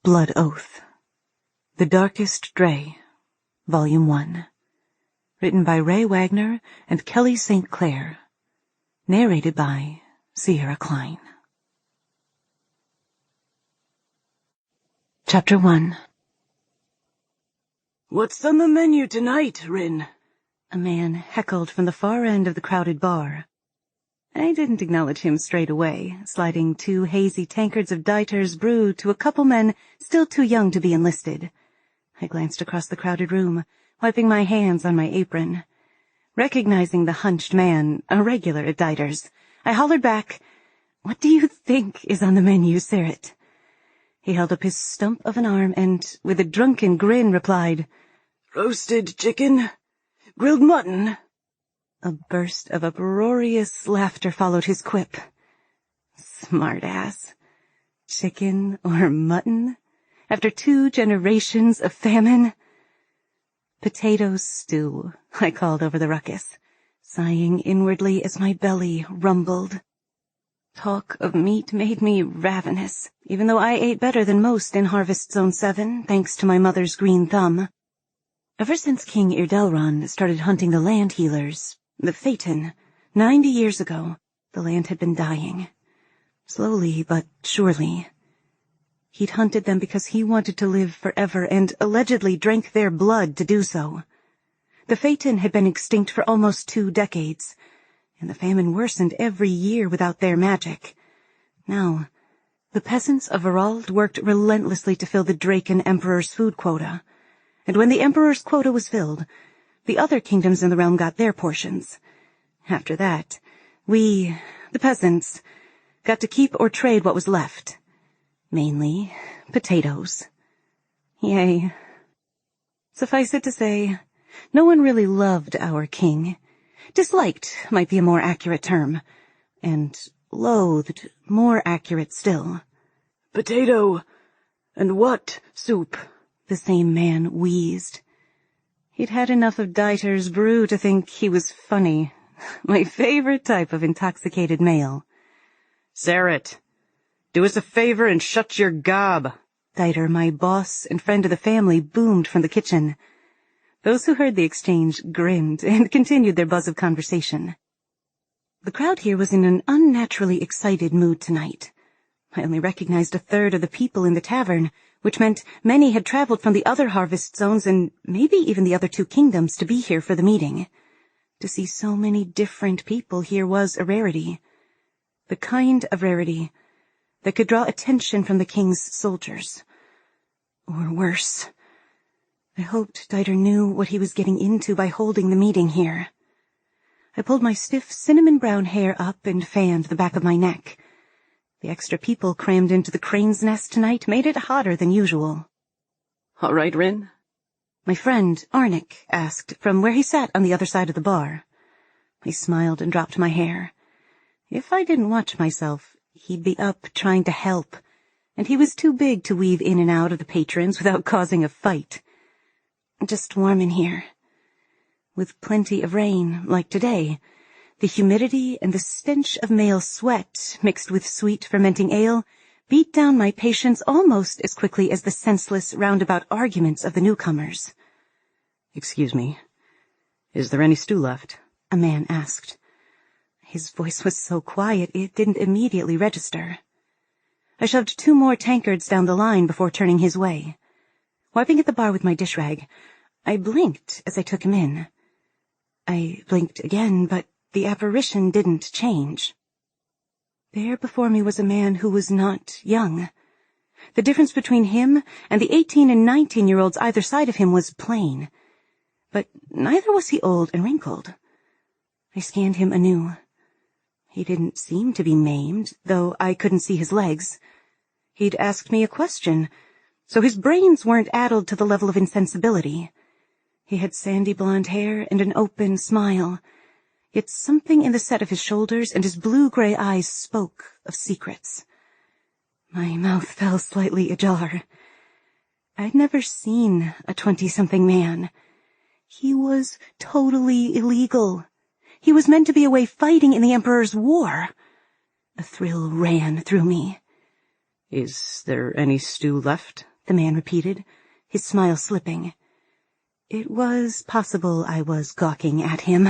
Blood Oath. The Darkest Drae, Volume 1. Written by Raye, Wagner and Kelly St. Clare. Narrated by Sierra Klein. Chapter 1. "What's on the menu tonight, Rin?" A man heckled from the far end of the crowded bar. I didn't acknowledge him straight away, sliding 2 hazy tankards of Dieter's brew to a couple men still too young to be enlisted. I glanced across the crowded room, wiping my hands on my apron. Recognizing the hunched man, a regular at Dieter's, I hollered back, "What do you think is on the menu, Sarah?" He held up his stump of an arm and, with a drunken grin, replied, "Roasted chicken, grilled mutton." A burst of uproarious laughter followed his quip. Smart ass. Chicken or mutton? After 2 generations of famine? "Potato stew," I called over the ruckus, sighing inwardly as my belly rumbled. Talk of meat made me ravenous, even though I ate better than most in Harvest Zone 7, thanks to my mother's green thumb. Ever since King Irdelron started hunting the land healers, the Phaeton, 90 years ago, the land had been dying. Slowly but surely. He'd hunted them because he wanted to live forever and allegedly drank their blood to do so. The Phaeton had been extinct for almost 2 decades, and the famine worsened every year without their magic. Now, the peasants of Verald worked relentlessly to fill the Draken Emperor's food quota, and when the Emperor's quota was filled, the other kingdoms in the realm got their portions. After that, we, the peasants, got to keep or trade what was left. Mainly, potatoes. Yay. Suffice it to say, no one really loved our king. Disliked might be a more accurate term, and loathed more accurate still. "Potato and what soup?" the same man wheezed. He'd had enough of Dieter's brew to think he was funny. My favorite type of intoxicated male. "Sarah, do us a favor and shut your gob." Dieter, my boss and friend of the family, boomed from the kitchen. Those who heard the exchange grinned and continued their buzz of conversation. The crowd here was in an unnaturally excited mood tonight. I only recognized 1/3 of the people in the tavern, which meant many had traveled from the other harvest zones and maybe even the other 2 kingdoms to be here for the meeting. To see so many different people here was a rarity. The kind of rarity that could draw attention from the king's soldiers. Or worse. I hoped Dieter knew what he was getting into by holding the meeting here. I pulled my stiff cinnamon-brown hair up and fanned the back of my neck. The extra people crammed into the crane's nest tonight made it hotter than usual. "All right, Rin?" My friend, Arnik, asked from where he sat on the other side of the bar. I smiled and dropped my hair. If I didn't watch myself, he'd be up trying to help, and he was too big to weave in and out of the patrons without causing a fight. Just warm in here. With plenty of rain, like today, the humidity and the stench of male sweat, mixed with sweet fermenting ale, beat down my patience almost as quickly as the senseless roundabout arguments of the newcomers. "Excuse me, is there any stew left?" a man asked. His voice was so quiet it didn't immediately register. I shoved 2 more tankards down the line before turning his way. Wiping at the bar with my dish rag, I blinked as I took him in. I blinked again, but the apparition didn't change. There before me was a man who was not young. The difference between him and the 18 and 19-year-olds either side of him was plain. But neither was he old and wrinkled. I scanned him anew. He didn't seem to be maimed, though I couldn't see his legs. He'd asked me a question, so his brains weren't addled to the level of insensibility. He had sandy blonde hair and an open smile, yet something in the set of his shoulders and his blue-gray eyes spoke of secrets. My mouth fell slightly ajar. I'd never seen a 20-something man. He was totally illegal. He was meant to be away fighting in the Emperor's war. A thrill ran through me. "Is there any stew left?" the man repeated, his smile slipping. It was possible I was gawking at him.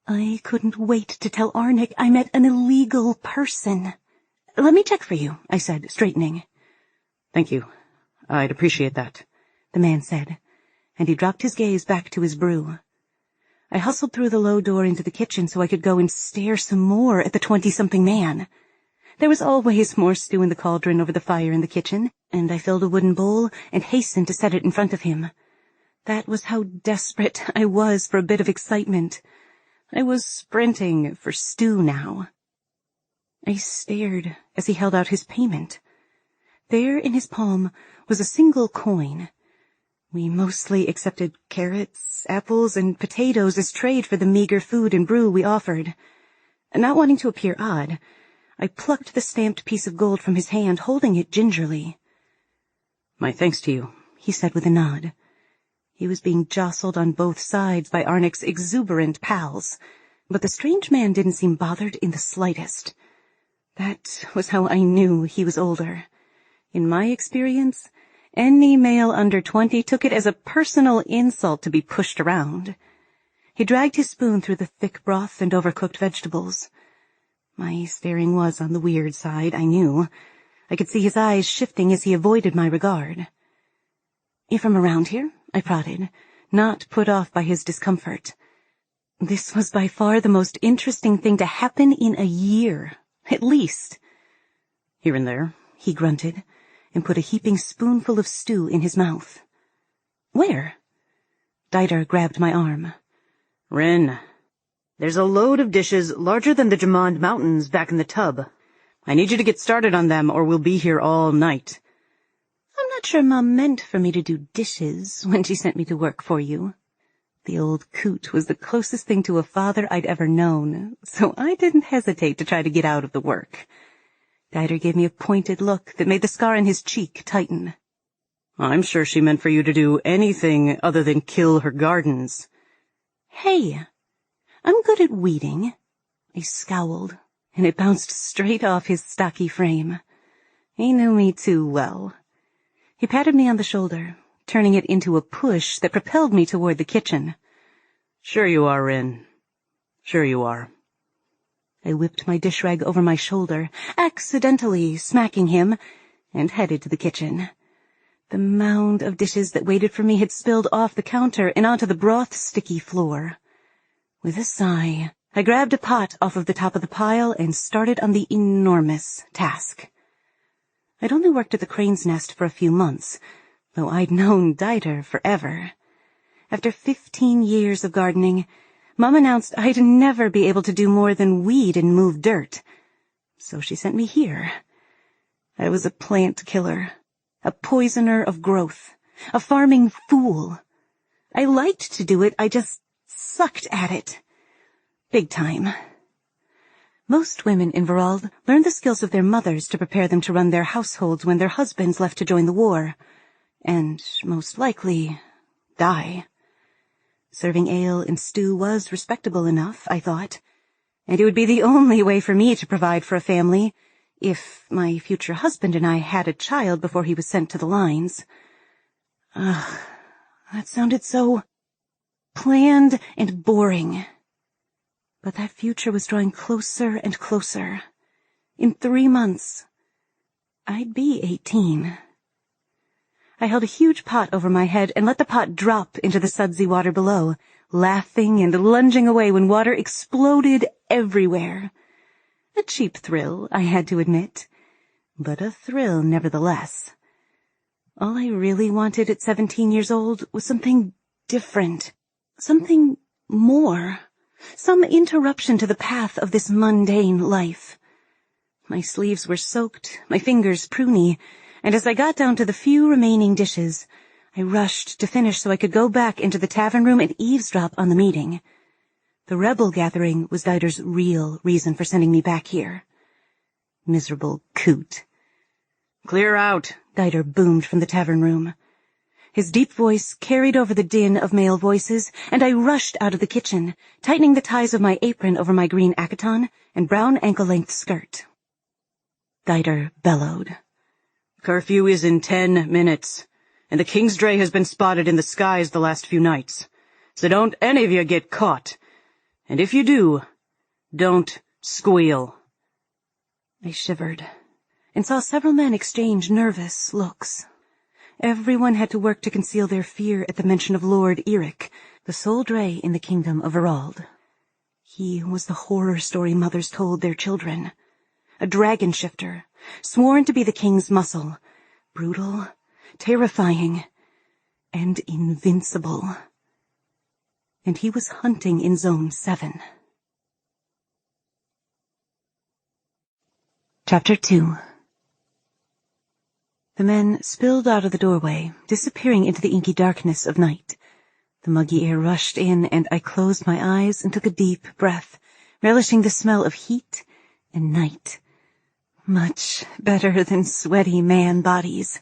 I couldn't wait to tell Arnick I met an illegal person. Let me check for you, I said, straightening. Thank you. I'd appreciate that, the man said, and he dropped his gaze back to his brew. I hustled through the low door into the kitchen so I could go and stare some more at the 20-something man. There was always more stew in the cauldron over the fire in the kitchen, and I filled a wooden bowl and hastened to set it in front of him. That was how desperate I was for a bit of excitement. I was sprinting for stew now. I stared as he held out his payment. There in his palm was a single coin. We mostly accepted carrots, apples, and potatoes as trade for the meager food and brew we offered. Not wanting to appear odd, I plucked the stamped piece of gold from his hand, holding it gingerly. My thanks to you, he said with a nod. He was being jostled on both sides by Arnick's exuberant pals, but the strange man didn't seem bothered in the slightest. That was how I knew he was older. In my experience, any male under 20 took it as a personal insult to be pushed around. He dragged his spoon through the thick broth and overcooked vegetables. My staring was on the weird side, I knew. I could see his eyes shifting as he avoided my regard. "You from around here?" I prodded, not put off by his discomfort. This was by far the most interesting thing to happen in a year, at least. Here and there, he grunted, and put a heaping spoonful of stew in his mouth. Where? Dieter grabbed my arm. Rin, there's a load of dishes larger than the Jamond Mountains back in the tub. I need you to get started on them or we'll be here all night. I'm not sure Mom meant for me to do dishes when she sent me to work for you. The old coot was the closest thing to a father I'd ever known, so I didn't hesitate to try to get out of the work. Dieter gave me a pointed look that made the scar on his cheek tighten. I'm sure she meant for you to do anything other than kill her gardens. Hey, I'm good at weeding. I scowled, and it bounced straight off his stocky frame. He knew me too well. He patted me on the shoulder, turning it into a push that propelled me toward the kitchen. Sure you are, Rin. Sure you are. I whipped my dish rag over my shoulder, accidentally smacking him, and headed to the kitchen. The mound of dishes that waited for me had spilled off the counter and onto the broth-sticky floor. With a sigh, I grabbed a pot off of the top of the pile and started on the enormous task. I'd only worked at the Crane's Nest for a few months, though I'd known Dieter forever. After 15 years of gardening, Mom announced I'd never be able to do more than weed and move dirt. So she sent me here. I was a plant killer, a poisoner of growth, a farming fool. I liked to do it, I just sucked at it. Big time. Most women in Verald learned the skills of their mothers to prepare them to run their households when their husbands left to join the war. And, most likely, die. Serving ale and stew was respectable enough, I thought, and it would be the only way for me to provide for a family if my future husband and I had a child before he was sent to the lines. Ugh, that sounded so planned and boring. But that future was drawing closer and closer. In 3 months, I'd be 18. I held a huge pot over my head and let the pot drop into the sudsy water below, laughing and lunging away when water exploded everywhere. A cheap thrill, I had to admit, but a thrill nevertheless. All I really wanted at 17 years old was something different, something more, some interruption to the path of this mundane life. My sleeves were soaked, my fingers pruny, and as I got down to the few remaining dishes, I rushed to finish so I could go back into the tavern room and eavesdrop on the meeting. The rebel gathering was Dieter's real reason for sending me back here. Miserable coot. Clear out, Dieter boomed from the tavern room. His deep voice carried over the din of male voices, and I rushed out of the kitchen, tightening the ties of my apron over my green accaton and brown ankle-length skirt. Dieter bellowed. Curfew is in 10 minutes, and the King's Drae has been spotted in the skies the last few nights. So don't any of you get caught. And if you do, don't squeal. I shivered, and saw several men exchange nervous looks. Everyone had to work to conceal their fear at the mention of Lord Eric, the sole Drae in the kingdom of Verald. He was the horror story mothers told their children. A dragon shifter, sworn to be the king's muscle, brutal, terrifying, and invincible. And he was hunting in Zone 7. Chapter 2. The men spilled out of the doorway, disappearing into the inky darkness of night. The muggy air rushed in, and I closed my eyes and took a deep breath, relishing the smell of heat and night. Much better than sweaty man bodies.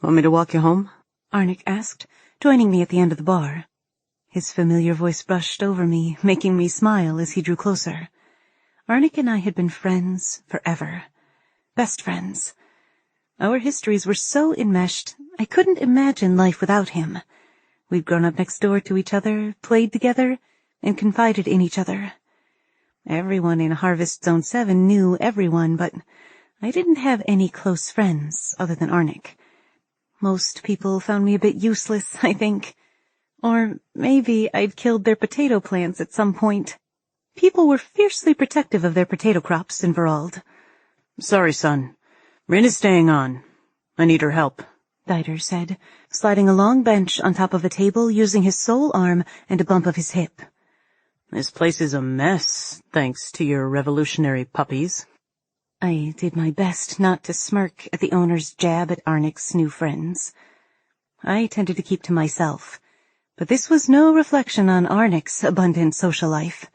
Want me to walk you home? Arnik asked, joining me at the end of the bar. His familiar voice brushed over me, making me smile as he drew closer. Arnik and I had been friends forever. Best friends. Our histories were so enmeshed, I couldn't imagine life without him. We'd grown up next door to each other, played together, and confided in each other. Everyone in Harvest Zone 7 knew everyone, but I didn't have any close friends other than Arnik. Most people found me a bit useless, I think. Or maybe I'd killed their potato plants at some point. People were fiercely protective of their potato crops in Verald. Sorry, son. Rin is staying on. I need her help, Dieter said, sliding a long bench on top of a table using his sole arm and a bump of his hip. This place is a mess, thanks to your revolutionary puppies. I did my best not to smirk at the owner's jab at Arnik's new friends. I tended to keep to myself, but this was no reflection on Arnik's abundant social life.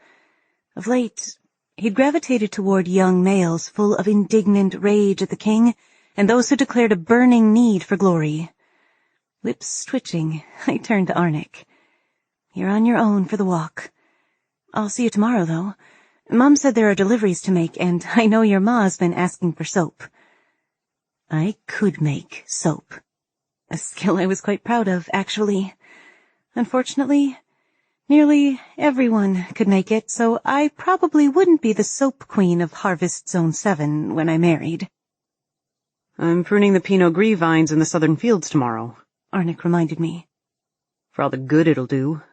Of late, he'd gravitated toward young males full of indignant rage at the king and those who declared a burning need for glory. Lips twitching, I turned to Arnik. You're on your own for the walk. I'll see you tomorrow, though. Mom said there are deliveries to make, and I know your ma's been asking for soap. I could make soap. A skill I was quite proud of, actually. Unfortunately, nearly everyone could make it, so I probably wouldn't be the soap queen of Harvest Zone 7 when I married. I'm pruning the Pinot Gris vines in the southern fields tomorrow, Arnik reminded me. For all the good it'll do.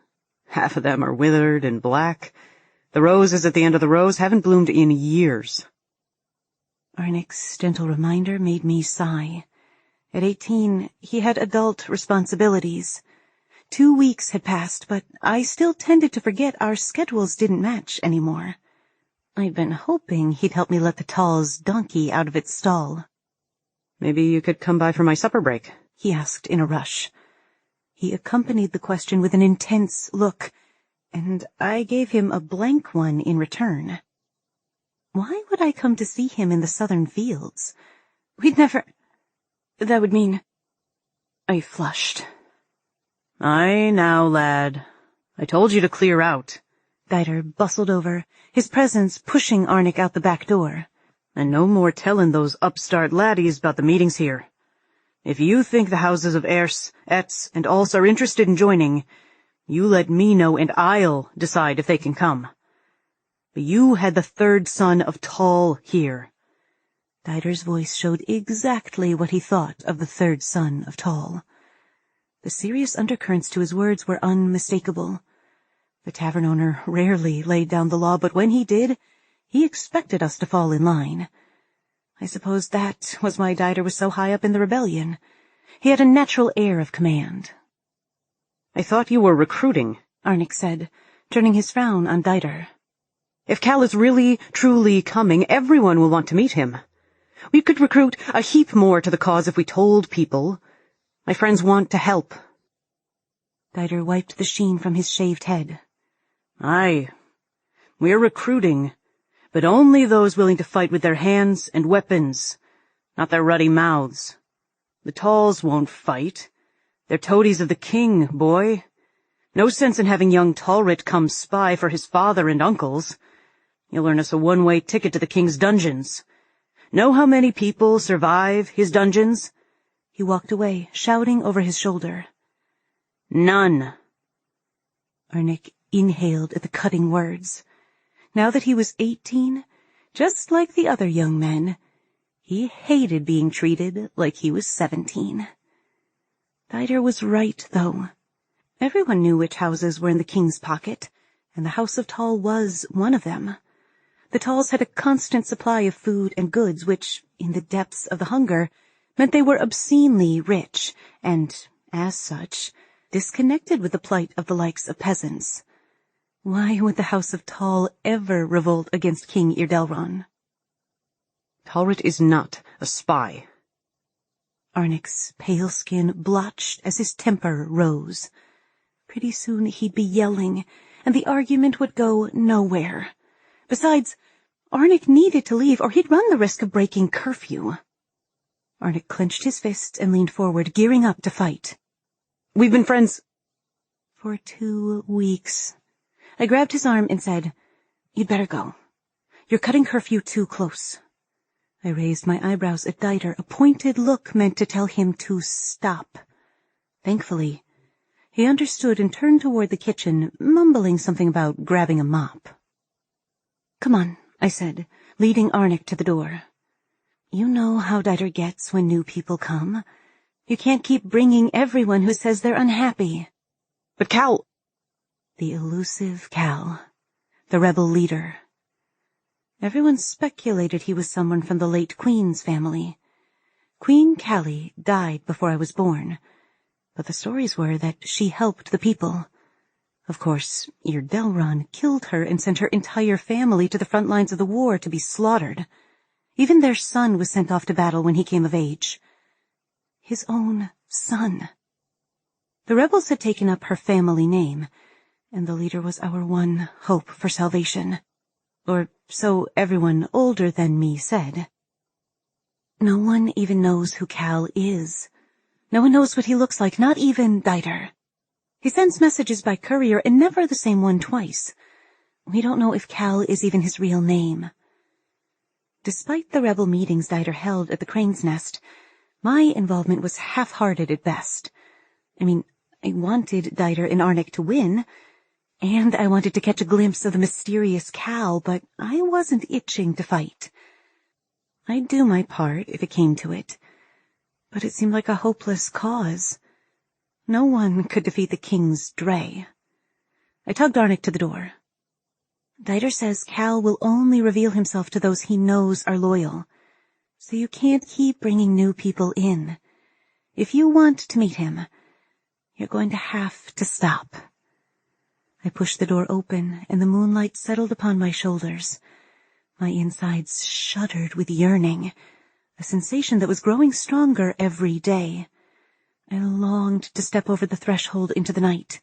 Half of them are withered and black. The roses at the end of the rows haven't bloomed in years. Arnik's gentle reminder made me sigh. At 18, he had adult responsibilities. 2 weeks had passed, but I still tended to forget our schedules didn't match anymore. I'd been hoping he'd help me let the Tall's donkey out of its stall. Maybe you could come by for my supper break, he asked in a rush. He accompanied the question with an intense look, and I gave him a blank one in return. Why would I come to see him in the southern fields? We'd never... That would mean... I flushed. Aye now, lad. I told you to clear out. Dieter bustled over, his presence pushing Arnik out the back door. And no more telling those upstart laddies about the meetings here. If you think the houses of Ers, Etz, and Als are interested in joining, you let me know and I'll decide if they can come. But you had the third son of Tall here. Dieter's voice showed exactly what he thought of the third son of Tall. The serious undercurrents to his words were unmistakable. The tavern owner rarely laid down the law, but when he did, he expected us to fall in line. I suppose that was why Dieter was so high up in the rebellion. He had a natural air of command. I thought you were recruiting, Arnik said, turning his frown on Dieter. If Cal is really, truly coming, everyone will want to meet him. We could recruit a heap more to the cause if we told people. My friends want to help. Dieter wiped the sheen from his shaved head. Aye, we're recruiting, but only those willing to fight with their hands and weapons, not their ruddy mouths. The Talls won't fight. They're toadies of the king, boy. No sense in having young Talrit come spy for his father and uncles. He'll earn us a one-way ticket to the king's dungeons. Know how many people survive his dungeons?" He walked away, shouting over his shoulder. "None." Arnik inhaled at the cutting words. Now that he was 18, just like the other young men, he hated being treated like he was 17. Dieter was right, though. Everyone knew which houses were in the king's pocket, and the House of Tall was one of them. The Talls had a constant supply of food and goods, which, in the depths of the hunger, meant they were obscenely rich, and, as such, disconnected with the plight of the likes of peasants. Why would the House of Tall ever revolt against King Irdelron? "Talrit is not a spy." Arnik's pale skin blotched as his temper rose. Pretty soon he'd be yelling, and the argument would go nowhere. Besides, Arnik needed to leave, or he'd run the risk of breaking curfew. Arnik clenched his fists and leaned forward, gearing up to fight. "We've been friends for 2 weeks. I grabbed his arm and said, "You'd better go. You're cutting curfew too close." I raised my eyebrows at Dieter, a pointed look meant to tell him to stop. Thankfully, he understood and turned toward the kitchen, mumbling something about grabbing a mop. "Come on," I said, leading Arnik to the door. "You know how Dieter gets when new people come. You can't keep bringing everyone who says they're unhappy." "But Cal—" The elusive Cal, the rebel leader. Everyone speculated he was someone from the late Queen's family. Queen Callie died before I was born, but the stories were that she helped the people. Of course, Irdelron killed her and sent her entire family to the front lines of the war to be slaughtered. Even their son was sent off to battle when he came of age. His own son. The rebels had taken up her family name, and the leader was our one hope for salvation. Or so everyone older than me said. No one even knows who Cal is. No one knows what he looks like, not even Dieter. He sends messages by courier and never the same one twice. We don't know if Cal is even his real name. Despite the rebel meetings Dieter held at the Crane's Nest, my involvement was half-hearted at best. I mean, I wanted Dieter and Arnik to win, and I wanted to catch a glimpse of the mysterious Cal, but I wasn't itching to fight. I'd do my part if it came to it, but it seemed like a hopeless cause. No one could defeat the king's Drae. I tugged Arnik to the door. Dieter says Cal will only reveal himself to those he knows are loyal, so you can't keep bringing new people in. If you want to meet him, you're going to have to stop. I pushed the door open, and the moonlight settled upon my shoulders. My insides shuddered with yearning, a sensation that was growing stronger every day. I longed to step over the threshold into the night.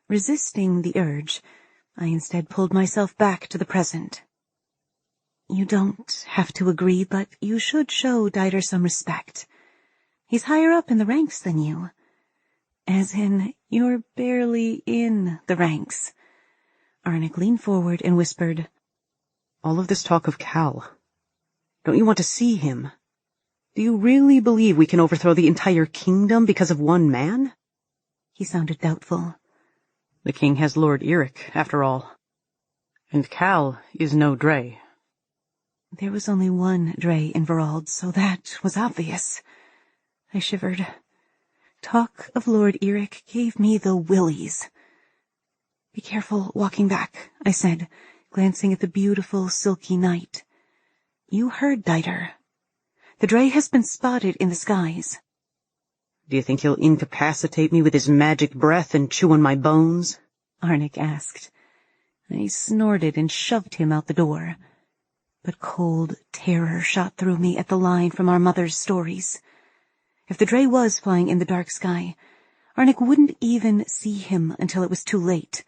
Resisting the urge, I instead pulled myself back to the present. You don't have to agree, but you should show Dieter some respect. He's higher up in the ranks than you. As in, you're barely in the ranks. Arnik leaned forward and whispered, "All of this talk of Cal. Don't you want to see him? Do you really believe we can overthrow the entire kingdom because of one man?" He sounded doubtful. "The king has Lord Eric, after all. And Cal is no Drae." There was only one Drae in Verald, so that was obvious. I shivered. Talk of Lord Eric gave me the willies. "Be careful walking back," I said, glancing at the beautiful, silky night. "You heard Dieter. The Drae has been spotted in the skies." "Do you think he'll incapacitate me with his magic breath and chew on my bones?" Arnik asked. I snorted and shoved him out the door. But cold terror shot through me at the line from our mother's stories. If the Drae was flying in the dark sky, Arnik wouldn't even see him until it was too late.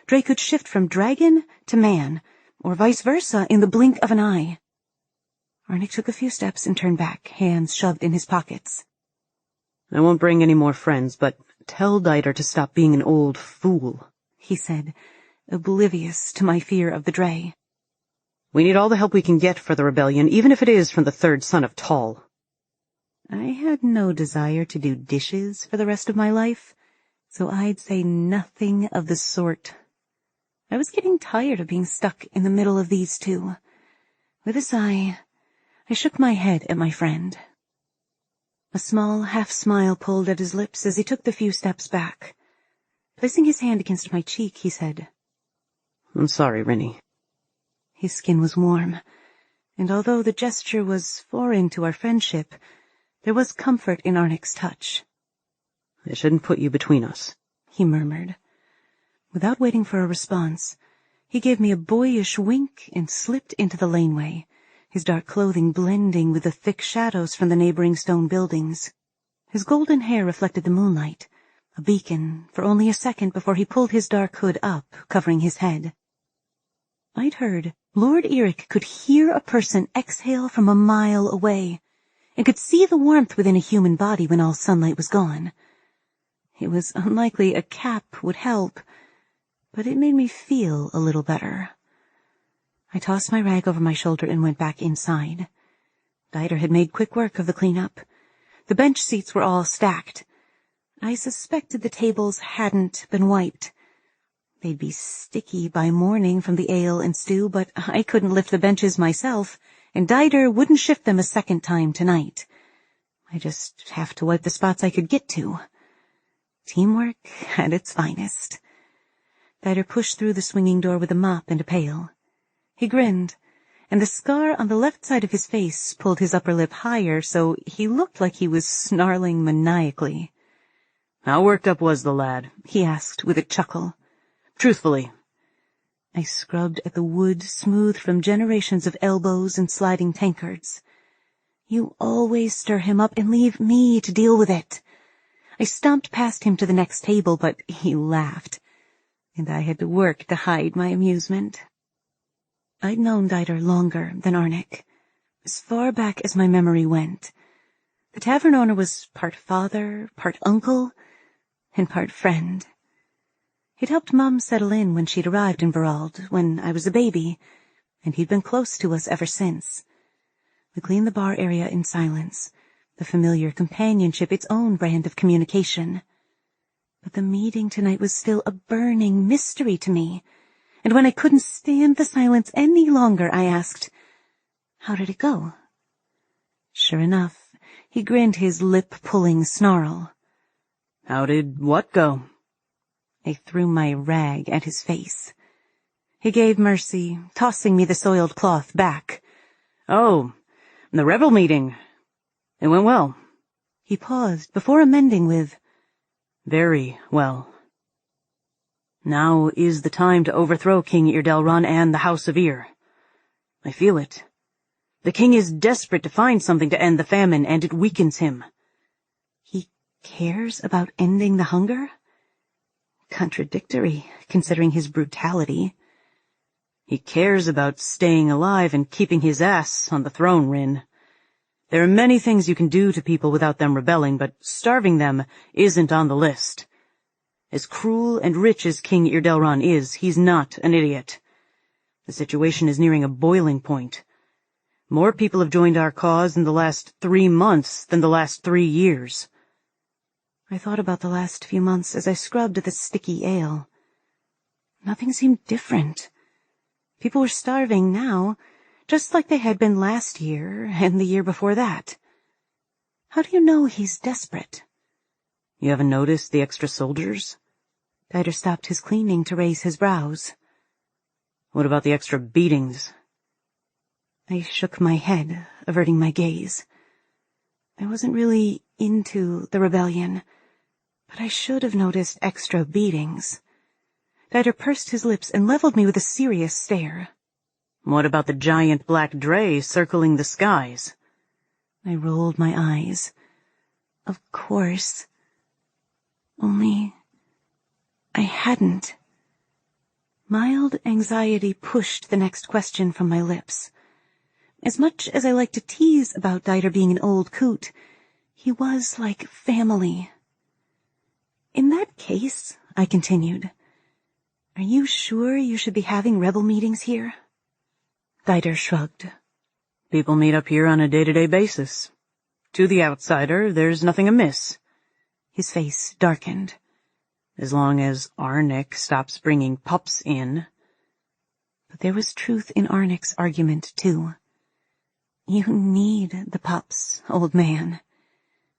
Drae could shift from dragon to man, or vice versa, in the blink of an eye. Arnik took a few steps and turned back, hands shoved in his pockets. "I won't bring any more friends, but tell Dieter to stop being an old fool," he said, oblivious to my fear of the Drae. We need all the help we can get for the rebellion, even if it is from the third son of Tall. I had no desire to do dishes for the rest of my life, so I'd say nothing of the sort. I was getting tired of being stuck in the middle of these two. With a sigh, I shook my head at my friend. A small half-smile pulled at his lips as he took the few steps back. Placing his hand against my cheek, he said, I'm sorry, Rinny. His skin was warm, and although the gesture was foreign to our friendship, there was comfort in Arnik's touch. I shouldn't put you between us, he murmured. Without waiting for a response, he gave me a boyish wink and slipped into the laneway, his dark clothing blending with the thick shadows from the neighboring stone buildings. His golden hair reflected the moonlight, a beacon for only a second before he pulled his dark hood up, covering his head. I'd heard Lord Eric could hear a person exhale from a mile away, and could see the warmth within a human body when all sunlight was gone. It was unlikely a cap would help, but it made me feel a little better. I tossed my rag over my shoulder and went back inside. Dieter had made quick work of the cleanup. The bench seats were all stacked. I suspected the tables hadn't been wiped. They'd be sticky by morning from the ale and stew, but I couldn't lift the benches myself, and Dieter wouldn't shift them a second time tonight. I just have to wipe the spots I could get to. Teamwork at its finest. Dieter pushed through the swinging door with a mop and a pail. He grinned, and the scar on the left side of his face pulled his upper lip higher, so he looked like he was snarling maniacally. How worked up was the lad? He asked with a chuckle. Truthfully. I scrubbed at the wood smoothed from generations of elbows and sliding tankards. You always stir him up and leave me to deal with it. I stomped past him to the next table, but he laughed, and I had to work to hide my amusement. I'd known Dieter longer than Arnik, as far back as my memory went. The tavern owner was part father, part uncle, and part friend. He'd helped Mum settle in when she'd arrived in Verald, when I was a baby, and he'd been close to us ever since. We cleaned the bar area in silence, the familiar companionship its own brand of communication. But the meeting tonight was still a burning mystery to me, and when I couldn't stand the silence any longer, I asked, How did it go? Sure enough, he grinned his lip-pulling snarl. How did what go? I threw my rag at his face. He gave mercy, tossing me the soiled cloth back. Oh, the rebel meeting. It went well. He paused before amending with, Very well. Now is the time to overthrow King Irdelron and the House of Ir. I feel it. The king is desperate to find something to end the famine, and it weakens him. He cares about ending the hunger? Contradictory, considering his brutality. He cares about staying alive and keeping his ass on the throne, Rin. There are many things you can do to people without them rebelling, but starving them isn't on the list. As cruel and rich as King Irdelron is, he's not an idiot. The situation is nearing a boiling point. More people have joined our cause in the last 3 months than the last 3 years. I thought about the last few months as I scrubbed the sticky ale. Nothing seemed different. People were starving now, just like they had been last year and the year before that. How do you know he's desperate? You haven't noticed the extra soldiers? Dieter stopped his cleaning to raise his brows. What about the extra beatings? I shook my head, averting my gaze. I wasn't really into the rebellion, but I should have noticed extra beatings. Dieter pursed his lips and leveled me with a serious stare. What about the giant black Drae circling the skies? I rolled my eyes. Of course. Only I hadn't. Mild anxiety pushed the next question from my lips. As much as I like to tease about Dieter being an old coot, he was like family. In that case, I continued, are you sure you should be having rebel meetings here? Dider shrugged. People meet up here on a day-to-day basis. To the outsider, there's nothing amiss. His face darkened. As long as Arnick stops bringing pups in. But there was truth in Arnick's argument, too. You need the pups, old man.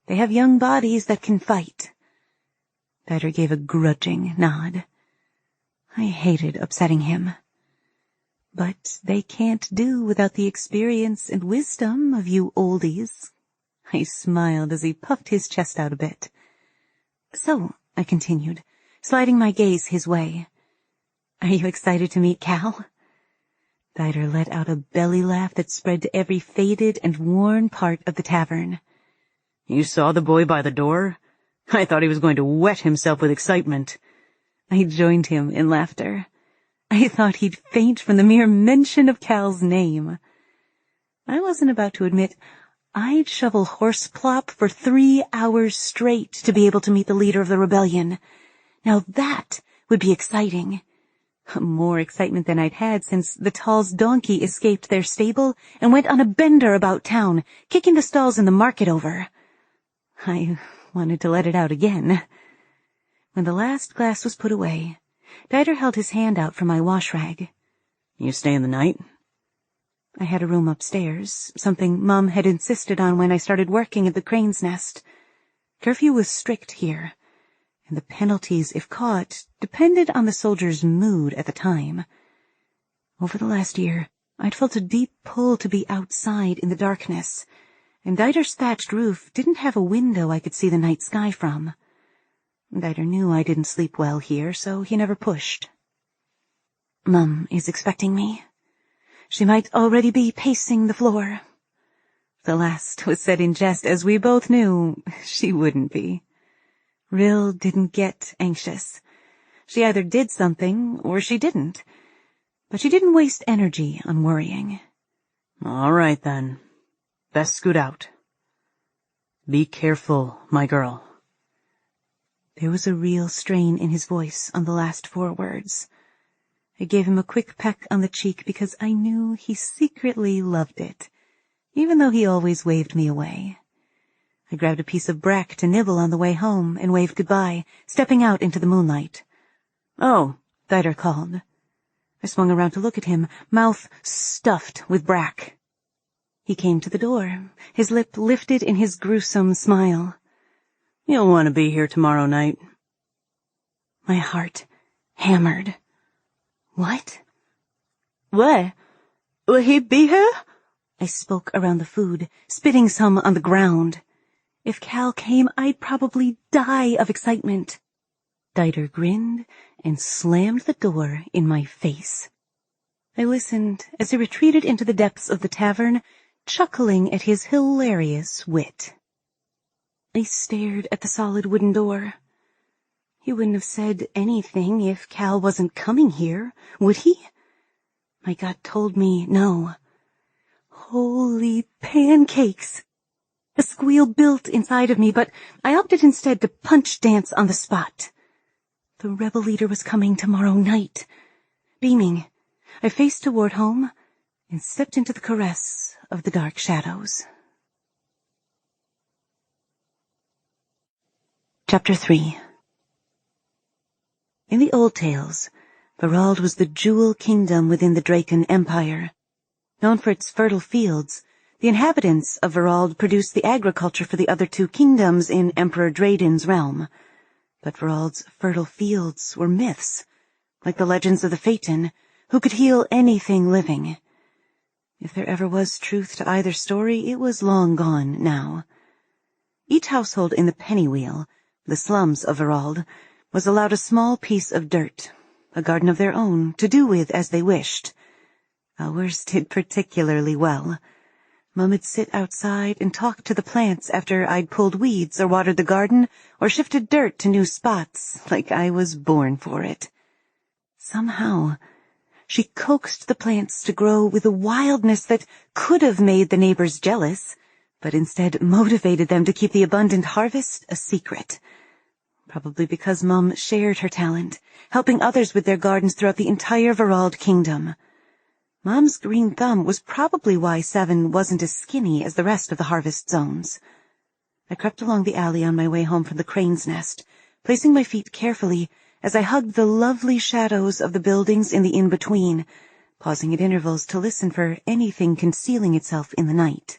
They have young bodies that can fight. Dider gave a grudging nod. I hated upsetting him. But they can't do without the experience and wisdom of you oldies. I smiled as he puffed his chest out a bit. So, I continued, sliding my gaze his way. Are you excited to meet Cal? Dider let out a belly laugh that spread to every faded and worn part of the tavern. You saw the boy by the door? I thought he was going to wet himself with excitement. I joined him in laughter. I thought he'd faint from the mere mention of Cal's name. I wasn't about to admit I'd shovel horse plop for 3 hours straight to be able to meet the leader of the rebellion. Now that would be exciting. More excitement than I'd had since the Tall's donkey escaped their stable and went on a bender about town, kicking the stalls in the market over. I wanted to let it out again. When the last glass was put away, Dider held his hand out for my wash rag. You staying the night? I had a room upstairs, something Mum had insisted on when I started working at the Crane's Nest. Curfew was strict here, and the penalties, if caught, depended on the soldiers' mood at the time. Over the last year, I'd felt a deep pull to be outside in the darkness, and Dider's thatched roof didn't have a window I could see the night sky from. Dider knew I didn't sleep well here, so he never pushed. Mum is expecting me. She might already be pacing the floor. The last was said in jest, as we both knew she wouldn't be. Rill didn't get anxious. She either did something or she didn't. But she didn't waste energy on worrying. All right, then. Best scoot out. Be careful, my girl. There was a real strain in his voice on the last 4 words. I gave him a quick peck on the cheek because I knew he secretly loved it, even though he always waved me away. I grabbed a piece of brack to nibble on the way home and waved goodbye, stepping out into the moonlight. "Oh," Dider called. I swung around to look at him, mouth stuffed with brack. He came to the door, his lip lifted in his gruesome smile. "You'll want to be here tomorrow night." My heart hammered. What? What? Will he be here? I spoke around the food, spitting some on the ground. If Cal came, I'd probably die of excitement. Dider grinned and slammed the door in my face. I listened as he retreated into the depths of the tavern, chuckling at his hilarious wit. I stared at the solid wooden door. He wouldn't have said anything if Cal wasn't coming here, would he? My gut told me no. Holy pancakes! A squeal built inside of me, but I opted instead to punch dance on the spot. The rebel leader was coming tomorrow night. Beaming, I faced toward home and stepped into the caress of the dark shadows. Chapter 3. In the old tales, Verald was the jewel kingdom within the Draken Empire. Known for its fertile fields, the inhabitants of Verald produced the agriculture for the other 2 kingdoms in Emperor Draden's realm. But Verald's fertile fields were myths, like the legends of the Phaeton, who could heal anything living. If there ever was truth to either story, it was long gone now. Each household in the Pennywheel, the slums of Verald, was allowed a small piece of dirt, a garden of their own, to do with as they wished. Ours did particularly well. Mum would sit outside and talk to the plants after I'd pulled weeds or watered the garden or shifted dirt to new spots, like I was born for it. Somehow, she coaxed the plants to grow with a wildness that could have made the neighbors jealous, but instead motivated them to keep the abundant harvest a secret. Probably because Mum shared her talent, helping others with their gardens throughout the entire Verald kingdom. Mom's green thumb was probably why 7 wasn't as skinny as the rest of the harvest zones. I crept along the alley on my way home from the crane's nest, placing my feet carefully as I hugged the lovely shadows of the buildings in the in-between, pausing at intervals to listen for anything concealing itself in the night.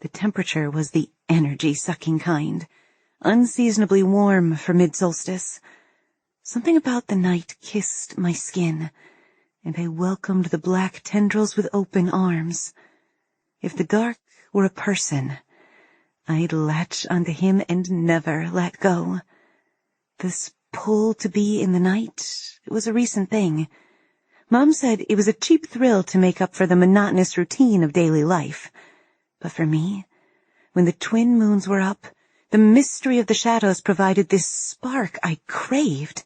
The temperature was the energy-sucking kind, unseasonably warm for mid-solstice. Something about the night kissed my skin, and I welcomed the black tendrils with open arms. If the dark were a person, I'd latch onto him and never let go. This pull to be in the night, it was a recent thing. Mom said it was a cheap thrill to make up for the monotonous routine of daily life. But for me, when the twin moons were up, the mystery of the shadows provided this spark I craved.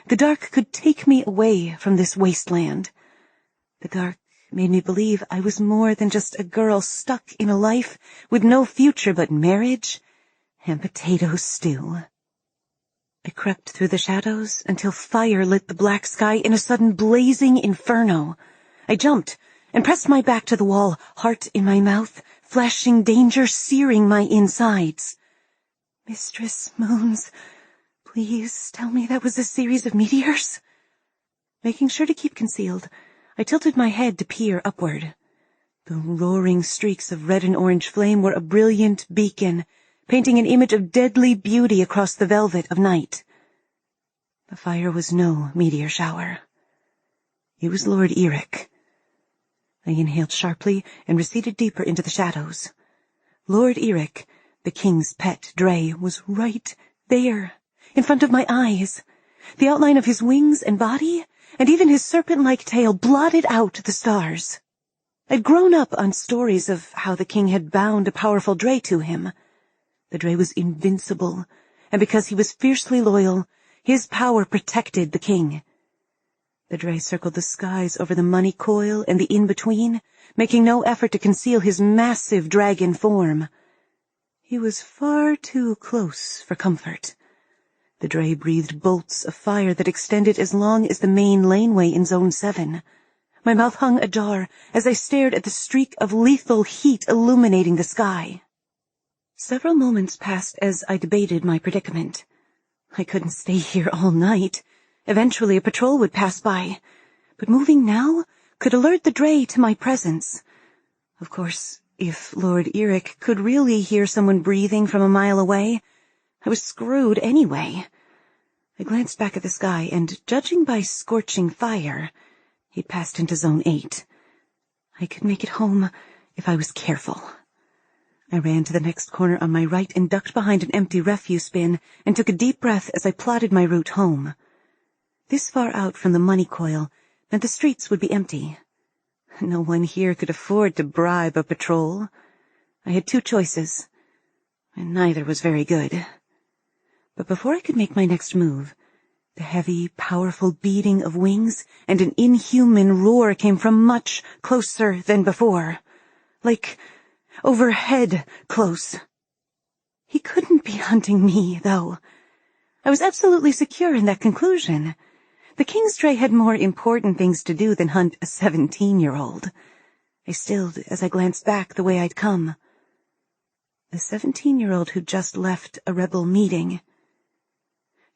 The dark could take me away from this wasteland. The dark made me believe I was more than just a girl stuck in a life with no future but marriage and potato stew. I crept through the shadows until fire lit the black sky in a sudden blazing inferno. I jumped and pressed my back to the wall, heart in my mouth, flashing danger searing my insides. Mistress Moons, please tell me that was a series of meteors? Making sure to keep concealed, I tilted my head to peer upward. The roaring streaks of red and orange flame were a brilliant beacon, painting an image of deadly beauty across the velvet of night. The fire was no meteor shower. It was Lord Eric. I inhaled sharply and receded deeper into the shadows. Lord Eric, the king's pet Drae, was right there, in front of my eyes. The outline of his wings and body, and even his serpent-like tail, blotted out the stars. I'd grown up on stories of how the king had bound a powerful Drae to him. The Drae was invincible, and because he was fiercely loyal, his power protected the king. The Drae circled the skies over the money coil and the in-between, making no effort to conceal his massive dragon form. He was far too close for comfort. The Drae breathed bolts of fire that extended as long as the main laneway in Zone 7. My mouth hung ajar as I stared at the streak of lethal heat illuminating the sky. Several moments passed as I debated my predicament. I couldn't stay here all night. Eventually a patrol would pass by. But moving now could alert the Drae to my presence. Of course, if Lord Eric could really hear someone breathing from a mile away, I was screwed anyway. I glanced back at the sky, and judging by scorching fire, he'd passed into Zone 8. I could make it home if I was careful. I ran to the next corner on my right and ducked behind an empty refuse bin and took a deep breath as I plotted my route home. This far out from the money coil meant the streets would be empty. No one here could afford to bribe a patrol. I had 2 choices, and neither was very good. But before I could make my next move, the heavy, powerful beating of wings and an inhuman roar came from much closer than before. Like overhead close. He couldn't be hunting me, though. I was absolutely secure in that conclusion. The King's Drae had more important things to do than hunt a 17-year-old. I stilled as I glanced back the way I'd come. A 17-year-old who'd just left a rebel meeting.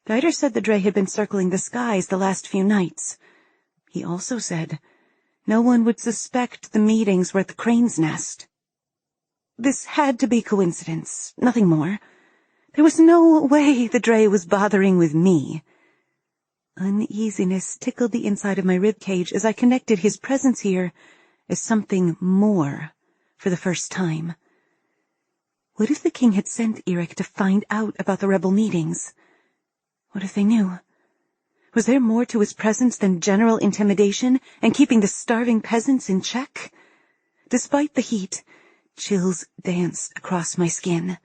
Guider said the Drae had been circling the skies the last few nights. He also said no one would suspect the meetings were at the crane's nest. This had to be coincidence, nothing more. There was no way the Drae was bothering with me. Uneasiness tickled the inside of my ribcage as I connected his presence here as something more for the first time. What if the king had sent Eric to find out about the rebel meetings? What if they knew? Was there more to his presence than general intimidation and keeping the starving peasants in check? Despite the heat, chills danced across my skin.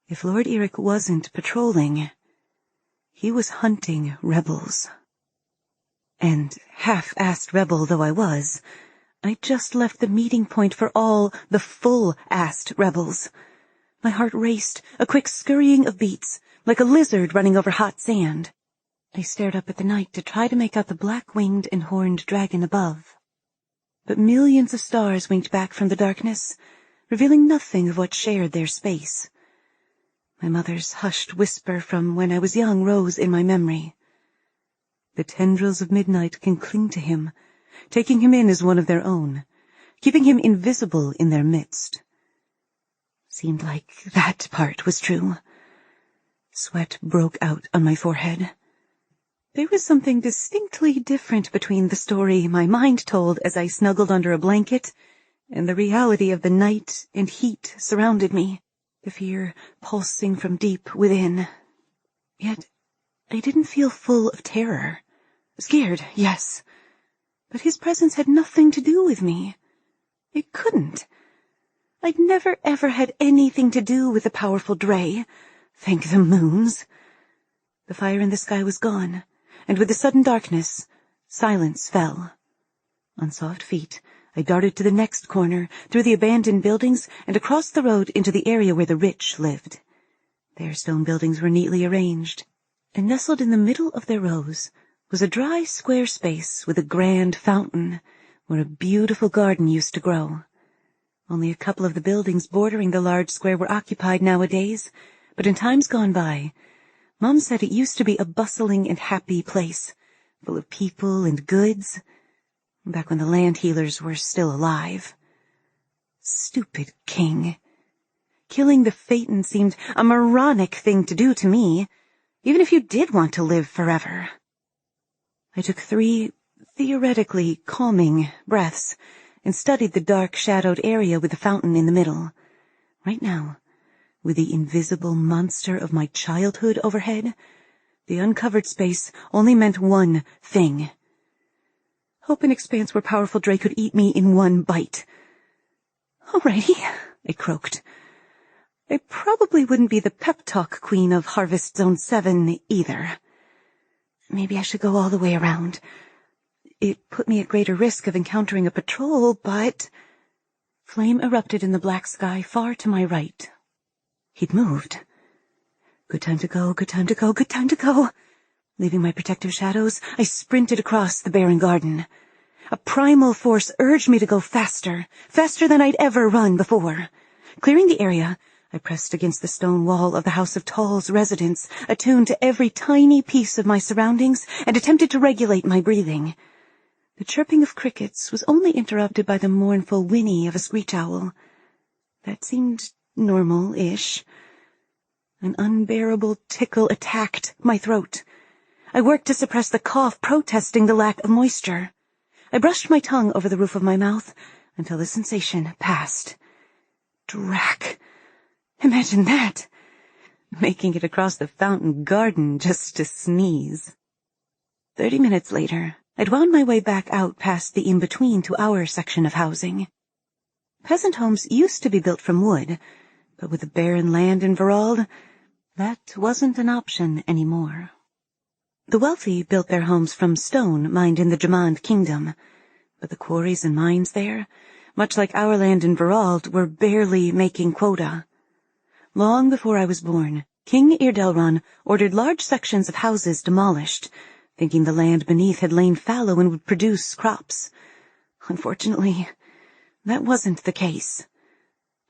If Lord Eric wasn't patrolling, he was hunting rebels. And half-assed rebel though I was, I just left the meeting point for all the full-assed rebels. My heart raced, a quick scurrying of beats, like a lizard running over hot sand. I stared up at the night to try to make out the black-winged and horned dragon above. but millions of stars winked back from the darkness, revealing nothing of what shared their space. My mother's hushed whisper from when I was young rose in my memory. The tendrils of midnight can cling to him, taking him in as one of their own, keeping him invisible in their midst. Seemed like that part was true. Sweat broke out on my forehead. There was something distinctly different between the story my mind told as I snuggled under a blanket and the reality of the night and heat surrounded me, the fear pulsing from deep within. Yet I didn't feel full of terror. Scared, yes, but his presence had nothing to do with me. It couldn't. I'd never ever had anything to do with the powerful Drae. Thank the moons. The fire in the sky was gone, and with the sudden darkness, silence fell. On soft feet, I darted to the next corner, through the abandoned buildings, and across the road into the area where the rich lived. Their stone buildings were neatly arranged, and nestled in the middle of their rows was a dry square space with a grand fountain where a beautiful garden used to grow. Only a couple of the buildings bordering the large square were occupied nowadays, but in times gone by, Mom said it used to be a bustling and happy place, full of people and goods, back when the land healers were still alive. Stupid king. Killing the Phaeton seemed a moronic thing to do to me, even if you did want to live forever. I took 3 theoretically calming breaths and studied the dark, shadowed area with the fountain in the middle. Right now, with the invisible monster of my childhood overhead, the uncovered space only meant one thing. Hope and expanse where powerful Drae could eat me in one bite. Alrighty, I croaked. I probably wouldn't be the pep talk queen of Harvest Zone 7 either. Maybe I should go all the way around. It put me at greater risk of encountering a patrol, but... Flame erupted in the black sky far to my right. He'd moved. Good time to go, good time to go, good time to go. Leaving my protective shadows, I sprinted across the barren garden. A primal force urged me to go faster, faster than I'd ever run before. Clearing the area, I pressed against the stone wall of the House of Tall's residence, attuned to every tiny piece of my surroundings, and attempted to regulate my breathing. The chirping of crickets was only interrupted by the mournful whinny of a screech owl. That seemed normal-ish. An unbearable tickle attacked my throat. I worked to suppress the cough, protesting the lack of moisture. I brushed my tongue over the roof of my mouth until the sensation passed. Drac. Imagine that. Making it across the fountain garden just to sneeze. 30 minutes later, I'd wound my way back out past the in-between to our section of housing. Peasant homes used to be built from wood, but with the barren land in Verald, that wasn't an option anymore. The wealthy built their homes from stone mined in the Jamand Kingdom, but the quarries and mines there, much like our land in Verald, were barely making quota. Long before I was born, King Irdelron ordered large sections of houses demolished, thinking the land beneath had lain fallow and would produce crops. Unfortunately, that wasn't the case.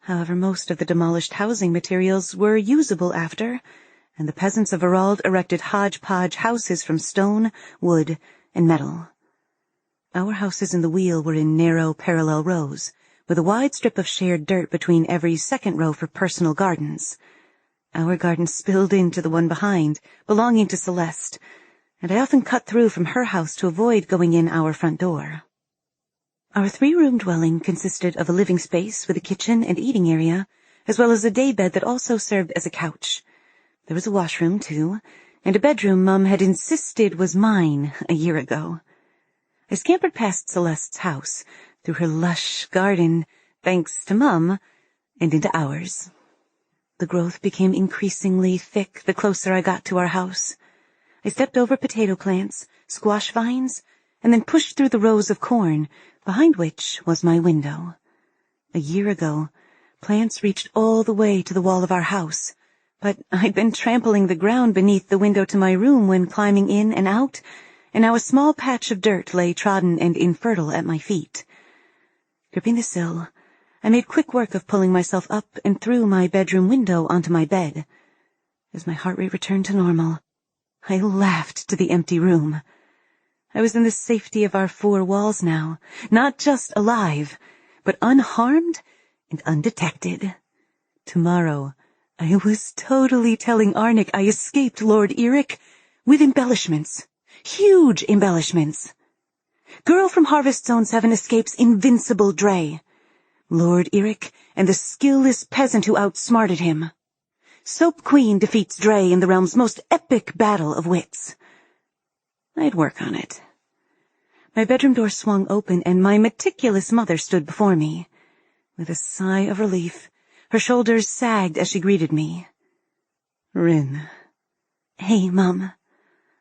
However, most of the demolished housing materials were usable after, and the peasants of Verald erected hodgepodge houses from stone, wood, and metal. Our houses in the wheel were in narrow, parallel rows, with a wide strip of shared dirt between every second row for personal gardens. Our garden spilled into the one behind, belonging to Celeste, and I often cut through from her house to avoid going in our front door. Our 3-room dwelling consisted of a living space with a kitchen and eating area, as well as a daybed that also served as a couch. There was a washroom, too, and a bedroom Mum had insisted was mine a year ago. I scampered past Celeste's house, through her lush garden, thanks to Mum, and into ours. The growth became increasingly thick the closer I got to our house. I stepped over potato plants, squash vines, and then pushed through the rows of corn, behind which was my window. A year ago, plants reached all the way to the wall of our house, but I'd been trampling the ground beneath the window to my room when climbing in and out, and now a small patch of dirt lay trodden and infertile at my feet. Gripping the sill, I made quick work of pulling myself up and through my bedroom window onto my bed. As my heart rate returned to normal, I laughed to the empty room. I was in the safety of our four walls now, not just alive, but unharmed and undetected. Tomorrow, I was totally telling Arnick I escaped Lord Eric with embellishments. Huge embellishments. Girl from Harvest Zone 7 escapes invincible Drae. Lord Eric and the skillless peasant who outsmarted him. Soap Queen defeats Drae in the realm's most epic battle of wits. I'd work on it. My bedroom door swung open and my meticulous mother stood before me. With a sigh of relief, her shoulders sagged as she greeted me. Rin. Hey, Mum.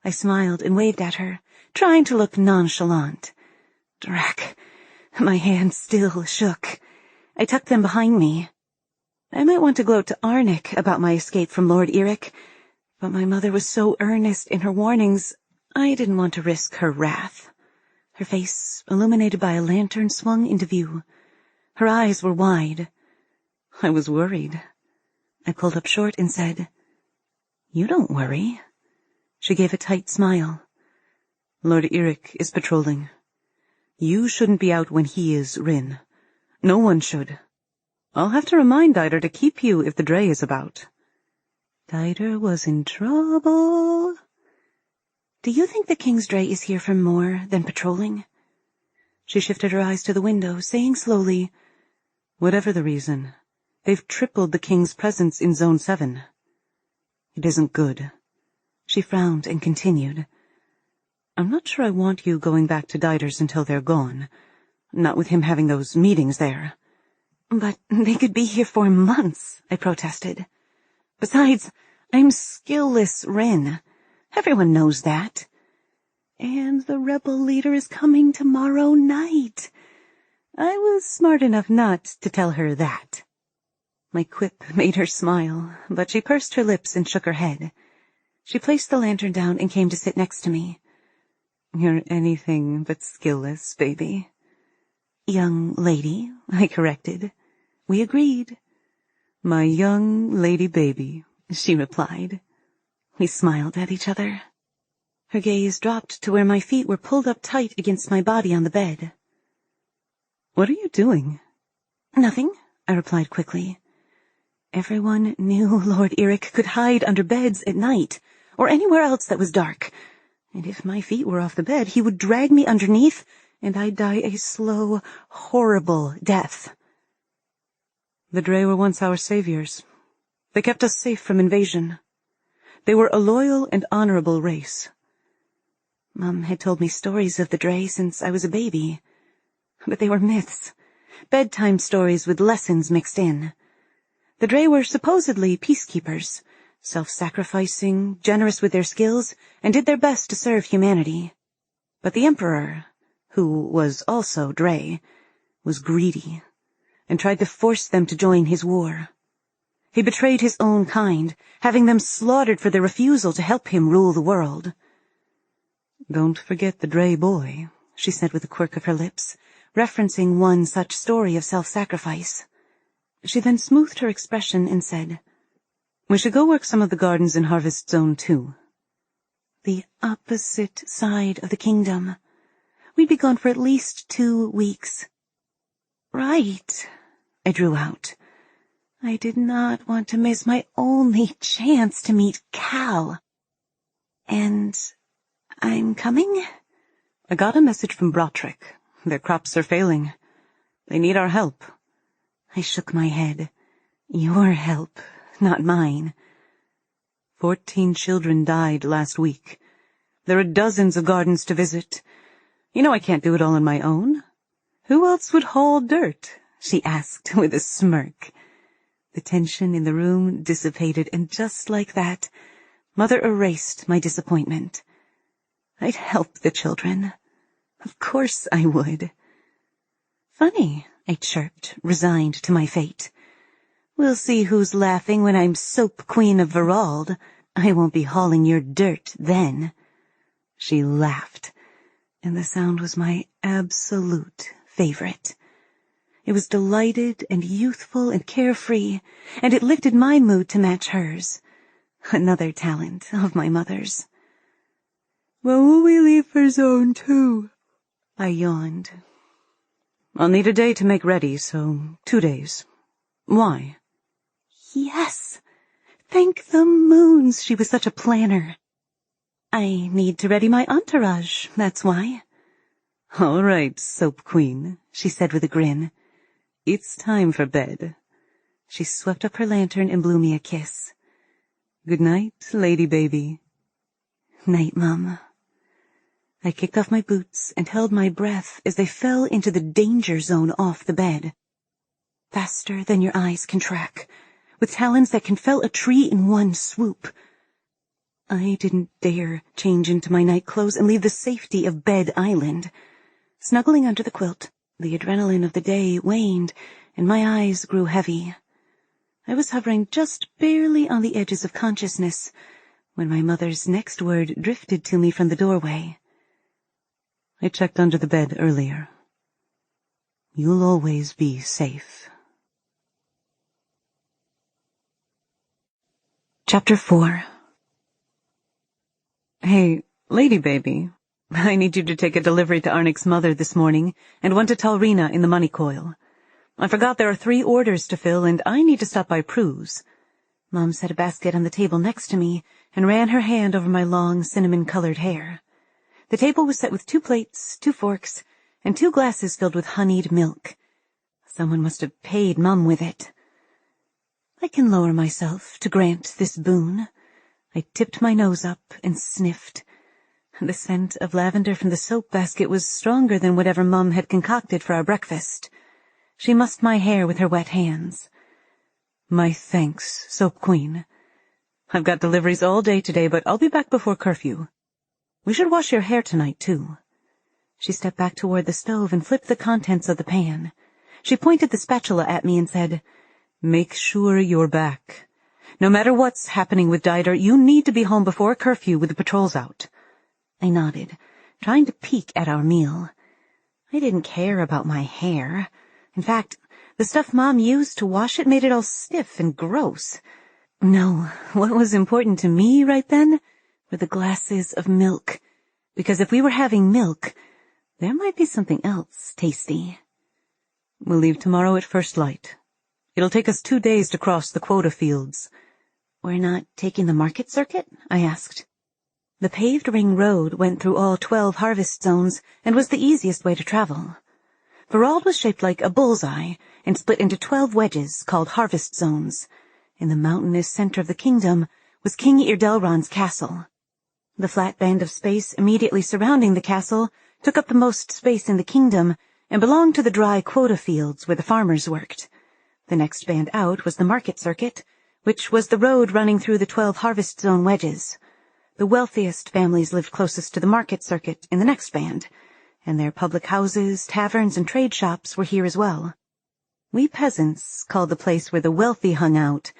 I smiled and waved at her, trying to look nonchalant. Drac. My hands still shook. I tucked them behind me. I might want to gloat to Arnick about my escape from Lord Eric, but my mother was so earnest in her warnings, I didn't want to risk her wrath. Her face, illuminated by a lantern, swung into view. Her eyes were wide. I was worried. I pulled up short and said, You don't worry. She gave a tight smile. Lord Eric is patrolling. You shouldn't be out when he is, Rin. No one should. I'll have to remind Dieter to keep you if the Drae is about. Dieter was in trouble. Do you think the King's Drae is here for more than patrolling? She shifted her eyes to the window, saying slowly, Whatever the reason, they've tripled the King's presence in Zone 7. It isn't good. She frowned and continued. I'm not sure I want you going back to Dieter's until they're gone. Not with him having those meetings there. But they could be here for months, I protested. Besides, I'm skillless, Rin. Everyone knows that. And the rebel leader is coming tomorrow night. I was smart enough not to tell her that. My quip made her smile, but she pursed her lips and shook her head. She placed the lantern down and came to sit next to me. You're anything but skillless, baby. Young lady, I corrected. We agreed. My young lady baby, she replied. We smiled at each other. Her gaze dropped to where my feet were pulled up tight against my body on the bed. What are you doing? Nothing, I replied quickly. Everyone knew Lord Eric could hide under beds at night, or anywhere else that was dark. And if my feet were off the bed, he would drag me underneath, and I'd die a slow, horrible death. The Drae were once our saviors. They kept us safe from invasion. They were a loyal and honorable race. Mum had told me stories of the Drae since I was a baby. But they were myths. Bedtime stories with lessons mixed in. The Drae were supposedly peacekeepers, self-sacrificing, generous with their skills, and did their best to serve humanity. But the Emperor, who was also Drae, was greedy, and tried to force them to join his war. He betrayed his own kind, having them slaughtered for their refusal to help him rule the world. Don't forget the Drae boy, she said with a quirk of her lips, referencing one such story of self-sacrifice. She then smoothed her expression and said, We should go work some of the gardens in Harvest Zone 2. The opposite side of the kingdom. We'd be gone for at least 2 weeks. Right, I drew out. I did not want to miss my only chance to meet Cal. And I'm coming? I got a message from Brotrick. Their crops are failing. They need our help. I shook my head. Your help, not mine. 14 children died last week. There are dozens of gardens to visit. You know I can't do it all on my own. Who else would haul dirt? She asked with a smirk. The tension in the room dissipated, and just like that, Mother erased my disappointment. I'd help the children. Of course I would. Funny, I chirped, resigned to my fate. We'll see who's laughing when I'm Soap Queen of Verald. I won't be hauling your dirt then. She laughed, and the sound was my absolute favorite. It was delighted and youthful and carefree, and it lifted my mood to match hers. Another talent of my mother's. "When will we leave for Zone 2? I yawned. "I'll need a day to make ready, so 2 days. Why?" Yes. Thank the moons she was such a planner. I need to ready my entourage, that's why. "All right, Soap Queen," she said with a grin. "It's time for bed." She swept up her lantern and blew me a kiss. "Good night, lady baby." "Night, Mum." I kicked off my boots and held my breath as they fell into the danger zone off the bed. Faster than your eyes can track, with talons that can fell a tree in one swoop. I didn't dare change into my night clothes and leave the safety of Bed Island. Snuggling under the quilt, the adrenaline of the day waned, and my eyes grew heavy. I was hovering just barely on the edges of consciousness when my mother's next word drifted to me from the doorway. "I checked under the bed earlier. You'll always be safe." Chapter 4. "Hey, lady baby, I need you to take a delivery to Arnik's mother this morning and one to Talrina in the money coil. I forgot there are 3 orders to fill and I need to stop by Prue's." Mom set a basket on the table next to me and ran her hand over my long cinnamon-colored hair. The table was set with 2 plates, 2 forks, and 2 glasses filled with honeyed milk. Someone must have paid Mum with it. I can lower myself to grant this boon. I tipped my nose up and sniffed. The scent of lavender from the soap basket was stronger than whatever Mum had concocted for our breakfast. She mussed my hair with her wet hands. "My thanks, Soap Queen. I've got deliveries all day today, but I'll be back before curfew. We should wash your hair tonight, too." She stepped back toward the stove and flipped the contents of the pan. She pointed the spatula at me and said, "Make sure you're back. No matter what's happening with Dider, you need to be home before curfew with the patrols out." I nodded, trying to peek at our meal. I didn't care about my hair. In fact, the stuff Mom used to wash it made it all stiff and gross. No, what was important to me right then were the glasses of milk, because if we were having milk, there might be something else tasty. "We'll leave tomorrow at first light. It'll take us 2 days to cross the quota fields." "We're not taking the market circuit?" I asked. The paved ring road went through all 12 harvest zones and was the easiest way to travel. Verald was shaped like a bullseye and split into 12 wedges called harvest zones. In the mountainous center of the kingdom was King Irdelron's castle. The flat band of space immediately surrounding the castle took up the most space in the kingdom and belonged to the dry quota fields where the farmers worked. The next band out was the market circuit, which was the road running through the 12 harvest zone wedges. The wealthiest families lived closest to the market circuit in the next band, and their public houses, taverns, and trade shops were here as well. We peasants called the place where the wealthy hung out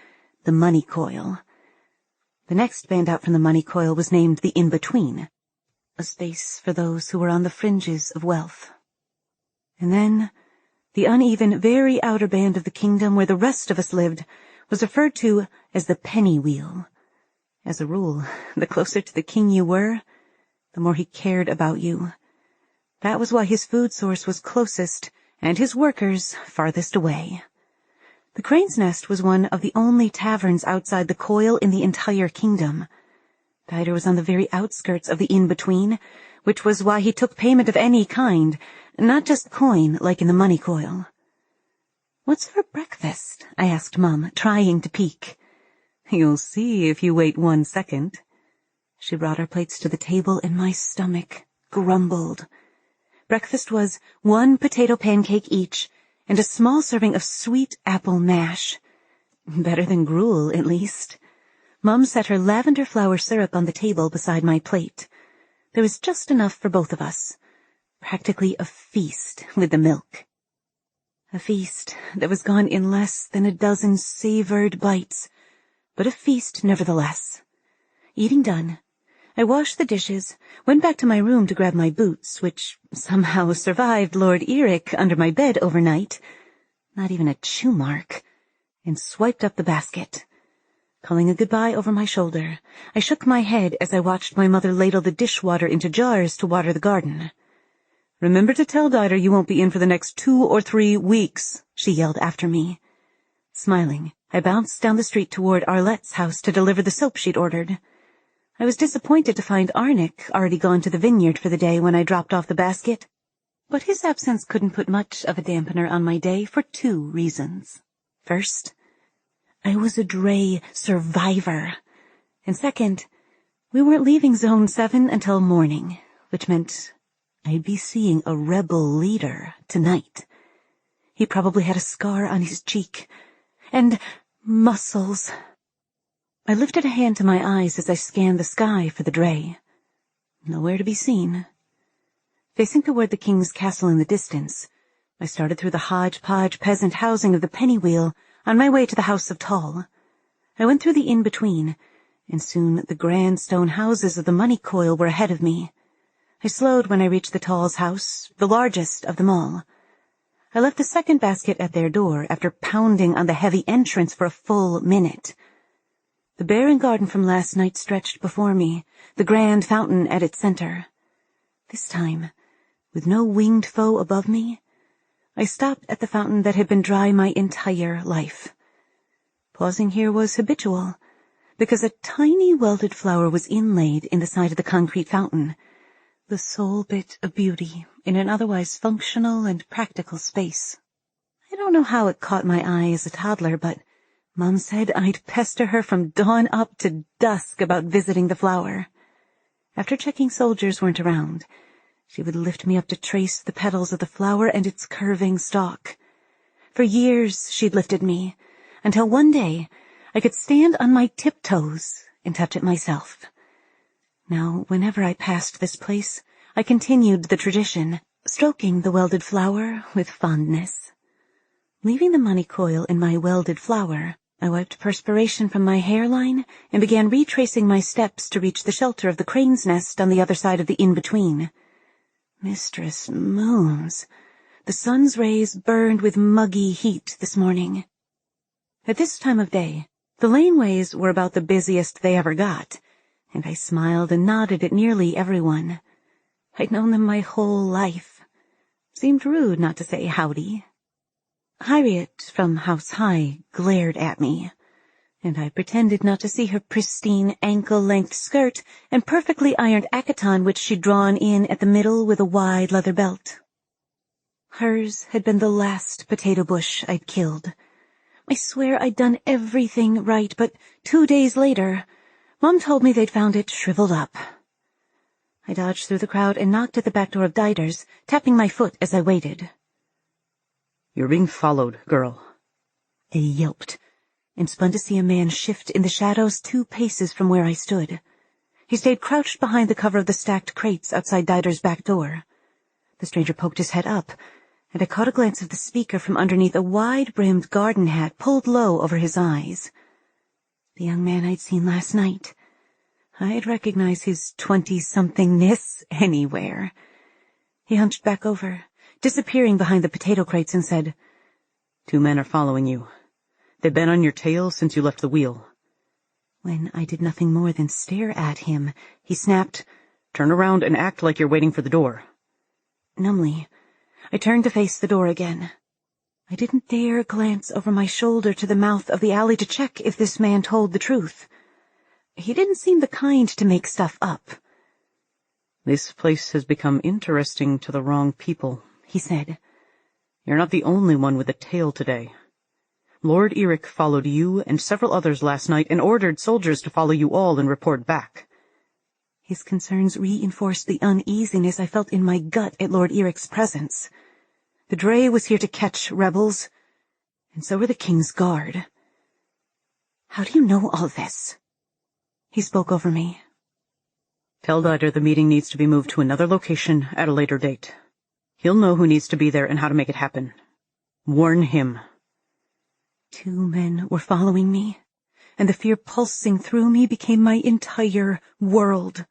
the money coil. The next band out from the money coil was named the in-between, a space for those who were on the fringes of wealth. And then the uneven, very outer band of the kingdom where the rest of us lived was referred to as the penny wheel. As a rule, the closer to the king you were, the more he cared about you. That was why his food source was closest and his workers farthest away. The Crane's Nest was one of the only taverns outside the coil in the entire kingdom. Dider was on the very outskirts of the in-between, which was why he took payment of any kind, not just coin like in the money coil. "What's for breakfast?" I asked Mum, trying to peek. "You'll see if you wait 1 second. She brought our plates to the table and my stomach grumbled. Breakfast was 1 potato pancake each and a small serving of sweet apple mash. Better than gruel, at least. Mum set her lavender flower syrup on the table beside my plate. There was just enough for both of us. Practically a feast with the milk. A feast that was gone in less than a dozen savored bites, but a feast nevertheless. Eating done, I washed the dishes, went back to my room to grab my boots, which somehow survived Lord Eric under my bed overnight, not even a chew mark, and swiped up the basket. Calling a goodbye over my shoulder, I shook my head as I watched my mother ladle the dishwater into jars to water the garden. "Remember to tell Dider you won't be in for the next 2 or 3 weeks, she yelled after me. Smiling, I bounced down the street toward Arlette's house to deliver the soap she'd ordered. I was disappointed to find Arnick already gone to the vineyard for the day when I dropped off the basket, but his absence couldn't put much of a dampener on my day for 2 reasons. First, I was a Drae survivor, and second, we weren't leaving Zone 7 until morning, which meant I'd be seeing a rebel leader tonight. He probably had a scar on his cheek, and muscles. I lifted a hand to my eyes as I scanned the sky for the Drae. Nowhere to be seen. Facing toward the king's castle in the distance, I started through the hodgepodge peasant housing of the Pennywheel on my way to the House of Tall. I went through the in-between, and soon the grand stone houses of the Money Coil were ahead of me. I slowed when I reached the Tall's house, the largest of them all. I left the second basket at their door after pounding on the heavy entrance for a full minute. The barren garden from last night stretched before me, the grand fountain at its center. This time, with no winged foe above me, I stopped at the fountain that had been dry my entire life. Pausing here was habitual, because a tiny welded flower was inlaid in the side of the concrete fountain, the sole bit of beauty in an otherwise functional and practical space. I don't know how it caught my eye as a toddler, but Mom said I'd pester her from dawn up to dusk about visiting the flower. After checking soldiers weren't around, she would lift me up to trace the petals of the flower and its curving stalk. For years she'd lifted me, until one day I could stand on my tiptoes and touch it myself. Now, whenever I passed this place, I continued the tradition, stroking the welded flower with fondness. Leaving the Money Coil in my welded flower, I wiped perspiration from my hairline and began retracing my steps to reach the shelter of the crane's nest on the other side of the in-between. Mistress Moons, the sun's rays burned with muggy heat this morning. At this time of day, the laneways were about the busiest they ever got, and I smiled and nodded at nearly everyone. I'd known them my whole life. Seemed rude not to say howdy. Harriet from House High glared at me, and I pretended not to see her pristine ankle-length skirt and perfectly ironed accaton which she'd drawn in at the middle with a wide leather belt. Hers had been the last potato bush I'd killed. I swear I'd done everything right, but 2 days later, Mom told me they'd found it shriveled up. I dodged through the crowd and knocked at the back door of Dider's, tapping my foot as I waited. "You're being followed, girl." I yelped, and spun to see a man shift in the shadows 2 paces from where I stood. He stayed crouched behind the cover of the stacked crates outside Dider's back door. The stranger poked his head up, and I caught a glance of the speaker from underneath a wide-brimmed garden hat pulled low over his eyes. The young man I'd seen last night. I'd recognize his 20-somethingness anywhere. He hunched back over, disappearing behind the potato crates, and said, "2 men are following you. They've been on your tail since you left the wheel." When I did nothing more than stare at him, he snapped, "Turn around and act like you're waiting for the door." Numbly, I turned to face the door again. I didn't dare glance over my shoulder to the mouth of the alley to check if this man told the truth. He didn't seem the kind to make stuff up. "This place has become interesting to the wrong people," he said. "You're not the only one with a tail today. Lord Eric followed you and several others last night and ordered soldiers to follow you all and report back." His concerns reinforced the uneasiness I felt in my gut at Lord Eric's presence. The Drae was here to catch rebels, and so were the King's Guard. "How do you know all this?" He spoke over me. "Tell Dider the meeting needs to be moved to another location at a later date. He'll know who needs to be there and how to make it happen. Warn him." 2 men were following me, and the fear pulsing through me became my entire world.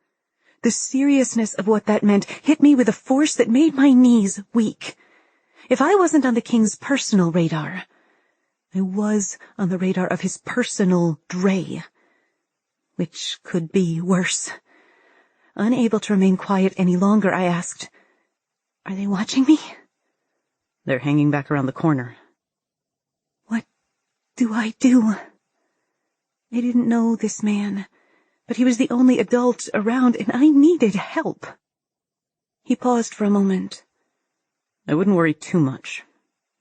The seriousness of what that meant hit me with a force that made my knees weak. If I wasn't on the king's personal radar, I was on the radar of his personal Drae, which could be worse. Unable to remain quiet any longer, I asked, "Are they watching me?" They're hanging back around the corner. What do I do? I didn't know this man, but he was the only adult around, and I needed help. He paused for a moment. I wouldn't worry too much.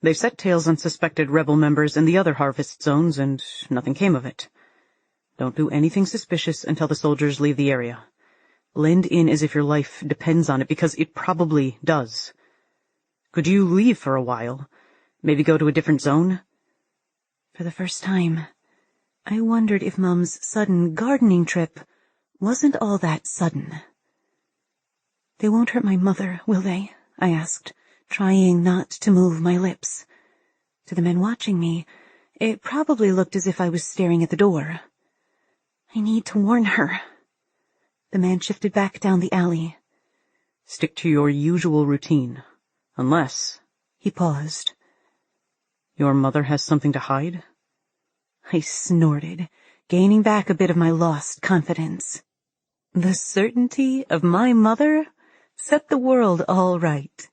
They've set tails on suspected rebel members in the other harvest zones, and nothing came of it. Don't do anything suspicious until the soldiers leave the area. Blend in as if your life depends on it, because it probably does. Could you leave for a while? Maybe go to a different zone? For the first time, I wondered if Mum's sudden gardening trip wasn't all that sudden. "They won't hurt my mother, will they?" I asked, trying not to move my lips. To the men watching me, it probably looked as if I was staring at the door. "I need to warn her." The man shifted back down the alley. Stick to your usual routine. Unless... He paused. Your mother has something to hide? I snorted, gaining back a bit of my lost confidence. The certainty of my mother set the world all right.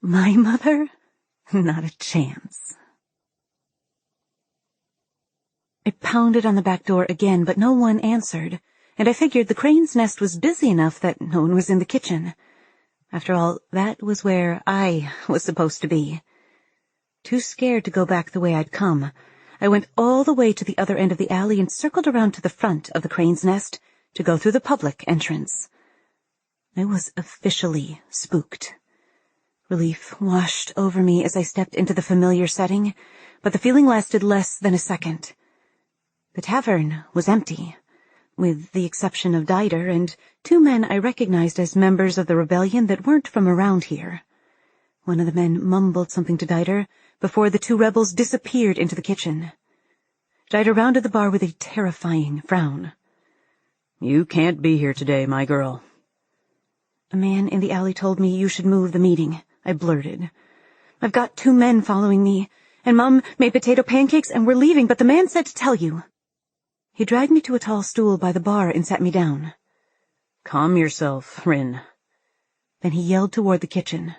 My mother? Not a chance. I pounded on the back door again, but no one answered, and I figured the crane's nest was busy enough that no one was in the kitchen. After all, that was where I was supposed to be. Too scared to go back the way I'd come, I went all the way to the other end of the alley and circled around to the front of the crane's nest to go through the public entrance. I was officially spooked. Relief washed over me as I stepped into the familiar setting, but the feeling lasted less than a second. The tavern was empty, with the exception of Dieter and two men I recognized as members of the rebellion that weren't from around here. One of the men mumbled something to Dieter before the two rebels disappeared into the kitchen. Dieter rounded the bar with a terrifying frown. You can't be here today, my girl. A man in the alley told me you should move the meeting, I blurted. I've got two men following me, and Mum made potato pancakes and we're leaving, but the man said to tell you. He dragged me to a tall stool by the bar and sat me down. Calm yourself, Rin. Then he yelled toward the kitchen.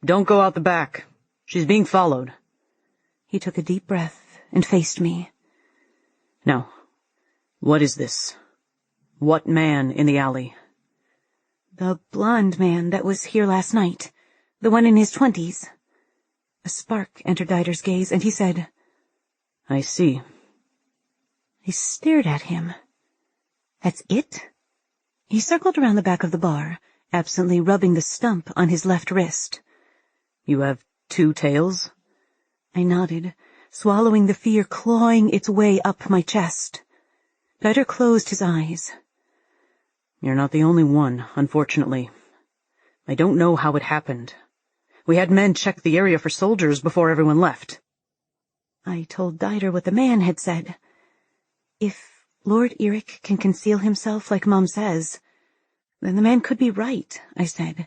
Don't go out the back. She's being followed. He took a deep breath and faced me. Now, what is this? What man in the alley? The blonde man that was here last night. The one in his 20s. A spark entered Dieter's gaze, and he said, I see. I stared at him. That's it? He circled around the back of the bar, absently rubbing the stump on his left wrist. You have two tails? I nodded, swallowing the fear clawing its way up my chest. Dieter closed his eyes. You're not the only one, unfortunately. I don't know how it happened. We had men check the area for soldiers before everyone left. I told Dieter what the man had said. If Lord Eric can conceal himself like Mum says, then the man could be right, I said.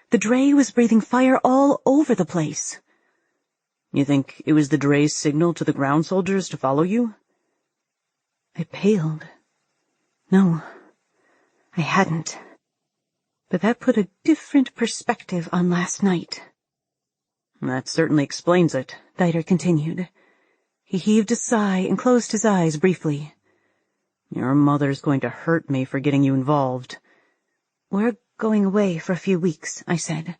The Drae was breathing fire all over the place. You think it was the Drae's signal to the ground soldiers to follow you? I paled. No, I hadn't. But that put a different perspective on last night. That certainly explains it, Dieter continued. He heaved a sigh and closed his eyes briefly. Your mother's going to hurt me for getting you involved. We're going away for a few weeks, I said.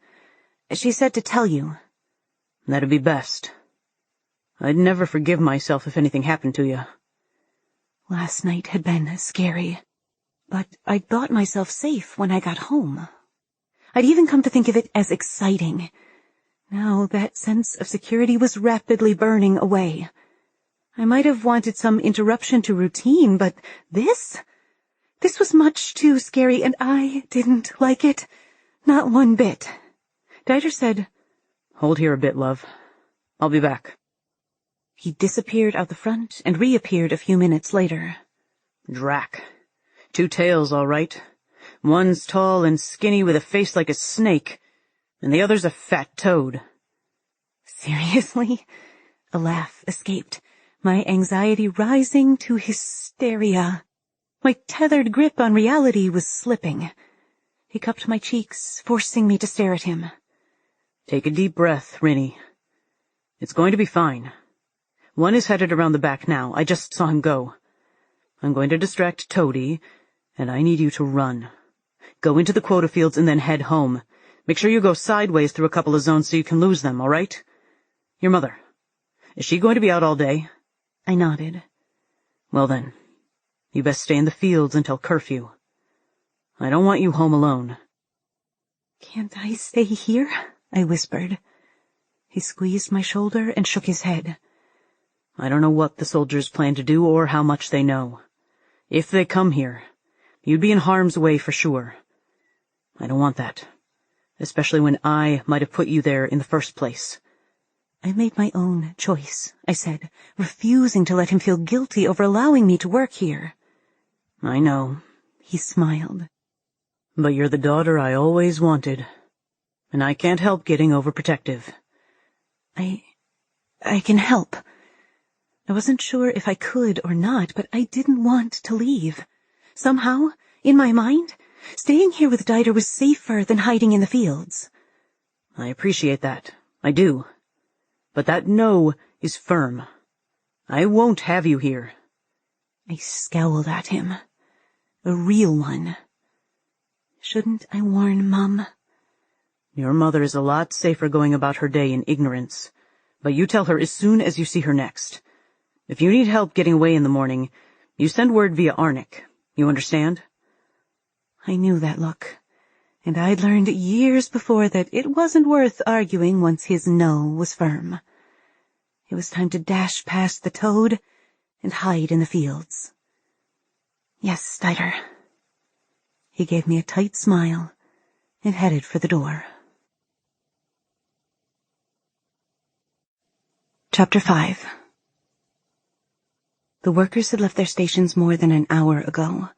She said to tell you. That'd be best. I'd never forgive myself if anything happened to you. Last night had been scary, but I thought myself safe when I got home. I'd even come to think of it as exciting. Now that sense of security was rapidly burning away. I might have wanted some interruption to routine, but this was much too scary, and I didn't like it. Not one bit. Dieter said, Hold here a bit, love. I'll be back. He disappeared out the front and reappeared a few minutes later. Drac. Two tails, all right. One's tall and skinny with a face like a snake, and the other's a fat toad. Seriously? A laugh escaped, my anxiety rising to hysteria. My tethered grip on reality was slipping. He cupped my cheeks, forcing me to stare at him. Take a deep breath, Raye. It's going to be fine. One is headed around the back now. I just saw him go. I'm going to distract Toady, and I need you to run. Go into the quota fields and then head home. Make sure you go sideways through a couple of zones so you can lose them, all right? Your mother. Is she going to be out all day? I nodded. Well then, you best stay in the fields until curfew. I don't want you home alone. Can't I stay here? I whispered. He squeezed my shoulder and shook his head. I don't know what the soldiers plan to do or how much they know. If they come here, you'd be in harm's way for sure. I don't want that, especially when I might have put you there in the first place. I made my own choice, I said, refusing to let him feel guilty over allowing me to work here. I know, he smiled. But you're the daughter I always wanted, and I can't help getting overprotective. I can help. I wasn't sure if I could or not, but I didn't want to leave. Somehow, in my mind, staying here with Dieter was safer than hiding in the fields. I appreciate that. I do. But that no is firm. I won't have you here. I scowled at him. A real one. Shouldn't I warn Mum? Your mother is a lot safer going about her day in ignorance. But you tell her as soon as you see her next. If you need help getting away in the morning, you send word via Arnik. You understand? I knew that look, and I'd learned years before that it wasn't worth arguing once his no was firm. It was time to dash past the toad and hide in the fields. Yes, Dieter. He gave me a tight smile and headed for the door. Chapter 5. The workers had left their stations more than an hour ago.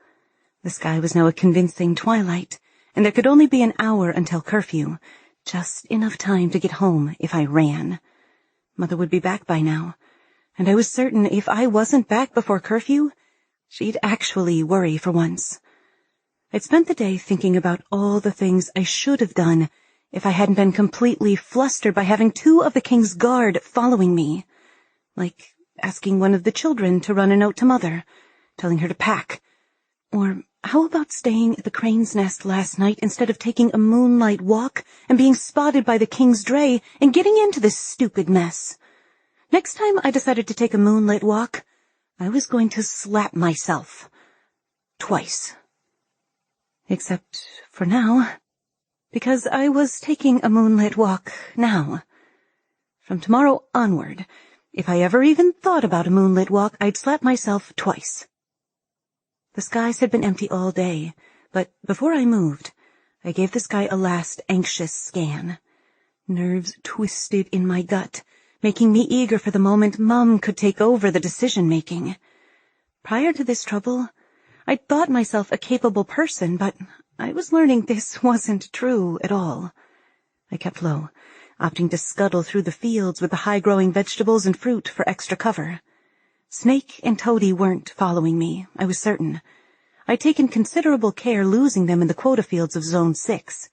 The sky was now a convincing twilight, and there could only be an hour until curfew, just enough time to get home if I ran. Mother would be back by now, and I was certain if I wasn't back before curfew, she'd actually worry for once. I'd spent the day thinking about all the things I should have done if I hadn't been completely flustered by having 2 of the King's Guard following me, like asking one of the children to run a note to Mother, telling her to pack. Or how about staying at the Crane's Nest last night instead of taking a moonlight walk and being spotted by the King's Drae and getting into this stupid mess? Next time I decided to take a moonlit walk, I was going to slap myself. Twice. Except for now, because I was taking a moonlit walk now. From tomorrow onward, if I ever even thought about a moonlit walk, I'd slap myself twice. The skies had been empty all day, but before I moved, I gave the sky a last anxious scan. Nerves twisted in my gut, making me eager for the moment Mum could take over the decision-making. Prior to this trouble, I'd thought myself a capable person, but I was learning this wasn't true at all. I kept low, opting to scuttle through the fields with the high-growing vegetables and fruit for extra cover. Snake and Toady weren't following me, I was certain. I'd taken considerable care losing them in the quota fields of Zone 6.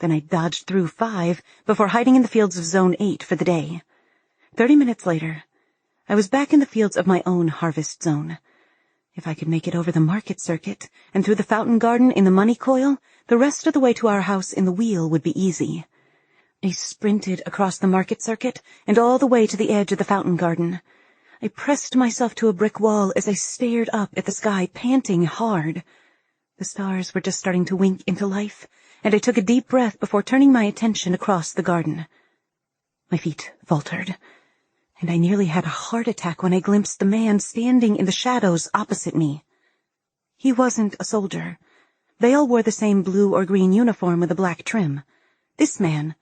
Then I dodged through 5 before hiding in the fields of Zone 8 for the day. 30 minutes later, I was back in the fields of my own harvest zone. If I could make it over the market circuit and through the fountain garden in the money coil, the rest of the way to our house in the wheel would be easy. I sprinted across the market circuit and all the way to the edge of the fountain garden. I pressed myself to a brick wall as I stared up at the sky, panting hard. The stars were just starting to wink into life, and I took a deep breath before turning my attention across the garden. My feet faltered, and I nearly had a heart attack when I glimpsed the man standing in the shadows opposite me. He wasn't a soldier. They all wore the same blue or green uniform with a black trim. This man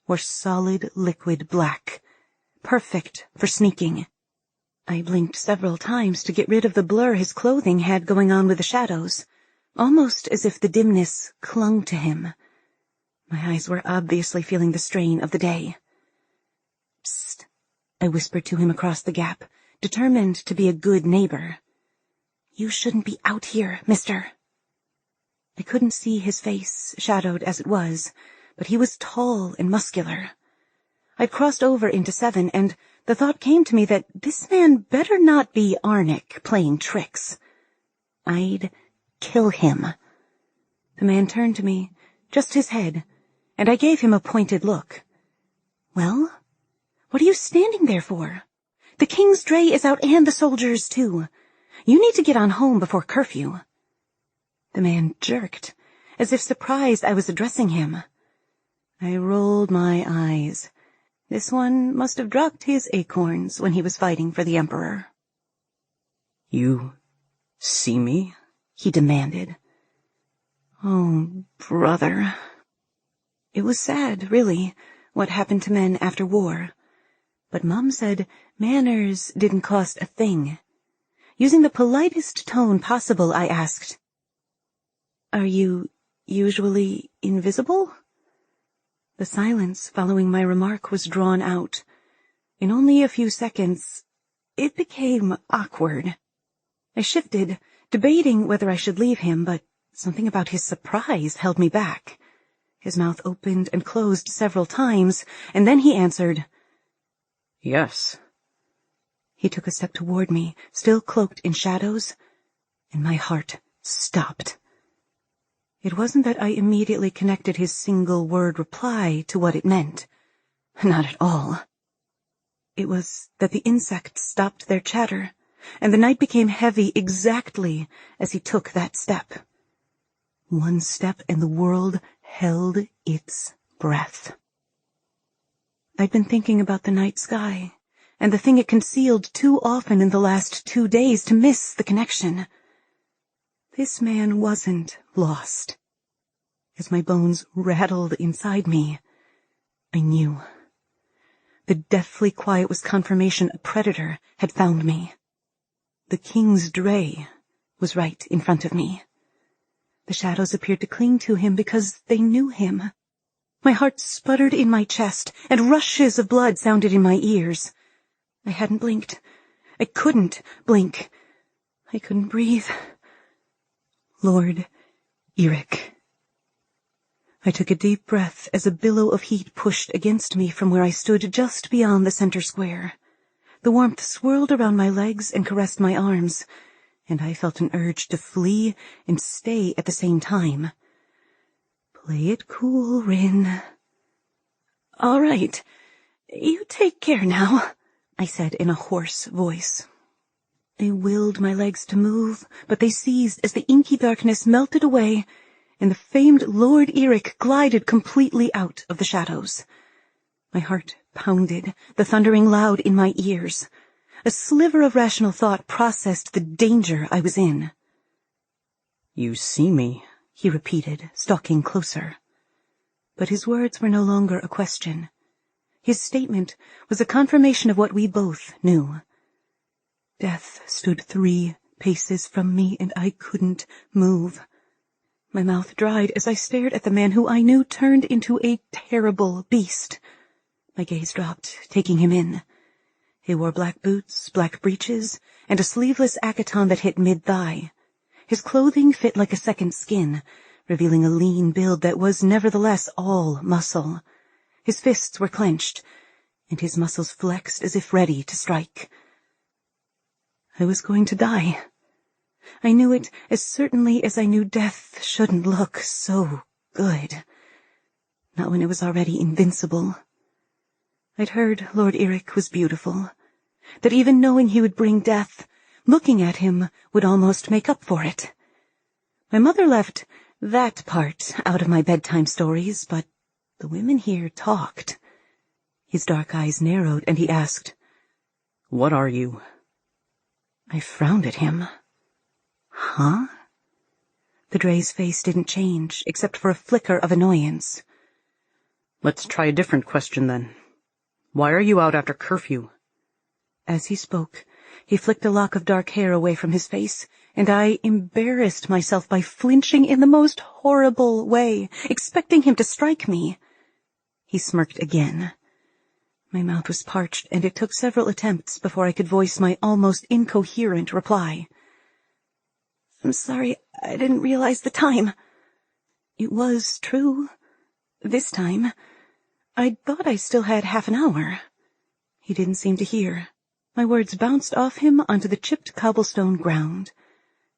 wore solid liquid black, perfect for sneaking. I blinked several times to get rid of the blur his clothing had going on with the shadows, almost as if the dimness clung to him. My eyes were obviously feeling the strain of the day. Psst. I whispered to him across the gap, determined to be a good neighbor. "You shouldn't be out here, mister." I couldn't see his face, shadowed as it was, but he was tall and muscular. I'd crossed over into 7, and the thought came to me that this man better not be Arnick playing tricks. I'd kill him. The man turned to me, just his head, and I gave him a pointed look. "Well, what are you standing there for? The king's Drae is out and the soldiers, too. You need to get on home before curfew." The man jerked, as if surprised I was addressing him. I rolled my eyes. This one must have dropped his acorns when he was fighting for the Emperor. "You see me?" he demanded. Oh, brother. It was sad, really, what happened to men after war. But Mom said manners didn't cost a thing. Using the politest tone possible, I asked, "Are you usually invisible?" The silence following my remark was drawn out. In only a few seconds, it became awkward. I shifted, debating whether I should leave him, but something about his surprise held me back. His mouth opened and closed several times, and then he answered, "Yes." He took a step toward me, still cloaked in shadows, and my heart stopped. It wasn't that I immediately connected his single-word reply to what it meant. Not at all. It was that the insects stopped their chatter, and the night became heavy exactly as he took that step. One step and the world held its breath. I'd been thinking about the night sky, and the thing it concealed too often in the last 2 days to miss the connection. This man wasn't lost. As my bones rattled inside me, I knew. The deathly quiet was confirmation a predator had found me. The king's Drae was right in front of me. The shadows appeared to cling to him because they knew him. My heart sputtered in my chest, and rushes of blood sounded in my ears. I hadn't blinked. I couldn't blink. I couldn't breathe. Lord Eric. I took a deep breath as a billow of heat pushed against me from where I stood just beyond the center square. The warmth swirled around my legs and caressed my arms, and I felt an urge to flee and stay at the same time. "Play it cool, Rin." "All right, you take care now," I said in a hoarse voice. I willed my legs to move, but they seized as the inky darkness melted away, and the famed Lord Eric glided completely out of the shadows. My heart pounded, the thundering loud in my ears. A sliver of rational thought processed the danger I was in. "You see me," he repeated, stalking closer. But his words were no longer a question. His statement was a confirmation of what we both knew. Death stood 3 paces from me, and I couldn't move. My mouth dried as I stared at the man who I knew turned into a terrible beast. My gaze dropped, taking him in. He wore black boots, black breeches, and a sleeveless accaton that hit mid-thigh. His clothing fit like a second skin, revealing a lean build that was nevertheless all muscle. His fists were clenched, and his muscles flexed as if ready to strike. I was going to die. I knew it as certainly as I knew death shouldn't look so good. Not when it was already invincible. I'd heard Lord Eric was beautiful, that even knowing he would bring death, looking at him would almost make up for it. My mother left that part out of my bedtime stories, but the women here talked. His dark eyes narrowed, and he asked, "What are you?" I frowned at him. Huh? The Drae's face didn't change, except for a flicker of annoyance. "Let's try a different question, then. Why are you out after curfew?" As he spoke, he flicked a lock of dark hair away from his face, and I embarrassed myself by flinching in the most horrible way, expecting him to strike me. He smirked again. My mouth was parched, and it took several attempts before I could voice my almost incoherent reply. I'm sorry, I didn't realize the time. It was true. This time. I thought I still had half an hour. He didn't seem to hear. My words bounced off him onto the chipped cobblestone ground.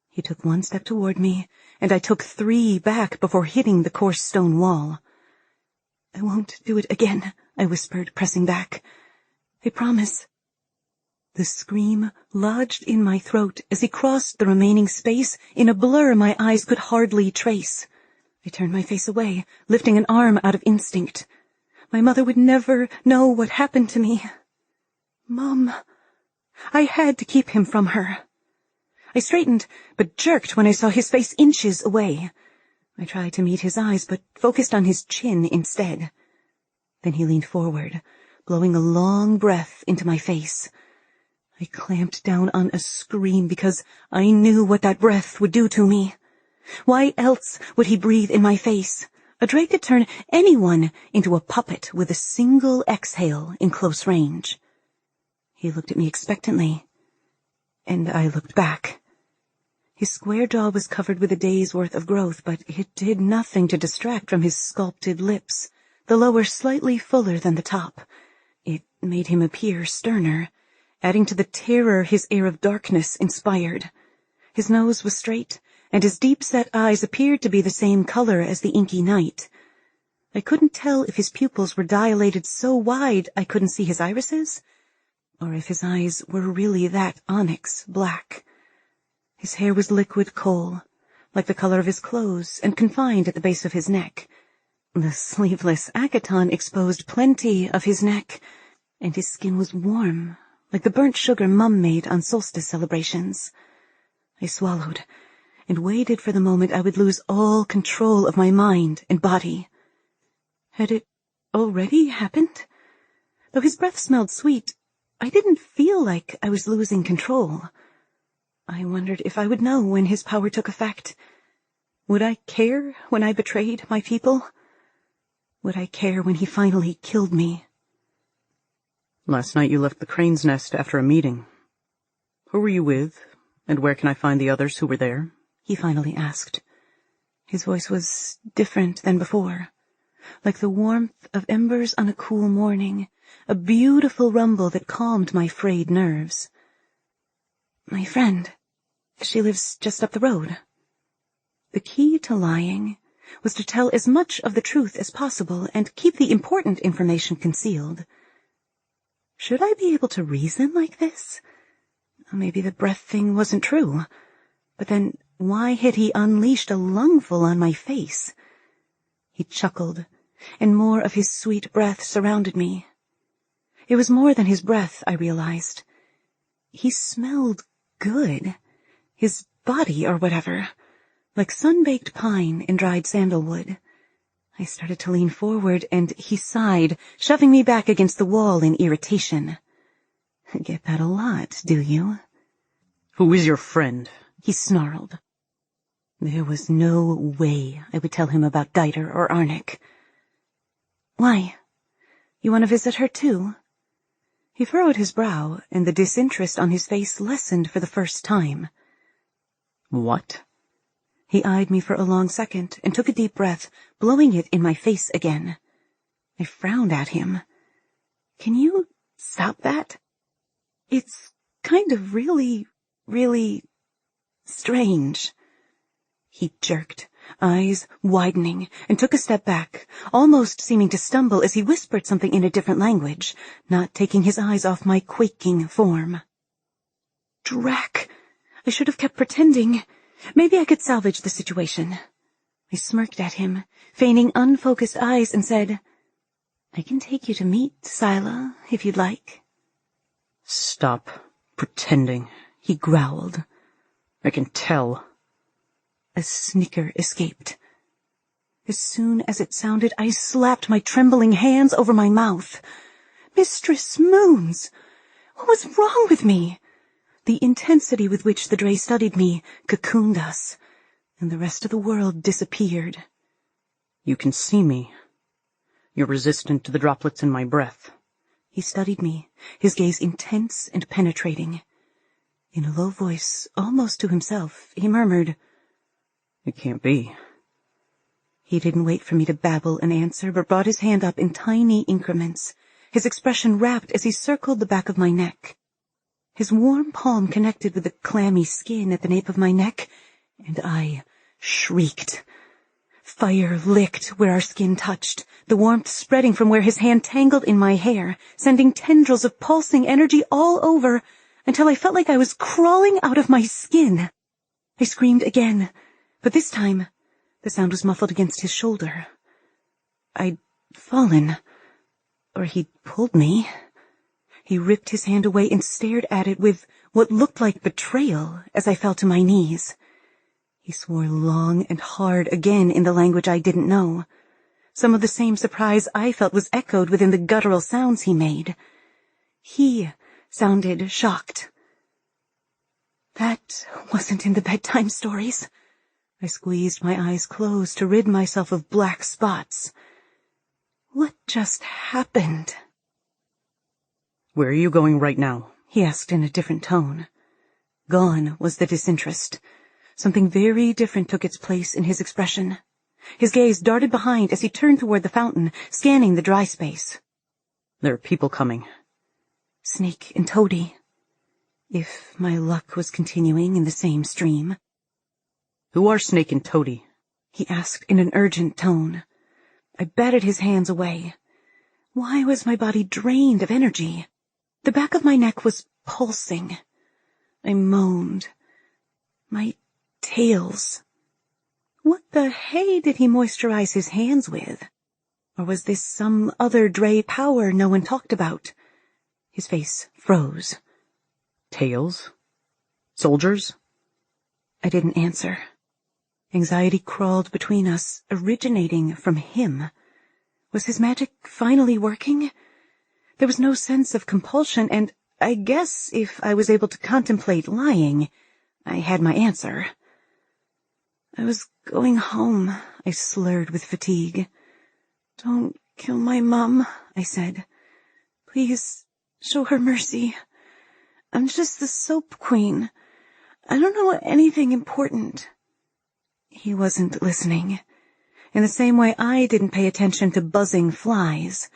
He took one step toward me, and I took 3 back before hitting the coarse stone wall. I won't do it again, I whispered, pressing back. I promise. The scream lodged in my throat as he crossed the remaining space in a blur my eyes could hardly trace. I turned my face away, lifting an arm out of instinct. My mother would never know what happened to me. Mom. I had to keep him from her. I straightened, but jerked when I saw his face inches away. I tried to meet his eyes, but focused on his chin instead. Then he leaned forward, blowing a long breath into my face. I clamped down on a scream because I knew what that breath would do to me. Why else would he breathe in my face? A Drae could turn anyone into a puppet with a single exhale in close range. He looked at me expectantly, and I looked back. His square jaw was covered with a day's worth of growth, but it did nothing to distract from his sculpted lips, the lower slightly fuller than the top. It made him appear sterner, adding to the terror his air of darkness inspired. His nose was straight, and his deep-set eyes appeared to be the same color as the inky night. I couldn't tell if his pupils were dilated so wide I couldn't see his irises, or if his eyes were really that onyx black. His hair was liquid coal, like the color of his clothes, and confined at the base of his neck. The sleeveless accaton exposed plenty of his neck, and his skin was warm, like the burnt sugar Mum made on solstice celebrations. I swallowed, and waited for the moment I would lose all control of my mind and body. Had it already happened? Though his breath smelled sweet, I didn't feel like I was losing control. I wondered if I would know when his power took effect. Would I care when I betrayed my people? Would I care when he finally killed me? Last night you left the crane's nest after a meeting. Who were you with, and where can I find the others who were there? He finally asked. His voice was different than before, like the warmth of embers on a cool morning, a beautiful rumble that calmed my frayed nerves. My friend. She lives just up the road. The key to lying was to tell as much of the truth as possible and keep the important information concealed. Should I be able to reason like this? Maybe the breath thing wasn't true. But then, why had he unleashed a lungful on my face? He chuckled, and more of his sweet breath surrounded me. It was more than his breath, I realized. He smelled good. His body, or whatever, like sun-baked pine and dried sandalwood. I started to lean forward, and he sighed, shoving me back against the wall in irritation. Get that a lot, do you? Who is your friend? He snarled. There was no way I would tell him about Dieter or Arnik. Why? You want to visit her too? He furrowed his brow, and the disinterest on his face lessened for the first time. What? He eyed me for a long second and took a deep breath, blowing it in my face again. I frowned at him. Can you stop that? It's kind of really strange. He jerked, eyes widening, and took a step back, almost seeming to stumble as he whispered something in a different language, not taking his eyes off my quaking form. Drac! I should have kept pretending. Maybe I could salvage the situation. I smirked at him, feigning unfocused eyes, and said, I can take you to meet Sila, if you'd like. Stop pretending, he growled. I can tell. A snicker escaped. As soon as it sounded, I slapped my trembling hands over my mouth. Mistress Moons! What was wrong with me? The intensity with which the Drae studied me cocooned us, and the rest of the world disappeared. You can see me. You're resistant to the droplets in my breath. He studied me, his gaze intense and penetrating. In a low voice, almost to himself, he murmured, "It can't be." He didn't wait for me to babble an answer, but brought his hand up in tiny increments, his expression rapt as he circled the back of my neck. His warm palm connected with the clammy skin at the nape of my neck, and I shrieked. Fire licked where our skin touched, the warmth spreading from where his hand tangled in my hair, sending tendrils of pulsing energy all over, until I felt like I was crawling out of my skin. I screamed again, but this time the sound was muffled against his shoulder. I'd fallen, or he'd pulled me. He ripped his hand away and stared at it with what looked like betrayal as I fell to my knees. He swore long and hard again in the language I didn't know. Some of the same surprise I felt was echoed within the guttural sounds he made. He sounded shocked. That wasn't in the bedtime stories. I squeezed my eyes closed to rid myself of black spots. What just happened? "Where are you going right now?" He asked in a different tone. Gone was the disinterest. Something very different took its place in his expression. His gaze darted behind as he turned toward the fountain, scanning the dry space. "There are people coming." Snake and Toady. If my luck was continuing in the same stream. "Who are Snake and Toady?" he asked in an urgent tone. I batted his hands away. Why was my body drained of energy? The back of my neck was pulsing. I moaned. My tails. What the hay did he moisturize his hands with? Or was this some other Drae power no one talked about? His face froze. "Tails? Soldiers?" I didn't answer. Anxiety crawled between us, originating from him. Was his magic finally working? There was no sense of compulsion, and I guess if I was able to contemplate lying, I had my answer. I was going home, I slurred with fatigue. "Don't kill my mum," I said. "Please show her mercy. I'm just the soap queen. I don't know anything important." He wasn't listening. In the same way I didn't pay attention to buzzing flies.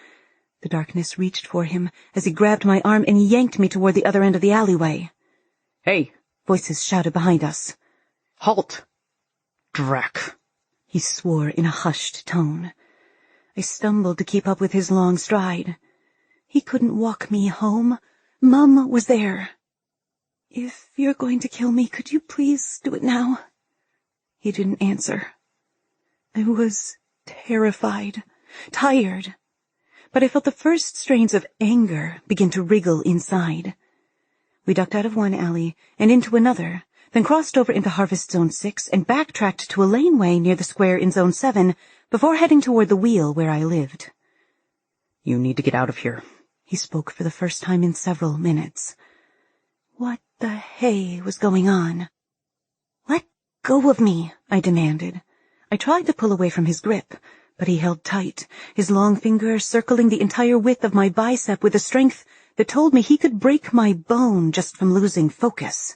The darkness reached for him as he grabbed my arm and yanked me toward the other end of the alleyway. "Hey!" Voices shouted behind us. "Halt! Drac!" he swore in a hushed tone. I stumbled to keep up with his long stride. He couldn't walk me home. Mum was there. "If you're going to kill me, could you please do it now?" He didn't answer. I was terrified, tired, but I felt the first strains of anger begin to wriggle inside. We ducked out of one alley and into another, then crossed over into Harvest Zone 6 and backtracked to a laneway near the square in Zone 7 before heading toward the wheel where I lived. "You need to get out of here." He spoke for the first time in several minutes. What the hay was going on? "Let go of me," I demanded. I tried to pull away from his grip, but he held tight, his long finger circling the entire width of my bicep with a strength that told me he could break my bone just from losing focus.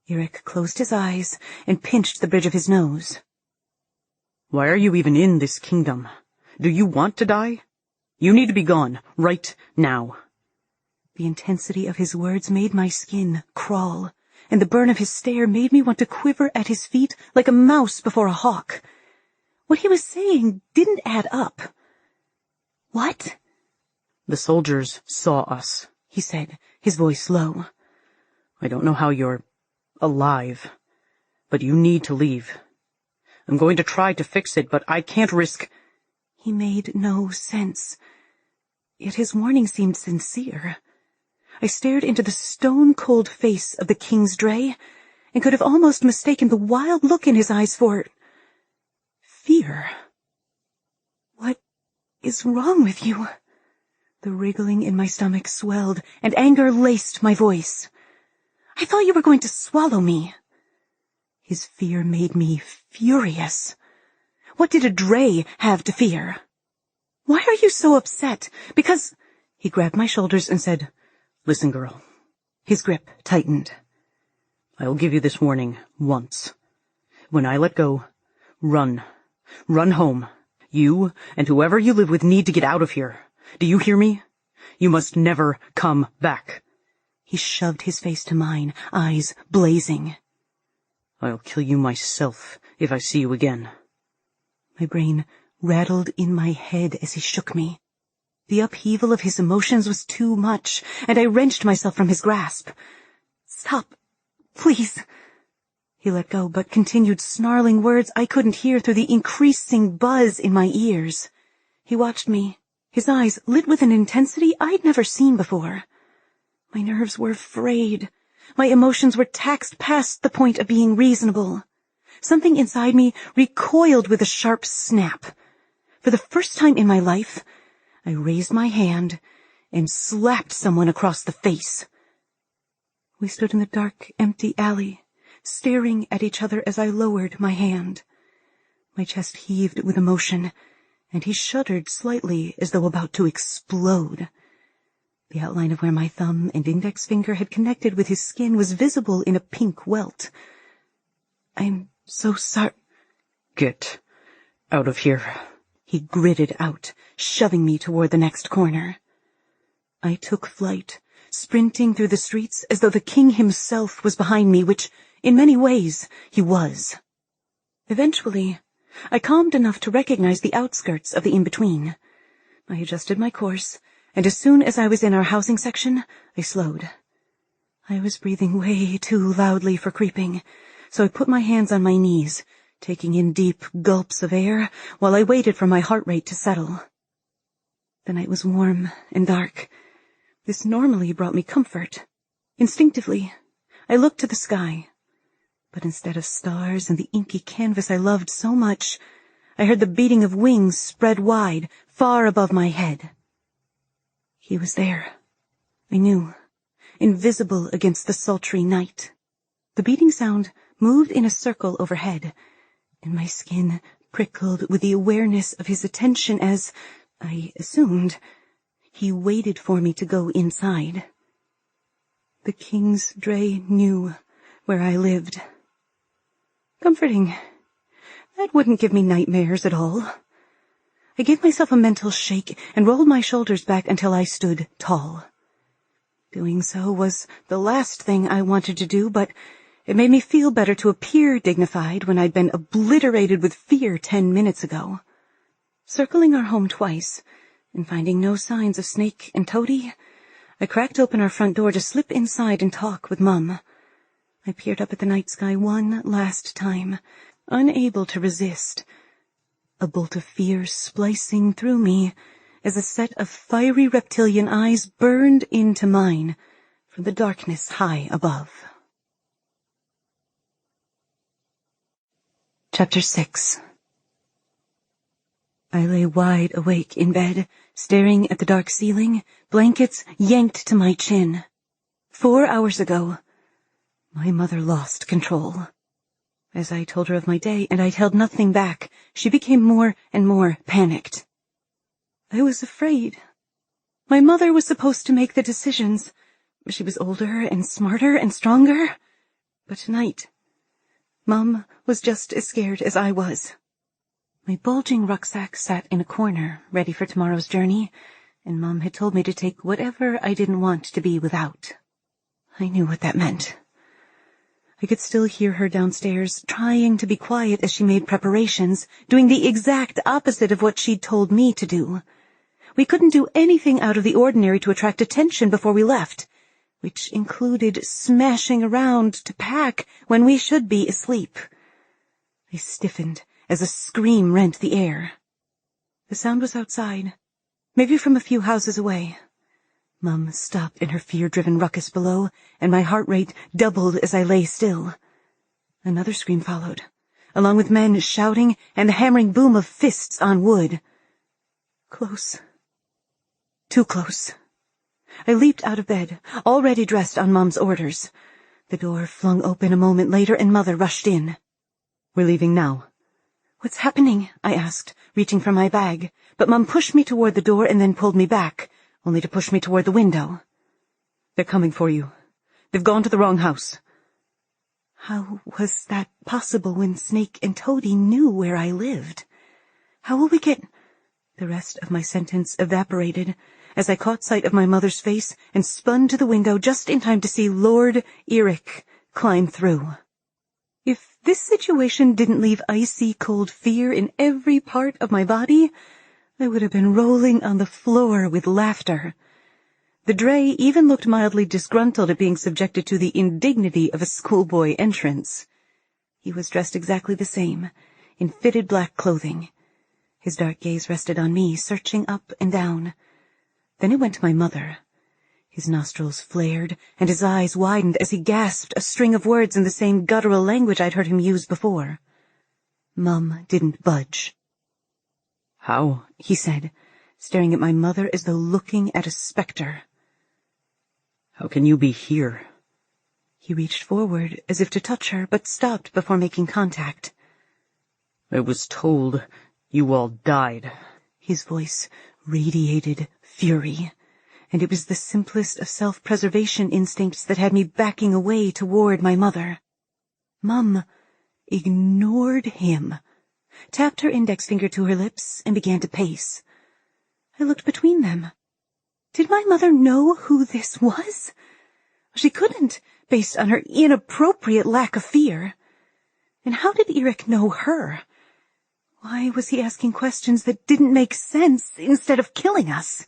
Eric closed his eyes and pinched the bridge of his nose. "Why are you even in this kingdom? Do you want to die? You need to be gone, right now." The intensity of his words made my skin crawl, and the burn of his stare made me want to quiver at his feet like a mouse before a hawk. What he was saying didn't add up. "What?" "The soldiers saw us," he said, his voice low. "I don't know how you're alive, but you need to leave. I'm going to try to fix it, but I can't risk—" He made no sense. Yet his warning seemed sincere. I stared into the stone-cold face of the King's Drae, and could have almost mistaken the wild look in his eyes for fear. "What is wrong with you?" The wriggling in my stomach swelled, and anger laced my voice. "I thought you were going to swallow me." His fear made me furious. What did a Drae have to fear? "Why are you so upset? Because—" He grabbed my shoulders and said, "Listen, girl." His grip tightened. "I'll give you this warning once. When I let go, run. Run home. You and whoever you live with need to get out of here. Do you hear me? You must never come back." He shoved his face to mine, eyes blazing. "I'll kill you myself if I see you again." My brain rattled in my head as he shook me. The upheaval of his emotions was too much, and I wrenched myself from his grasp. "Stop, please." He let go, but continued snarling words I couldn't hear through the increasing buzz in my ears. He watched me, his eyes lit with an intensity I'd never seen before. My nerves were frayed. My emotions were taxed past the point of being reasonable. Something inside me recoiled with a sharp snap. For the first time in my life, I raised my hand and slapped someone across the face. We stood in the dark, empty alley, staring at each other as I lowered my hand. My chest heaved with emotion, and he shuddered slightly as though about to explode. The outline of where my thumb and index finger had connected with his skin was visible in a pink welt. "I'm so sorry." "Get out of here," he gritted out, shoving me toward the next corner. I took flight, sprinting through the streets as though the king himself was behind me, which, in many ways, he was. Eventually, I calmed enough to recognize the outskirts of the in-between. I adjusted my course, and as soon as I was in our housing section, I slowed. I was breathing way too loudly for creeping, so I put my hands on my knees, taking in deep gulps of air while I waited for my heart rate to settle. The night was warm and dark. This normally brought me comfort. Instinctively, I looked to the sky. But instead of stars and the inky canvas I loved so much, I heard the beating of wings spread wide, far above my head. He was there. I knew, invisible against the sultry night. The beating sound moved in a circle overhead, and my skin prickled with the awareness of his attention as, I assumed, he waited for me to go inside. The king's Drae knew where I lived. Comforting. That wouldn't give me nightmares at all. I gave myself a mental shake and rolled my shoulders back until I stood tall. Doing so was the last thing I wanted to do, but it made me feel better to appear dignified when I'd been obliterated with fear 10 minutes ago. Circling our home twice, and finding no signs of Snake and Toady, I cracked open our front door to slip inside and talk with Mum. I peered up at the night sky one last time, unable to resist. A bolt of fear splicing through me as a set of fiery reptilian eyes burned into mine from the darkness high above. Chapter 6. I lay wide awake in bed, staring at the dark ceiling, blankets yanked to my chin. 4 hours ago, my mother lost control. As I told her of my day, and I'd held nothing back, she became more and more panicked. I was afraid. My mother was supposed to make the decisions. She was older and smarter and stronger. But tonight, Mum was just as scared as I was. My bulging rucksack sat in a corner, ready for tomorrow's journey, and Mum had told me to take whatever I didn't want to be without. I knew what that meant. I could still hear her downstairs, trying to be quiet as she made preparations, doing the exact opposite of what she'd told me to do. We couldn't do anything out of the ordinary to attract attention before we left, which included smashing around to pack when we should be asleep. I stiffened as a scream rent the air. The sound was outside, maybe from a few houses away. Mum stopped in her fear-driven ruckus below, and my heart rate doubled as I lay still. Another scream followed, along with men shouting and the hammering boom of fists on wood. Close. Too close. I leaped out of bed, already dressed on Mum's orders. The door flung open a moment later, and Mother rushed in. "We're leaving now." "What's happening?" I asked, reaching for my bag, but Mum pushed me toward the door and then pulled me back. only to push me toward the window. "They're coming for you. They've gone to the wrong house." How was that possible when Snake and Toady knew where I lived? How will we get... The rest of my sentence evaporated as I caught sight of my mother's face and spun to the window just in time to see Lord Eric climb through. If this situation didn't leave icy cold fear in every part of my body, I would have been rolling on the floor with laughter. The Drae even looked mildly disgruntled at being subjected to the indignity of a schoolboy entrance. He was dressed exactly the same, in fitted black clothing. His dark gaze rested on me, searching up and down. Then it went to my mother. His nostrils flared, and his eyes widened as he gasped a string of words in the same guttural language I'd heard him use before. Mum didn't budge. "How?" he said, staring at my mother as though looking at a specter. "How can you be here?" He reached forward as if to touch her, but stopped before making contact. "I was told you all died." His voice radiated fury, and it was the simplest of self-preservation instincts that had me backing away toward my mother. Mum ignored him, tapped her index finger to her lips, and began to pace. I looked between them. Did my mother know who this was? She couldn't, based on her inappropriate lack of fear. And how did Eric know her? Why was he asking questions that didn't make sense instead of killing us?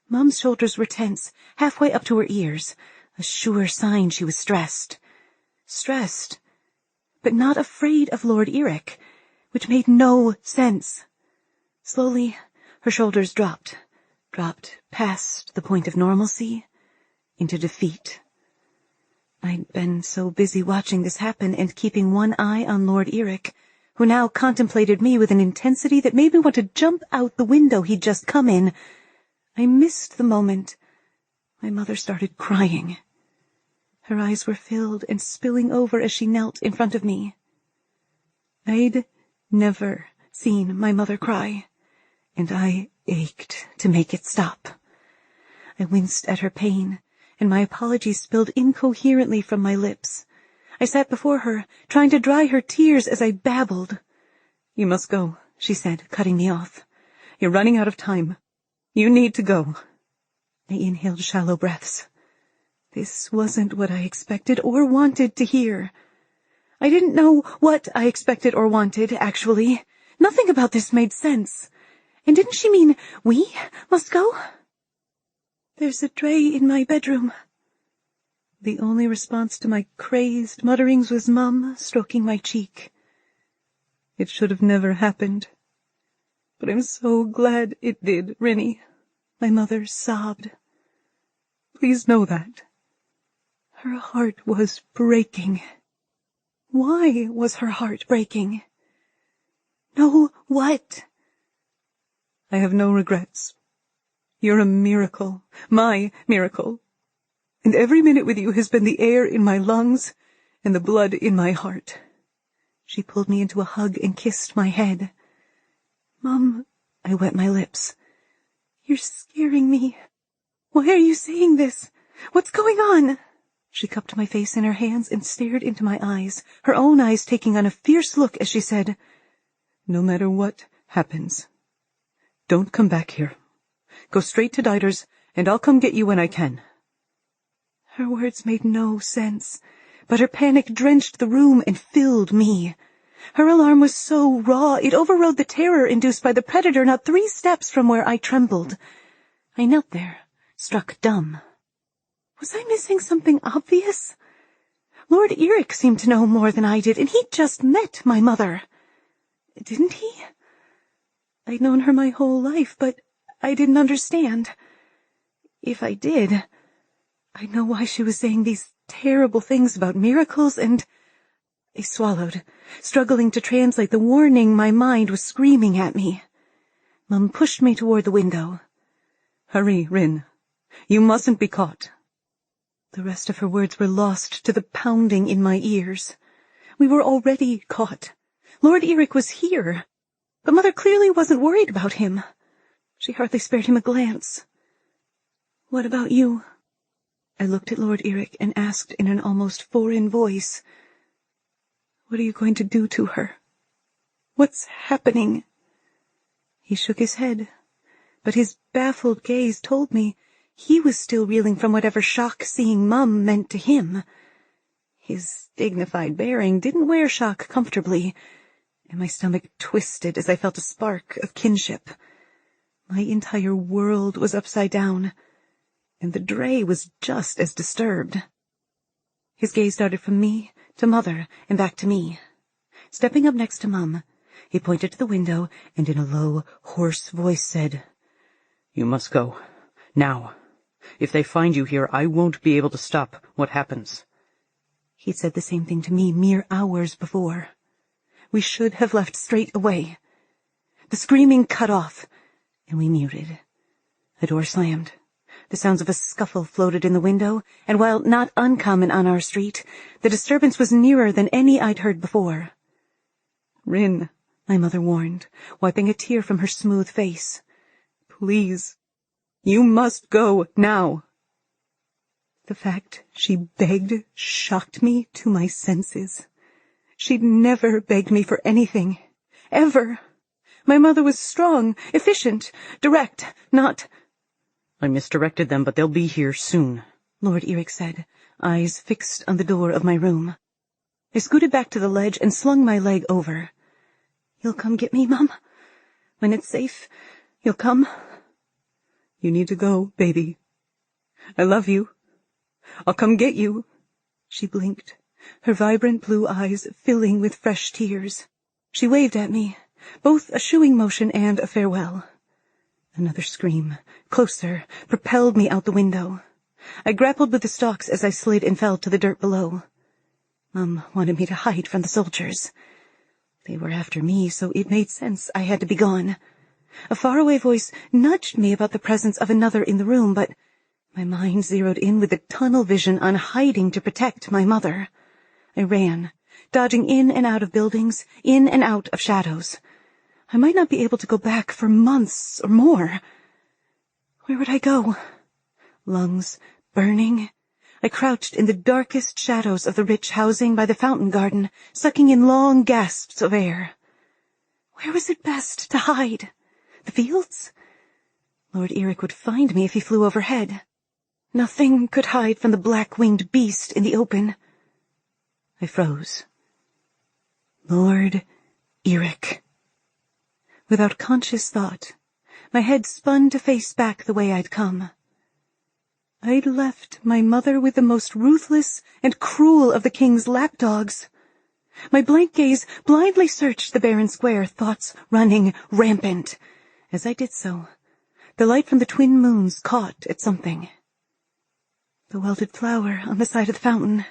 Mum's shoulders were tense, halfway up to her ears, a sure sign she was stressed. Stressed, but not afraid of Lord Eric, which made no sense. Slowly, her shoulders dropped past the point of normalcy into defeat. I'd been so busy watching this happen and keeping one eye on Lord Eric, who now contemplated me with an intensity that made me want to jump out the window he'd just come in. I missed the moment my mother started crying. Her eyes were filled and spilling over as she knelt in front of me. I'd never seen my mother cry, and I ached to make it stop. I winced at her pain, and my apologies spilled incoherently from my lips. I sat before her, trying to dry her tears as I babbled. "You must go," she said, cutting me off. "You're running out of time. You need to go." I inhaled shallow breaths. This wasn't what I expected or wanted to hear. I didn't know what I expected or wanted, actually. Nothing about this made sense. And didn't she mean we must go? "There's a Drae in my bedroom." The only response to my crazed mutterings was Mum stroking my cheek. "It should have never happened. But I'm so glad it did, Rinny," my mother sobbed. "Please know that." Her heart was breaking. Why was her heart breaking? "No, what?" "I have no regrets. You're a miracle, my miracle. And every minute with you has been the air in my lungs and the blood in my heart." She pulled me into a hug and kissed my head. "Mum," I wet my lips. "You're scaring me. Why are you saying this? What's going on?" She cupped my face in her hands and stared into my eyes, her own eyes taking on a fierce look as she said, "No matter what happens, don't come back here. Go straight to Diders, and I'll come get you when I can." Her words made no sense, but her panic drenched the room and filled me. Her alarm was so raw, it overrode the terror induced by the predator not 3 steps from where I trembled. I knelt there, struck dumb. Was I missing something obvious? Lord Eric seemed to know more than I did, and he'd just met my mother. Didn't he? I'd known her my whole life, but I didn't understand. If I did, I'd know why she was saying these terrible things about miracles, and I swallowed, struggling to translate the warning my mind was screaming at me. Mum pushed me toward the window. "Hurry, Rin. You mustn't be caught." The rest of her words were lost to the pounding in my ears. We were already caught. Lord Eric was here, but Mother clearly wasn't worried about him. She hardly spared him a glance. What about you? I looked at Lord Eric and asked in an almost foreign voice, what are you going to do to her? What's happening? He shook his head, but his baffled gaze told me he was still reeling from whatever shock seeing Mum meant to him. His dignified bearing didn't wear shock comfortably, and my stomach twisted as I felt a spark of kinship. My entire world was upside down, and the Drae was just as disturbed. His gaze darted from me to Mother and back to me. Stepping up next to Mum, he pointed to the window and in a low, hoarse voice said, You must go. Now. If they find you here, I won't be able to stop what happens. He'd said the same thing to me mere hours before. We should have left straight away. The screaming cut off, and we muted. The door slammed. The sounds of a scuffle floated in the window, and while not uncommon on our street, the disturbance was nearer than any I'd heard before. Rin, my mother warned, wiping a tear from her smooth face. Please, you must go now. The fact she begged shocked me to my senses. She'd never begged me for anything. Ever. My mother was strong, efficient, direct, not... I misdirected them, but they'll be here soon, Lord Eric said, eyes fixed on the door of my room. I scooted back to the ledge and slung my leg over. You'll come get me, Mum? When it's safe, you'll come? You need to go, baby. I love you. I'll come get you. She blinked, her vibrant blue eyes filling with fresh tears. She waved at me, both a shooing motion and a farewell. Another scream, closer, propelled me out the window. I grappled with the stalks as I slid and fell to the dirt below. Mum wanted me to hide from the soldiers. They were after me, so it made sense I had to be gone. A faraway voice nudged me about the presence of another in the room, but my mind zeroed in with a tunnel vision on hiding to protect my mother. I ran, dodging in and out of buildings, in and out of shadows. I might not be able to go back for months or more. Where would I go? Lungs burning. I crouched in the darkest shadows of the rich housing by the fountain garden, sucking in long gasps of air. Where was it best to hide? The fields? Lord Eric would find me if he flew overhead. Nothing could hide from the black-winged beast in the open. I froze. Lord Eric. Without conscious thought, my head spun to face back the way I'd come. I'd left my mother with the most ruthless and cruel of the king's lapdogs. My blank gaze blindly searched the barren square, thoughts running rampant. As I did so, the light from the twin moons caught at something. The welded flower on the side of the fountain.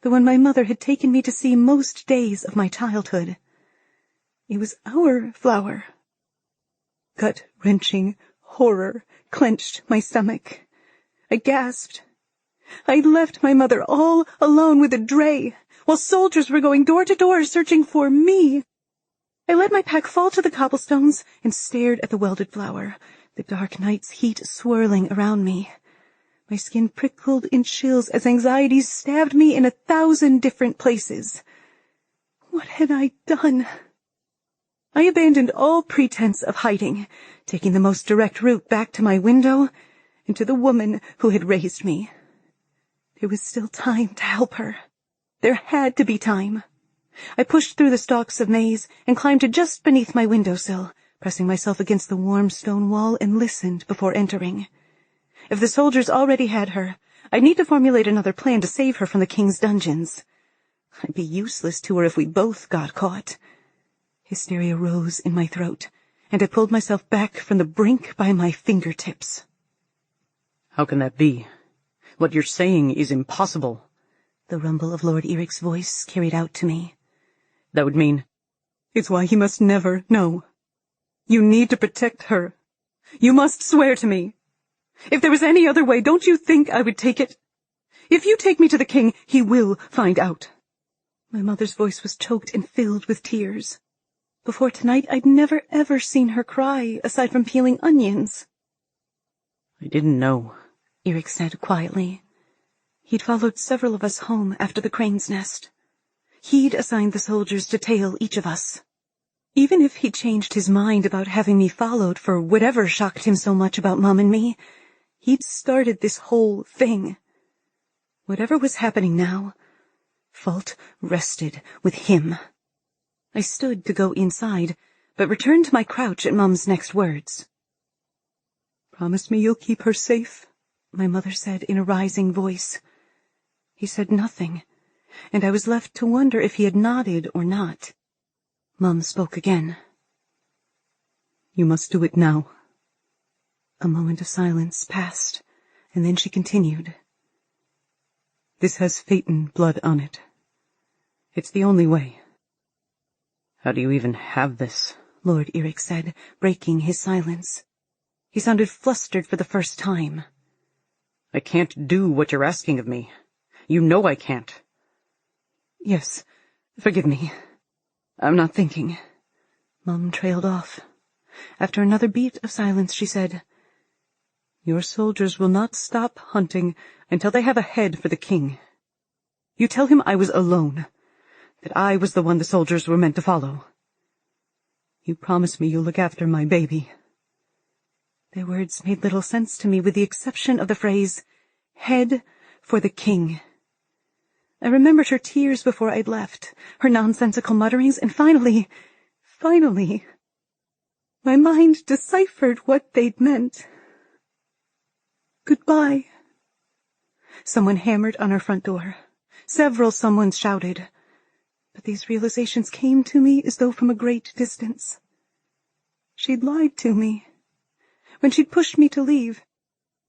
The one my mother had taken me to see most days of my childhood. It was our flower. Gut-wrenching horror clenched my stomach. I gasped. I'd left my mother all alone with a Drae, while soldiers were going door to door searching for me. I let my pack fall to the cobblestones and stared at the welded flower, the dark night's heat swirling around me. My skin prickled in chills as anxiety stabbed me in 1,000 different places. What had I done? I abandoned all pretense of hiding, taking the most direct route back to my window and to the woman who had raised me. There was still time to help her. There had to be time. I pushed through the stalks of maize and climbed to just beneath my windowsill, pressing myself against the warm stone wall and listened before entering. If the soldiers already had her, I'd need to formulate another plan to save her from the king's dungeons. I'd be useless to her if we both got caught. Hysteria rose in my throat, and I pulled myself back from the brink by my fingertips. How can that be? What you're saying is impossible. The rumble of Lord Eric's voice carried out to me. That would mean... It's why he must never know. You need to protect her. You must swear to me. If there was any other way, don't you think I would take it? If you take me to the king, he will find out. My mother's voice was choked and filled with tears. Before tonight, I'd never ever seen her cry, aside from peeling onions. I didn't know, Eric said quietly. He'd followed several of us home after the crane's nest. He'd assigned the soldiers to tail each of us. Even if he'd changed his mind about having me followed for whatever shocked him so much about Mum and me, he'd started this whole thing. Whatever was happening now, fault rested with him. I stood to go inside, but returned to my crouch at Mum's next words. "Promise me you'll keep her safe," my mother said in a rising voice. He said nothing, and I was left to wonder if he had nodded or not. Mum spoke again. "You must do it now." A moment of silence passed, and then she continued. "This has Phaeton blood on it. It's the only way." "How do you even have this?" Lord Eric said, breaking his silence. He sounded flustered for the first time. "I can't do what you're asking of me. You know I can't." "Yes, forgive me. I'm not thinking." Mum trailed off. After another beat of silence, she said, "Your soldiers will not stop hunting until they have a head for the king. You tell him I was alone, that I was the one the soldiers were meant to follow. You promise me you'll look after my baby." Their words made little sense to me with the exception of the phrase, "head for the king." I remembered her tears before I'd left, her nonsensical mutterings, and finally, my mind deciphered what they'd meant. "Goodbye." Someone hammered on our front door. Several someones shouted. But these realizations came to me as though from a great distance. She'd lied to me. When she'd pushed me to leave,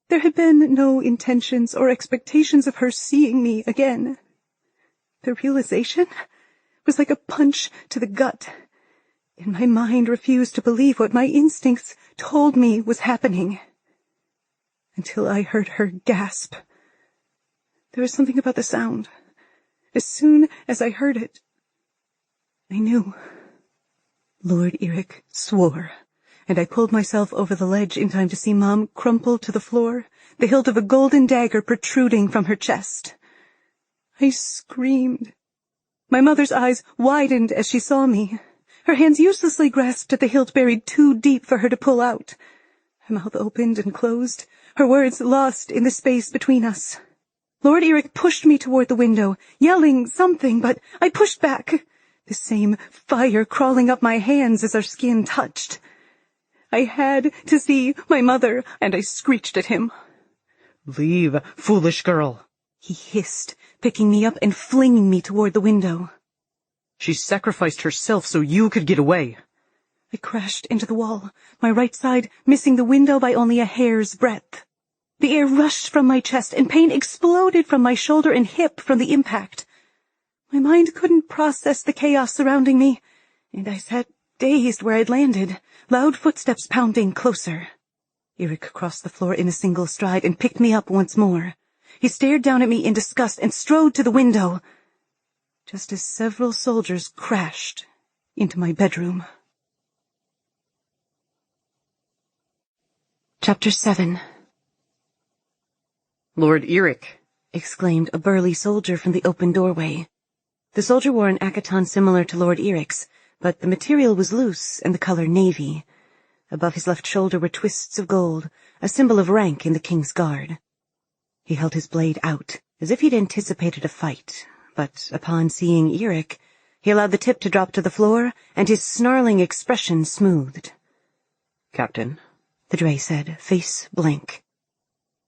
there had been no intentions or expectations of her seeing me again. The realization was like a punch to the gut, and my mind refused to believe what my instincts told me was happening. Until I heard her gasp. There was something about the sound. As soon as I heard it, I knew. Lord Eric swore, and I pulled myself over the ledge in time to see Mom crumple to the floor, the hilt of a golden dagger protruding from her chest. I screamed. My mother's eyes widened as she saw me. Her hands uselessly grasped at the hilt buried too deep for her to pull out. Her mouth opened and closed, her words lost in the space between us. Lord Eric pushed me toward the window, yelling something, but I pushed back, the same fire crawling up my hands as our skin touched. I had to see my mother, and I screeched at him. "Leave, foolish girl," he hissed, picking me up and flinging me toward the window. "She sacrificed herself so you could get away." I crashed into the wall, my right side missing the window by only a hair's breadth. The air rushed from my chest, and pain exploded from my shoulder and hip from the impact. My mind couldn't process the chaos surrounding me, and I sat dazed where I'd landed, loud footsteps pounding closer. Eric crossed the floor in a single stride and picked me up once more. He stared down at me in disgust and strode to the window, just as several soldiers crashed into my bedroom. Chapter 7. "Lord Eric," exclaimed a burly soldier from the open doorway. The soldier wore an accaton similar to Lord Eric's, but the material was loose and the color navy. Above his left shoulder were twists of gold, a symbol of rank in the King's Guard. He held his blade out, as if he'd anticipated a fight, but upon seeing Eric, he allowed the tip to drop to the floor, and his snarling expression smoothed. "Captain," the Drae said, face blank.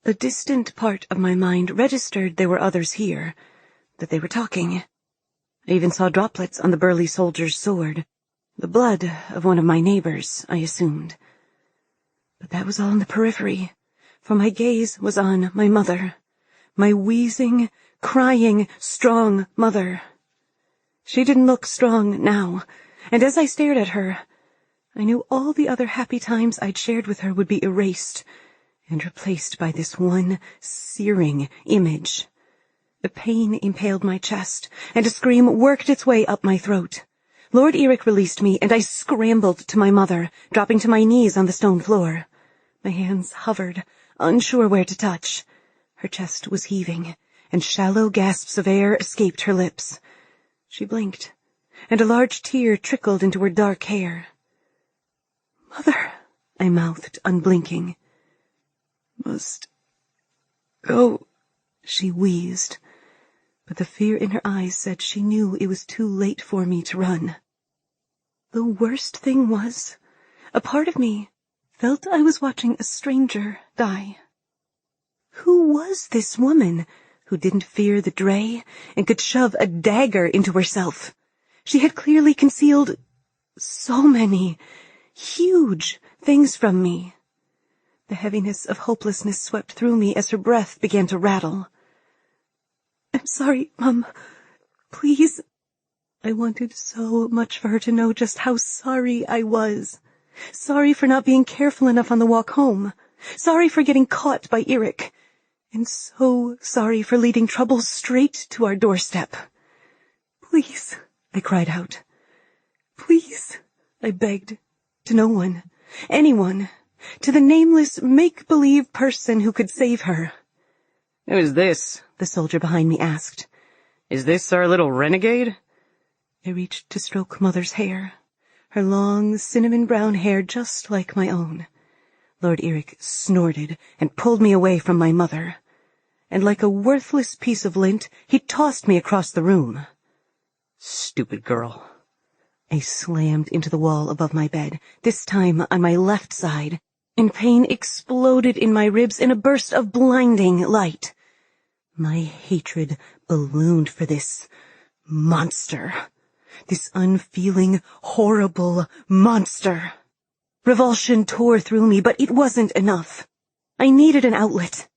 A distant part of my mind registered there were others here, that they were talking. I even saw droplets on the burly soldier's sword. The blood of one of my neighbors, I assumed. But that was all in the periphery, for my gaze was on my mother, my wheezing, crying, strong mother. She didn't look strong now, and as I stared at her, I knew all the other happy times I'd shared with her would be erased and replaced by this one searing image. The pain impaled my chest, and a scream worked its way up my throat. Lord Eric released me, and I scrambled to my mother, dropping to my knees on the stone floor. My hands hovered, unsure where to touch. Her chest was heaving, and shallow gasps of air escaped her lips. She blinked, and a large tear trickled into her dark hair. "Mother," I mouthed, unblinking. "Must go," she wheezed, but the fear in her eyes said she knew it was too late for me to run. The worst thing was, a part of me felt I was watching a stranger die. Who was this woman who didn't fear the Drae and could shove a dagger into herself? She had clearly concealed so many huge things from me. The heaviness of hopelessness swept through me as her breath began to rattle. "I'm sorry, Mum. Please." I wanted so much for her to know just how sorry I was. Sorry for not being careful enough on the walk home. Sorry for getting caught by Eric. And so sorry for leading trouble straight to our doorstep. "Please," I cried out. "Please," I begged. To no one. Anyone. To the nameless, make-believe person who could save her. "Who is this?" the soldier behind me asked. "Is this our little renegade?" I reached to stroke Mother's hair. Her long, cinnamon-brown hair just like my own. Lord Eric snorted and pulled me away from my mother. And like a worthless piece of lint, he tossed me across the room. "Stupid girl." I slammed into the wall above my bed, this time on my left side, and pain exploded in my ribs in a burst of blinding light. My hatred ballooned for this monster. This unfeeling, horrible monster. Revulsion tore through me, but it wasn't enough. I needed an outlet.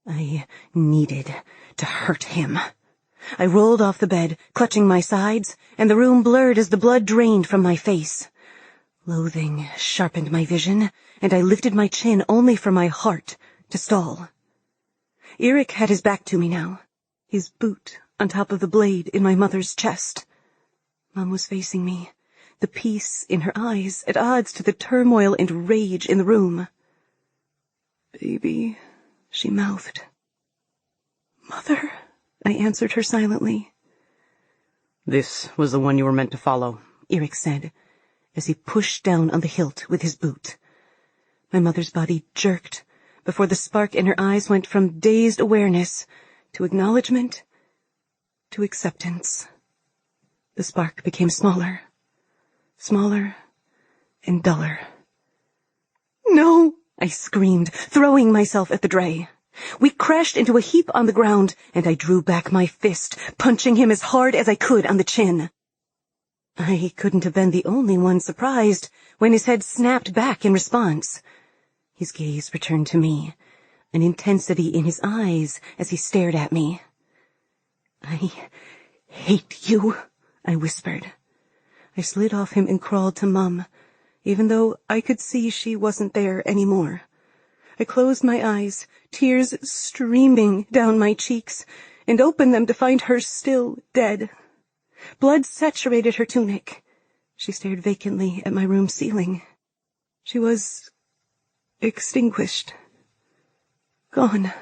I needed to hurt him. I rolled off the bed, clutching my sides, and the room blurred as the blood drained from my face. Loathing sharpened my vision, and I lifted my chin only for my heart to stall. Eric had his back to me now, his boot on top of the blade in my mother's chest. Mom was facing me, the peace in her eyes at odds to the turmoil and rage in the room. "Baby," she mouthed. "Mother," I answered her silently. "This was the one you were meant to follow," Eric said, as he pushed down on the hilt with his boot. My mother's body jerked before the spark in her eyes went from dazed awareness to acknowledgement to acceptance. The spark became smaller and duller. "No!" I screamed, throwing myself at the Drae. We crashed into a heap on the ground, and I drew back my fist, punching him as hard as I could on the chin. I couldn't have been the only one surprised when his head snapped back in response. His gaze returned to me, an intensity in his eyes as he stared at me. "I hate you," I whispered. I slid off him and crawled to Mum, even though I could see she wasn't there anymore. I closed my eyes, tears streaming down my cheeks, and opened them to find her still dead. Blood saturated her tunic. She stared vacantly at my room ceiling. She was extinguished. Gone.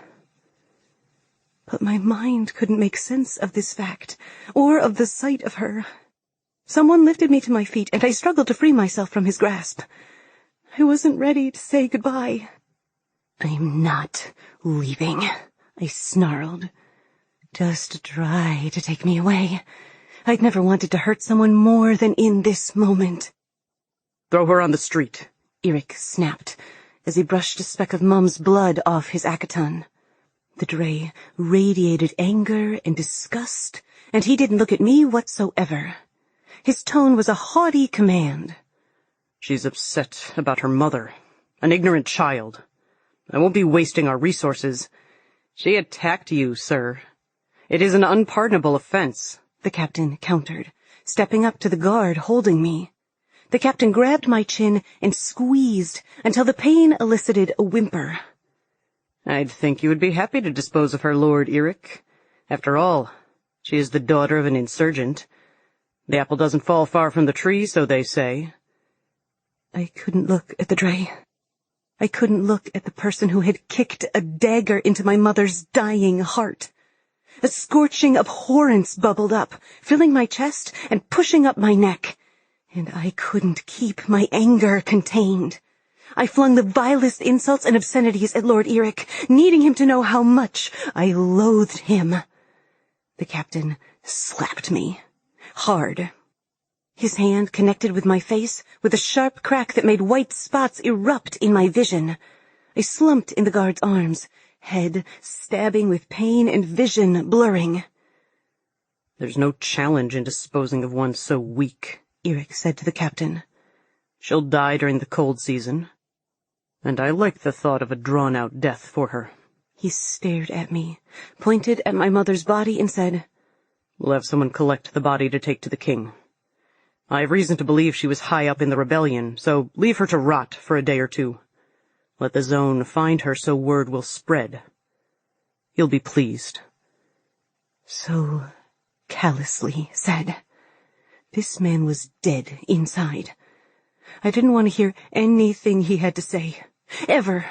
But my mind couldn't make sense of this fact, or of the sight of her. Someone lifted me to my feet, and I struggled to free myself from his grasp. I wasn't ready to say goodbye. "I'm not leaving," I snarled. Just try to take me away. I'd never wanted to hurt someone more than in this moment. "Throw her on the street," Eric snapped, as he brushed a speck of Mum's blood off his akatan. The Drae radiated anger and disgust, and he didn't look at me whatsoever. His tone was a haughty command. "She's upset about her mother, an ignorant child. I won't be wasting our resources. She attacked you, sir. It is an unpardonable offense," the captain countered, stepping up to the guard holding me. The captain grabbed my chin and squeezed until the pain elicited a whimper. "I'd think you would be happy to dispose of her, Lord Eric. After all, she is the daughter of an insurgent. The apple doesn't fall far from the tree, so they say." I couldn't look at the Drae. I couldn't look at the person who had kicked a dagger into my mother's dying heart. A scorching abhorrence bubbled up, filling my chest and pushing up my neck, and I couldn't keep my anger contained. I flung the vilest insults and obscenities at Lord Eric, needing him to know how much I loathed him. The captain slapped me, hard. His hand connected with my face with a sharp crack that made white spots erupt in my vision. I slumped in the guard's arms, head stabbing with pain and vision blurring. "There's no challenge in disposing of one so weak," Eric said to the captain. "She'll die during the cold season, and I like the thought of a drawn-out death for her." He stared at me, pointed at my mother's body, and said, "We'll have someone collect the body to take to the king. I have reason to believe she was high up in the rebellion, so leave her to rot for a day or two. Let the zone find her so word will spread. You'll be pleased." So callously said. This man was dead inside. I didn't want to hear anything he had to say. Ever.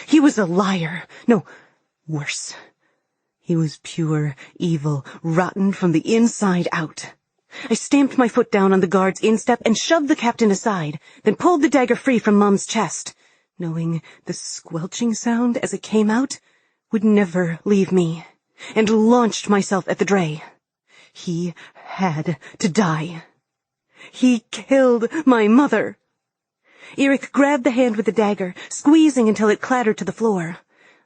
He was a liar. No, worse. He was pure evil, rotten from the inside out. I stamped my foot down on the guard's instep and shoved the captain aside, then pulled the dagger free from Mum's chest, knowing the squelching sound as it came out would never leave me, and launched myself at the Drae. He had to die. He killed my mother. Eric grabbed the hand with the dagger, squeezing until it clattered to the floor.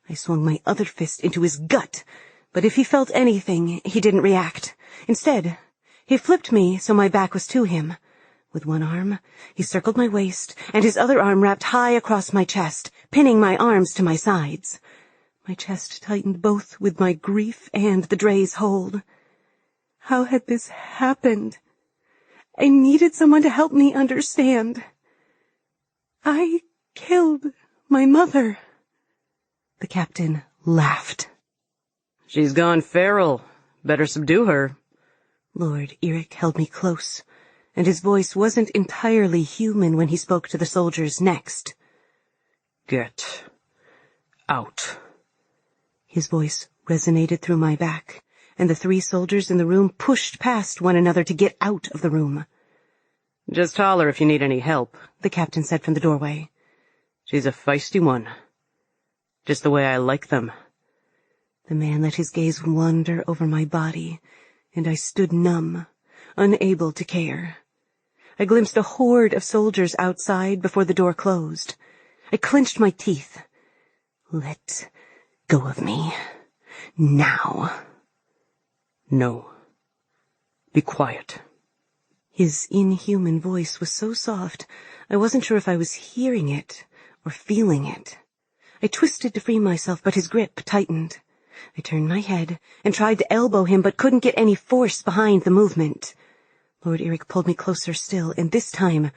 I swung my other fist into his gut, but if he felt anything, he didn't react. Instead, he flipped me so my back was to him. With one arm, he circled my waist, and his other arm wrapped high across my chest, pinning my arms to my sides. My chest tightened both with my grief and the Drae's hold. How had this happened? I needed someone to help me understand. I killed my mother. The captain laughed. "She's gone feral. Better subdue her." Lord Eric held me close, and his voice wasn't entirely human when he spoke to the soldiers next. "Get out." His voice resonated through my back, and the 3 soldiers in the room pushed past one another to get out of the room. "Just holler if you need any help," the captain said from the doorway. "She's a feisty one. Just the way I like them." The man let his gaze wander over my body, and I stood numb, unable to care. I glimpsed a horde of soldiers outside before the door closed. I clenched my teeth. Let go of me. Now. "No. Be quiet." His inhuman voice was so soft, I wasn't sure if I was hearing it or feeling it. I twisted to free myself, but his grip tightened. I turned my head and tried to elbow him, but couldn't get any force behind the movement. Lord Eric pulled me closer still, and this time,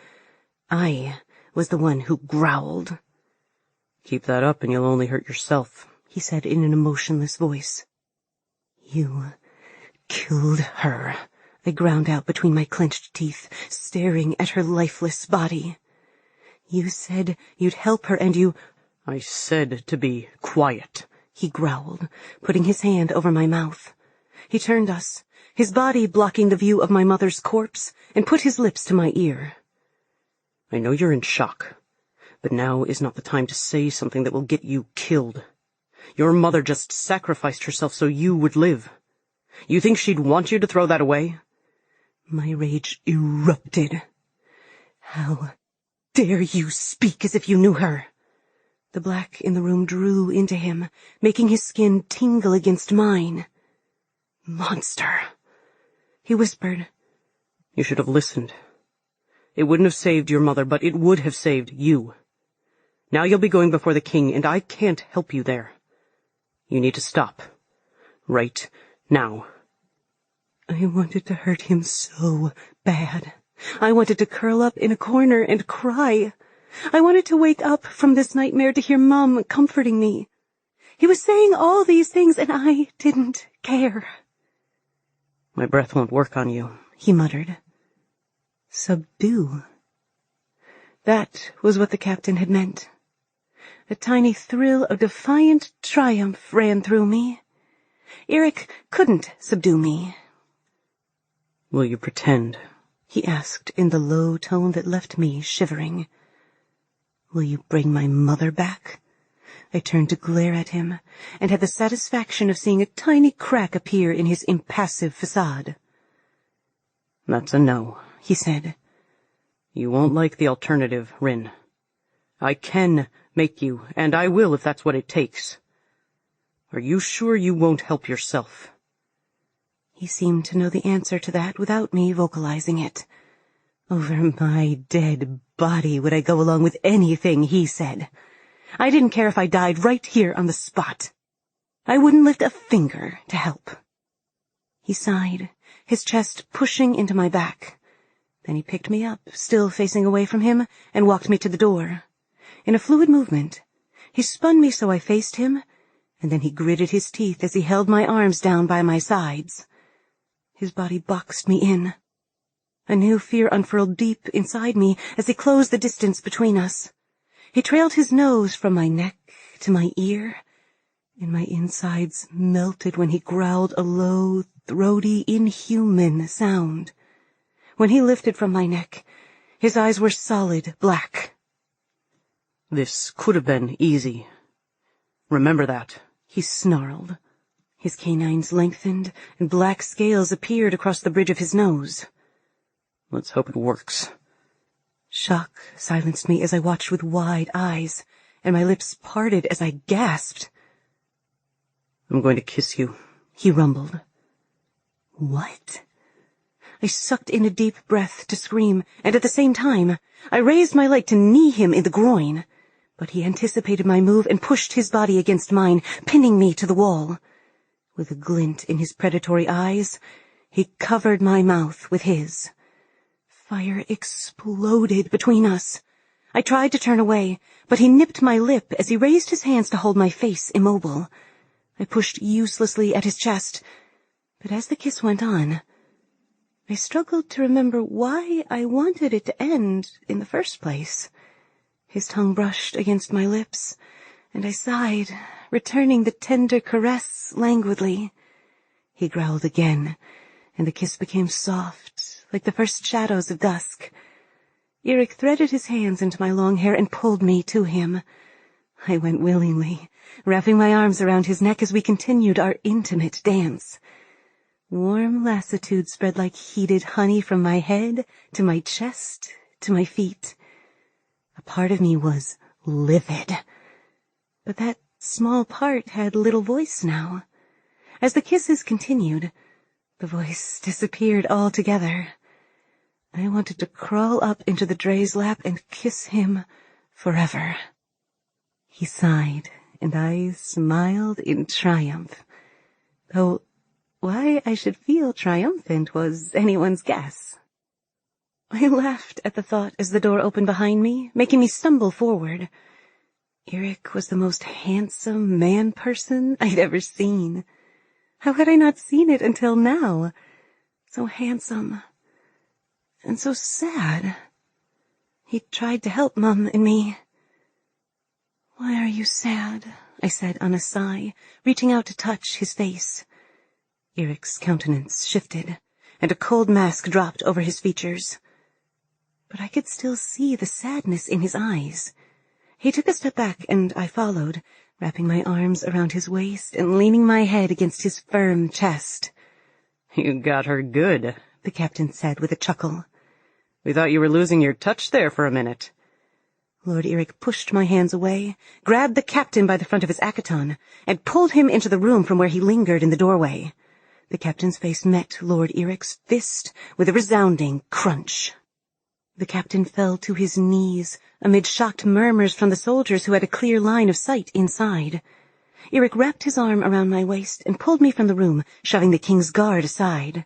I was the one who growled. "Keep that up and you'll only hurt yourself," he said in an emotionless voice. "You killed her," I ground out between my clenched teeth, staring at her lifeless body. "You said you'd help her, and you—" "I said to be quiet," he growled, putting his hand over my mouth. He turned us, his body blocking the view of my mother's corpse, and put his lips to my ear. "I know you're in shock, but now is not the time to say something that will get you killed. Your mother just sacrificed herself so you would live. You think she'd want you to throw that away?" My rage erupted. "How dare you speak as if you knew her?" The black in the room drew into him, making his skin tingle against mine. "Monster," he whispered. "You should have listened. It wouldn't have saved your mother, but it would have saved you. Now you'll be going before the king, and I can't help you there. You need to stop. Right now." I wanted to hurt him so bad. I wanted to curl up in a corner and cry. I wanted to wake up from this nightmare to hear Mum comforting me. He was saying all these things, and I didn't care. "My breath won't work on you," he muttered. Subdue. That was what the captain had meant. A tiny thrill of defiant triumph ran through me. Eric couldn't subdue me. "Will you pretend?" he asked in the low tone that left me shivering. "Will you bring my mother back?" I turned to glare at him, and had the satisfaction of seeing a tiny crack appear in his impassive facade. "That's a no," he said. "You won't like the alternative, Rin. I can make you, and I will if that's what it takes. Are you sure you won't help yourself?" He seemed to know the answer to that without me vocalizing it. Over my dead body would I go along with anything he said. I didn't care if I died right here on the spot. I wouldn't lift a finger to help. He sighed, his chest pushing into my back. Then he picked me up, still facing away from him, and walked me to the door. In a fluid movement, he spun me so I faced him, and then he gritted his teeth as he held my arms down by my sides. His body boxed me in. A new fear unfurled deep inside me as he closed the distance between us. He trailed his nose from my neck to my ear, and my insides melted when he growled a low, throaty, inhuman sound. When he lifted from my neck, his eyes were solid black. "This could have been easy. Remember that," he snarled. His canines lengthened, and black scales appeared across the bridge of his nose. "Let's hope it works." Shock silenced me as I watched with wide eyes, and my lips parted as I gasped. "I'm going to kiss you," he rumbled. What? I sucked in a deep breath to scream, and at the same time, I raised my leg to knee him in the groin. But he anticipated my move and pushed his body against mine, pinning me to the wall. With a glint in his predatory eyes, he covered my mouth with his. Fire exploded between us. I tried to turn away, but he nipped my lip as he raised his hands to hold my face immobile. I pushed uselessly at his chest, but as the kiss went on, I struggled to remember why I wanted it to end in the first place. His tongue brushed against my lips, and I sighed, returning the tender caress languidly. He growled again, and the kiss became soft, like the first shadows of dusk. Eric threaded his hands into my long hair and pulled me to him. I went willingly, wrapping my arms around his neck as we continued our intimate dance. Warm lassitude spread like heated honey from my head to my chest to my feet. A part of me was livid, but that small part had little voice now. As the kisses continued, the voice disappeared altogether. I wanted to crawl up into the Drae's lap and kiss him forever. He sighed, and I smiled in triumph, though why I should feel triumphant was anyone's guess. I laughed at the thought as the door opened behind me, making me stumble forward. Eric was the most handsome man-person I'd ever seen. How had I not seen it until now? So handsome, and so sad. He tried to help Mum and me. "Why are you sad?" I said on a sigh, reaching out to touch his face. Eric's countenance shifted, and a cold mask dropped over his features. But I could still see the sadness in his eyes. He took a step back, and I followed, wrapping my arms around his waist and leaning my head against his firm chest. "You got her good," the captain said with a chuckle. "We thought you were losing your touch there for a minute." Lord Eric pushed my hands away, grabbed the captain by the front of his accaton, and pulled him into the room from where he lingered in the doorway. The captain's face met Lord Eric's fist with a resounding crunch. The captain fell to his knees amid shocked murmurs from the soldiers who had a clear line of sight inside. Eric wrapped his arm around my waist and pulled me from the room, shoving the king's guard aside.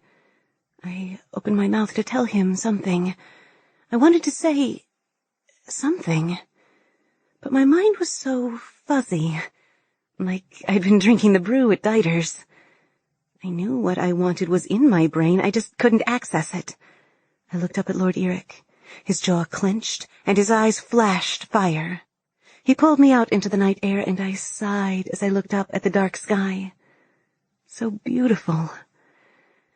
I opened my mouth to tell him something. I wanted to say something, but my mind was so fuzzy, like I'd been drinking the brew at Diter's. I knew what I wanted was in my brain, I just couldn't access it. I looked up at Lord Eric. His jaw clenched, and his eyes flashed fire. He pulled me out into the night air, and I sighed as I looked up at the dark sky. So beautiful.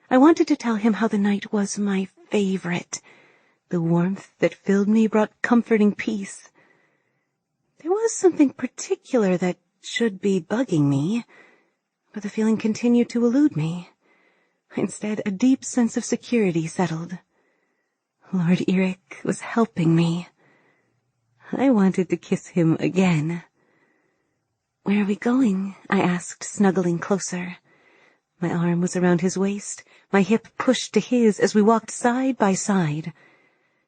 I wanted to tell him how the night was my favorite. The warmth that filled me brought comforting peace. There was something particular that should be bugging me, but the feeling continued to elude me. Instead, a deep sense of security settled. Lord Eric was helping me. I wanted to kiss him again. "Where are we going?" I asked, snuggling closer. My arm was around his waist, my hip pushed to his as we walked side by side.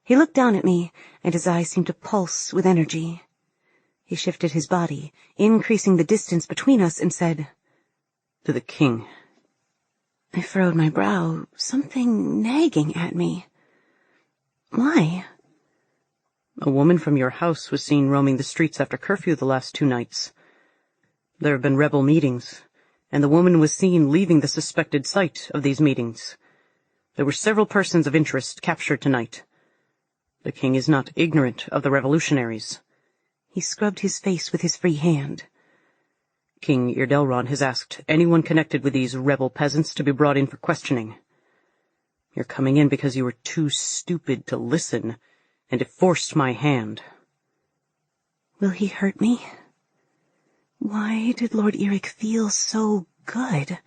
He looked down at me, and his eyes seemed to pulse with energy. He shifted his body, increasing the distance between us, and said, "To the king." I furrowed my brow, something nagging at me. "Why?" "A woman from your house was seen roaming the streets after curfew the last 2 nights. There have been rebel meetings, and the woman was seen leaving the suspected site of these meetings. There were several persons of interest captured tonight. The king is not ignorant of the revolutionaries." He scrubbed his face with his free hand. "King Irdelron has asked anyone connected with these rebel peasants to be brought in for questioning. You're coming in because you were too stupid to listen, and it forced my hand." Will he hurt me? Why did Lord Eric feel so good?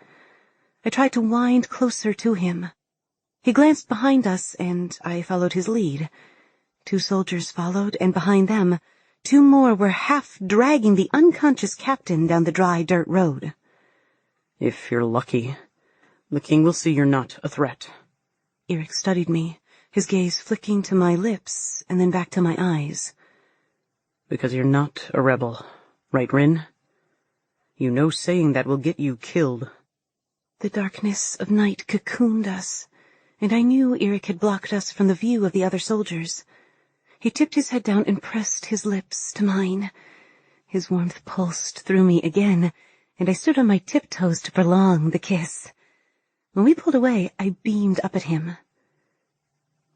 I tried to wind closer to him. He glanced behind us, and I followed his lead. 2 soldiers followed, and behind them, 2 more were half dragging the unconscious captain down the dry dirt road. "If you're lucky, the king will see you're not a threat." Eric studied me, his gaze flicking to my lips and then back to my eyes. "Because you're not a rebel, right, Rin? You know saying that will get you killed." The darkness of night cocooned us, and I knew Eric had blocked us from the view of the other soldiers. He tipped his head down and pressed his lips to mine. His warmth pulsed through me again, and I stood on my tiptoes to prolong the kiss. When we pulled away, I beamed up at him.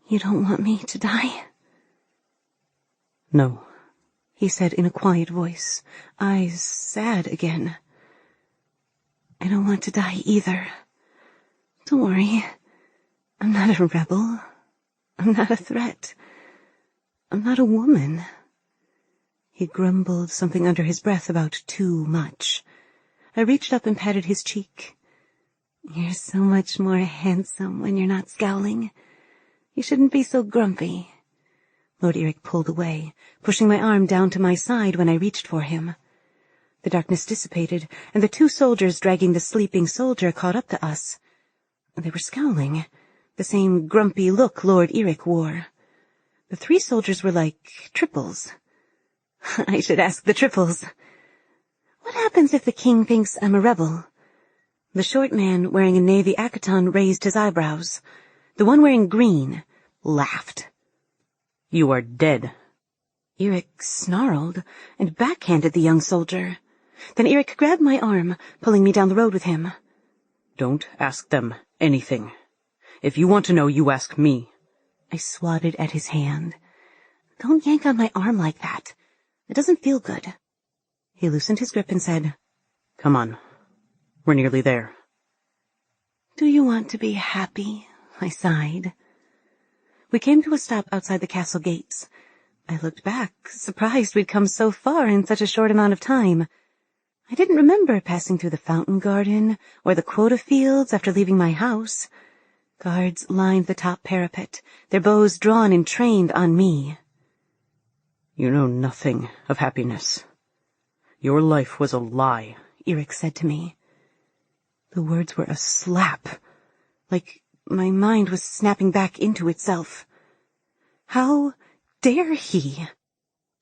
"You don't want me to die?" "No," he said in a quiet voice, eyes sad again. "I don't want to die either. Don't worry. I'm not a rebel. I'm not a threat. I'm not a woman." He grumbled something under his breath about too much. I reached up and patted his cheek. "You're so much more handsome when you're not scowling. You shouldn't be so grumpy." Lord Eric pulled away, pushing my arm down to my side when I reached for him. The darkness dissipated, and the 2 soldiers dragging the sleeping soldier caught up to us. They were scowling, the same grumpy look Lord Eric wore. The 3 soldiers were like triples. I should ask the triples. "What happens if the king thinks I'm a rebel?" The short man wearing a navy akaton raised his eyebrows. The one wearing green laughed. "You are dead." Eric snarled and backhanded the young soldier. Then Eric grabbed my arm, pulling me down the road with him. "Don't ask them anything. If you want to know, you ask me." I swatted at his hand. "Don't yank on my arm like that. It doesn't feel good." He loosened his grip and said, "Come on. We're nearly there." "Do you want to be happy?" I sighed. We came to a stop outside the castle gates. I looked back, surprised we'd come so far in such a short amount of time. I didn't remember passing through the fountain garden or the quota fields after leaving my house. Guards lined the top parapet, their bows drawn and trained on me. "You know nothing of happiness. Your life was a lie," Eric said to me. The words were a slap, like my mind was snapping back into itself. How dare he?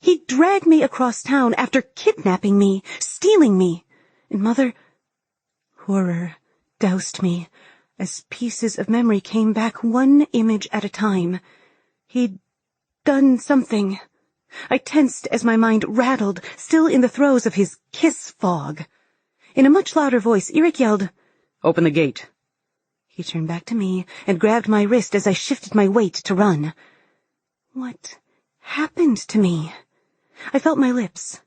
He dragged me across town after kidnapping me, stealing me, and Mother... Horror doused me as pieces of memory came back one image at a time. He'd done something. I tensed as my mind rattled, still in the throes of his kiss fog. In a much louder voice, Eric yelled, "Open the gate." He turned back to me and grabbed my wrist as I shifted my weight to run. What happened to me? I felt my lips,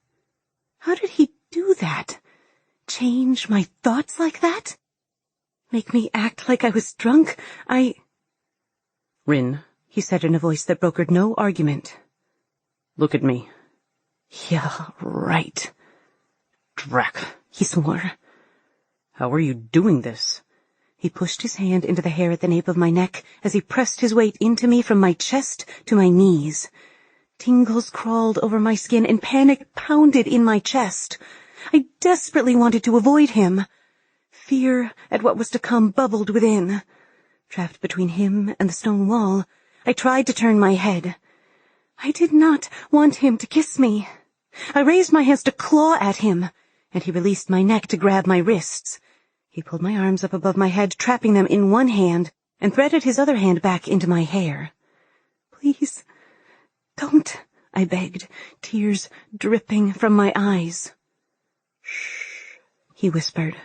How did he do that? Change my thoughts like that? Make me act like I was drunk? Rin, he said in a voice that brokered no argument. Look at me. Yeah, right. Drac, he swore. How are you doing this? He pushed his hand into the hair at the nape of my neck as he pressed his weight into me from my chest to my knees. Tingles crawled over my skin and panic pounded in my chest. I desperately wanted to avoid him. Fear at what was to come bubbled within. Trapped between him and the stone wall, I tried to turn my head. I did not want him to kiss me. I raised my hands to claw at him, and he released my neck to grab my wrists. He pulled my arms up above my head, trapping them in one hand, and threaded his other hand back into my hair. Please, don't, I begged, tears dripping from my eyes. Shh, he whispered.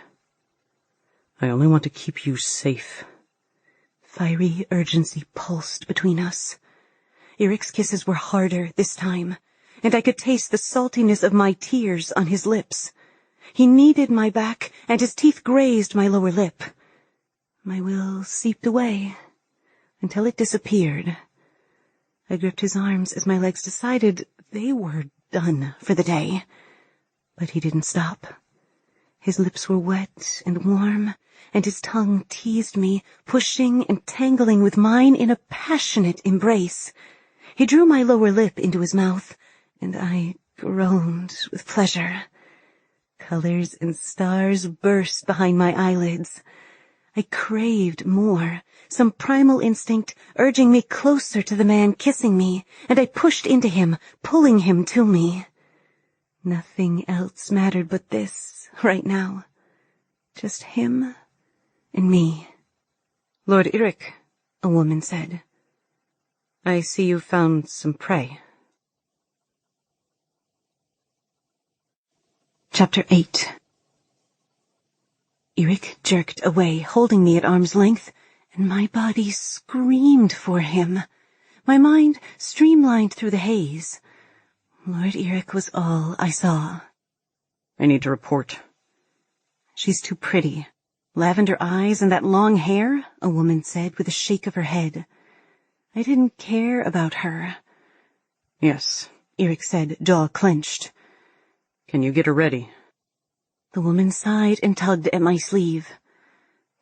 I only want to keep you safe. Fiery urgency pulsed between us. Eric's kisses were harder this time, and I could taste the saltiness of my tears on his lips. He kneaded my back, and his teeth grazed my lower lip. My will seeped away, until it disappeared. I gripped his arms as my legs decided they were done for the day. But he didn't stop. His lips were wet and warm, and his tongue teased me, pushing and tangling with mine in a passionate embrace. He drew my lower lip into his mouth, and I groaned with pleasure. Colors and stars burst behind my eyelids. I craved more, some primal instinct urging me closer to the man kissing me, and I pushed into him, pulling him to me. Nothing else mattered but this, right now. Just him and me. Lord Eric, a woman said. I see you found some prey. Chapter 8. Eric jerked away, holding me at arm's length, and my body screamed for him. My mind streamlined through the haze. Lord Eric was all I saw. I need to report. She's too pretty. Lavender eyes and that long hair, a woman said with a shake of her head. I didn't care about her. Yes, Eric said, jaw clenched. Can you get her ready? The woman sighed and tugged at my sleeve.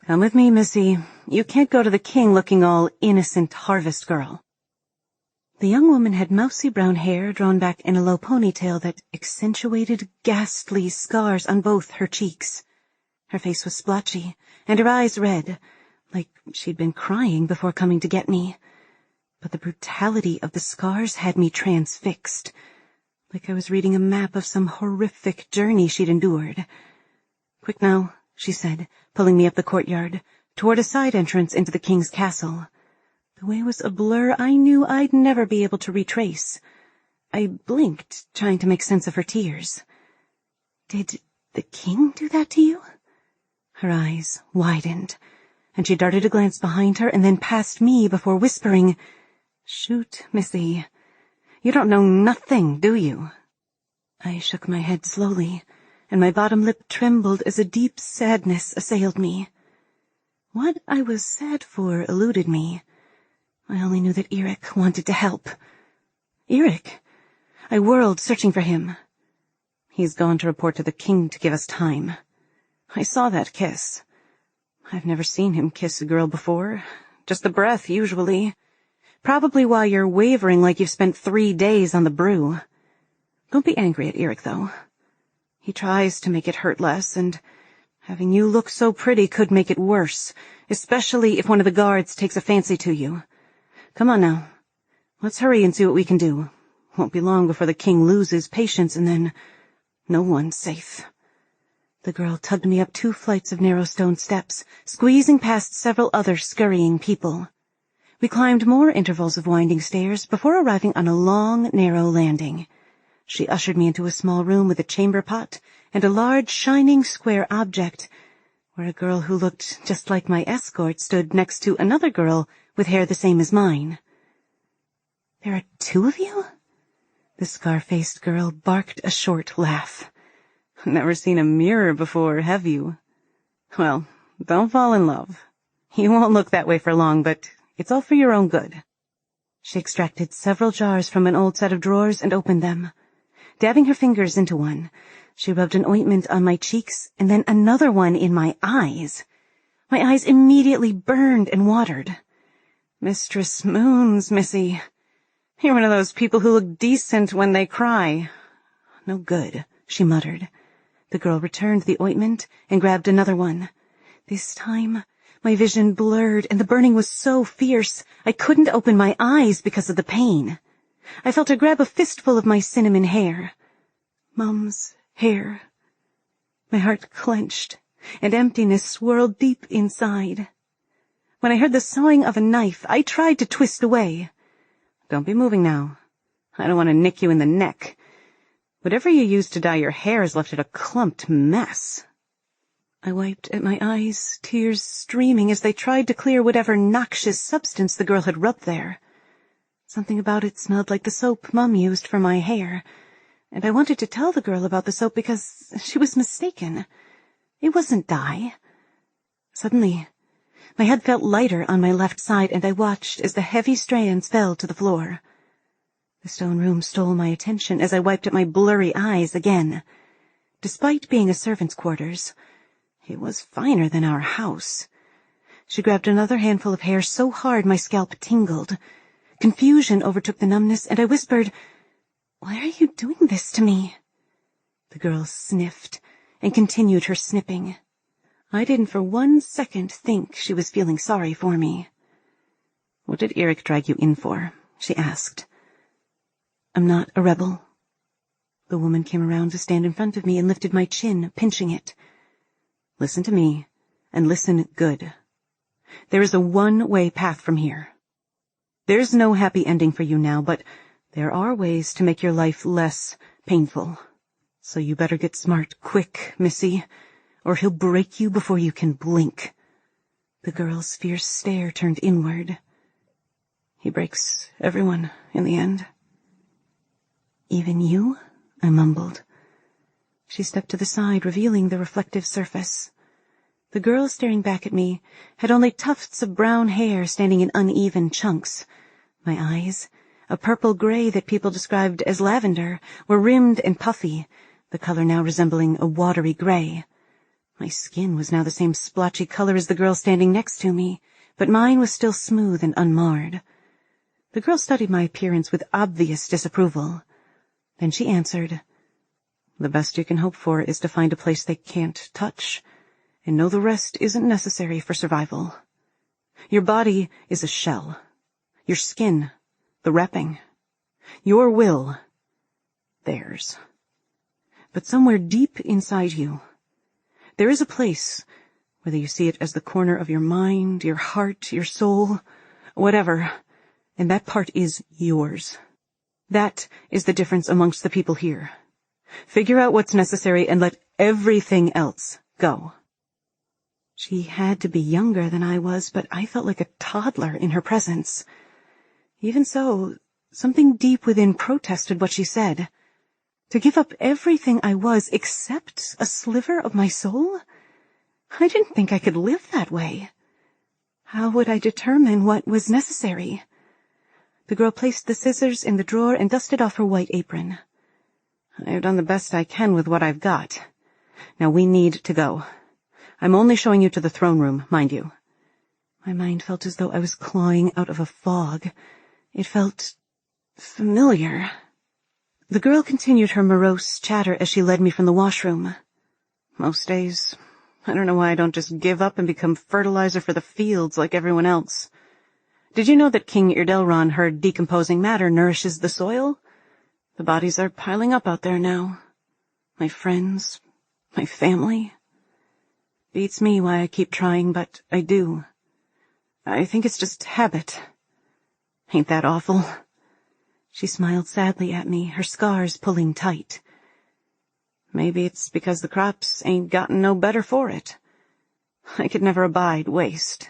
Come with me, Missy. You can't go to the king looking all innocent harvest girl. The young woman had mousy brown hair drawn back in a low ponytail that accentuated ghastly scars on both her cheeks. Her face was splotchy, and her eyes red, like she'd been crying before coming to get me. But the brutality of the scars had me transfixed, like I was reading a map of some horrific journey she'd endured. Quick now, she said, pulling me up the courtyard, toward a side entrance into the king's castle. The way was a blur I knew I'd never be able to retrace. I blinked, trying to make sense of her tears. Did the king do that to you? Her eyes widened, and she darted a glance behind her and then past me before whispering, Shoot, Missy. You don't know nothing, do you? I shook my head slowly, and my bottom lip trembled as a deep sadness assailed me. What I was sad for eluded me. I only knew that Eric wanted to help. Eric? I whirled, searching for him. He's gone to report to the king to give us time. I saw that kiss. I've never seen him kiss a girl before. Just the breath, usually. Probably why you're wavering like you've spent 3 days on the brew. Don't be angry at Eric, though. He tries to make it hurt less, and having you look so pretty could make it worse, especially if one of the guards takes a fancy to you. Come on now. Let's hurry and see what we can do. Won't be long before the king loses patience, and then no one's safe. The girl tugged me up 2 flights of narrow stone steps, squeezing past several other scurrying people. We climbed more intervals of winding stairs before arriving on a long, narrow landing. She ushered me into a small room with a chamber pot and a large, shining square object, where a girl who looked just like my escort stood next to another girl with hair the same as mine. There are 2 of you? The scar-faced girl barked a short laugh. Never seen a mirror before, have you? Well, don't fall in love. You won't look that way for long, but it's all for your own good. She extracted several jars from an old set of drawers and opened them. Dabbing her fingers into one, she rubbed an ointment on my cheeks and then another one in my eyes. My eyes immediately burned and watered. Mistress Moons, missy. You're one of those people who look decent when they cry. No good, she muttered. The girl returned the ointment and grabbed another one. This time, my vision blurred and the burning was so fierce I couldn't open my eyes because of the pain. I felt her grab a fistful of my cinnamon hair. Mum's hair. My heart clenched, and emptiness swirled deep inside. When I heard the sawing of a knife, I tried to twist away. Don't be moving now. I don't want to nick you in the neck. Whatever you used to dye your hair has left it a clumped mess. I wiped at my eyes, tears streaming as they tried to clear whatever noxious substance the girl had rubbed there. Something about it smelled like the soap Mum used for my hair, and I wanted to tell the girl about the soap because she was mistaken. It wasn't dye. Suddenly, my head felt lighter on my left side, and I watched as the heavy strands fell to the floor. The stone room stole my attention as I wiped at my blurry eyes again. Despite being a servant's quarters, it was finer than our house. She grabbed another handful of hair so hard my scalp tingled. Confusion overtook the numbness, and I whispered, "Why are you doing this to me?" The girl sniffed and continued her snipping. I didn't for 1 second think she was feeling sorry for me. "What did Eric drag you in for?" she asked. "I'm not a rebel." The woman came around to stand in front of me and lifted my chin, pinching it. "Listen to me, and listen good. There is a one-way path from here. There's no happy ending for you now, but there are ways to make your life less painful. So you better get smart quick, missy, or he'll break you before you can blink." The girl's fierce stare turned inward. "He breaks everyone in the end." "Even you?" I mumbled. She stepped to the side, revealing the reflective surface. The girl staring back at me had only tufts of brown hair standing in uneven chunks. My eyes, a purple-gray that people described as lavender, were rimmed and puffy, the color now resembling a watery gray. My skin was now the same splotchy color as the girl standing next to me, but mine was still smooth and unmarred. The girl studied my appearance with obvious disapproval. Then she answered, "The best you can hope for is to find a place they can't touch, and know the rest isn't necessary for survival. Your body is a shell. Your skin, the wrapping. Your will, theirs. But somewhere deep inside you, there is a place, whether you see it as the corner of your mind, your heart, your soul, whatever, and that part is yours. That is the difference amongst the people here. Figure out what's necessary and let everything else go." She had to be younger than I was, but I felt like a toddler in her presence. Even so, something deep within protested what she said. To give up everything I was except a sliver of my soul? I didn't think I could live that way. How would I determine what was necessary? The girl placed the scissors in the drawer and dusted off her white apron. "I've done the best I can with what I've got. Now we need to go. I'm only showing you to the throne room, mind you." My mind felt as though I was clawing out of a fog. It felt familiar. The girl continued her morose chatter as she led me from the washroom. "Most days, I don't know why I don't just give up and become fertilizer for the fields like everyone else. Did you know that King Irdelron heard decomposing matter nourishes the soil? The bodies are piling up out there now. My friends, my family. Beats me why I keep trying, but I do. I think it's just habit. Ain't that awful?" She smiled sadly at me, her scars pulling tight. "Maybe it's because the crops ain't gotten no better for it. I could never abide waste."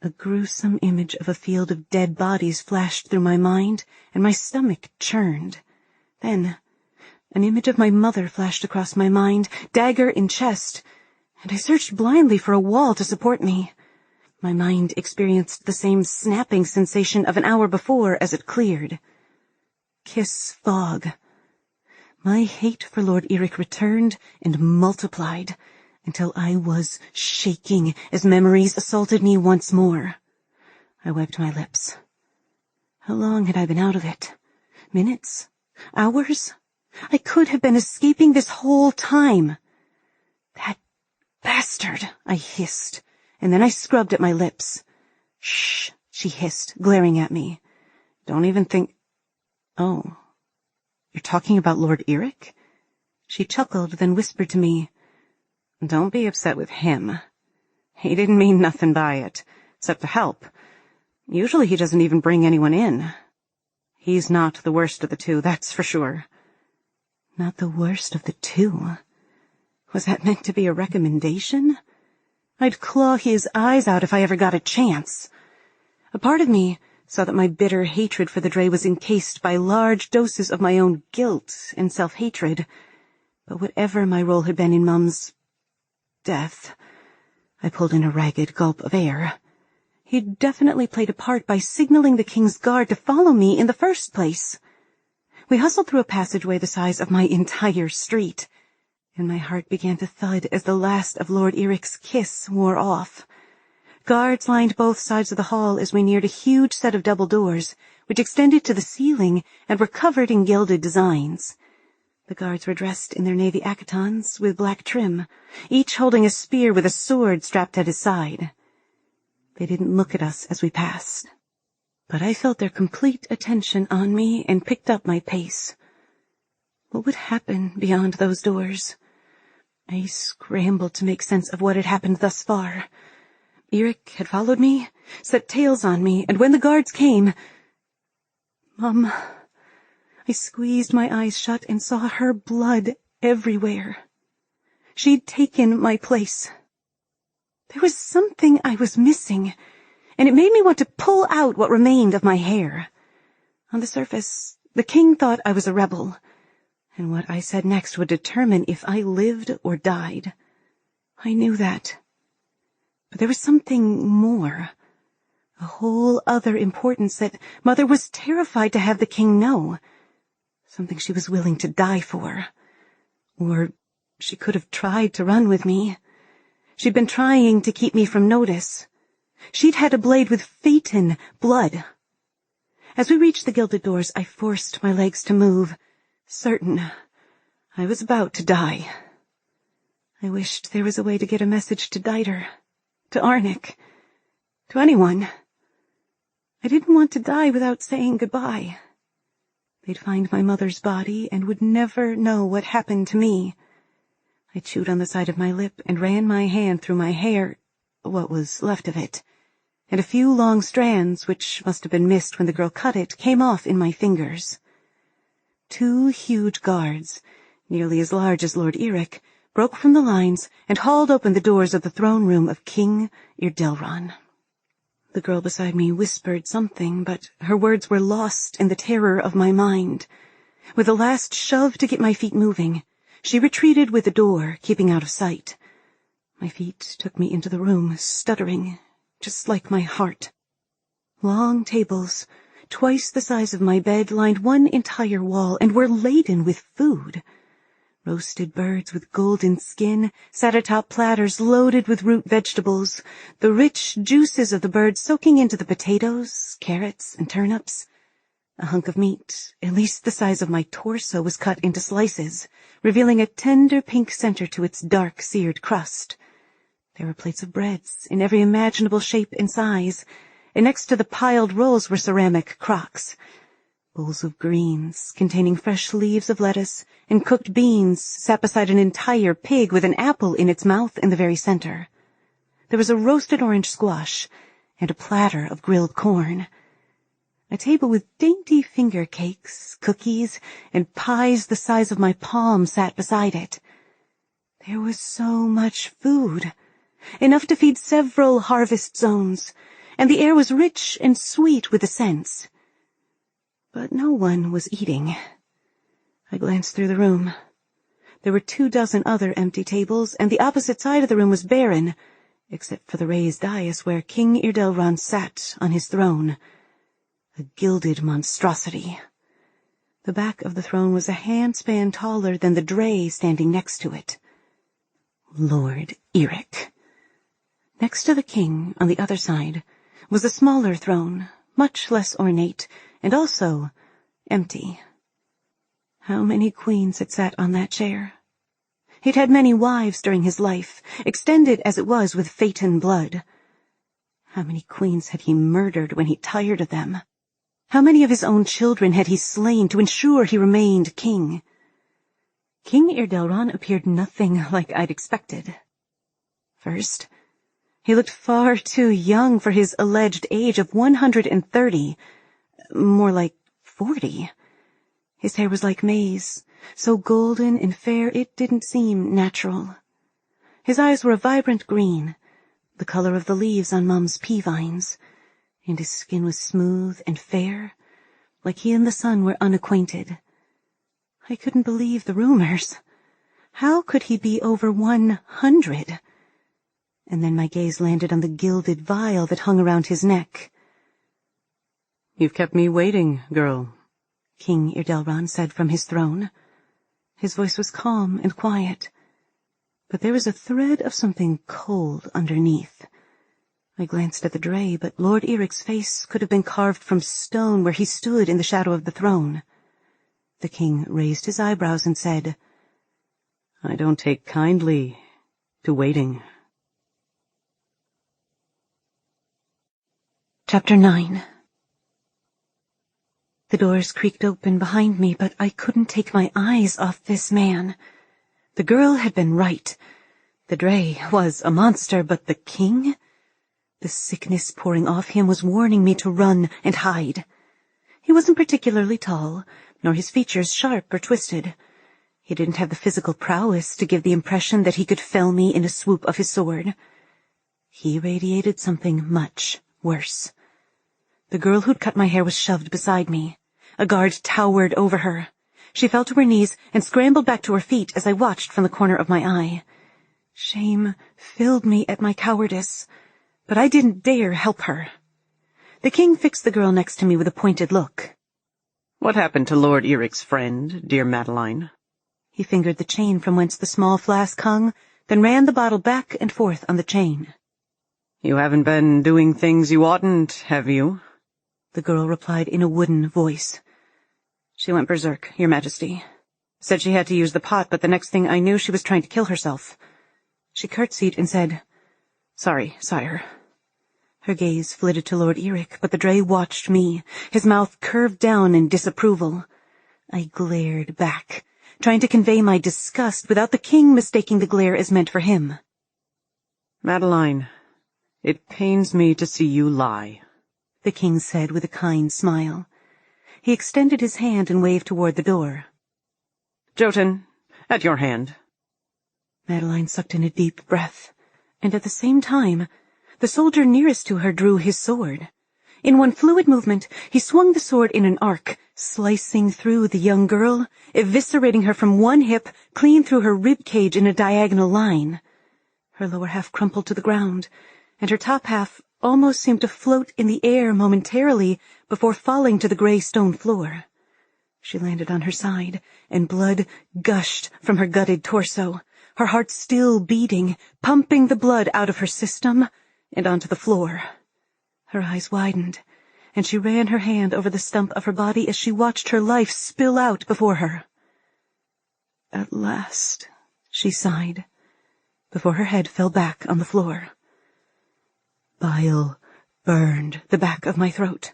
A gruesome image of a field of dead bodies flashed through my mind, and my stomach churned. Then, An image of my mother flashed across my mind, dagger in chest, and I searched blindly for a wall to support me. My mind experienced the same snapping sensation of an hour before as it cleared. Kiss fog. My hate for Lord Eric returned and multiplied until I was shaking as memories assaulted me once more. I wiped my lips. How long had I been out of it? Minutes? Hours? I could have been escaping this whole time. That bastard, I hissed, and then I scrubbed at my lips. Shh, she hissed, glaring at me. Don't even think... Oh, you're talking about Lord Eric? She chuckled, then whispered to me, Don't be upset with him. He didn't mean nothing by it, except to help. Usually he doesn't even bring anyone in. He's not the worst of the two, that's for sure. Not the worst of the two? Was that meant to be a recommendation? I'd claw his eyes out if I ever got a chance. A part of me saw that my bitter hatred for the Drae was encased by large doses of my own guilt and self-hatred. But whatever my role had been in Mum's death, I pulled in a ragged gulp of air. He'd definitely played a part by signaling the King's Guard to follow me in the first place. We hustled through a passageway the size of my entire street, and my heart began to thud as the last of Lord Eric's kiss wore off. Guards lined both sides of the hall as we neared a huge set of double doors, which extended to the ceiling and were covered in gilded designs. The guards were dressed in their navy akatans with black trim, each holding a spear with a sword strapped at his side. They didn't look at us as we passed, but I felt their complete attention on me and picked up my pace. What would happen beyond those doors? I scrambled to make sense of what had happened thus far. Eric had followed me, set tails on me, and when the guards came... Mum... I squeezed my eyes shut and saw her blood everywhere. She'd taken my place. There was something I was missing, and it made me want to pull out what remained of my hair. On the surface, the king thought I was a rebel, and what I said next would determine if I lived or died. I knew that. But there was something more, a whole other importance that Mother was terrified to have the king know, something she was willing to die for. Or she could have tried to run with me. She'd been trying to keep me from notice. She'd had a blade with Phaeton blood. As we reached the gilded doors, I forced my legs to move, certain I was about to die. I wished there was a way to get a message to Dieter, to Arnik, to anyone. I didn't want to die without saying goodbye. They'd find my mother's body and would never know what happened to me. I chewed on the side of my lip and ran my hand through my hair, what was left of it, and a few long strands, which must have been missed when the girl cut it, came off in my fingers. 2 huge guards, nearly as large as Lord Eric, broke from the lines and hauled open the doors of the throne room of King Irdelron. The girl beside me whispered something, but her words were lost in the terror of my mind. With a last shove to get my feet moving, she retreated with the door, keeping out of sight. My feet took me into the room, stuttering, just like my heart. Long tables, twice the size of my bed, lined one entire wall and were laden with food. Roasted birds with golden skin sat atop platters loaded with root vegetables, the rich juices of the birds soaking into the potatoes, carrots, and turnips. A hunk of meat, at least the size of my torso, was cut into slices, revealing a tender pink center to its dark, seared crust. There were plates of breads in every imaginable shape and size, and next to the piled rolls were ceramic crocks. Bowls of greens containing fresh leaves of lettuce and cooked beans sat beside an entire pig with an apple in its mouth in the very center. There was a roasted orange squash and a platter of grilled corn. A table with dainty finger cakes, cookies, and pies the size of my palm sat beside it. There was so much food, enough to feed several harvest zones, and the air was rich and sweet with the scents. But no one was eating. I glanced through the room. There were 24 other empty tables, and the opposite side of the room was barren, except for the raised dais where King Irdelron sat on his throne, a gilded monstrosity. The back of the throne was a handspan taller than the Drae standing next to it. Lord Eric. Next to the king, on the other side, was a smaller throne, much less ornate, and also empty. How many queens had sat on that chair? He'd had many wives during his life, extended as it was with Phaeton blood. How many queens had he murdered when he tired of them? How many of his own children had he slain to ensure he remained king? King Irdelron appeared nothing like I'd expected. First, he looked far too young for his alleged age of 130, more like 40. His hair was like maize, so golden and fair it didn't seem natural. His eyes were a vibrant green, the color of the leaves on Mum's pea vines, and his skin was smooth and fair, like he and the sun were unacquainted. I couldn't believe the rumors. How could he be over 100? And then my gaze landed on the gilded vial that hung around his neck. "You've kept me waiting, girl," King Irdelron said from his throne. His voice was calm and quiet, but there was a thread of something cold underneath. I glanced at the Drae, but Lord Eric's face could have been carved from stone where he stood in the shadow of the throne. The king raised his eyebrows and said, "I don't take kindly to waiting." Chapter 9. The doors creaked open behind me, but I couldn't take my eyes off this man. The girl had been right. The Drae was a monster, but the king? The sickness pouring off him was warning me to run and hide. He wasn't particularly tall, nor his features sharp or twisted. He didn't have the physical prowess to give the impression that he could fell me in a swoop of his sword. He radiated something much worse. The girl who'd cut my hair was shoved beside me. A guard towered over her. She fell to her knees and scrambled back to her feet as I watched from the corner of my eye. Shame filled me at my cowardice, but I didn't dare help her. The king fixed the girl next to me with a pointed look. "What happened to Lord Eric's friend, dear Madeline?" He fingered the chain from whence the small flask hung, then ran the bottle back and forth on the chain. "You haven't been doing things you oughtn't, have you?" The girl replied in a wooden voice. "She went berserk, Your Majesty. Said she had to use the pot, but the next thing I knew she was trying to kill herself." She curtsied and said, "Sorry, sire." Her gaze flitted to Lord Eric, but the Drae watched me, his mouth curved down in disapproval. I glared back, trying to convey my disgust without the king mistaking the glare as meant for him. "Madeline, it pains me to see you lie," the king said with a kind smile. He extended his hand and waved toward the door. "Jotun, at your hand." Madeline sucked in a deep breath, and at the same time, the soldier nearest to her drew his sword. In one fluid movement, he swung the sword in an arc, slicing through the young girl, eviscerating her from one hip, clean through her rib cage in a diagonal line. Her lower half crumpled to the ground, and her top half almost seemed to float in the air momentarily before falling to the gray stone floor. She landed on her side, and blood gushed from her gutted torso, her heart still beating, pumping the blood out of her system and onto the floor. Her eyes widened, and she ran her hand over the stump of her body as she watched her life spill out before her. "At last," she sighed, before her head fell back on the floor. Bile burned the back of my throat,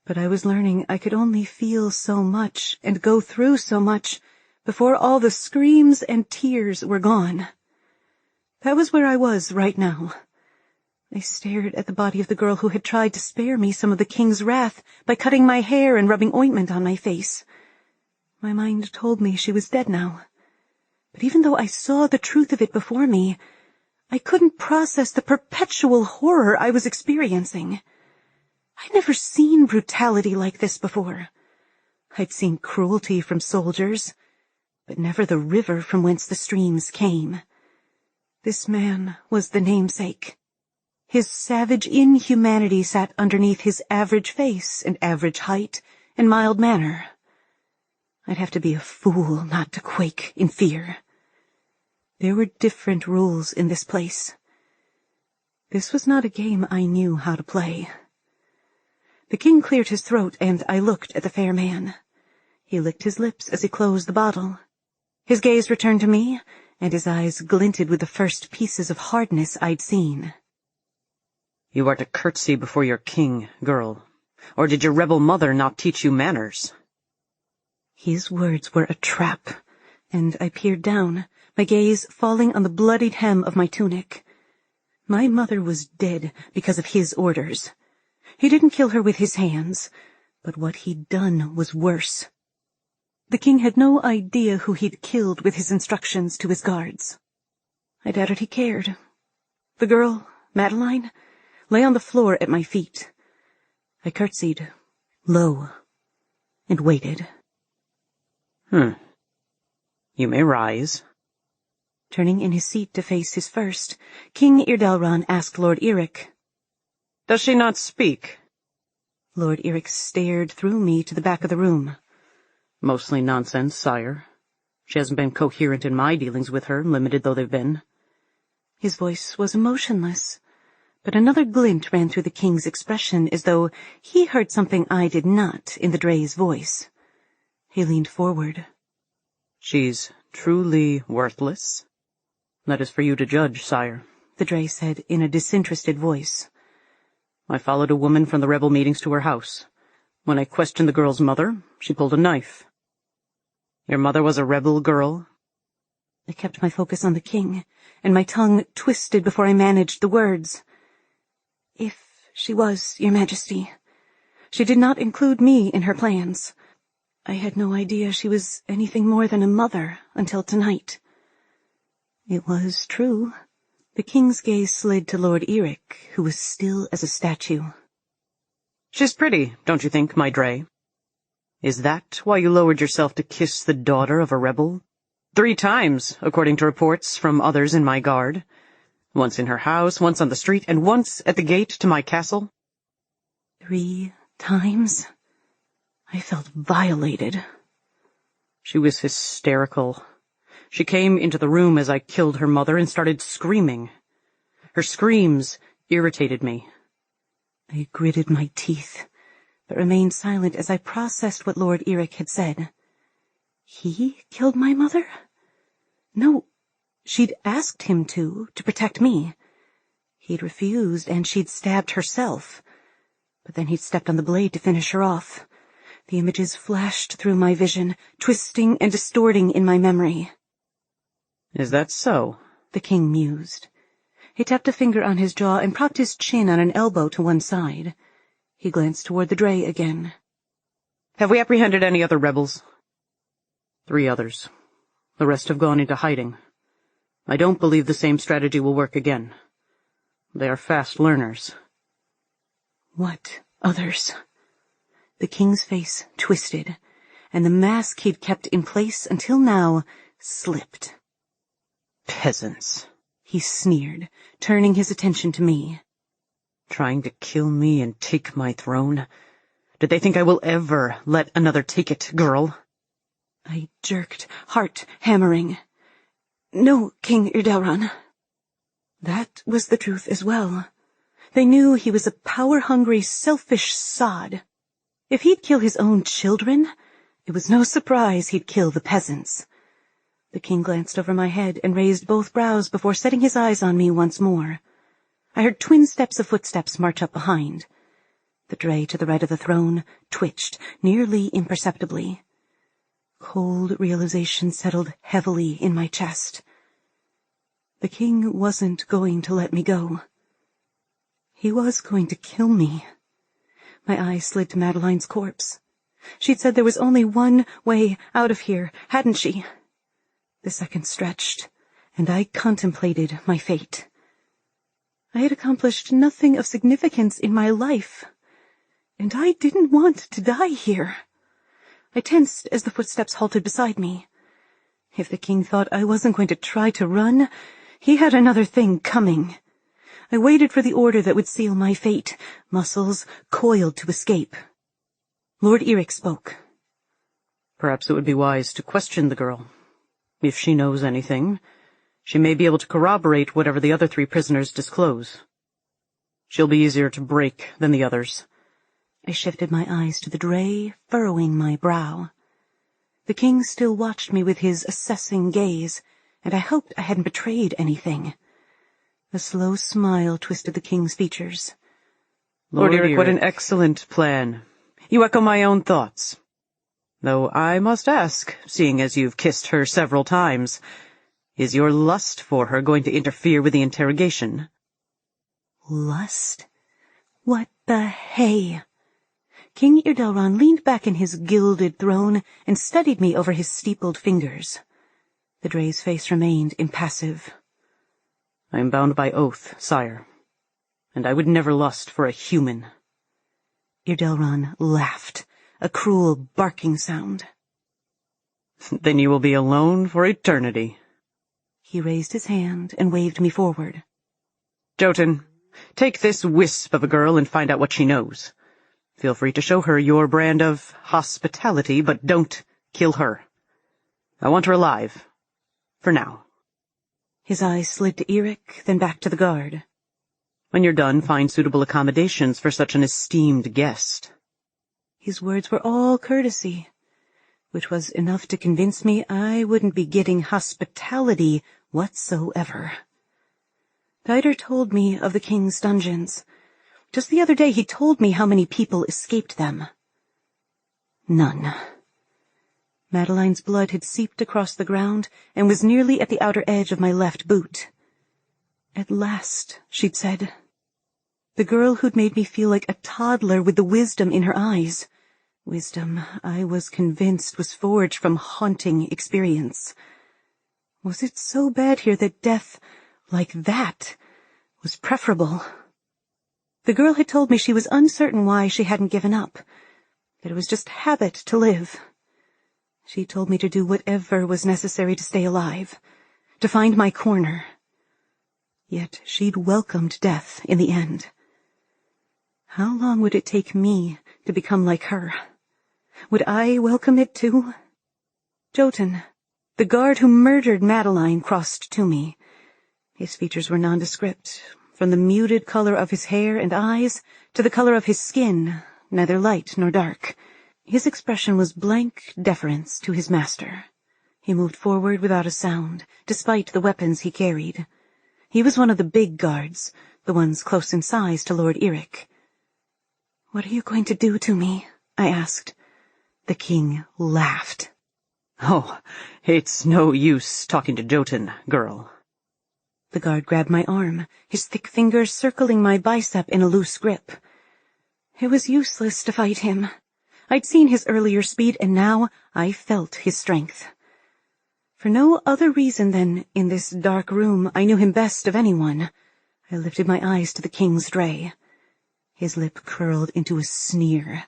but I was learning I could only feel so much and go through so much before all the screams and tears were gone. That was where I was right now. I stared at the body of the girl who had tried to spare me some of the king's wrath by cutting my hair and rubbing ointment on my face. My mind told me she was dead now. But even though I saw the truth of it before me, I couldn't process the perpetual horror I was experiencing. I'd never seen brutality like this before. I'd seen cruelty from soldiers, but never the river from whence the streams came. This man was the namesake. His savage inhumanity sat underneath his average face and average height and mild manner. I'd have to be a fool not to quake in fear. There were different rules in this place. This was not a game I knew how to play. The king cleared his throat, and I looked at the fair man. He licked his lips as he closed the bottle. His gaze returned to me, and his eyes glinted with the first pieces of hardness I'd seen. You are to curtsy before your king, girl. Or did your rebel mother not teach you manners? His words were a trap, and I peered down, my gaze falling on the bloodied hem of my tunic. My mother was dead because of his orders. He didn't kill her with his hands, but what he'd done was worse. The king had no idea who he'd killed with his instructions to his guards. I doubted he cared. The girl, Madeline, lay on the floor at my feet. I curtsied, low, and waited. You may rise. Turning in his seat to face his first, King Irdelron asked Lord Eric. Does she not speak? Lord Eric stared through me to the back of the room. Mostly nonsense, sire. She hasn't been coherent in my dealings with her, limited though they've been. His voice was emotionless, but another glint ran through the king's expression as though he heard something I did not in the Drae's voice. He leaned forward. She's truly worthless? That is for you to judge, sire, the Drae said in a disinterested voice. I followed a woman from the rebel meetings to her house. When I questioned the girl's mother, she pulled a knife. Your mother was a rebel girl? I kept my focus on the king, and my tongue twisted before I managed the words. If she was, Your Majesty. She did not include me in her plans. I had no idea she was anything more than a mother until tonight. It was true. The king's gaze slid to Lord Eric, who was still as a statue. She's pretty, don't you think, my Drae? Is that why you lowered yourself to kiss the daughter of a rebel? 3 times, according to reports from others in my guard. Once in her house, once on the street, and once at the gate to my castle. 3 times? I felt violated. She was hysterical. She came into the room as I killed her mother and started screaming. Her screams irritated me. I gritted my teeth, but remained silent as I processed what Lord Eric had said. He killed my mother? No, she'd asked him to protect me. He'd refused, and she'd stabbed herself. But then he'd stepped on the blade to finish her off. The images flashed through my vision, twisting and distorting in my memory. Is that so? The king mused. He tapped a finger on his jaw and propped his chin on an elbow to one side. He glanced toward the Drae again. Have we apprehended any other rebels? 3 others. The rest have gone into hiding. I don't believe the same strategy will work again. They are fast learners. What others? The king's face twisted, and the mask he'd kept in place until now slipped. Peasants, he sneered, turning his attention to me. Trying to kill me and take my throne? Did they think I will ever let another take it, girl? I jerked, heart hammering. No, King Irdelron. That was the truth as well. They knew he was a power-hungry, selfish sod. If he'd kill his own children, it was no surprise he'd kill the peasants. The king glanced over my head and raised both brows before setting his eyes on me once more. I heard twin steps of footsteps march up behind. The Drae to the right of the throne twitched, nearly imperceptibly. Cold realization settled heavily in my chest. The king wasn't going to let me go. He was going to kill me. My eyes slid to Madeline's corpse. She'd said there was only one way out of here, hadn't she? The seconds stretched, and I contemplated my fate. I had accomplished nothing of significance in my life, and I didn't want to die here. I tensed as the footsteps halted beside me. If the king thought I wasn't going to try to run, he had another thing coming. I waited for the order that would seal my fate, muscles coiled to escape. Lord Eric spoke. Perhaps it would be wise to question the girl. If she knows anything, she may be able to corroborate whatever the other 3 prisoners disclose. She'll be easier to break than the others. I shifted my eyes to the Drae, furrowing my brow. The king still watched me with his assessing gaze, and I hoped I hadn't betrayed anything. A slow smile twisted the king's features. Lord Eric, what an excellent plan. You echo my own thoughts. Though I must ask, seeing as you've kissed her several times, is your lust for her going to interfere with the interrogation? Lust? What the hey? King Irdelron leaned back in his gilded throne and studied me over his steepled fingers. The Drae's face remained impassive. I am bound by oath, sire, and I would never lust for a human. Irdelron laughed, a cruel barking sound. Then you will be alone for eternity. He raised his hand and waved me forward. Jotun, take this wisp of a girl and find out what she knows. Feel free to show her your brand of hospitality, but don't kill her. I want her alive. For now. His eyes slid to Eric, then back to the guard. When you're done, find suitable accommodations for such an esteemed guest. His words were all courtesy, which was enough to convince me I wouldn't be getting hospitality whatsoever. Dieter told me of the king's dungeons. Just the other day he told me how many people escaped them. None. Madeline's blood had seeped across the ground and was nearly at the outer edge of my left boot. At last, she'd said. The girl who'd made me feel like a toddler with the wisdom in her eyes. Wisdom I was convinced was forged from haunting experience. Was it so bad here that death, like that, was preferable? The girl had told me she was uncertain why she hadn't given up, that it was just habit to live. She told me to do whatever was necessary to stay alive, to find my corner. Yet she'd welcomed death in the end. How long would it take me to become like her? Would I welcome it too? Jotun, the guard who murdered Madeline, crossed to me. His features were nondescript, from the muted color of his hair and eyes to the color of his skin, neither light nor dark. His expression was blank deference to his master. He moved forward without a sound, despite the weapons he carried. He was one of the big guards, the ones close in size to Lord Eric. "What are you going to do to me?" I asked. The king laughed. "Oh, it's no use talking to Jotun, girl." The guard grabbed my arm, his thick fingers circling my bicep in a loose grip. It was useless to fight him. I'd seen his earlier speed, and now I felt his strength. For no other reason than, in this dark room, I knew him best of anyone. I lifted my eyes to the king's Drae. His lip curled into a sneer,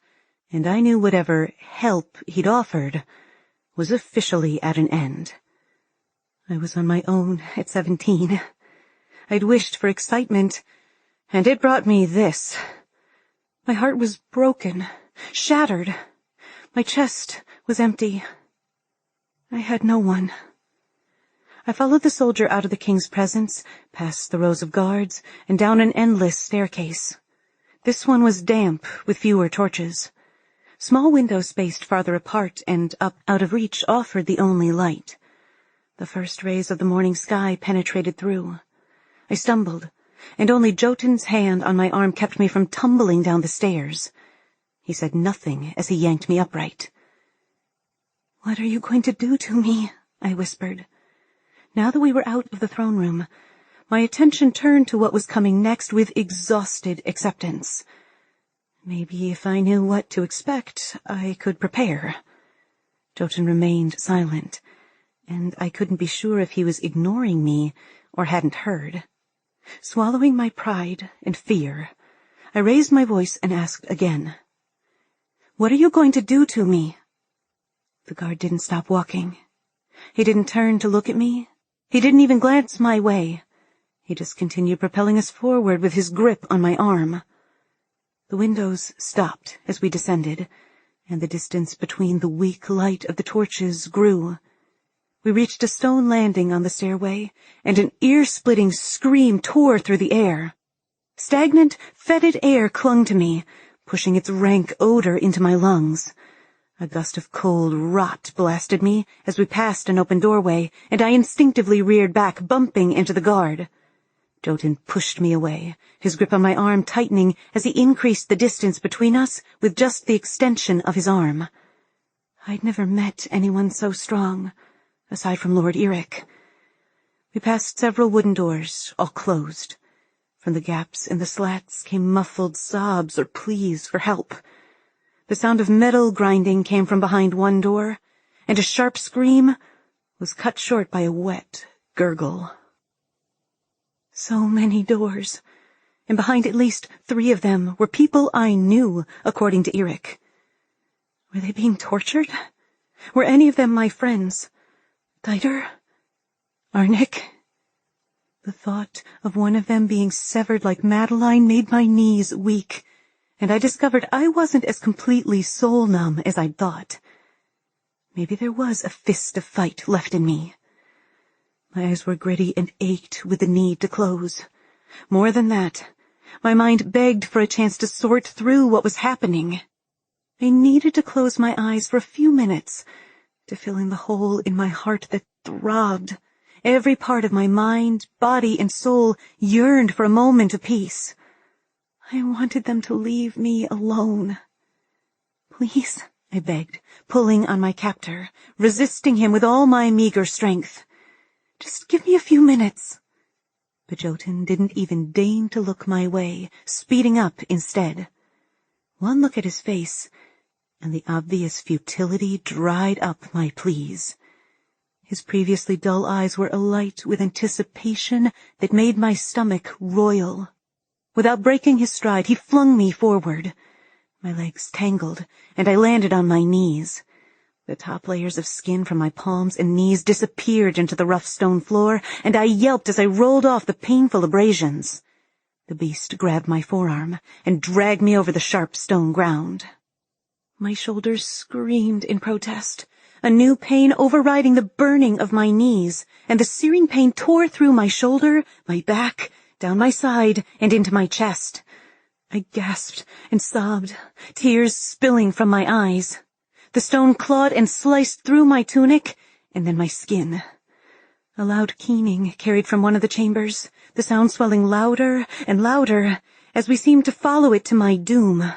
and I knew whatever help he'd offered was officially at an end. I was on my own at 17. I'd wished for excitement, and it brought me this. My heart was broken, shattered. My chest was empty. I had no one. I followed the soldier out of the king's presence, past the rows of guards, and down an endless staircase. This one was damp, with fewer torches. Small windows spaced farther apart and up out of reach offered the only light. The first rays of the morning sky penetrated through. I stumbled, and only Jotun's hand on my arm kept me from tumbling down the stairs. He said nothing as he yanked me upright. "What are you going to do to me?" I whispered. Now that we were out of the throne room, my attention turned to what was coming next with exhausted acceptance. Maybe if I knew what to expect, I could prepare. Jotun remained silent, and I couldn't be sure if he was ignoring me or hadn't heard. Swallowing my pride and fear, I raised my voice and asked again, "What are you going to do to me?" The guard didn't stop walking. He didn't turn to look at me. He didn't even glance my way. He just continued propelling us forward with his grip on my arm. The windows stopped as we descended, and the distance between the weak light of the torches grew. We reached a stone landing on the stairway, and an ear-splitting scream tore through the air. Stagnant, fetid air clung to me, pushing its rank odor into my lungs. A gust of cold rot blasted me as we passed an open doorway, and I instinctively reared back, bumping into the guard. Jotun pushed me away, his grip on my arm tightening as he increased the distance between us with just the extension of his arm. I'd never met anyone so strong, aside from Lord Eric. We passed several wooden doors, all closed. From the gaps in the slats came muffled sobs or pleas for help. The sound of metal grinding came from behind one door, and a sharp scream was cut short by a wet gurgle. So many doors, and behind at least 3 of them were people I knew, according to Eric. Were they being tortured? Were any of them my friends? Dieter? Arnik? The thought of one of them being severed like Madeline made my knees weak, and I discovered I wasn't as completely soul-numb as I'd thought. Maybe there was a fist of fight left in me. My eyes were gritty and ached with the need to close. More than that, my mind begged for a chance to sort through what was happening. I needed to close my eyes for a few minutes to fill in the hole in my heart that throbbed. Every part of my mind, body, and soul yearned for a moment of peace. I wanted them to leave me alone. Please, I begged, pulling on my captor, resisting him with all my meager strength. Just give me a few minutes. But Jotun didn't even deign to look my way, speeding up instead. One look at his face, and the obvious futility dried up my pleas. His previously dull eyes were alight with anticipation that made my stomach roil. Without breaking his stride, he flung me forward. My legs tangled, and I landed on my knees. The top layers of skin from my palms and knees disappeared into the rough stone floor, and I yelped as I rolled off the painful abrasions. The beast grabbed my forearm and dragged me over the sharp stone ground. My shoulders screamed in protest, a new pain overriding the burning of my knees, and the searing pain tore through my shoulder, my back, down my side, and into my chest. I gasped and sobbed, tears spilling from my eyes. The stone clawed and sliced through my tunic, and then my skin. A loud keening carried from one of the chambers, the sound swelling louder and louder as we seemed to follow it to my doom.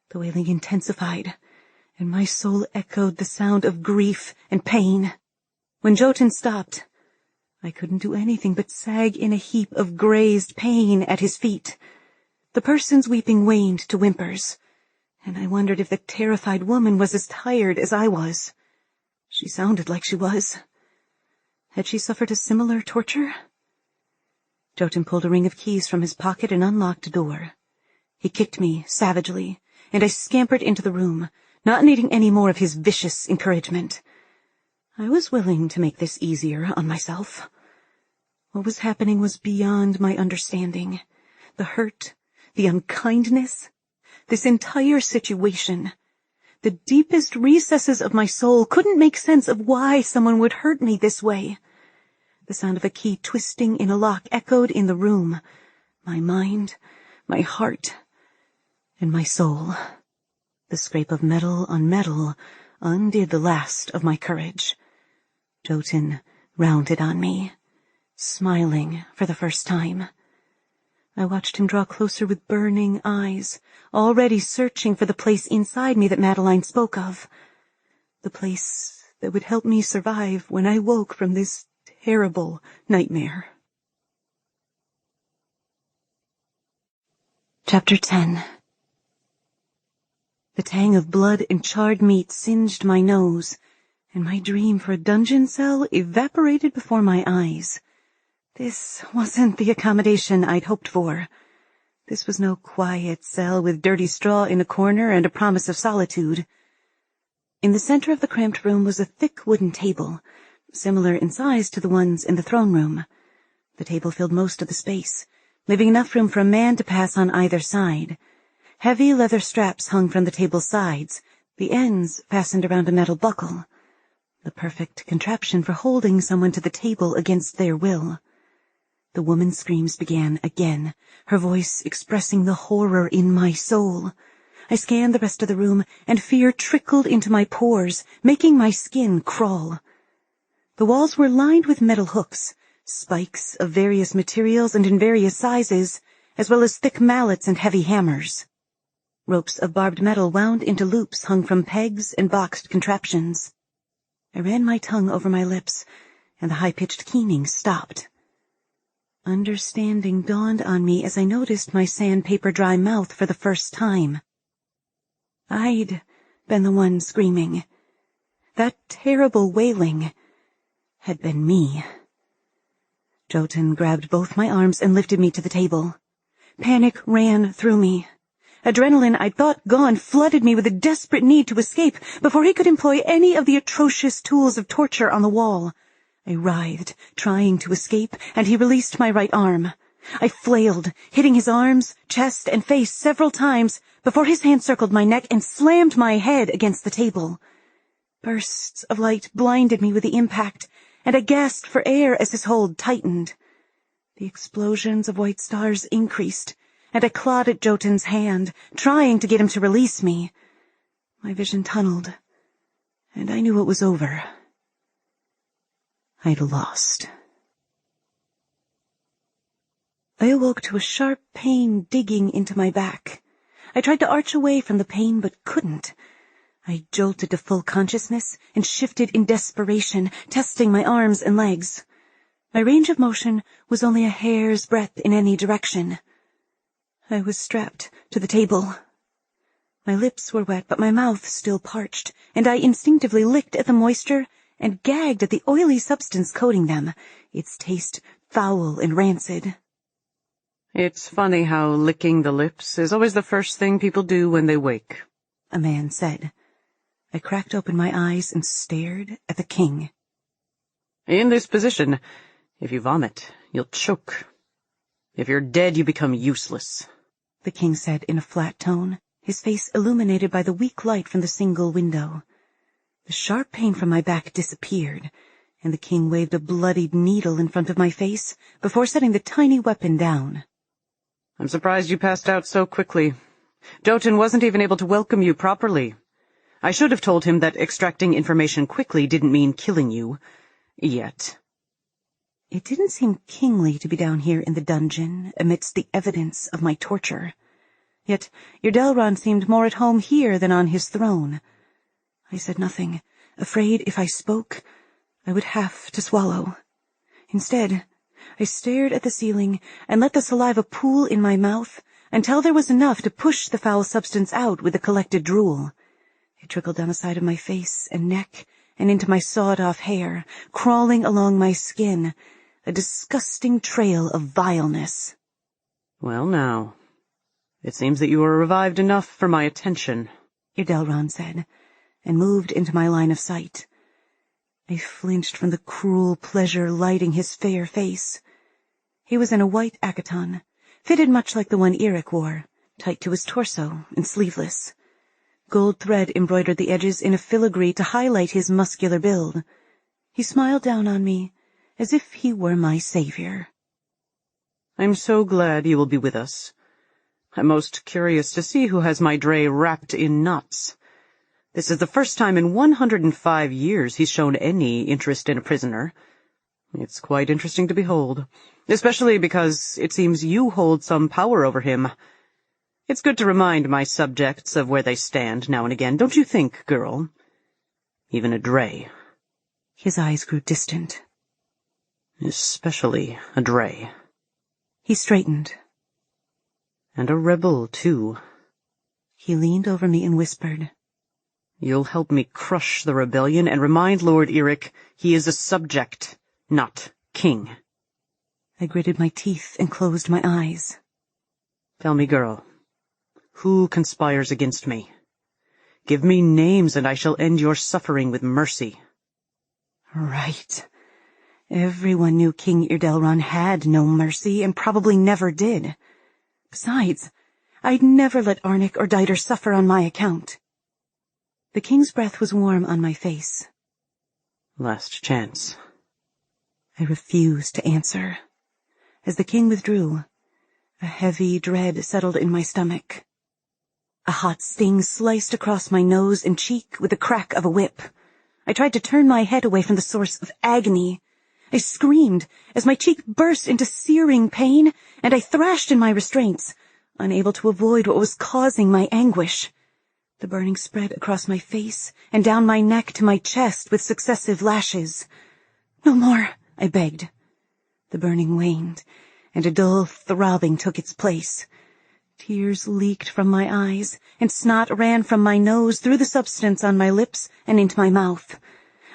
The wailing intensified, and my soul echoed the sound of grief and pain. When Jotun stopped, I couldn't do anything but sag in a heap of grazed pain at his feet. The person's weeping waned to whimpers, and I wondered if the terrified woman was as tired as I was. She sounded like she was. Had she suffered a similar torture? Jotun pulled a ring of keys from his pocket and unlocked a door. He kicked me savagely, and I scampered into the room, not needing any more of his vicious encouragement. I was willing to make this easier on myself. What was happening was beyond my understanding. The hurt, the unkindness, this entire situation. The deepest recesses of my soul couldn't make sense of why someone would hurt me this way. The sound of a key twisting in a lock echoed in the room. My mind, my heart, and my soul. The scrape of metal on metal undid the last of my courage. Jotun rounded on me, smiling for the first time. I watched him draw closer with burning eyes, already searching for the place inside me that Madeline spoke of. The place that would help me survive when I woke from this terrible nightmare. Chapter 10. The tang of blood and charred meat singed my nose, and my dream for a dungeon cell evaporated before my eyes. This wasn't the accommodation I'd hoped for. This was no quiet cell with dirty straw in a corner and a promise of solitude. In the center of the cramped room was a thick wooden table, similar in size to the ones in the throne room. The table filled most of the space, leaving enough room for a man to pass on either side. Heavy leather straps hung from the table's sides, the ends fastened around a metal buckle. The perfect contraption for holding someone to the table against their will. The woman's screams began again, her voice expressing the horror in my soul. I scanned the rest of the room, and fear trickled into my pores, making my skin crawl. The walls were lined with metal hooks, spikes of various materials and in various sizes, as well as thick mallets and heavy hammers. Ropes of barbed metal wound into loops hung from pegs and boxed contraptions. I ran my tongue over my lips, and the high-pitched keening stopped. Understanding dawned on me as I noticed my sandpaper dry mouth for the first time. I'd been the one screaming. That terrible wailing had been me. Jotun grabbed both my arms and lifted me to the table. Panic ran through me. Adrenaline I'd thought gone flooded me with a desperate need to escape before he could employ any of the atrocious tools of torture on the wall. I writhed, trying to escape, and he released my right arm. I flailed, hitting his arms, chest, and face several times before his hand circled my neck and slammed my head against the table. Bursts of light blinded me with the impact, and I gasped for air as his hold tightened. The explosions of white stars increased, and I clawed at Jotun's hand, trying to get him to release me. My vision tunneled, and I knew it was over. I'd lost. I awoke to a sharp pain digging into my back. I tried to arch away from the pain, but couldn't. I jolted to full consciousness and shifted in desperation, testing my arms and legs. My range of motion was only a hair's breadth in any direction. I was strapped to the table. My lips were wet, but my mouth still parched, and I instinctively licked at the moisture and gagged at the oily substance coating them, its taste foul and rancid. It's funny how licking the lips is always the first thing people do when they wake, a man said. I cracked open my eyes and stared at the king. In this position, if you vomit, you'll choke. If you're dead, you become useless, the king said in a flat tone, his face illuminated by the weak light from the single window. The sharp pain from my back disappeared, and the king waved a bloodied needle in front of my face before setting the tiny weapon down. I'm surprised you passed out so quickly. Jotun wasn't even able to welcome you properly. I should have told him that extracting information quickly didn't mean killing you. Yet. It didn't seem kingly to be down here in the dungeon amidst the evidence of my torture. Yet Ydelron seemed more at home here than on his throne. I said nothing, afraid if I spoke, I would have to swallow. Instead, I stared at the ceiling and let the saliva pool in my mouth until there was enough to push the foul substance out with the collected drool. It trickled down the side of my face and neck and into my sawed-off hair, crawling along my skin, a disgusting trail of vileness. Well now, it seems that you are revived enough for my attention, Ydelron said, and moved into my line of sight. I flinched from the cruel pleasure lighting his fair face. He was in a white akaton, fitted much like the one Eric wore, tight to his torso and sleeveless. Gold thread embroidered the edges in a filigree to highlight his muscular build. He smiled down on me, as if he were my savior. I'm so glad you will be with us. I'm most curious to see who has my Drae wrapped in knots. This is the first time in 105 years he's shown any interest in a prisoner. It's quite interesting to behold, especially because it seems you hold some power over him. It's good to remind my subjects of where they stand now and again, don't you think, girl? Even a Drae. His eyes grew distant. Especially a Drae. He straightened. And a rebel, too. He leaned over me and whispered, You'll help me crush the rebellion and remind Lord Eric he is a subject, not king. I gritted my teeth and closed my eyes. Tell me, girl, who conspires against me? Give me names and I shall end your suffering with mercy. Right. Everyone knew King Irdelron had no mercy and probably never did. Besides, I'd never let Arnik or Diter suffer on my account. The king's breath was warm on my face. Last chance. I refused to answer. As the king withdrew, a heavy dread settled in my stomach. A hot sting sliced across my nose and cheek with the crack of a whip. I tried to turn my head away from the source of agony. I screamed as my cheek burst into searing pain, and I thrashed in my restraints, unable to avoid what was causing my anguish. The burning spread across my face and down my neck to my chest with successive lashes. "No more," I begged. The burning waned, and a dull throbbing took its place. Tears leaked from my eyes, and snot ran from my nose through the substance on my lips and into my mouth.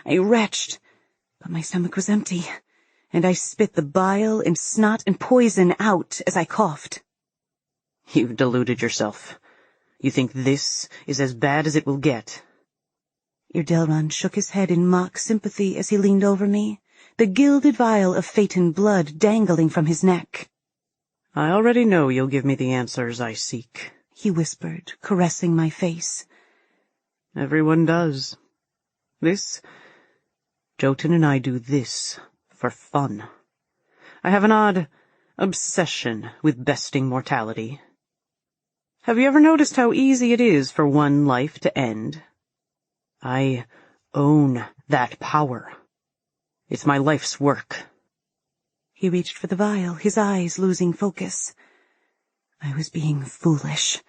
I retched, but my stomach was empty, and I spit the bile and snot and poison out as I coughed. You've deluded yourself. You think this is as bad as it will get. Irdelron shook his head in mock sympathy as he leaned over me, the gilded vial of Phaeton blood dangling from his neck. I already know you'll give me the answers I seek, he whispered, caressing my face. Everyone does. Jotun and I do this for fun. I have an odd obsession with besting mortality. Have you ever noticed how easy it is for one life to end? I own that power. It's my life's work. He reached for the vial, his eyes losing focus. I was being foolish.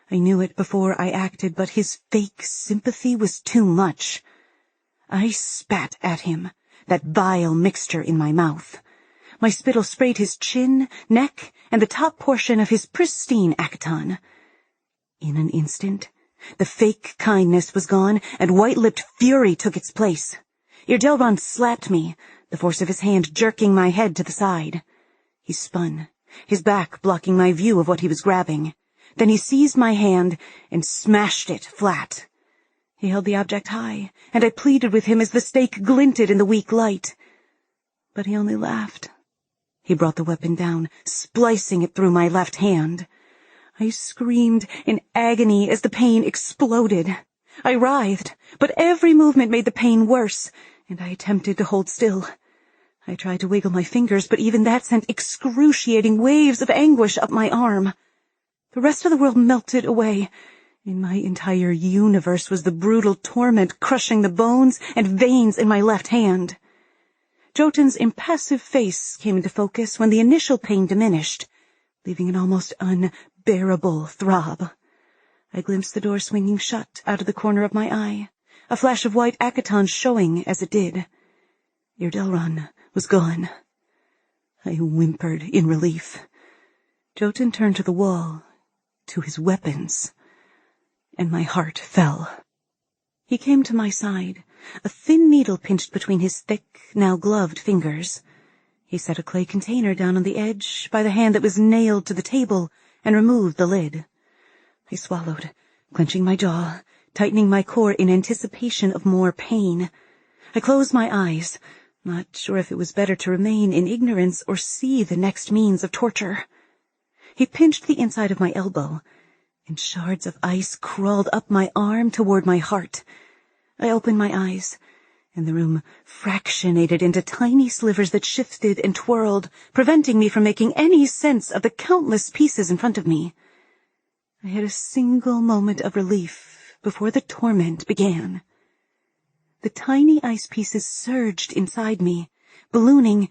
I knew it before I acted, but his fake sympathy was too much. I spat at him, that vile mixture in my mouth. My spittle sprayed his chin, neck, and the top portion of his pristine acton. In an instant, the fake kindness was gone, and white-lipped fury took its place. Irdelron slapped me, the force of his hand jerking my head to the side. He spun, his back blocking my view of what he was grabbing. Then he seized my hand and smashed it flat. He held the object high, and I pleaded with him as the stake glinted in the weak light. But he only laughed. He brought the weapon down, splicing it through my left hand. I screamed in agony as the pain exploded. I writhed, but every movement made the pain worse, and I attempted to hold still. I tried to wiggle my fingers, but even that sent excruciating waves of anguish up my arm. The rest of the world melted away. In my entire universe was the brutal torment crushing the bones and veins in my left hand. Jotun's impassive face came into focus when the initial pain diminished, leaving an almost unbearable throb. I glimpsed the door swinging shut out of the corner of my eye, a flash of white accaton showing as it did. Irdelron was gone. I whimpered in relief. Jotun turned to the wall, to his weapons, and my heart fell. He came to my side, a thin needle pinched between his thick, now gloved fingers. He set a clay container down on the edge by the hand that was nailed to the table and removed the lid. I swallowed, clenching my jaw, tightening my core in anticipation of more pain. I closed my eyes, not sure if it was better to remain in ignorance or see the next means of torture. He pinched the inside of my elbow, and shards of ice crawled up my arm toward my heart. I opened my eyes, and the room fractionated into tiny slivers that shifted and twirled, preventing me from making any sense of the countless pieces in front of me. I had a single moment of relief before the torment began. The tiny ice pieces surged inside me, ballooning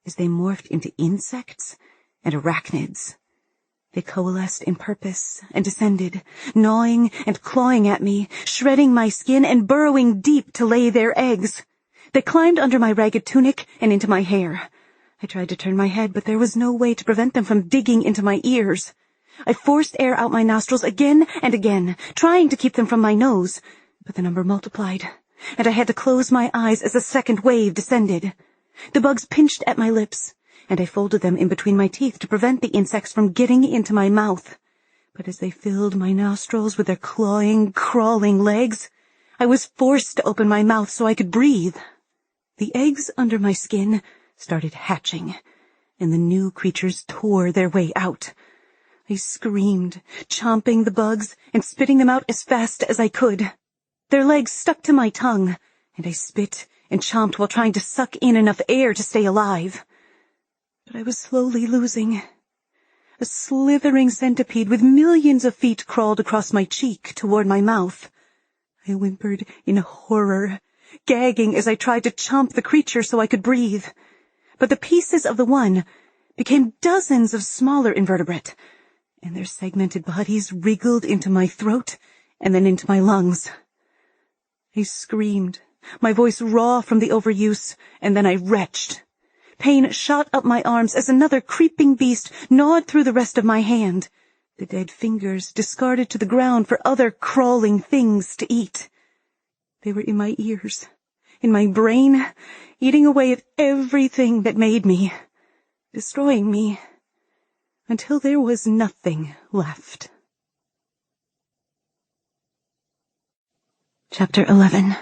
as they morphed into insects and arachnids. They coalesced in purpose and descended, gnawing and clawing at me, shredding my skin and burrowing deep to lay their eggs. They climbed under my ragged tunic and into my hair. I tried to turn my head, but there was no way to prevent them from digging into my ears. I forced air out my nostrils again and again, trying to keep them from my nose, but the number multiplied, and I had to close my eyes as a second wave descended. The bugs pinched at my lips, and I folded them in between my teeth to prevent the insects from getting into my mouth. But as they filled my nostrils with their clawing, crawling legs, I was forced to open my mouth so I could breathe. The eggs under my skin started hatching, and the new creatures tore their way out. I screamed, chomping the bugs and spitting them out as fast as I could. Their legs stuck to my tongue, and I spit and chomped while trying to suck in enough air to stay alive. But I was slowly losing. A slithering centipede with millions of feet crawled across my cheek toward my mouth. I whimpered in horror, gagging as I tried to chomp the creature so I could breathe. But the pieces of the one became dozens of smaller invertebrate, and their segmented bodies wriggled into my throat and then into my lungs. I screamed, my voice raw from the overuse, and then I retched. Pain shot up my arms as another creeping beast gnawed through the rest of my hand, the dead fingers discarded to the ground for other crawling things to eat. They were in my ears, in my brain, eating away at everything that made me, destroying me, until there was nothing left. Chapter 11.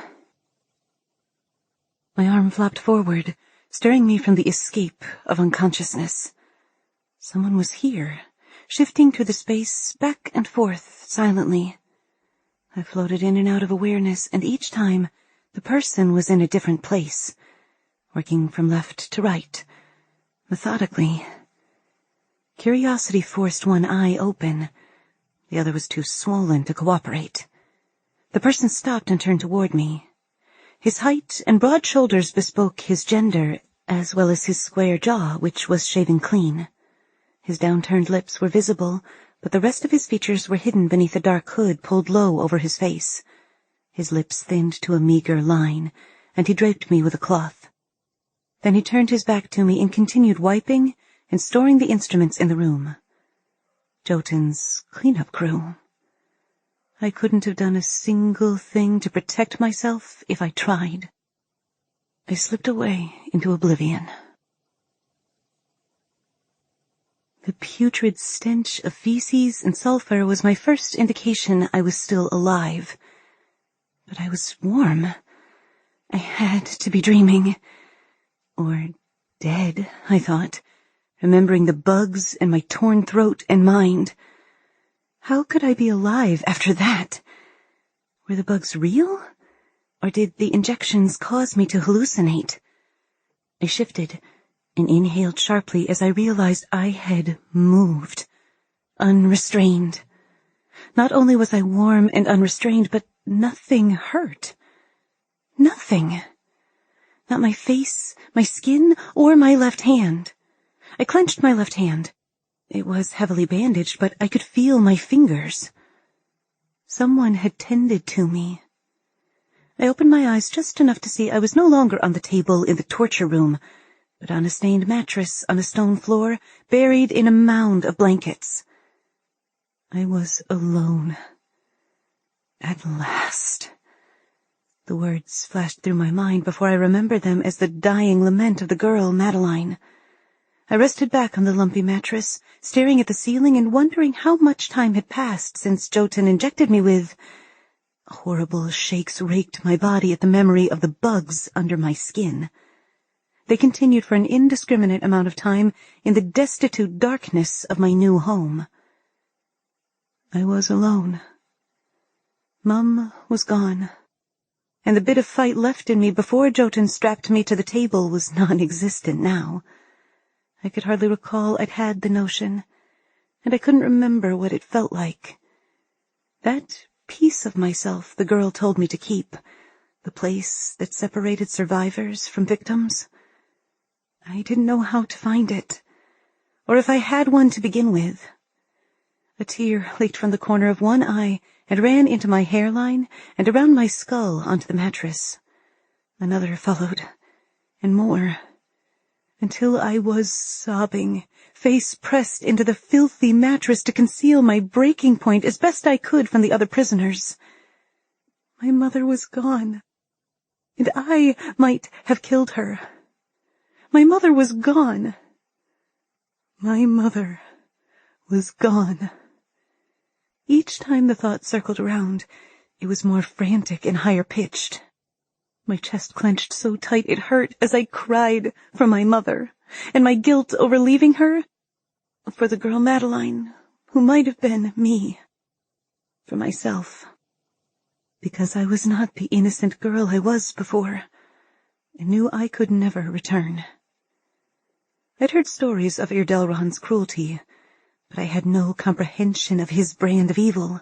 My arm flopped forward, stirring me from the escape of unconsciousness. Someone was here, shifting through the space back and forth silently. I floated in and out of awareness, and each time the person was in a different place, working from left to right, methodically. Curiosity forced one eye open. The other was too swollen to cooperate. The person stopped and turned toward me. His height and broad shoulders bespoke his gender, as well as his square jaw, which was shaven clean. His downturned lips were visible, but the rest of his features were hidden beneath a dark hood pulled low over his face. His lips thinned to a meager line, and he draped me with a cloth. Then he turned his back to me and continued wiping and storing the instruments in the room. Jotun's cleanup crew. I couldn't have done a single thing to protect myself if I tried. I slipped away into oblivion. The putrid stench of feces and sulfur was my first indication I was still alive. But I was warm. I had to be dreaming. Or dead, I thought, remembering the bugs and my torn throat and mind. How could I be alive after that? Were the bugs real? Or did the injections cause me to hallucinate? I shifted and inhaled sharply as I realized I had moved, unrestrained. Not only was I warm and unrestrained, but nothing hurt. Nothing. Not my face, my skin, or my left hand. I clenched my left hand. It was heavily bandaged, but I could feel my fingers. Someone had tended to me. I opened my eyes just enough to see I was no longer on the table in the torture room, but on a stained mattress on a stone floor, buried in a mound of blankets. I was alone. At last. The words flashed through my mind before I remembered them as the dying lament of the girl, Madeline. I rested back on the lumpy mattress, staring at the ceiling and wondering how much time had passed since Jotun injected me with... Horrible shakes raked my body at the memory of the bugs under my skin. They continued for an indiscriminate amount of time in the destitute darkness of my new home. I was alone. Mum was gone, and the bit of fight left in me before Jotun strapped me to the table was non-existent now. I could hardly recall I'd had the notion, and I couldn't remember what it felt like. That piece of myself the girl told me to keep, the place that separated survivors from victims. I didn't know how to find it, or if I had one to begin with. A tear leaked from the corner of one eye and ran into my hairline and around my skull onto the mattress. Another followed, and more, until I was sobbing, face pressed into the filthy mattress to conceal my breaking point as best I could from the other prisoners. My mother was gone, and I might have killed her. My mother was gone. My mother was gone. Each time the thought circled around, it was more frantic and higher-pitched. My chest clenched so tight it hurt as I cried for my mother, and my guilt over leaving her, for the girl Madeline, who might have been me, for myself, because I was not the innocent girl I was before, and knew I could never return. I'd heard stories of Irdelron's cruelty, but I had no comprehension of his brand of evil.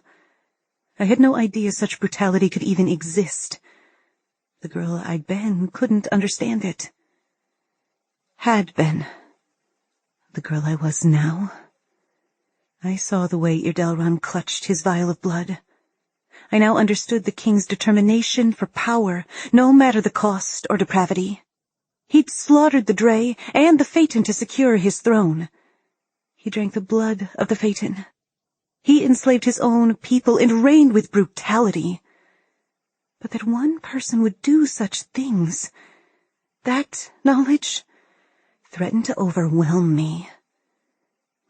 I had no idea such brutality could even exist. The girl I'd been couldn't understand it. Had been. The girl I was now. I saw the way Irdelron clutched his vial of blood. I now understood the king's determination for power, no matter the cost or depravity. He'd slaughtered the Drae and the Phaeton to secure his throne. He drank the blood of the Phaeton. He enslaved his own people and reigned with brutality. But that one person would do such things, that knowledge threatened to overwhelm me.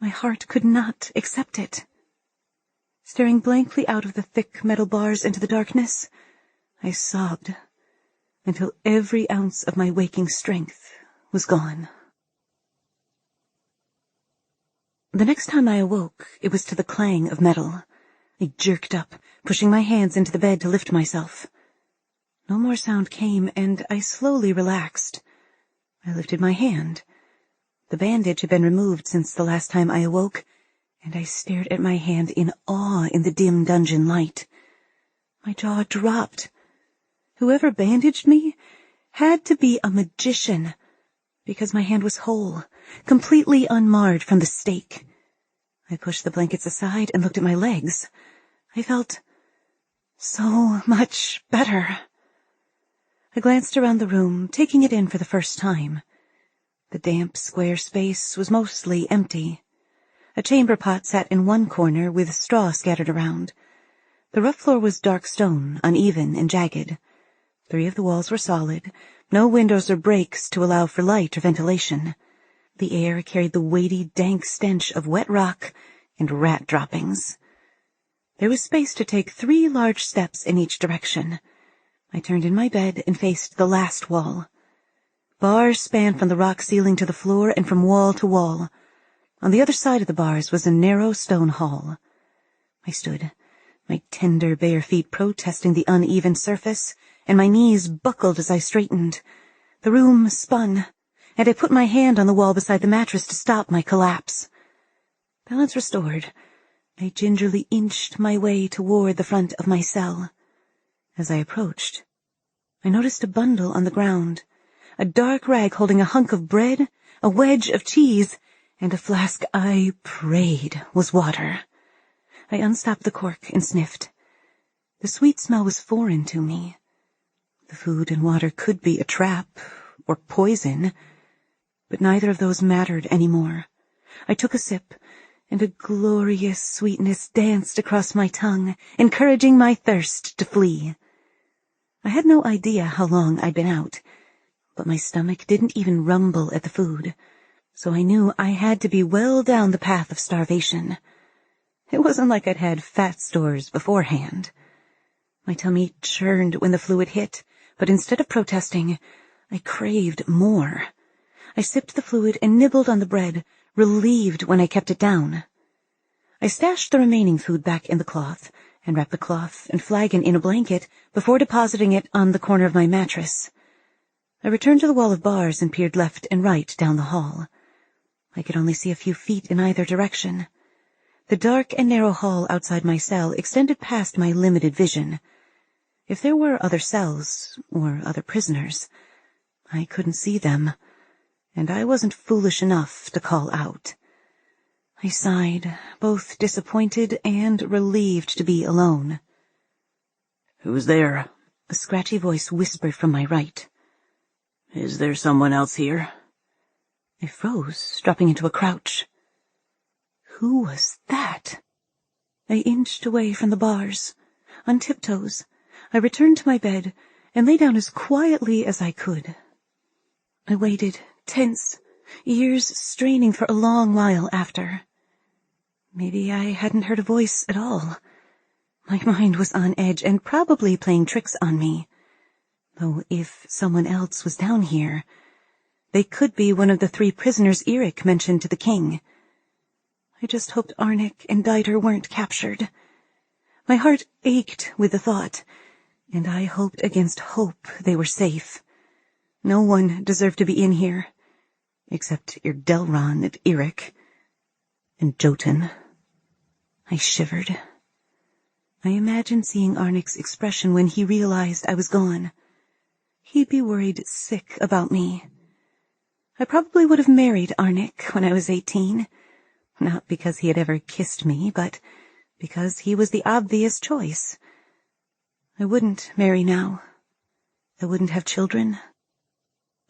My heart could not accept it. Staring blankly out of the thick metal bars into the darkness, I sobbed until every ounce of my waking strength was gone. The next time I awoke, it was to the clang of metal. I jerked up, pushing my hands into the bed to lift myself. No more sound came, and I slowly relaxed. I lifted my hand. The bandage had been removed since the last time I awoke, and I stared at my hand in awe in the dim dungeon light. My jaw dropped. Whoever bandaged me had to be a magician, because my hand was whole, completely unmarred from the stake. I pushed the blankets aside and looked at my legs. I felt so much better. I glanced around the room, taking it in for the first time. The damp, square space was mostly empty. A chamber pot sat in one corner with straw scattered around. The rough floor was dark stone, uneven and jagged. 3 of the walls were solid, no windows or breaks to allow for light or ventilation. The air carried the weighty, dank stench of wet rock and rat droppings. There was space to take 3 large steps in each direction. I turned in my bed and faced the last wall. Bars spanned from the rock ceiling to the floor and from wall to wall. On the other side of the bars was a narrow stone hall. I stood, my tender bare feet protesting the uneven surface, and my knees buckled as I straightened. The room spun, and I put my hand on the wall beside the mattress to stop my collapse. Balance restored, I gingerly inched my way toward the front of my cell. As I approached, I noticed a bundle on the ground, a dark rag holding a hunk of bread, a wedge of cheese, and a flask I prayed was water. I unstopped the cork and sniffed. The sweet smell was foreign to me. The food and water could be a trap or poison, but neither of those mattered anymore. I took a sip, and a glorious sweetness danced across my tongue, encouraging my thirst to flee. I had no idea how long I'd been out, but my stomach didn't even rumble at the food, so I knew I had to be well down the path of starvation. It wasn't like I'd had fat stores beforehand. My tummy churned when the fluid hit, but instead of protesting, I craved more. I sipped the fluid and nibbled on the bread, relieved when I kept it down. I stashed the remaining food back in the cloth, and wrapped the cloth and flagon in a blanket before depositing it on the corner of my mattress. I returned to the wall of bars and peered left and right down the hall. I could only see a few feet in either direction. The dark and narrow hall outside my cell extended past my limited vision. If there were other cells, or other prisoners, I couldn't see them, and I wasn't foolish enough to call out. I sighed, both disappointed and relieved to be alone. "Who's there?" A scratchy voice whispered from my right. "Is there someone else here?" I froze, dropping into a crouch. Who was that? I inched away from the bars. On tiptoes, I returned to my bed and lay down as quietly as I could. I waited, tense, ears straining for a long while after. Maybe I hadn't heard a voice at all. My mind was on edge and probably playing tricks on me. Though if someone else was down here, they could be one of the 3 prisoners Eric mentioned to the king. I just hoped Arnik and Dieter weren't captured. My heart ached with the thought, and I hoped against hope they were safe. No one deserved to be in here, except Irdelron and Eric, and Jotun. I shivered. I imagined seeing Arnik's expression when he realized I was gone. He'd be worried sick about me. I probably would have married Arnik when I was 18. Not because he had ever kissed me, but because he was the obvious choice. I wouldn't marry now. I wouldn't have children.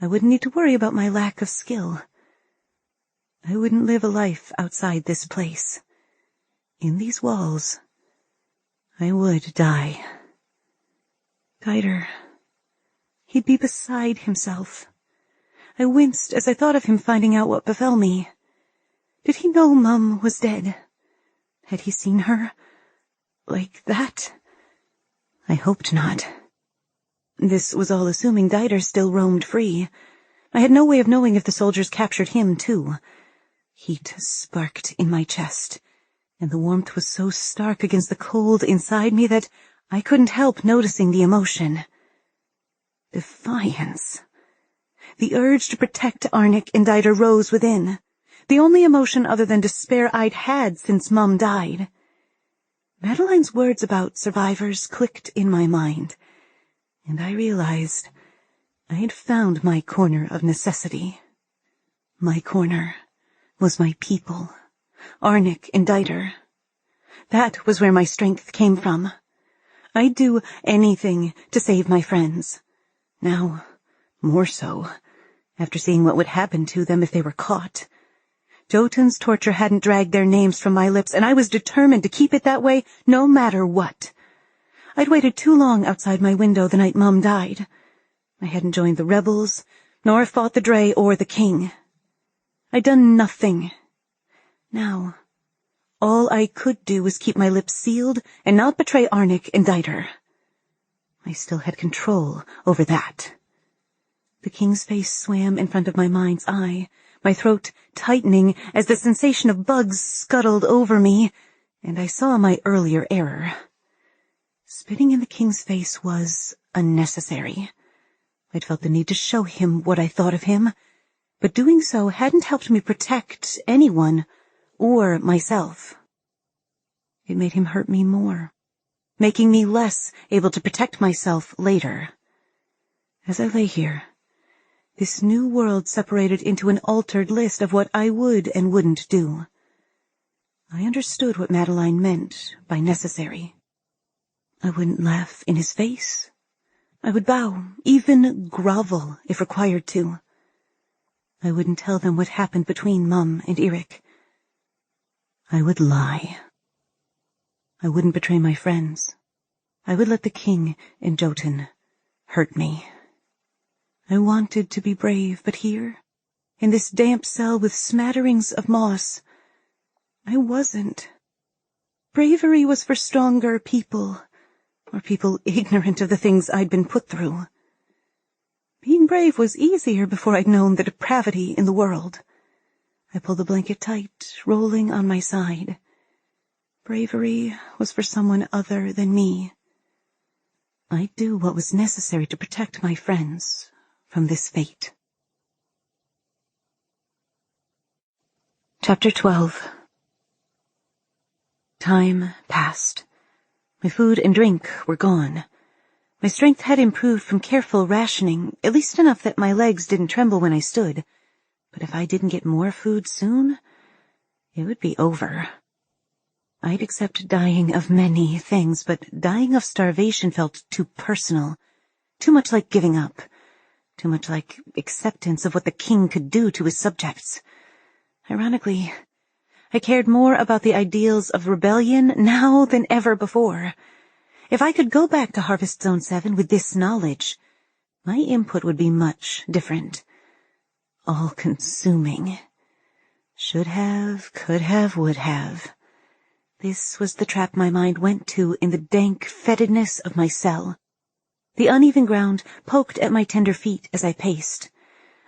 I wouldn't need to worry about my lack of skill. I wouldn't live a life outside this place. In these walls, I would die. Dieter. He'd be beside himself. I winced as I thought of him finding out what befell me. Did he know Mum was dead? Had he seen her? Like that? I hoped not. This was all assuming Dieter still roamed free. I had no way of knowing if the soldiers captured him, too. Heat sparked in my chest, and the warmth was so stark against the cold inside me that I couldn't help noticing the emotion. Defiance. The urge to protect Arnik and Dieter rose within. The only emotion other than despair I'd had since Mum died. Madeline's words about survivors clicked in my mind, and I realized I had found my corner of necessity. My corner was my people, Arnik and Dieter. That was where my strength came from. I'd do anything to save my friends. Now, more so, after seeing what would happen to them if they were caught. Jotun's torture hadn't dragged their names from my lips, and I was determined to keep it that way no matter what. I'd waited too long outside my window the night Mum died. I hadn't joined the rebels, nor fought the Drae or the king. I'd done nothing. Now, all I could do was keep my lips sealed and not betray Arnik and Dieter. I still had control over that. The king's face swam in front of my mind's eye, my throat tightening as the sensation of bugs scuttled over me, and I saw my earlier error. Spitting in the king's face was unnecessary. I'd felt the need to show him what I thought of him, but doing so hadn't helped me protect anyone or myself. It made him hurt me more, making me less able to protect myself later. As I lay here, this new world separated into an altered list of what I would and wouldn't do. I understood what Madeline meant by necessary. I wouldn't laugh in his face. I would bow, even grovel if required to. I wouldn't tell them what happened between Mum and Eric. I would lie. I wouldn't betray my friends. I would let the king and Jotun hurt me. I wanted to be brave, but here, in this damp cell with smatterings of moss, I wasn't. Bravery was for stronger people, or people ignorant of the things I'd been put through. Being brave was easier before I'd known the depravity in the world. I pulled the blanket tight, rolling on my side. Bravery was for someone other than me. I'd do what was necessary to protect my friends from this fate. Chapter 12. Time passed. My food and drink were gone. My strength had improved from careful rationing, at least enough that my legs didn't tremble when I stood. But if I didn't get more food soon, it would be over. I'd accept dying of many things, but dying of starvation felt too personal, too much like giving up. Too much like acceptance of what the king could do to his subjects. Ironically, I cared more about the ideals of rebellion now than ever before. If I could go back to Harvest Zone 7 with this knowledge, my input would be much different. All-consuming. Should have, could have, would have. This was the trap my mind went to in the dank fetidness of my cell. The uneven ground poked at my tender feet as I paced.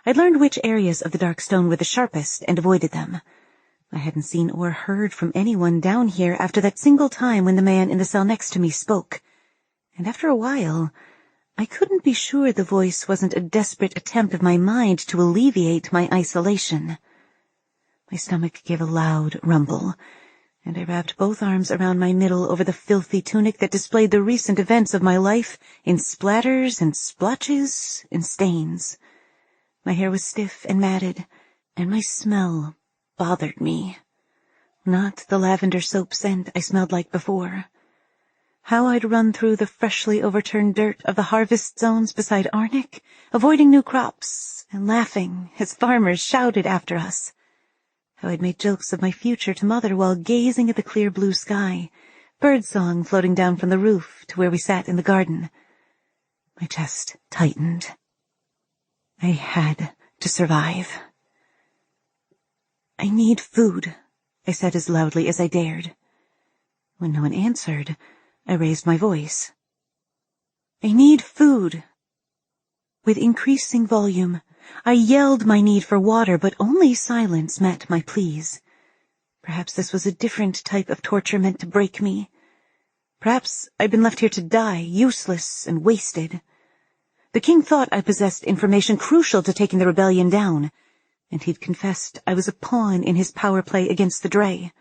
I'd learned which areas of the dark stone were the sharpest and avoided them. I hadn't seen or heard from anyone down here after that single time when the man in the cell next to me spoke. And after a while, I couldn't be sure the voice wasn't a desperate attempt of my mind to alleviate my isolation. My stomach gave a loud rumble, and I wrapped both arms around my middle over the filthy tunic that displayed the recent events of my life in splatters and splotches and stains. My hair was stiff and matted, and my smell bothered me. Not the lavender soap scent I smelled like before. How I'd run through the freshly overturned dirt of the harvest zones beside Arnick, avoiding new crops and laughing as farmers shouted after us. How I'd made jokes of my future to Mother while gazing at the clear blue sky, birdsong floating down from the roof to where we sat in the garden. My chest tightened. I had to survive. "I need food," I said as loudly as I dared. When no one answered, I raised my voice. "I need food." With increasing volume, I yelled my need for water, but only silence met my pleas. Perhaps this was a different type of torture meant to break me. Perhaps I'd been left here to die, useless and wasted. The king thought I possessed information crucial to taking the rebellion down, and he'd confessed I was a pawn in his power play against the Drae.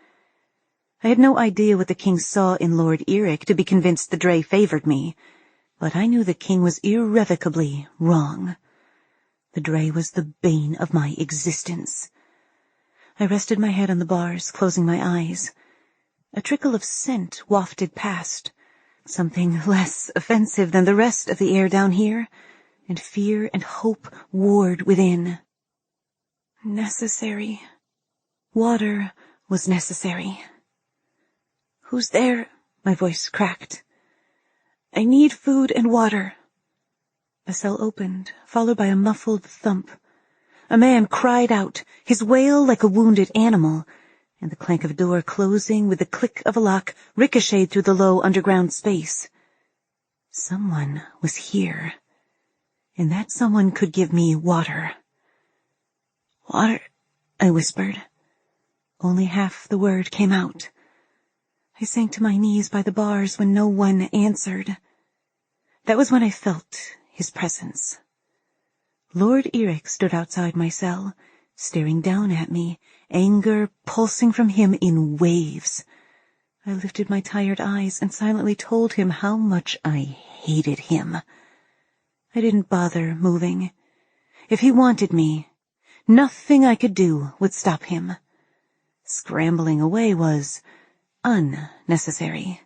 I had no idea what the king saw in Lord Eric to be convinced the Drae favored me, but I knew the king was irrevocably wrong. The Drae was the bane of my existence. I rested my head on the bars, closing my eyes. A trickle of scent wafted past, something less offensive than the rest of the air down here, and fear and hope warred within. Necessary. Water was necessary. "Who's there?" My voice cracked. "I need food and water." A cell opened, followed by a muffled thump. A man cried out, his wail like a wounded animal, and the clank of a door closing with the click of a lock ricocheted through the low underground space. Someone was here, and that someone could give me water. "Water," I whispered. Only half the word came out. I sank to my knees by the bars when no one answered. That was when I felt his presence. Lord Eric stood outside my cell, staring down at me, anger pulsing from him in waves. I lifted my tired eyes and silently told him how much I hated him. I didn't bother moving. If he wanted me, nothing I could do would stop him. Scrambling away was unnecessary.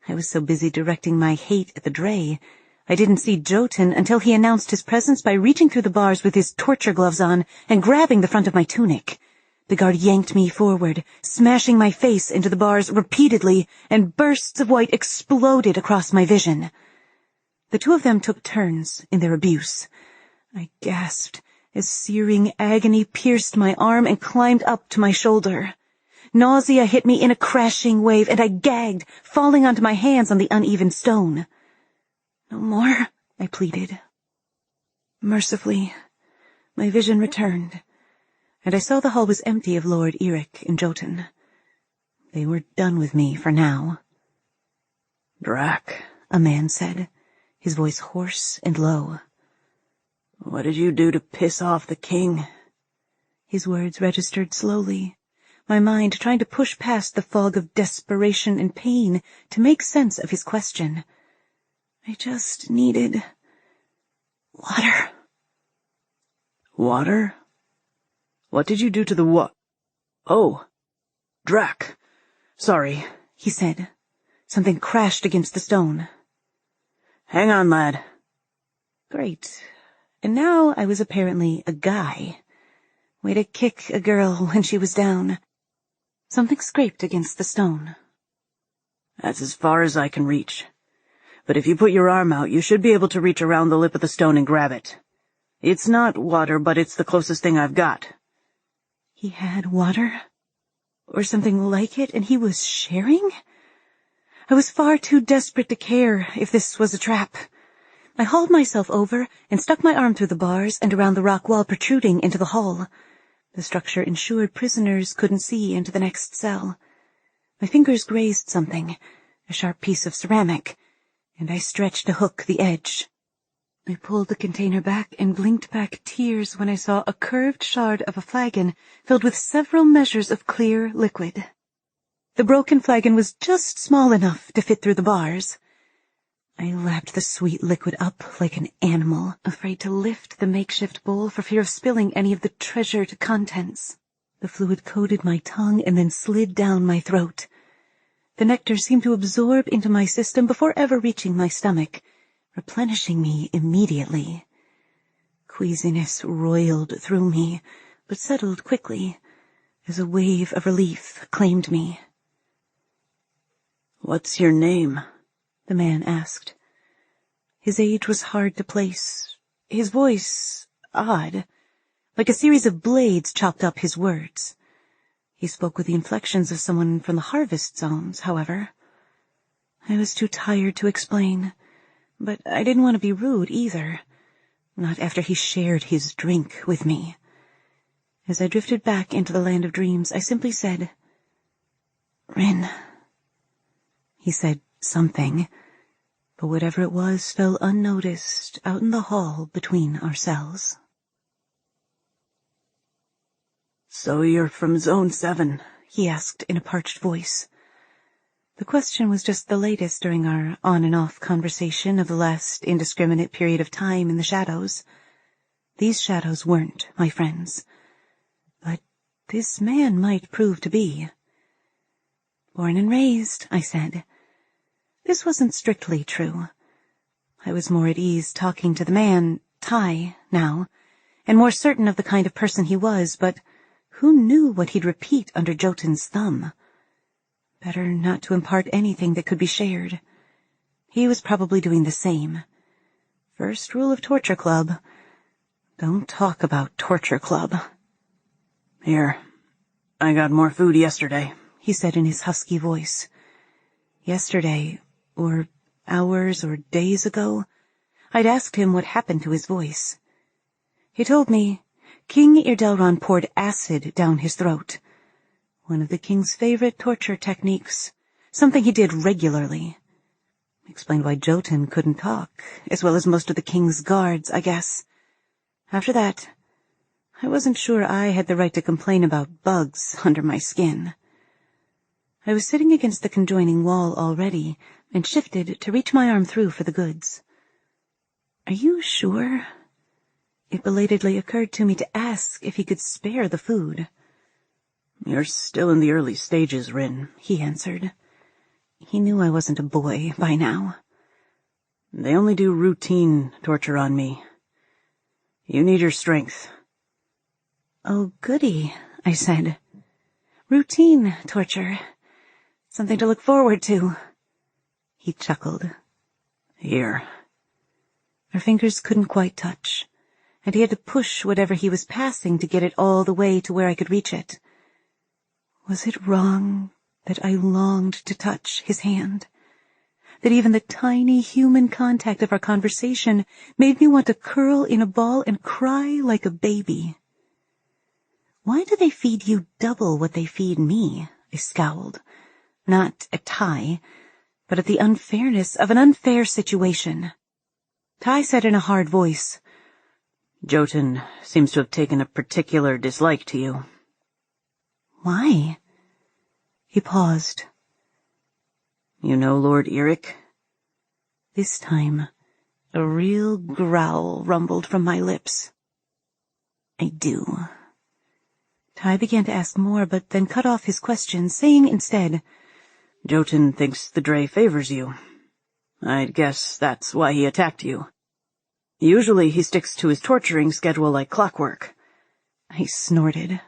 I was so busy directing my hate at the Drae, I didn't see Jotun until he announced his presence by reaching through the bars with his torture gloves on and grabbing the front of my tunic. The guard yanked me forward, smashing my face into the bars repeatedly, and bursts of white exploded across my vision. The two of them took turns in their abuse. I gasped as searing agony pierced my arm and climbed up to my shoulder. Nausea hit me in a crashing wave, and I gagged, falling onto my hands on the uneven stone. "No more," I pleaded. Mercifully, my vision returned, and I saw the hall was empty of Lord Eric and Jotun. They were done with me for now. "Drac," a man said, his voice hoarse and low. "What did you do to piss off the king?" His words registered slowly, my mind trying to push past the fog of desperation and pain to make sense of his question. I just needed water. "Water? What did you do to the Oh, Drac. Sorry," he said. Something crashed against the stone. "Hang on, lad." Great. And now I was apparently a guy. Way to kick a girl when she was down. Something scraped against the stone. "That's as far as I can reach. But if you put your arm out, you should be able to reach around the lip of the stone and grab it. It's not water, but it's the closest thing I've got." He had water? Or something like it, and he was sharing? I was far too desperate to care if this was a trap. I hauled myself over and stuck my arm through the bars and around the rock wall protruding into the hall. The structure ensured prisoners couldn't see into the next cell. My fingers grazed something, a sharp piece of ceramic, and I stretched to hook the edge. I pulled the container back and blinked back tears when I saw a curved shard of a flagon filled with several measures of clear liquid. The broken flagon was just small enough to fit through the bars. I lapped the sweet liquid up like an animal, afraid to lift the makeshift bowl for fear of spilling any of the treasured contents. The fluid coated my tongue and then slid down my throat. The nectar seemed to absorb into my system before ever reaching my stomach, replenishing me immediately. Queasiness roiled through me, but settled quickly, as a wave of relief claimed me. "What's your name?" the man asked. His age was hard to place, his voice odd, like a series of blades chopped up his words. He spoke with the inflections of someone from the harvest zones, however. I was too tired to explain, but I didn't want to be rude either, not after he shared his drink with me. As I drifted back into the land of dreams, I simply said, "Rin." He said something, but whatever it was fell unnoticed out in the hall between our cells. "So you're from Zone 7? He asked in a parched voice. The question was just the latest during our on-and-off conversation of the last indiscriminate period of time in the shadows. These shadows weren't my friends, but this man might prove to be. "Born and raised," I said. This wasn't strictly true. I was more at ease talking to the man, Ty, now, and more certain of the kind of person he was, but who knew what he'd repeat under Jotun's thumb? Better not to impart anything that could be shared. He was probably doing the same. First rule of Torture Club: don't talk about Torture Club. "Here, I got more food yesterday," he said in his husky voice. Yesterday, or hours or days ago, I'd asked him what happened to his voice. He told me King Irdelron poured acid down his throat, one of the king's favorite torture techniques, something he did regularly. Explained why Jotun couldn't talk, as well as most of the king's guards, I guess. After that, I wasn't sure I had the right to complain about bugs under my skin. I was sitting against the conjoining wall already, and shifted to reach my arm through for the goods. "Are you sure?" It belatedly occurred to me to ask if he could spare the food. "You're still in the early stages, Rin," he answered. He knew I wasn't a boy by now. "They only do routine torture on me. You need your strength." "Oh, goody," I said. "Routine torture. Something to look forward to." He chuckled. "Here." Our fingers couldn't quite touch, and he had to push whatever he was passing to get it all the way to where I could reach it. Was it wrong that I longed to touch his hand? That even the tiny human contact of our conversation made me want to curl in a ball and cry like a baby? "Why do they feed you double what they feed me?" I scowled. Not at Ty, but at the unfairness of an unfair situation. Ty said in a hard voice, "Jotun seems to have taken a particular dislike to you." "Why?" He paused. "You know Lord Eric?" This time, a real growl rumbled from my lips. "I do." Ty began to ask more, but then cut off his question, saying instead, "Jotun thinks the Drae favors you. I'd guess that's why he attacked you. Usually he sticks to his torturing schedule like clockwork." I snorted.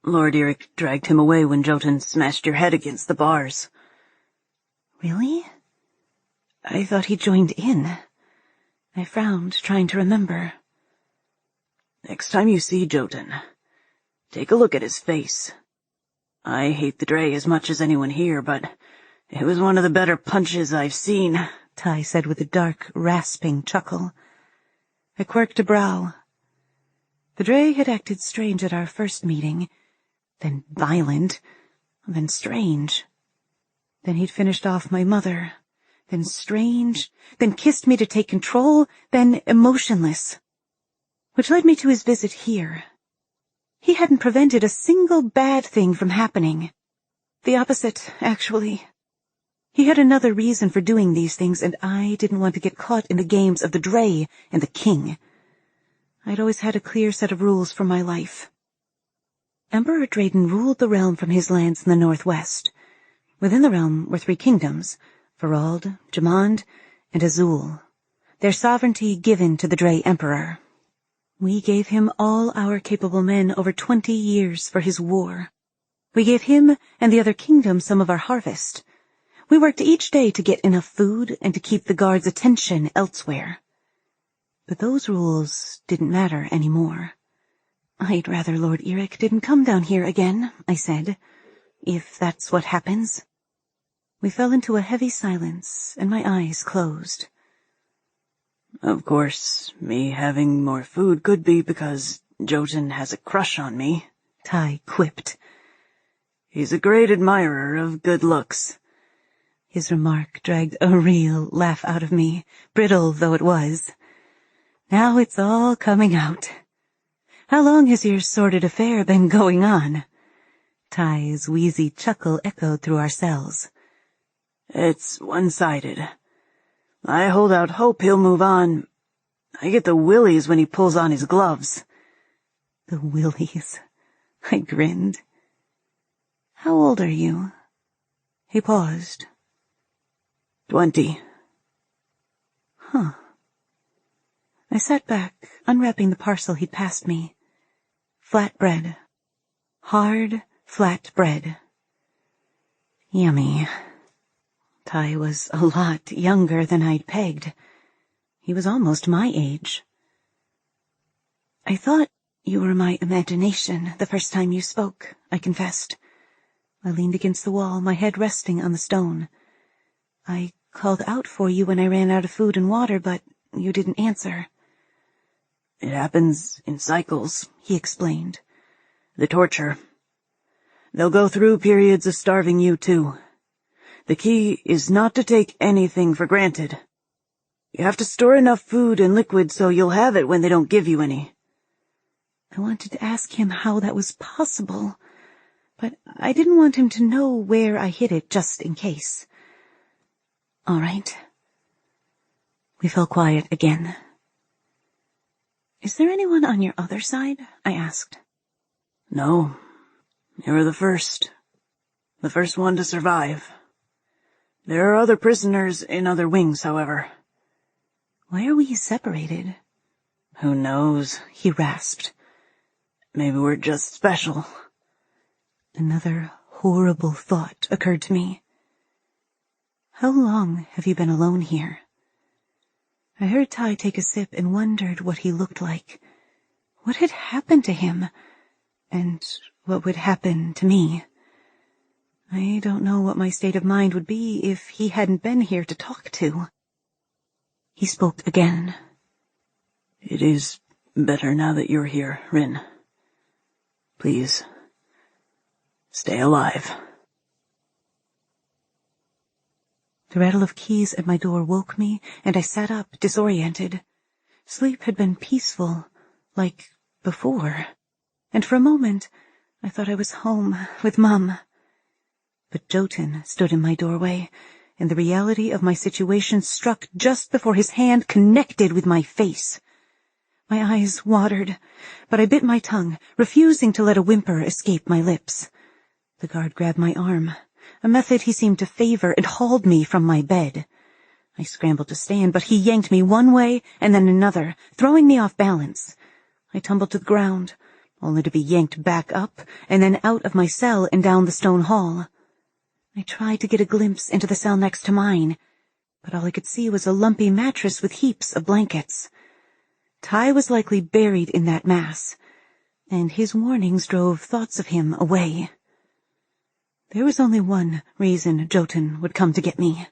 "Lord Eric dragged him away when Jotun smashed your head against the bars." "Really? I thought he joined in." I frowned, trying to remember. "Next time you see Jotun, take a look at his face. I hate the Drae as much as anyone here, but it was one of the better punches I've seen." Ty said with a dark, rasping chuckle. I quirked a brow. The Drae had acted strange at our first meeting, then violent, then strange. Then he'd finished off my mother, then strange, then kissed me to take control, then emotionless. Which led me to his visit here. He hadn't prevented a single bad thing from happening. The opposite, actually. He had another reason for doing these things, and I didn't want to get caught in the games of the Drae and the king. I'd always had a clear set of rules for my life. Emperor Draden ruled the realm from his lands in the northwest. Within the realm were 3 kingdoms, Farald, Jamond, and Azul, their sovereignty given to the Drae Emperor. We gave him all our capable men over 20 years for his war. We gave him and the other kingdoms some of our harvest. We worked each day to get enough food and to keep the guards' attention elsewhere. But those rules didn't matter anymore. I'd rather Lord Eric didn't come down here again, I said, if that's what happens. We fell into a heavy silence, and my eyes closed. Of course, me having more food could be because Jotun has a crush on me, Ty quipped. He's a great admirer of good looks. His remark dragged a real laugh out of me, brittle though it was. Now it's all coming out. How long has your sordid affair been going on? Ty's wheezy chuckle echoed through our cells. It's one-sided. I hold out hope he'll move on. I get the willies when he pulls on his gloves. The willies. I grinned. How old are you? He paused. 20. Huh. I sat back, unwrapping the parcel he'd passed me. Flat bread. Hard, flat bread. Yummy. Ty was a lot younger than I'd pegged. He was almost my age. I thought you were my imagination the first time you spoke, I confessed. I leaned against the wall, my head resting on the stone. I called out for you when I ran out of food and water, but you didn't answer. It happens in cycles, he explained. The torture. They'll go through periods of starving you, too. The key is not to take anything for granted. You have to store enough food and liquid so you'll have it when they don't give you any. I wanted to ask him how that was possible, but I didn't want him to know where I hid it just in case. All right. We fell quiet again. Is there anyone on your other side? I asked. No. You're the first. The first one to survive. There are other prisoners in other wings, however. Why are we separated? Who knows? He rasped. Maybe we're just special. Another horrible thought occurred to me. How long have you been alone here? I heard Ty take a sip and wondered what he looked like. What had happened to him? And what would happen to me? I don't know what my state of mind would be if he hadn't been here to talk to. He spoke again. It is better now that you're here, Rin. Please, stay alive. The rattle of keys at my door woke me, and I sat up, disoriented. Sleep had been peaceful, like before, and for a moment I thought I was home with Mum. But Jotun stood in my doorway, and the reality of my situation struck just before his hand connected with my face. My eyes watered, but I bit my tongue, refusing to let a whimper escape my lips. The guard grabbed my arm, a method he seemed to favor, and hauled me from my bed. I scrambled to stand, but he yanked me one way and then another, throwing me off balance. I tumbled to the ground, only to be yanked back up and then out of my cell and down the stone hall. I tried to get a glimpse into the cell next to mine, but all I could see was a lumpy mattress with heaps of blankets. Ty was likely buried in that mass, and his warnings drove thoughts of him away. There was only one reason Jotun would come to get me.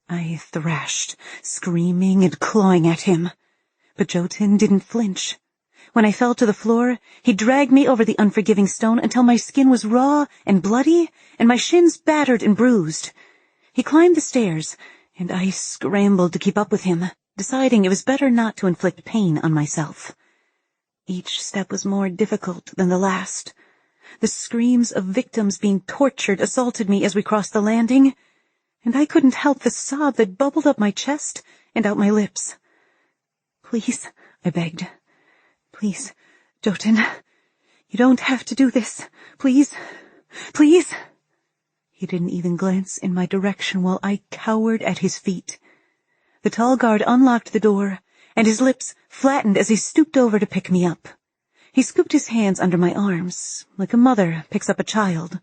I thrashed, screaming and clawing at him. But Jotun didn't flinch. When I fell to the floor, he dragged me over the unforgiving stone until my skin was raw and bloody and my shins battered and bruised. He climbed the stairs, and I scrambled to keep up with him, deciding it was better not to inflict pain on myself. Each step was more difficult than the last. The screams of victims being tortured assaulted me as we crossed the landing, and I couldn't help the sob that bubbled up my chest and out my lips. "Please," I begged. "Please, Jotun, you don't have to do this. Please, please." He didn't even glance in my direction while I cowered at his feet. The tall guard unlocked the door, and his lips flattened as he stooped over to pick me up. He scooped his hands under my arms, like a mother picks up a child.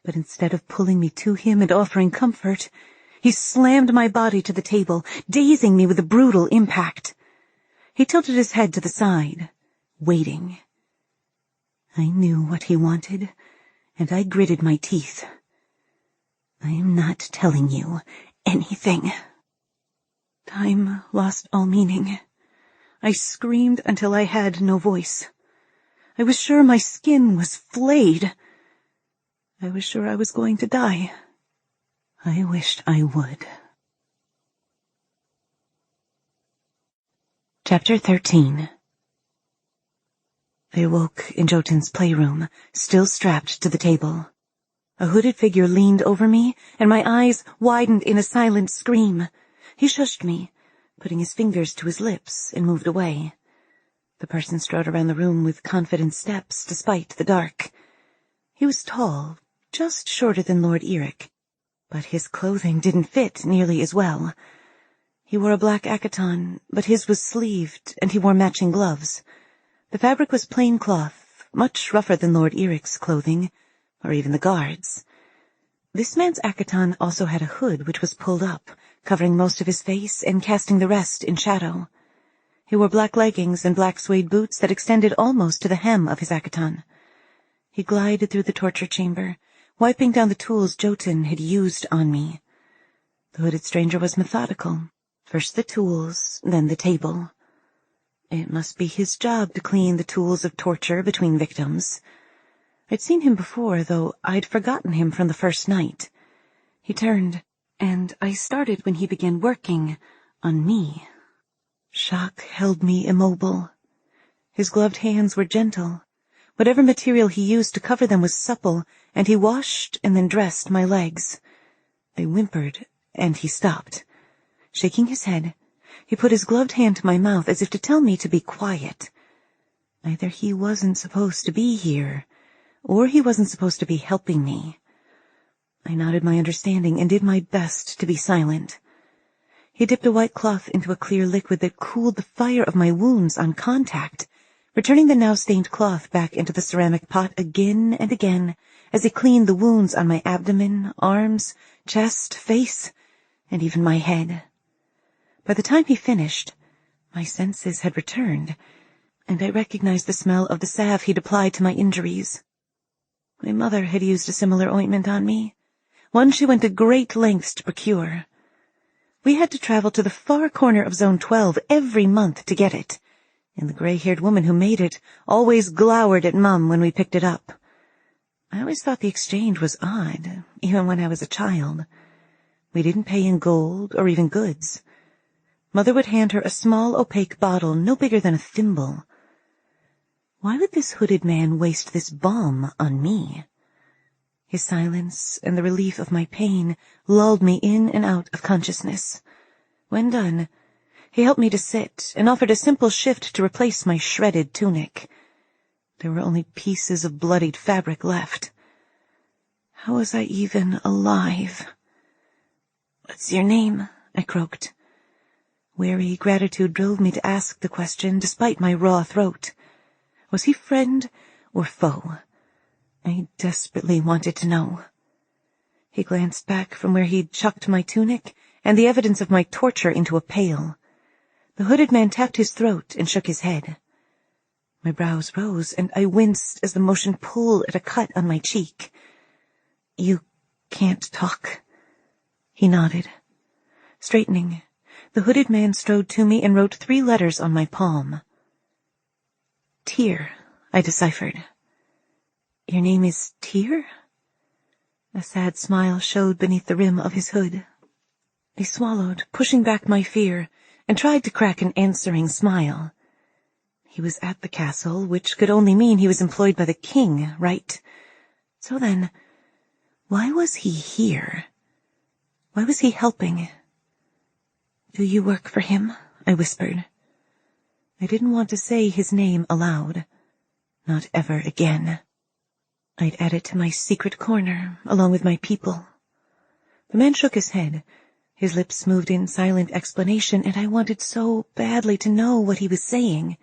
But instead of pulling me to him and offering comfort, he slammed my body to the table, dazing me with a brutal impact. He tilted his head to the side, waiting. I knew what he wanted, and I gritted my teeth. "I am not telling you anything." Time lost all meaning. I screamed until I had no voice. I was sure my skin was flayed. I was sure I was going to die. I wished I would. Chapter 13. I awoke in Jotun's playroom, still strapped to the table. A hooded figure leaned over me, and my eyes widened in a silent scream. He shushed me, putting his fingers to his lips, and moved away. The person strode around the room with confident steps, despite the dark. He was tall, just shorter than Lord Eric, but his clothing didn't fit nearly as well. He wore a black accaton, but his was sleeved, and he wore matching gloves. The fabric was plain cloth, much rougher than Lord Eric's clothing, or even the guards. This man's accaton also had a hood which was pulled up, covering most of his face and casting the rest in shadow. He wore black leggings and black suede boots that extended almost to the hem of his accaton. He glided through the torture chamber, wiping down the tools Jotun had used on me. The hooded stranger was methodical. First the tools, then the table. It must be his job to clean the tools of torture between victims. I'd seen him before, though I'd forgotten him from the first night. He turned, and I started when he began working on me. Shock held me immobile. His gloved hands were gentle. Whatever material he used to cover them was supple, and he washed and then dressed my legs. I whimpered, and he stopped. Shaking his head, he put his gloved hand to my mouth as if to tell me to be quiet. Either he wasn't supposed to be here, or he wasn't supposed to be helping me. I nodded my understanding and did my best to be silent. He dipped a white cloth into a clear liquid that cooled the fire of my wounds on contact, returning the now-stained cloth back into the ceramic pot again and again as he cleaned the wounds on my abdomen, arms, chest, face, and even my head. By the time he finished, my senses had returned, and I recognized the smell of the salve he'd applied to my injuries. My mother had used a similar ointment on me, one she went to great lengths to procure. We had to travel to the far corner of Zone 12 every month to get it, and the gray-haired woman who made it always glowered at Mum when we picked it up. I always thought the exchange was odd, even when I was a child. We didn't pay in gold or even goods. Mother would hand her a small opaque bottle no bigger than a thimble. Why would this hooded man waste this balm on me? His silence and the relief of my pain lulled me in and out of consciousness. When done, he helped me to sit and offered a simple shift to replace my shredded tunic. There were only pieces of bloodied fabric left. How was I even alive? "What's your name?" I croaked. Wary gratitude drove me to ask the question despite my raw throat. Was he friend or foe? I desperately wanted to know. He glanced back from where he'd chucked my tunic and the evidence of my torture into a pail. The hooded man tapped his throat and shook his head. My brows rose, and I winced as the motion pulled at a cut on my cheek. "You can't talk." He nodded. Straightening, the hooded man strode to me and wrote 3 letters on my palm. Tyr, I deciphered. Your name is Tyr? A sad smile showed beneath the rim of his hood. I swallowed, pushing back my fear, and tried to crack an answering smile. He was at the castle, which could only mean he was employed by the king, right? So then, why was he here? Why was he helping? Do you work for him? I whispered. I didn't want to say his name aloud. Not ever again. I'd add it to my secret corner, along with my people. The man shook his head. His lips moved in silent explanation, and I wanted so badly to know what he was saying.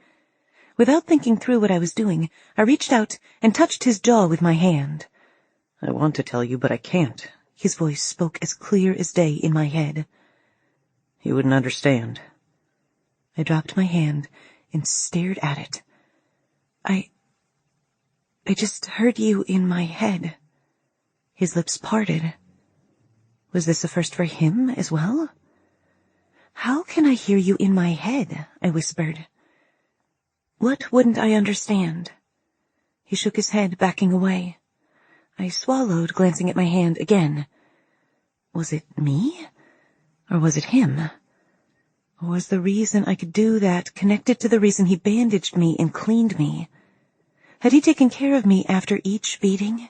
Without thinking through what I was doing, I reached out and touched his jaw with my hand. I want to tell you, but I can't. His voice spoke as clear as day in my head. You wouldn't understand. I dropped my hand and stared at it. I just heard you in my head. His lips parted. Was this a first for him as well? How can I hear you in my head? I whispered. What wouldn't I understand? He shook his head, backing away. I swallowed, glancing at my hand again. Was it me? Or was it him? Or was the reason I could do that connected to the reason he bandaged me and cleaned me? Had he taken care of me after each beating?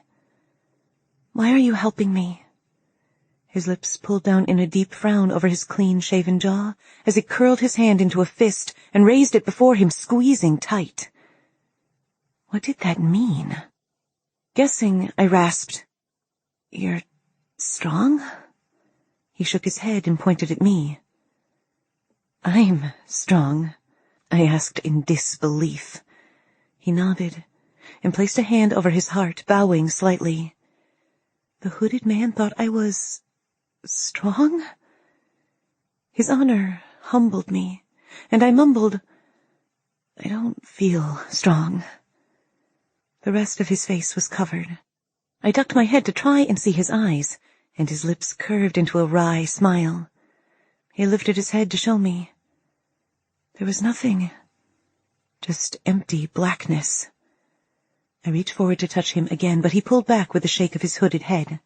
Why are you helping me? His lips pulled down in a deep frown over his clean-shaven jaw as he curled his hand into a fist and raised it before him, squeezing tight. What did that mean? Guessing, I rasped, You're strong? He shook his head and pointed at me. I'm strong, I asked in disbelief. He nodded and placed a hand over his heart, bowing slightly. The hooded man thought I was strong? His honor humbled me, and I mumbled, I don't feel strong. The rest of his face was covered. I ducked my head to try and see his eyes, and his lips curved into a wry smile. He lifted his head to show me. There was nothing, just empty blackness. I reached forward to touch him again, but he pulled back with a shake of his hooded head.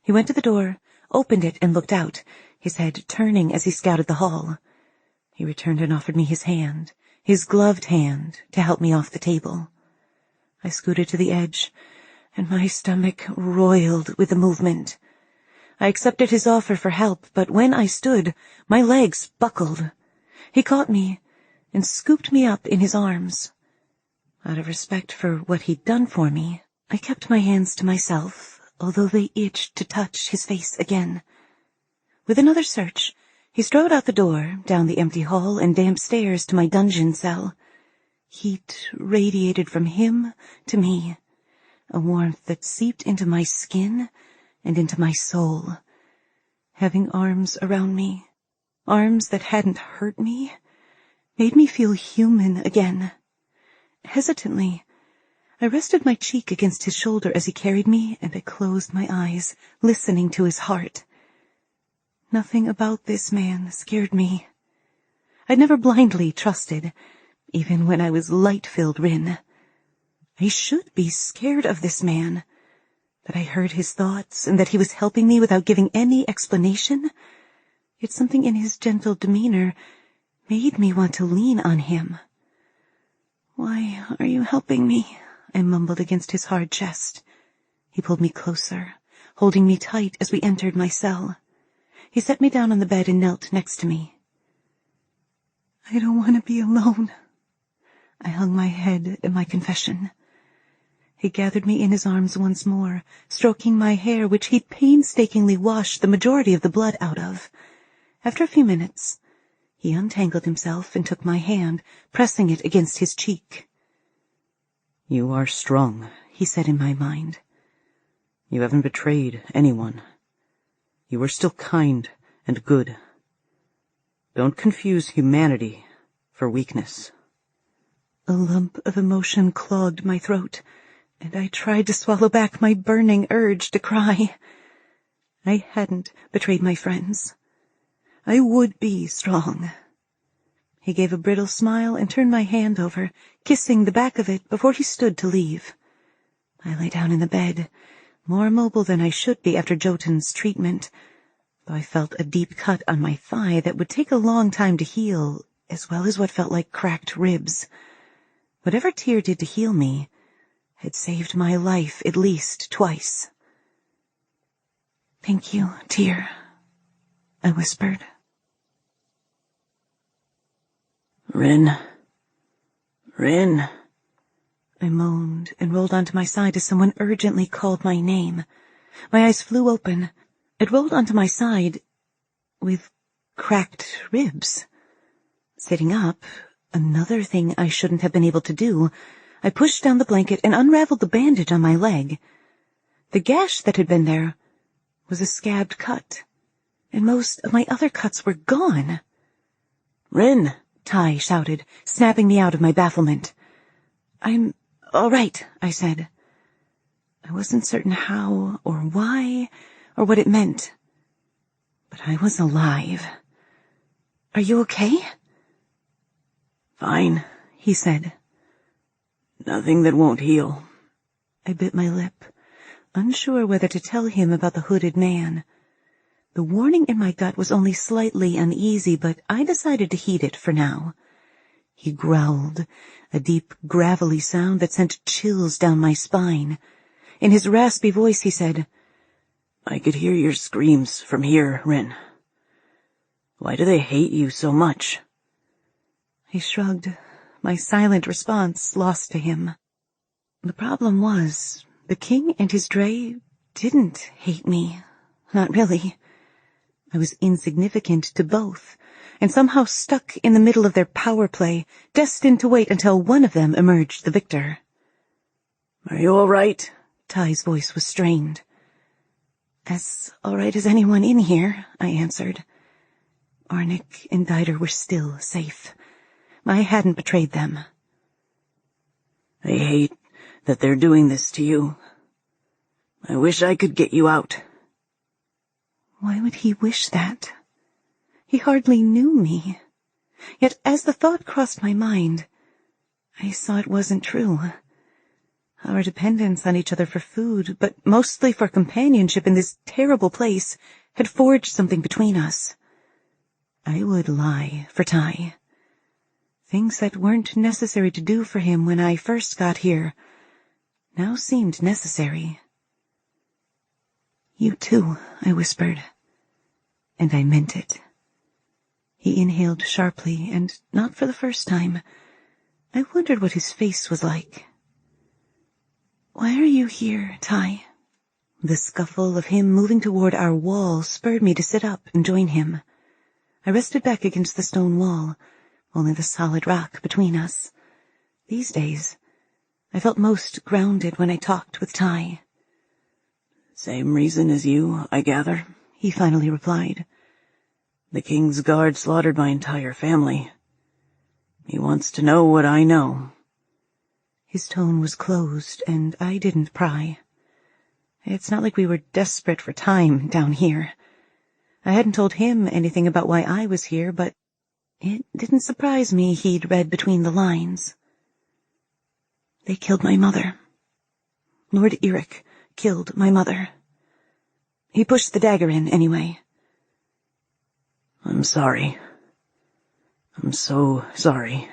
He went to the door, opened it, and looked out, his head turning as he scouted the hall. He returned and offered me his hand, his gloved hand, to help me off the table. I scooted to the edge, and my stomach roiled with the movement. I accepted his offer for help, but when I stood, my legs buckled. He caught me and scooped me up in his arms. Out of respect for what he'd done for me, I kept my hands to myself, although they itched to touch his face again. With another search, he strode out the door, down the empty hall, and damp stairs to my dungeon cell. Heat radiated from him to me, a warmth that seeped into my skin and into my soul. Having arms around me, arms that hadn't hurt me, made me feel human again. Hesitantly, I rested my cheek against his shoulder as he carried me, and I closed my eyes, listening to his heart. Nothing about this man scared me. I'd never blindly trusted, even when I was light-filled Rin. I should be scared of this man. That I heard his thoughts, and that he was helping me without giving any explanation. Yet something in his gentle demeanor made me want to lean on him. Why are you helping me? I mumbled against his hard chest. He pulled me closer, holding me tight as we entered my cell. He set me down on the bed and knelt next to me. I don't want to be alone. I hung my head in my confession. He gathered me in his arms once more, stroking my hair, which he'd painstakingly washed the majority of the blood out of. After a few minutes, he untangled himself and took my hand, pressing it against his cheek. You are strong, he said in my mind. You haven't betrayed anyone. You are still kind and good. Don't confuse humanity for weakness. A lump of emotion clogged my throat, and I tried to swallow back my burning urge to cry. I hadn't betrayed my friends. I would be strong. He gave a brittle smile and turned my hand over, kissing the back of it before he stood to leave. I lay down in the bed, more mobile than I should be after Jotun's treatment, though I felt a deep cut on my thigh that would take a long time to heal, as well as what felt like cracked ribs. Whatever Tyr did to heal me had saved my life at least twice. "Thank you, Tyr," I whispered. Rin. I moaned and rolled onto my side as someone urgently called my name. My eyes flew open. It rolled onto my side with cracked ribs. Sitting up, another thing I shouldn't have been able to do, I pushed down the blanket and unraveled the bandage on my leg. The gash that had been there was a scabbed cut, and most of my other cuts were gone. Rin! Ty shouted, snapping me out of my bafflement. "I'm all right," I said. I wasn't certain how or why or what it meant, but I was alive. "Are you okay?" "Fine," he said. "Nothing that won't heal." I bit my lip, unsure whether to tell him about the hooded man. The warning in my gut was only slightly uneasy, but I decided to heed it for now. He growled, a deep, gravelly sound that sent chills down my spine. In his raspy voice he said, "I could hear your screams from here, Rin. Why do they hate you so much?" I shrugged, my silent response lost to him. The problem was, the king and his Drae didn't hate me. Not really. I was insignificant to both, and somehow stuck in the middle of their power play, destined to wait until one of them emerged the victor. "Are you all right?" Ty's voice was strained. "As all right as anyone in here," I answered. Arnik and Dieter were still safe. I hadn't betrayed them. "I hate that they're doing this to you. I wish I could get you out." Why would he wish that? He hardly knew me. Yet as the thought crossed my mind, I saw it wasn't true. Our dependence on each other for food, but mostly for companionship in this terrible place, had forged something between us. I would lie for Ty. Things that weren't necessary to do for him when I first got here now seemed necessary. "You too," I whispered. And I meant it. He inhaled sharply, and not for the first time. I wondered what his face was like. "Why are you here, Ty?" The scuffle of him moving toward our wall spurred me to sit up and join him. I rested back against the stone wall, only the solid rock between us. These days, I felt most grounded when I talked with Ty. "Same reason as you, I gather," he finally replied. "The king's guard slaughtered my entire family. He wants to know what I know." His tone was closed, and I didn't pry. It's not like we were desperate for time down here. I hadn't told him anything about why I was here, but it didn't surprise me he'd read between the lines. "They killed my mother. Lord Eric killed my mother. He pushed the dagger in anyway." "I'm sorry. I'm so sorry.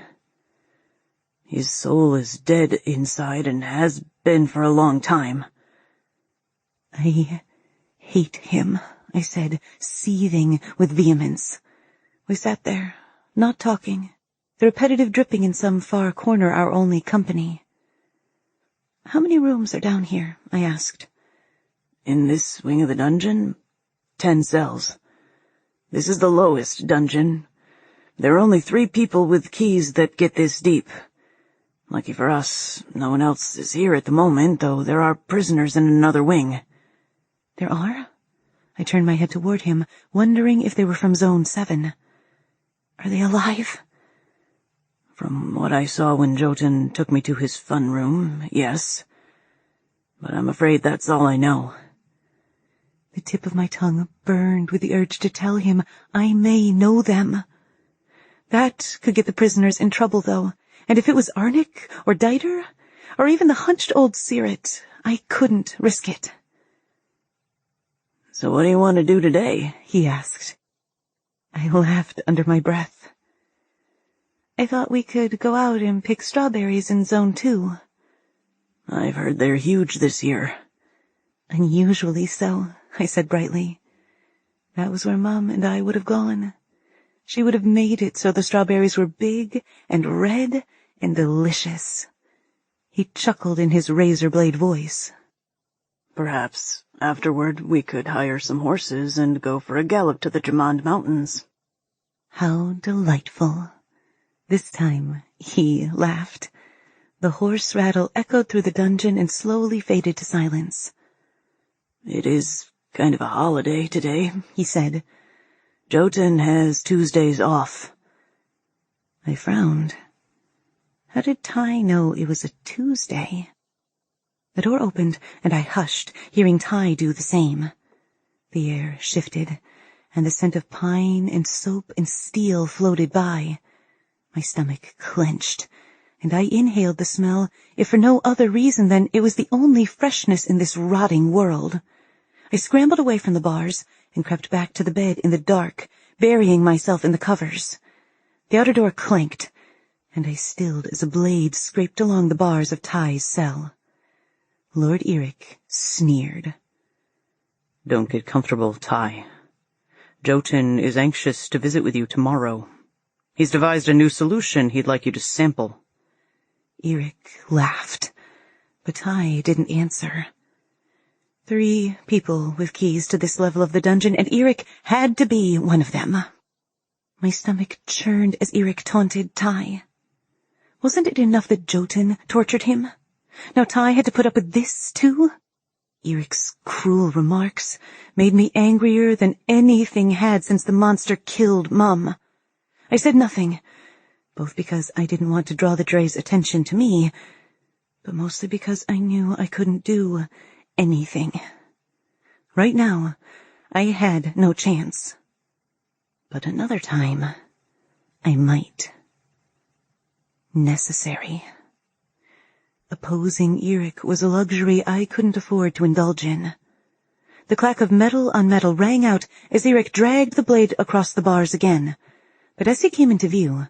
His soul is dead inside and has been for a long time." "I hate him," I said, seething with vehemence. We sat there, not talking, the repetitive dripping in some far corner our only company. "How many rooms are down here?" I asked. "In this wing of the dungeon, 10 cells. This is the lowest dungeon. There are only 3 people with keys that get this deep. Lucky for us, no one else is here at the moment, though there are prisoners in another wing." "There are?" I turned my head toward him, wondering if they were from Zone 7. "Are they alive?" "From what I saw when Jotun took me to his fun room, yes. But I'm afraid that's all I know." The tip of my tongue burned with the urge to tell him I may know them. That could get the prisoners in trouble, though, and if it was Arnick or Dieter, or even the hunched old Sirit, I couldn't risk it. "So what do you want to do today?" he asked. I laughed under my breath. "I thought we could go out and pick strawberries in Zone 2. "I've heard they're huge this year." "Unusually so," I said brightly. That was where Mom and I would have gone. She would have made it so the strawberries were big and red and delicious. He chuckled in his razor-blade voice. "Perhaps afterward we could hire some horses and go for a gallop to the Jamand Mountains." How delightful. This time he laughed. The horse rattle echoed through the dungeon and slowly faded to silence. "It is kind of a holiday today," he said. "Jotun has Tuesdays off." I frowned. How did Ty know it was a Tuesday? The door opened, and I hushed, hearing Ty do the same. The air shifted, and the scent of pine and soap and steel floated by. My stomach clenched, and I inhaled the smell, if for no other reason than it was the only freshness in this rotting world. I scrambled away from the bars and crept back to the bed in the dark, burying myself in the covers. The outer door clanked, and I stilled as a blade scraped along the bars of Ty's cell. Lord Eric sneered. "Don't get comfortable, Ty. Jotun is anxious to visit with you tomorrow. He's devised a new solution he'd like you to sample." Eric laughed, but Ty didn't answer. 3 people with keys to this level of the dungeon, and Eric had to be one of them. My stomach churned as Eric taunted Ty. Wasn't it enough that Jotun tortured him? Now Ty had to put up with this, too? Eric's cruel remarks made me angrier than anything had since the monster killed Mum. I said nothing, both because I didn't want to draw the Drae's attention to me, but mostly because I knew I couldn't do anything. Right now, I had no chance. But another time, I might. Necessary. Opposing Eric was a luxury I couldn't afford to indulge in. The clack of metal on metal rang out as Eric dragged the blade across the bars again. But as he came into view,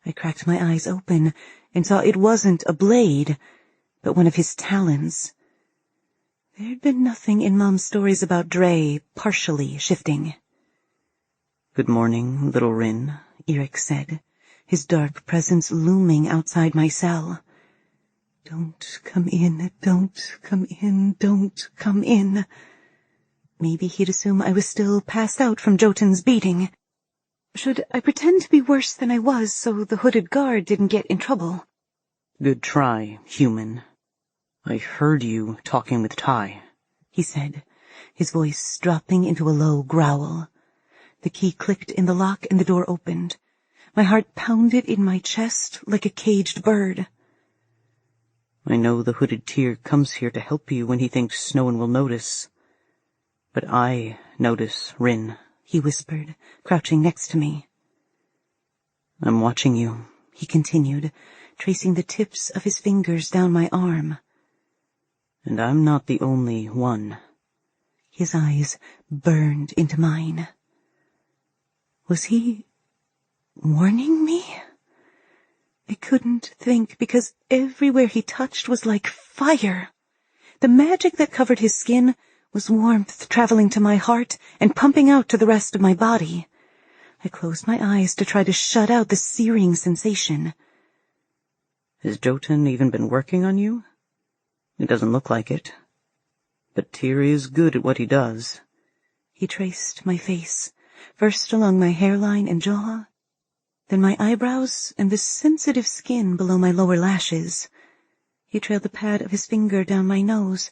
I cracked my eyes open and saw it wasn't a blade, but one of his talons. There'd been nothing in Mom's stories about Drae partially shifting. "Good morning, little Rin," Eric said, his dark presence looming outside my cell. "Don't come in, don't come in, don't come in." Maybe he'd assume I was still passed out from Jotun's beating. Should I pretend to be worse than I was so the hooded guard didn't get in trouble? "Good try, human. I heard you talking with Ty," he said, his voice dropping into a low growl. The key clicked in the lock and the door opened. My heart pounded in my chest like a caged bird. "I know the hooded tier comes here to help you when he thinks no one will notice. But I notice, Rin," he whispered, crouching next to me. "I'm watching you," he continued, tracing the tips of his fingers down my arm. "And I'm not the only one." His eyes burned into mine. Was he warning me? I couldn't think because everywhere he touched was like fire. The magic that covered his skin was warmth traveling to my heart and pumping out to the rest of my body. I closed my eyes to try to shut out the searing sensation. "Has Jotun even been working on you? It doesn't look like it. But Tyr is good at what he does." He traced my face, first along my hairline and jaw, then my eyebrows and the sensitive skin below my lower lashes. He trailed the pad of his finger down my nose,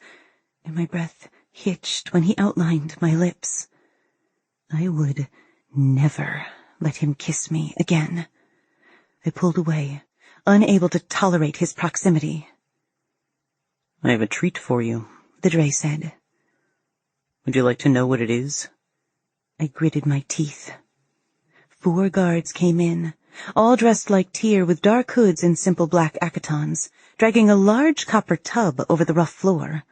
and my breath hitched when he outlined my lips. I would never let him kiss me again. I pulled away, unable to tolerate his proximity. "I have a treat for you," the Drae said. Would you like to know what it is? I gritted my teeth. 4 guards came in, all dressed like Tyr with dark hoods and simple black akatons, dragging a large copper tub over the rough floor.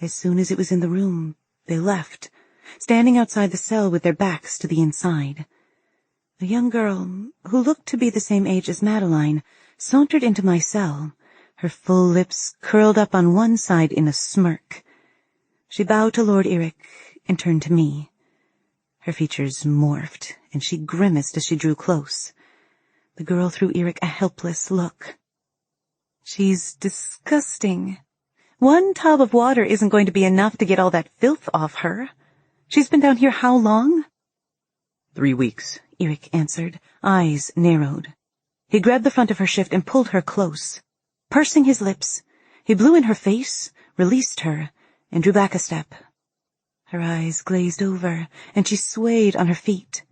As soon as it was in the room, they left, standing outside the cell with their backs to the inside. A young girl, who looked to be the same age as Madeline, sauntered into my cell, her full lips curled up on one side in a smirk. She bowed to Lord Eric and turned to me. Her features morphed, and she grimaced as she drew close. The girl threw Eric a helpless look. She's disgusting. 1 tub of water isn't going to be enough to get all that filth off her. She's been down here how long? 3 weeks, Eric answered, eyes narrowed. He grabbed the front of her shift and pulled her close. Pursing his lips, he blew in her face, released her, and drew back a step. Her eyes glazed over, and she swayed on her feet.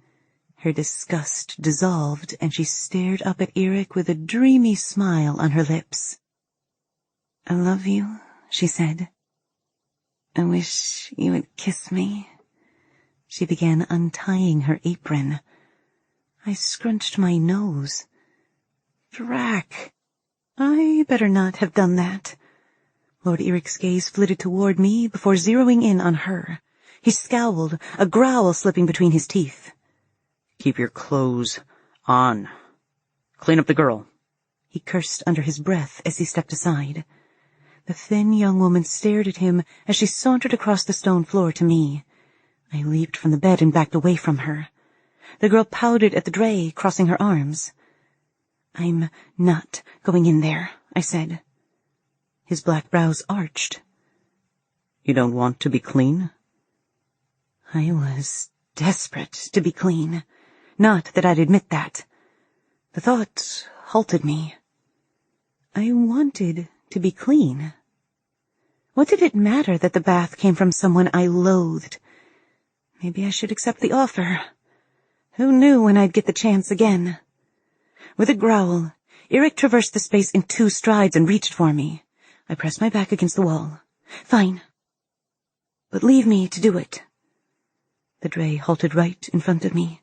Her disgust dissolved, and she stared up at Eric with a dreamy smile on her lips. "I love you," she said. "I wish you would kiss me." She began untying her apron. I scrunched my nose. Drac! I better not have done that. Lord Eric's gaze flitted toward me before zeroing in on her. He scowled, a growl slipping between his teeth. "Keep your clothes on. Clean up the girl." He cursed under his breath as he stepped aside. The thin young woman stared at him as she sauntered across the stone floor to me. I leaped from the bed and backed away from her. The girl pouted at the Drae, crossing her arms. "I'm not going in there," I said. His black brows arched. "You don't want to be clean?" I was desperate to be clean. Not that I'd admit that. The thought halted me. I wanted to be clean. What did it matter that the bath came from someone I loathed? Maybe I should accept the offer. Who knew when I'd get the chance again? With a growl, Eric traversed the space in 2 strides and reached for me. I pressed my back against the wall. "Fine. But leave me to do it." The Drae halted right in front of me,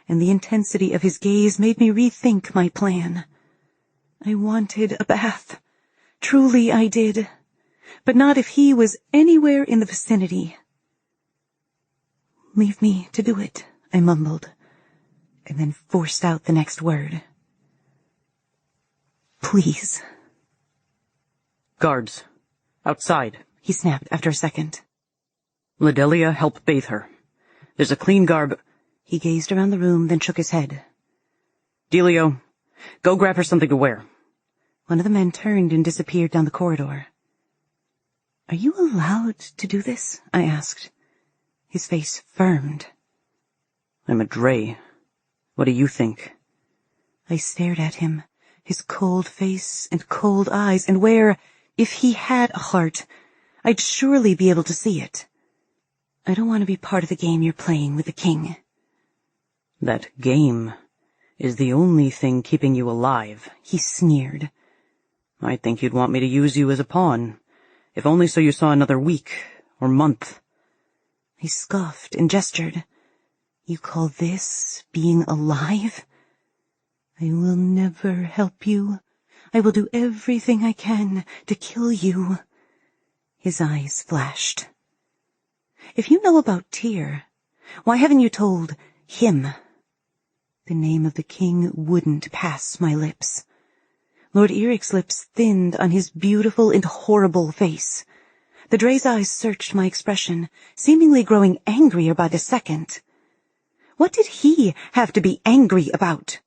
and the intensity of his gaze made me rethink my plan. I wanted a bath. Truly I did. But not if he was anywhere in the vicinity. "Leave me to do it," I mumbled, and then forced out the next word. "Please." "Guards. Outside," he snapped after a second. "Ledelia, help bathe her. There's a clean garb—" He gazed around the room, then shook his head. "Delio, go grab her something to wear." One of the men turned and disappeared down the corridor. "Are you allowed to do this?" I asked. His face firmed. "I'm a Drae. What do you think?" I stared at him, his cold face and cold eyes, and where, if he had a heart, I'd surely be able to see it. "I don't want to be part of the game you're playing with the king." "That game is the only thing keeping you alive," he sneered. "I'd think you'd want me to use you as a pawn, if only so you saw another week or month." I scoffed and gestured. "You call this being alive? I will never help you. I will do everything I can to kill you." His eyes flashed. "If you know about Tyr, why haven't you told him?" The name of the king wouldn't pass my lips. Lord Eric's lips thinned on his beautiful and horrible face. The Drae's eyes searched my expression, seemingly growing angrier by the second. What did he have to be angry about?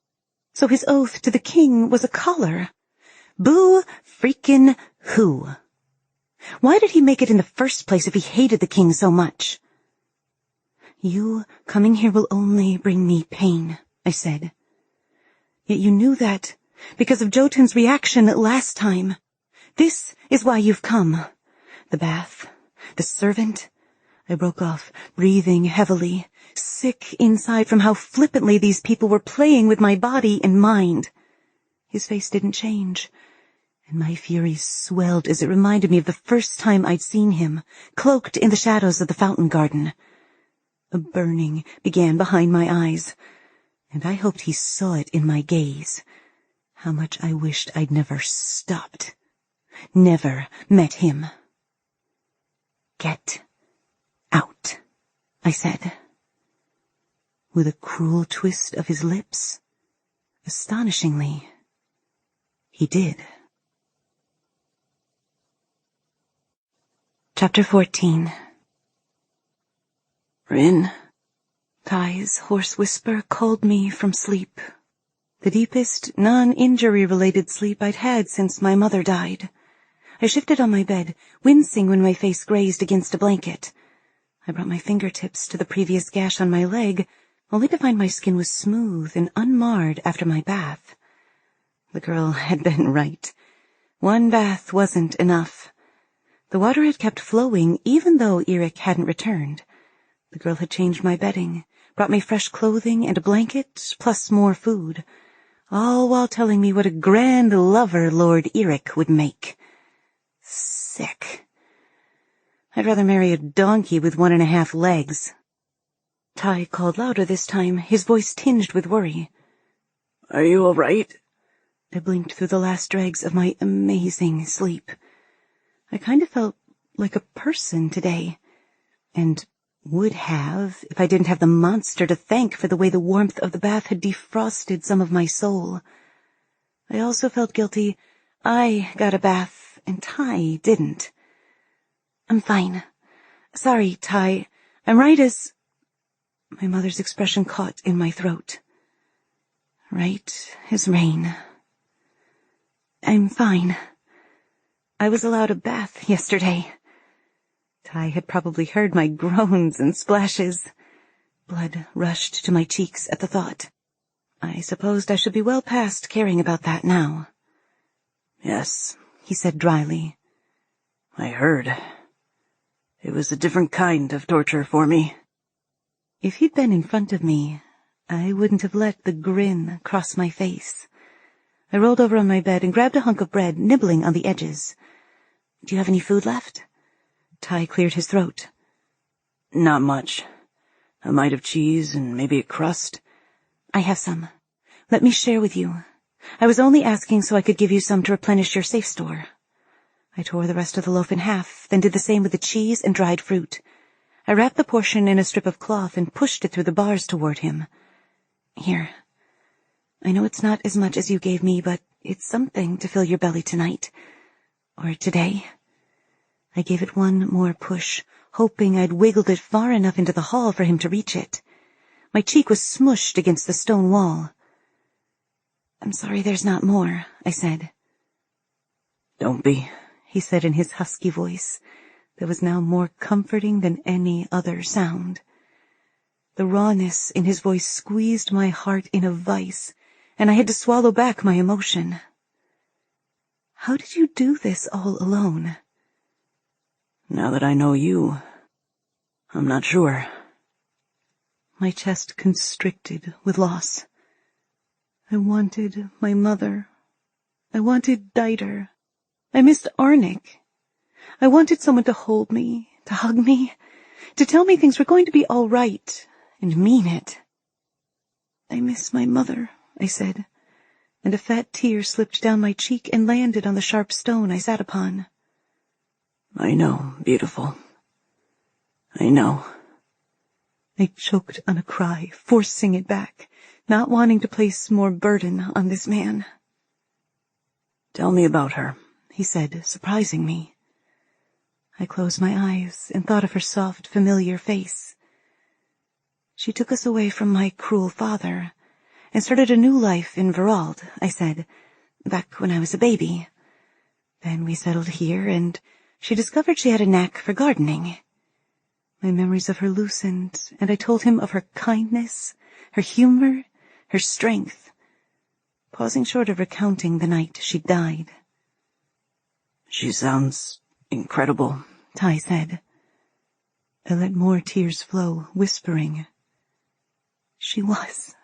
So his oath to the king was a collar. Boo freaking who? Why did he make it in the first place if he hated the king so much? "You coming here will only bring me pain," I said. "Yet you knew that because of Jotun's reaction last time. This is why you've come. The bath, the servant." I broke off, breathing heavily, sick inside from how flippantly these people were playing with my body and mind. His face didn't change, and my fury swelled as it reminded me of the first time I'd seen him, cloaked in the shadows of the fountain garden. A burning began behind my eyes, and I hoped he saw it in my gaze. How much I wished I'd never stopped, never met him. "Get out," I said. With a cruel twist of his lips, astonishingly, he did. Chapter 14. Rin? Ty's hoarse whisper called me from sleep. The deepest, non-injury-related sleep I'd had since my mother died. I shifted on my bed, wincing when my face grazed against a blanket. I brought my fingertips to the previous gash on my leg, only to find my skin was smooth and unmarred after my bath. The girl had been right. One bath wasn't enough. The water had kept flowing even though Eric hadn't returned. The girl had changed my bedding, brought me fresh clothing and a blanket, plus more food, all while telling me what a grand lover Lord Eric would make. Sick. I'd rather marry a donkey with 1.5 legs. Ty called louder this time, his voice tinged with worry. "Are you all right?" I blinked through the last dregs of my amazing sleep. I kind of felt like a person today, and would have if I didn't have the monster to thank for the way the warmth of the bath had defrosted some of my soul. I also felt guilty. I got a bath, and Ty didn't. "I'm fine. Sorry, Ty. I'm right as—" My mother's expression caught in my throat. Right as rain. "I'm fine. I was allowed a bath yesterday." Ty had probably heard my groans and splashes. Blood rushed to my cheeks at the thought. I supposed I should be well past caring about that now. "Yes," he said dryly. "I heard. It was a different kind of torture for me." If he'd been in front of me, I wouldn't have let the grin cross my face. I rolled over on my bed and grabbed a hunk of bread, nibbling on the edges. "Do you have any food left?" Ty cleared his throat. "Not much. A mite of cheese and maybe a crust." "I have some. Let me share with you. I was only asking so I could give you some to replenish your safe store." I tore the rest of the loaf in half, then did the same with the cheese and dried fruit. I wrapped the portion in a strip of cloth and pushed it through the bars toward him. "Here. I know it's not as much as you gave me, but it's something to fill your belly tonight. Or today." I gave it one more push, hoping I'd wiggled it far enough into the hall for him to reach it. My cheek was smushed against the stone wall. "I'm sorry there's not more," I said. "Don't be," he said in his husky voice, that was now more comforting than any other sound. The rawness in his voice squeezed my heart in a vice, and I had to swallow back my emotion. "How did you do this all alone?" "Now that I know you, I'm not sure." My chest constricted with loss. I wanted my mother. I wanted Dieter. I missed Arnik. I wanted someone to hold me, to hug me, to tell me things were going to be all right, and mean it. "I miss my mother," I said, and a fat tear slipped down my cheek and landed on the sharp stone I sat upon. "I know, beautiful. I know." I choked on a cry, forcing it back, not wanting to place more burden on this man. "Tell me about her," he said, surprising me. I closed my eyes and thought of her soft, familiar face. "She took us away from my cruel father and started a new life in Verald," I said, "back when I was a baby. Then we settled here, and she discovered she had a knack for gardening." My memories of her loosened, and I told him of her kindness, her humor, her strength, pausing short of recounting the night she died. "She sounds incredible," Ty said. I let more tears flow, whispering, "She was."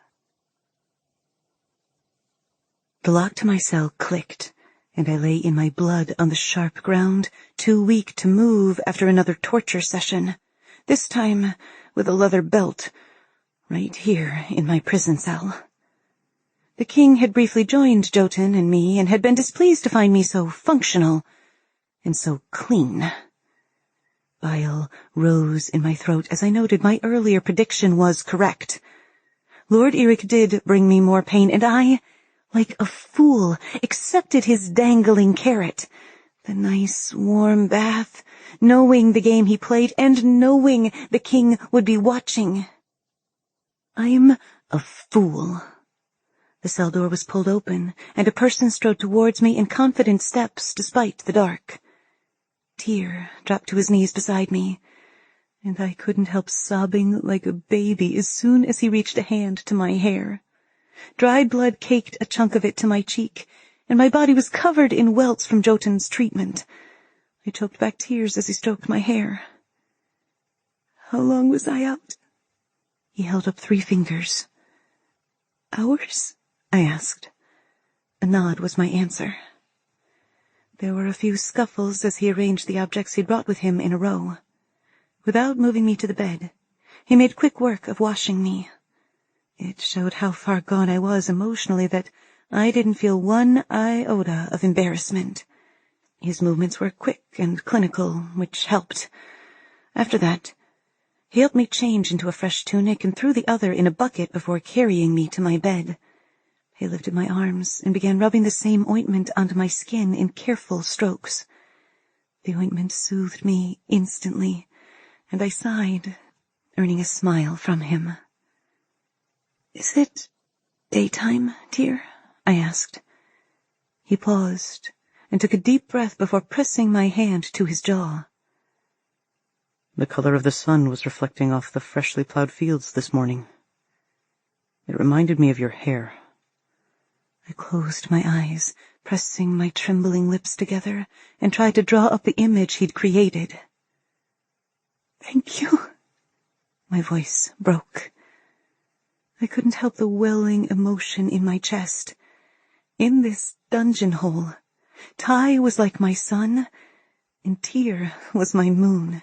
The lock to my cell clicked, and I lay in my blood on the sharp ground, too weak to move after another torture session, this time with a leather belt, right here in my prison cell. The king had briefly joined Jotun and me and had been displeased to find me so functional and so clean. Bile rose in my throat as I noted my earlier prediction was correct. Lord Eric did bring me more pain, and I, like a fool, accepted his dangling carrot. The nice, warm bath, knowing the game he played and knowing the king would be watching. I'm a fool. The cell door was pulled open, and a person strode towards me in confident steps despite the dark. Tyr dropped to his knees beside me, and I couldn't help sobbing like a baby as soon as he reached a hand to my hair. Dried blood caked a chunk of it to my cheek, and my body was covered in welts from Jotun's treatment. I choked back tears as he stroked my hair. How long was I out? He held up 3 fingers. Hours? I asked. A nod was my answer. There were a few scuffles as he arranged the objects he'd brought with him in a row. Without moving me to the bed, he made quick work of washing me. It showed how far gone I was emotionally that I didn't feel one iota of embarrassment. His movements were quick and clinical, which helped. After that, he helped me change into a fresh tunic and threw the other in a bucket before carrying me to my bed. He lifted my arms and began rubbing the same ointment onto my skin in careful strokes. The ointment soothed me instantly, and I sighed, earning a smile from him. Is it daytime, Tyr? I asked. He paused and took a deep breath before pressing my hand to his jaw. The color of the sun was reflecting off the freshly plowed fields this morning. It reminded me of your hair. I closed my eyes, pressing my trembling lips together, and tried to draw up the image he'd created. Thank you. My voice broke. I couldn't help the welling emotion in my chest. In this dungeon hole, Ty was like my sun, and Tyr was my moon.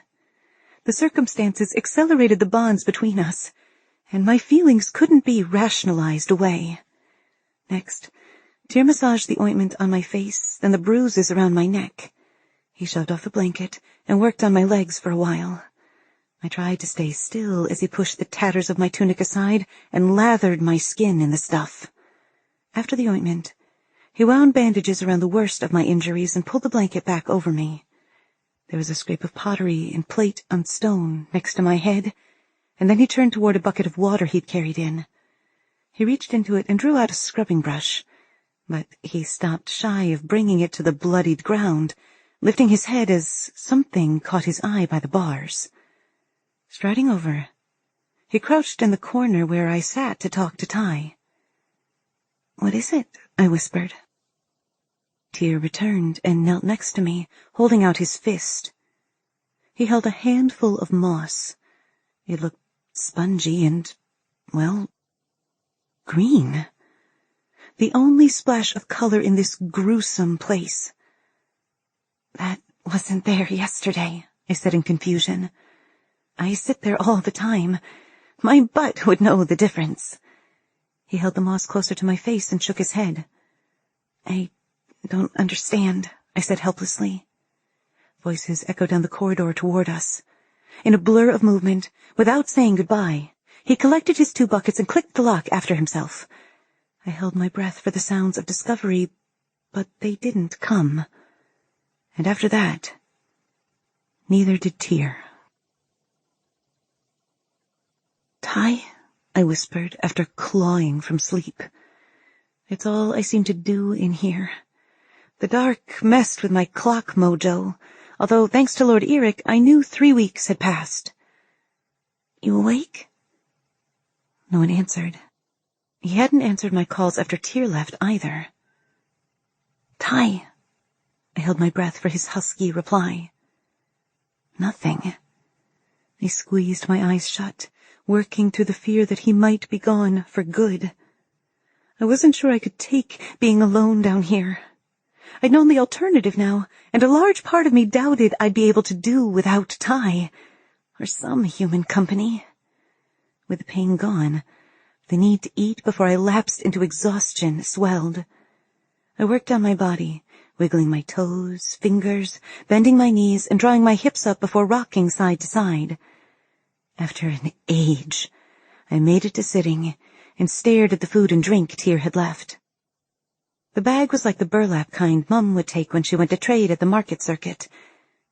The circumstances accelerated the bonds between us, and my feelings couldn't be rationalized away. Next, Tyr massaged the ointment on my face, then the bruises around my neck. He shoved off the blanket and worked on my legs for a while. I tried to stay still as he pushed the tatters of my tunic aside and lathered my skin in the stuff. After the ointment, he wound bandages around the worst of my injuries and pulled the blanket back over me. There was a scrape of pottery and plate on stone next to my head, and then he turned toward a bucket of water he'd carried in. He reached into it and drew out a scrubbing brush, but he stopped shy of bringing it to the bloodied ground, lifting his head as something caught his eye by the bars. Striding over, he crouched in the corner where I sat to talk to Ty. What is it? I whispered. Tyr returned and knelt next to me, holding out his fist. He held a handful of moss. It looked spongy and, well, green. The only splash of color in this gruesome place. That wasn't there yesterday, I said in confusion. I sit there all the time. My butt would know the difference. He held the moss closer to my face and shook his head. I don't understand, I said helplessly. Voices echoed down the corridor toward us. In a blur of movement, without saying goodbye, he collected his 2 buckets and clicked the lock after himself. I held my breath for the sounds of discovery, but they didn't come. And after that, neither did Tyr. Ty, I whispered after clawing from sleep. It's all I seem to do in here. The dark messed with my clock mojo, although thanks to Lord Eric, I knew 3 weeks had passed. You awake? No one answered. He hadn't answered my calls after Tyr left either. Ty. I held my breath for his husky reply. Nothing. I squeezed my eyes shut, working through the fear that he might be gone for good. I wasn't sure I could take being alone down here. I'd known the alternative now, and a large part of me doubted I'd be able to do without Ty, or some human company. With the pain gone, the need to eat before I lapsed into exhaustion swelled. I worked on my body, wiggling my toes, fingers, bending my knees, and drawing my hips up before rocking side to side. After an age, I made it to sitting and stared at the food and drink Tyr had left. The bag was like the burlap kind Mum would take when she went to trade at the market circuit,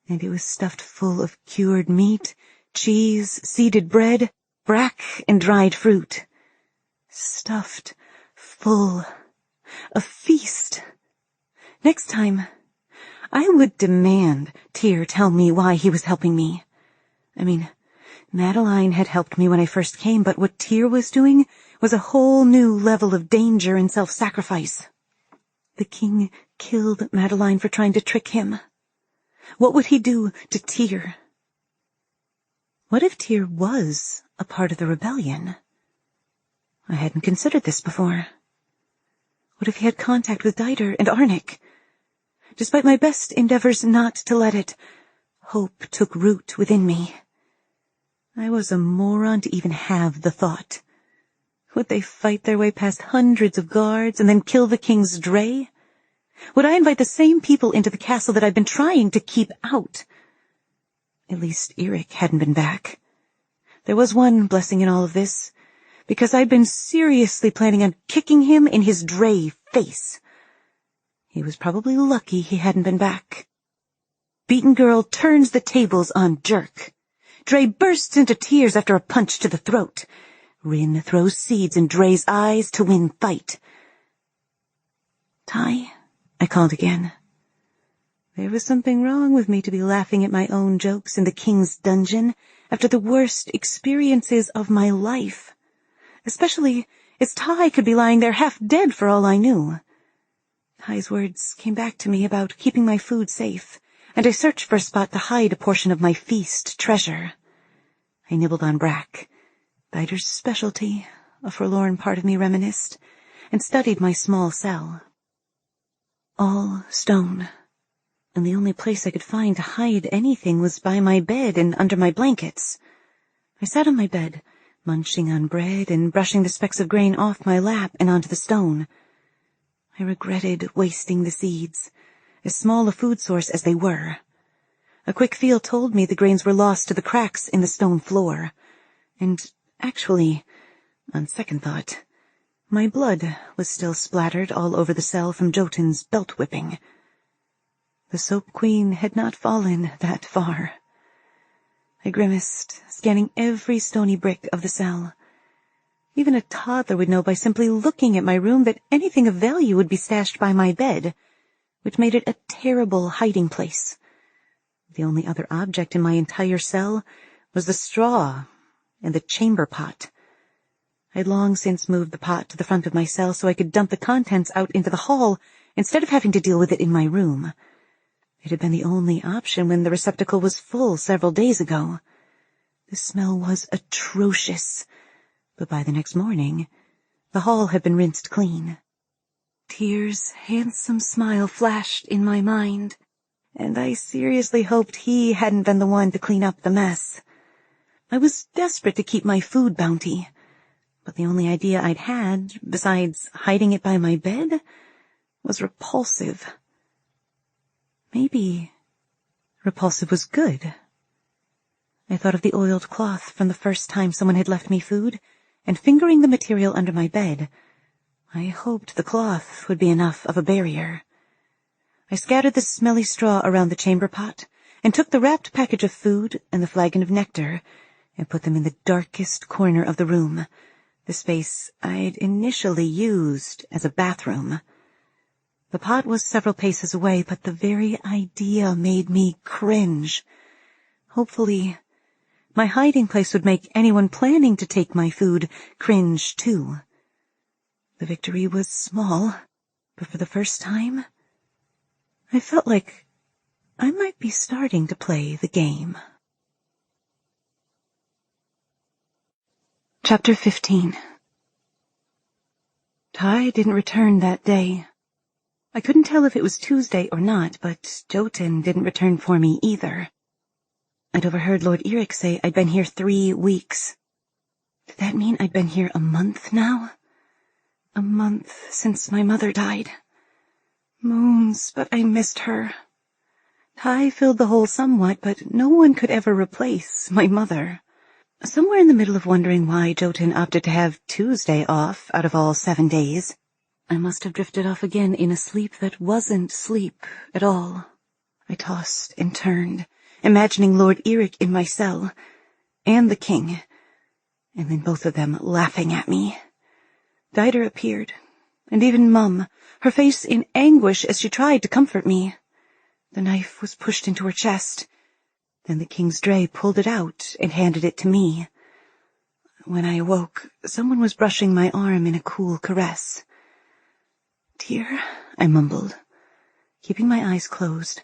and it was stuffed full of cured meat, cheese, seeded bread, brack, and dried fruit. Stuffed full. A feast. Next time, I would demand Tyr tell me why he was helping me. I mean, Madeline had helped me when I first came, but what Tyr was doing was a whole new level of danger and self-sacrifice. The king killed Madeline for trying to trick him. What would he do to Tyr? What if Tyr was a part of the rebellion? I hadn't considered this before. What if he had contact with Dieter and Arnik? Despite my best endeavors not to let it, hope took root within me. I was a moron to even have the thought. Would they fight their way past hundreds of guards and then kill the king's Drae? Would I invite the same people into the castle that I'd been trying to keep out? At least Eric hadn't been back. There was one blessing in all of this, because I'd been seriously planning on kicking him in his Drae face. He was probably lucky he hadn't been back. Beaten girl turns the tables on Jerk. Drae bursts into tears after a punch to the throat. Rin throws seeds in Drae's eyes to win fight. Ty, I called again. There was something wrong with me to be laughing at my own jokes in the king's dungeon after the worst experiences of my life. Especially as Ty could be lying there half dead for all I knew. Ty's words came back to me about keeping my food safe, and I searched for a spot to hide a portion of my feast treasure. I nibbled on brack, Dieter's specialty, a forlorn part of me reminisced, and studied my small cell. All stone, and the only place I could find to hide anything was by my bed and under my blankets. I sat on my bed, munching on bread and brushing the specks of grain off my lap and onto the stone. I regretted wasting the seeds, as small a food source as they were. A quick feel told me the grains were lost to the cracks in the stone floor. And actually, on second thought, my blood was still splattered all over the cell from Jotun's belt whipping. The Soap Queen had not fallen that far. I grimaced, scanning every stony brick of the cell. Even a toddler would know by simply looking at my room that anything of value would be stashed by my bed, which made it a terrible hiding place. The only other object in my entire cell was the straw and the chamber pot. I'd long since moved the pot to the front of my cell so I could dump the contents out into the hall instead of having to deal with it in my room. It had been the only option when the receptacle was full several days ago. The smell was atrocious, but by the next morning, the hall had been rinsed clean. Tyr's handsome smile flashed in my mind, and I seriously hoped he hadn't been the one to clean up the mess. I was desperate to keep my food bounty, but the only idea I'd had, besides hiding it by my bed, was repulsive. Maybe repulsive was good. I thought of the oiled cloth from the first time someone had left me food, and fingering the material under my bed, I hoped the cloth would be enough of a barrier. I scattered the smelly straw around the chamber pot, and took the wrapped package of food and the flagon of nectar, and put them in the darkest corner of the room, the space I'd initially used as a bathroom. The pot was several paces away, but the very idea made me cringe. Hopefully, my hiding place would make anyone planning to take my food cringe too. The victory was small, but for the first time, I felt like I might be starting to play the game. Chapter 15. Ty didn't return that day. I couldn't tell if it was Tuesday or not, but Jotun didn't return for me either. I'd overheard Lord Eric say I'd been here 3 weeks. Did that mean I'd been here a month now? A month since my mother died. Moons, but I missed her. Ty filled the hole somewhat, but no one could ever replace my mother. Somewhere in the middle of wondering why Jotun opted to have Tuesday off out of all 7 days, I must have drifted off again in a sleep that wasn't sleep at all. I tossed and turned, imagining Lord Eric in my cell, and the king, and then both of them laughing at me. Dider appeared, and even Mum, her face in anguish as she tried to comfort me. The knife was pushed into her chest. Then the king's Drae pulled it out and handed it to me. When I awoke, someone was brushing my arm in a cool caress. "Dear," I mumbled. Keeping my eyes closed,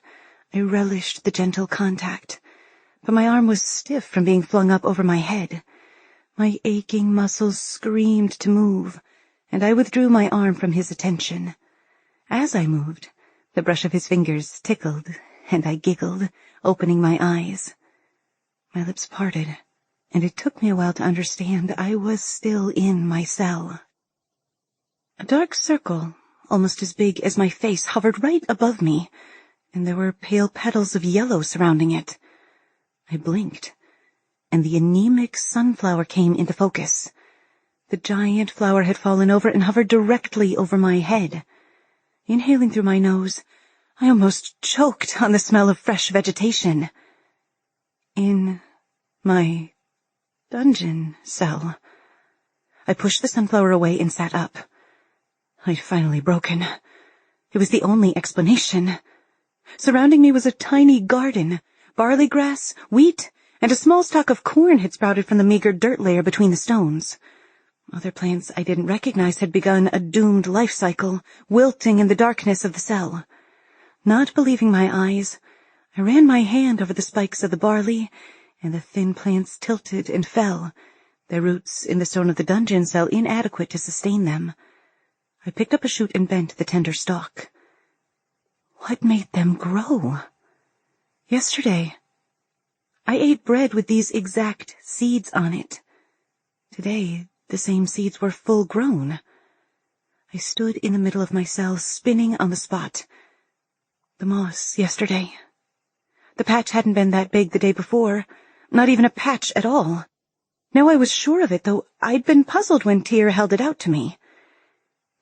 I relished the gentle contact, but my arm was stiff from being flung up over my head. My aching muscles screamed to move, and I withdrew my arm from his attention. As I moved, the brush of his fingers tickled, and I giggled, opening my eyes. My lips parted, and it took me a while to understand I was still in my cell. A dark circle, almost as big as my face, hovered right above me, and there were pale petals of yellow surrounding it. I blinked, and the anemic sunflower came into focus. The giant flower had fallen over and hovered directly over my head. Inhaling through my nose, I almost choked on the smell of fresh vegetation. In my dungeon cell. I pushed the sunflower away and sat up. I'd finally broken. It was the only explanation. Surrounding me was a tiny garden. Barley grass, wheat, and a small stalk of corn had sprouted from the meager dirt layer between the stones. Other plants I didn't recognize had begun a doomed life cycle, wilting in the darkness of the cell. Not believing my eyes, I ran my hand over the spikes of the barley, and the thin plants tilted and fell, their roots in the stone of the dungeon cell inadequate to sustain them. I picked up a shoot and bent the tender stalk. What made them grow? Yesterday, I ate bread with these exact seeds on it. Today, the same seeds were full-grown. I stood in the middle of my cell, spinning on the spot. The moss yesterday. The patch hadn't been that big the day before, not even a patch at all. Now I was sure of it, though I'd been puzzled when Tyr held it out to me.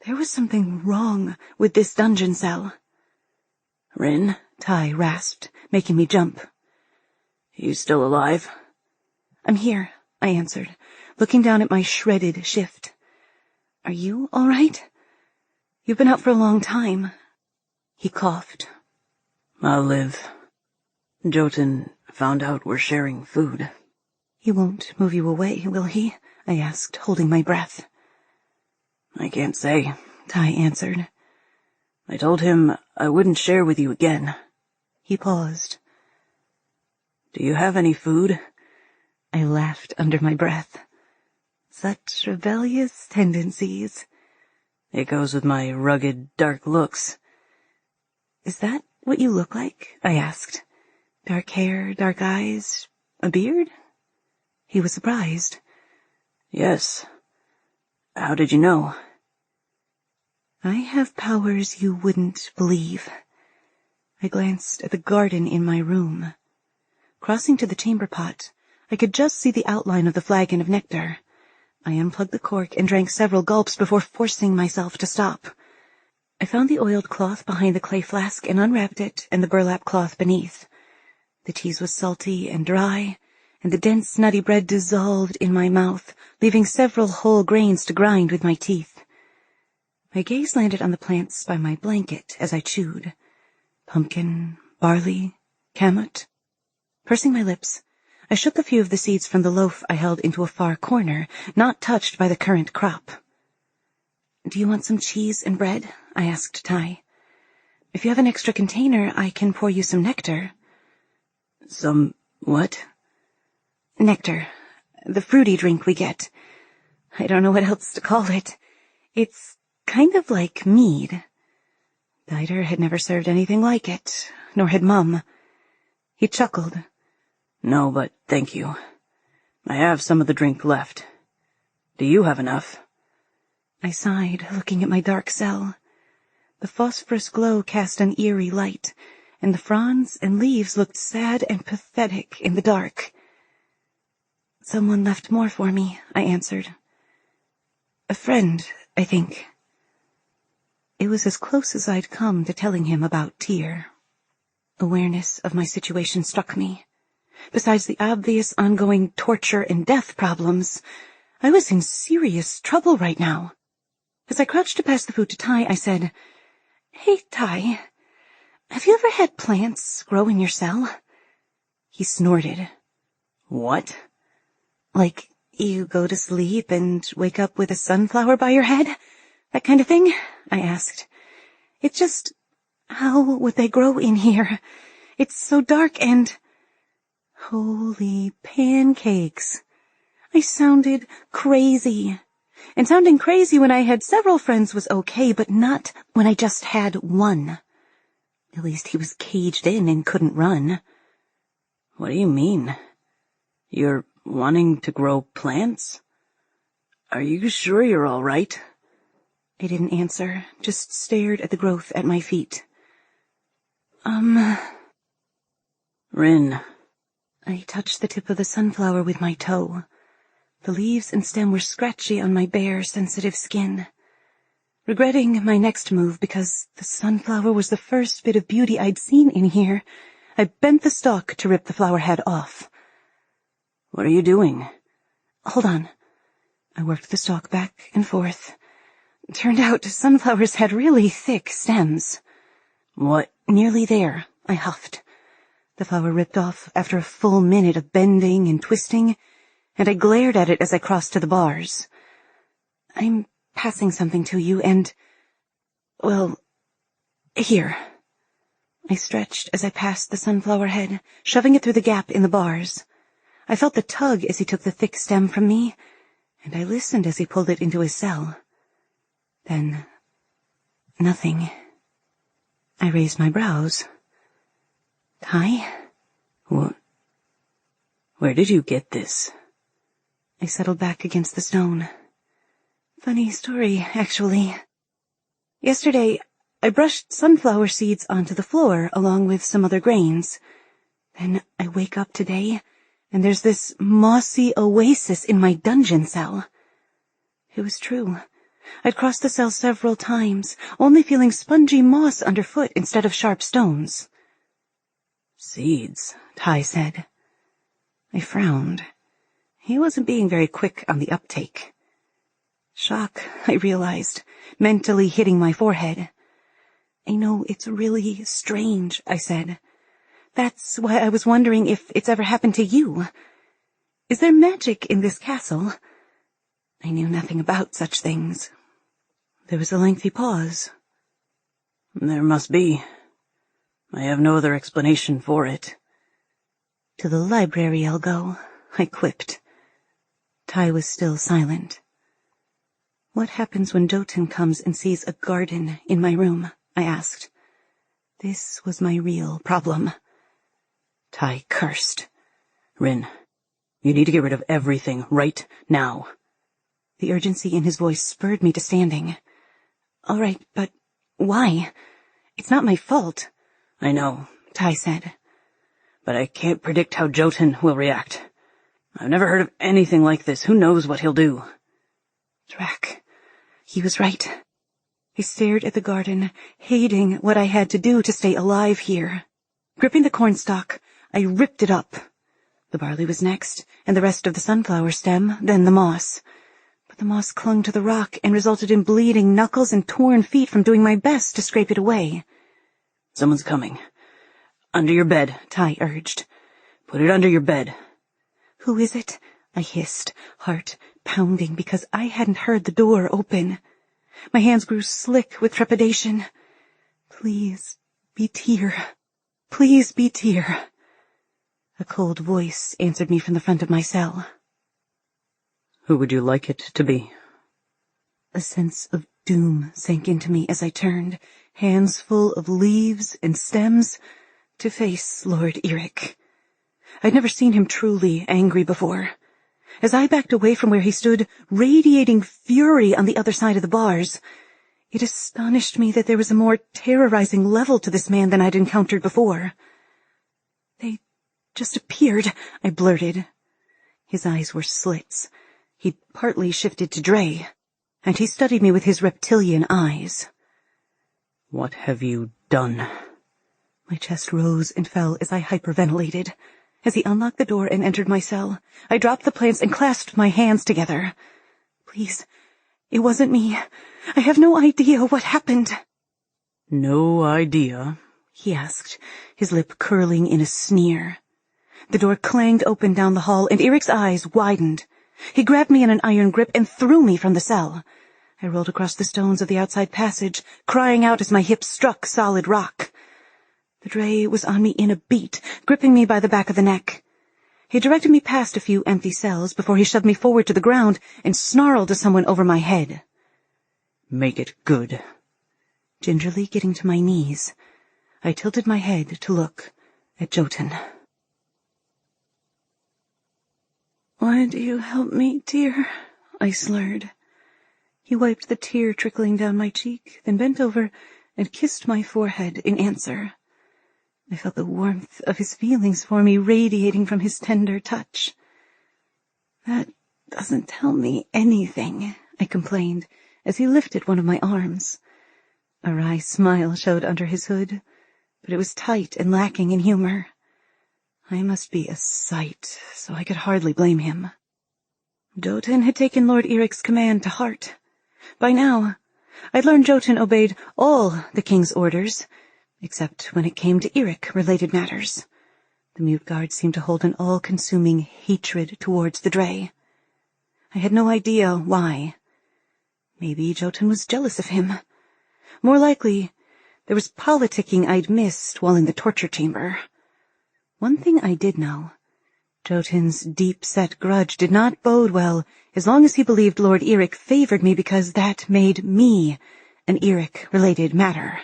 There was something wrong with this dungeon cell. "Rin," Ty rasped, making me jump. "You still alive?" "I'm here," I answered, looking down at my shredded shift. "Are you all right? You've been out for a long time." He coughed. "I'll live. Jotun found out we're sharing food." "He won't move you away, will he?" I asked, holding my breath. "I can't say," Ty answered. "I told him I wouldn't share with you again." He paused. "Do you have any food?" I laughed under my breath. Such rebellious tendencies. "It goes with my rugged, dark looks." "Is that what you look like?" I asked. "Dark hair, dark eyes, a beard?" He was surprised. "Yes. How did you know?" "I have powers you wouldn't believe." I glanced at the garden in my room. Crossing to the chamber pot, I could just see the outline of the flagon of nectar. I unplugged the cork and drank several gulps before forcing myself to stop. I found the oiled cloth behind the clay flask and unwrapped it and the burlap cloth beneath. The cheese was salty and dry, and the dense, nutty bread dissolved in my mouth, leaving several whole grains to grind with my teeth. My gaze landed on the plants by my blanket as I chewed. Pumpkin, barley, kamut. Pursing my lips, I shook a few of the seeds from the loaf I held into a far corner, not touched by the current crop. "Do you want some cheese and bread?" I asked Ty. "If you have an extra container, I can pour you some nectar." "Some what?" "Nectar. The fruity drink we get. I don't know what else to call it. It's kind of like mead. Cider had never served anything like it, nor had Mum. He chuckled. No, but thank you. I have some of the drink left. Do you have enough? I sighed, looking at my dark cell. The phosphorus glow cast an eerie light, and the fronds and leaves looked sad and pathetic in the dark. Someone left more for me, I answered. A friend, I think. It was as close as I'd come to telling him about Tyr. Awareness of my situation struck me. Besides the obvious ongoing torture and death problems, I was in serious trouble right now. As I crouched to pass the food to Ty, I said, "Hey, Ty, have you ever had plants grow in your cell?" He snorted. What? Like, you go to sleep and wake up with a sunflower by your head? That kind of thing? I asked. It's just, how would they grow in here? It's so dark and... Holy pancakes. I sounded crazy. And sounding crazy when I had several friends was okay, but not when I just had one. At least he was caged in and couldn't run. What do you mean? You're wanting to grow plants? Are you sure you're all right? I didn't answer, just stared at the growth at my feet. Rin. I touched the tip of the sunflower with my toe. The leaves and stem were scratchy on my bare, sensitive skin. Regretting my next move because the sunflower was the first bit of beauty I'd seen in here, I bent the stalk to rip the flower head off. What are you doing? Hold on. I worked the stalk back and forth. Turned out sunflowers had really thick stems. What? Nearly there, I huffed. The flower ripped off after a full minute of bending and twisting, and I glared at it as I crossed to the bars. I'm passing something to you, and... well, here. I stretched as I passed the sunflower head, shoving it through the gap in the bars. I felt the tug as he took the thick stem from me, and I listened as he pulled it into his cell. Then, nothing. I raised my brows. Ty? What? Where did you get this? I settled back against the stone. Funny story, actually. Yesterday, I brushed sunflower seeds onto the floor along with some other grains. Then I wake up today, and there's this mossy oasis in my dungeon cell. It was true. I'd crossed the cell several times, only feeling spongy moss underfoot instead of sharp stones. Seeds, Ty said. I frowned. He wasn't being very quick on the uptake. Shock, I realized, mentally hitting my forehead. I know it's really strange, I said. That's why I was wondering if it's ever happened to you. Is there magic in this castle? I knew nothing about such things. There was a lengthy pause. There must be. I have no other explanation for it. To the library I'll go, I quipped. Ty was still silent. What happens when Jotun comes and sees a garden in my room? I asked. This was my real problem. Ty cursed. Rin, you need to get rid of everything right now. The urgency in his voice spurred me to standing. All right, but why? It's not my fault. I know, Ty said. But I can't predict how Jotun will react. I've never heard of anything like this. Who knows what he'll do? Drac. He was right. I stared at the garden, hating what I had to do to stay alive here. Gripping the cornstalk, I ripped it up. The barley was next, and the rest of the sunflower stem, then the moss. But the moss clung to the rock and resulted in bleeding knuckles and torn feet from doing my best to scrape it away. Someone's coming. Under your bed, Ty urged. Put it under your bed. Who is it? I hissed, heart pounding because I hadn't heard the door open. My hands grew slick with trepidation. Please be Tyr. Please be Tyr. A cold voice answered me from the front of my cell. Who would you like it to be? A sense of Doom sank into me as I turned, hands full of leaves and stems, to face Lord Eric. I'd never seen him truly angry before. As I backed away from where he stood, radiating fury on the other side of the bars, it astonished me that there was a more terrorizing level to this man than I'd encountered before. "They just appeared," I blurted. His eyes were slits. He'd partly shifted to Drae, and he studied me with his reptilian eyes. "What have you done?" My chest rose and fell as I hyperventilated. As he unlocked the door and entered my cell, I dropped the plants and clasped my hands together. "Please, it wasn't me. I have no idea what happened." "No idea?" he asked, his lip curling in a sneer. The door clanged open down the hall, and Eric's eyes widened. He grabbed me in an iron grip and threw me from the cell. I rolled across the stones of the outside passage, crying out as my hips struck solid rock. The Drae was on me in a beat, gripping me by the back of the neck. He directed me past a few empty cells before he shoved me forward to the ground and snarled to someone over my head. "Make it good." Gingerly getting to my knees, I tilted my head to look at Jotun. "Why do you help me, dear?" I slurred. He wiped the tear trickling down my cheek, then bent over and kissed my forehead in answer. I felt the warmth of his feelings for me radiating from his tender touch. "That doesn't tell me anything," I complained as he lifted one of my arms. A wry smile showed under his hood, but it was tight and lacking in humor. I must be a sight, so I could hardly blame him. Jotun had taken Lord Eric's command to heart. By now, I'd learned Jotun obeyed all the king's orders, except when it came to Eric-related matters. The mute guard seemed to hold an all-consuming hatred towards the Drae. I had no idea why. Maybe Jotun was jealous of him. More likely, there was politicking I'd missed while in the torture chamber. One thing I did know. Jotun's deep-set grudge did not bode well as long as he believed Lord Eric favored me because that made me an Eric-related matter.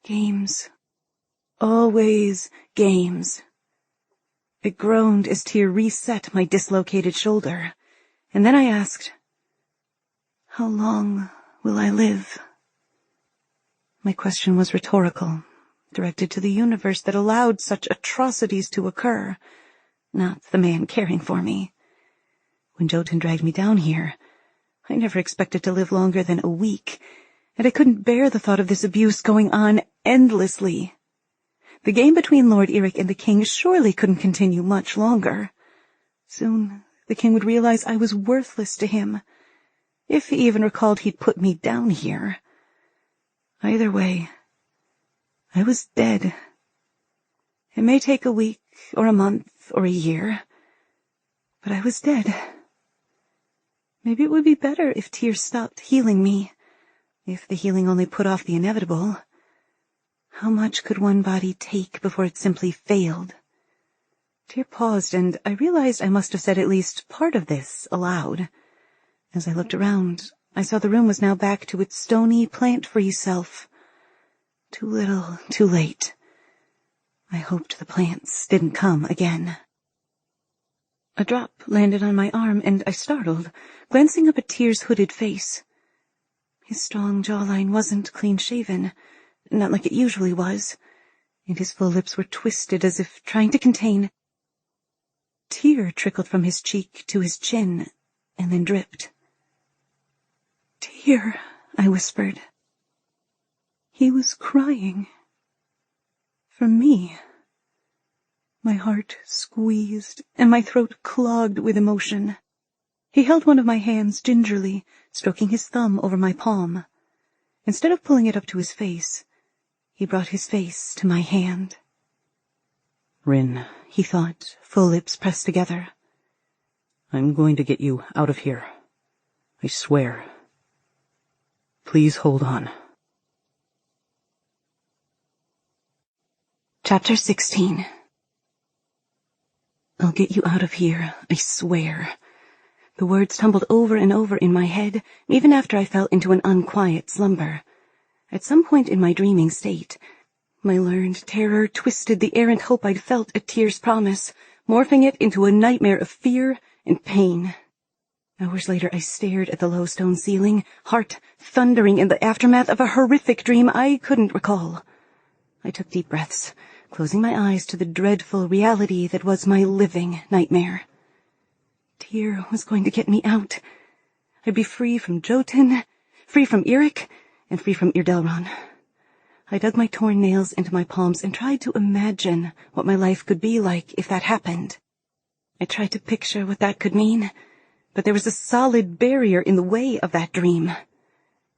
Games. Always games. I groaned as Tyr reset my dislocated shoulder, and then I asked, "How long will I live?" My question was rhetorical, directed to the universe that allowed such atrocities to occur, not the man caring for me. When Jotun dragged me down here, I never expected to live longer than a week, and I couldn't bear the thought of this abuse going on endlessly. The game between Lord Eric and the king surely couldn't continue much longer. Soon, the king would realize I was worthless to him, if he even recalled he'd put me down here. Either way, I was dead. It may take a week, or a month, or a year, but I was dead. Maybe it would be better if Tyr stopped healing me, if the healing only put off the inevitable. How much could one body take before it simply failed? Tyr paused, and I realized I must have said at least part of this aloud. As I looked around, I saw the room was now back to its stony, plant-free self. Too little, too late. I hoped the plants didn't come again. A drop landed on my arm, and I startled, glancing up at Tyr's hooded face. His strong jawline wasn't clean-shaven, not like it usually was, and his full lips were twisted as if trying to contain. Tear trickled from his cheek to his chin, and then dripped. "Tyr," I whispered. He was crying. For me. My heart squeezed, and my throat clogged with emotion. He held one of my hands gingerly, stroking his thumb over my palm. Instead of pulling it up to his face, he brought his face to my hand. "Rin," he thought, full lips pressed together. "I'm going to get you out of here. I swear. Please hold on." Chapter 16. I'll get you out of here, I swear. The words tumbled over and over in my head, even after I fell into an unquiet slumber. At some point in my dreaming state, my learned terror twisted the errant hope I'd felt at Tyr's promise, morphing it into a nightmare of fear and pain. Hours later, I stared at the low stone ceiling, heart thundering in the aftermath of a horrific dream I couldn't recall. I took deep breaths, closing my eyes to the dreadful reality that was my living nightmare. Tyr was going to get me out. I'd be free from Jotun, free from Eric, and free from Irdelron. I dug my torn nails into my palms and tried to imagine what my life could be like if that happened. I tried to picture what that could mean, but there was a solid barrier in the way of that dream.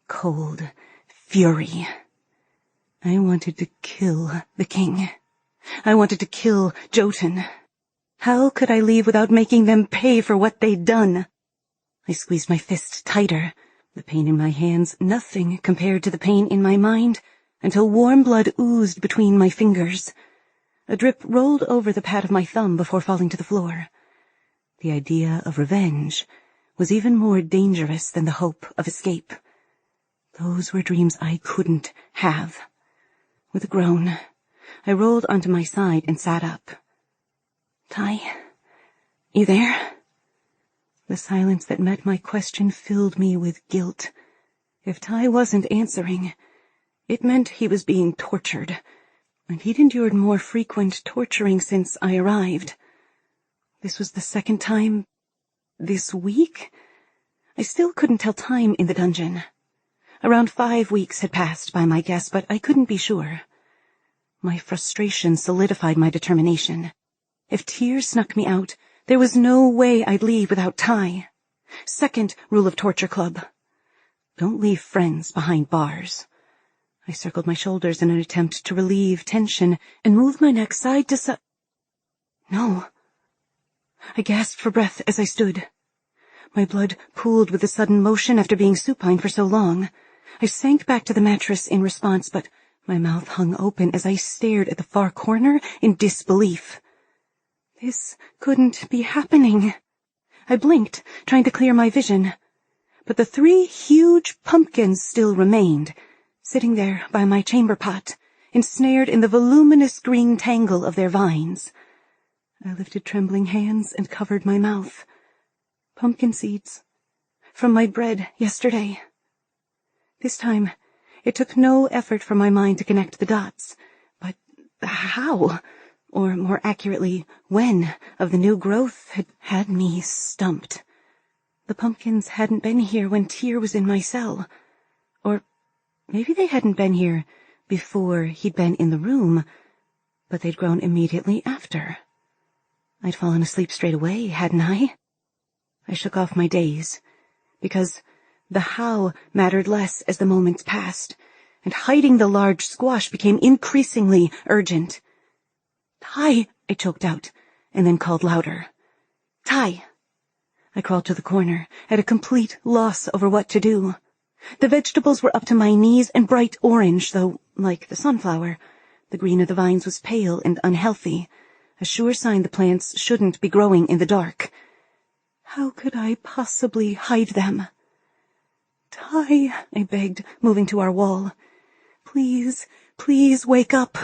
Cold fury. I wanted to kill the king. I wanted to kill Jotun. How could I leave without making them pay for what they'd done? I squeezed my fist tighter, the pain in my hands nothing compared to the pain in my mind, until warm blood oozed between my fingers. A drip rolled over the pad of my thumb before falling to the floor. The idea of revenge was even more dangerous than the hope of escape. Those were dreams I couldn't have. With a groan, I rolled onto my side and sat up. Ty, you there? The silence that met my question filled me with guilt. If Ty wasn't answering, it meant he was being tortured, and he'd endured more frequent torturing since I arrived. This was the second time this week? I still couldn't tell time in the dungeon. Around 5 weeks had passed by my guess, but I couldn't be sure. My frustration solidified my determination. If Tyr snuck me out, there was no way I'd leave without Ty. Second rule of Torture Club: don't leave friends behind bars. I circled my shoulders in an attempt to relieve tension and moved my neck side to side. No. I gasped for breath as I stood. My blood pooled with the sudden motion after being supine for so long. I sank back to the mattress in response, but my mouth hung open as I stared at the far corner in disbelief. This couldn't be happening. I blinked, trying to clear my vision. But the 3 huge pumpkins still remained, sitting there by my chamber pot, ensnared in the voluminous green tangle of their vines. I lifted trembling hands and covered my mouth. Pumpkin seeds. From my bread yesterday. This time, it took no effort for my mind to connect the dots. But how? Or more accurately, when of the new growth had me stumped. The pumpkins hadn't been here when Tyr was in my cell. Or maybe they hadn't been here before he'd been in the room, but they'd grown immediately after. I'd fallen asleep straight away, hadn't I? I shook off my daze, because the how mattered less as the moments passed, and hiding the large squash became increasingly urgent. Ty, I choked out, and then called louder. Ty! I crawled to the corner, at a complete loss over what to do. The vegetables were up to my knees and bright orange, though, like the sunflower, the green of the vines was pale and unhealthy, a sure sign the plants shouldn't be growing in the dark. How could I possibly hide them? Ty, I begged, moving to our wall. Please, please wake up.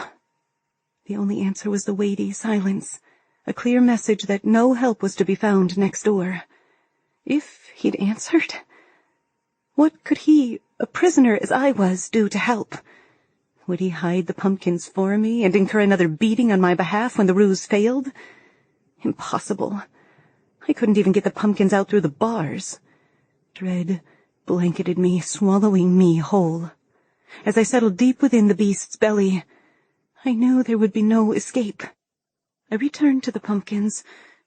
The only answer was the weighty silence, a clear message that no help was to be found next door. If he'd answered, what could he, a prisoner as I was, do to help? Would he hide the pumpkins for me and incur another beating on my behalf when the ruse failed? Impossible. I couldn't even get the pumpkins out through the bars. Dread blanketed me, swallowing me whole. As I settled deep within the beast's belly, I knew there would be no escape. I returned to the pumpkins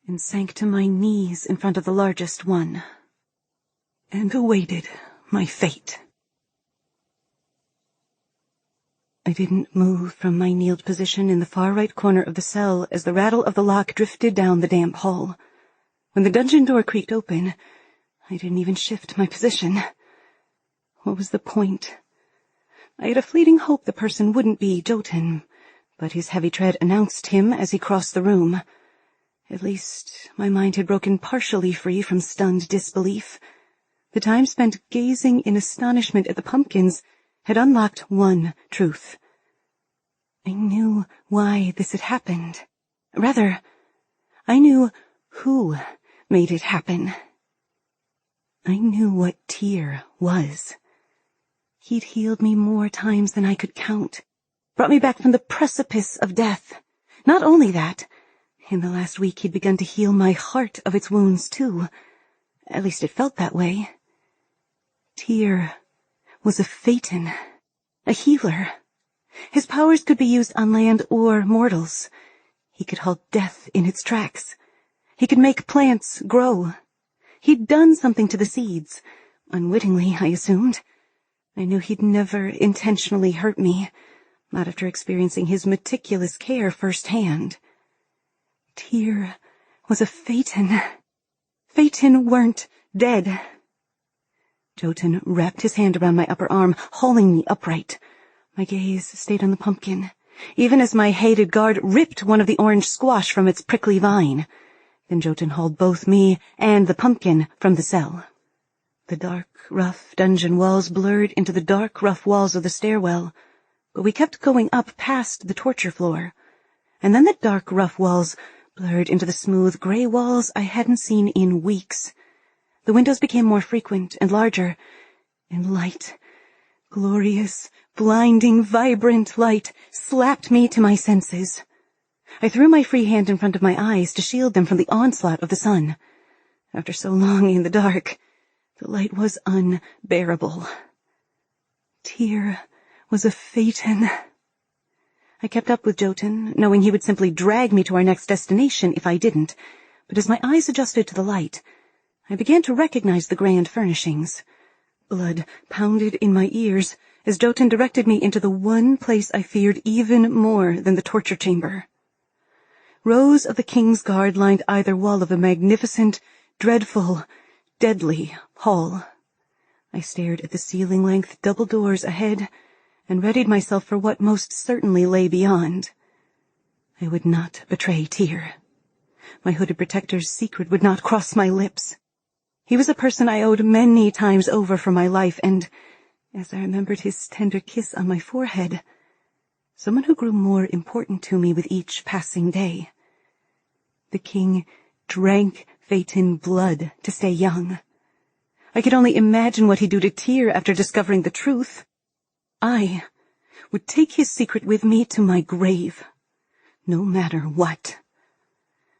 and sank to my knees in front of the largest one, and awaited my fate. I didn't move from my kneeled position in the far right corner of the cell as the rattle of the lock drifted down the damp hall. When the dungeon door creaked open, I didn't even shift my position. What was the point? I had a fleeting hope the person wouldn't be Jotun, but his heavy tread announced him as he crossed the room. At least my mind had broken partially free from stunned disbelief. The time spent gazing in astonishment at the pumpkins had unlocked one truth. I knew why this had happened. Rather, I knew who made it happen. I knew what Tyr was. He'd healed me more times than I could count, brought me back from the precipice of death. Not only that, in the last week he'd begun to heal my heart of its wounds too. At least it felt that way. Tyr was a Phaeton, a healer. His powers could be used on land or mortals. He could halt death in its tracks. He could make plants grow. He'd done something to the seeds. Unwittingly, I assumed. I knew he'd never intentionally hurt me, not after experiencing his meticulous care firsthand. Tyr was a Phaeton. Phaeton weren't dead. Jotun wrapped his hand around my upper arm, hauling me upright. My gaze stayed on the pumpkin, even as my hated guard ripped one of the orange squash from its prickly vine. Then Jotun hauled both me and the pumpkin from the cell. The dark, rough dungeon walls blurred into the dark, rough walls of the stairwell, but we kept going up past the torture floor. And then the dark, rough walls blurred into the smooth, gray walls I hadn't seen in weeks. The windows became more frequent and larger, and light, glorious, blinding, vibrant light, slapped me to my senses. I threw my free hand in front of my eyes to shield them from the onslaught of the sun. After so long in the dark, the light was unbearable. Tyr was a Phaeton. I kept up with Jotun, knowing he would simply drag me to our next destination if I didn't, but as my eyes adjusted to the light, I began to recognize the grand furnishings. Blood pounded in my ears as Jotun directed me into the one place I feared even more than the torture chamber. Rows of the King's Guard lined either wall of a magnificent, dreadful, deadly hall. I stared at the ceiling-length double doors ahead and readied myself for what most certainly lay beyond. I would not betray Tyr. My hooded protector's secret would not cross my lips. He was a person I owed many times over for my life, and, as I remembered his tender kiss on my forehead, someone who grew more important to me with each passing day. The king drank Phaeton blood to stay young. I could only imagine what he'd do to Tyr after discovering the truth. I would take his secret with me to my grave, no matter what.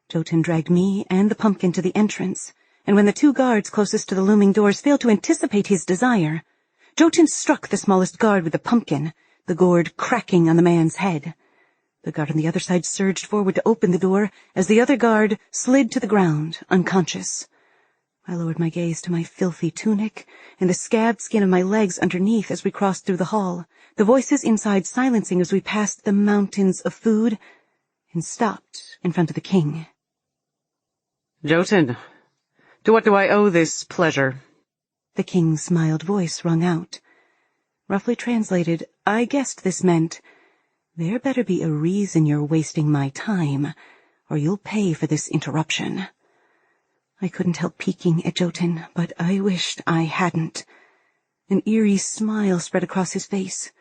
Jotun dragged me and the pumpkin to the entrance, and when the two guards closest to the looming doors failed to anticipate his desire, Jotun struck the smallest guard with the pumpkin, the gourd cracking on the man's head. The guard on the other side surged forward to open the door as the other guard slid to the ground, unconscious. I lowered my gaze to my filthy tunic and the scabbed skin of my legs underneath as we crossed through the hall, the voices inside silencing as we passed the mountains of food and stopped in front of the king. Jotun, to what do I owe this pleasure? The king's mild voice rung out. Roughly translated, I guessed this meant, there better be a reason you're wasting my time, or you'll pay for this interruption. I couldn't help peeking at Jotun, but I wished I hadn't. An eerie smile spread across his face.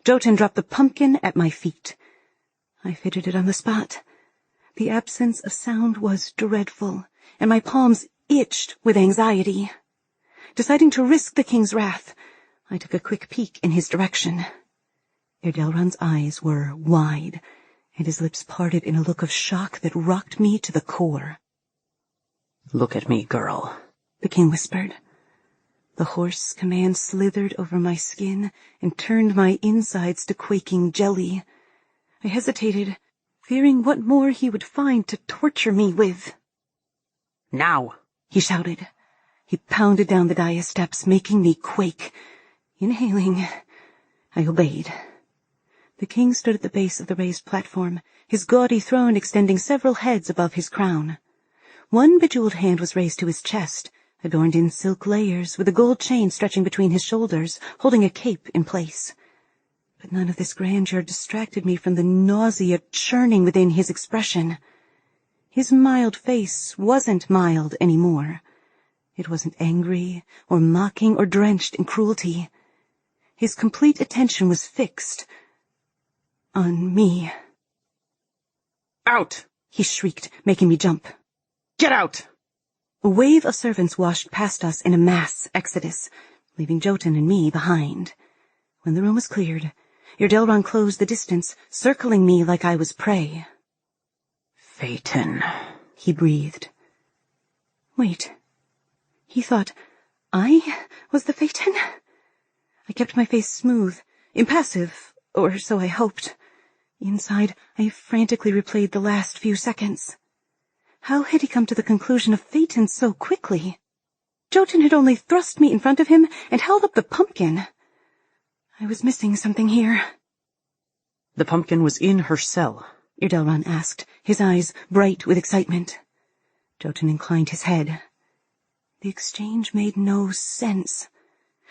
Jotun dropped the pumpkin at my feet. I fitted it on the spot. The absence of sound was dreadful, and my palms itched with anxiety. Deciding to risk the king's wrath, I took a quick peek in his direction. Erdelron's eyes were wide, and his lips parted in a look of shock that rocked me to the core. Look at me, girl, the king whispered. The hoarse command slithered over my skin and turned my insides to quaking jelly. I hesitated, fearing what more he would find to torture me with. Now, he shouted. He pounded down the dais steps, making me quake. Inhaling, I obeyed. The king stood at the base of the raised platform, his gaudy throne extending several heads above his crown. One bejeweled hand was raised to his chest, adorned in silk layers, with a gold chain stretching between his shoulders, holding a cape in place. But none of this grandeur distracted me from the nausea churning within his expression. His mild face wasn't mild anymore. It wasn't angry or mocking or drenched in cruelty. His complete attention was fixed on me. "Out!" he shrieked, making me jump. "Get out!" A wave of servants washed past us in a mass exodus, leaving Jotun and me behind. When the room was cleared, Irdelron closed the distance, circling me like I was prey. "Phaeton," he breathed. Wait. He thought I was the Phaeton? I kept my face smooth, impassive, or so I hoped. Inside, I frantically replayed the last few seconds. How had he come to the conclusion of Phaeton so quickly? Jotun had only thrust me in front of him and held up the pumpkin. I was missing something here. "The pumpkin was in her cell?" Irdelron asked, his eyes bright with excitement. Jotun inclined his head. The exchange made no sense.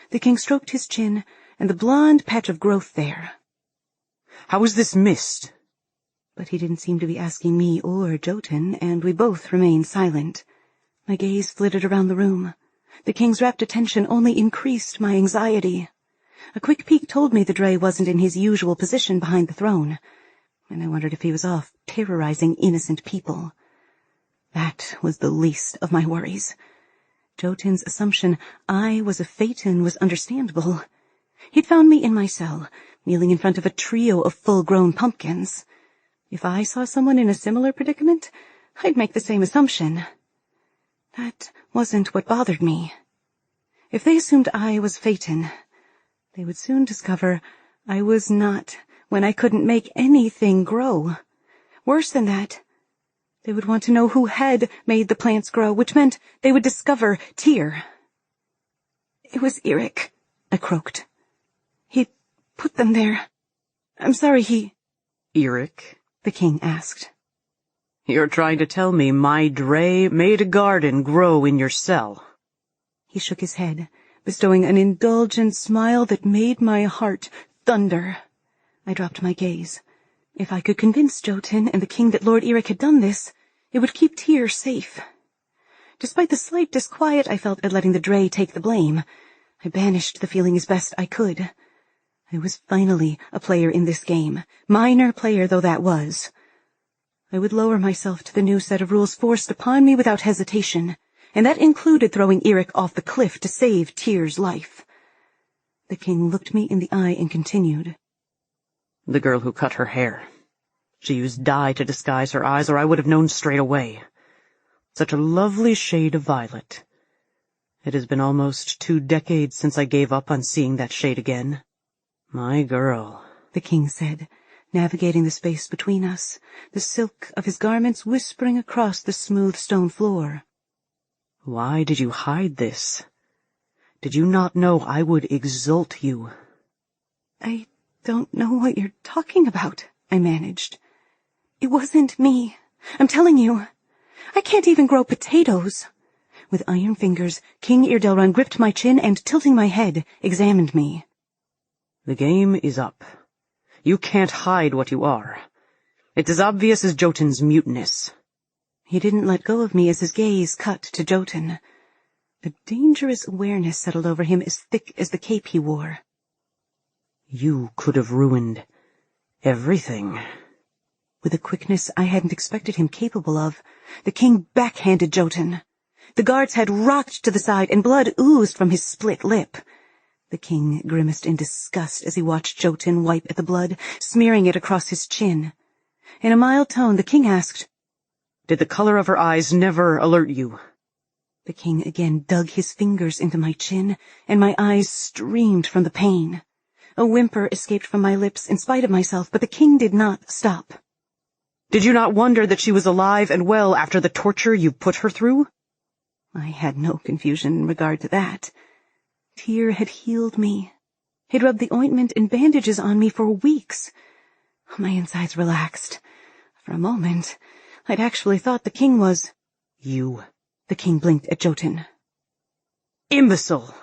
The king stroked his chin and the blonde patch of growth there. "How was this missed?" But he didn't seem to be asking me or Jotun, and we both remained silent. My gaze flitted around the room. The king's rapt attention only increased my anxiety. A quick peek told me the Drae wasn't in his usual position behind the throne, and I wondered if he was off terrorizing innocent people. That was the least of my worries. Jotun's assumption I was a Phaeton was understandable. He'd found me in my cell, kneeling in front of a trio of full-grown pumpkins. If I saw someone in a similar predicament, I'd make the same assumption. That wasn't what bothered me. If they assumed I was Phaeton, they would soon discover I was not when I couldn't make anything grow. Worse than that, they would want to know who had made the plants grow, which meant they would discover Tyr. It was Eric, I croaked. He put them there. I'm sorry he... "Eric?" the king asked. "You're trying to tell me my Drae made a garden grow in your cell?" He shook his head, bestowing an indulgent smile that made my heart thunder. I dropped my gaze. If I could convince Jotun and the king that Lord Eric had done this, it would keep Tyr safe. Despite the slight disquiet I felt at letting the Drae take the blame, I banished the feeling as best I could. I was finally a player in this game, minor player though that was. I would lower myself to the new set of rules forced upon me without hesitation, and that included throwing Eric off the cliff to save Tyr's life. The king looked me in the eye and continued. "The girl who cut her hair. She used dye to disguise her eyes, or I would have known straight away. Such a lovely shade of violet. It has been almost 2 decades since I gave up on seeing that shade again. My girl," the king said, navigating the space between us, the silk of his garments whispering across the smooth stone floor. "Why did you hide this? Did you not know I would exalt you?" I don't know what you're talking about, I managed. It wasn't me. I'm telling you. I can't even grow potatoes. With iron fingers, King Irdelron gripped my chin and, tilting my head, examined me. "The game is up. You can't hide what you are. It's as obvious as Jotun's muteness." He didn't let go of me as his gaze cut to Jotun. A dangerous awareness settled over him as thick as the cape he wore. "You could have ruined everything." With a quickness I hadn't expected him capable of, the king backhanded Jotun. The guard's head rocked to the side and blood oozed from his split lip. The king grimaced in disgust as he watched Jotun wipe at the blood, smearing it across his chin. In a mild tone, the king asked, "Did the color of her eyes never alert you?" The king again dug his fingers into my chin, and my eyes streamed from the pain. A whimper escaped from my lips in spite of myself, but the king did not stop. "Did you not wonder that she was alive and well after the torture you put her through?" I had no confusion in regard to that. Tyr had healed me. He'd rubbed the ointment and bandages on me for weeks. My insides relaxed. For a moment, I'd actually thought the king was... "You." The king blinked at Jotun. "Imbecile!"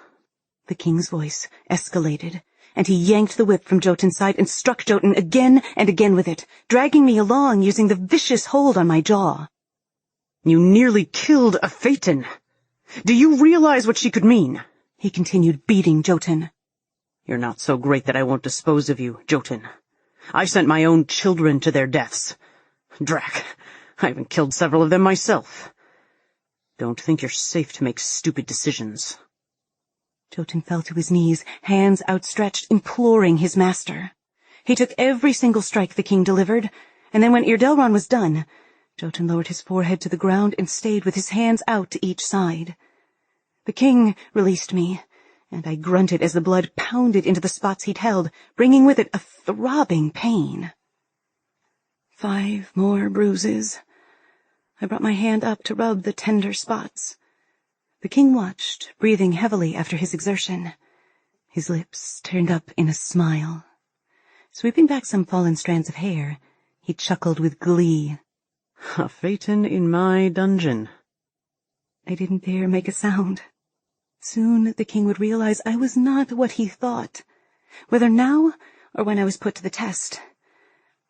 The king's voice escalated, and he yanked the whip from Jotun's side and struck Jotun again and again with it, dragging me along using the vicious hold on my jaw. You nearly killed a Phaeton. Do you realize what she could mean? He continued beating Jotun. You're not so great that I won't dispose of you, Jotun. I sent my own children to their deaths. Drac, I even killed several of them myself. Don't think you're safe to make stupid decisions. Jotun fell to his knees, hands outstretched, imploring his master. He took every single strike the king delivered, and then when Irdelron was done, Jotun lowered his forehead to the ground and stayed with his hands out to each side. The king released me, and I grunted as the blood pounded into the spots he'd held, bringing with it a throbbing pain. 5 more bruises. I brought my hand up to rub the tender spots. The king watched, breathing heavily after his exertion. His lips turned up in a smile. Sweeping back some fallen strands of hair, he chuckled with glee. A Phaeton in my dungeon. I didn't dare make a sound. Soon the king would realize I was not what he thought, whether now or when I was put to the test.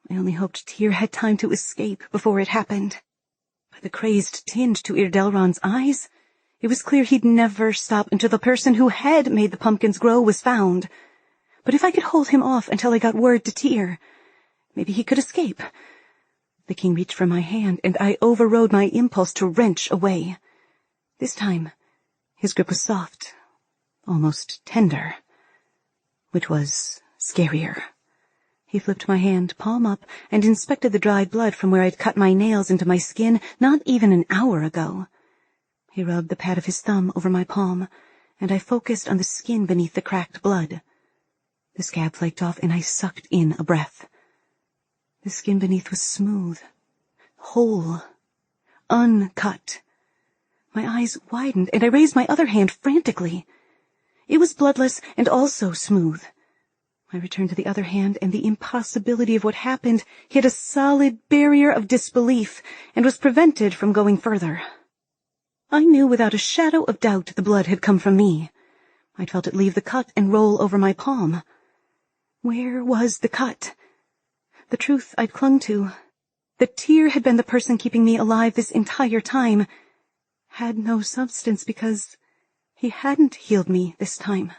I only hoped Tyr had time to escape before it happened. By the crazed tinge to Irdelron's eyes, it was clear he'd never stop until the person who had made the pumpkins grow was found. But if I could hold him off until I got word to Tyr, maybe he could escape. The king reached for my hand, and I overrode my impulse to wrench away. This time, his grip was soft, almost tender, which was scarier. He flipped my hand, palm up, and inspected the dried blood from where I'd cut my nails into my skin not even an hour ago. He rubbed the pad of his thumb over my palm, and I focused on the skin beneath the cracked blood. The scab flaked off, and I sucked in a breath. The skin beneath was smooth, whole, uncut. My eyes widened, and I raised my other hand frantically. It was bloodless and also smooth. I returned to the other hand, and the impossibility of what happened hit a solid barrier of disbelief and was prevented from going further. I knew without a shadow of doubt the blood had come from me. I'd felt it leave the cut and roll over my palm. Where was the cut? The truth I'd clung to, that Tyr had been the person keeping me alive this entire time, had no substance because he hadn't healed me this time.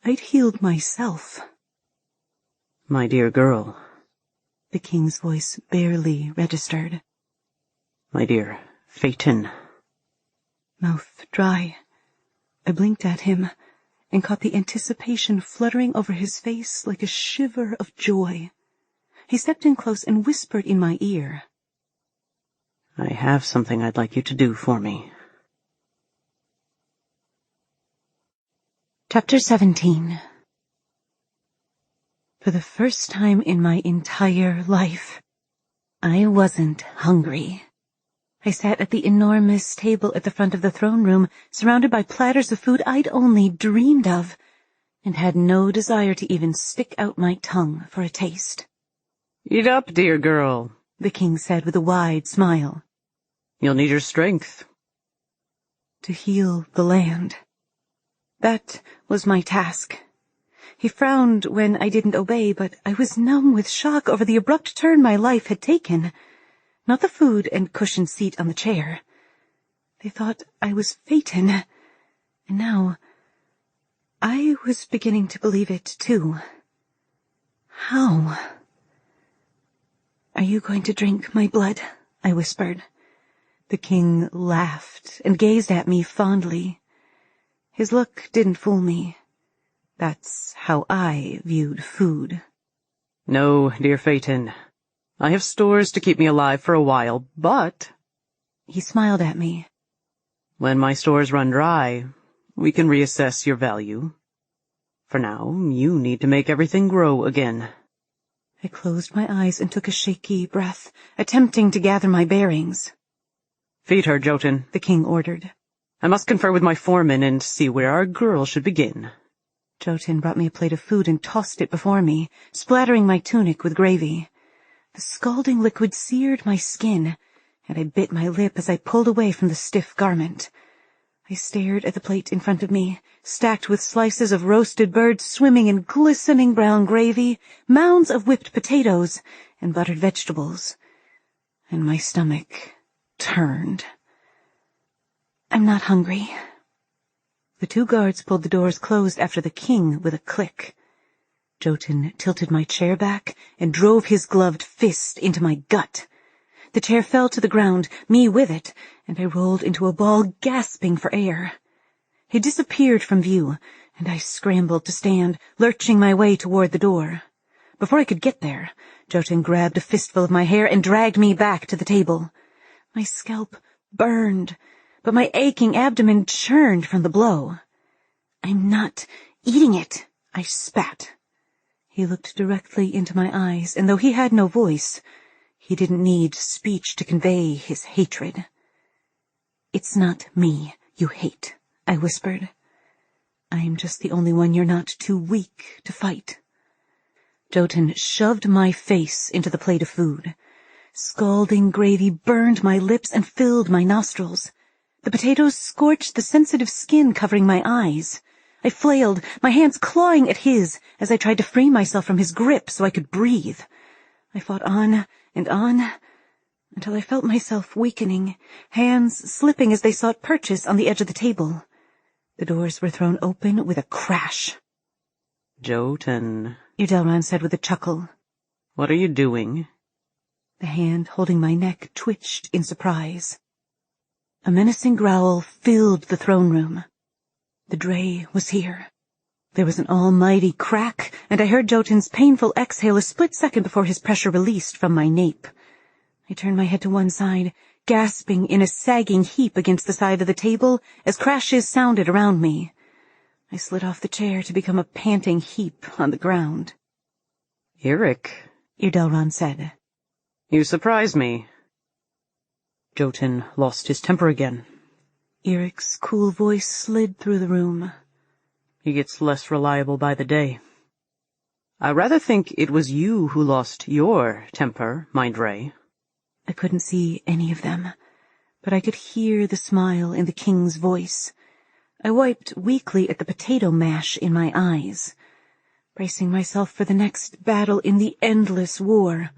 I'd healed myself. My dear girl. The king's voice barely registered. My dear Phaeton. Mouth dry. I blinked at him and caught the anticipation fluttering over his face like a shiver of joy. He stepped in close and whispered in my ear. I have something I'd like you to do for me. Chapter 17. For the first time in my entire life, I wasn't hungry. I sat at the enormous table at the front of the throne room, surrounded by platters of food I'd only dreamed of, and had no desire to even stick out my tongue for a taste. Eat up, dear girl, the king said with a wide smile. You'll need your strength. To heal the land. That was my task. He frowned when I didn't obey, but I was numb with shock over the abrupt turn my life had taken. Not the food and cushioned seat on the chair. They thought I was Phaeton, and now I was beginning to believe it too. How? Are you going to drink my blood? I whispered. The king laughed and gazed at me fondly. His look didn't fool me. That's how I viewed food. No, dear Phaeton. I have stores to keep me alive for a while, but... He smiled at me. When my stores run dry, we can reassess your value. For now, you need to make everything grow again. I closed my eyes and took a shaky breath, attempting to gather my bearings. Feed her, Jotun, the king ordered. I must confer with my foreman and see where our girl should begin. Jotun brought me a plate of food and tossed it before me, splattering my tunic with gravy. The scalding liquid seared my skin, and I bit my lip as I pulled away from the stiff garment. I stared at the plate in front of me, stacked with slices of roasted birds swimming in glistening brown gravy, mounds of whipped potatoes, and buttered vegetables. And my stomach turned. I'm not hungry. The 2 guards pulled the doors closed after the king with a click. Jotun tilted my chair back and drove his gloved fist into my gut. The chair fell to the ground, me with it, and I rolled into a ball, gasping for air. He disappeared from view, and I scrambled to stand, lurching my way toward the door. Before I could get there, Jotun grabbed a fistful of my hair and dragged me back to the table. My scalp burned, but my aching abdomen churned from the blow. I'm not eating it, I spat. He looked directly into my eyes, and though he had no voice, he didn't need speech to convey his hatred. It's not me you hate, I whispered. I'm just the only one you're not too weak to fight. Jotun shoved my face into the plate of food. Scalding gravy burned my lips and filled my nostrils. The potatoes scorched the sensitive skin covering my eyes. I flailed, my hands clawing at his as I tried to free myself from his grip so I could breathe. I fought on and on until I felt myself weakening, hands slipping as they sought purchase on the edge of the table. The doors were thrown open with a crash. Jotun, Irdelran said with a chuckle. What are you doing? The hand holding my neck twitched in surprise. A menacing growl filled the throne room. The Drae was here. There was an almighty crack, and I heard Jotun's painful exhale a split second before his pressure released from my nape. I turned my head to one side, gasping in a sagging heap against the side of the table as crashes sounded around me. I slid off the chair to become a panting heap on the ground. Eric, Irdelran said. You surprise me. Jotun lost his temper again. Eric's cool voice slid through the room. He gets less reliable by the day. I rather think it was you who lost your temper, my Drae. I couldn't see any of them, but I could hear the smile in the king's voice. I wiped weakly at the potato mash in my eyes. Bracing myself for the next battle in the endless war,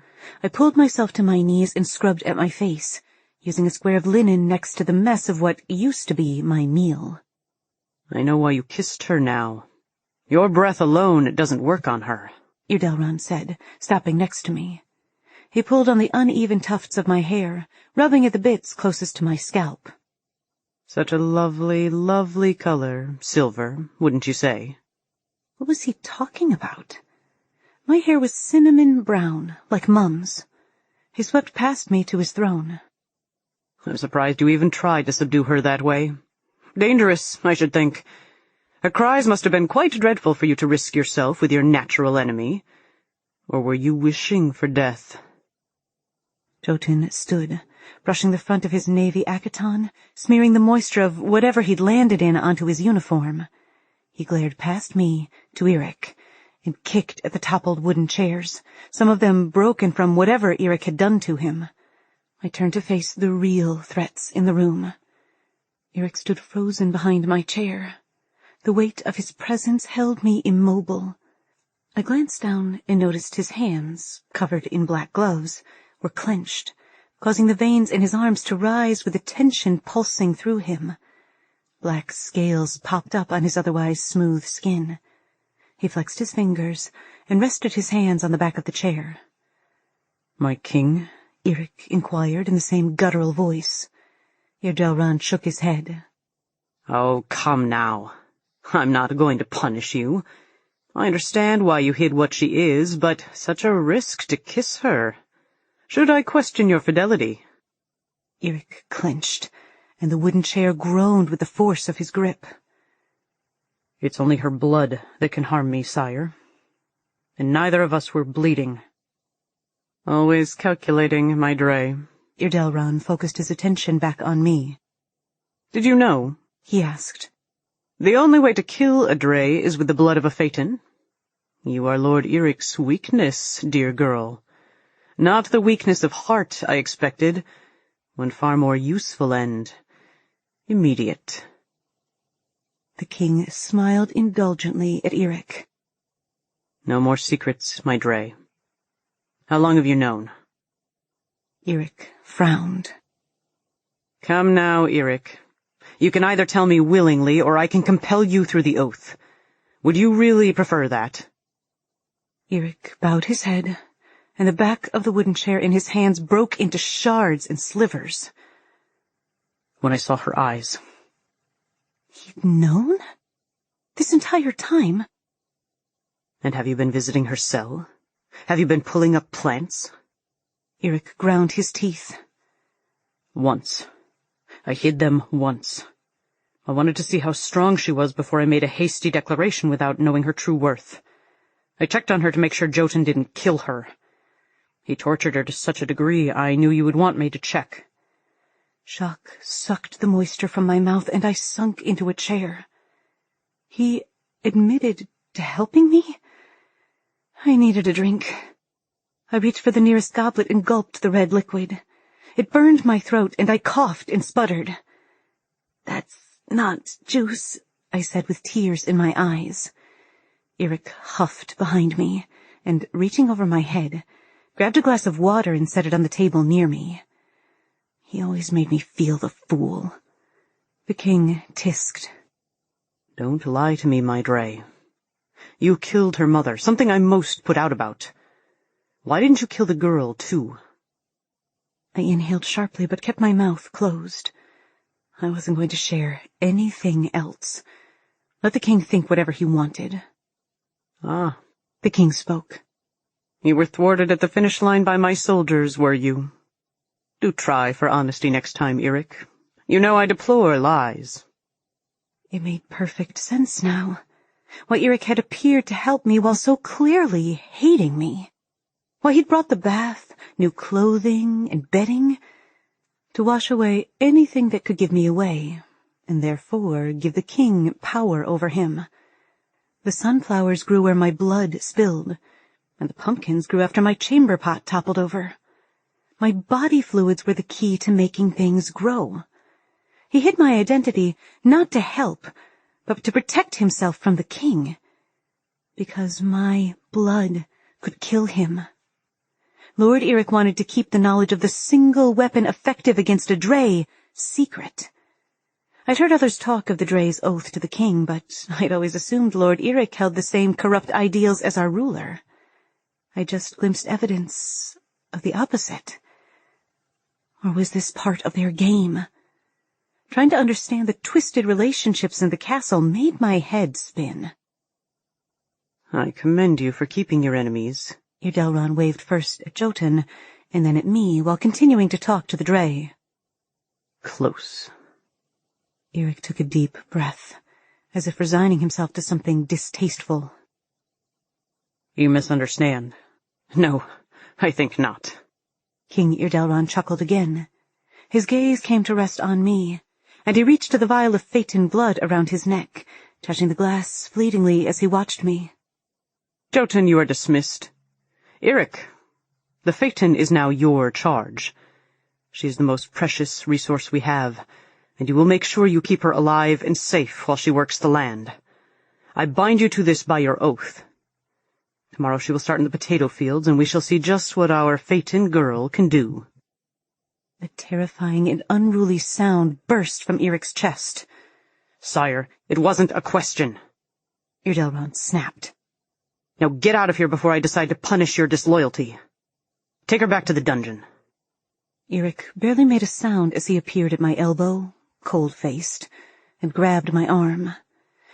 I pulled myself to my knees and scrubbed at my face, using a square of linen next to the mess of what used to be my meal. I know why you kissed her now. Your breath alone doesn't work on her, Irdelran said, stopping next to me. He pulled on the uneven tufts of my hair, rubbing at the bits closest to my scalp. Such a lovely, lovely color, silver, wouldn't you say? What was he talking about? My hair was cinnamon brown, like Mum's. He swept past me to his throne. I'm surprised you even tried to subdue her that way. Dangerous, I should think. Her cries must have been quite dreadful for you to risk yourself with your natural enemy. Or were you wishing for death? Jotun stood, brushing the front of his navy akaton, smearing the moisture of whatever he'd landed in onto his uniform. He glared past me to Eric, and kicked at the toppled wooden chairs, some of them broken from whatever Eric had done to him. I turned to face the real threats in the room. Eric stood frozen behind my chair. The weight of his presence held me immobile. I glanced down and noticed his hands, covered in black gloves, were clenched, causing the veins in his arms to rise with the tension pulsing through him. Black scales popped up on his otherwise smooth skin. He flexed his fingers and rested his hands on the back of the chair. My king? Eric inquired in the same guttural voice. Irdelran shook his head. Oh, come now. I'm not going to punish you. I understand why you hid what she is, but such a risk to kiss her. Should I question your fidelity? Eric clenched, and the wooden chair groaned with the force of his grip. It's only her blood that can harm me, sire. And neither of us were bleeding. Always calculating, my Drae. Irdelran focused his attention back on me. Did you know? He asked. The only way to kill a Drae is with the blood of a Phaeton. You are Lord Eric's weakness, dear girl. Not the weakness of heart I expected, one far more useful and immediate. The king smiled indulgently at Eric. No more secrets, my Drae. How long have you known? Eric frowned. Come now, Eirik. You can either tell me willingly, or I can compel you through the oath. Would you really prefer that? Eirik bowed his head, and the back of the wooden chair in his hands broke into shards and slivers. When I saw her eyes. He'd known? This entire time? And have you been visiting her cell? Have you been pulling up plants? Eirik ground his teeth. Once. I hid them once. I wanted to see how strong she was before I made a hasty declaration without knowing her true worth. I checked on her to make sure Jotun didn't kill her. He tortured her to such a degree I knew you would want me to check. Shock sucked the moisture from my mouth, and I sunk into a chair. He admitted to helping me? I needed a drink. I reached for the nearest goblet and gulped the red liquid. It burned my throat, and I coughed and sputtered. "That's not juice," I said with tears in my eyes. Eirik huffed behind me, and, reaching over my head, grabbed a glass of water and set it on the table near me. He always made me feel the fool. The king tisked. Don't lie to me, my Drae. You killed her mother, something I'm most put out about. Why didn't you kill the girl, too? I inhaled sharply, but kept my mouth closed. I wasn't going to share anything else. Let the king think whatever he wanted. Ah. The king spoke. You were thwarted at the finish line by my soldiers, were you? Do try for honesty next time, Eirik. You know I deplore lies. It made perfect sense now. Why Eirik had appeared to help me while so clearly hating me. Why he'd brought the bath, new clothing, and bedding, to wash away anything that could give me away, and therefore give the king power over him. The sunflowers grew where my blood spilled, and the pumpkins grew after my chamber pot toppled over. My body fluids were the key to making things grow. He hid my identity not to help, but to protect himself from the king, because my blood could kill him. Lord Eirik wanted to keep the knowledge of the single weapon effective against a Drae secret. I'd heard others talk of the Drae's oath to the king, but I'd always assumed Lord Eirik held the same corrupt ideals as our ruler. I just glimpsed evidence of the opposite. Or was this part of their game? Trying to understand the twisted relationships in the castle made my head spin. I commend you for keeping your enemies. Irdelron waved first at Jotun, and then at me, while continuing to talk to the Drae. Close. Eirik took a deep breath, as if resigning himself to something distasteful. You misunderstand. No, I think not. King Irdelron chuckled again. His gaze came to rest on me, and he reached to the vial of Phaeton blood around his neck, touching the glass fleetingly as he watched me. Jotun, you are dismissed. Eirik, the Phaeton is now your charge. She is the most precious resource we have, and you will make sure you keep her alive and safe while she works the land. I bind you to this by your oath. Tomorrow she will start in the potato fields, and we shall see just what our Phaeton girl can do. A terrifying and unruly sound burst from Eirik's chest. Sire, it wasn't a question. Irdelron snapped. Now get out of here before I decide to punish your disloyalty. Take her back to the dungeon. Eirik barely made a sound as he appeared at my elbow, cold-faced, and grabbed my arm.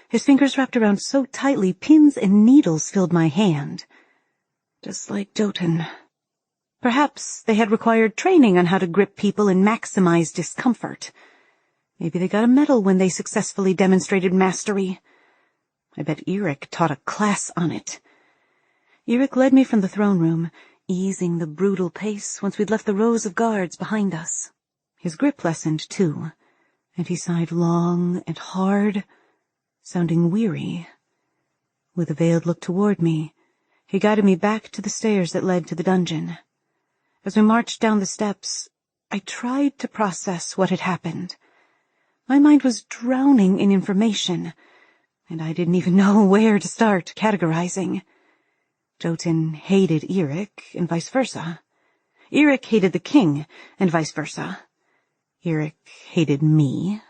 His fingers wrapped around so tightly pins and needles filled my hand. Just like Jotun. Perhaps they had required training on how to grip people and maximize discomfort. Maybe they got a medal when they successfully demonstrated mastery. I bet Eirik taught a class on it. Eirik led me from the throne room, easing the brutal pace once we'd left the rows of guards behind us. His grip lessened, too, and he sighed long and hard, sounding weary. With a veiled look toward me, he guided me back to the stairs that led to the dungeon. As we marched down the steps, I tried to process what had happened. My mind was drowning in information, and I didn't even know where to start categorizing. Jotun hated Eirik, and vice versa. Eirik hated the king, and vice versa. Eric hated me,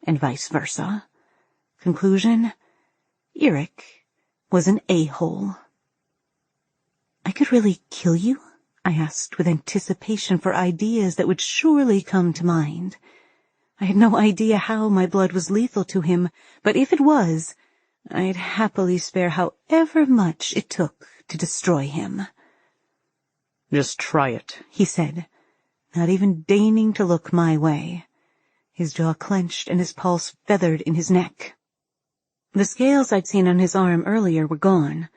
and vice versa. Conclusion: Eric was an a-hole. I could really kill you? I asked with anticipation for ideas that would surely come to mind. I had no idea how my blood was lethal to him, but if it was, I'd happily spare however much it took to destroy him. Just try it, he said, not even deigning to look my way. His jaw clenched and his pulse feathered in his neck. The scales I'd seen on his arm earlier were gone,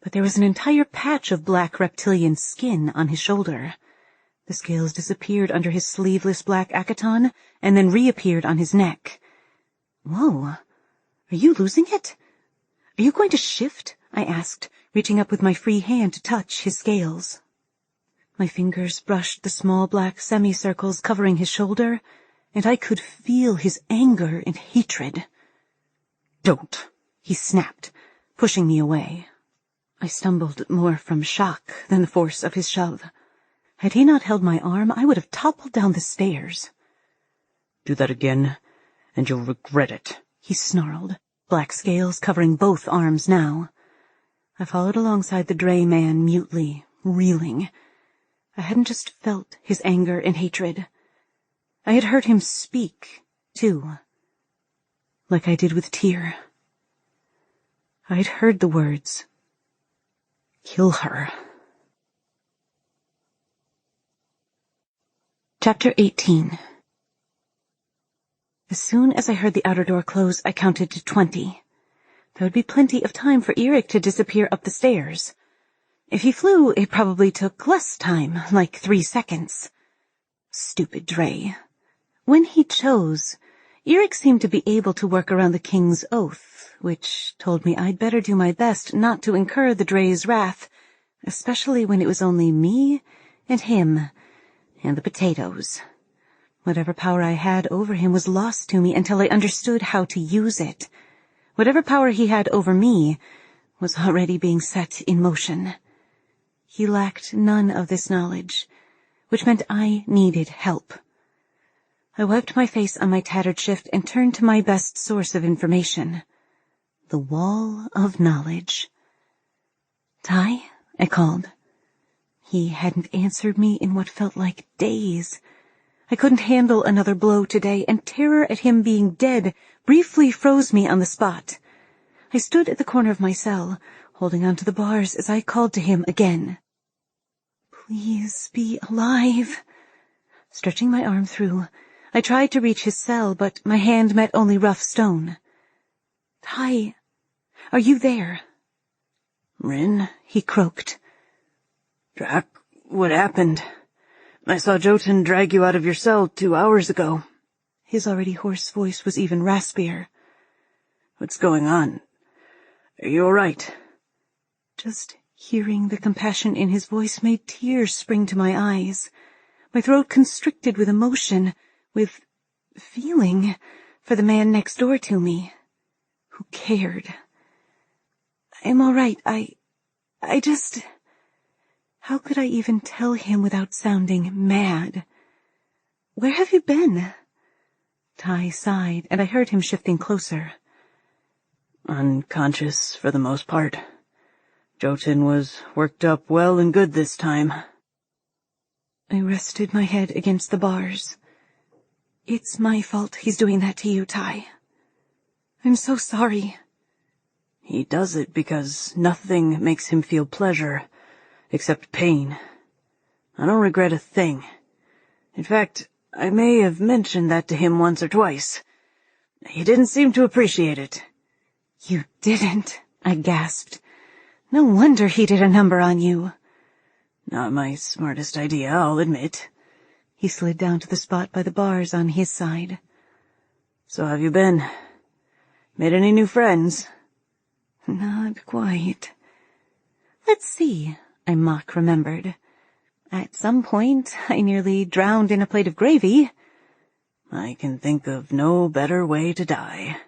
but there was an entire patch of black reptilian skin on his shoulder. The scales disappeared under his sleeveless black accaton and then reappeared on his neck. Whoa, are you losing it? Are you going to shift? I asked, reaching up with my free hand to touch his scales. My fingers brushed the small black semicircles covering his shoulder, and I could feel his anger and hatred. Don't, he snapped, pushing me away. I stumbled more from shock than the force of his shove. Had he not held my arm, I would have toppled down the stairs. Do that again, and you'll regret it, he snarled, black scales covering both arms now. I followed alongside the Drae man mutely, reeling. I hadn't just felt his anger and hatred. I had heard him speak, too. Like I did with Tyr. I'd heard the words, "Kill her." Chapter 18. As soon as I heard the outer door close, I counted to 20. There would be plenty of time for Eric to disappear up the stairs. If he flew, it probably took less time, like 3 seconds. Stupid Drae. When he chose, Eric seemed to be able to work around the king's oath, which told me I'd better do my best not to incur the Drae's wrath, especially when it was only me and him and the potatoes. Whatever power I had over him was lost to me until I understood how to use it. Whatever power he had over me was already being set in motion. He lacked none of this knowledge, which meant I needed help. I wiped my face on my tattered shift and turned to my best source of information, the wall of knowledge. "Ty?" I called. He hadn't answered me in what felt like days. I couldn't handle another blow today, and terror at him being dead briefly froze me on the spot. I stood at the corner of my cell, holding onto the bars as I called to him again. "Please be alive." Stretching my arm through, I tried to reach his cell, but my hand met only rough stone. "Ty, are you there?" "Rin," he croaked. "Drac, what happened? I saw Jotun drag you out of your cell 2 hours ago." His already hoarse voice was even raspier. "What's going on? Are you all right?" Just hearing the compassion in his voice made tears spring to my eyes. My throat constricted with emotion, with feeling for the man next door to me, who cared. "I'm all right. I just... How could I even tell him without sounding mad? Where have you been?" Ty sighed, and I heard him shifting closer. "Unconscious for the most part. Jotun was worked up well and good this time." I rested my head against the bars. "It's my fault he's doing that to you, Ty. I'm so sorry." "He does it because nothing makes him feel pleasure except pain. I don't regret a thing. In fact, I may have mentioned that to him once or twice. He didn't seem to appreciate it." "You didn't?" I gasped. "No wonder he did a number on you." "Not my smartest idea, I'll admit." He slid down to the spot by the bars on his side. "So have you been? Made any new friends?" "Not quite. Let's see," I mock-remembered. "At some point, I nearly drowned in a plate of gravy." "I can think of no better way to die."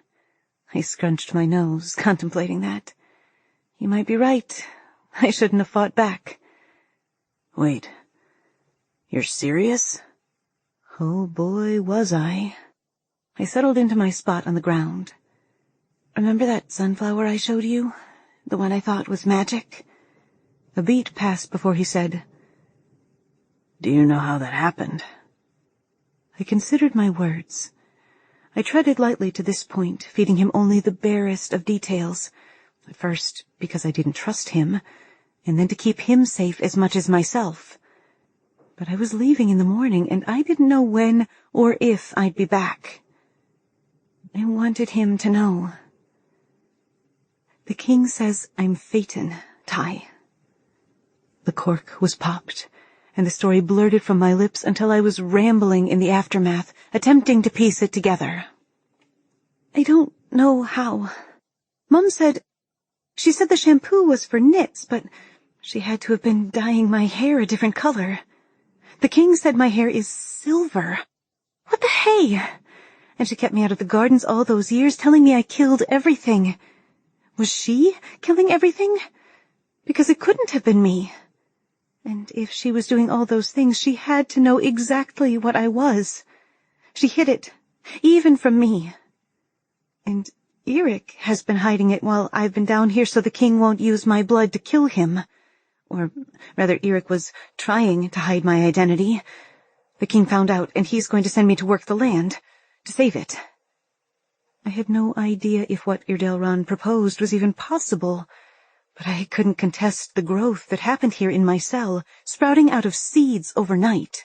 I scrunched my nose, contemplating that. You might be right. I shouldn't have fought back. "Wait, you're serious?" Oh boy, was I. I settled into my spot on the ground. Remember that sunflower I showed you? The one I thought was magic? A beat passed before he said, "Do you know how that happened?" I considered my words. I treaded lightly to this point, feeding him only the barest of details. At first, because I didn't trust him, and then to keep him safe as much as myself. But I was leaving in the morning, and I didn't know when or if I'd be back. I wanted him to know. The king says I'm Phaeton, Ty. The cork was popped, and the story blurted from my lips until I was rambling in the aftermath, attempting to piece it together. I don't know how. Mom said... She said the shampoo was for knits, but she had to have been dyeing my hair a different color. The king said my hair is silver. What the hey? And she kept me out of the gardens all those years, telling me I killed everything. Was she killing everything? Because it couldn't have been me. And if she was doing all those things, she had to know exactly what I was. She hid it, even from me. And Eric has been hiding it while I've been down here so the king won't use my blood to kill him. Or rather, Eric was trying to hide my identity. The king found out, and he's going to send me to work the land, to save it. I had no idea if what Irdelron proposed was even possible, but I couldn't contest the growth that happened here in my cell, sprouting out of seeds overnight.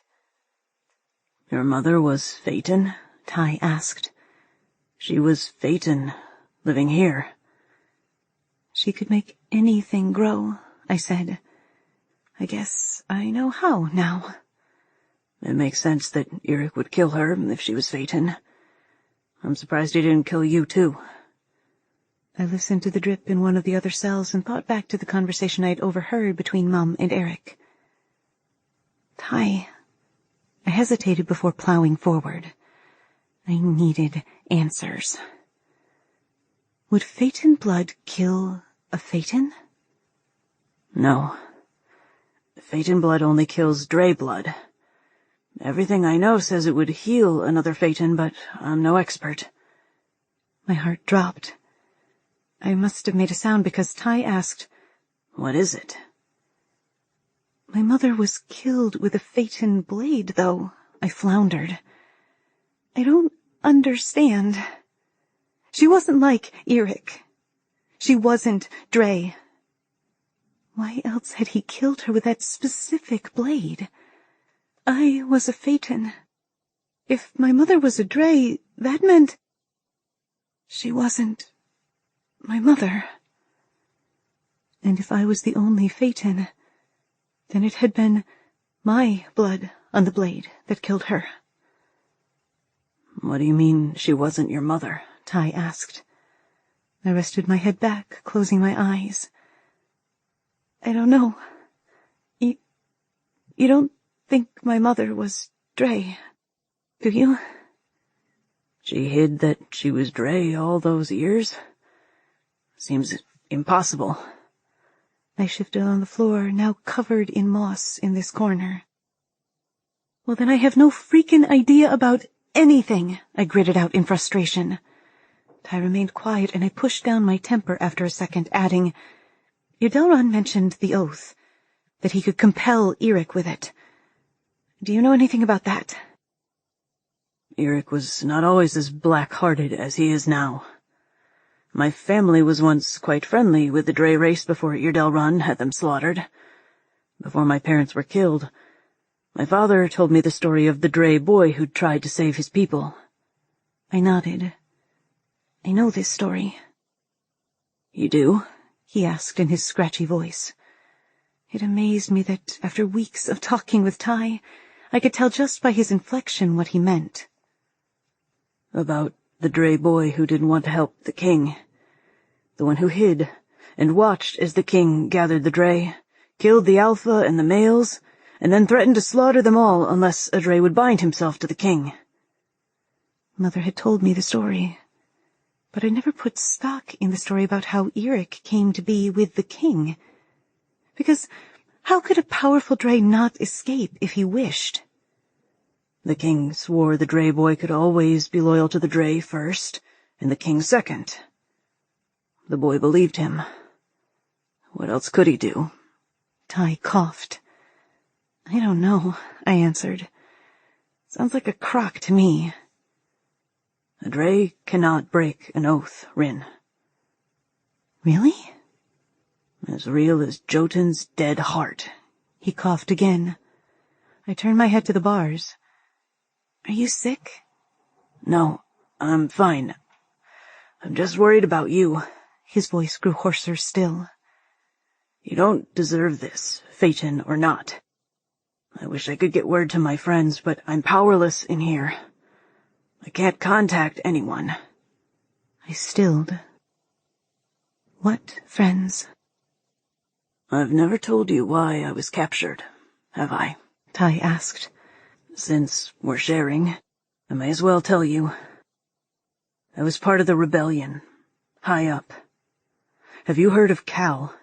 "Your mother was Phaeton?" Ty asked. "She was Phaeton, living here." She could make anything grow, I said. I guess I know how now. It makes sense that Eric would kill her if she was Phaeton. I'm surprised he didn't kill you, too. I listened to the drip in one of the other cells and thought back to the conversation I'd overheard between Mum and Eric. Ty, I hesitated before plowing forward. I needed answers. Would Phaeton blood kill a Phaeton? No. Phaeton blood only kills Drae blood. Everything I know says it would heal another Phaeton, but I'm no expert. My heart dropped. I must have made a sound because Ty asked, "What is it?" My mother was killed with a Phaeton blade, though, I floundered. I don't understand. She wasn't like Eric. She wasn't Drae. Why else had he killed her with that specific blade? I was a Phaeton. If my mother was a Drae, that meant... She wasn't my mother. And if I was the only Phaeton, then it had been my blood on the blade that killed her. "What do you mean she wasn't your mother?" Ty asked. I rested my head back, closing my eyes. I don't know. You don't think my mother was Drae, do you? She hid that she was Drae all those years? Seems impossible. I shifted on the floor, now covered in moss in this corner. Well, then I have no freaking idea about anything, I gritted out in frustration. Ty remained quiet, and I pushed down my temper after a second, adding, Irdelron mentioned the oath, that he could compel Eric with it. Do you know anything about that? Eric was not always as black-hearted as he is now. My family was once quite friendly with the Drae race before Irdelron had them slaughtered. Before my parents were killed, my father told me the story of the Drae boy who tried to save his people. I nodded. I know this story. You do? He asked in his scratchy voice. It amazed me that after weeks of talking with Ty, I could tell just by his inflection what he meant. About the Drae boy who didn't want to help the king. The one who hid and watched as the king gathered the Drae, killed the alpha and the males, and then threatened to slaughter them all unless a Drae would bind himself to the king. Mother had told me the story, but I never put stock in the story about how Eric came to be with the king. Because how could a powerful Drae not escape if he wished? The king swore the Drae boy could always be loyal to the Drae first, and the king second. The boy believed him. What else could he do? Ty coughed. I don't know, I answered. Sounds like a crock to me. A Drae cannot break an oath, Rin. Really? As real as Jotun's dead heart. He coughed again. I turned my head to the bars. Are you sick? No, I'm fine. I'm just worried about you. His voice grew hoarser still. You don't deserve this, Phaeton or not. I wish I could get word to my friends, but I'm powerless in here. I can't contact anyone. I stilled. What friends? I've never told you why I was captured, have I? Ty asked. Since we're sharing, I may as well tell you. I was part of the rebellion, high up. Have you heard of Cal?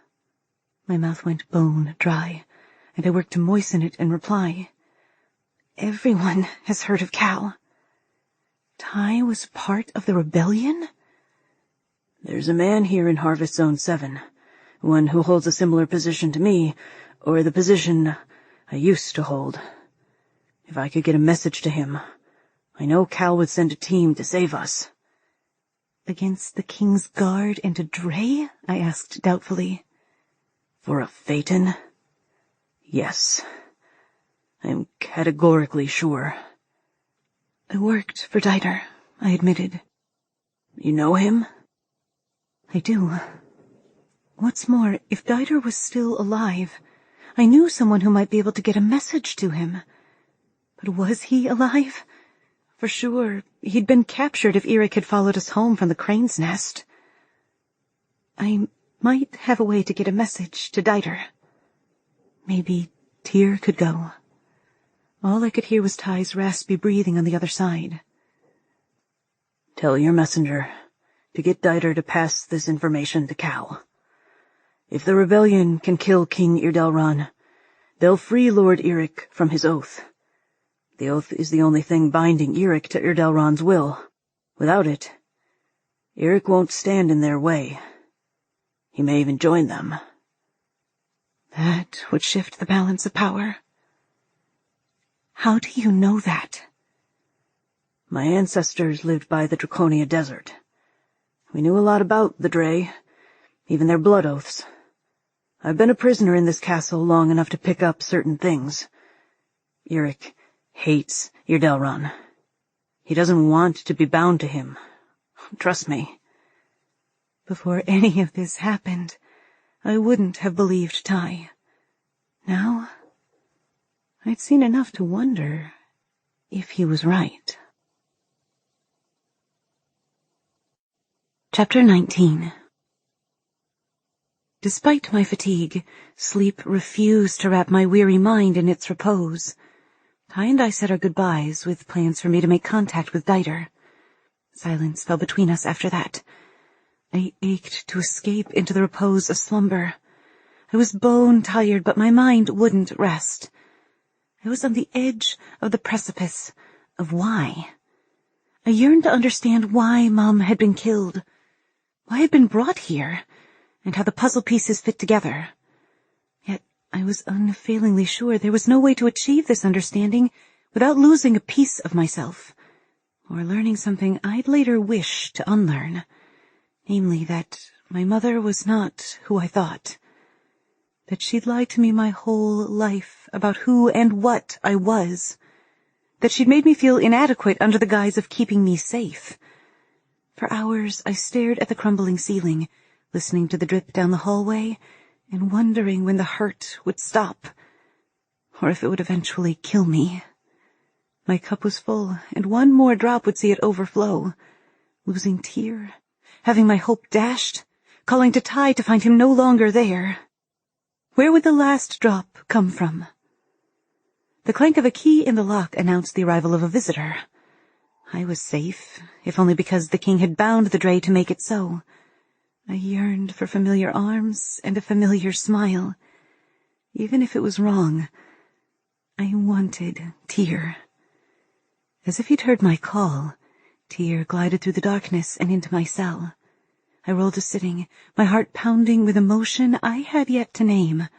My mouth went bone dry, and I worked to moisten it in reply. Everyone has heard of Cal. Ty was part of the rebellion? There's a man here in Harvest Zone 7, one who holds a similar position to me, or the position I used to hold. If I could get a message to him, I know Cal would send a team to save us. Against the King's Guard and a Drae? I asked doubtfully. For a Phaeton? Yes. I am categorically sure. I worked for Diter, I admitted. You know him? I do. What's more, if Diter was still alive, I knew someone who might be able to get a message to him. But was he alive? For sure, he'd been captured if Eric had followed us home from the crane's nest. I might have a way to get a message to Diter. Maybe Tyr could go. All I could hear was Ty's raspy breathing on the other side. Tell your messenger to get Diter to pass this information to Cal. If the rebellion can kill King Irdelron, they'll free Lord Eric from his oath. The oath is the only thing binding Eric to Irdelron's will. Without it, Eric won't stand in their way. He may even join them. That would shift the balance of power. How do you know that? My ancestors lived by the Draconia Desert. We knew a lot about the Drae, even their blood oaths. I've been a prisoner in this castle long enough to pick up certain things. Eric hates Irdelron. He doesn't want to be bound to him. Trust me. Before any of this happened, I wouldn't have believed Ty. Now, I'd seen enough to wonder if he was right. Chapter 19. Despite my fatigue, sleep refused to wrap my weary mind in its repose. Ty and I said our goodbyes with plans for me to make contact with Diter. Silence fell between us after that. I ached to escape into the repose of slumber. I was bone-tired, but my mind wouldn't rest. I was on the edge of the precipice of why. I yearned to understand why Mom had been killed, why I'd been brought here, and how the puzzle pieces fit together. Yet I was unfailingly sure there was no way to achieve this understanding without losing a piece of myself, or learning something I'd later wish to unlearn, namely that my mother was not who I thought, that she'd lied to me my whole life about who and what I was, that she'd made me feel inadequate under the guise of keeping me safe. For hours I stared at the crumbling ceiling, listening to the drip down the hallway, and wondering when the hurt would stop, or if it would eventually kill me. My cup was full, and one more drop would see it overflow. Losing Tyr, having my hope dashed, calling to Ty to find him no longer there. Where would the last drop come from? The clank of a key in the lock announced the arrival of a visitor. I was safe, if only because the king had bound the Drae to make it so. I yearned for familiar arms and a familiar smile. Even if it was wrong, I wanted Tyr. As if he'd heard my call, Tyr glided through the darkness and into my cell. I rolled to sitting, my heart pounding with emotion I had yet to name.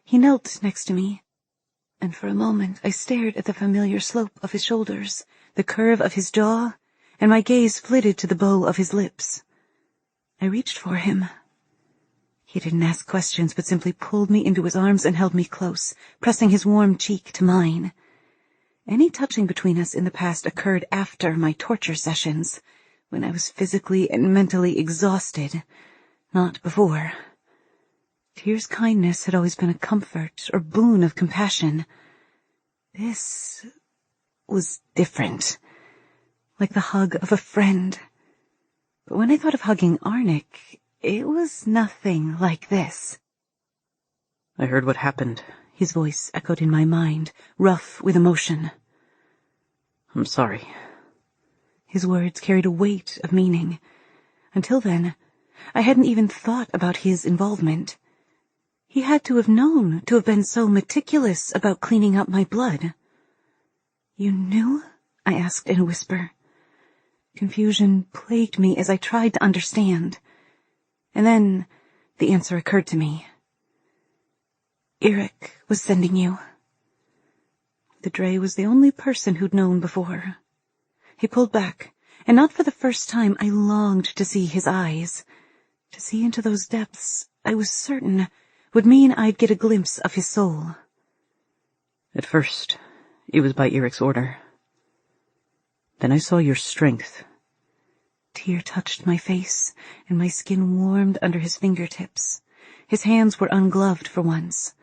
He knelt next to me, and for a moment I stared at the familiar slope of his shoulders, the curve of his jaw, and my gaze flitted to the bow of his lips. I reached for him. He didn't ask questions, but simply pulled me into his arms and held me close, pressing his warm cheek to mine. Any touching between us in the past occurred after my torture sessions, when I was physically and mentally exhausted, not before. Tyr's kindness had always been a comfort or boon of compassion. This was different, like the hug of a friend. But when I thought of hugging Arnik, it was nothing like this. I heard what happened. His voice echoed in my mind, rough with emotion. I'm sorry. His words carried a weight of meaning. Until then, I hadn't even thought about his involvement. He had to have known to have been so meticulous about cleaning up my blood. You knew? I asked in a whisper. Confusion plagued me as I tried to understand. And then the answer occurred to me. Eric was sending you. The Drae was the only person who'd known before. He pulled back, and not for the first time I longed to see his eyes. To see into those depths, I was certain, would mean I'd get a glimpse of his soul. At first, it was by Eric's order. Then I saw your strength. Tyr touched my face, and my skin warmed under his fingertips. His hands were ungloved for once.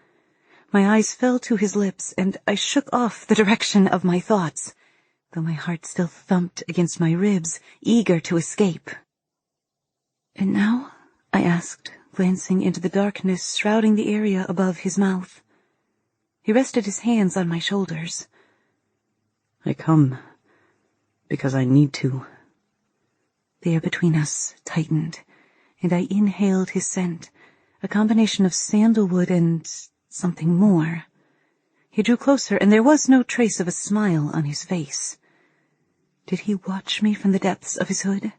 My eyes fell to his lips, and I shook off the direction of my thoughts, though my heart still thumped against my ribs, eager to escape. And now? I asked, glancing into the darkness shrouding the area above his mouth. He rested his hands on my shoulders. I come because I need to. The air between us tightened, and I inhaled his scent, a combination of sandalwood and something more. He drew closer, and there was no trace of a smile on his face. Did he watch me from the depths of his hood?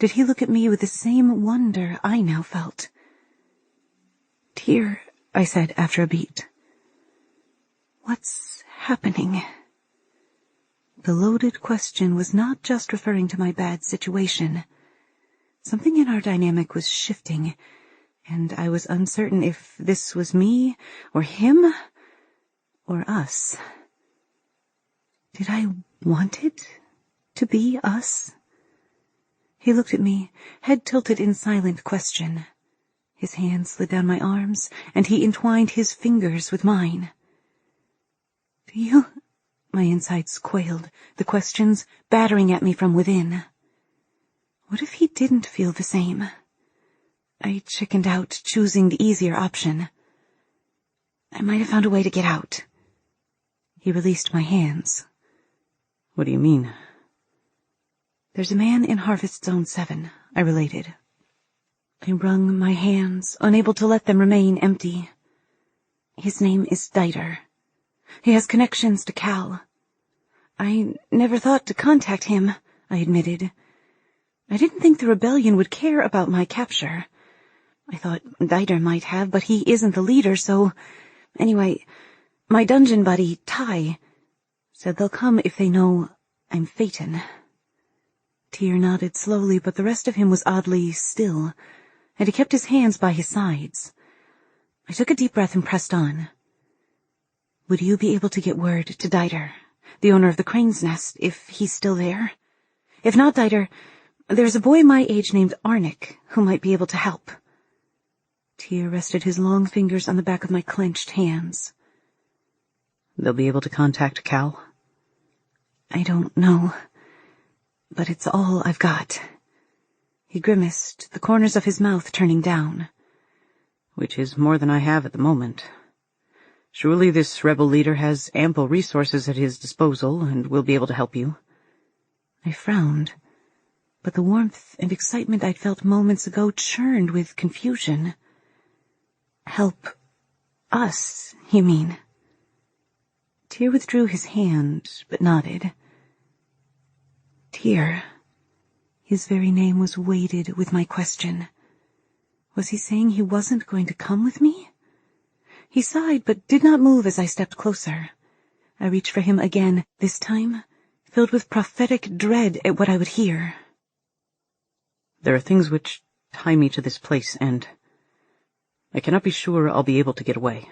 Did he look at me with the same wonder I now felt? Tyr, I said after a beat. What's happening? The loaded question was not just referring to my bad situation. Something in our dynamic was shifting, and I was uncertain if this was me, or him, or us. Did I want it to be us? He looked at me, head tilted in silent question. His hand slid down my arms, and he entwined his fingers with mine. Do you? My insides quailed, the questions battering at me from within. What if he didn't feel the same? I chickened out, choosing the easier option. I might have found a way to get out. He released my hands. What do you mean? There's a man in Harvest Zone 7, I related. I wrung my hands, unable to let them remain empty. His name is Dieter. He has connections to Cal. I never thought to contact him, I admitted. I didn't think the rebellion would care about my capture. I thought Dieter might have, but he isn't the leader, so... Anyway, my dungeon buddy, Ty, said they'll come if they know I'm Phaeton. Tyr nodded slowly, but the rest of him was oddly still, and he kept his hands by his sides. I took a deep breath and pressed on. Would you be able to get word to Dieter, the owner of the Crane's Nest, if he's still there? If not Dieter, there's a boy my age named Arnik who might be able to help. Tyr rested his long fingers on the back of my clenched hands. They'll be able to contact Cal? I don't know, but it's all I've got. He grimaced, the corners of his mouth turning down. Which is more than I have at the moment. Surely this rebel leader has ample resources at his disposal and will be able to help you. I frowned, but the warmth and excitement I'd felt moments ago churned with confusion. Help us, you mean? Tyr withdrew his hand, but nodded. Tyr. His very name was weighted with my question. Was he saying he wasn't going to come with me? He sighed, but did not move as I stepped closer. I reached for him again, this time filled with prophetic dread at what I would hear. There are things which tie me to this place, and I cannot be sure I'll be able to get away.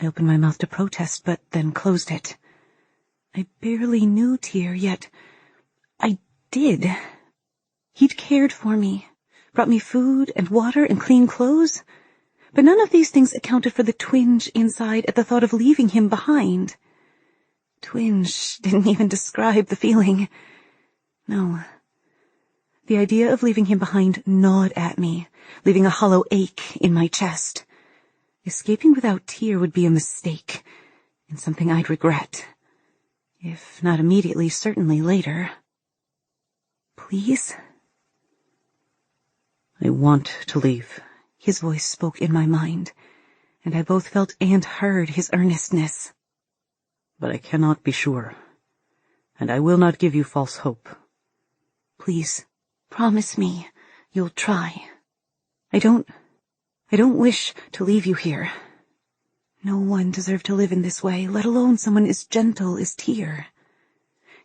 I opened my mouth to protest, but then closed it. I barely knew Tyr, yet I did. He'd cared for me, brought me food and water and clean clothes, but none of these things accounted for the twinge inside at the thought of leaving him behind. Twinge didn't even describe the feeling. No. The idea of leaving him behind gnawed at me, leaving a hollow ache in my chest. Escaping without Tyr would be a mistake, and something I'd regret. If not immediately, certainly later. Please? I want to leave. His voice spoke in my mind, and I both felt and heard his earnestness. But I cannot be sure, and I will not give you false hope. Please, promise me you'll try. I don't wish to leave you here. No one deserved to live in this way, let alone someone as gentle as Tyr.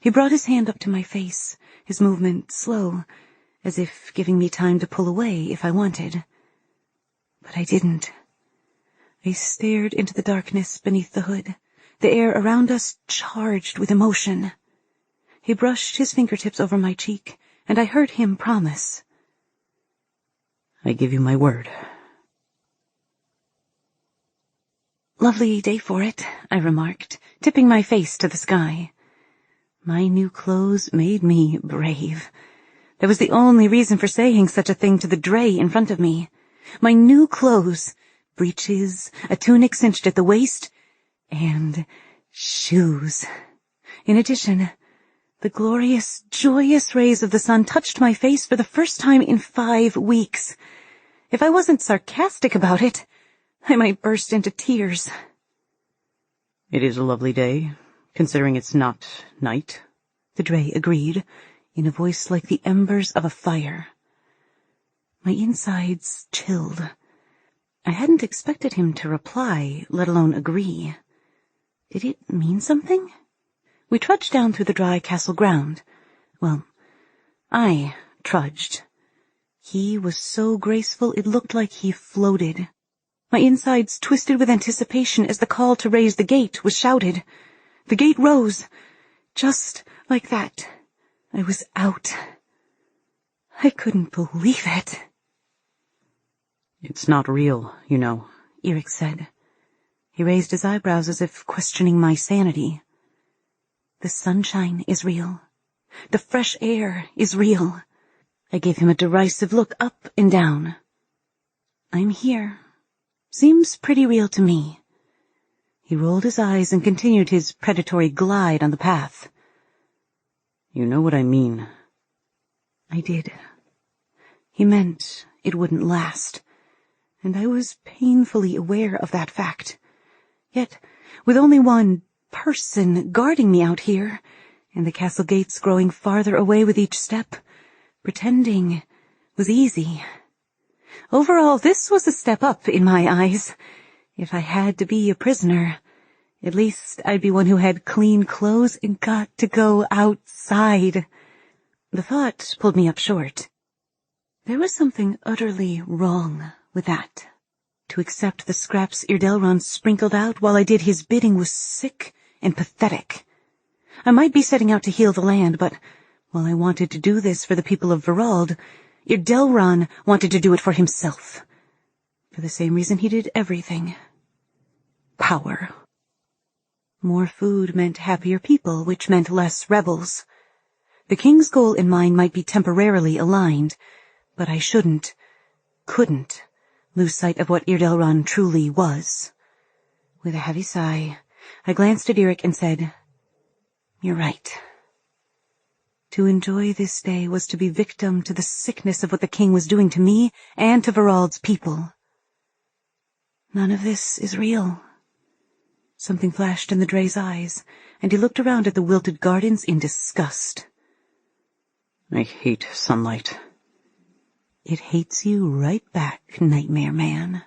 He brought his hand up to my face, his movement slow, as if giving me time to pull away if I wanted. But I didn't. I stared into the darkness beneath the hood, the air around us charged with emotion. He brushed his fingertips over my cheek, and I heard him promise. I give you my word. Lovely day for it, I remarked, tipping my face to the sky. My new clothes made me brave. That was the only reason for saying such a thing to the Drae in front of me. My new clothes, breeches, a tunic cinched at the waist, and shoes. In addition, the glorious, joyous rays of the sun touched my face for the first time in 5 weeks. If I wasn't sarcastic about it, I might burst into tears. It is a lovely day, considering it's not night, the Drae agreed, in a voice like the embers of a fire. My insides chilled. I hadn't expected him to reply, let alone agree. Did it mean something? We trudged down through the dry castle ground. Well, I trudged. He was so graceful it looked like he floated. My insides twisted with anticipation as the call to raise the gate was shouted. The gate rose. Just like that, I was out. I couldn't believe it. It's not real, you know, Eric said. He raised his eyebrows as if questioning my sanity. The sunshine is real. The fresh air is real. I gave him a derisive look up and down. I'm here. Seems pretty real to me. He rolled his eyes and continued his predatory glide on the path. You know what I mean. I did. He meant it wouldn't last, and I was painfully aware of that fact. Yet, with only one person guarding me out here, and the castle gates growing farther away with each step, pretending was easy. Overall, this was a step up in my eyes. If I had to be a prisoner, at least I'd be one who had clean clothes and got to go outside. The thought pulled me up short. There was something utterly wrong with that. To accept the scraps Irdelron sprinkled out while I did his bidding was sick and pathetic. I might be setting out to heal the land, but while I wanted to do this for the people of Verald, Irdelron wanted to do it for himself. For the same reason he did everything. Power. More food meant happier people, which meant less rebels. The king's goal and mine might be temporarily aligned, but I couldn't lose sight of what Irdelron truly was. With a heavy sigh, I glanced at Eric and said, "You're right." To enjoy this day was to be victim to the sickness of what the king was doing to me and to Verald's people. None of this is real. Something flashed in the Drae's eyes, and he looked around at the wilted gardens in disgust. I hate sunlight. It hates you right back, Nightmare Man.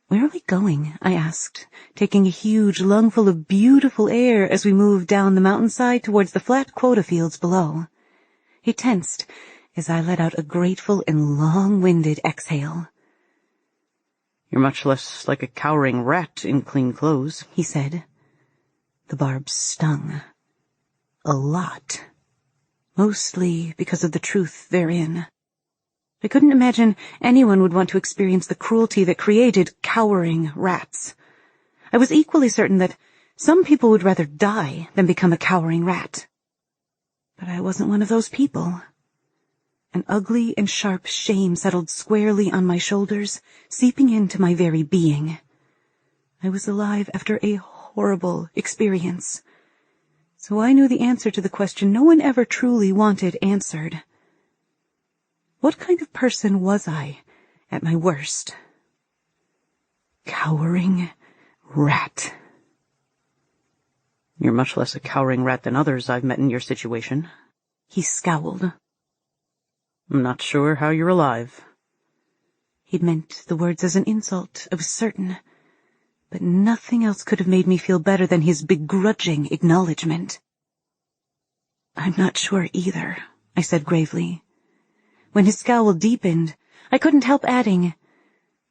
Where are we going? I asked, taking a huge lungful of beautiful air as we moved down the mountainside towards the flat quota fields below. He tensed as I let out a grateful and long-winded exhale. You're much less like a cowering rat in clean clothes, he said. The barbs stung. A lot. Mostly because of the truth therein. I couldn't imagine anyone would want to experience the cruelty that created cowering rats. I was equally certain that some people would rather die than become a cowering rat. But I wasn't one of those people. An ugly and sharp shame settled squarely on my shoulders, seeping into my very being. I was alive after a horrible experience. So I knew the answer to the question no one ever truly wanted answered. What kind of person was I at my worst? Cowering rat. You're much less a cowering rat than others I've met in your situation. He scowled. I'm not sure how you're alive. He'd meant the words as an insult, I was certain. But nothing else could have made me feel better than his begrudging acknowledgement. I'm not sure either, I said gravely. When his scowl deepened, I couldn't help adding,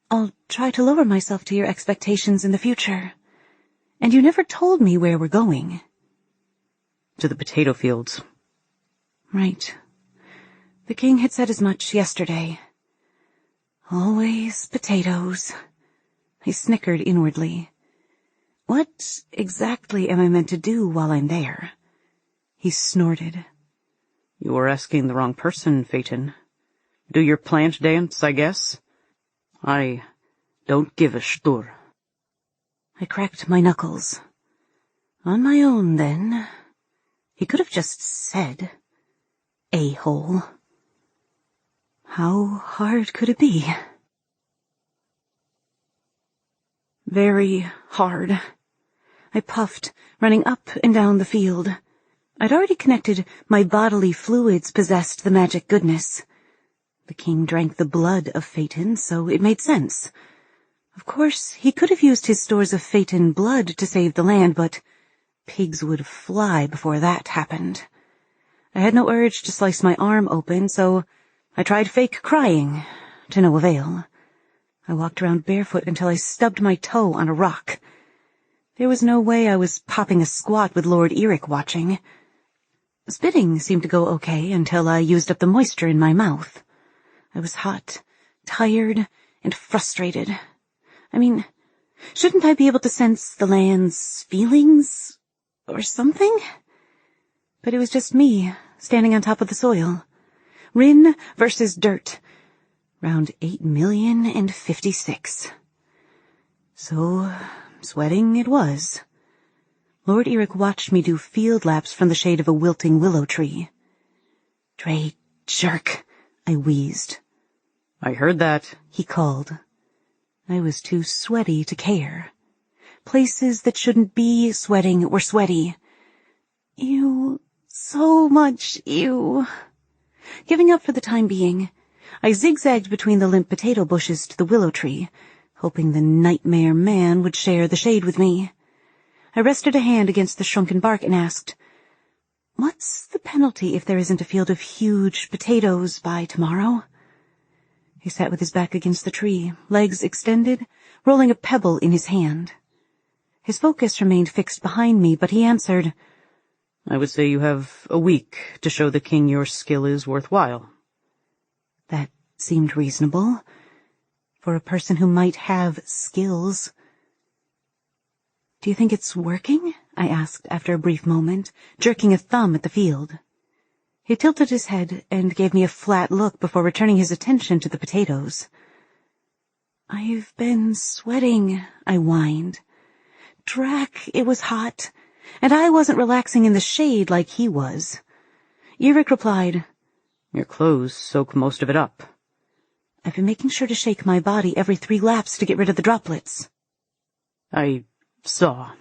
I'll try to lower myself to your expectations in the future. And you never told me where we're going. To the potato fields. Right. The king had said as much yesterday. Always potatoes. I snickered inwardly. What exactly am I meant to do while I'm there? He snorted. You were asking the wrong person, Phaeton. Do your plant dance, I guess? I don't give a shtur. I cracked my knuckles. On my own, then. He could have just said, a-hole. How hard could it be? Very hard. I puffed, running up and down the field. I'd already connected my bodily fluids possessed the magic goodness. The king drank the blood of Phaeton, so it made sense. Of course, he could have used his stores of Phaeton blood to save the land, but pigs would fly before that happened. I had no urge to slice my arm open, so I tried fake crying, to no avail. I walked around barefoot until I stubbed my toe on a rock. There was no way I was popping a squat with Lord Eric watching. Spitting seemed to go okay until I used up the moisture in my mouth. I was hot, tired, and frustrated. I mean, shouldn't I be able to sense the land's feelings or something? But it was just me, standing on top of the soil. Rin versus dirt. Round 8,056,000. So, sweating it was. Lord Eric watched me do field laps from the shade of a wilting willow tree. Drae, jerk, I wheezed. I heard that, he called. I was too sweaty to care. Places that shouldn't be sweating were sweaty. Ew, so much ew. Giving up for the time being, I zigzagged between the limp potato bushes to the willow tree, hoping the Nightmare Man would share the shade with me. I rested a hand against the shrunken bark and asked, "What's the penalty if there isn't a field of huge potatoes by tomorrow?" He sat with his back against the tree, legs extended, rolling a pebble in his hand. His focus remained fixed behind me, but he answered, I would say you have a week to show the king your skill is worthwhile. That seemed reasonable. For a person who might have skills. Do you think it's working? I asked after a brief moment, jerking a thumb at the field. He tilted his head and gave me a flat look before returning his attention to the potatoes. I've been sweating, I whined. Drac, it was hot, and I wasn't relaxing in the shade like he was. Eric replied, Your clothes soak most of it up. I've been making sure to shake my body every 3 laps to get rid of the droplets. I saw.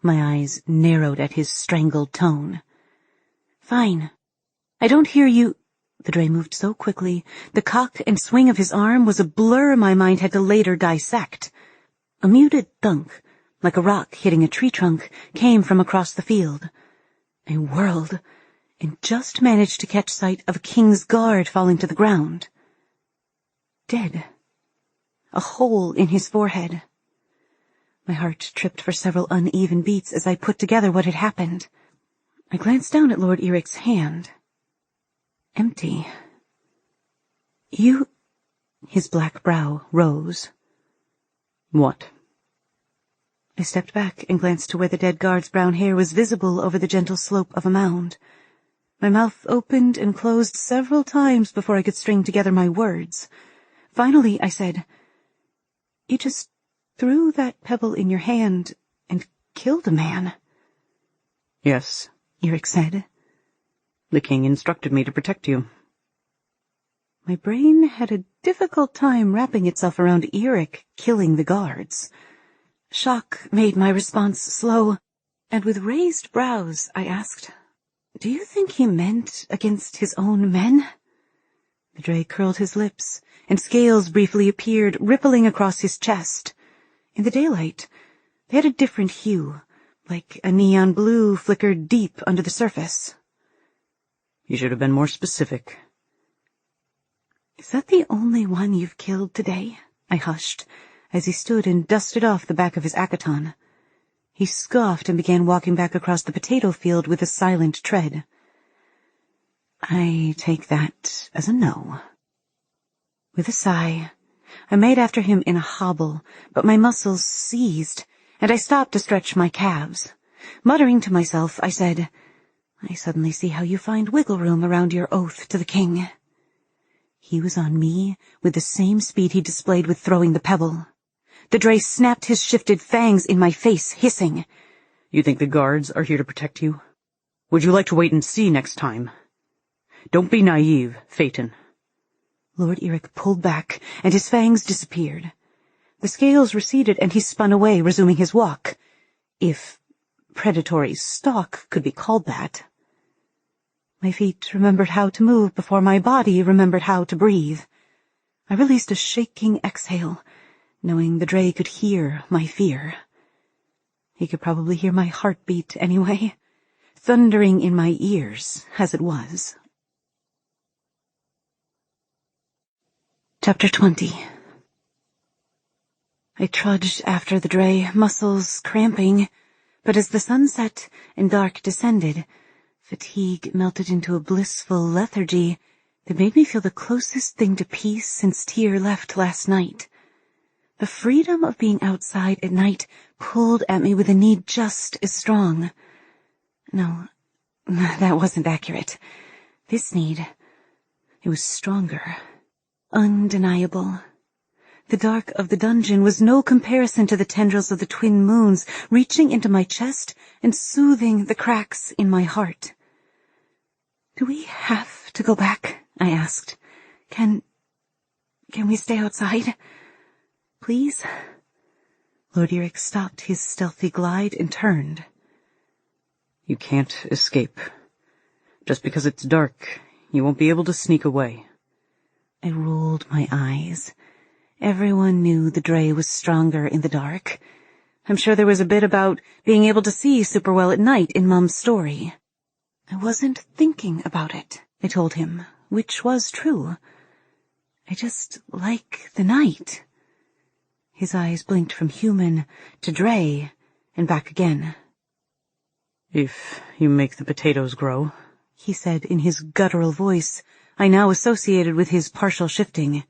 My eyes narrowed at his strangled tone. Fine. I don't hear you. The Drae moved so quickly, the cock and swing of his arm was a blur my mind had to later dissect. A muted thunk, like a rock hitting a tree trunk, came from across the field. I whirled, and just managed to catch sight of a king's guard falling to the ground. Dead. A hole in his forehead. My heart tripped for several uneven beats as I put together what had happened. I glanced down at Lord Eric's hand. Empty. You... His black brow rose. What? I stepped back and glanced to where the dead guard's brown hair was visible over the gentle slope of a mound. My mouth opened and closed several times before I could string together my words. Finally, I said, "You just threw that pebble in your hand and killed a man." Yes, Eric said. The king instructed me to protect you. My brain had a difficult time wrapping itself around Eric killing the guards. Shock made my response slow, and with raised brows I asked, "Do you think he meant against his own men?" The Drae curled his lips, and scales briefly appeared, rippling across his chest. In the daylight, they had a different hue, like a neon blue flickered deep under the surface. You should have been more specific. "Is that the only one you've killed today?" I hushed, as he stood and dusted off the back of his akaton. He scoffed and began walking back across the potato field with a silent tread. "I take that as a no." With a sigh, I made after him in a hobble, but my muscles seized, and I stopped to stretch my calves. Muttering to myself, I said, "I suddenly see how you find wiggle room around your oath to the king." He was on me with the same speed he displayed with throwing the pebble. The Drae snapped his shifted fangs in my face, hissing. You think the guards are here to protect you? Would you like to wait and see next time? Don't be naive, Phaeton. Lord Eric pulled back, and his fangs disappeared. The scales receded, and he spun away, resuming his walk. If predatory stalk could be called that. My feet remembered how to move before my body remembered how to breathe. I released a shaking exhale, knowing the Drae could hear my fear. He could probably hear my heartbeat anyway, thundering in my ears as it was. Chapter 20. I trudged after the Drae, muscles cramping, but as the sun set and dark descended, fatigue melted into a blissful lethargy that made me feel the closest thing to peace since Tyr left last night. The freedom of being outside at night pulled at me with a need just as strong. No, that wasn't accurate. This need, it was stronger, undeniable. The dark of the dungeon was no comparison to the tendrils of the twin moons reaching into my chest and soothing the cracks in my heart. "Do we have to go back?" I asked. Can we stay outside? Please?" Lord Eric stopped his stealthy glide and turned. You can't escape. Just because it's dark, you won't be able to sneak away. I rolled my eyes. Everyone knew the Drae was stronger in the dark. I'm sure there was a bit about being able to see super well at night in Mum's story. I wasn't thinking about it, I told him, which was true. I just like the night. His eyes blinked from human to Drae and back again. If you make the potatoes grow, he said in his guttural voice, I now associated with his partial shifting.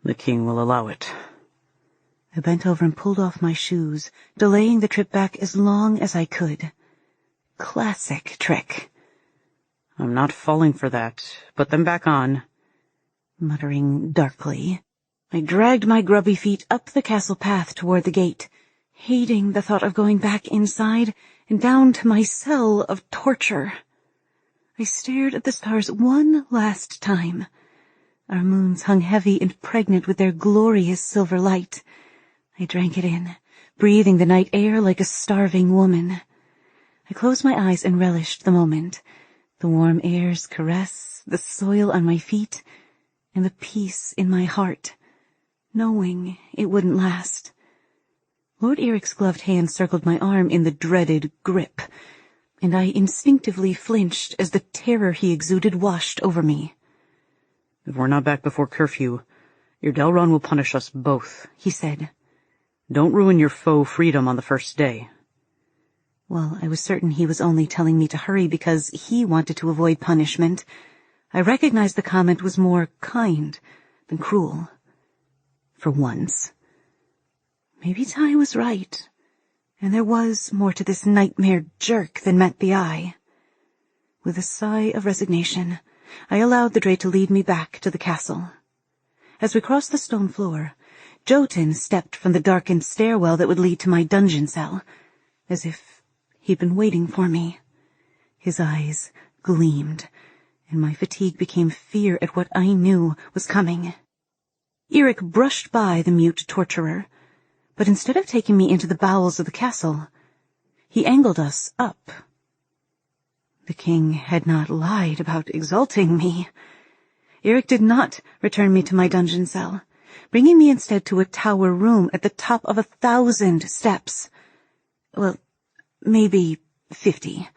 The king will allow it. I bent over and pulled off my shoes, delaying the trip back as long as I could. Classic trick. I'm not falling for that. Put them back on. Muttering darkly, I dragged my grubby feet up the castle path toward the gate, hating the thought of going back inside and down to my cell of torture. I stared at the stars one last time. Our moons hung heavy and pregnant with their glorious silver light. I drank it in, breathing the night air like a starving woman. I closed my eyes and relished the moment. The warm air's caress, the soil on my feet, and the peace in my heart, knowing it wouldn't last. Lord Eric's gloved hand circled my arm in the dreaded grip, and I instinctively flinched as the terror he exuded washed over me. "If we're not back before curfew, your Delron will punish us both," he said. "Don't ruin your faux freedom on the first day." Well, I was certain he was only telling me to hurry because he wanted to avoid punishment. I recognized the comment was more kind than cruel. For once. Maybe Ty was right, and there was more to this nightmare jerk than met the eye. With a sigh of resignation, I allowed the Drae to lead me back to the castle. As we crossed the stone floor, Jotun stepped from the darkened stairwell that would lead to my dungeon cell, as if he'd been waiting for me. His eyes gleamed, and my fatigue became fear at what I knew was coming. Eric brushed by the mute torturer, but instead of taking me into the bowels of the castle, he angled us up. The king had not lied about exalting me. Eric did not return me to my dungeon cell, bringing me instead to a tower room at the top of 1,000 steps. Well, maybe 50,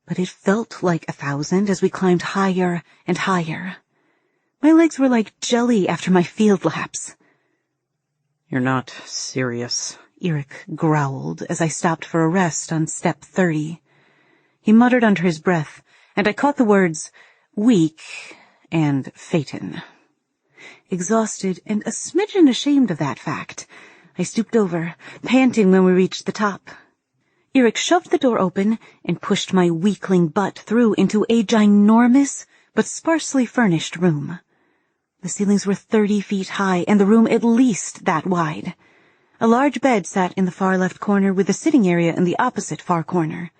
but it felt like 1,000 as we climbed higher and higher. My legs were like jelly after my field laps. "You're not serious," Eric growled as I stopped for a rest on step 30. He muttered under his breath, and I caught the words, "weak" and "Phaeton." Exhausted and a smidgen ashamed of that fact, I stooped over, panting when we reached the top. Eric shoved the door open and pushed my weakling butt through into a ginormous but sparsely furnished room. The ceilings were 30 feet high and the room at least that wide. A large bed sat in the far left corner with a sitting area in the opposite far corner.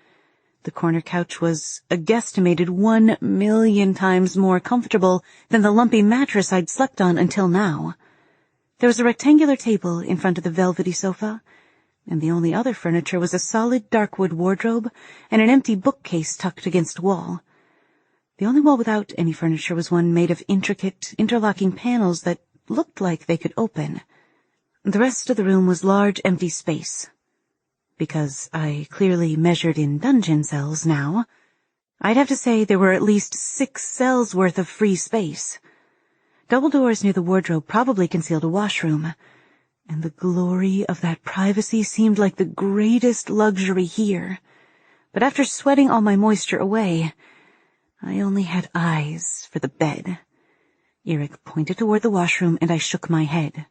The corner couch was a guesstimated 1,000,000 times more comfortable than the lumpy mattress I'd slept on until now. There was a rectangular table in front of the velvety sofa, and the only other furniture was a solid darkwood wardrobe and an empty bookcase tucked against a wall. The only wall without any furniture was one made of intricate, interlocking panels that looked like they could open. The rest of the room was large, empty space. Because I clearly measured in dungeon cells now, I'd have to say there were at least 6 cells worth of free space. Double doors near the wardrobe probably concealed a washroom, and the glory of that privacy seemed like the greatest luxury here. But after sweating all my moisture away, I only had eyes for the bed. Eric pointed toward the washroom, and I shook my head.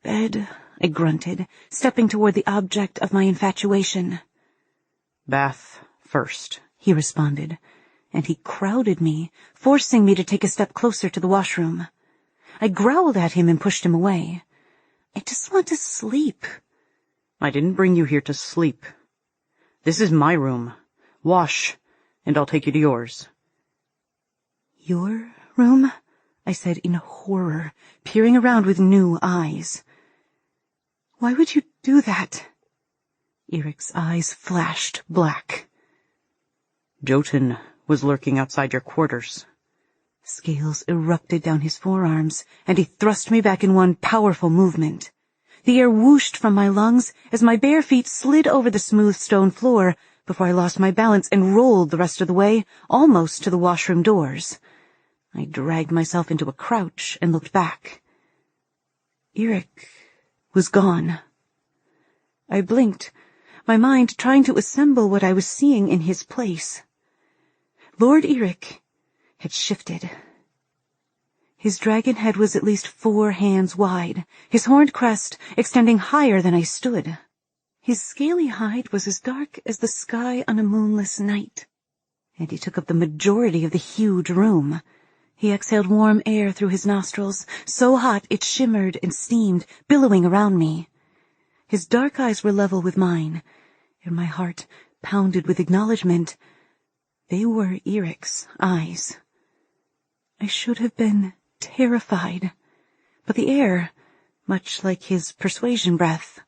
"Bed," I grunted, stepping toward the object of my infatuation. "Bath first," he responded, and he crowded me, forcing me to take a step closer to the washroom. I growled at him and pushed him away. "I just want to sleep." "I didn't bring you here to sleep. This is my room. Wash, and I'll take you to yours." "Your room?" I said in horror, peering around with new eyes. "Why would you do that?" Eric's eyes flashed black. "Jotun was lurking outside your quarters." Scales erupted down his forearms, and he thrust me back in one powerful movement. The air whooshed from my lungs as my bare feet slid over the smooth stone floor before I lost my balance and rolled the rest of the way, almost to the washroom doors. I dragged myself into a crouch and looked back. Eric was gone. I blinked, my mind trying to assemble what I was seeing in his place. Lord Eric had shifted. His dragon head was at least 4 hands wide, his horned crest extending higher than I stood. His scaly hide was as dark as the sky on a moonless night, and he took up the majority of the huge room. He exhaled warm air through his nostrils, so hot it shimmered and steamed, billowing around me. His dark eyes were level with mine, and my heart pounded with acknowledgement. They were Eric's eyes. I should have been terrified, but the air, much like his persuasion breath,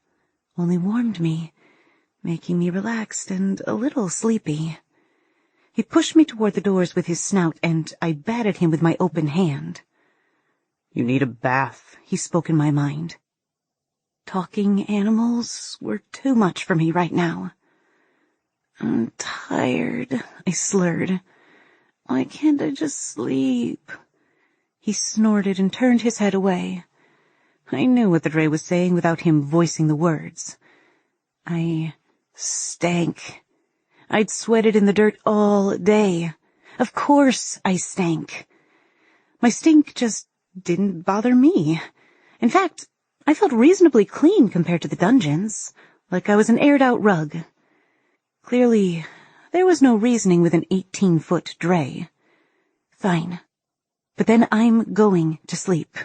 only warmed me, making me relaxed and a little sleepy. He pushed me toward the doors with his snout, and I batted him with my open hand. You need a bath, he spoke in my mind. Talking animals were too much for me right now. I'm tired, I slurred. Why can't I just sleep? He snorted and turned his head away. I knew what the Drae was saying without him voicing the words. I stank. I'd sweated in the dirt all day. Of course I stank. My stink just didn't bother me. In fact, I felt reasonably clean compared to the dungeons, like I was an aired-out rug. Clearly, there was no reasoning with an 18-foot Drae. Fine. But then I'm going to sleep.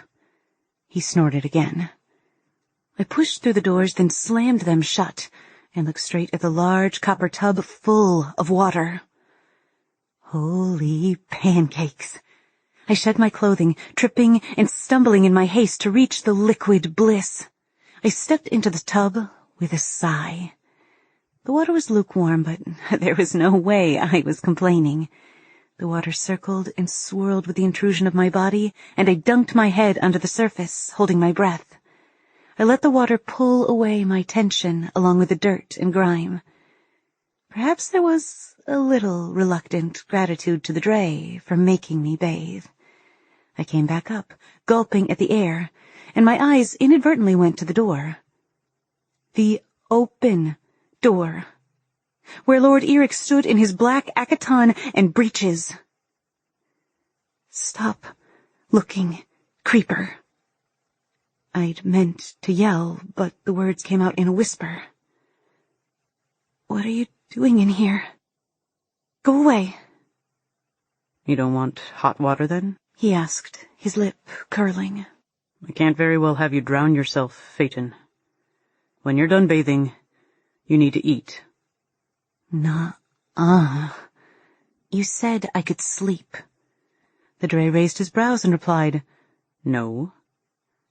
He snorted again. I pushed through the doors, then slammed them shut, and looked straight at the large copper tub full of water. Holy pancakes! I shed my clothing, tripping and stumbling in my haste to reach the liquid bliss. I stepped into the tub with a sigh. The water was lukewarm, but there was no way I was complaining. The water circled and swirled with the intrusion of my body, and I dunked my head under the surface, holding my breath. I let the water pull away my tension along with the dirt and grime. Perhaps there was a little reluctant gratitude to the Drae for making me bathe. I came back up, gulping at the air, and my eyes inadvertently went to the door. The open door, where Lord Eric stood in his black akatan and breeches. Stop looking, creeper. I'd meant to yell, but the words came out in a whisper. What are you doing in here? Go away. You don't want hot water, then? He asked, his lip curling. I can't very well have you drown yourself, Phaeton. When you're done bathing, you need to eat. Nuh-uh. You said I could sleep. The Drae raised his brows and replied, No.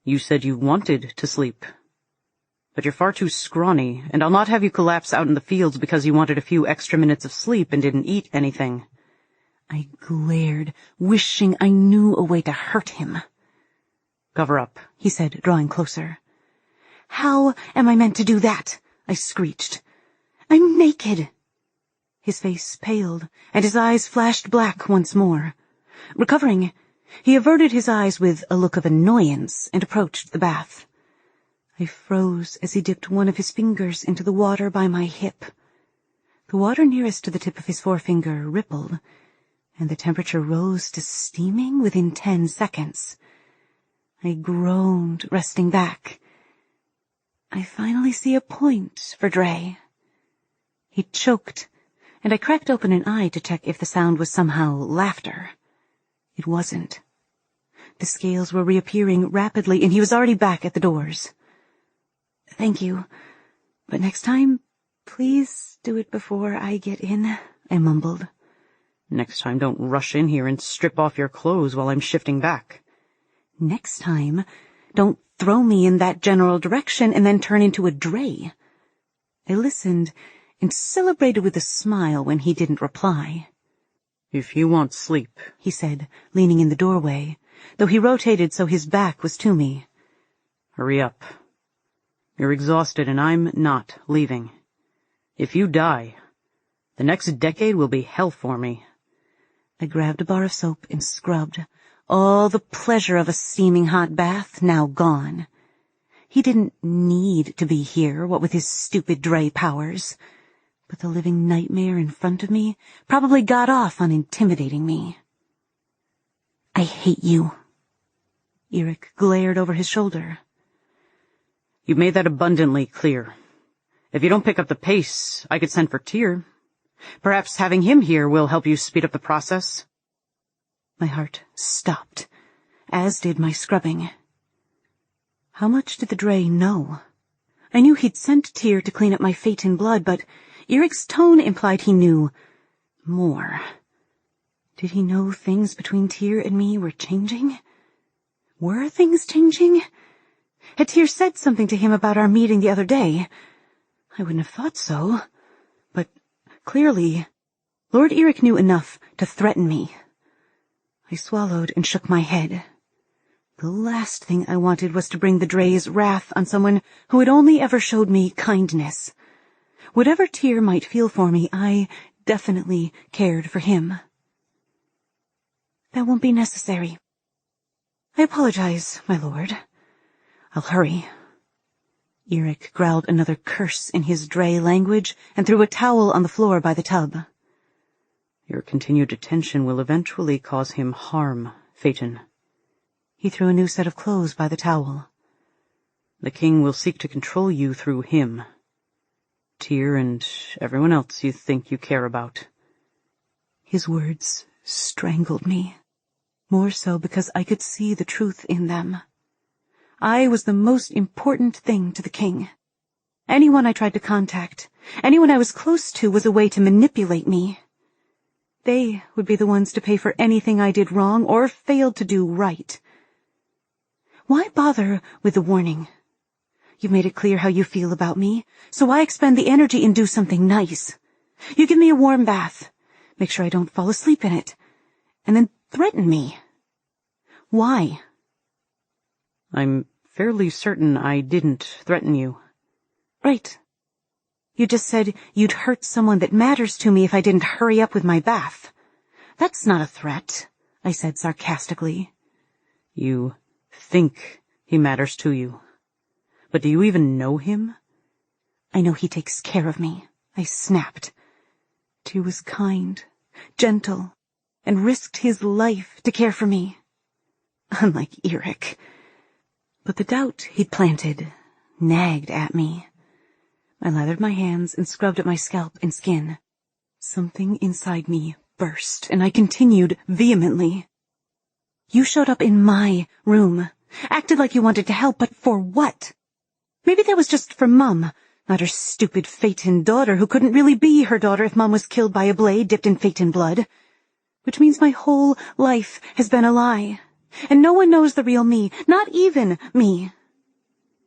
You said you wanted to sleep. But you're far too scrawny, and I'll not have you collapse out in the fields because you wanted a few extra minutes of sleep and didn't eat anything. I glared, wishing I knew a way to hurt him. Cover up, he said, drawing closer. How am I meant to do that? I screeched. I'm naked. His face paled, and his eyes flashed black once more. Recovering, he averted his eyes with a look of annoyance and approached the bath. I froze as he dipped one of his fingers into the water by my hip. The water nearest to the tip of his forefinger rippled, and the temperature rose to steaming within 10 seconds. I groaned, resting back. I finally see a point for Drae. He choked, and I cracked open an eye to check if the sound was somehow laughter. It wasn't. The scales were reappearing rapidly, and he was already back at the doors. Thank you, but next time, please do it before I get in, I mumbled. Next time, don't rush in here and strip off your clothes while I'm shifting back. Next time, don't throw me in that general direction and then turn into a Drae. I listened and celebrated with a smile when he didn't reply. If you want sleep, he said, leaning in the doorway, though he rotated so his back was to me. Hurry up. You're exhausted and I'm not leaving. If you die, the next decade will be hell for me. I grabbed a bar of soap and scrubbed, all the pleasure of a steaming hot bath now gone. He didn't need to be here, what with his stupid Drae powers. But the living nightmare in front of me probably got off on intimidating me. I hate you. Eric glared over his shoulder. You've made that abundantly clear. If you don't pick up the pace, I could send for Tyr. Perhaps having him here will help you speed up the process. My heart stopped, as did my scrubbing. How much did the Drae know? I knew he'd sent Tyr to clean up my Phaeton blood, but Eric's tone implied he knew more. Did he know things between Tyr and me were changing? Were things changing? Had Tyr said something to him about our meeting the other day? I wouldn't have thought so, but clearly Lord Eric knew enough to threaten me. I swallowed and shook my head. The last thing I wanted was to bring the Drae's wrath on someone who had only ever showed me kindness. Whatever Tyr might feel for me, I definitely cared for him. That won't be necessary. I apologize, my lord. I'll hurry. Eric growled another curse in his Drae language and threw a towel on the floor by the tub. Your continued attention will eventually cause him harm, Phaeton. He threw a new set of clothes by the towel. The king will seek to control you through him. Tyr and everyone else you think you care about. His words strangled me, more so because I could see the truth in them. I was the most important thing to the king. Anyone I tried to contact, anyone I was close to, was a way to manipulate me. They would be the ones to pay for anything I did wrong or failed to do right. Why bother with the warning? You've made it clear how you feel about me, so why expend the energy and do something nice? You give me a warm bath, make sure I don't fall asleep in it, and then threaten me. Why? I'm fairly certain I didn't threaten you. Right. You just said you'd hurt someone that matters to me if I didn't hurry up with my bath. That's not a threat, I said sarcastically. You think he matters to you. But do you even know him? I know he takes care of me, I snapped. Tyr was kind, gentle, and risked his life to care for me. Unlike Eric. But the doubt he'd planted nagged at me. I lathered my hands and scrubbed at my scalp and skin. Something inside me burst, and I continued vehemently. You showed up in my room, acted like you wanted to help, but for what? Maybe that was just for Mum, not her stupid Phaeton daughter who couldn't really be her daughter if Mum was killed by a blade dipped in Phaeton blood. Which means my whole life has been a lie, and no one knows the real me, not even me.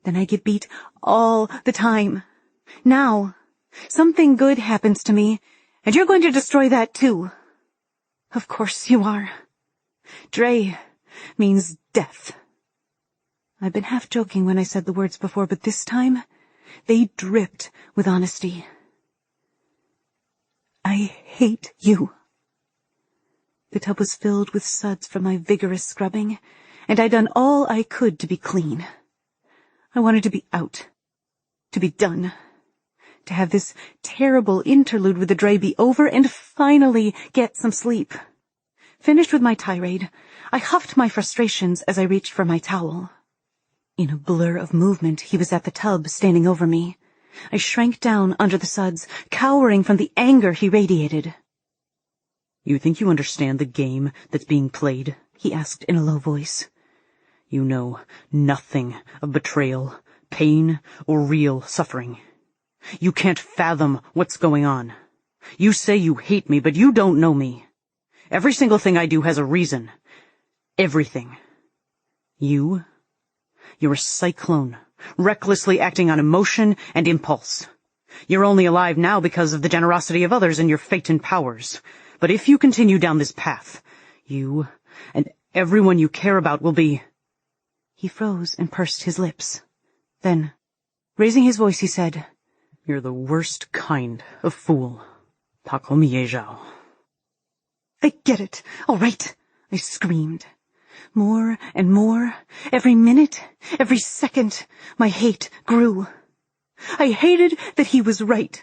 Then I get beat all the time. Now, something good happens to me, and you're going to destroy that too. Of course you are. Drae means death. I've been half joking when I said the words before, but this time, they dripped with honesty. I hate you. The tub was filled with suds from my vigorous scrubbing, and I'd done all I could to be clean. I wanted to be out, to be done, to have this terrible interlude with the Drae be over and finally get some sleep. Finished with my tirade, I huffed my frustrations as I reached for my towel. In a blur of movement, he was at the tub, standing over me. I shrank down under the suds, cowering from the anger he radiated. You think you understand the game that's being played? He asked in a low voice. You know nothing of betrayal, pain, or real suffering. You can't fathom what's going on. You say you hate me, but you don't know me. Every single thing I do has a reason. Everything. You're a cyclone, recklessly acting on emotion and impulse. You're only alive now because of the generosity of others and your Phaeton powers. But if you continue down this path, you and everyone you care about will be... He froze and pursed his lips. Then, raising his voice, he said, You're the worst kind of fool. Tako Miezhao. I get it, all right, I screamed. More and more, every minute, every second, my hate grew. I hated that he was right,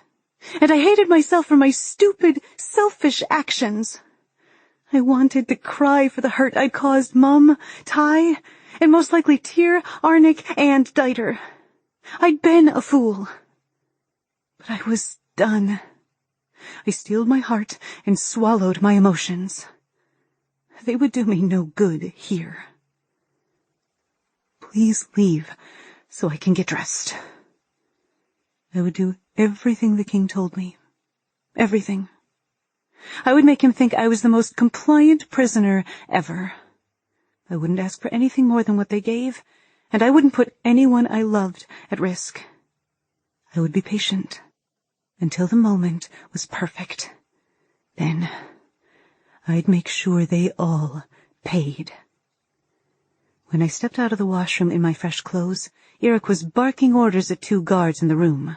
and I hated myself for my stupid, selfish actions. I wanted to cry for the hurt I'd caused Mum, Ty, and most likely Tyr, Arnik, and Dieter. I'd been a fool. But I was done. I steeled my heart and swallowed my emotions. They would do me no good here. Please leave so I can get dressed. I would do everything the king told me. Everything. I would make him think I was the most compliant prisoner ever. I wouldn't ask for anything more than what they gave, and I wouldn't put anyone I loved at risk. I would be patient until the moment was perfect. Then I'd make sure they all paid. When I stepped out of the washroom in my fresh clothes, Eric was barking orders at 2 guards in the room.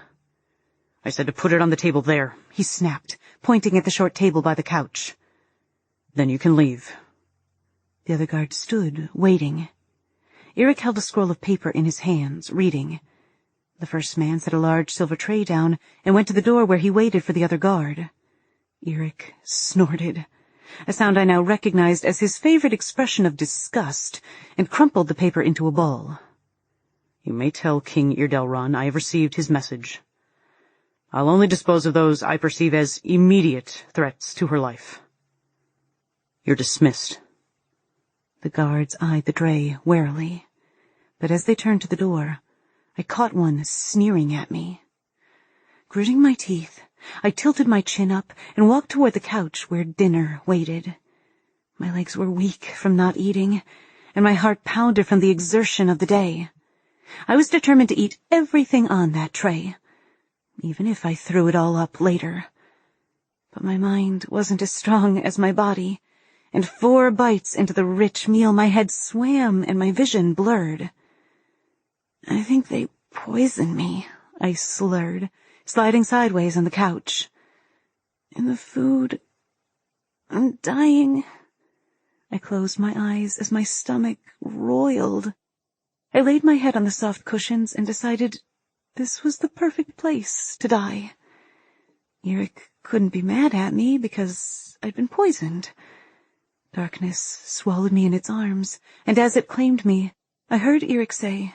I said to put it on the table there, he snapped, pointing at the short table by the couch. Then you can leave. The other guard stood, waiting. Eric held a scroll of paper in his hands, reading. The first man set a large silver tray down and went to the door where he waited for the other guard. Eric snorted, a sound I now recognized as his favorite expression of disgust, and crumpled the paper into a ball. You may tell King Irdelron I have received his message. I'll only dispose of those I perceive as immediate threats to her life. You're dismissed. The guards eyed the Drae warily, but as they turned to the door, I caught one sneering at me. Gritting my teeth, I tilted my chin up and walked toward the couch where dinner waited. My legs were weak from not eating, and my heart pounded from the exertion of the day. I was determined to eat everything on that tray, even if I threw it all up later. But my mind wasn't as strong as my body, and 4 bites into the rich meal my head swam and my vision blurred. I think they poisoned me, I slurred, sliding sideways on the couch. And the food, I'm dying. I closed my eyes as my stomach roiled. I laid my head on the soft cushions and decided this was the perfect place to die. Eric couldn't be mad at me because I'd been poisoned. Darkness swallowed me in its arms, and as it claimed me, I heard Eric say,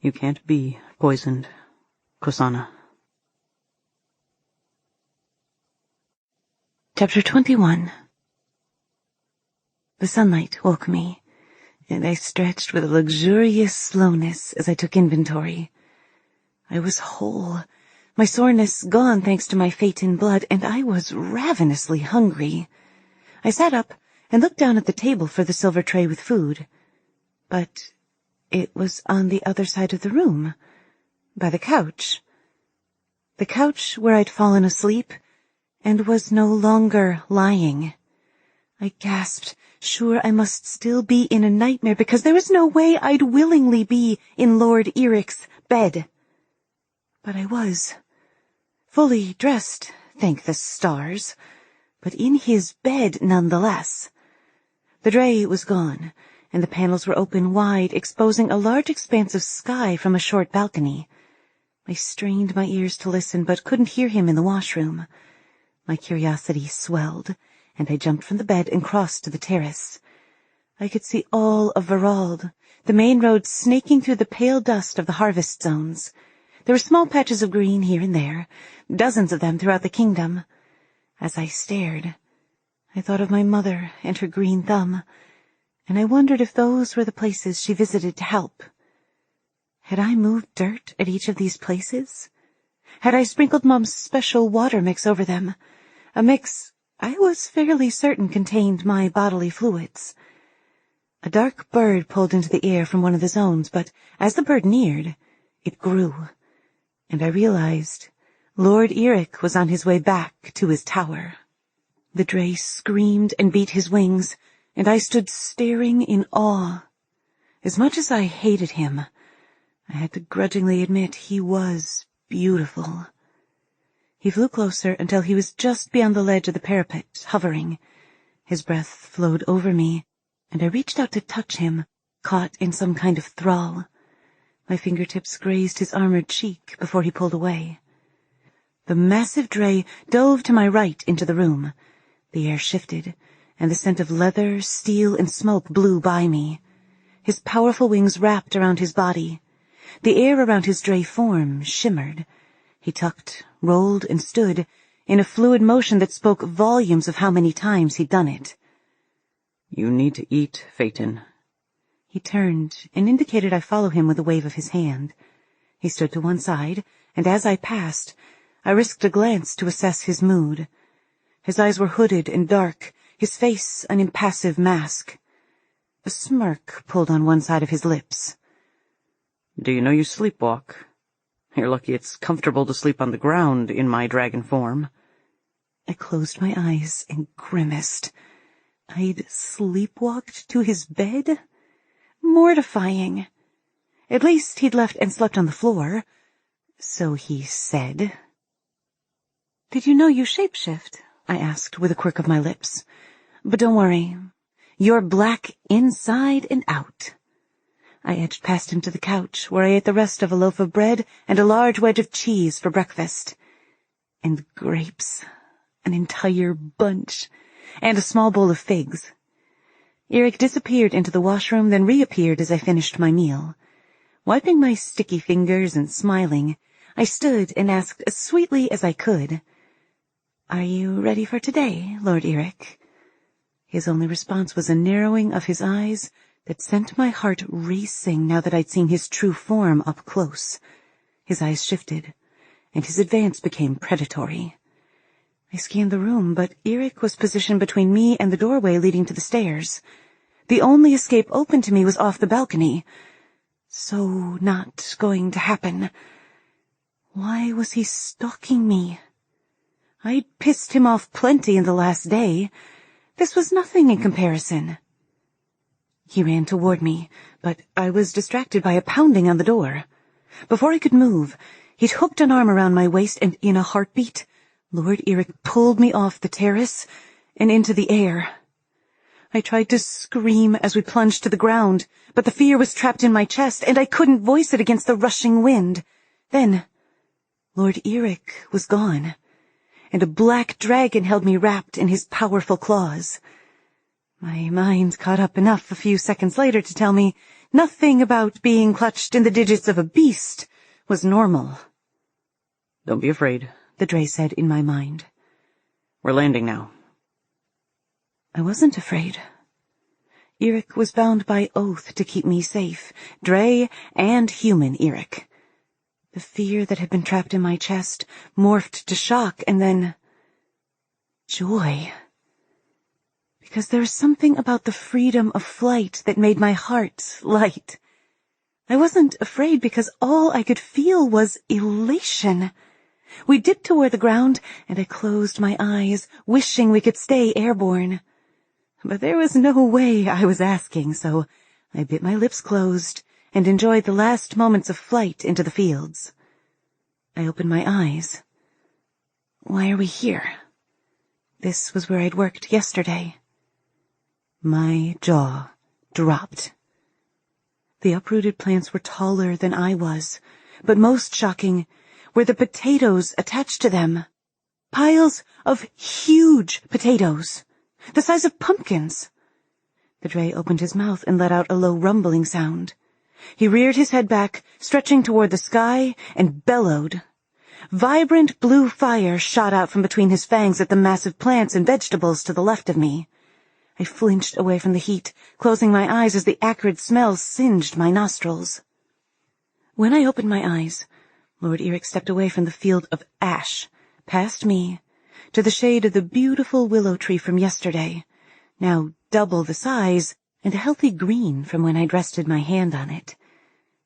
You can't be poisoned, Kosana. Chapter 21. The sunlight woke me, and I stretched with a luxurious slowness as I took inventory. I was whole, my soreness gone thanks to my Phaeton blood, and I was ravenously hungry. I sat up and looked down at the table for the silver tray with food. But it was on the other side of the room, by the couch. The couch where I'd fallen asleep and was no longer lying. I gasped, sure I must still be in a nightmare because there was no way I'd willingly be in Lord Eric's bed. But I was. Fully dressed, thank the stars, but in his bed nonetheless. The Drae was gone, and the panels were open wide, exposing a large expanse of sky from a short balcony. I strained my ears to listen, but couldn't hear him in the washroom. My curiosity swelled, and I jumped from the bed and crossed to the terrace. I could see all of Verald, the main road snaking through the pale dust of the harvest zones. There were small patches of green here and there, dozens of them throughout the kingdom. As I stared, I thought of my mother and her green thumb, and I wondered if those were the places she visited to help. Had I moved dirt at each of these places? Had I sprinkled Mom's special water mix over them? A mix I was fairly certain contained my bodily fluids. A dark bird pulled into the air from one of the zones, but as the bird neared, it grew, and I realized Lord Eric was on his way back to his tower. The Drae screamed and beat his wings, and I stood staring in awe. As much as I hated him, I had to grudgingly admit he was beautiful. He flew closer until he was just beyond the ledge of the parapet, hovering. His breath flowed over me, and I reached out to touch him, caught in some kind of thrall. My fingertips grazed his armored cheek before he pulled away. The massive Drae dove to my right into the room. The air shifted, and the scent of leather, steel, and smoke blew by me. His powerful wings wrapped around his body. The air around his Drae form shimmered. He tucked, rolled, and stood in a fluid motion that spoke volumes of how many times he'd done it. You need to eat, Phaeton. He turned and indicated I follow him with a wave of his hand. He stood to one side, and as I passed, I risked a glance to assess his mood. His eyes were hooded and dark, his face an impassive mask. A smirk pulled on one side of his lips. Do you know you sleepwalk? You're lucky it's comfortable to sleep on the ground in my dragon form. I closed my eyes and grimaced. I'd sleepwalked to his bed? Mortifying. At least he'd left and slept on the floor. So he said. "Did you know you shapeshift?" I asked with a quirk of my lips. "But don't worry. You're black inside and out." I edged past him to the couch, where I ate the rest of a loaf of bread and a large wedge of cheese for breakfast. And grapes. An entire bunch. And a small bowl of figs. Eric disappeared into the washroom, then reappeared as I finished my meal. Wiping my sticky fingers and smiling, I stood and asked as sweetly as I could, "Are you ready for today, Lord Eric?" His only response was a narrowing of his eyes that sent my heart racing now that I'd seen his true form up close. His eyes shifted, and his advance became predatory. I scanned the room, but Eric was positioned between me and the doorway leading to the stairs. The only escape open to me was off the balcony. So not going to happen. Why was he stalking me? I'd pissed him off plenty in the last day. This was nothing in comparison. He ran toward me, but I was distracted by a pounding on the door. Before I could move, he'd hooked an arm around my waist, and in a heartbeat, Lord Eric pulled me off the terrace and into the air. I tried to scream as we plunged to the ground, but the fear was trapped in my chest, and I couldn't voice it against the rushing wind. Then, Lord Eric was gone, and a black dragon held me wrapped in his powerful claws. My mind caught up enough a few seconds later to tell me nothing about being clutched in the digits of a beast was normal. "Don't be afraid," the Drae said in my mind. "We're landing now." I wasn't afraid. Eric was bound by oath to keep me safe, Drae and human Eric. The fear that had been trapped in my chest morphed to shock and then joy. Because there was something about the freedom of flight that made my heart light. I wasn't afraid because all I could feel was elation. We dipped toward the ground, and I closed my eyes, wishing we could stay airborne. But there was no way I was asking, so I bit my lips closed and enjoyed the last moments of flight into the fields. I opened my eyes. Why are we here? This was where I'd worked yesterday. My jaw dropped. The uprooted plants were taller than I was, but most shocking were the potatoes attached to them. Piles of huge potatoes, the size of pumpkins. The Drae opened his mouth and let out a low rumbling sound. He reared his head back, stretching toward the sky, and bellowed. Vibrant blue fire shot out from between his fangs at the massive plants and vegetables to the left of me. I flinched away from the heat, closing my eyes as the acrid smell singed my nostrils. When I opened my eyes, Lord Eric stepped away from the field of ash, past me, to the shade of the beautiful willow tree from yesterday, now double the size and a healthy green from when I'd rested my hand on it.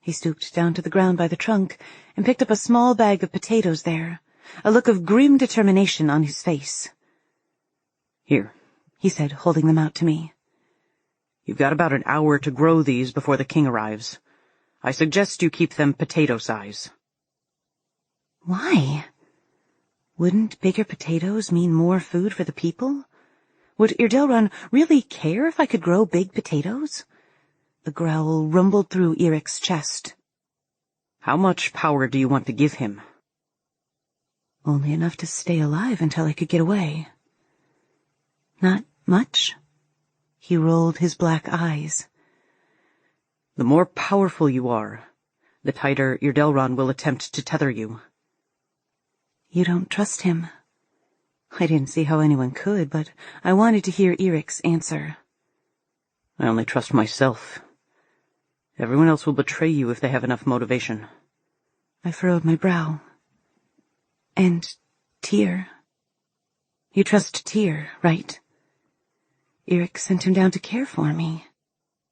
He stooped down to the ground by the trunk and picked up a small bag of potatoes there, a look of grim determination on his face. "Here," he said, holding them out to me. "You've got about an hour to grow these before the king arrives. I suggest you keep them potato size." Why? Wouldn't bigger potatoes mean more food for the people? Would Irdelrun really care if I could grow big potatoes? A growl rumbled through Eric's chest. "How much power do you want to give him?" Only enough to stay alive until I could get away. Not much. He rolled his black eyes. "The more powerful you are, the tighter Irdelrun will attempt to tether you." You don't trust him? I didn't see how anyone could, but I wanted to hear Eric's answer. "I only trust myself. Everyone else will betray you if they have enough motivation." I furrowed my brow. And Tyr. You trust Tyr, right? Eric sent him down to care for me.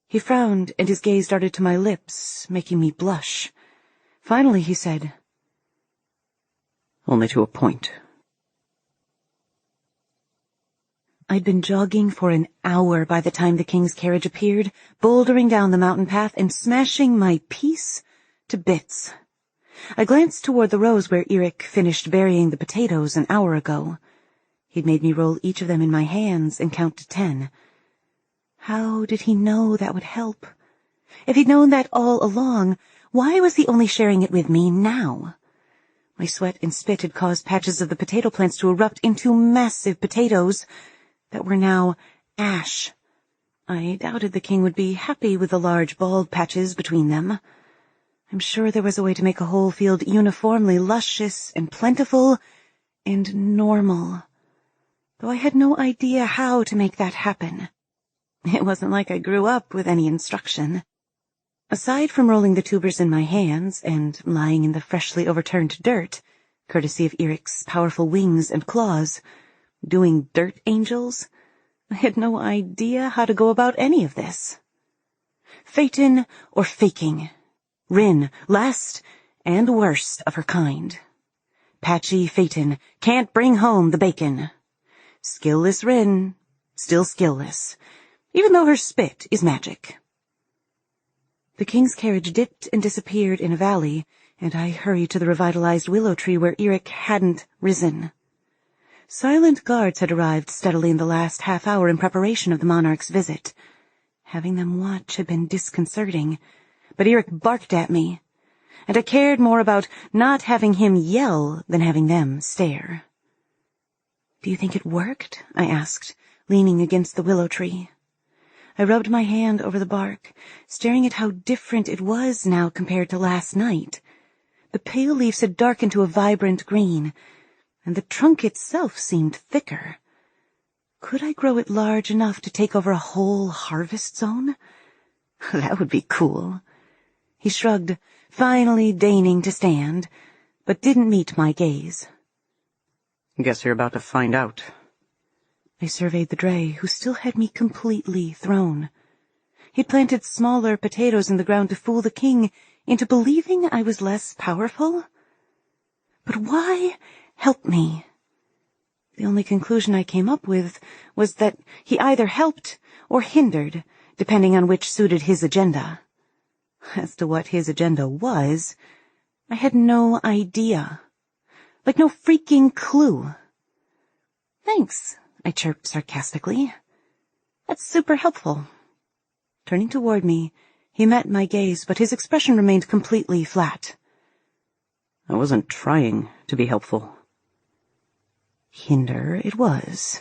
He frowned, and his gaze darted to my lips, making me blush. Finally he said, "Only to a point." I'd been jogging for an hour by the time the king's carriage appeared, bouldering down the mountain path and smashing my peace to bits. I glanced toward the rows where Eric finished burying the potatoes an hour ago. He'd made me roll each of them in my hands and count to 10. How did he know that would help? If he'd known that all along, why was he only sharing it with me now? My sweat and spit had caused patches of the potato plants to erupt into massive potatoes that were now ash. I doubted the king would be happy with the large bald patches between them. I'm sure there was a way to make a whole field uniformly luscious and plentiful and normal, though I had no idea how to make that happen. It wasn't like I grew up with any instruction. Aside from rolling the tubers in my hands and lying in the freshly overturned dirt, courtesy of Eric's powerful wings and claws, doing dirt angels, I had no idea how to go about any of this. Phaeton or faking. Rin, last and worst of her kind. Patchy Phaeton can't bring home the bacon. Skillless Rin, still skillless, even though her spit is magic. The king's carriage dipped and disappeared in a valley, and I hurried to the revitalized willow tree where Eric hadn't risen. Silent guards had arrived steadily in the last half hour in preparation of the monarch's visit. Having them watch had been disconcerting, but Eric barked at me, and I cared more about not having him yell than having them stare. "Do you think it worked?" I asked, leaning against the willow tree. I rubbed my hand over the bark, staring at how different it was now compared to last night. The pale leaves had darkened to a vibrant green, and the trunk itself seemed thicker. Could I grow it large enough to take over a whole harvest zone? That would be cool. He shrugged, finally deigning to stand, but didn't meet my gaze. Guess you're about to find out. I surveyed the Drae, who still had me completely thrown. He'd planted smaller potatoes in the ground to fool the king into believing I was less powerful. But why help me? The only conclusion I came up with was that he either helped or hindered, depending on which suited his agenda. As to what his agenda was, I had no idea. Like no freaking clue. "Thanks," I chirped sarcastically. "That's super helpful." Turning toward me, he met my gaze, but his expression remained completely flat. I wasn't trying to be helpful. Hinder it was.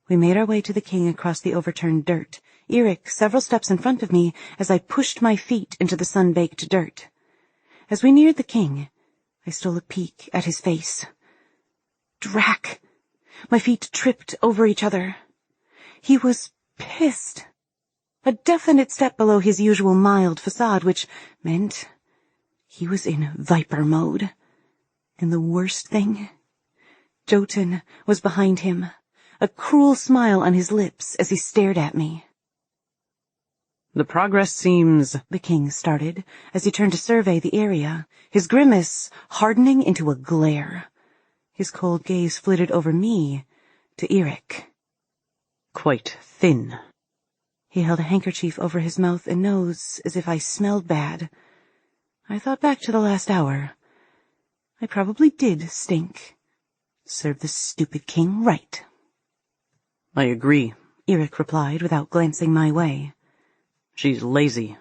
We made our way to the king across the overturned dirt, Eric several steps in front of me as I pushed my feet into the sun-baked dirt. As we neared the king, I stole a peek at his face. Drac! My feet tripped over each other. He was pissed. A definite step below his usual mild facade, which meant he was in viper mode. And the worst thing, Jotun was behind him, a cruel smile on his lips as he stared at me. "The progress seems—" the king started, as he turned to survey the area, his grimace hardening into a glare. His cold gaze flitted over me to Eric. "Quite thin." He held a handkerchief over his mouth and nose as if I smelled bad. I thought back to the last hour. I probably did stink. Serve the stupid king right. "I agree," Eric replied without glancing my way. "She's lazy."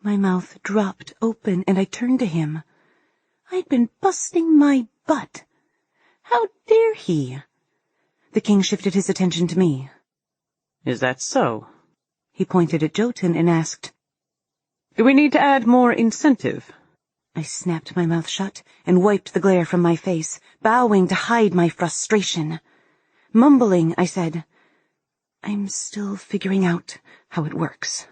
My mouth dropped open and I turned to him. I'd been busting my butt. How dare he? The king shifted his attention to me. "Is that so?" He pointed at Jotun and asked, "Do we need to add more incentive?" I snapped my mouth shut and wiped the glare from my face, bowing to hide my frustration. Mumbling, I said, "I'm still figuring out how it works."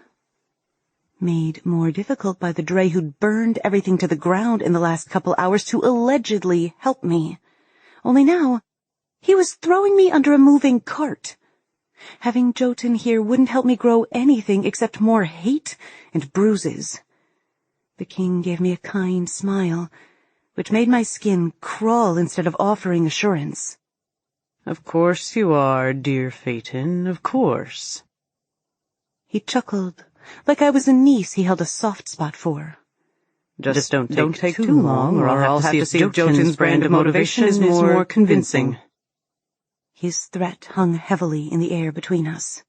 Made more difficult by the Drae who'd burned everything to the ground in the last couple hours to allegedly help me. Only now, he was throwing me under a moving cart. Having Jotun here wouldn't help me grow anything except more hate and bruises. The king gave me a kind smile, which made my skin crawl instead of offering assurance. Of course you are, dear Phaeton, of course. He chuckled, like I was a niece he held a soft spot for. Just don't take too long, or I'll have to see if Jotun's brand of motivation is more convincing. His threat hung heavily in the air between us,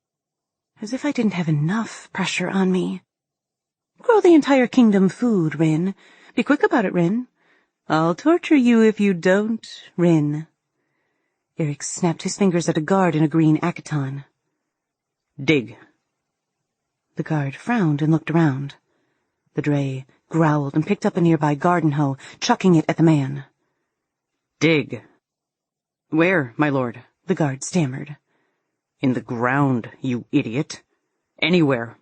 as if I didn't have enough pressure on me. Grow the entire kingdom food, Rin. Be quick about it, Rin. I'll torture you if you don't, Rin. Eric snapped his fingers at a guard in a green akaton. Dig. The guard frowned and looked around. The Drae growled and picked up a nearby garden hoe, chucking it at the man. Dig. Where, my lord? The guard stammered. In the ground, you idiot. Anywhere.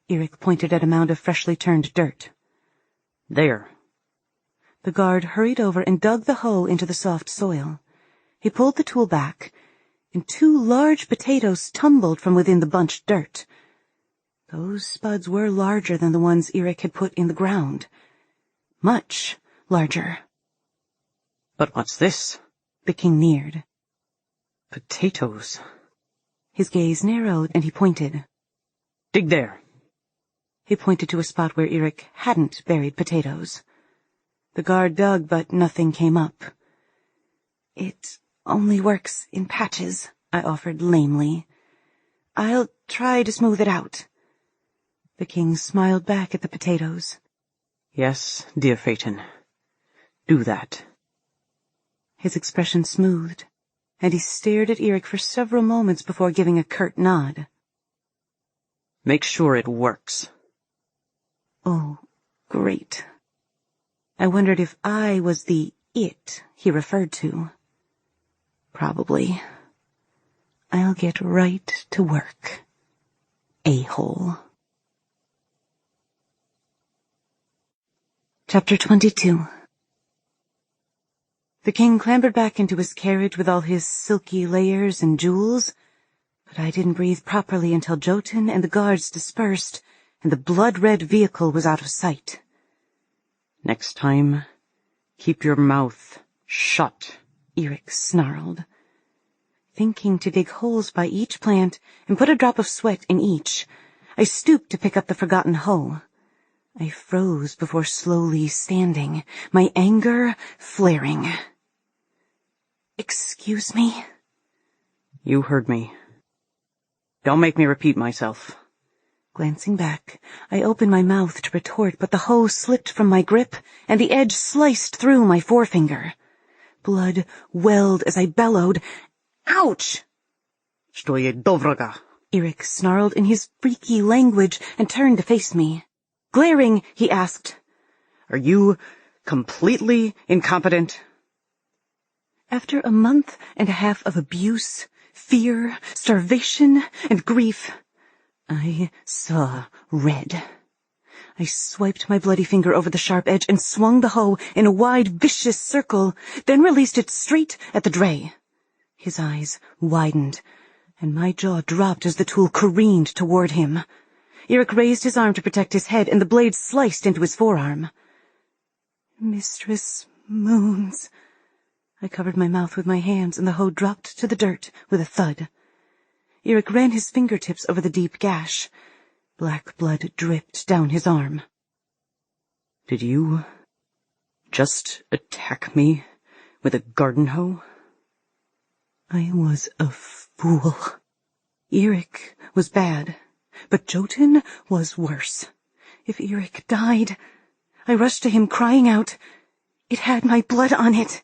Eric pointed at a mound of freshly turned dirt. There. The guard hurried over and dug the hoe into the soft soil. He pulled the tool back, and 2 large potatoes tumbled from within the bunched dirt. Those spuds were larger than the ones Eric had put in the ground. Much larger. But what's this? The king neared. Potatoes. His gaze narrowed, and he pointed. Dig there. He pointed to a spot where Eric hadn't buried potatoes. The guard dug, but nothing came up. It only works in patches, I offered lamely. I'll try to smooth it out. The king smiled back at the potatoes. Yes, dear Phaeton. Do that. His expression smoothed, and he stared at Eric for several moments before giving a curt nod. Make sure it works. Oh, great. I wondered if I was the it he referred to. Probably. I'll get right to work. A-hole. Chapter 22. The king clambered back into his carriage with all his silky layers and jewels, but I didn't breathe properly until Jotun and the guards dispersed, and the blood-red vehicle was out of sight. Next time, keep your mouth shut, Eric snarled. Thinking to dig holes by each plant and put a drop of sweat in each, I stooped to pick up the forgotten hoe. I froze before slowly standing, my anger flaring. Excuse me? You heard me. Don't make me repeat myself. Glancing back, I opened my mouth to retort, but the hoe slipped from my grip, and the edge sliced through my forefinger. Blood welled as I bellowed, "Ouch!" Что je dobroga? Eric snarled in his freaky language and turned to face me. Glaring, he asked, Are you completely incompetent? After a month and a half of abuse, fear, starvation, and grief, I saw red. I swiped my bloody finger over the sharp edge and swung the hoe in a wide, vicious circle, then released it straight at the Drae. His eyes widened, and my jaw dropped as the tool careened toward him. Eric raised his arm to protect his head, and the blade sliced into his forearm. Mistress Moons. I covered my mouth with my hands, and the hoe dropped to the dirt with a thud. Eric ran his fingertips over the deep gash. Black blood dripped down his arm. Did you just attack me with a garden hoe? I was a fool. Eric was bad, but Jotun was worse. If Eric died, I rushed to him crying out. It had my blood on it.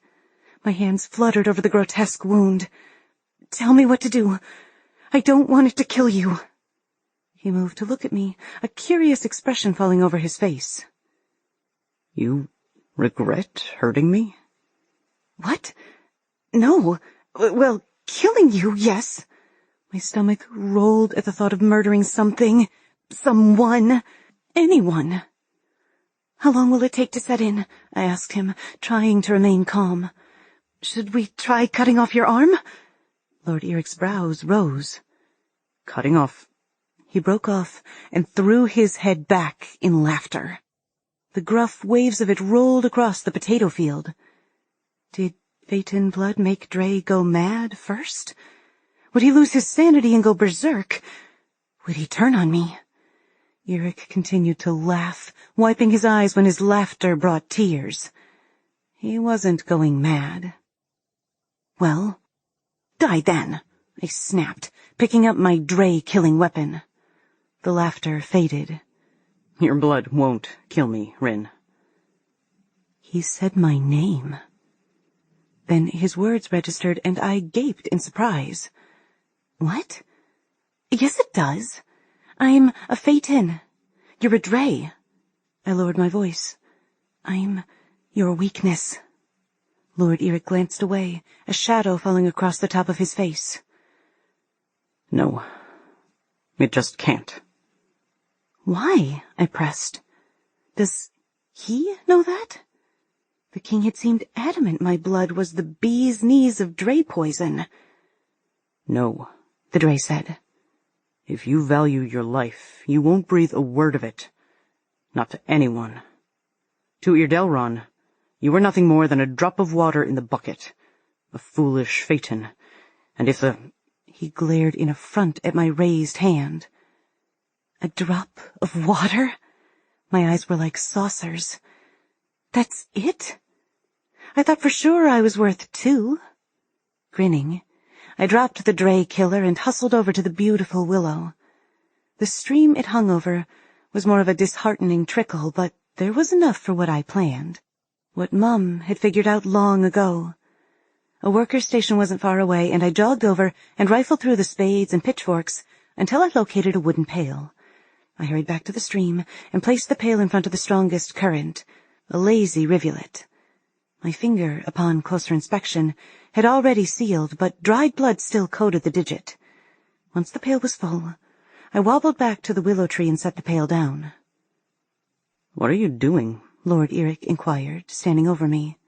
My hands fluttered over the grotesque wound. Tell me what to do. I don't want it to kill you. He moved to look at me, a curious expression falling over his face. You regret hurting me? What? No. Well, killing you, yes. My stomach rolled at the thought of murdering something, someone, anyone. How long will it take to set in? I asked him, trying to remain calm. Should we try cutting off your arm? Lord Eric's brows rose. Cutting off? He broke off and threw his head back in laughter. The gruff waves of it rolled across the potato field. Did Phaeton blood make Drae go mad first? Would he lose his sanity and go berserk? Would he turn on me? Eric continued to laugh, wiping his eyes when his laughter brought tears. He wasn't going mad. Well, die then, I snapped, picking up my Drae-killing weapon. The laughter faded. Your blood won't kill me, Rin. He said my name. Then his words registered, and I gaped in surprise. What? Yes, it does. I'm a Phaeton. You're a Drae. I lowered my voice. I'm your weakness. Lord Eric glanced away, a shadow falling across the top of his face. No, it just can't. Why? I pressed. Does he know that? The king had seemed adamant my blood was the bee's knees of Drae poison. No, the Drae said. If you value your life, you won't breathe a word of it. Not to anyone. To Irdelron, you were nothing more than a drop of water in the bucket. A foolish Phaeton. And if the... He glared in affront at my raised hand. A drop of water? My eyes were like saucers. That's it? I thought for sure I was worth 2. Grinning, I dropped the Drae killer and hustled over to the beautiful willow. The stream it hung over was more of a disheartening trickle, but there was enough for what I planned. What Mum had figured out long ago. A worker station wasn't far away, and I jogged over and rifled through the spades and pitchforks until I located a wooden pail. I hurried back to the stream and placed the pail in front of the strongest current, a lazy rivulet. My finger, upon closer inspection, had already sealed, but dried blood still coated the digit. Once the pail was full, I wobbled back to the willow tree and set the pail down. What are you doing? Lord Eric inquired, standing over me.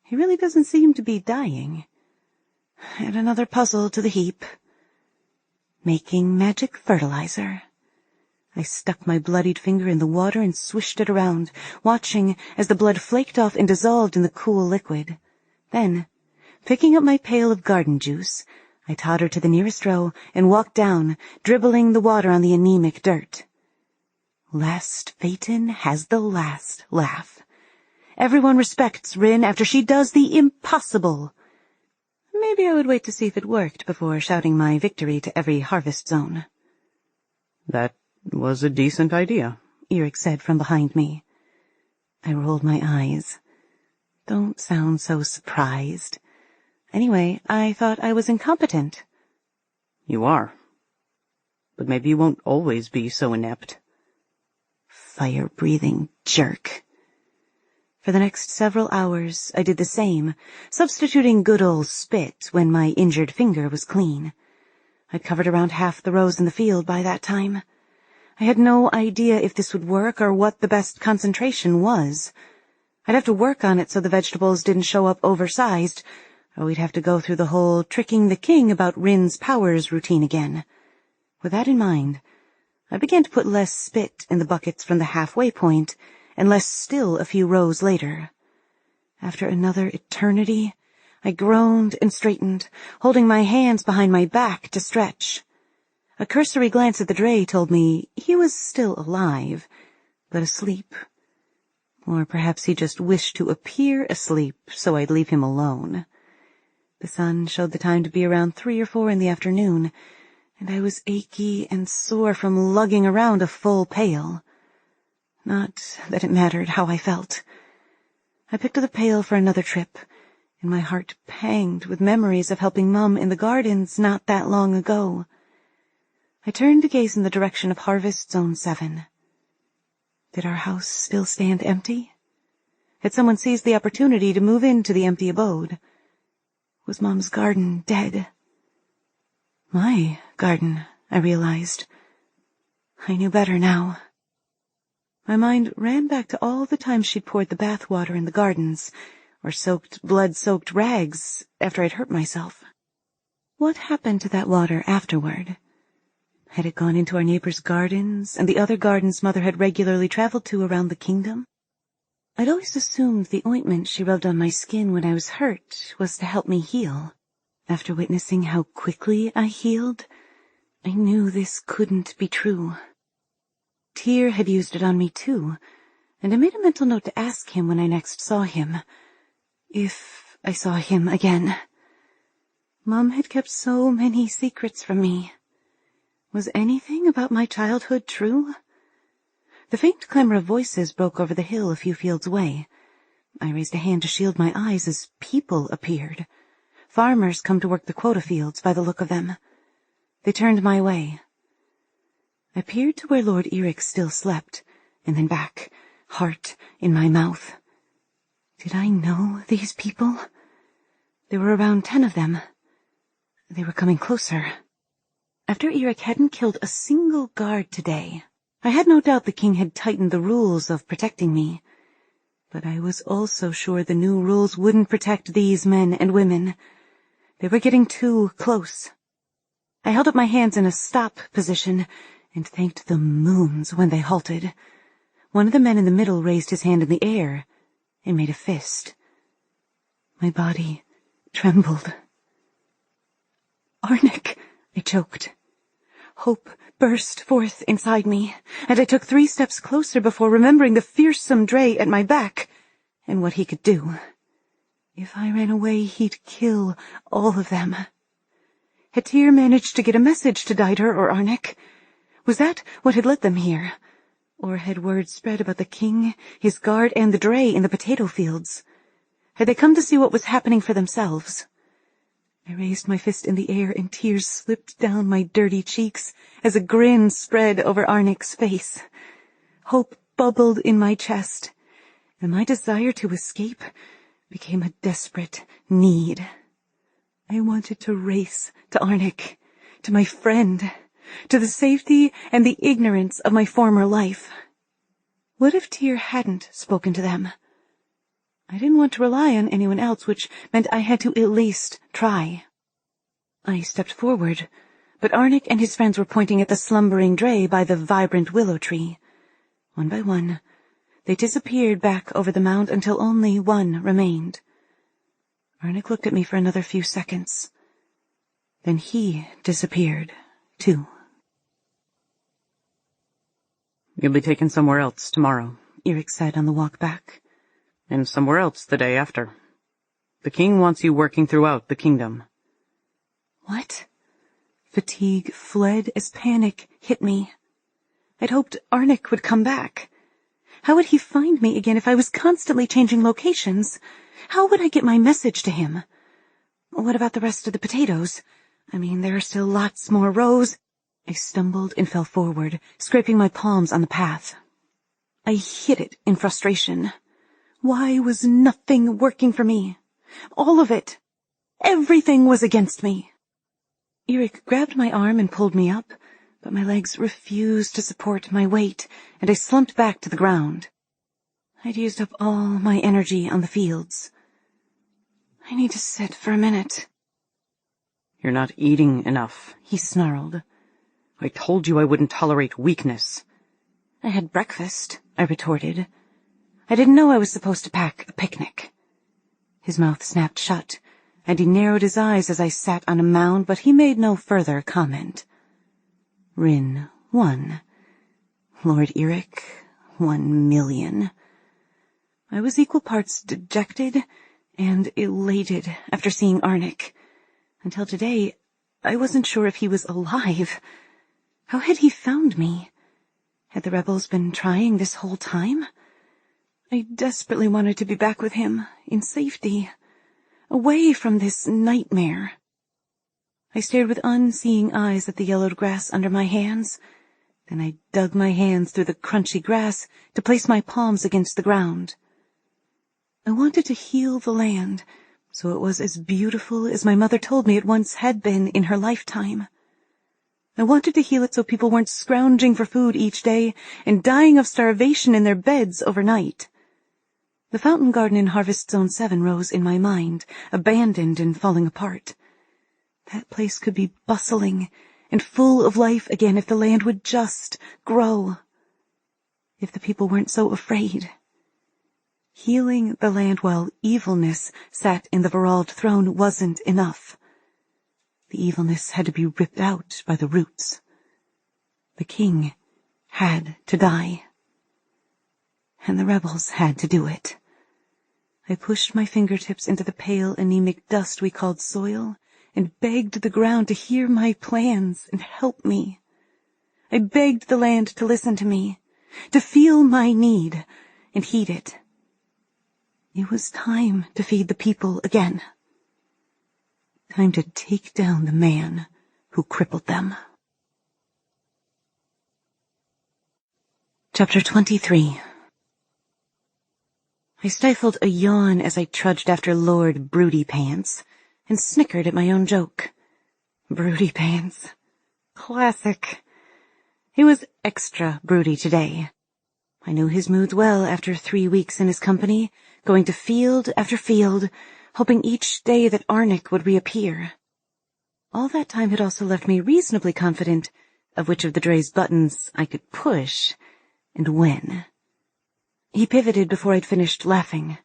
He really doesn't seem to be dying. Add another puzzle to the heap. Making magic fertilizer. I stuck my bloodied finger in the water and swished it around, watching as the blood flaked off and dissolved in the cool liquid. Then, picking up my pail of garden juice, I tottered to the nearest row and walked down, dribbling the water on the anemic dirt. Last Phaeton has the last laugh. Everyone respects Rin after she does the impossible. Maybe I would wait to see if it worked before shouting my victory to every harvest zone. That was a decent idea, Eric said from behind me. I rolled my eyes. Don't sound so surprised. Anyway, I thought I was incompetent. You are. But maybe you won't always be so inept. Fire-breathing jerk. For the next several hours, I did the same, substituting good old spit when my injured finger was clean. I'd covered around half the rows in the field by that time. I had no idea if this would work or what the best concentration was. I'd have to work on it so the vegetables didn't show up oversized, or we'd have to go through the whole tricking the king about Rin's powers routine again. With that in mind, I began to put less spit in the buckets from the halfway point, and less still a few rows later. After another eternity, I groaned and straightened, holding my hands behind my back to stretch. A cursory glance at the Drae told me he was still alive, but asleep. Or perhaps he just wished to appear asleep so I'd leave him alone. The sun showed the time to be around 3 or 4 in the afternoon, and I was achy and sore from lugging around a full pail. Not that it mattered how I felt. I picked up the pail for another trip, and my heart panged with memories of helping Mum in the gardens not that long ago. I turned to gaze in the direction of Harvest Zone 7. Did our house still stand empty? Had someone seized the opportunity to move into the empty abode? Was Mum's garden dead? My garden, I realized. I knew better now. My mind ran back to all the times she'd poured the bath water in the gardens, or soaked blood-soaked rags after I'd hurt myself. What happened to that water afterward? Had it gone into our neighbors' gardens and the other gardens Mother had regularly traveled to around the kingdom? I'd always assumed the ointment she rubbed on my skin when I was hurt was to help me heal. After witnessing how quickly I healed, I knew this couldn't be true. Tyr had used it on me too, and I made a mental note to ask him when I next saw him. If I saw him again. Mom had kept so many secrets from me. Was anything about my childhood true? The faint clamor of voices broke over the hill a few fields away. I raised a hand to shield my eyes as people appeared. Farmers come to work the quota fields by the look of them. They turned my way. I peered to where Lord Eric still slept, and then back, heart in my mouth. Did I know these people? There were around 10 of them. They were coming closer. After Eric hadn't killed a single guard today, I had no doubt the king had tightened the rules of protecting me. But I was also sure the new rules wouldn't protect these men and women. They were getting too close. I held up my hands in a stop position and thanked the moons when they halted. One of the men in the middle raised his hand in the air and made a fist. My body trembled. Arnik, I choked. Hope burst forth inside me, and I took 3 steps closer before remembering the fearsome Drae at my back and what he could do. If I ran away, he'd kill all of them. Had Tyr managed to get a message to Dieter or Arnik? Was that what had led them here? Or had word spread about the king, his guard, and the Drae in the potato fields? Had they come to see what was happening for themselves? I raised my fist in the air and tears slipped down my dirty cheeks as a grin spread over Arnik's face. Hope bubbled in my chest, and my desire to escape became a desperate need. I wanted to race to Arnik, to my friend, to the safety and the ignorance of my former life. What if Tyr hadn't spoken to them? I didn't want to rely on anyone else, which meant I had to at least try. I stepped forward, but Arnik and his friends were pointing at the slumbering Drae by the vibrant willow tree. One by one, they disappeared back over the mound until only one remained. Arnik looked at me for another few seconds. Then he disappeared, too. You'll be taken somewhere else tomorrow, Eric said on the walk back. And somewhere else the day after. The king wants you working throughout the kingdom. What? Fatigue fled as panic hit me. I'd hoped Arnik would come back. How would he find me again if I was constantly changing locations? How would I get my message to him? What about the rest of the potatoes? I mean, there are still lots more rows. I stumbled and fell forward, scraping my palms on the path. I hit it in frustration. Why was nothing working for me? All of it. Everything was against me. Eric grabbed my arm and pulled me up, but my legs refused to support my weight, and I slumped back to the ground. I'd used up all my energy on the fields. I need to sit for a minute. You're not eating enough, he snarled. I told you I wouldn't tolerate weakness. I had breakfast, I retorted. I didn't know I was supposed to pack a picnic. His mouth snapped shut, and he narrowed his eyes as I sat on a mound, but he made no further comment. Rin 1. Lord Eric 1,000,000. I was equal parts dejected and elated after seeing Arnik. Until today, I wasn't sure if he was alive. How had he found me? Had the rebels been trying this whole time? I desperately wanted to be back with him, in safety, away from this nightmare. I stared with unseeing eyes at the yellowed grass under my hands. Then I dug my hands through the crunchy grass to place my palms against the ground. I wanted to heal the land, so it was as beautiful as my mother told me it once had been in her lifetime. I wanted to heal it so people weren't scrounging for food each day and dying of starvation in their beds overnight. The fountain garden in Harvest Zone 7 rose in my mind, abandoned and falling apart. That place could be bustling and full of life again if the land would just grow. If the people weren't so afraid. Healing the land while evilness sat in the Verald throne wasn't enough. The evilness had to be ripped out by the roots. The king had to die. And the rebels had to do it. I pushed my fingertips into the pale, anemic dust we called soil and begged the ground to hear my plans and help me. I begged the land to listen to me, to feel my need and heed it. It was time to feed the people again. Time to take down the man who crippled them. Chapter 23. I stifled a yawn as I trudged after Lord Broody Pants and snickered at my own joke. Broody Pants. Classic. He was extra broody today. I knew his moods well after 3 weeks in his company, going to field after field, hoping each day that Arnik would reappear. All that time had also left me reasonably confident of which of the Drae's buttons I could push, and when. He pivoted before I'd finished laughing.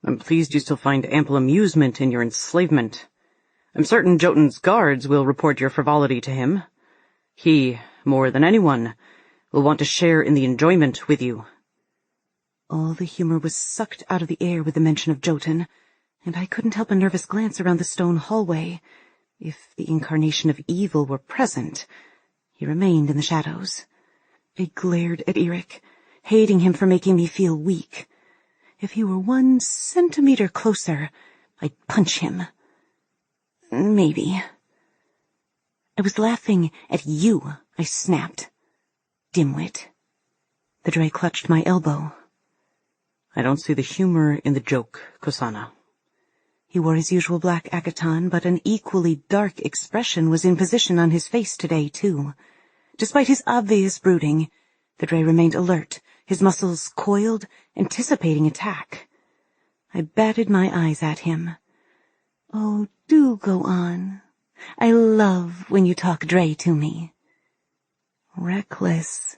I'm pleased you still find ample amusement in your enslavement. I'm certain Jotun's guards will report your frivolity to him. He, more than anyone, will want to share in the enjoyment with you. All the humor was sucked out of the air with the mention of Jotun, and I couldn't help a nervous glance around the stone hallway. If the incarnation of evil were present, he remained in the shadows. I glared at Eric, hating him for making me feel weak. If he were 1 centimeter closer, I'd punch him. Maybe. I was laughing at you, I snapped. Dimwit. The Drae clutched my elbow. I don't see the humor in the joke, Kosana. He wore his usual black akaton, but an equally dark expression was in position on his face today, too. Despite his obvious brooding, the Drae remained alert, his muscles coiled, anticipating attack. I batted my eyes at him. Oh, do go on. I love when you talk Drae to me. Reckless,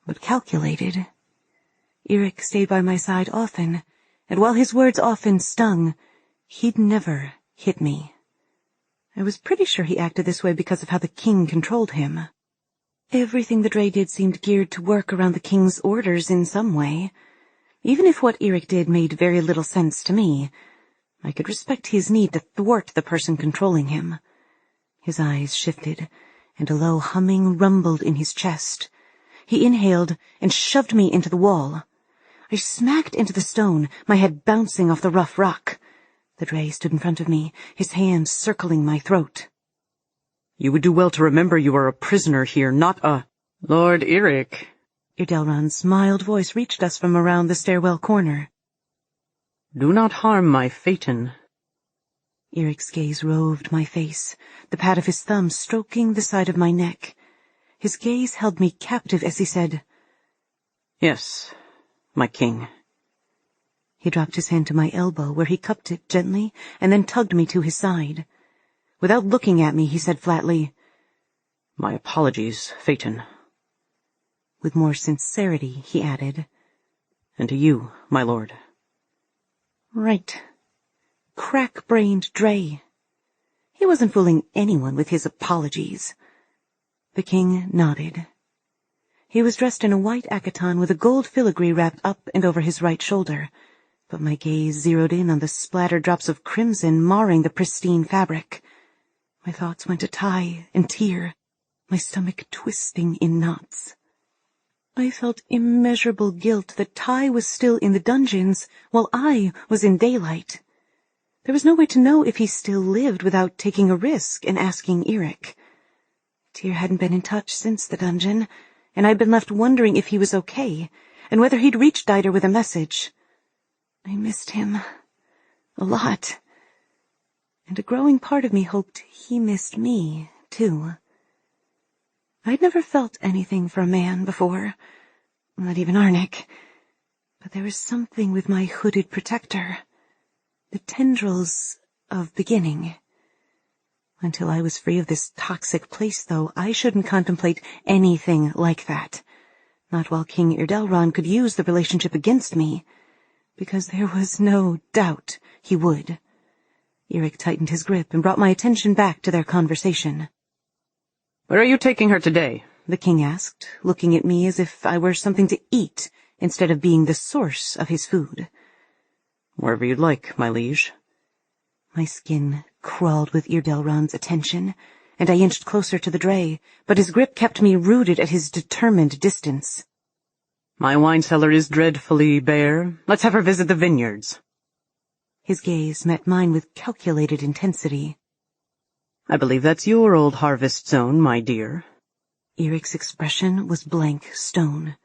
but calculated. Eric stayed by my side often, and while his words often stung, he'd never hit me. I was pretty sure he acted this way because of how the king controlled him. Everything the Drae did seemed geared to work around the king's orders in some way. Even if what Eric did made very little sense to me, I could respect his need to thwart the person controlling him. His eyes shifted, and a low humming rumbled in his chest. He inhaled and shoved me into the wall. I smacked into the stone, my head bouncing off the rough rock. The Drae stood in front of me, his hands circling my throat. You would do well to remember you are a prisoner here, not a— Lord Eric. Irdelron's mild voice reached us from around the stairwell corner. Do not harm my Phaeton. Eric's gaze roved my face, the pad of his thumb stroking the side of my neck. His gaze held me captive as he said, Yes, my king. He dropped his hand to my elbow, where he cupped it gently, and then tugged me to his side. Without looking at me, he said flatly, My apologies, Phaeton. With more sincerity, he added, And to you, my lord. Right. Crack-brained Drae. He wasn't fooling anyone with his apologies. The king nodded. He was dressed in a white akaton with a gold filigree wrapped up and over his right shoulder, but my gaze zeroed in on the splattered drops of crimson marring the pristine fabric. My thoughts went to Ty and Tyr, my stomach twisting in knots. I felt immeasurable guilt that Ty was still in the dungeons while I was in daylight. There was no way to know if he still lived without taking a risk and asking Eric. Tyr hadn't been in touch since the dungeon, and I'd been left wondering if he was okay, and whether he'd reached Dieter with a message. I missed him. A lot. And a growing part of me hoped he missed me, too. I'd never felt anything for a man before, not even Arnik, but there was something with my hooded protector, the tendrils of beginning. Until I was free of this toxic place, though, I shouldn't contemplate anything like that. Not while King Irdelron could use the relationship against me. because there was no doubt he would. Eric tightened his grip and brought my attention back to their conversation. "Where are you taking her today?" the king asked, looking at me as if I were something to eat instead of being the source of his food. "Wherever you'd like, my liege." My skin crawled with Irdelron's attention, and I inched closer to the Drae, but his grip kept me rooted at his determined distance. "My wine cellar is dreadfully bare. Let's have her visit the vineyards." His gaze met mine with calculated intensity. "I believe that's your old harvest zone, my dear." Eric's expression was blank stone.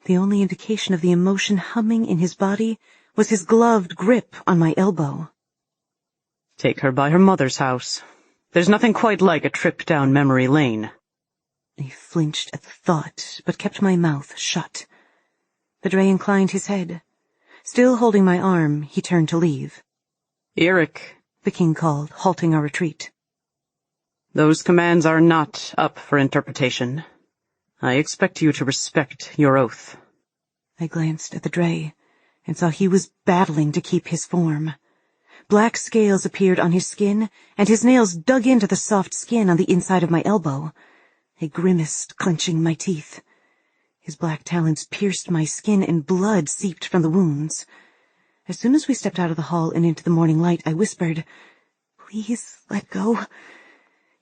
The only indication of the emotion humming in his body was his gloved grip on my elbow. "Take her by her mother's house. There's nothing quite like a trip down memory lane." I flinched at the thought, but kept my mouth shut. The Drae inclined his head. Still holding my arm, he turned to leave. "Eric," the king called, halting our retreat. "Those commands are not up for interpretation. I expect you to respect your oath." I glanced at the Drae and saw he was battling to keep his form. Black scales appeared on his skin, and his nails dug into the soft skin on the inside of my elbow. I grimaced, clenching my teeth. His black talons pierced my skin, and blood seeped from the wounds. As soon as we stepped out of the hall and into the morning light, I whispered, "Please let go.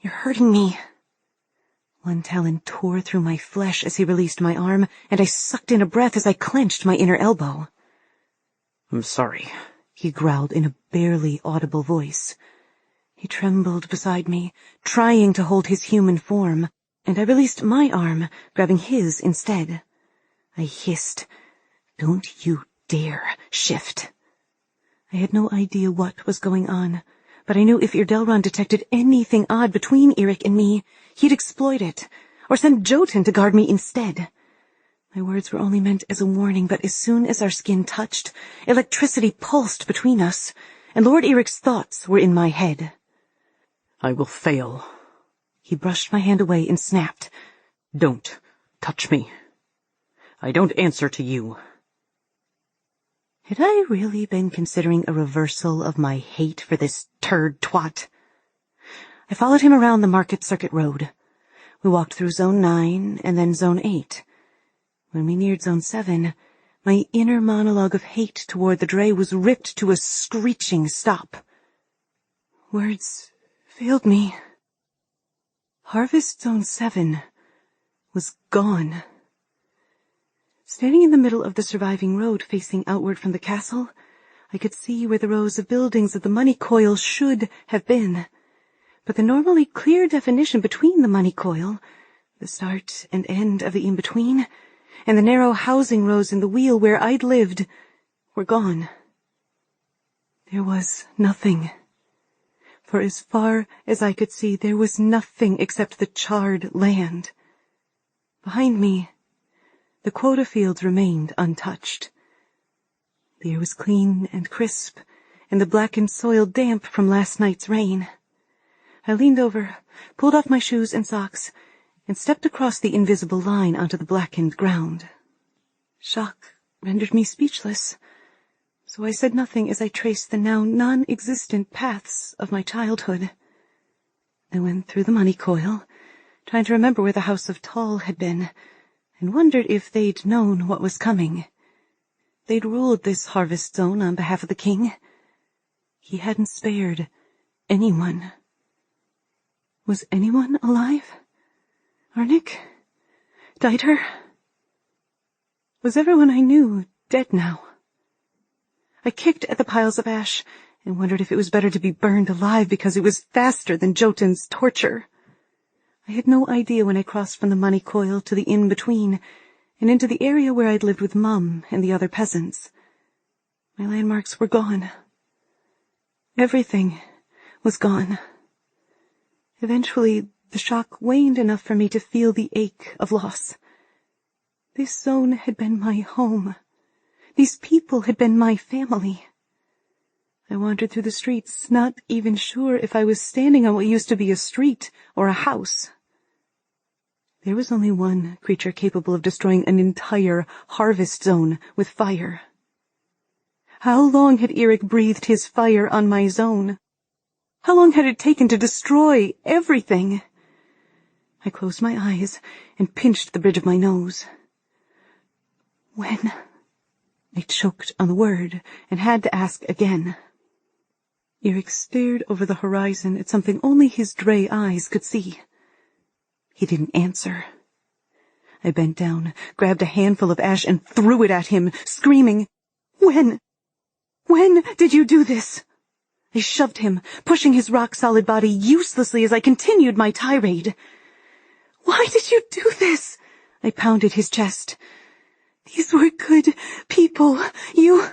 You're hurting me." One talon tore through my flesh as he released my arm, and I sucked in a breath as I clenched my inner elbow. "I'm sorry," he growled in a barely audible voice. He trembled beside me, trying to hold his human form, and I released my arm, grabbing his instead. I hissed, "Don't you dare shift." I had no idea what was going on, but I knew if Irdelron detected anything odd between Eric and me, he'd exploit it, or send Jotun to guard me instead. My words were only meant as a warning, but as soon as our skin touched, electricity pulsed between us, and Lord Eric's thoughts were in my head. "I will fail." He brushed my hand away and snapped, "Don't touch me. I don't answer to you." Had I really been considering a reversal of my hate for this turd twat? I followed him around the Market Circuit Road. We walked through Zone 9 and then Zone 8. When we neared Zone 7, my inner monologue of hate toward the Drae was ripped to a screeching stop. Words failed me. Harvest Zone 7 was gone. Standing in the middle of the surviving road facing outward from the castle, I could see where the rows of buildings of the money coil should have been. But the normally clear definition between the money coil, the start and end of the in-between, and the narrow housing rows in the wheel where I'd lived, were gone. There was nothing. For as far as I could see, there was nothing except the charred land. Behind me, the quota fields remained untouched. The air was clean and crisp, and the blackened soil damp from last night's rain. I leaned over, pulled off my shoes and socks, and stepped across the invisible line onto the blackened ground. Shock rendered me speechless, so I said nothing as I traced the now non-existent paths of my childhood. I went through the money coil, trying to remember where the House of Tall had been, and wondered if they'd known what was coming. They'd ruled this harvest zone on behalf of the king. He hadn't spared anyone. Was anyone alive? Arnik? Dieter? Was everyone I knew dead now? I kicked at the piles of ash and wondered if it was better to be burned alive because it was faster than Jotun's torture. I had no idea when I crossed from the money coil to the in-between and into the area where I'd lived with Mum and the other peasants. My landmarks were gone. Everything was gone. Eventually, the shock waned enough for me to feel the ache of loss. This zone had been my home. These people had been my family. I wandered through the streets, not even sure if I was standing on what used to be a street or a house. There was only one creature capable of destroying an entire harvest zone with fire. How long had Eric breathed his fire on my zone? How long had it taken to destroy everything? I closed my eyes and pinched the bridge of my nose. When? I choked on the word and had to ask again. Eric stared over the horizon at something only his Drae eyes could see. He didn't answer. I bent down, grabbed a handful of ash and threw it at him, screaming, When? When did you do this? I shoved him, pushing his rock-solid body uselessly as I continued my tirade. Why did you do this? I pounded his chest. These were good people. You...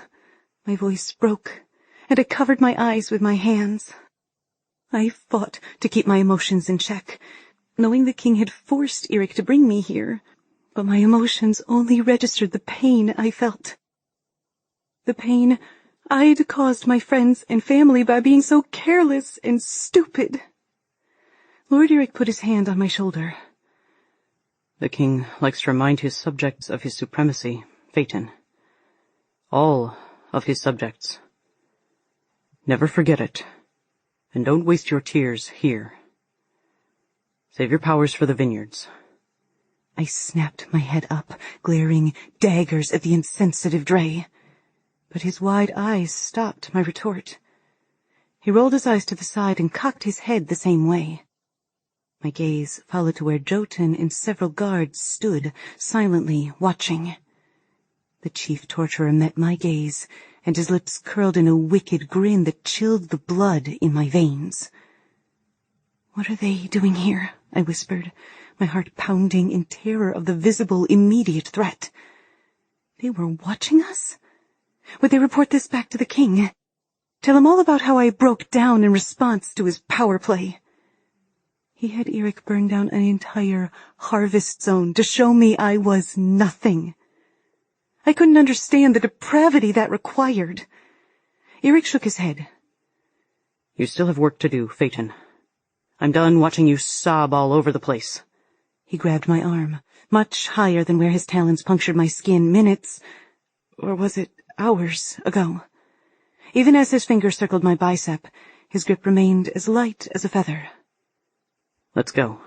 My voice broke, and I covered my eyes with my hands. I fought to keep my emotions in check, knowing the king had forced Eric to bring me here, but my emotions only registered the pain I felt. The pain I'd caused my friends and family by being so careless and stupid. Lord Eric put his hand on my shoulder. The king likes to remind his subjects of his supremacy, Phaeton. All of his subjects. Never forget it, and don't waste your tears here. Save your powers for the vineyards. I snapped my head up, glaring daggers at the insensitive Drae. But his wide eyes stopped my retort. He rolled his eyes to the side and cocked his head the same way. My gaze followed to where Jotun and several guards stood, silently watching. The chief torturer met my gaze, and his lips curled in a wicked grin that chilled the blood in my veins. What are they doing here? I whispered, my heart pounding in terror of the visible, immediate threat. They were watching us? Would they report this back to the king? Tell him all about how I broke down in response to his power play. He had Eric burn down an entire harvest zone to show me I was nothing. I couldn't understand the depravity that required. Eric shook his head. You still have work to do, Phaeton. I'm done watching you sob all over the place. He grabbed my arm, much higher than where his talons punctured my skin minutes, or was it hours ago. Even as his fingers circled my bicep, his grip remained as light as a feather. Let's go.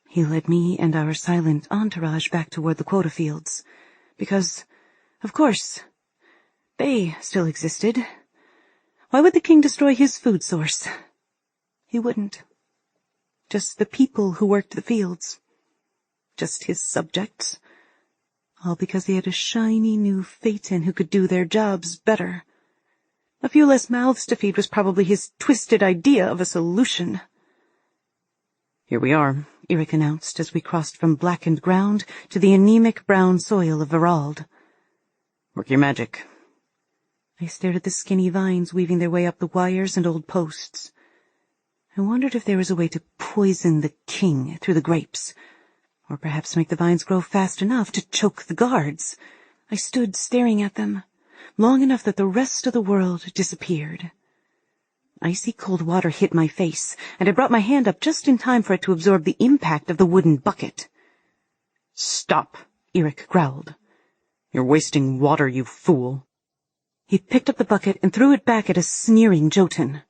He led me and our silent entourage back toward the quota fields, because, of course, they still existed. Why would the king destroy his food source? He wouldn't. Just the people who worked the fields. Just his subjects. All because he had a shiny new Phaeton who could do their jobs better. A few less mouths to feed was probably his twisted idea of a solution. Here we are, Eric announced as we crossed from blackened ground to the anemic brown soil of Verald. Work your magic. I stared at the skinny vines weaving their way up the wires and old posts. I wondered if there was a way to poison the king through the grapes, or perhaps make the vines grow fast enough to choke the guards. I stood staring at them, long enough that the rest of the world disappeared. Icy cold water hit my face, and I brought my hand up just in time for it to absorb the impact of the wooden bucket. Stop, Eric growled. You're wasting water, you fool. He picked up the bucket and threw it back at a sneering Jotun.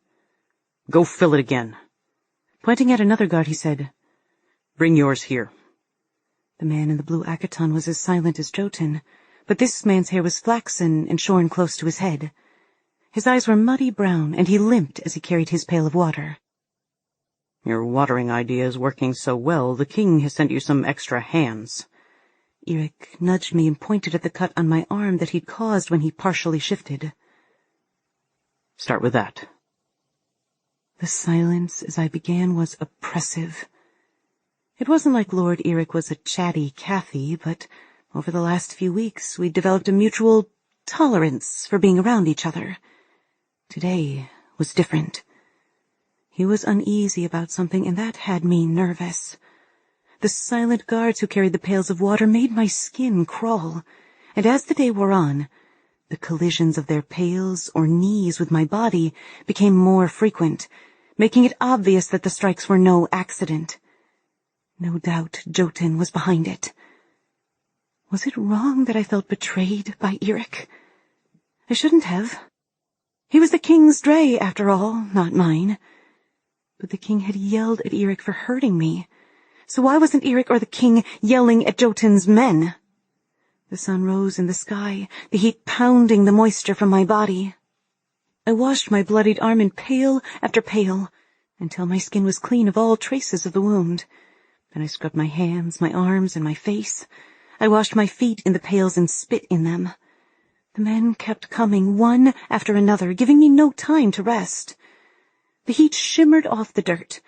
Go fill it again. Pointing at another guard, he said, Bring yours here. The man in the blue akaton was as silent as Jotun, but this man's hair was flaxen and shorn close to his head. His eyes were muddy brown, and he limped as he carried his pail of water. Your watering idea is working so well, the king has sent you some extra hands. Eric nudged me and pointed at the cut on my arm that he'd caused when he partially shifted. Start with that. The silence as I began was oppressive. It wasn't like Lord Eric was a chatty Cathy, but over the last few weeks we'd developed a mutual tolerance for being around each other. Today was different. He was uneasy about something, and that had me nervous. The silent guards who carried the pails of water made my skin crawl, and as the day wore on, the collisions of their pails or knees with my body became more frequent, making it obvious that the strikes were no accident. No doubt Jotun was behind it. Was it wrong that I felt betrayed by Eric? I shouldn't have. He was the king's Drae, after all, not mine. But the king had yelled at Eirik for hurting me. So why wasn't Eirik or the king yelling at Jotun's men? The sun rose in the sky, the heat pounding the moisture from my body. I washed my bloodied arm in pail after pail, until my skin was clean of all traces of the wound. Then I scrubbed my hands, my arms, and my face. I washed my feet in the pails and spit in them. The men kept coming, one after another, giving me no time to rest. The heat shimmered off the dirt.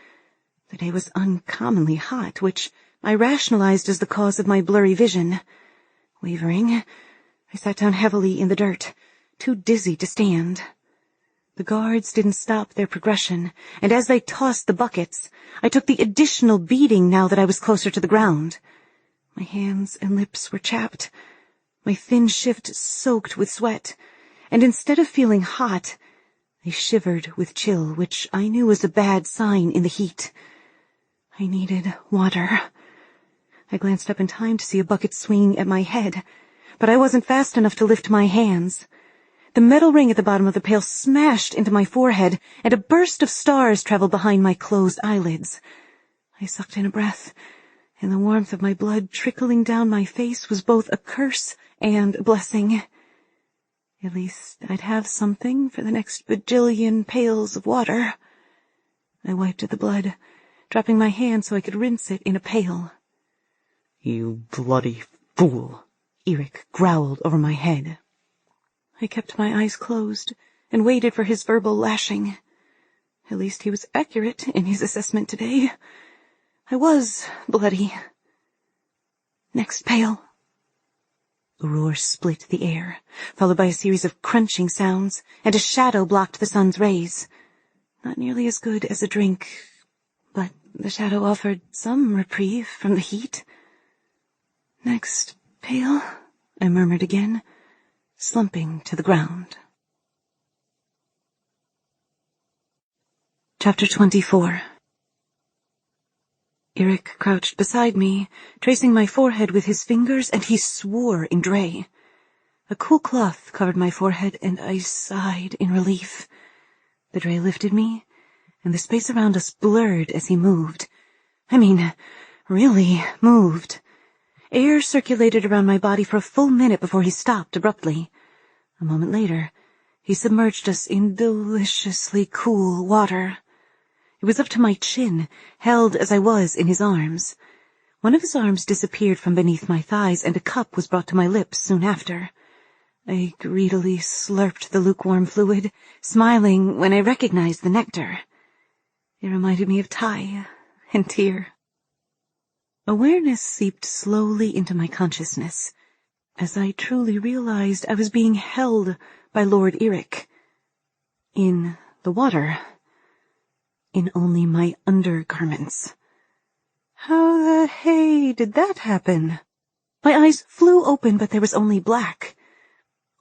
The day was uncommonly hot, which I rationalized as the cause of my blurry vision. Wavering, I sat down heavily in the dirt, too dizzy to stand. The guards didn't stop their progression, and as they tossed the buckets, I took the additional beating now that I was closer to the ground. My hands and lips were chapped, my thin shift soaked with sweat, and instead of feeling hot, I shivered with chill, which I knew was a bad sign in the heat. I needed water. I glanced up in time to see a bucket swinging at my head, but I wasn't fast enough to lift my hands. The metal ring at the bottom of the pail smashed into my forehead, and a burst of stars traveled behind my closed eyelids. I sucked in a breath, and the warmth of my blood trickling down my face was both a curse and a blessing. At least I'd have something for the next bajillion pails of water. I wiped at the blood, dropping my hand so I could rinse it in a pail. "You bloody fool," Eirik growled over my head. I kept my eyes closed and waited for his verbal lashing. At least he was accurate in his assessment today. I was bloody. Next pail. A roar split the air, followed by a series of crunching sounds, and a shadow blocked the sun's rays. Not nearly as good as a drink, but the shadow offered some reprieve from the heat. Next pail, I murmured again, slumping to the ground. Chapter 24. Eirik crouched beside me, tracing my forehead with his fingers, and he swore in Drae. A cool cloth covered my forehead, and I sighed in relief. The Drae lifted me, and the space around us blurred as he moved. I mean, really moved. Air circulated around my body for a full minute before he stopped abruptly. A moment later, he submerged us in deliciously cool water. It was up to my chin, held as I was in his arms. One of his arms disappeared from beneath my thighs, and a cup was brought to my lips soon after. I greedily slurped the lukewarm fluid, smiling when I recognized the nectar. It reminded me of Ty and Tyr. Awareness seeped slowly into my consciousness, as I truly realized I was being held by Lord Eirik. In the water. In only my undergarments. How the hey did that happen? My eyes flew open, but there was only black.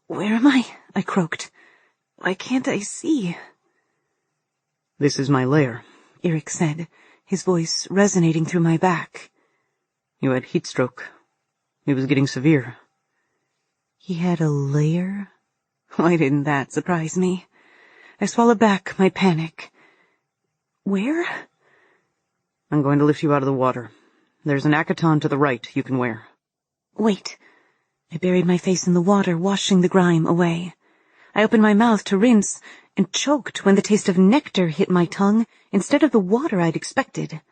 Where am I? I croaked. Why can't I see? "This is my lair," Eirik said, his voice resonating through my back. "You had heat stroke. It was getting severe." He had a lair? Why didn't that surprise me? I swallowed back my panic. Where? "I'm going to lift you out of the water. There's an akaton to the right you can wear." Wait. I buried my face in the water, washing the grime away. I opened my mouth to rinse and choked when the taste of nectar hit my tongue instead of the water I'd expected.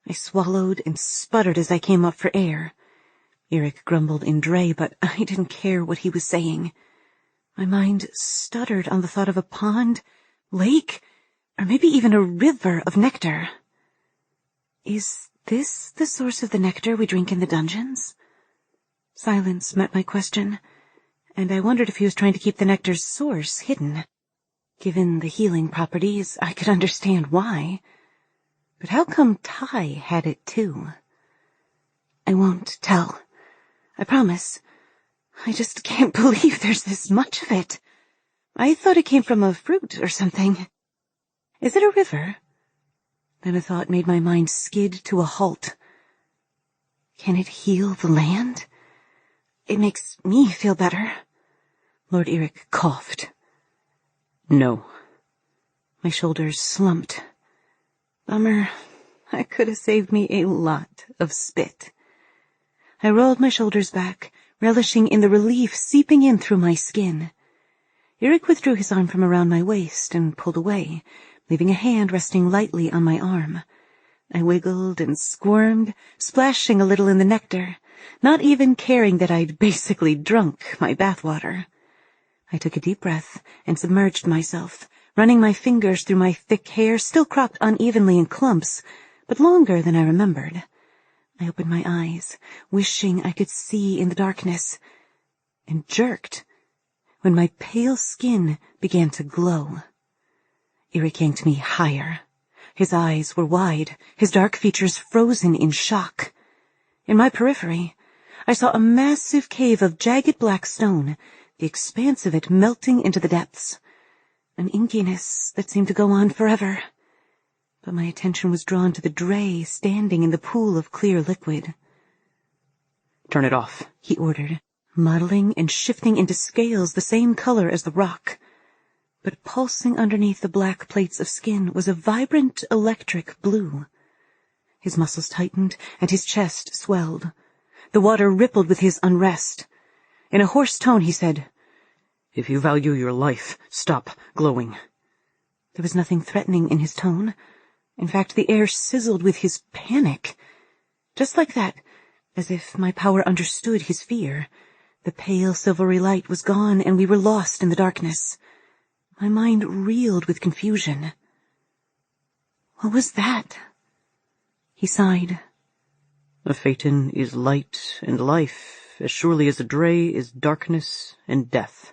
I swallowed and sputtered as I came up for air. Eirik grumbled in Drae, but I didn't care what he was saying. My mind stuttered on the thought of a pond, lake, or maybe even a river of nectar. Is this the source of the nectar we drink in the dungeons? Silence met my question, and I wondered if he was trying to keep the nectar's source hidden. Given the healing properties, I could understand why. But how come Ty had it too? I won't tell. I promise. I just can't believe there's this much of it. I thought it came from a fruit or something. Is it a river? Then a thought made my mind skid to a halt. Can it heal the land? It makes me feel better. Lord Eric coughed. No. My shoulders slumped. Bummer. That could have saved me a lot of spit. I rolled my shoulders back, relishing in the relief seeping in through my skin. Eric withdrew his arm from around my waist and pulled away, leaving a hand resting lightly on my arm. I wiggled and squirmed, splashing a little in the nectar, not even caring that I'd basically drunk my bathwater. I took a deep breath and submerged myself, running my fingers through my thick hair, still cropped unevenly in clumps, but longer than I remembered. I opened my eyes, wishing I could see in the darkness, and jerked when my pale skin began to glow. Eric yanked me higher. His eyes were wide, his dark features frozen in shock. In my periphery, I saw a massive cave of jagged black stone, the expanse of it melting into the depths. An inkiness that seemed to go on forever. But my attention was drawn to the Drae standing in the pool of clear liquid. Turn it off, he ordered, modeling and shifting into scales the same color as the rock. But pulsing underneath the black plates of skin was a vibrant electric blue. His muscles tightened and his chest swelled. The water rippled with his unrest. In a hoarse tone he said, "If you value your life, stop glowing." There was nothing threatening in his tone. In fact, the air sizzled with his panic. Just like that, as if my power understood his fear, the pale silvery light was gone and we were lost in the darkness. My mind reeled with confusion. What was that? He sighed. A Phaeton is light and life, as surely as a Drae is darkness and death.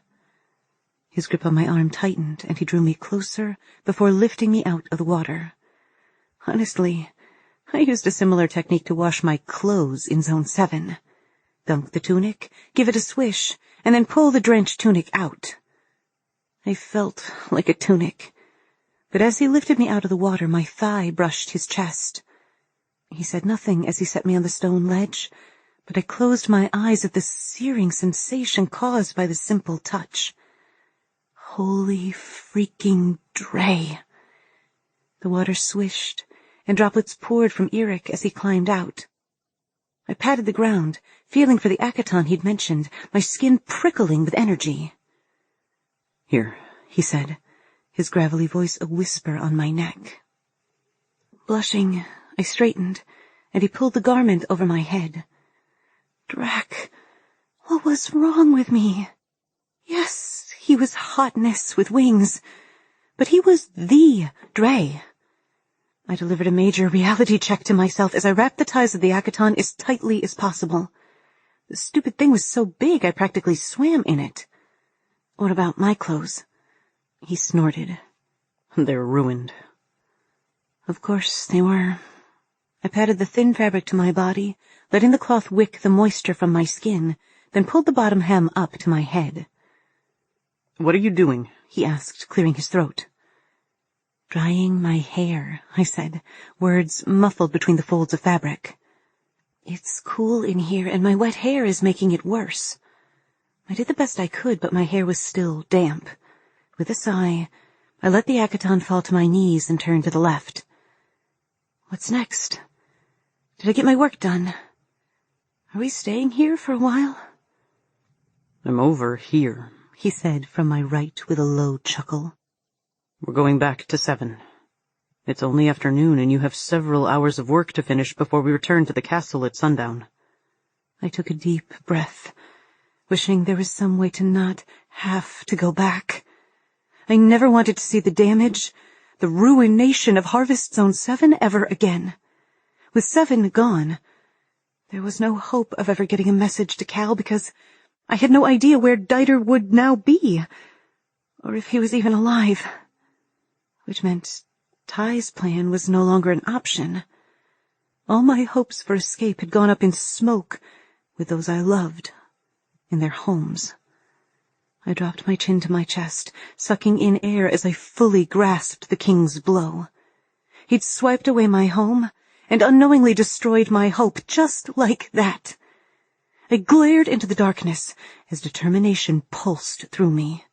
His grip on my arm tightened, and he drew me closer before lifting me out of the water. Honestly, I used a similar technique to wash my clothes in Zone 7. Dunk the tunic, give it a swish, and then pull the drenched tunic out. I felt like a tunic, but as he lifted me out of the water, my thigh brushed his chest. He said nothing as he set me on the stone ledge, but I closed my eyes at the searing sensation caused by the simple touch. Holy freaking Drae! The water swished, and droplets poured from Eric as he climbed out. I patted the ground, feeling for the akaton he'd mentioned, my skin prickling with energy. "Here," he said, his gravelly voice a whisper on my neck. Blushing, I straightened, and he pulled the garment over my head. Drac, what was wrong with me? Yes, he was hotness with wings, but he was the Drae. I delivered a major reality check to myself as I wrapped the ties of the akaton as tightly as possible. The stupid thing was so big I practically swam in it. What about my clothes? He snorted. "They're ruined." Of course they were. I patted the thin fabric to my body, letting the cloth wick the moisture from my skin, then pulled the bottom hem up to my head. "What are you doing?" he asked, clearing his throat. Drying my hair, I said, words muffled between the folds of fabric. It's cool in here, and my wet hair is making it worse. I did the best I could, but my hair was still damp. With a sigh, I let the akaton fall to my knees and turned to the left. What's next? Did I get my work done? Are we staying here for a while? "I'm over here," he said from my right with a low chuckle. "We're going back to 7. It's only afternoon and you have several hours of work to finish before we return to the castle at sundown." I took a deep breath, wishing there was some way to not have to go back. I never wanted to see the damage, the ruination of Harvest Zone 7 ever again. With 7 gone, there was no hope of ever getting a message to Cal because I had no idea where Dieter would now be, or if he was even alive. Which meant Ty's plan was no longer an option. All my hopes for escape had gone up in smoke with those I loved in their homes. I dropped my chin to my chest, sucking in air as I fully grasped the king's blow. He'd swiped away my home and unknowingly destroyed my hope just like that. I glared into the darkness as determination pulsed through me.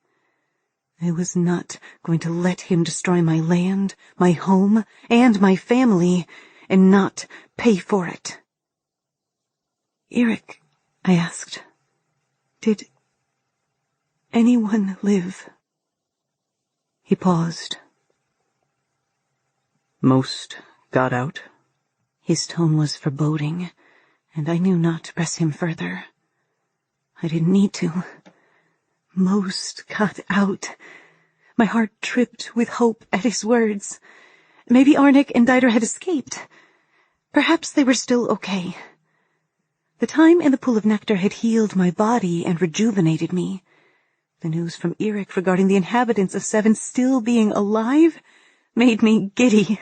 I was not going to let him destroy my land, my home, and my family, and not pay for it. Eric, I asked, did anyone live? He paused. Most got out. His tone was foreboding, and I knew not to press him further. I didn't need to. Most got out. My heart tripped with hope at his words. Maybe Arnik and Dieter had escaped. Perhaps they were still okay. The time in the pool of nectar had healed my body and rejuvenated me. The news from Eric regarding the inhabitants of Seven still being alive made me giddy.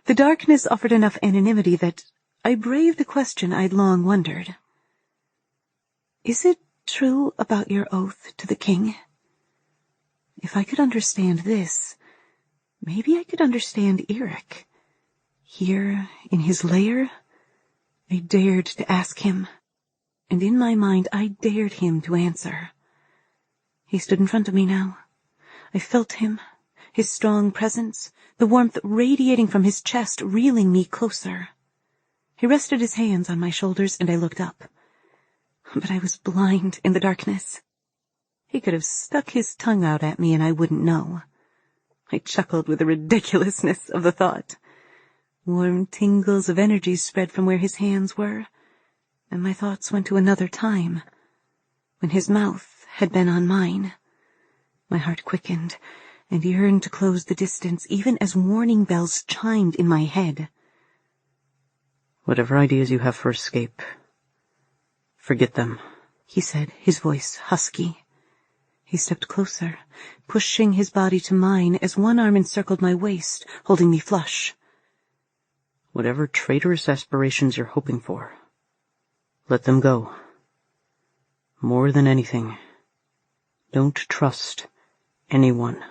The darkness offered enough anonymity that I braved a question I'd long wondered. Is it true about your oath to the king? If I could understand this, maybe I could understand Eric. Here, in his lair, I dared to ask him, and in my mind I dared him to answer. He stood in front of me now. I felt him, his strong presence, the warmth radiating from his chest reeling me closer. He rested his hands on my shoulders and I looked up. But I was blind in the darkness. He could have stuck his tongue out at me and I wouldn't know. I chuckled with the ridiculousness of the thought. Warm tingles of energy spread from where his hands were, and my thoughts went to another time, when his mouth had been on mine. My heart quickened, and yearned to close the distance even as warning bells chimed in my head. Whatever ideas you have for escape, forget them, he said, his voice husky. He stepped closer, pushing his body to mine as one arm encircled my waist, holding me flush. Whatever traitorous aspirations you're hoping for, let them go. More than anything, don't trust anyone.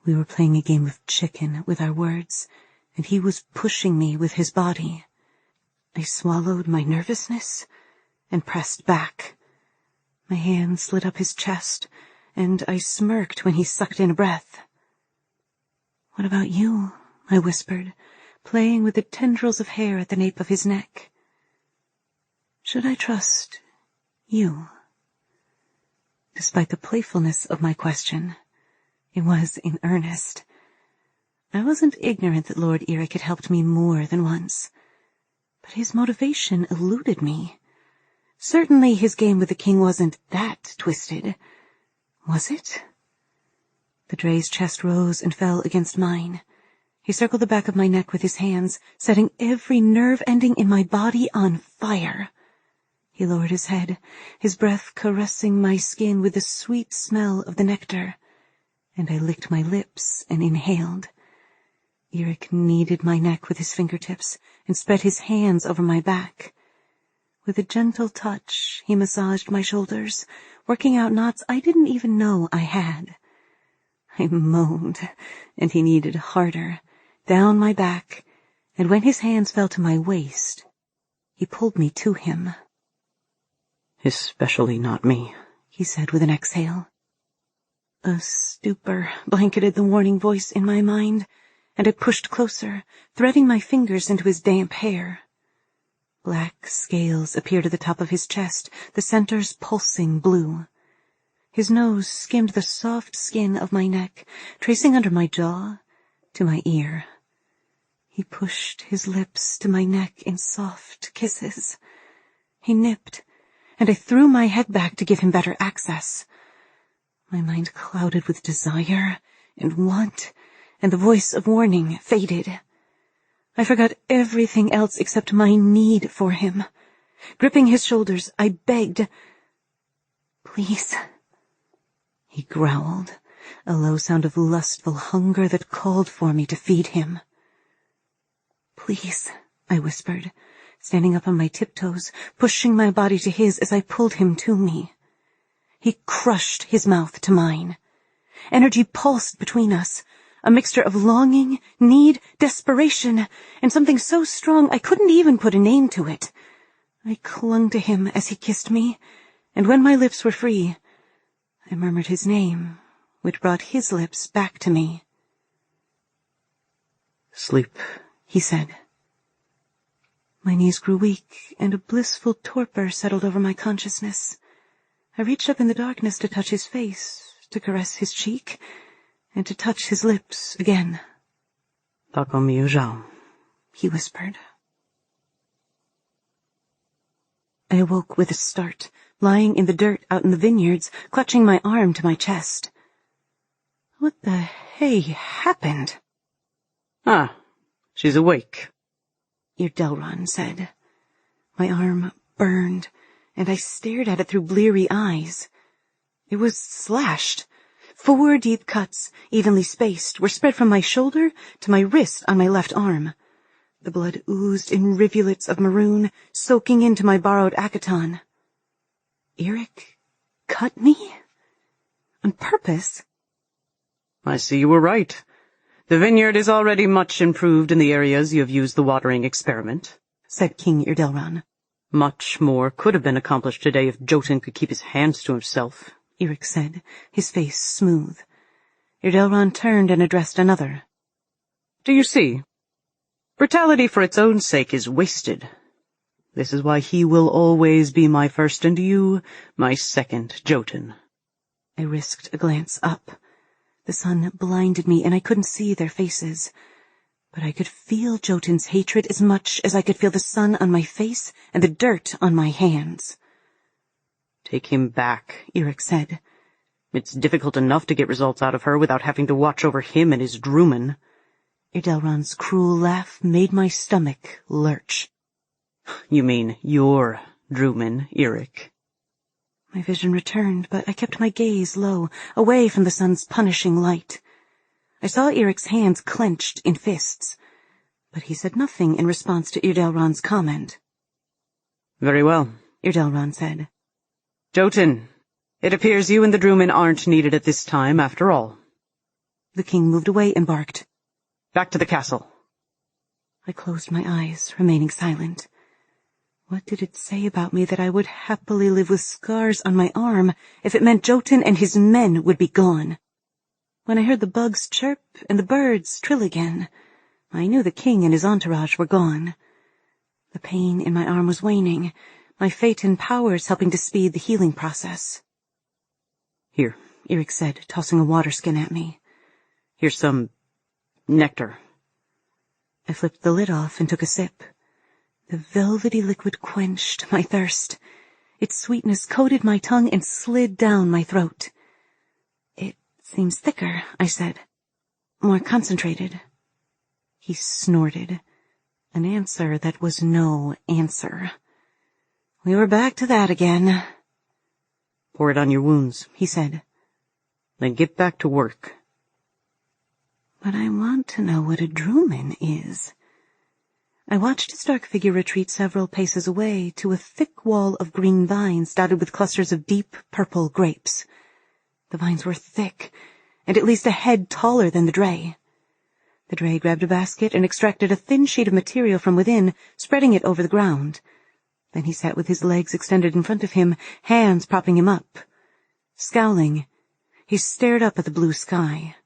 We were playing a game of chicken with our words, and he was pushing me with his body. I swallowed my nervousness and pressed back. My hand slid up his chest, and I smirked when he sucked in a breath. What about you? I whispered, playing with the tendrils of hair at the nape of his neck. Should I trust you? Despite the playfulness of my question, it was in earnest. I wasn't ignorant that Lord Eric had helped me more than once, but his motivation eluded me. Certainly his game with the king wasn't that twisted, was it? The Drae's chest rose and fell against mine. He circled the back of my neck with his hands, setting every nerve ending in my body on fire. He lowered his head, his breath caressing my skin with the sweet smell of the nectar, and I licked my lips and inhaled. Eric kneaded my neck with his fingertips and spread his hands over my back. With a gentle touch, he massaged my shoulders, working out knots I didn't even know I had. I moaned, and he kneaded harder, down my back, and when his hands fell to my waist, he pulled me to him. Especially not me, he said with an exhale. A stupor blanketed the warning voice in my mind, and I pushed closer, threading my fingers into his damp hair. Black scales appeared at the top of his chest, the centers pulsing blue. His nose skimmed the soft skin of my neck, tracing under my jaw to my ear. He pushed his lips to my neck in soft kisses. He nipped, and I threw my head back to give him better access. My mind clouded with desire and want, and the voice of warning faded. I forgot everything else except my need for him. Gripping his shoulders, I begged, "Please." He growled, a low sound of lustful hunger that called for me to feed him. "Please," I whispered, standing up on my tiptoes, pushing my body to his as I pulled him to me. He crushed his mouth to mine. Energy pulsed between us, a mixture of longing, need, desperation, and something so strong I couldn't even put a name to it. I clung to him as he kissed me, and when my lips were free, I murmured his name, which brought his lips back to me. "Sleep," he said. My knees grew weak, and a blissful torpor settled over my consciousness. I reached up in the darkness to touch his face, to caress his cheek, and to touch his lips again. "Tako mio Zhao," he whispered. I awoke with a start, lying in the dirt out in the vineyards, clutching my arm to my chest. What the hey happened? "Ah, she's awake," Irdelron said. My arm burned, and I stared at it through bleary eyes. It was slashed. 4 deep cuts, evenly spaced, were spread from my shoulder to my wrist on my left arm. The blood oozed in rivulets of maroon, soaking into my borrowed Akaton. Eric cut me? On purpose? "I see you were right. The vineyard is already much improved in the areas you have used the watering experiment," said King Irdelron. "Much more could have been accomplished today if Jotun could keep his hands to himself," Eric said, his face smooth. Irdelron turned and addressed another. "Do you see? Brutality for its own sake is wasted. This is why he will always be my first and you, my second Jotun." I risked a glance up. The sun blinded me and I couldn't see their faces. But I could feel Jotun's hatred as much as I could feel the sun on my face and the dirt on my hands. "Take him back," Eric said. "It's difficult enough to get results out of her without having to watch over him and his drooman." Irdelron's cruel laugh made my stomach lurch. "You mean your drooman, Eric." My vision returned, but I kept my gaze low, away from the sun's punishing light. I saw Eric's hands clenched in fists, but he said nothing in response to Irdelron's comment. "Very well," Irdelron said. "Jotun, it appears you and the drooman aren't needed at this time after all." The king moved away and barked, "Back to the castle." I closed my eyes, remaining silent. What did it say about me that I would happily live with scars on my arm if it meant Jotun and his men would be gone? When I heard the bugs chirp and the birds trill again, I knew the king and his entourage were gone. The pain in my arm was waning, my Phaeton powers helping to speed the healing process. "Here," Eric said, tossing a water skin at me. "Here's some nectar." I flipped the lid off and took a sip. The velvety liquid quenched my thirst. Its sweetness coated my tongue and slid down my throat. "It seems thicker," I said. "More concentrated." He snorted. An answer that was no answer. We were back to that again. "Pour it on your wounds," he said. "Then get back to work." But I want to know what a drooman is. I watched his dark figure retreat several paces away to a thick wall of green vines dotted with clusters of deep purple grapes. The vines were thick, and at least a head taller than the Drae. The Drae grabbed a basket and extracted a thin sheet of material from within, spreading it over the ground. Then he sat with his legs extended in front of him, hands propping him up. Scowling, he stared up at the blue sky.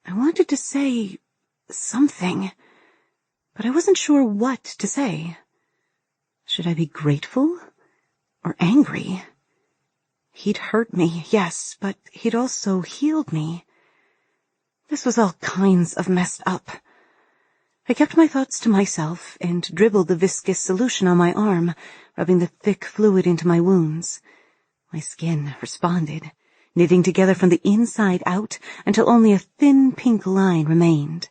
I wanted to say something, but I wasn't sure what to say. Should I be grateful or angry? He'd hurt me, yes, but he'd also healed me. This was all kinds of messed up. I kept my thoughts to myself and dribbled the viscous solution on my arm, rubbing the thick fluid into my wounds. My skin responded, knitting together from the inside out until only a thin pink line remained.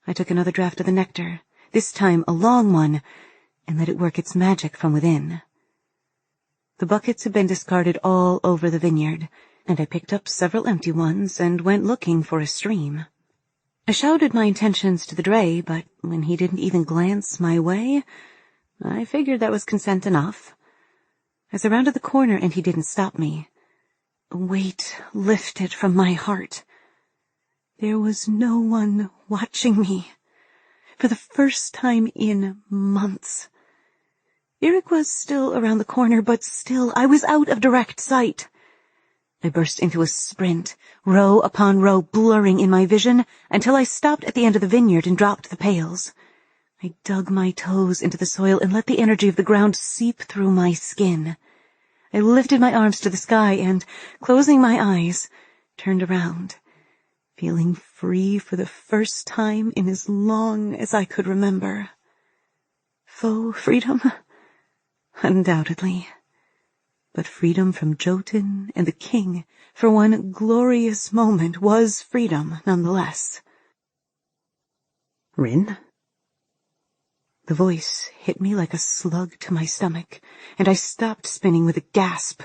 I took another draught of the nectar, this time a long one, and let it work its magic from within. The buckets had been discarded all over the vineyard, and I picked up several empty ones and went looking for a stream. I shouted my intentions to the Drae, but when he didn't even glance my way, I figured that was consent enough. As I rounded the corner and he didn't stop me, a weight lifted from my heart. There was no one watching me. For the first time in months. Eric was still around the corner, but still I was out of direct sight. I burst into a sprint, row upon row blurring in my vision, until I stopped at the end of the vineyard and dropped the pails. I dug my toes into the soil and let the energy of the ground seep through my skin. I lifted my arms to the sky and, closing my eyes, turned around, feeling free for the first time in as long as I could remember. Faux freedom? Undoubtedly. But freedom from Jotun and the king, for one glorious moment, was freedom nonetheless. Rin? The voice hit me like a slug to my stomach, and I stopped spinning with a gasp.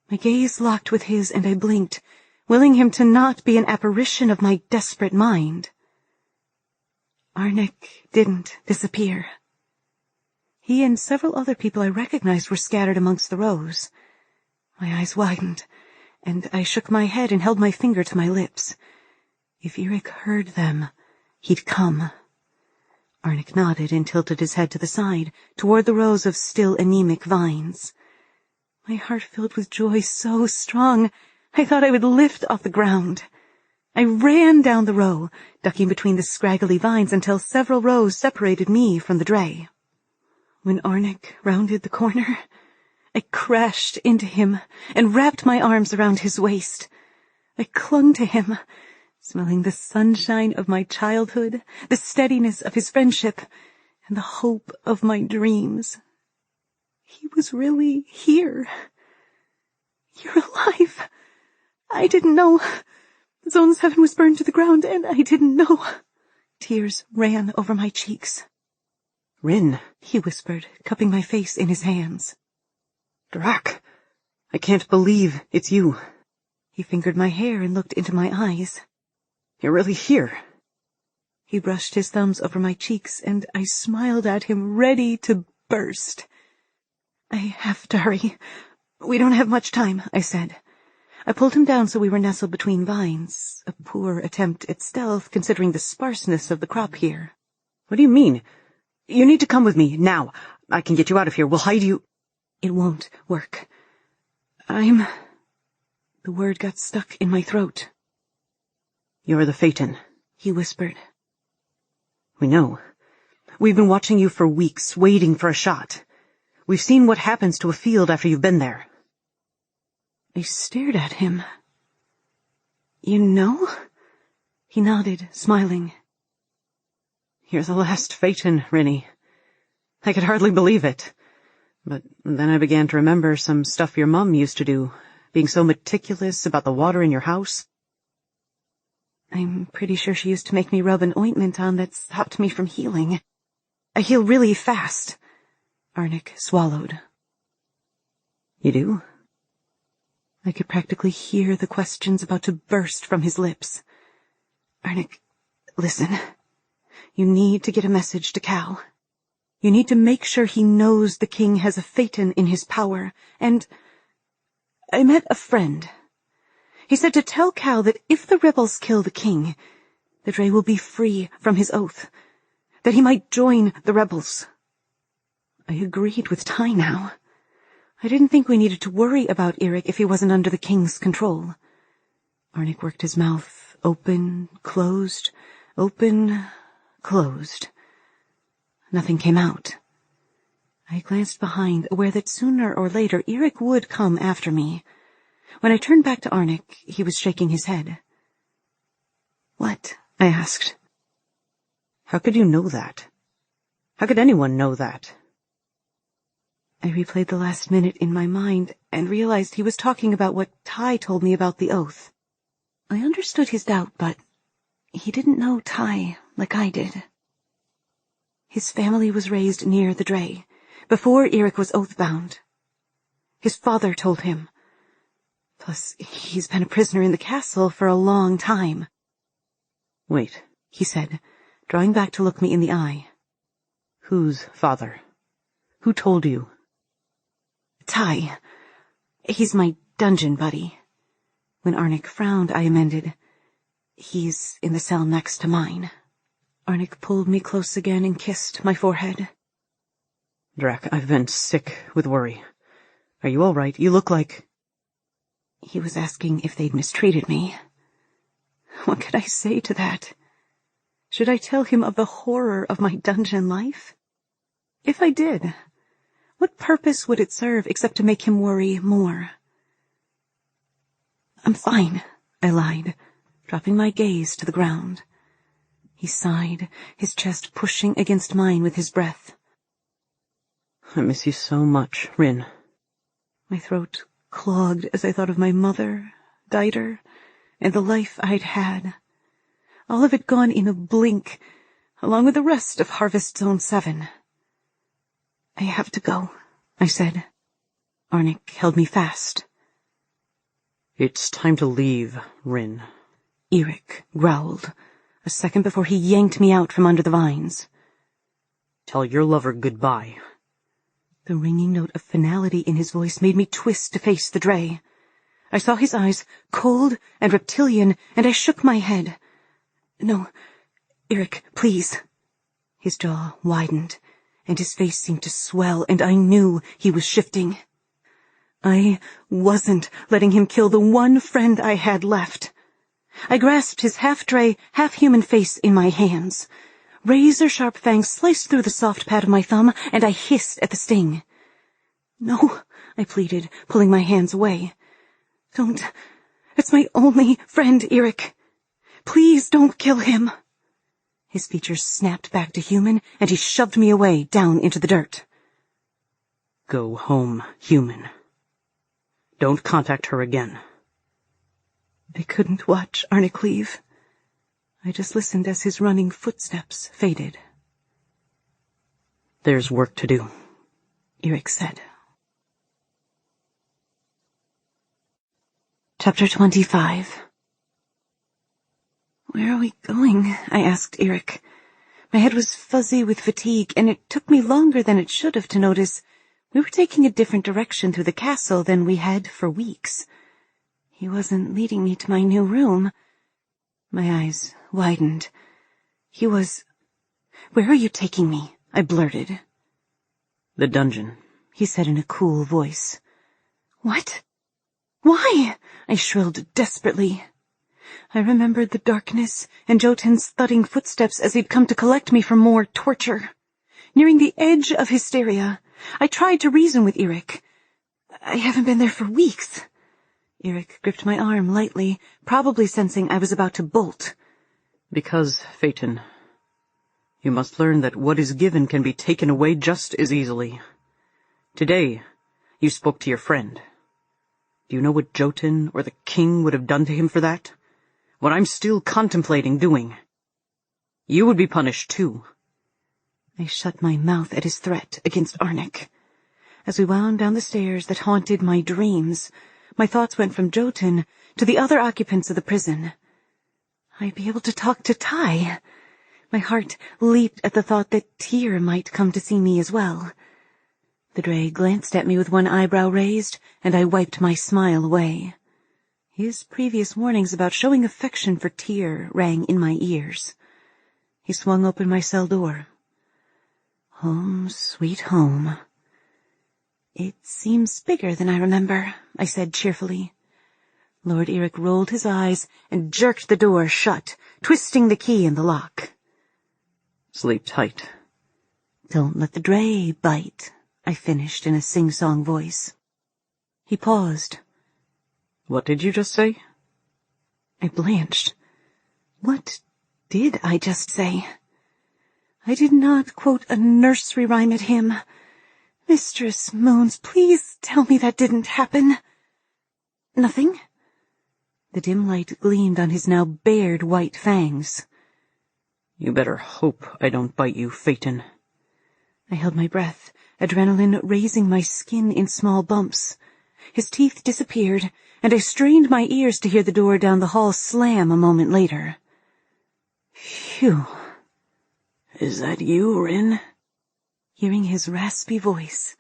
My gaze locked with his, and I blinked, willing him to not be an apparition of my desperate mind. Arnik didn't disappear. He and several other people I recognized were scattered amongst the rows. My eyes widened, and I shook my head and held my finger to my lips. If Eric heard them, he'd come. Arnik nodded and tilted his head to the side, toward the rows of still anemic vines. My heart filled with joy so strong, I thought I would lift off the ground. I ran down the row, ducking between the scraggly vines until several rows separated me from the Drae. When Arnik rounded the corner, I crashed into him and wrapped my arms around his waist. I clung to him, smelling the sunshine of my childhood, the steadiness of his friendship, and the hope of my dreams. He was really here. You're alive. I didn't know. Zone 7 was burned to the ground, and I didn't know. Tears ran over my cheeks. Rin, he whispered, cupping my face in his hands. Drac, I can't believe it's you. He fingered my hair and looked into my eyes. You're really here. He brushed his thumbs over my cheeks, and I smiled at him, ready to burst. I have to hurry. We don't have much time, I said. I pulled him down so we were nestled between vines, a poor attempt at stealth considering the sparseness of the crop here. What do you mean? You need to come with me, now. I can get you out of here. We'll hide you. It won't work. The word got stuck in my throat. You're the Phaeton, he whispered. We know. We've been watching you for weeks, waiting for a shot. We've seen what happens to a field after you've been there. I stared at him. You know? He nodded, smiling. You're the last Phaeton, Rinny. I could hardly believe it. But then I began to remember some stuff your mom used to do, being so meticulous about the water in your house. I'm pretty sure she used to make me rub an ointment on that stopped me from healing. I heal really fast. Arnik swallowed. You do? I could practically hear the questions about to burst from his lips. Arnik, listen. You need to get a message to Cal. You need to make sure he knows the king has a Phaeton in his power, and I met a friend. He said to tell Cal that if the rebels kill the king, that Drae will be free from his oath, that he might join the rebels. I agreed with Ty now. I didn't think we needed to worry about Eric if he wasn't under the king's control. Arnik worked his mouth open, closed, open, closed. Nothing came out. I glanced behind, aware that sooner or later Eric would come after me. When I turned back to Arnik, he was shaking his head. What? I asked. How could you know that? How could anyone know that? I replayed the last minute in my mind and realized he was talking about what Ty told me about the oath. I understood his doubt, but he didn't know Ty like I did. His family was raised near the Drae, before Eric was oath-bound. His father told him. Plus, he's been a prisoner in the castle for a long time. Wait, he said, drawing back to look me in the eye. Whose father? Who told you? Ty. He's my dungeon buddy. When Arnik frowned, I amended. He's in the cell next to mine. Arnik pulled me close again and kissed my forehead. Drac, I've been sick with worry. Are you all right? You look like... He was asking if they'd mistreated me. What could I say to that? Should I tell him of the horror of my dungeon life? If I did, what purpose would it serve except to make him worry more? I'm fine, I lied, dropping my gaze to the ground. He sighed, his chest pushing against mine with his breath. I miss you so much, Rin. My throat clogged as I thought of my mother, Dieter, and the life I'd had. All of it gone in a blink, along with the rest of Harvest Zone 7. I have to go, I said. Arnik held me fast. It's time to leave, Rin. Eric growled, a second before he yanked me out from under the vines. Tell your lover goodbye. The ringing note of finality in his voice made me twist to face the Drae. I saw his eyes, cold and reptilian, and I shook my head. No, Eric, please. His jaw widened, and his face seemed to swell, and I knew he was shifting. I wasn't letting him kill the one friend I had left. I grasped his half-Drae, half-human face in my hands. Razor-sharp fangs sliced through the soft pad of my thumb, and I hissed at the sting. No, I pleaded, pulling my hands away. Don't. It's my only friend, Eric. Please don't kill him. His features snapped back to human, and he shoved me away down into the dirt. Go home, human. Don't contact her again. I couldn't watch Arnik leave. I just listened as his running footsteps faded. There's work to do, Eric said. Chapter 25. Where are we going? I asked Eric. My head was fuzzy with fatigue, and it took me longer than it should have to notice we were taking a different direction through the castle than we had for weeks. He wasn't leading me to my new room. My eyes widened. He was... Where are you taking me? I blurted. The dungeon, he said in a cool voice. What? Why? I shrilled desperately. I remembered the darkness and Jotun's thudding footsteps as he'd come to collect me for more torture. Nearing the edge of hysteria, I tried to reason with Eric. I haven't been there for weeks. Eric gripped my arm lightly, probably sensing I was about to bolt. Because, Phaeton, you must learn that what is given can be taken away just as easily. Today, you spoke to your friend. Do you know what Jotun or the king would have done to him for that? What I'm still contemplating doing. You would be punished too. I shut my mouth at his threat against Arnik. As we wound down the stairs that haunted my dreams, my thoughts went from Jotun to the other occupants of the prison. I'd be able to talk to Ty. My heart leaped at the thought that Tyr might come to see me as well. The Drae glanced at me with one eyebrow raised, and I wiped my smile away. His previous warnings about showing affection for Tyr rang in my ears. He swung open my cell door. Home, sweet home. It seems bigger than I remember, I said cheerfully. Lord Eric rolled his eyes and jerked the door shut, twisting the key in the lock. Sleep tight. Don't let the Drae bite, I finished in a sing-song voice. He paused. What did you just say? I blanched. What did I just say? I did not quote a nursery rhyme at him. Mistress Moons, please tell me that didn't happen. Nothing? The dim light gleamed on his now bared white fangs. You better hope I don't bite you, Phaeton. I held my breath, adrenaline raising my skin in small bumps. His teeth disappeared, and I strained my ears to hear the door down the hall slam a moment later. Phew. Is that you, Rin? Hearing his raspy voice,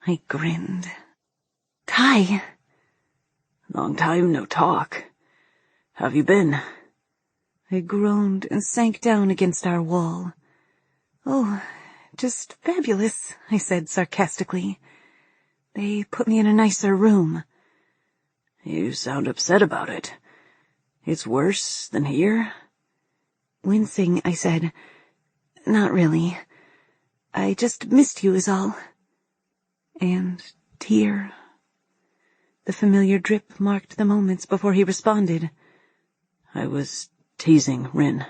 I grinned. Ty. Long time no talk. Have you been? I groaned and sank down against our wall. Oh, Just fabulous, I said sarcastically. They put me in a nicer room. You sound upset about it. It's worse than here? Wincing, I said, Not really. I just missed you is all. And tear. The familiar drip marked the moments before he responded. I was teasing, Rin.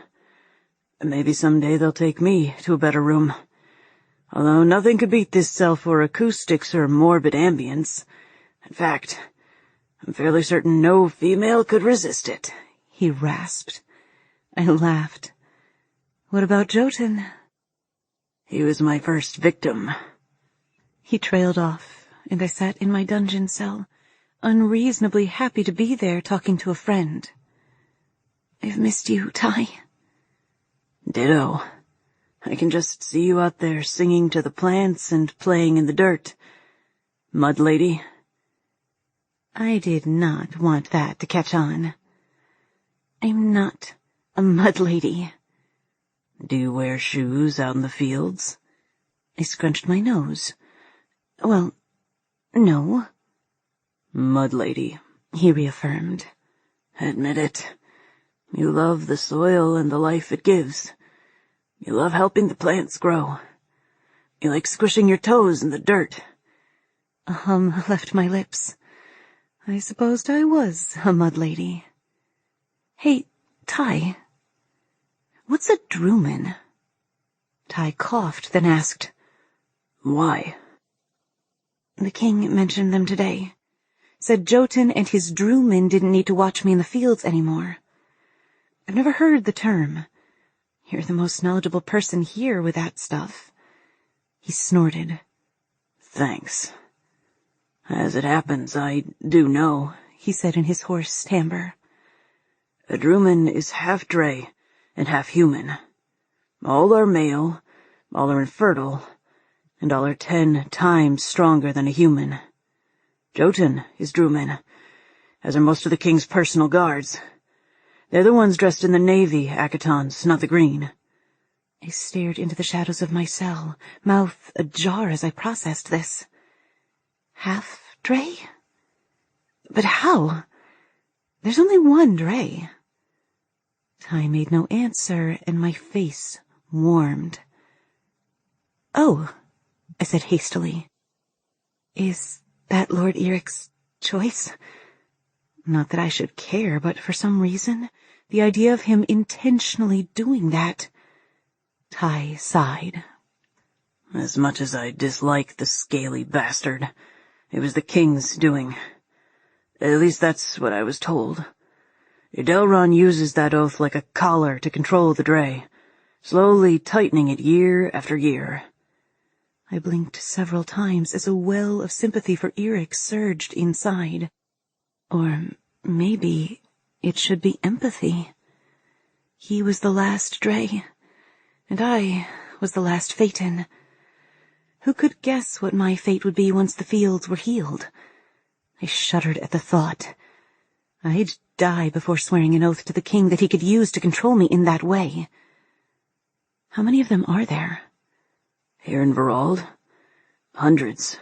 Maybe someday they'll take me to a better room. Although nothing could beat this cell for acoustics or morbid ambience. In fact, I'm fairly certain no female could resist it, he rasped. I laughed. What about Jotun? He was my first victim. He trailed off, and I sat in my dungeon cell, unreasonably happy to be there talking to a friend. I've missed you, Ty. Ditto. I can just see you out there singing to the plants and playing in the dirt. Mud lady. I did not want that to catch on. I'm not a mud lady. Do you wear shoes out in the fields? I scrunched my nose. Well, no. Mud lady, he reaffirmed. Admit it. You love the soil and the life it gives. You love helping the plants grow. You like squishing your toes in the dirt. A hum left my lips. I supposed I was a mud lady. Hey, Ty. What's a druman? Ty coughed, then asked, Why? The king mentioned them today. Said Jotun and his druman didn't need to watch me in the fields anymore. I've never heard the term. You're the most knowledgeable person here with that stuff. He snorted. Thanks. As it happens, I do know, he said in his hoarse timbre. A druman is half Drae and half human. All are male, all are infertile, and all are 10 times stronger than a human. Jotun is druman, as are most of the king's personal guards. They're the ones dressed in the navy akatons, not the green. I stared into the shadows of my cell, mouth ajar as I processed this. Half Drae? But how? There's only one Drae. Ty made no answer, and my face warmed. Oh, I said hastily. Is that Lord Eric's choice? Not that I should care, but for some reason, the idea of him intentionally doing that. Ty sighed. As much as I dislike the scaly bastard, it was the king's doing. At least that's what I was told. Edelron uses that oath like a collar to control the Drae, slowly tightening it year after year. I blinked several times as a well of sympathy for Eric surged inside. Or maybe it should be empathy. He was the last Drae, and I was the last Phaeton. Who could guess what my fate would be once the fields were healed? I shuddered at the thought. I'd die before swearing an oath to the king that he could use to control me in that way. How many of them are there? Here in Verald? Hundreds.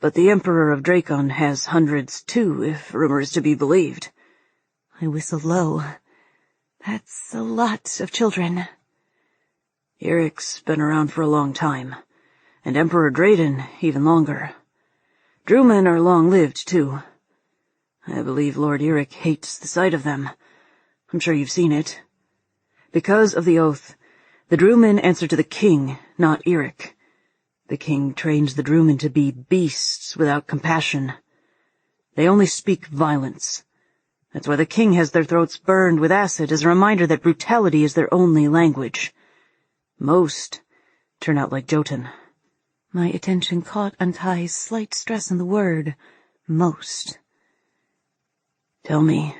But the Emperor of Dracon has hundreds too, if rumor is to be believed. I whistled low. That's a lot of children. Eric's been around for a long time, and Emperor Drayden even longer. Drewmen are long-lived too. I believe Lord Eric hates the sight of them. I'm sure you've seen it. Because of the oath, the Drewmen answer to the king, not Eric. The king trains the Drewmen to be beasts without compassion. They only speak violence. That's why the king has their throats burned with acid as a reminder that brutality is their only language. Most turn out like Jotun. My attention caught on Ty's slight stress on the word, most. Tell me,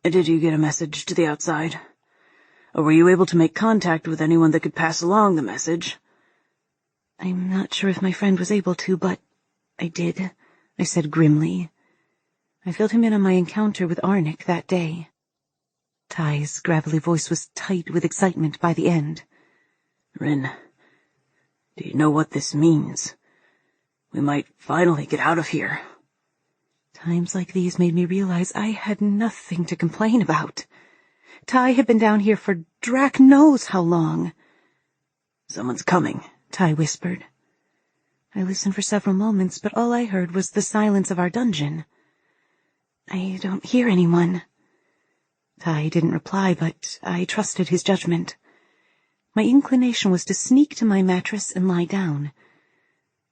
did you get a message to the outside? Or were you able to make contact with anyone that could pass along the message? I'm not sure if my friend was able to, but I did, I said grimly. I filled him in on my encounter with Arnik that day. Ty's gravelly voice was tight with excitement by the end. Rin, Do you know what this means? We might finally get out of here. Times like these made me realize I had nothing to complain about. Ty had been down here for Drac knows how long. Someone's coming, Ty whispered. I listened for several moments, but all I heard was the silence of our dungeon. I don't hear anyone. Ty didn't reply, but I trusted his judgment. My inclination was to sneak to my mattress and lie down.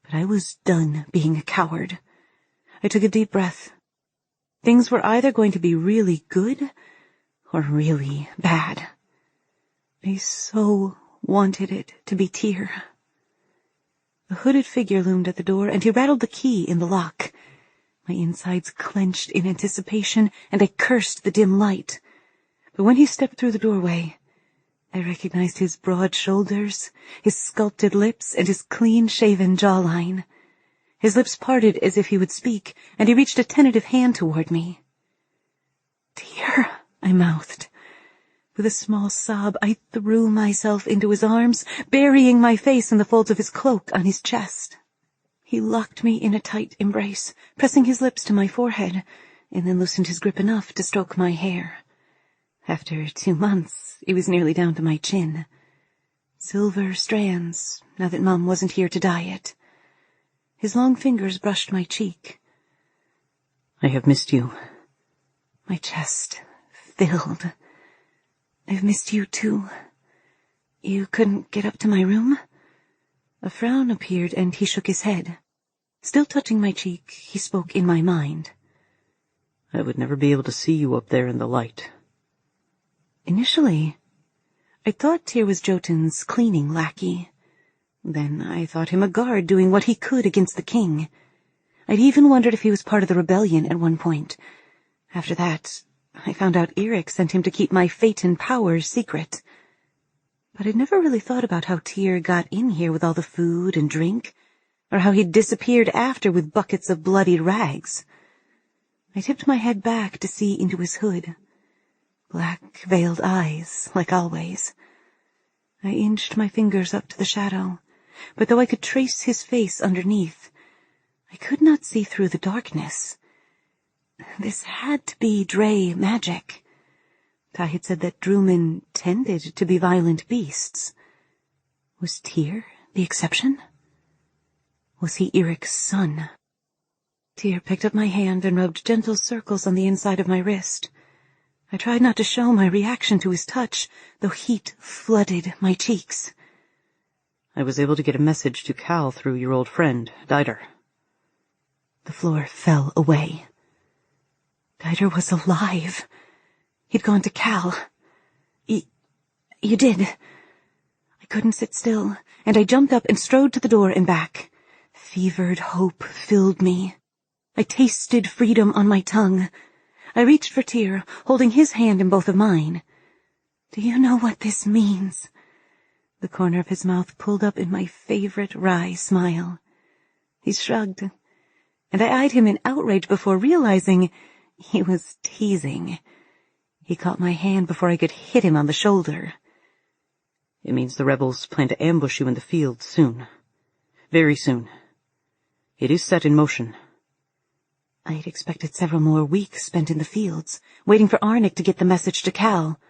But I was done being a coward. I took a deep breath. Things were either going to be really good or really bad. I so wanted it to be Tyr. A hooded figure loomed at the door, and he rattled the key in the lock. My insides clenched in anticipation, and I cursed the dim light. But when he stepped through the doorway, I recognized his broad shoulders, his sculpted lips, and his clean-shaven jawline. His lips parted as if he would speak, and he reached a tentative hand toward me. "Tyr," I mouthed. With a small sob, I threw myself into his arms, burying my face in the folds of his cloak on his chest. He locked me in a tight embrace, pressing his lips to my forehead, and then loosened his grip enough to stroke my hair. After 2 months, it was nearly down to my chin. Silver strands, now that Mom wasn't here to dye it. His long fingers brushed my cheek. I have missed you. My chest filled. I've missed you too. You couldn't get up to my room? A frown appeared and he shook his head. Still touching my cheek, he spoke in my mind. I would never be able to see you up there in the light. Initially, I thought Tyr was Jotun's cleaning lackey. Then I thought him a guard doing what he could against the king. I'd even wondered if he was part of the rebellion at one point. After that, I found out Eric sent him to keep my fate and powers secret. But I'd never really thought about how Tyr got in here with all the food and drink, or how he'd disappeared after with buckets of bloodied rags. I tipped my head back to see into his hood. Black, veiled eyes, like always. I inched my fingers up to the shadow, but though I could trace his face underneath, I could not see through the darkness. This had to be Drae magic. Ty had said that Drumen tended to be violent beasts. Was Tyr the exception? Was he Eric's son? Tyr picked up my hand and rubbed gentle circles on the inside of my wrist. I tried not to show my reaction to his touch, though heat flooded my cheeks. I was able to get a message to Cal through your old friend, Dieter. The floor fell away. Dieter was alive. He'd gone to Cal. You did. I couldn't sit still, and I jumped up and strode to the door and back. Fevered hope filled me. I tasted freedom on my tongue. I reached for Tyr, holding his hand in both of mine. Do you know what this means? The corner of his mouth pulled up in my favorite wry smile. He shrugged, and I eyed him in outrage before realizing he was teasing. He caught my hand before I could hit him on the shoulder. It means the rebels plan to ambush you in the field soon. Very soon. It is set in motion. I had expected several more weeks spent in the fields, waiting for Arnik to get the message to Cal.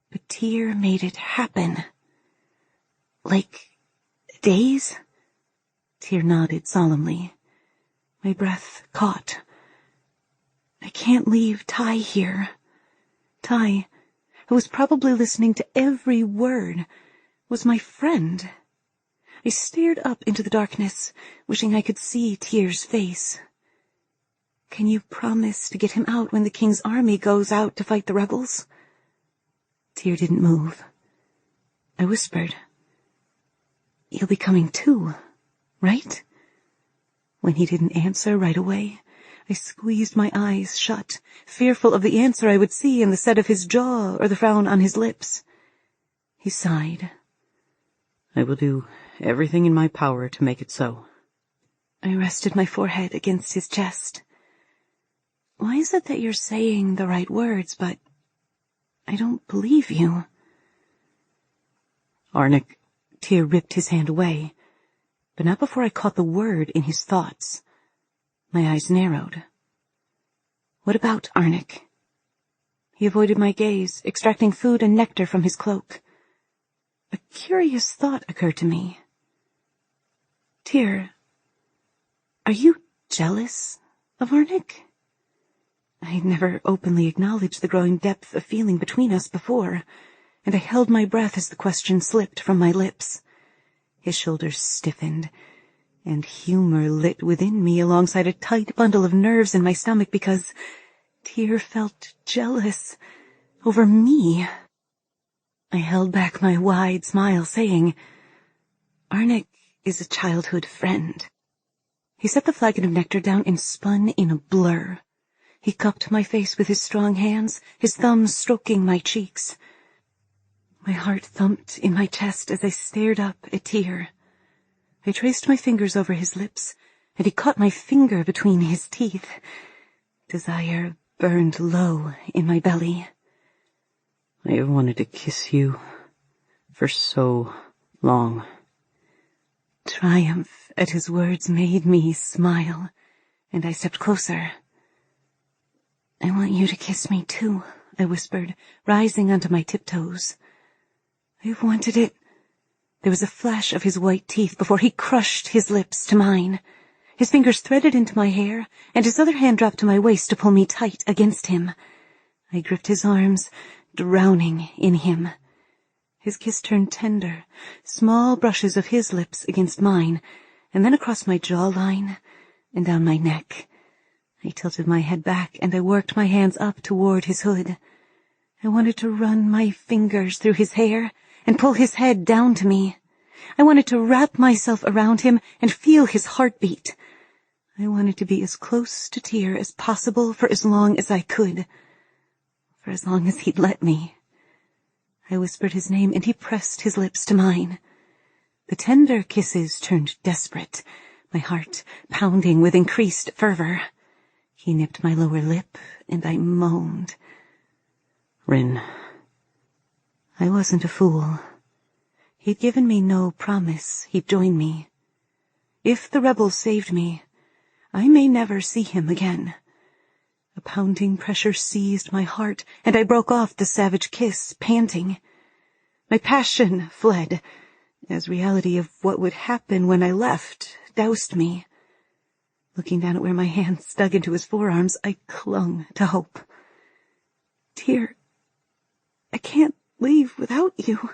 But Tyr made it happen. Like days? Tyr nodded solemnly. My breath caught. I can't leave Ty here. Ty, who was probably listening to every word, was my friend. I stared up into the darkness, wishing I could see Tyr's face. Can you promise to get him out when the king's army goes out to fight the rebels? Tyr didn't move. I whispered, You'll be coming too, right? When he didn't answer right away, I squeezed my eyes shut, fearful of the answer I would see in the set of his jaw or the frown on his lips. He sighed. I will do everything in my power to make it so. I rested my forehead against his chest. Why is it that you're saying the right words, but I don't believe you? Arnik, Tyr ripped his hand away. but not before I caught the word in his thoughts. My eyes narrowed. What about Arnik? He avoided my gaze, extracting food and nectar from his cloak. A curious thought occurred to me. Tyr, are you jealous of Arnik? I had never openly acknowledged the growing depth of feeling between us before, and I held my breath as the question slipped from my lips. His shoulders stiffened, and humor lit within me alongside a tight bundle of nerves in my stomach because Tyr felt jealous over me. I held back my wide smile, saying, Arnik is a childhood friend. He set the flagon of nectar down and spun in a blur. He cupped my face with his strong hands, his thumbs stroking my cheeks. My heart thumped in my chest as I stared up at Tyr. I traced my fingers over his lips, and he caught my finger between his teeth. Desire burned low in my belly. I have wanted to kiss you for so long. Triumph at his words made me smile, and I stepped closer. I want you to kiss me too, I whispered, rising onto my tiptoes. I've wanted it. There was a flash of his white teeth before he crushed his lips to mine. His fingers threaded into my hair, and his other hand dropped to my waist to pull me tight against him. I gripped his arms, drowning in him. His kiss turned tender, small brushes of his lips against mine, and then across my jawline and down my neck. I tilted my head back, and I worked my hands up toward his hood. I wanted to run my fingers through his hair and pull his head down to me. I wanted to wrap myself around him and feel his heartbeat. I wanted to be as close to Tyr as possible for as long as I could. For as long as he'd let me. I whispered his name, and he pressed his lips to mine. The tender kisses turned desperate, my heart pounding with increased fervor. He nipped my lower lip, and I moaned. Rin. I wasn't a fool. He'd given me no promise he'd join me. If the rebels saved me, I may never see him again. A pounding pressure seized my heart, and I broke off the savage kiss, panting. My passion fled, as reality of what would happen when I left doused me. Looking down at where my hands dug into his forearms, I clung to hope. Tyr, I can't leave without you.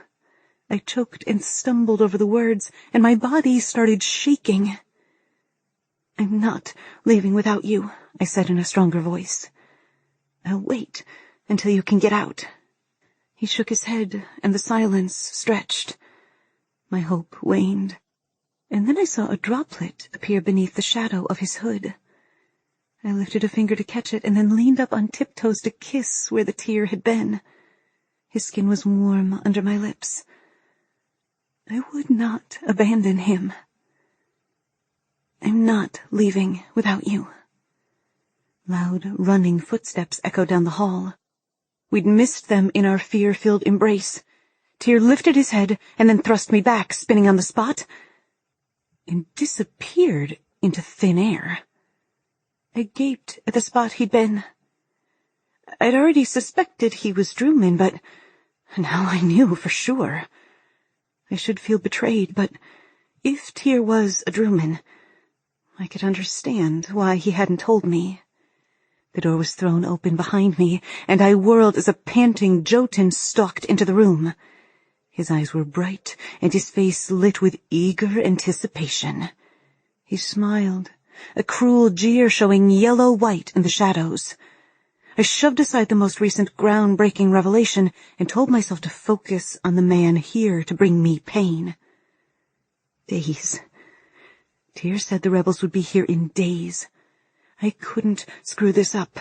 I choked and stumbled over the words, and my body started shaking. I'm not leaving without you, I said in a stronger voice. I'll wait until you can get out. He shook his head, and the silence stretched. My hope waned. And then I saw a droplet appear beneath the shadow of his hood. I lifted a finger to catch it and then leaned up on tiptoes to kiss where the tear had been. His skin was warm under my lips. I would not abandon him. I'm not leaving without you. Loud, running footsteps echoed down the hall. We'd missed them in our fear-filled embrace. Tyr lifted his head and then thrust me back, spinning on the spot, and disappeared into thin air. I gaped at the spot he'd been. I'd already suspected he was Drewman, but now I knew for sure. I should feel betrayed, but if Tyr was a Drewman, I could understand why he hadn't told me. The door was thrown open behind me, and I whirled as a panting Jotun stalked into the room. His eyes were bright, and his face lit with eager anticipation. He smiled, a cruel jeer showing yellow-white in the shadows. I shoved aside the most recent groundbreaking revelation and told myself to focus on the man here to bring me pain. Days. Tyr said the rebels would be here in days. I couldn't screw this up.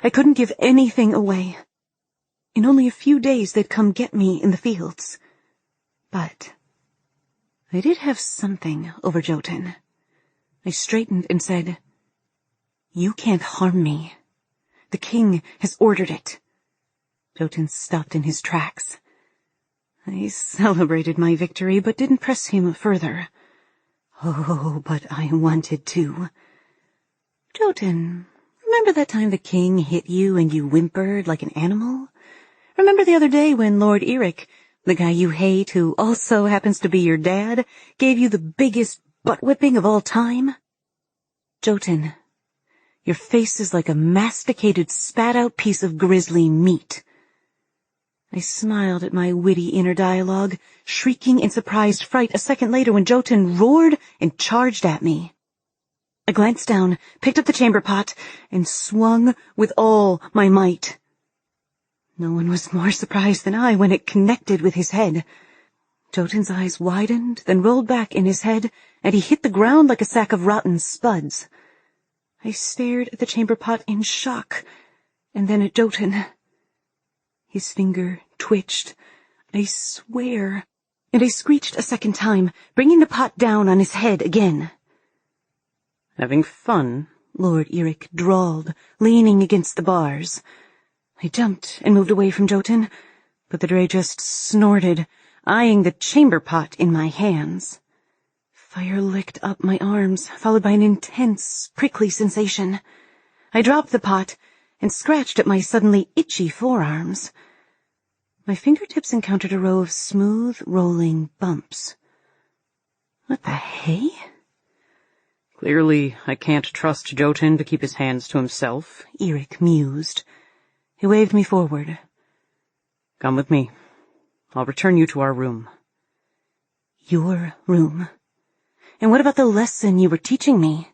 I couldn't give anything away. In only a few days they'd come get me in the fields. But I did have something over Jotun. I straightened and said, "You can't harm me. The king has ordered it." Jotun stopped in his tracks. I celebrated my victory, but didn't press him further. Oh, but I wanted to. Jotun, remember that time the king hit you and you whimpered like an animal? Remember the other day when Lord Eric, the guy you hate who also happens to be your dad, gave you the biggest butt-whipping of all time? Jotun, your face is like a masticated, spat-out piece of grisly meat. I smiled at my witty inner dialogue, shrieking in surprised fright a second later when Jotun roared and charged at me. I glanced down, picked up the chamber pot, and swung with all my might. No one was more surprised than I when it connected with his head. Jotun's eyes widened, then rolled back in his head, and he hit the ground like a sack of rotten spuds. I stared at the chamber pot in shock, and then at Jotun. His finger twitched. I swear. And I screeched a second time, bringing the pot down on his head again. Having fun? Lord Eric drawled, leaning against the bars. I jumped and moved away from Jotun, but the Drae just snorted, eyeing the chamber pot in my hands. Fire licked up my arms, followed by an intense, prickly sensation. I dropped the pot and scratched at my suddenly itchy forearms. My fingertips encountered a row of smooth, rolling bumps. What the hey? Clearly, I can't trust Jotun to keep his hands to himself, Eric mused. He waved me forward. Come with me. I'll return you to our room. Your room? And what about the lesson you were teaching me?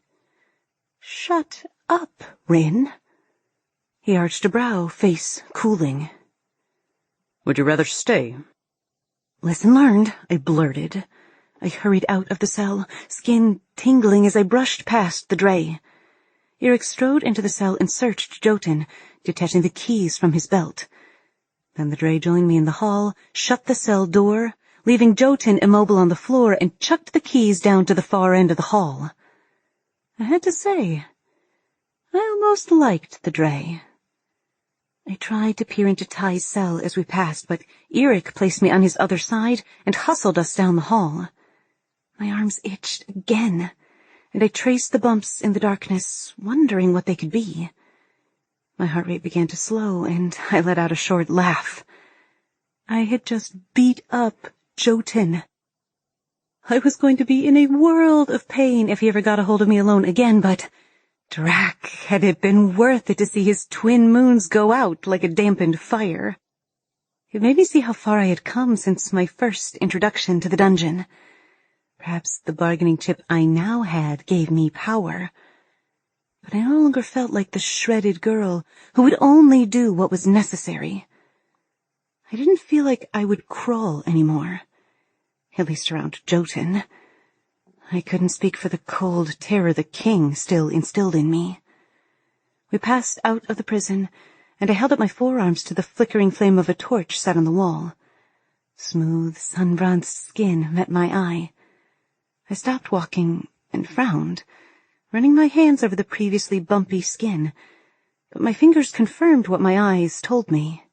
Shut up, Rin. He arched a brow, face cooling. Would you rather stay? Lesson learned, I blurted. I hurried out of the cell, skin tingling as I brushed past the Drae. Eric strode into the cell and searched Jotun, detaching the keys from his belt. Then the Drae joined me in the hall, shut the cell door, leaving Jotun immobile on the floor, and chucked the keys down to the far end of the hall. I had to say, I almost liked the Drae. I tried to peer into Ty's cell as we passed, but Eric placed me on his other side and hustled us down the hall. My arms itched again, and I traced the bumps in the darkness, wondering what they could be. My heart rate began to slow, and I let out a short laugh. I had just beat up Jotun. I was going to be in a world of pain if he ever got a hold of me alone again, but Drac, had it been worth it to see his twin moons go out like a dampened fire. It made me see how far I had come since my first introduction to the dungeon. Perhaps the bargaining chip I now had gave me power. But I no longer felt like the shredded girl who would only do what was necessary. I didn't feel like I would crawl anymore, at least around Jotun. I couldn't speak for the cold terror the king still instilled in me. We passed out of the prison, and I held up my forearms to the flickering flame of a torch set on the wall. Smooth, sun-bronzed skin met my eye. I stopped walking and frowned, running my hands over the previously bumpy skin, but my fingers confirmed what my eyes told me.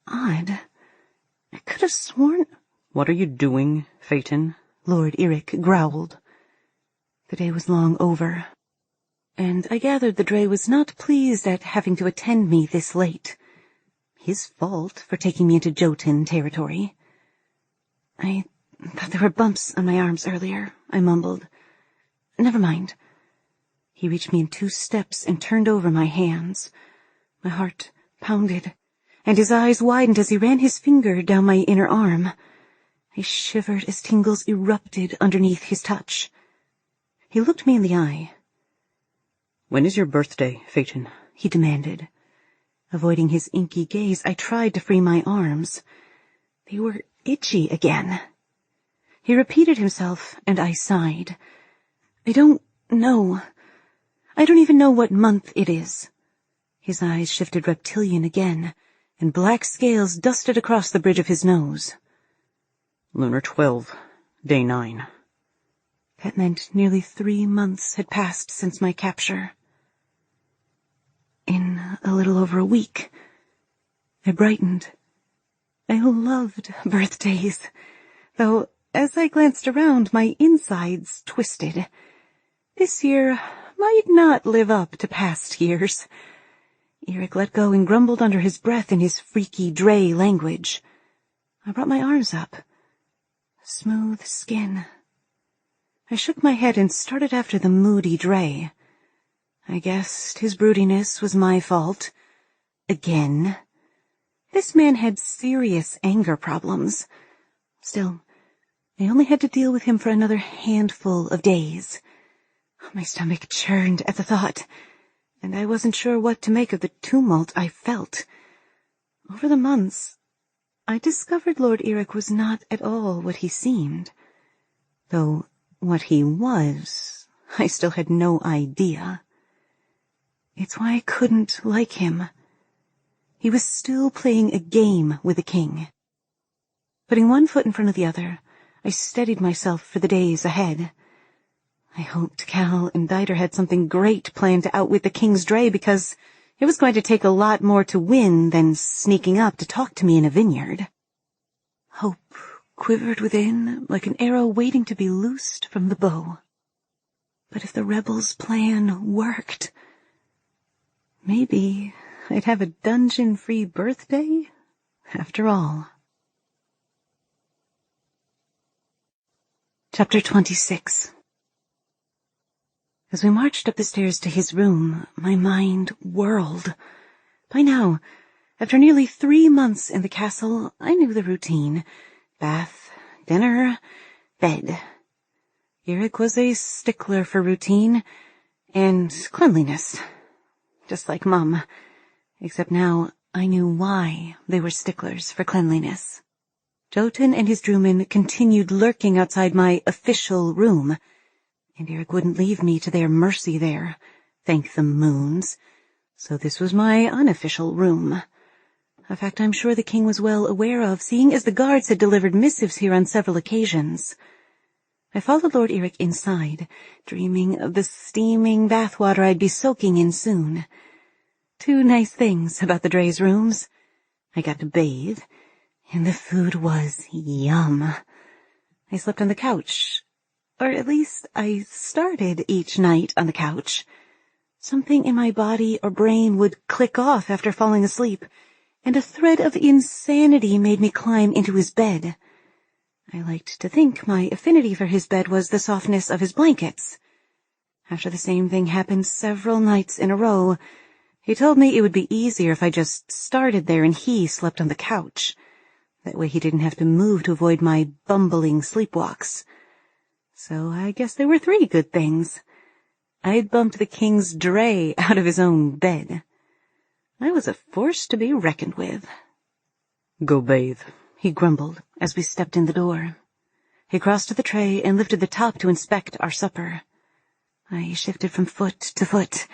Odd. I could have sworn— What are you doing, Phaeton? Lord Eric growled. The day was long over, and I gathered the Drae was not pleased at having to attend me this late. His fault for taking me into Jotun territory. I thought there were bumps on my arms earlier, I mumbled. Never mind. He reached me in 2 steps and turned over my hands. My heart pounded, and his eyes widened as he ran his finger down my inner arm. I shivered as tingles erupted underneath his touch. He looked me in the eye. When is your birthday, Phaeton? He demanded. Avoiding his inky gaze, I tried to free my arms. They were itchy again. He repeated himself, and I sighed. I don't know. I don't even know what month it is. His eyes shifted reptilian again, and black scales dusted across the bridge of his nose. Lunar 12, day 9. That meant nearly 3 months had passed since my capture. In a little over a week, I brightened. I loved birthdays, though as I glanced around, my insides twisted. This year might not live up to past years. Eric let go and grumbled under his breath in his freaky Drae language. I brought my arms up. Smooth skin. I shook my head and started after the moody Drae. I guessed his broodiness was my fault. Again. This man had serious anger problems. Still, I only had to deal with him for another handful of days. My stomach churned at the thought, and I wasn't sure what to make of the tumult I felt. Over the months, I discovered Lord Eric was not at all what he seemed. Though what he was, I still had no idea. It's why I couldn't like him. He was still playing a game with the king. Putting one foot in front of the other, I steadied myself for the days ahead. I hoped Cal and Dieter had something great planned to outwit the king's Drae, because it was going to take a lot more to win than sneaking up to talk to me in a vineyard. Hope quivered within like an arrow waiting to be loosed from the bow. But if the rebels' plan worked, maybe I'd have a dungeon-free birthday after all. Chapter 26. As we marched up the stairs to his room, my mind whirled. By now, after nearly 3 months in the castle, I knew the routine. Bath, dinner, bed. Eric was a stickler for routine and cleanliness, just like Mum, except now I knew why they were sticklers for cleanliness. Jotun and his drewmen continued lurking outside my official room, and Eric wouldn't leave me to their mercy there, thank the moons. So this was my unofficial room. A fact I'm sure the king was well aware of, seeing as the guards had delivered missives here on several occasions. I followed Lord Eric inside, dreaming of the steaming bathwater I'd be soaking in soon. 2 nice things about the Drae's rooms. I got to bathe, and the food was yum. I slept on the couch. Or at least I started each night on the couch. Something in my body or brain would click off after falling asleep, and a thread of insanity made me climb into his bed. I liked to think my affinity for his bed was the softness of his blankets. After the same thing happened several nights in a row, he told me it would be easier if I just started there and he slept on the couch. That way he didn't have to move to avoid my bumbling sleepwalks. So I guess there were 3 good things. I'd bumped the king's Drae out of his own bed. I was a force to be reckoned with. Go bathe, he grumbled as we stepped in the door. He crossed to the tray and lifted the top to inspect our supper. I shifted from foot to foot.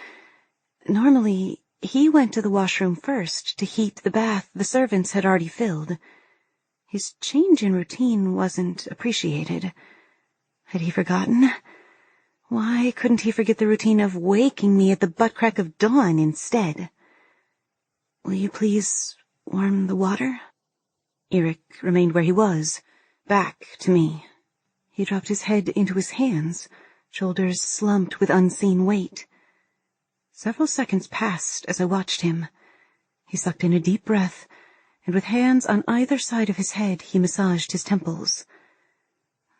Normally, he went to the washroom first to heat the bath the servants had already filled. His change in routine wasn't appreciated. Had he forgotten? Why couldn't he forget the routine of waking me at the butt crack of dawn instead? Will you please warm the water? Eric remained where he was, back to me. He dropped his head into his hands, shoulders slumped with unseen weight. Several seconds passed as I watched him. He sucked in a deep breath, and with hands on either side of his head, he massaged his temples.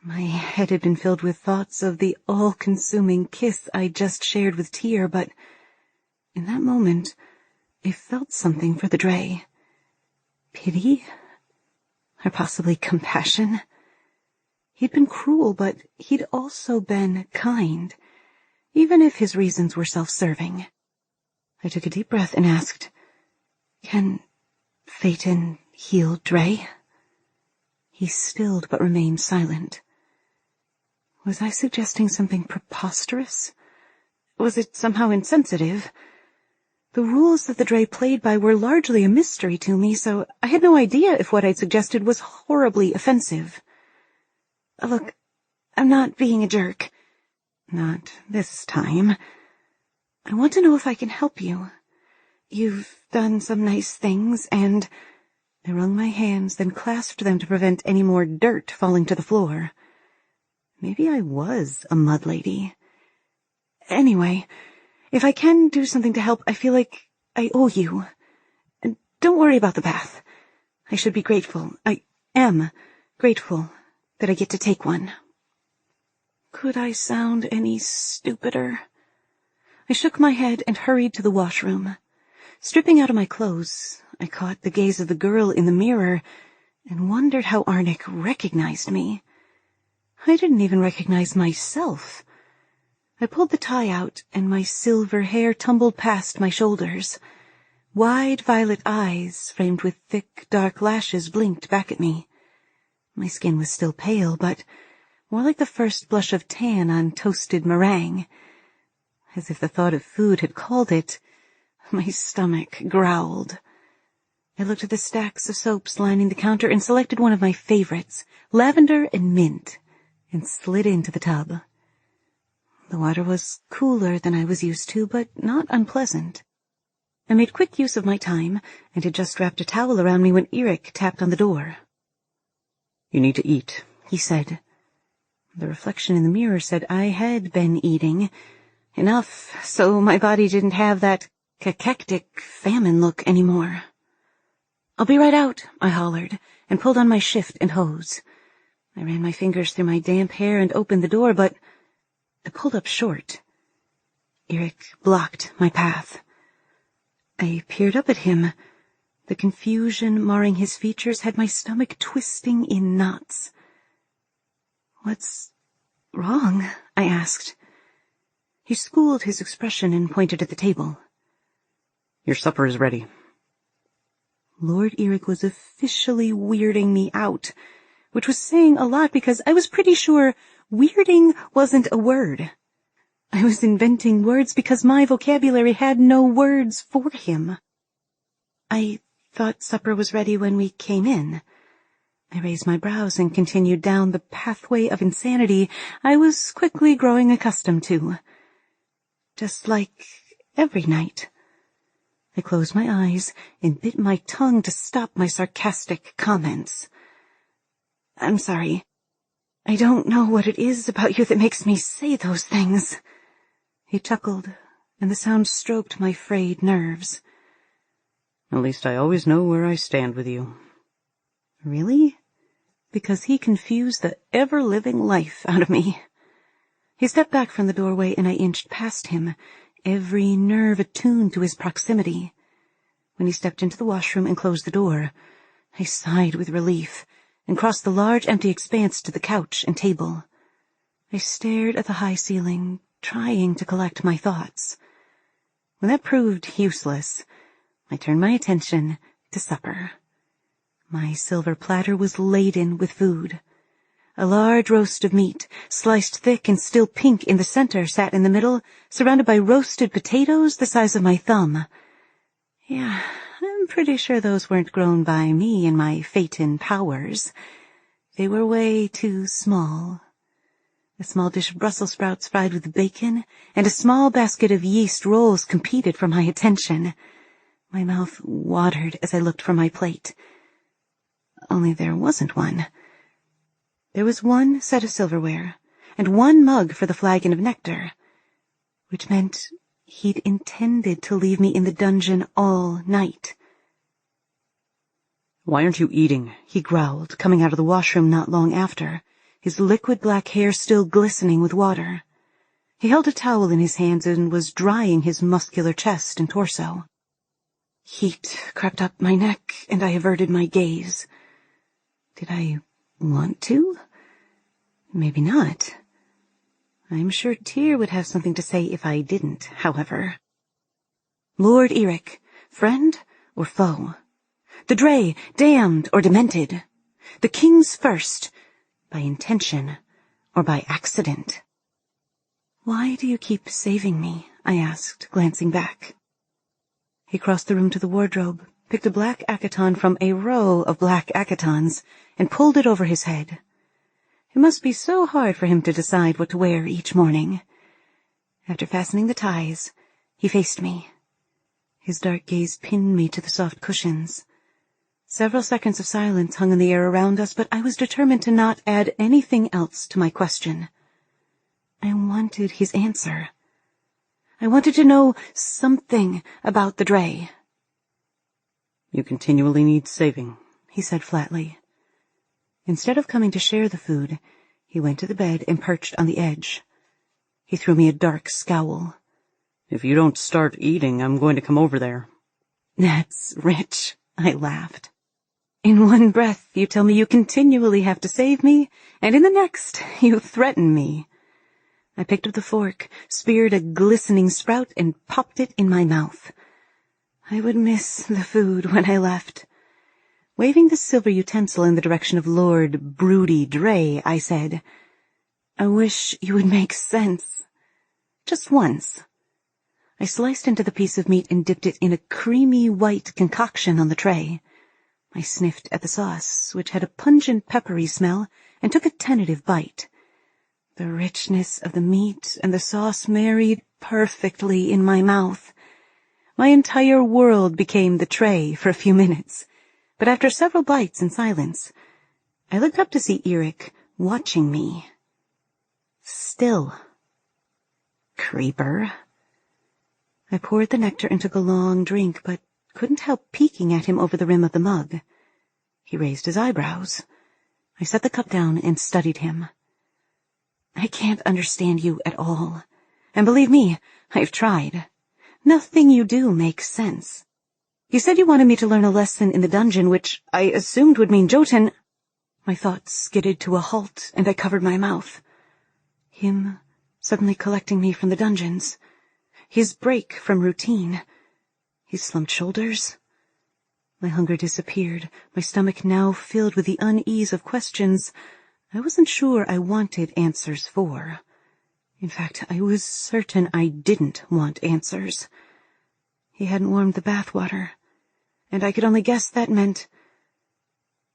My head had been filled with thoughts of the all-consuming kiss I'd just shared with Tyr, but in that moment, I felt something for the Drae. Pity? Or possibly compassion? He'd been cruel, but he'd also been kind, even if his reasons were self-serving. I took a deep breath and asked, "Can Phaeton heal Drae?" He stilled but remained silent. Was I suggesting something preposterous? Was it somehow insensitive? The rules that the Drae played by were largely a mystery to me, so I had no idea if what I'd suggested was horribly offensive. Look, I'm not being a jerk. Not this time. I want to know if I can help you. You've done some nice things, and I wrung my hands, then clasped them to prevent any more dirt falling to the floor. Maybe I was a mud lady. Anyway, if I can do something to help, I feel like I owe you. And don't worry about the bath. I should be grateful. I am grateful that I get to take one. Could I sound any stupider? I shook my head and hurried to the washroom. Stripping out of my clothes, I caught the gaze of the girl in the mirror and wondered how Arnik recognized me. I didn't even recognize myself. I pulled the tie out, and my silver hair tumbled past my shoulders. Wide violet eyes, framed with thick, dark lashes, blinked back at me. My skin was still pale, but more like the first blush of tan on toasted meringue. As if the thought of food had called it, my stomach growled. I looked at the stacks of soaps lining the counter and selected one of my favorites, lavender and mint, and slid into the tub. The water was cooler than I was used to, but not unpleasant. I made quick use of my time and had just wrapped a towel around me when Eric tapped on the door. "You need to eat," he said. The reflection in the mirror said I had been eating. Enough, so my body didn't have that cachectic famine look anymore. "I'll be right out," I hollered, and pulled on my shift and hose. I ran my fingers through my damp hair and opened the door, but I pulled up short. Eric blocked my path. I peered up at him. The confusion marring his features had my stomach twisting in knots. "What's wrong?" I asked. He schooled his expression and pointed at the table. "Your supper is ready." Lord Eric was officially weirding me out, which was saying a lot because I was pretty sure weirding wasn't a word. I was inventing words because my vocabulary had no words for him. "I thought supper was ready when we came in." I raised my brows and continued down the pathway of insanity I was quickly growing accustomed to. Just like every night. I closed my eyes and bit my tongue to stop my sarcastic comments. "I'm sorry. I don't know what it is about you that makes me say those things." He chuckled, and the sound stroked my frayed nerves. "At least I always know where I stand with you." Really? Because he confused the ever-living life out of me. He stepped back from the doorway, and I inched past him, every nerve attuned to his proximity. When he stepped into the washroom and closed the door, I sighed with relief and crossed the large empty expanse to the couch and table. I stared at the high ceiling, trying to collect my thoughts. When that proved useless, I turned my attention to supper. My silver platter was laden with food. A large roast of meat, sliced thick and still pink in the center, sat in the middle, surrounded by roasted potatoes the size of my thumb. Yeah, I'm pretty sure those weren't grown by me and my Phaeton powers. They were way too small. A small dish of Brussels sprouts fried with bacon and a small basket of yeast rolls competed for my attention. My mouth watered as I looked for my plate. Only there wasn't one. There was one set of silverware, and one mug for the flagon of nectar, which meant he'd intended to leave me in the dungeon all night. "Why aren't you eating?" he growled, coming out of the washroom not long after, his liquid black hair still glistening with water. He held a towel in his hands and was drying his muscular chest and torso. Heat crept up my neck, and I averted my gaze. Did I want to? Maybe not. I'm sure Tyr would have something to say if I didn't, however. Lord Eric, friend or foe? The Drae, damned or demented? The kings first, by intention or by accident? "Why do you keep saving me?" I asked, glancing back. He crossed the room to the wardrobe, picked a black akaton from a row of black akatons, and pulled it over his head. It must be so hard for him to decide what to wear each morning. After fastening the ties, he faced me. His dark gaze pinned me to the soft cushions. Several seconds of silence hung in the air around us, but I was determined to not add anything else to my question. I wanted his answer. I wanted to know something about the Drae. You continually need saving, he said flatly. Instead of coming to share the food, he went to the bed and perched on the edge. He threw me a dark scowl. If you don't start eating, I'm going to come over there. That's rich, I laughed. In one breath, you tell me you continually have to save me, and in the next, you threaten me. I picked up the fork, speared a glistening sprout, and popped it in my mouth. I would miss the food when I left. Waving the silver utensil in the direction of Lord Broody Drae, I said, I wish you would make sense. Just once. I sliced into the piece of meat and dipped it in a creamy white concoction on the tray. I sniffed at the sauce, which had a pungent peppery smell, and took a tentative bite. The richness of the meat and the sauce married perfectly in my mouth. My entire world became the tray for a few minutes, but after several bites in silence, I looked up to see Eric watching me. Still. Creeper. I poured the nectar and took a long drink, but couldn't help peeking at him over the rim of the mug. He raised his eyebrows. I set the cup down and studied him. I can't understand you at all. And believe me, I've tried. Nothing you do makes sense. You said you wanted me to learn a lesson in the dungeon, which I assumed would mean Jotun. My thoughts skidded to a halt, and I covered my mouth. Him suddenly collecting me from the dungeons. His break from routine. His slumped shoulders. My hunger disappeared, my stomach now filled with the unease of questions I wasn't sure I wanted answers for. In fact, I was certain I didn't want answers. He hadn't warmed the bathwater, and I could only guess that meant,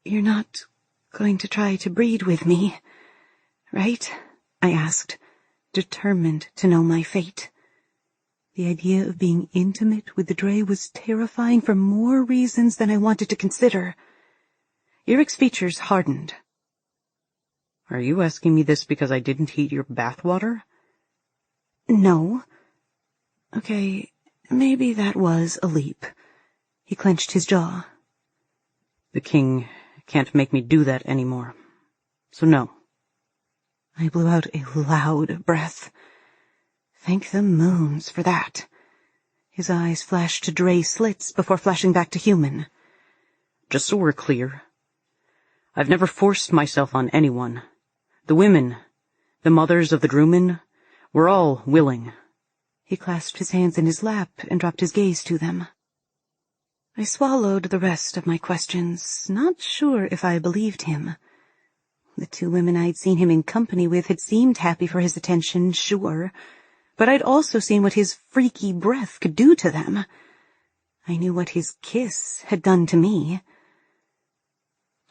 You're not going to try to breed with me, right? I asked, determined to know my fate. The idea of being intimate with the Drae was terrifying for more reasons than I wanted to consider. Eric's features hardened. Are you asking me this because I didn't heat your bathwater? No. Okay, maybe that was a leap. He clenched his jaw. The king can't make me do that anymore. So no. I blew out a loud breath. Thank the moons for that. His eyes flashed to Drae slits before flashing back to human. Just so we're clear, I've never forced myself on anyone. The women, the mothers of the Drewmen, were all willing. He clasped his hands in his lap and dropped his gaze to them. I swallowed the rest of my questions, not sure if I believed him. The two women I'd seen him in company with had seemed happy for his attention, sure, but I'd also seen what his freaky breath could do to them. I knew what his kiss had done to me.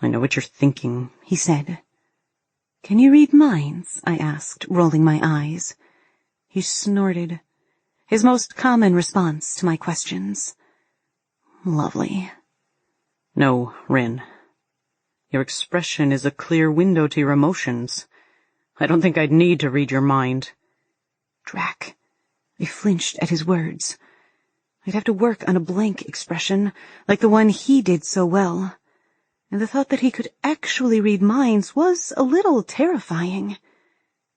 I know what you're thinking, he said. Can you read minds? I asked, rolling my eyes. He snorted, his most common response to my questions. Lovely. No, Rin. Your expression is a clear window to your emotions. I don't think I'd need to read your mind. Drac. I flinched at his words. I'd have to work on a blank expression, like the one he did so well. And the thought that he could actually read minds was a little terrifying.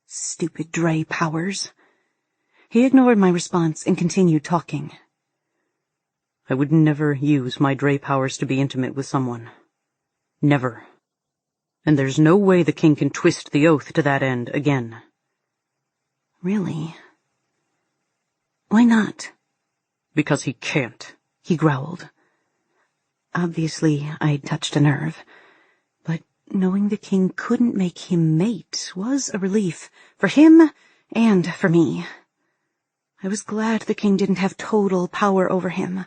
Stupid Drae powers. He ignored my response and continued talking. I would never use my Drae powers to be intimate with someone. Never. And there's no way the king can twist the oath to that end again. Really? Why not? Because he can't, he growled. Obviously, I'd touched a nerve, but knowing the king couldn't make him mate was a relief, for him and for me. I was glad the king didn't have total power over him.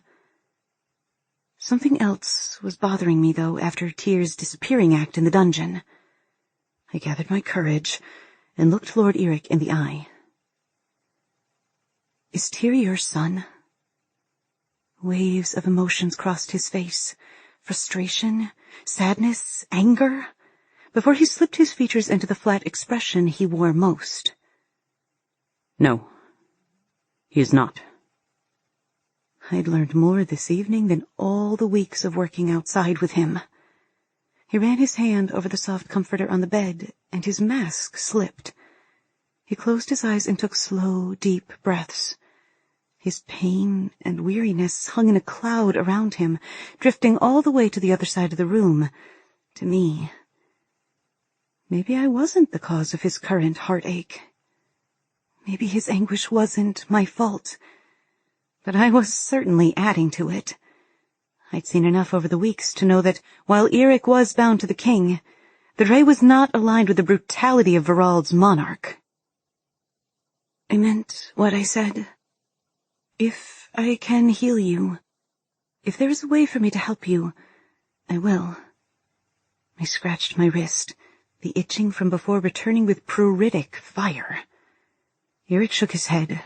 Something else was bothering me, though, after Tyr's disappearing act in the dungeon. I gathered my courage and looked Lord Eric in the eye. Is Tyr your son? Waves of emotions crossed his face. frustration, sadness, anger, before he slipped his features into the flat expression he wore most. No, he is not. I'd learned more this evening than all the weeks of working outside with him. He ran his hand over the soft comforter on the bed, and his mask slipped. He closed his eyes and took slow, deep breaths. His pain and weariness hung in a cloud around him, drifting all the way to the other side of the room, to me. Maybe I wasn't the cause of his current heartache. Maybe his anguish wasn't my fault. But I was certainly adding to it. I'd seen enough over the weeks to know that while Eric was bound to the king, the Drae was not aligned with the brutality of Virald's monarch. I meant what I said. If I can heal you, if there is a way for me to help you, I will. I scratched my wrist, the itching from before returning with pruritic fire. Eric shook his head.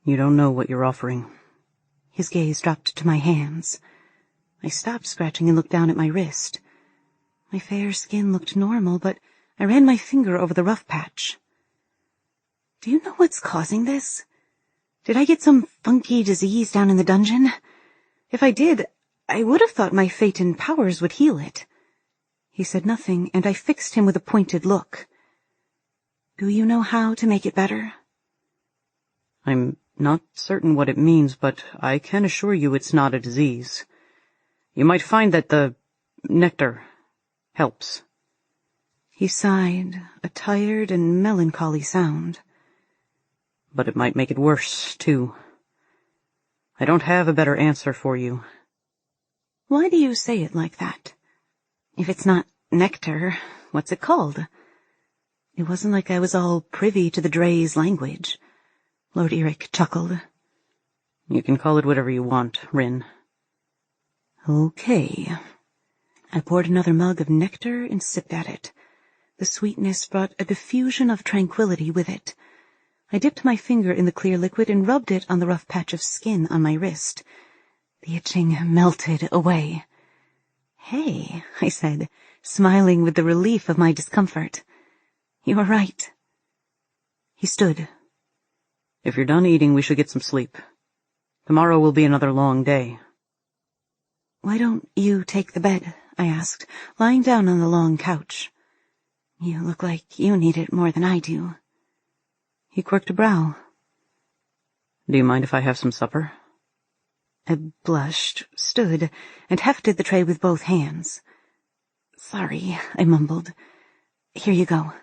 You don't know what you're offering. His gaze dropped to my hands. I stopped scratching and looked down at my wrist. My fair skin looked normal, but I ran my finger over the rough patch. Do you know what's causing this? Did I get some funky disease down in the dungeon? If I did, I would have thought my fate and powers would heal it. He said nothing, and I fixed him with a pointed look. Do you know how to make it better? I'm not certain what it means, but I can assure you it's not a disease. You might find that the nectar helps. He sighed, a tired and melancholy sound. But it might make it worse, too. I don't have a better answer for you. Why do you say it like that? If it's not nectar, what's it called? It wasn't like I was all privy to the Drae's language. Lord Eric chuckled. You can call it whatever you want, Rin. Okay. I poured another mug of nectar and sipped at it. The sweetness brought a diffusion of tranquility with it. I dipped my finger in the clear liquid and rubbed it on the rough patch of skin on my wrist. The itching melted away. Hey, I said, smiling with the relief of my discomfort. You were right. He stood. If you're done eating, we should get some sleep. Tomorrow will be another long day. Why don't you take the bed? I asked, lying down on the long couch. You look like you need it more than I do. He quirked a brow. Do you mind if I have some supper? I blushed, stood, and hefted the tray with both hands. Sorry, I mumbled. Here you go.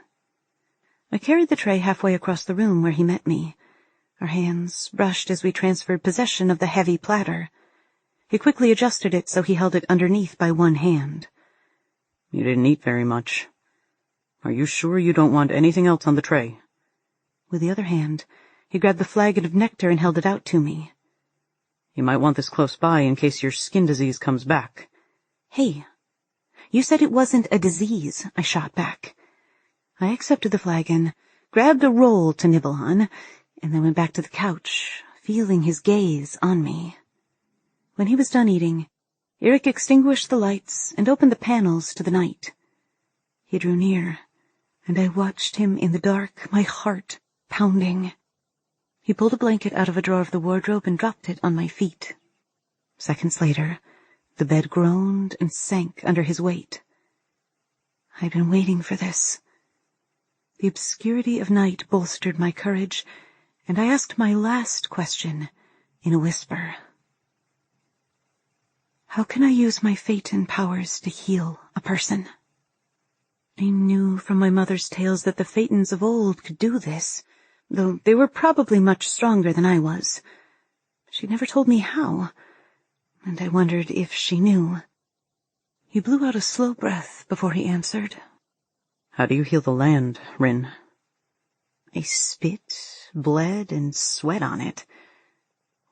I carried the tray halfway across the room where he met me. Our hands brushed as we transferred possession of the heavy platter. He quickly adjusted it so he held it underneath by one hand. You didn't eat very much. Are you sure you don't want anything else on the tray? With the other hand, he grabbed the flagon of nectar and held it out to me. You might want this close by in case your skin disease comes back. Hey, you said it wasn't a disease, I shot back. I accepted the flagon, grabbed a roll to nibble on, and then went back to the couch, feeling his gaze on me. When he was done eating, Eric extinguished the lights and opened the panels to the night. He drew near, and I watched him in the dark, my heart pounding. He pulled a blanket out of a drawer of the wardrobe and dropped it on my feet. Seconds later, the bed groaned and sank under his weight. I'd been waiting for this. The obscurity of night bolstered my courage, and I asked my last question in a whisper. How can I use my fate and powers to heal a person? I knew from my mother's tales that the Phaetons of old could do this, though they were probably much stronger than I was. She never told me how, and I wondered if she knew. He blew out a slow breath before he answered. How do you heal the land, Rin? I spit, bled, and sweat on it.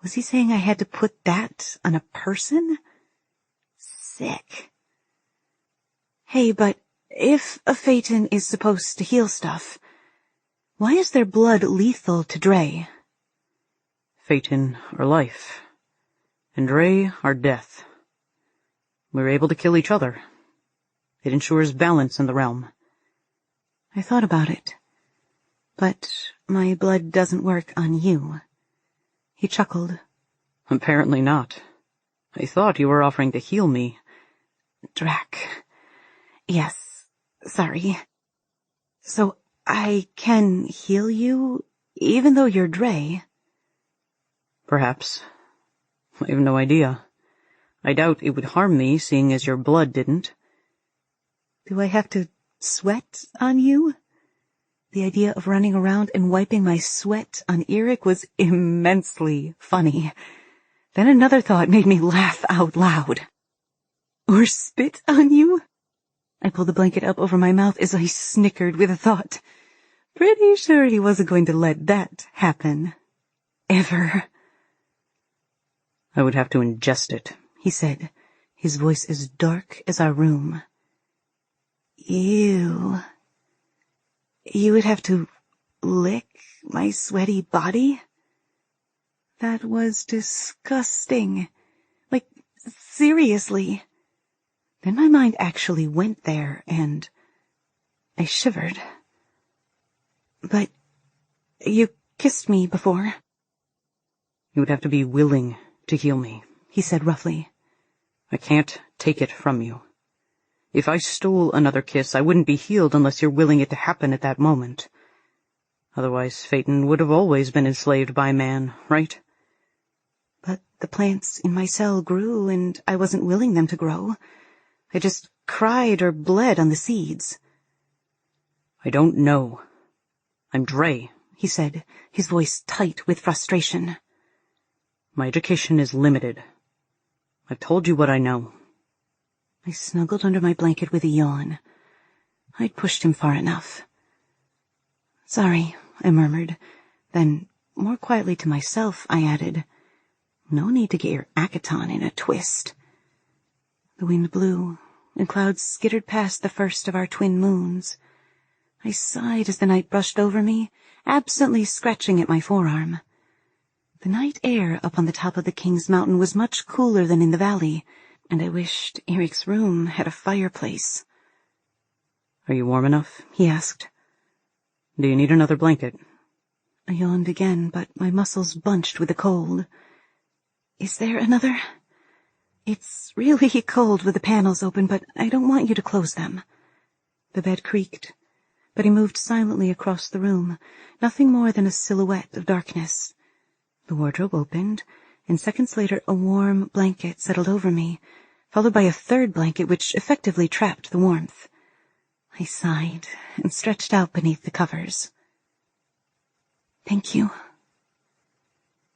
Was he saying I had to put that on a person? Sick. Hey, but if a Phaeton is supposed to heal stuff, why is their blood lethal to Drae? Phaeton are life, and Drae are death. We're able to kill each other. It ensures balance in the realm. I thought about it. But my blood doesn't work on you. He chuckled. Apparently not. I thought you were offering to heal me. Drac. Yes, sorry. So I can heal you, even though you're Drae? Perhaps. I have no idea. I doubt it would harm me, seeing as your blood didn't. Do I have to sweat on you? The idea of running around and wiping my sweat on Eric was immensely funny. Then another thought made me laugh out loud. Or spit on you? I pulled the blanket up over my mouth as I snickered with the thought. Pretty sure he wasn't going to let that happen. Ever. I would have to ingest it, he said, his voice as dark as our room. Ew. You would have to lick my sweaty body? That was disgusting. Like, seriously. Then my mind actually went there, and I shivered. But you kissed me before. You would have to be willing to heal me, he said roughly. I can't take it from you. If I stole another kiss, I wouldn't be healed unless you're willing it to happen at that moment. Otherwise, Phaeton would have always been enslaved by man, right? But the plants in my cell grew, and I wasn't willing them to grow. I just cried or bled on the seeds. I don't know. I'm Drae, he said, his voice tight with frustration. My education is limited. I've told you what I know. I snuggled under my blanket with a yawn. I'd pushed him far enough. Sorry, I murmured. Then, more quietly to myself, I added, no need to get your Akaton in a twist. The wind blew, and clouds skittered past the first of our twin moons. I sighed as the night brushed over me, absently scratching at my forearm. The night air up on the top of the King's Mountain was much cooler than in the valley, and I wished Eric's room had a fireplace. Are you warm enough? He asked. Do you need another blanket? I yawned again, but my muscles bunched with the cold. Is there another? It's really cold with the panels open, but I don't want you to close them. The bed creaked, but he moved silently across the room, nothing more than a silhouette of darkness. The wardrobe opened, and seconds later a warm blanket settled over me, followed by a third blanket which effectively trapped the warmth. I sighed and stretched out beneath the covers. Thank you.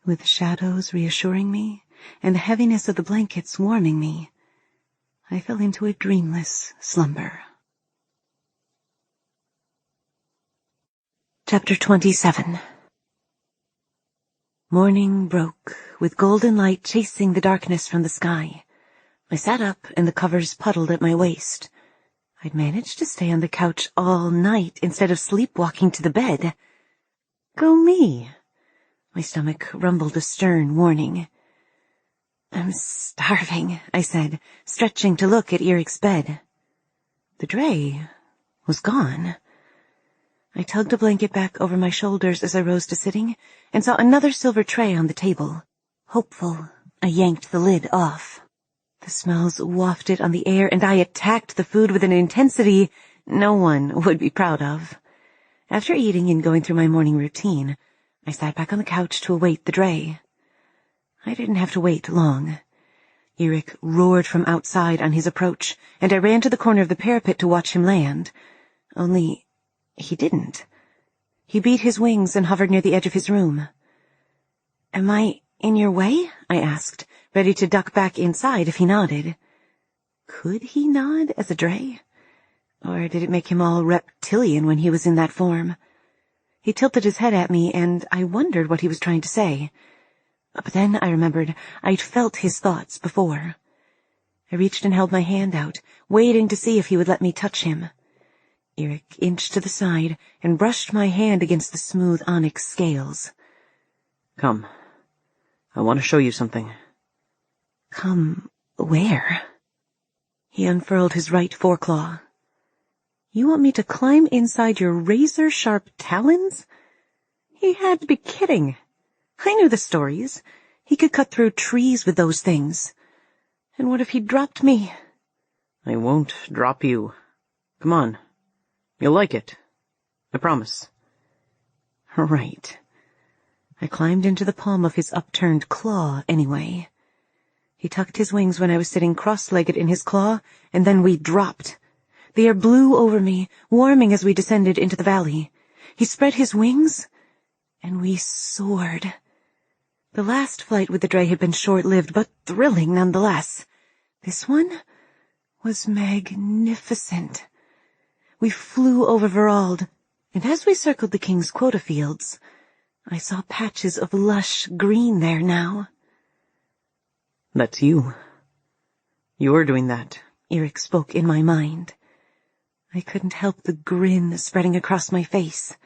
With the shadows reassuring me, and the heaviness of the blankets warming me, I fell into a dreamless slumber. Chapter 27. Morning broke, with golden light chasing the darkness from the sky. I sat up, and the covers puddled at my waist. I'd managed to stay on the couch all night instead of sleepwalking to the bed. Go me. My stomach rumbled a stern warning. I'm starving, I said, stretching to look at Eric's bed. The Drae was gone. I tugged a blanket back over my shoulders as I rose to sitting, and saw another silver tray on the table. Hopeful, I yanked the lid off. The smells wafted on the air, and I attacked the food with an intensity no one would be proud of. After eating and going through my morning routine, I sat back on the couch to await the Drae. I didn't have to wait long. Eric roared from outside on his approach, and I ran to the corner of the parapet to watch him land. Only he didn't. He beat his wings and hovered near the edge of his room. Am I in your way? I asked, ready to duck back inside if he nodded. Could he nod as a Drae? Or did it make him all reptilian when he was in that form? He tilted his head at me, and I wondered what he was trying to say. But then I remembered I'd felt his thoughts before. I reached and held my hand out, waiting to see if he would let me touch him. Eric inched to the side and brushed my hand against the smooth onyx scales. Come. I want to show you something. Come where? He unfurled his right foreclaw. You want me to climb inside your razor-sharp talons? He had to be kidding. I knew the stories. He could cut through trees with those things. And what if he dropped me? I won't drop you. Come on. You'll like it. I promise. Right. I climbed into the palm of his upturned claw anyway. He tucked his wings when I was sitting cross-legged in his claw, and then we dropped. The air blew over me, warming as we descended into the valley. He spread his wings, and we soared. The last flight with the Drae had been short-lived, but thrilling nonetheless. This one was magnificent. We flew over Verald, and as we circled the king's quota fields, I saw patches of lush green there now. That's you. You're doing that. Eric spoke in my mind. I couldn't help the grin spreading across my face.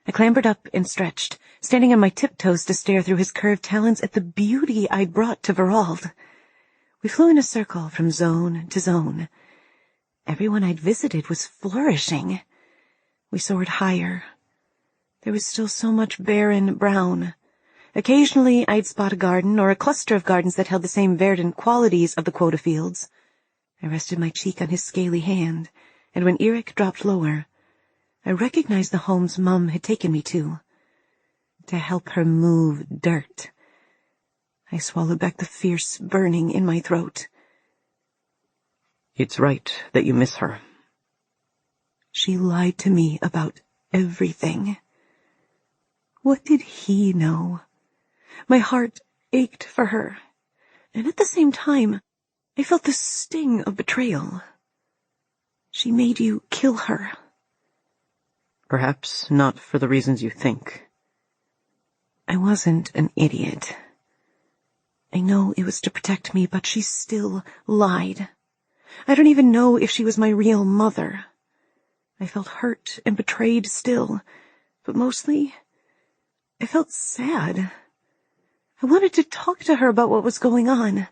I clambered up and stretched, standing on my tiptoes to stare through his curved talons at the beauty I'd brought to Verald. We flew in a circle from zone to zone. Everyone I'd visited was flourishing. We soared higher. There was still so much barren brown. Occasionally I'd spot a garden or a cluster of gardens that held the same verdant qualities of the quota fields. I rested my cheek on his scaly hand, and when Eric dropped lower, I recognized the homes Mum had taken me to help her move dirt. I swallowed back the fierce burning in my throat. It's right that you miss her. She lied to me about everything. What did he know? My heart ached for her, and at the same time, I felt the sting of betrayal. She made you kill her. Perhaps not for the reasons you think. I wasn't an idiot. I know it was to protect me, but she still lied. I don't even know if she was my real mother. I felt hurt and betrayed still, but mostly, I felt sad. I wanted to talk to her about what was going on.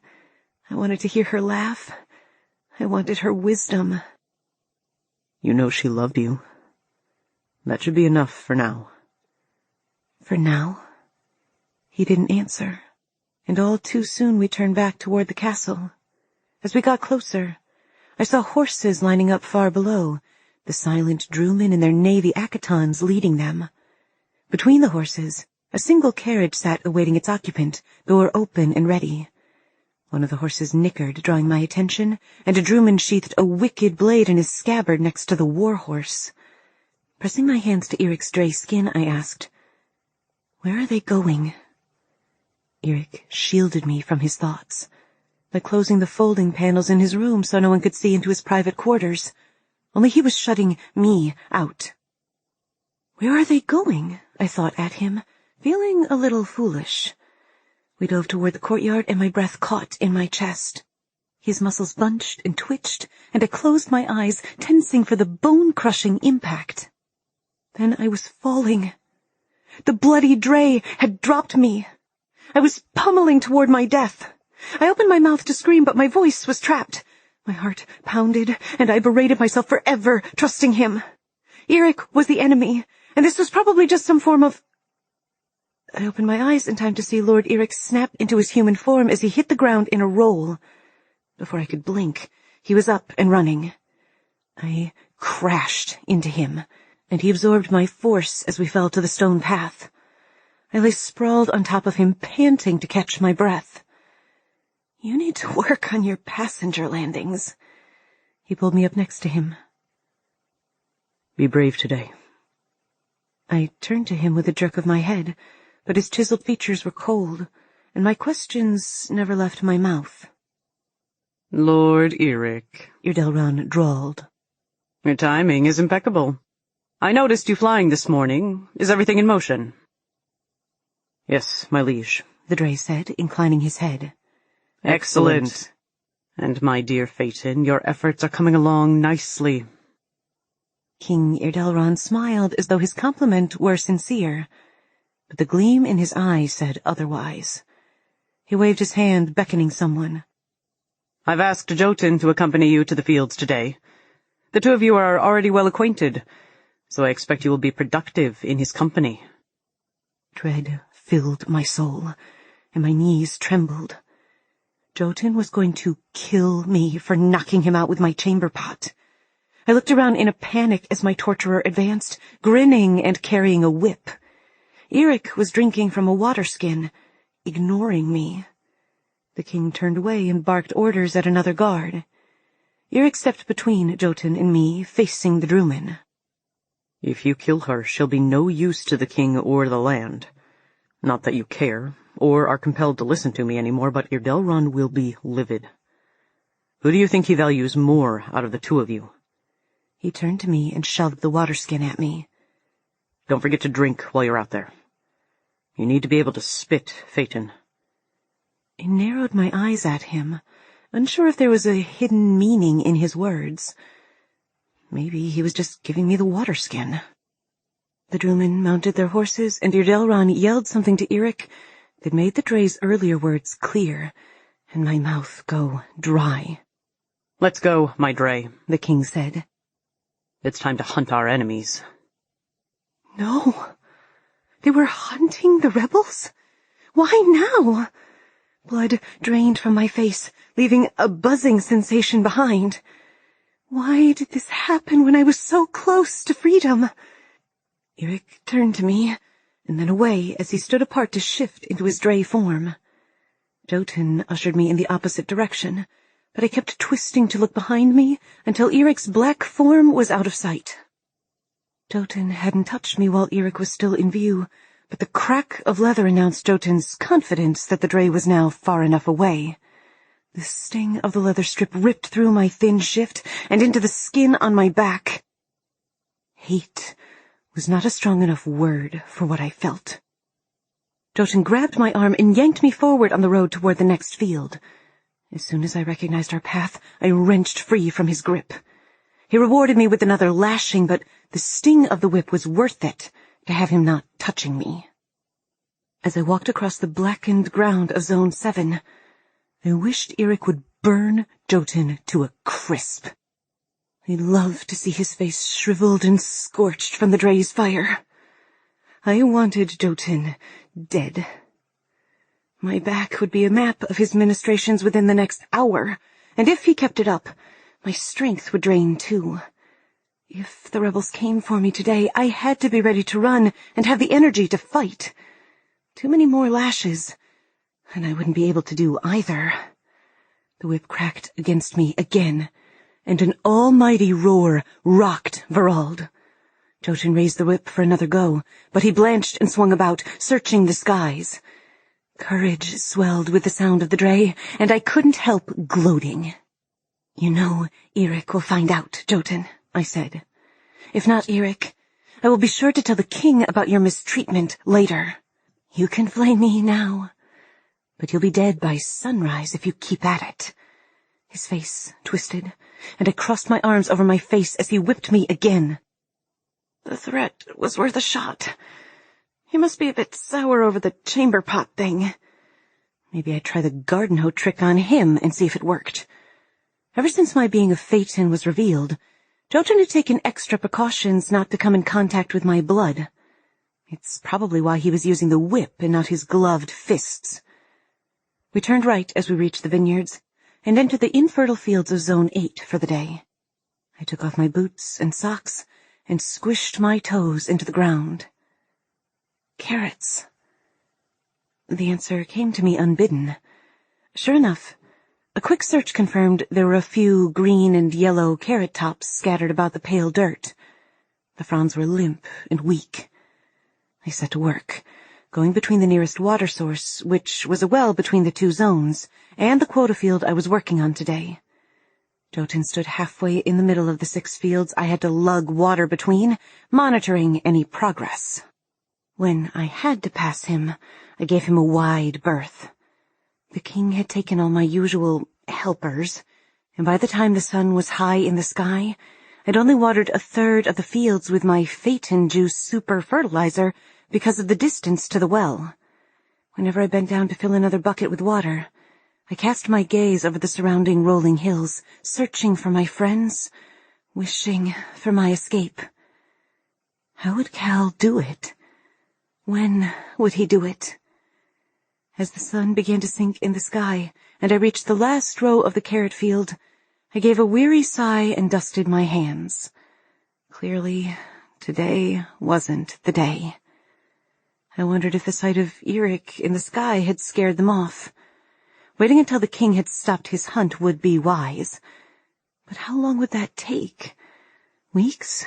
I wanted to hear her laugh. I wanted her wisdom. You know she loved you. That should be enough for now. For now? He didn't answer, and all too soon we turned back toward the castle. As we got closer, I saw horses lining up far below, the silent Drewmen and their navy akatons leading them. Between the horses, a single carriage sat awaiting its occupant, door open and ready. One of the horses nickered, drawing my attention, and a Drewman sheathed a wicked blade in his scabbard next to the war horse. Pressing my hands to Eric's Drae skin, I asked, "Where are they going?" Eric shielded me from his thoughts by closing the folding panels in his room so no one could see into his private quarters. Only he was shutting me out. "Where are they going?" I thought at him, feeling a little foolish. We dove toward the courtyard, and my breath caught in my chest. His muscles bunched and twitched, and I closed my eyes, tensing for the bone-crushing impact. Then I was falling. The bloody Drae had dropped me. I was pummeling toward my death. I opened my mouth to scream, but my voice was trapped. My heart pounded, and I berated myself for ever trusting him. Eric was the enemy, and this was probably just some form of... I opened my eyes in time to see Lord Eric snap into his human form as he hit the ground in a roll. Before I could blink, he was up and running. I crashed into him, and he absorbed my force as we fell to the stone path. I lay sprawled on top of him, panting to catch my breath. "You need to work on your passenger landings." He pulled me up next to him. Be brave today. I turned to him with a jerk of my head, but his chiseled features were cold, and my questions never left my mouth. Lord Eric, Irdelron drawled. Your timing is impeccable. I noticed you flying this morning. Is everything in motion? Yes, my liege, the Drae said, inclining his head. Excellent. And my dear Phaeton, your efforts are coming along nicely. King Irdelron smiled as though his compliment were sincere, but the gleam in his eye said otherwise. He waved his hand, beckoning someone. I've asked Jotun to accompany you to the fields today. The two of you are already well acquainted, so I expect you will be productive in his company." Dread filled my soul, and my knees trembled. Jotun was going to kill me for knocking him out with my chamber pot. I looked around in a panic as my torturer advanced, grinning and carrying a whip. Eric was drinking from a water skin, ignoring me. The king turned away and barked orders at another guard. Eric stepped between Jotun and me, facing the Drewman. "If you kill her, she'll be no use to the king or the land. Not that you care, or are compelled to listen to me anymore, but Irdelron will be livid. Who do you think he values more out of the two of you?" He turned to me and shoved the water skin at me. "Don't forget to drink while you're out there. You need to be able to spit, Phaeton." I narrowed my eyes at him, unsure if there was a hidden meaning in his words. Maybe he was just giving me the water skin. The Drewmen mounted their horses, and Irdelron yelled something to Eric that made the Drae's earlier words clear, and my mouth go dry. "Let's go, my Drae," the king said. "It's time to hunt our enemies." No. They were hunting the rebels? Why now? Blood drained from my face, leaving a buzzing sensation behind. Why did this happen when I was so close to freedom? Eric turned to me, and then away as he stood apart to shift into his Drae form. Jotun ushered me in the opposite direction, but I kept twisting to look behind me until Eric's black form was out of sight. Jotun hadn't touched me while Eric was still in view, but the crack of leather announced Jotun's confidence that the Drae was now far enough away. The sting of the leather strip ripped through my thin shift and into the skin on my back. Hate was not a strong enough word for what I felt. Jotun grabbed my arm and yanked me forward on the road toward the next field. As soon as I recognized our path, I wrenched free from his grip. He rewarded me with another lashing, but the sting of the whip was worth it to have him not touching me. As I walked across the blackened ground of Zone 7, I wished Eric would burn Jotun to a crisp. I loved to see his face shriveled and scorched from the Drae's fire. I wanted Jotun dead. My back would be a map of his ministrations within the next hour, and if he kept it up, my strength would drain too. If the rebels came for me today, I had to be ready to run and have the energy to fight. Too many more lashes, and I wouldn't be able to do either. The whip cracked against me again, and an almighty roar rocked Verald. Jotun raised the whip for another go, but he blanched and swung about, searching the skies. Courage swelled with the sound of the Drae, and I couldn't help gloating. "You know Eric will find out, Jotun," I said. "If not Eric, I will be sure to tell the king about your mistreatment later. You can flame me now, but you'll be dead by sunrise if you keep at it." His face twisted, and I crossed my arms over my face as he whipped me again. "The threat was worth a shot. You must be a bit sour over the chamber pot thing. Maybe I'd try the garden hoe trick on him and see if it worked." Ever since my being a Phaeton was revealed, Jotun had taken extra precautions not to come in contact with my blood. It's probably why he was using the whip and not his gloved fists. We turned right as we reached the vineyards and entered the infertile fields of Zone 8 for the day. I took off my boots and socks and squished my toes into the ground. Carrots. The answer came to me unbidden. Sure enough, a quick search confirmed there were a few green and yellow carrot tops scattered about the pale dirt. The fronds were limp and weak. I set to work, going between the nearest water source, which was a well between the two zones, and the quota field I was working on today. Jotun stood halfway in the middle of the 6 fields I had to lug water between, monitoring any progress. When I had to pass him, I gave him a wide berth. The king had taken all my usual helpers, and by the time the sun was high in the sky, I'd only watered a third of the fields with my Phaeton juice super fertilizer because of the distance to the well. Whenever I bent down to fill another bucket with water, I cast my gaze over the surrounding rolling hills, searching for my friends, wishing for my escape. How would Cal do it? When would he do it? As the sun began to sink in the sky, and I reached the last row of the carrot field, I gave a weary sigh and dusted my hands. Clearly, today wasn't the day. I wondered if the sight of Eric in the sky had scared them off. Waiting until the king had stopped his hunt would be wise. But how long would that take? Weeks?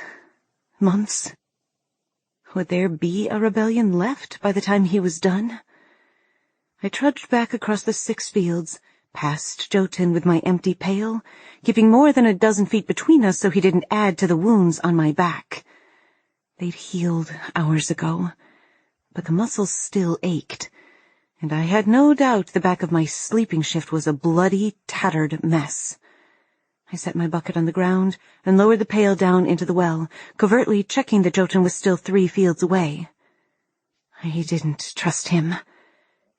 Months? Would there be a rebellion left by the time he was done? I trudged back across the 6 fields, past Jotun with my empty pail, keeping more than a dozen feet between us so he didn't add to the wounds on my back. They'd healed hours ago, but the muscles still ached, and I had no doubt the back of my sleeping shift was a bloody, tattered mess. I set my bucket on the ground and lowered the pail down into the well, covertly checking that Jotun was still 3 fields away. I didn't trust him.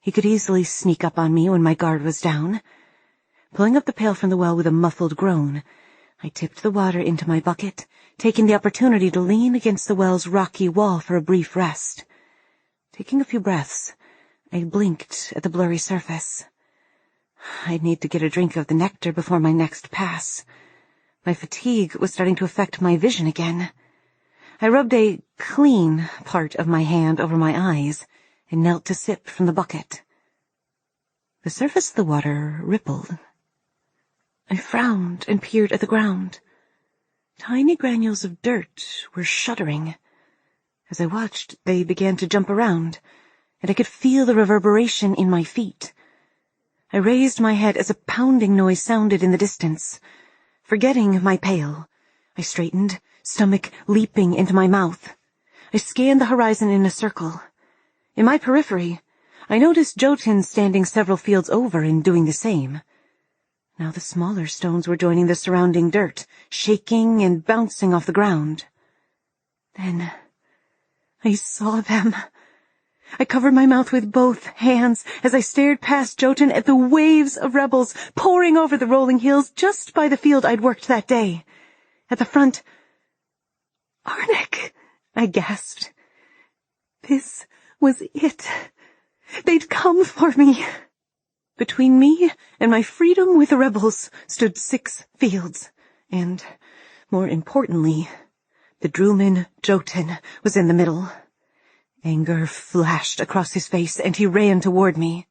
He could easily sneak up on me when my guard was down. Pulling up the pail from the well with a muffled groan, I tipped the water into my bucket, taking the opportunity to lean against the well's rocky wall for a brief rest. Taking a few breaths, I blinked at the blurry surface. I'd need to get a drink of the nectar before my next pass. My fatigue was starting to affect my vision again. I rubbed a clean part of my hand over my eyes and knelt to sip from the bucket. The surface of the water rippled. I frowned and peered at the ground. Tiny granules of dirt were shuddering. As I watched, they began to jump around, and I could feel the reverberation in my feet. I raised my head as a pounding noise sounded in the distance. Forgetting my pail, I straightened, stomach leaping into my mouth. I scanned the horizon in a circle. In my periphery, I noticed Jotun standing several fields over and doing the same. Now the smaller stones were joining the surrounding dirt, shaking and bouncing off the ground. Then I saw them. I covered my mouth with both hands as I stared past Jotun at the waves of rebels pouring over the rolling hills just by the field I'd worked that day. At the front, "Arnik," I gasped. This was it. They'd come for me. Between me and my freedom with the rebels stood 6 fields, and, more importantly, the Druman Jotun was in the middle. Anger flashed across his face, and he ran toward me.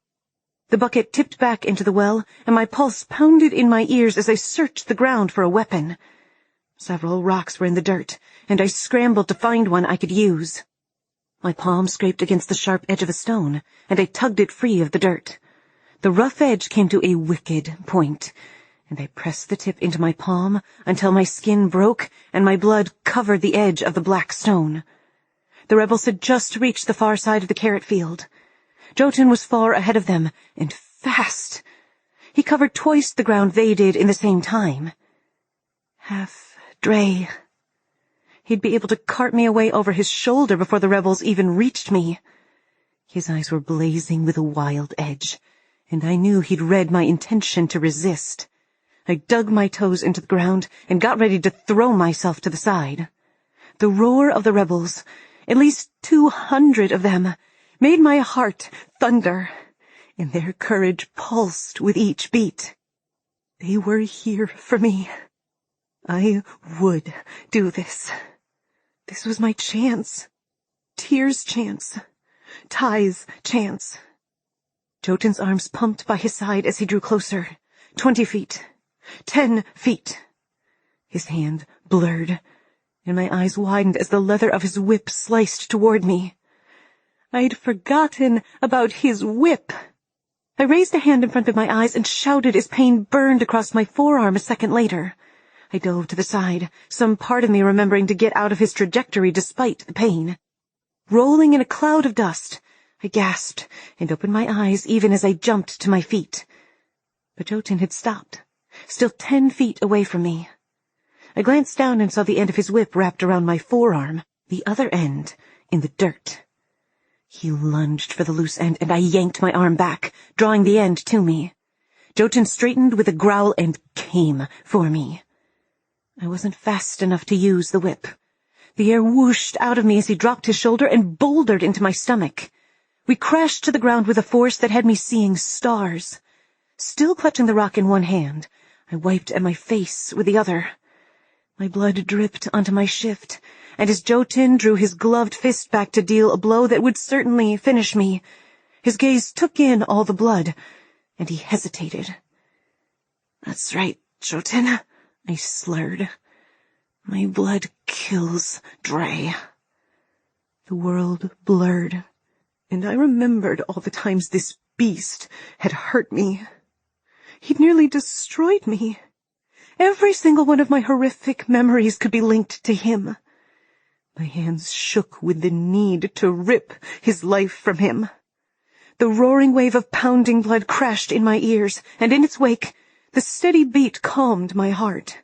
The bucket tipped back into the well, and my pulse pounded in my ears as I searched the ground for a weapon. Several rocks were in the dirt, and I scrambled to find one I could use. My palm scraped against the sharp edge of a stone, and I tugged it free of the dirt. The rough edge came to a wicked point, and I pressed the tip into my palm until my skin broke and my blood covered the edge of the black stone. The rebels had just reached the far side of the carrot field. Jotun was far ahead of them, and fast. He covered twice the ground they did in the same time. Half Drae. He'd be able to cart me away over his shoulder before the rebels even reached me. His eyes were blazing with a wild edge, and I knew he'd read my intention to resist. I dug my toes into the ground and got ready to throw myself to the side. The roar of the rebels, at least 200 of them, made my heart thunder, and their courage pulsed with each beat. They were here for me. I would do this. This was my chance. Tyr's chance. Ty's chance. Jotun's arms pumped by his side as he drew closer. 20 feet. 10 feet. His hand blurred, and my eyes widened as the leather of his whip sliced toward me. I'd forgotten about his whip. I raised a hand in front of my eyes and shouted as pain burned across my forearm a second later. I dove to the side, some part of me remembering to get out of his trajectory despite the pain. Rolling in a cloud of dust, I gasped and opened my eyes even as I jumped to my feet. But Jotun had stopped, still 10 feet away from me. I glanced down and saw the end of his whip wrapped around my forearm, the other end in the dirt. He lunged for the loose end, and I yanked my arm back, drawing the end to me. Jotun straightened with a growl and came for me. I wasn't fast enough to use the whip. The air whooshed out of me as he dropped his shoulder and bouldered into my stomach. We crashed to the ground with a force that had me seeing stars. Still clutching the rock in one hand, I wiped at my face with the other. My blood dripped onto my shift, and as Jotun drew his gloved fist back to deal a blow that would certainly finish me, his gaze took in all the blood, and he hesitated. "That's right, Jotun," I slurred. "My blood kills Drae." The world blurred, and I remembered all the times this beast had hurt me. He'd nearly destroyed me. Every single one of my horrific memories could be linked to him. My hands shook with the need to rip his life from him. The roaring wave of pounding blood crashed in my ears, and in its wake, the steady beat calmed my heart.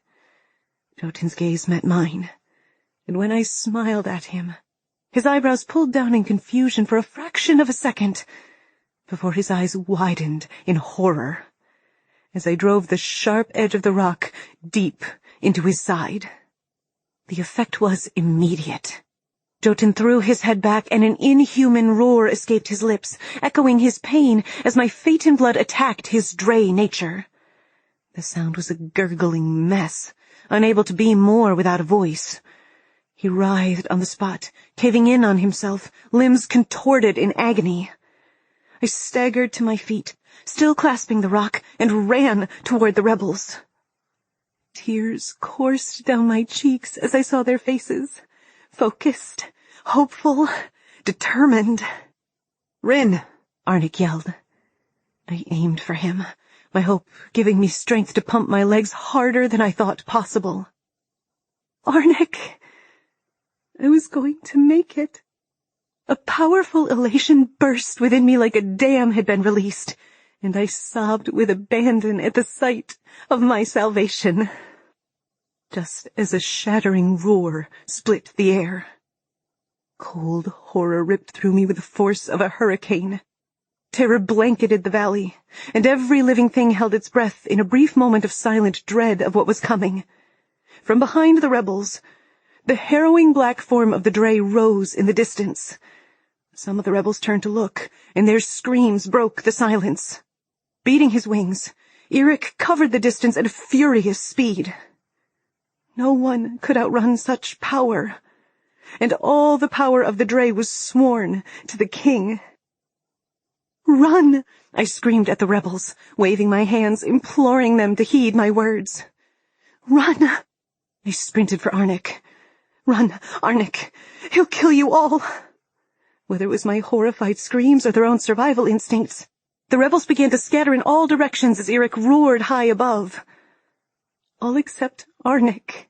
Jotun's gaze met mine, and when I smiled at him, his eyebrows pulled down in confusion for a fraction of a second, before his eyes widened in horror, as I drove the sharp edge of the rock deep into his side. The effect was immediate. Jotun threw his head back, and an inhuman roar escaped his lips, echoing his pain as my Phaeton blood attacked his Drae nature. The sound was a gurgling mess, unable to be more without a voice. He writhed on the spot, caving in on himself, limbs contorted in agony. I staggered to my feet, still clasping the rock, and ran toward the rebels. Tears coursed down my cheeks as I saw their faces, focused, hopeful, determined. "Rin!" Arnik yelled. I aimed for him, my hope giving me strength to pump my legs harder than I thought possible. Arnik! I was going to make it. A powerful elation burst within me like a dam had been released, and I sobbed with abandon at the sight of my salvation. Just as a shattering roar split the air. Cold horror ripped through me with the force of a hurricane. Terror blanketed the valley, and every living thing held its breath in a brief moment of silent dread of what was coming. From behind the rebels, the harrowing black form of the Drae rose in the distance. Some of the rebels turned to look, and their screams broke the silence. Beating his wings, Eric covered the distance at a furious speed. No one could outrun such power, and all the power of the Drae was sworn to the king. "Run!" I screamed at the rebels, waving my hands, imploring them to heed my words. "Run!" I sprinted for Arnik. "Run, Arnik! He'll kill you all!" Whether it was my horrified screams or their own survival instincts, the rebels began to scatter in all directions as Eric roared high above. All except Arnik.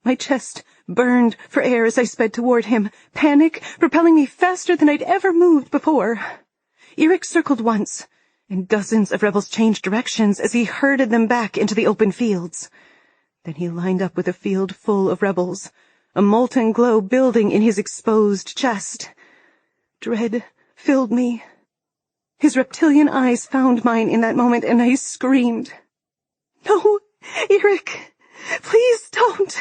My chest burned for air as I sped toward him, panic propelling me faster than I'd ever moved before. Eric circled once, and dozens of rebels changed directions as he herded them back into the open fields. Then he lined up with a field full of rebels, a molten glow building in his exposed chest. Dread filled me. His reptilian eyes found mine in that moment, and I screamed, "No, Eric, please don't!"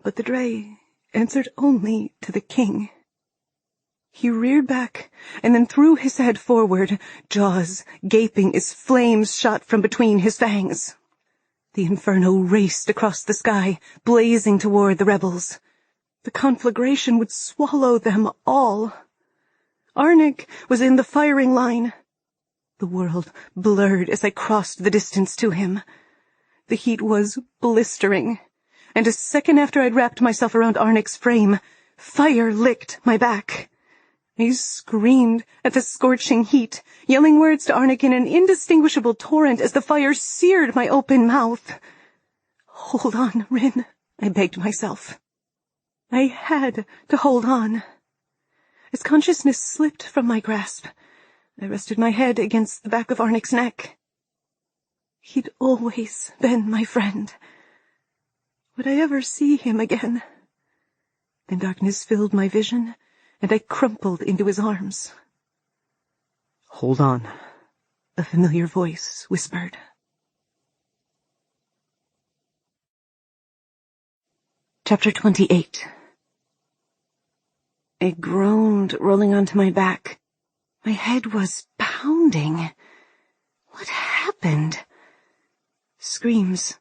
But the Drae answered only to the king. He reared back, and then threw his head forward, jaws gaping as flames shot from between his fangs. The inferno raced across the sky, blazing toward the rebels. The conflagration would swallow them all. Arnik was in the firing line. The world blurred as I crossed the distance to him. The heat was blistering, and a second after I'd wrapped myself around Arnik's frame, fire licked my back. I screamed at the scorching heat, yelling words to Arnik in an indistinguishable torrent as the fire seared my open mouth. "Hold on, Rin," I begged myself. I had to hold on. As consciousness slipped from my grasp, I rested my head against the back of Arnik's neck. He'd always been my friend. Would I ever see him again? Then darkness filled my vision, and I crumpled into his arms. "Hold on," a familiar voice whispered. Chapter 28. I groaned, rolling onto my back. My head was pounding. What happened? Screams,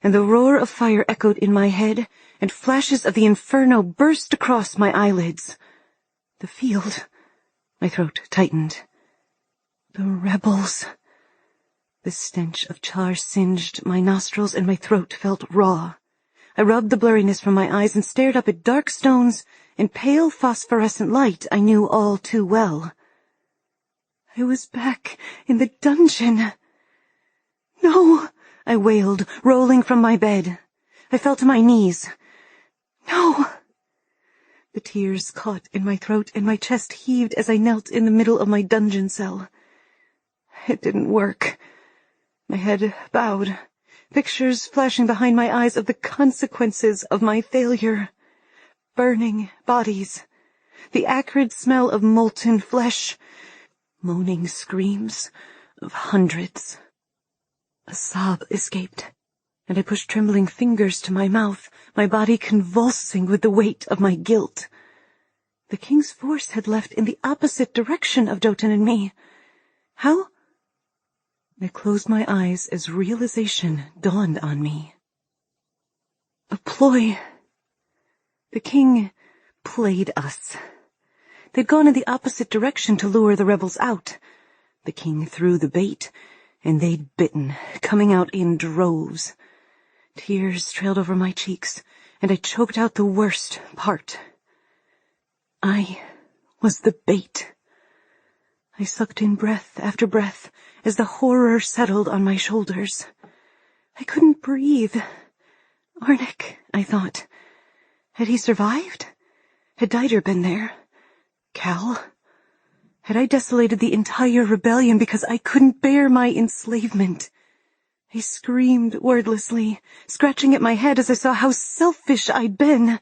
and the roar of fire echoed in my head, and flashes of the inferno burst across my eyelids. The field. My throat tightened. The rebels. The stench of char singed my nostrils, and my throat felt raw. I rubbed the blurriness from my eyes and stared up at dark stones and pale phosphorescent light I knew all too well. I was back in the dungeon. No, I wailed, rolling from my bed. I fell to my knees. No. The tears caught in my throat and my chest heaved as I knelt in the middle of my dungeon cell. It didn't work. My head bowed, pictures flashing behind my eyes of the consequences of my failure. Burning bodies, the acrid smell of molten flesh, moaning screams of hundreds. A sob escaped, and I pushed trembling fingers to my mouth, my body convulsing with the weight of my guilt. The king's force had left in the opposite direction of Jotun and me. How? I closed my eyes as realization dawned on me. A ploy. The king played us. They'd gone in the opposite direction to lure the rebels out. The king threw the bait, and they'd bitten, coming out in droves. Tears trailed over my cheeks, and I choked out the worst part. I was the bait. I sucked in breath after breath as the horror settled on my shoulders. I couldn't breathe. Arnik, I thought. Had he survived? Had Dieter been there? Cal? Had I desolated the entire rebellion because I couldn't bear my enslavement? I screamed wordlessly, scratching at my head as I saw how selfish I'd been.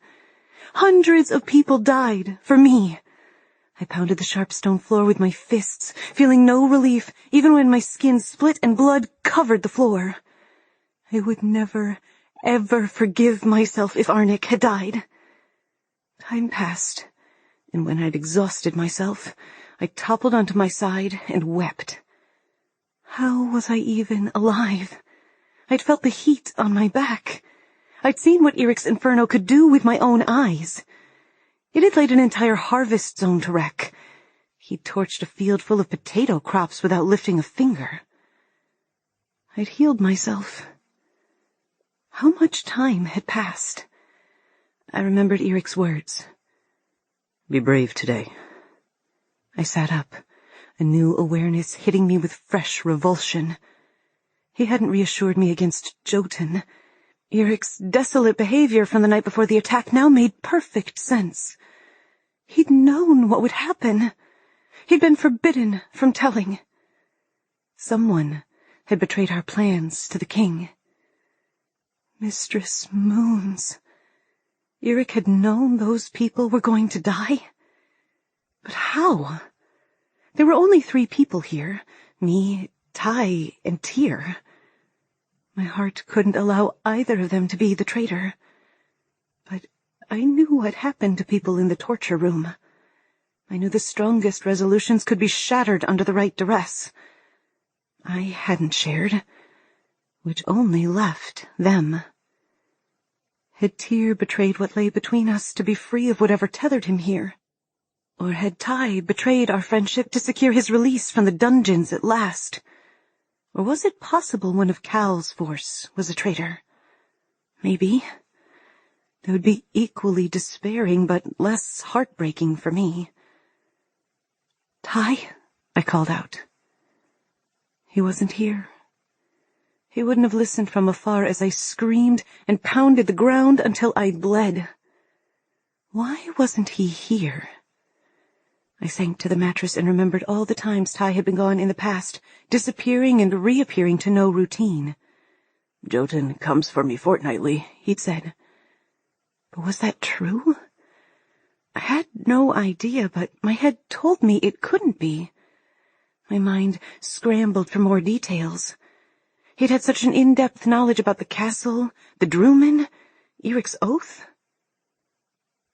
Hundreds of people died for me. I pounded the sharp stone floor with my fists, feeling no relief even when my skin split and blood covered the floor. I would never, ever forgive myself if Arnik had died. Time passed, and when I'd exhausted myself, I toppled onto my side and wept. How was I even alive? I'd felt the heat on my back. I'd seen what Eric's inferno could do with my own eyes. It had laid an entire harvest zone to wreck. He'd torched a field full of potato crops without lifting a finger. I'd healed myself. How much time had passed? I remembered Eric's words. Be brave today. I sat up, a new awareness hitting me with fresh revulsion. He hadn't reassured me against Jotun. Eric's desolate behavior from the night before the attack now made perfect sense. He'd known what would happen. He'd been forbidden from telling. Someone had betrayed our plans to the king. Mistress Moons. Eric had known those people were going to die? But how? There were only 3 people here, me, Ty, and Tyr. My heart couldn't allow either of them to be the traitor. But I knew what happened to people in the torture room. I knew the strongest resolutions could be shattered under the right duress. I hadn't shared, which only left them. Had Tyr betrayed what lay between us to be free of whatever tethered him here? Or had Ty betrayed our friendship to secure his release from the dungeons at last? Or was it possible one of Cal's force was a traitor? Maybe. That would be equally despairing, but less heartbreaking for me. Ty, I called out. He wasn't here. He wouldn't have listened from afar as I screamed and pounded the ground until I bled. Why wasn't he here? I sank to the mattress and remembered all the times Ty had been gone in the past, disappearing and reappearing to no routine. Jotun comes for me fortnightly, he'd said. But was that true? I had no idea, but my head told me it couldn't be. My mind scrambled for more details. He'd had such an in-depth knowledge about the castle, the Drewmen, Eric's oath.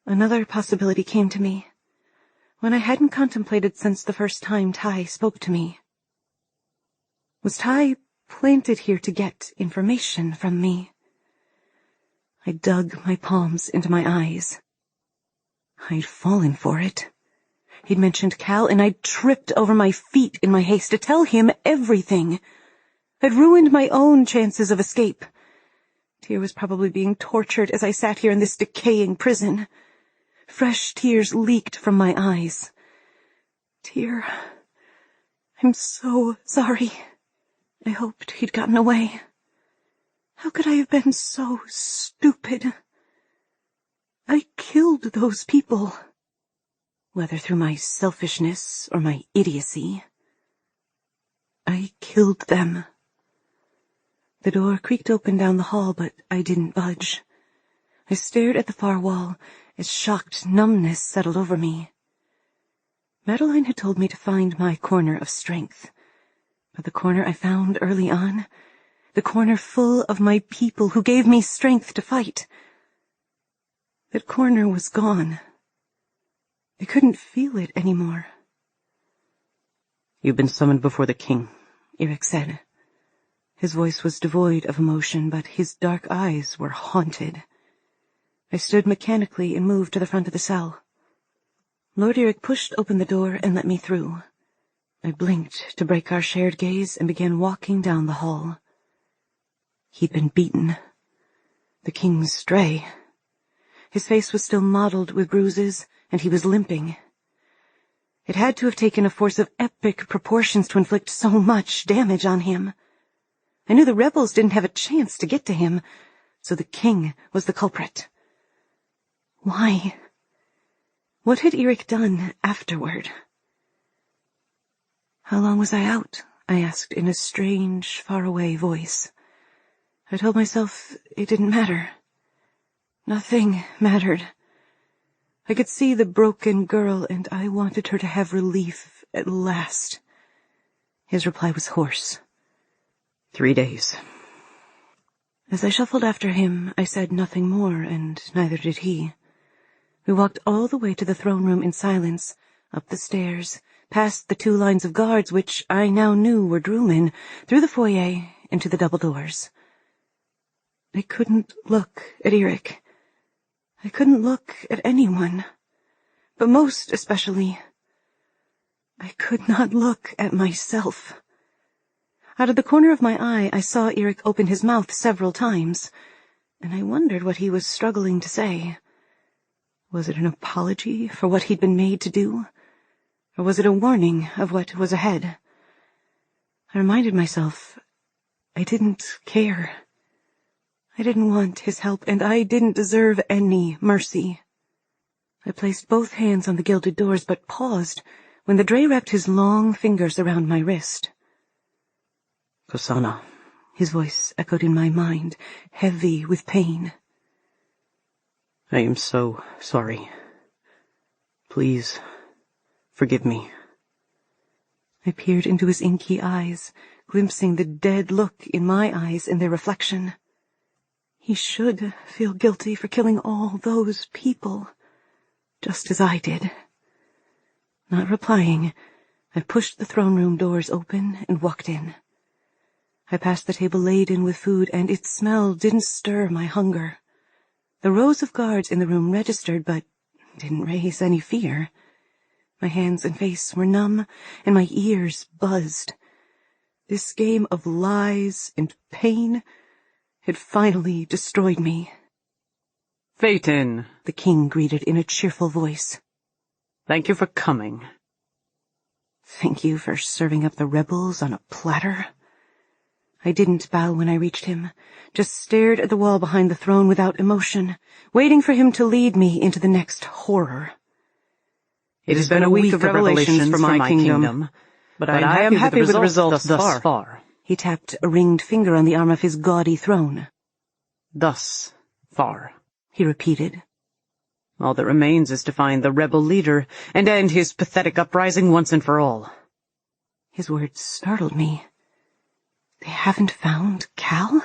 Another possibility came to me, one I hadn't contemplated since the first time Ty spoke to me. Was Ty planted here to get information from me? I dug my palms into my eyes. I'd fallen for it. He'd mentioned Cal, and I'd tripped over my feet in my haste to tell him everything. I'd ruined my own chances of escape. Tyr was probably being tortured as I sat here in this decaying prison. Fresh tears leaked from my eyes. Tyr, I'm so sorry. I hoped he'd gotten away. How could I have been so stupid? I killed those people. Whether through my selfishness or my idiocy, I killed them. The door creaked open down the hall, but I didn't budge. I stared at the far wall as shocked numbness settled over me. Madeline had told me to find my corner of strength, but the corner I found early on, the corner full of my people who gave me strength to fight, that corner was gone. I couldn't feel it anymore. "You've been summoned before the king," Eric said. His voice was devoid of emotion, but his dark eyes were haunted. I stood mechanically and moved to the front of the cell. Lord Eric pushed open the door and let me through. I blinked to break our shared gaze and began walking down the hall. He'd been beaten. The king's Drae. His face was still mottled with bruises, and he was limping. It had to have taken a force of epic proportions to inflict so much damage on him. I knew the rebels didn't have a chance to get to him, so the king was the culprit. Why? What had Eric done afterward? How long was I out? I asked in a strange, faraway voice. I told myself it didn't matter. Nothing mattered. I could see the broken girl, and I wanted her to have relief at last. His reply was hoarse. 3 days. As I shuffled after him, I said nothing more, and neither did he. We walked all the way to the throne room in silence, up the stairs, past the 2 lines of guards, which I now knew were Drewmen, through the foyer, into the double doors. I couldn't look at Eric. I couldn't look at anyone. But most especially, I could not look at myself. Out of the corner of my eye, I saw Eric open his mouth several times, and I wondered what he was struggling to say. Was it an apology for what he'd been made to do? Or was it a warning of what was ahead? I reminded myself I didn't care. I didn't want his help, and I didn't deserve any mercy. I placed both hands on the gilded doors, but paused when the Drae wrapped his long fingers around my wrist. "Kosana," his voice echoed in my mind, heavy with pain. "I am so sorry. Please, forgive me." I peered into his inky eyes, glimpsing the dead look in my eyes in their reflection. He should feel guilty for killing all those people, just as I did. Not replying, I pushed the throne room doors open and walked in. I passed the table laden with food, and its smell didn't stir my hunger. The rows of guards in the room registered, but didn't raise any fear. My hands and face were numb, and my ears buzzed. This game of lies and pain had finally destroyed me. "Phaeton," the king greeted in a cheerful voice. "Thank you for coming." Thank you for serving up the rebels on a platter. I didn't bow when I reached him, just stared at the wall behind the throne without emotion, waiting for him to lead me into the next horror. It has been a week of revelations for my kingdom, but I am happy with the results thus far. He tapped a ringed finger on the arm of his gaudy throne. "Thus far," he repeated. "All that remains is to find the rebel leader and end his pathetic uprising once and for all." His words startled me. They haven't found Cal?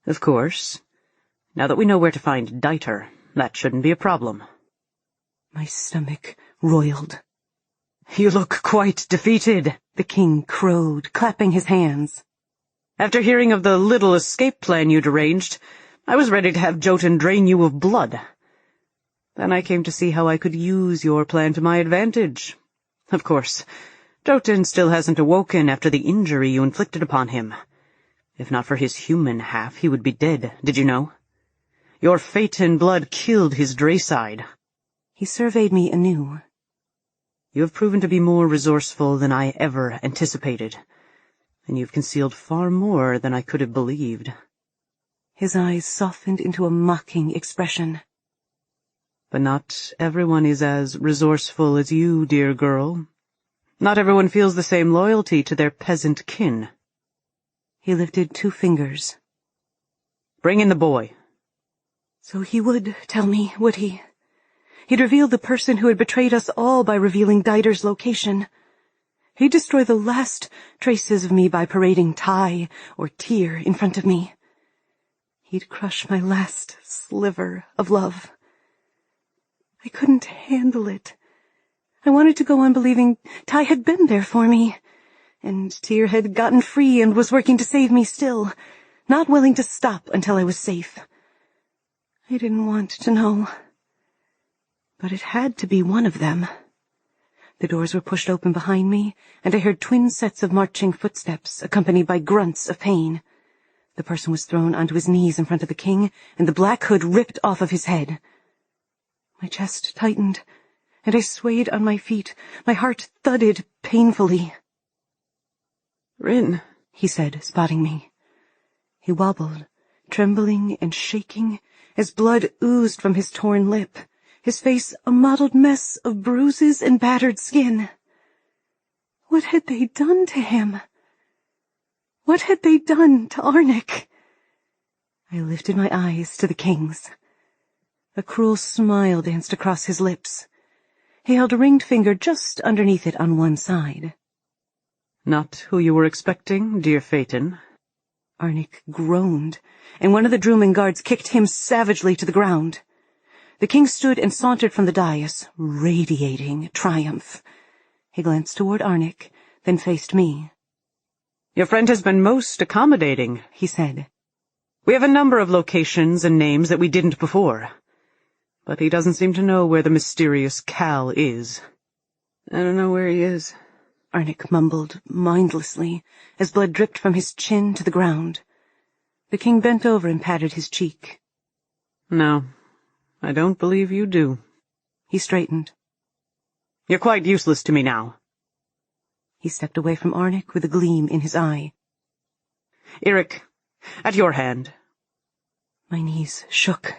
Of course. Now that we know where to find Dieter, that shouldn't be a problem. My stomach roiled. You look quite defeated, the king crowed, clapping his hands. After hearing of the little escape plan you'd arranged, I was ready to have Jotun drain you of blood. Then I came to see how I could use your plan to my advantage. Of course, Jotun still hasn't awoken after the injury you inflicted upon him. If not for his human half, he would be dead, did you know? Your Phaeton blood killed his Drae side. He surveyed me anew. You have proven to be more resourceful than I ever anticipated, and you've concealed far more than I could have believed. His eyes softened into a mocking expression. But not everyone is as resourceful as you, dear girl. Not everyone feels the same loyalty to their peasant kin. He lifted 2 fingers. Bring in the boy. So he would tell me, would he? He'd reveal the person who had betrayed us all by revealing Dieter's location. He'd destroy the last traces of me by parading tie or tear in front of me. He'd crush my last sliver of love. I couldn't handle it. I wanted to go on believing Ty had been there for me, and Tyr had gotten free and was working to save me still, not willing to stop until I was safe. I didn't want to know. But it had to be one of them. The doors were pushed open behind me, and I heard twin sets of marching footsteps, accompanied by grunts of pain. The person was thrown onto his knees in front of the king, and the black hood ripped off of his head. My chest tightened, and I swayed on my feet. My heart thudded painfully. "Rin," he said, spotting me. He wobbled, trembling and shaking, as blood oozed from his torn lip, his face a mottled mess of bruises and battered skin. What had they done to him? What had they done to Arnik? I lifted my eyes to the king's. A cruel smile danced across his lips. He held a ringed finger just underneath it on one side. "Not who you were expecting, dear Phaeton?" Arnik groaned, and one of the Druman guards kicked him savagely to the ground. The king stood and sauntered from the dais, radiating triumph. He glanced toward Arnik, then faced me. "Your friend has been most accommodating," he said. "We have a number of locations and names that we didn't before. But he doesn't seem to know where the mysterious Cal is." "I don't know where he is," Arnik mumbled mindlessly, as blood dripped from his chin to the ground. The king bent over and patted his cheek. "No, I don't believe you do." He straightened. "You're quite useless to me now." He stepped away from Arnik with a gleam in his eye. "Eric, at your hand." My knees shook.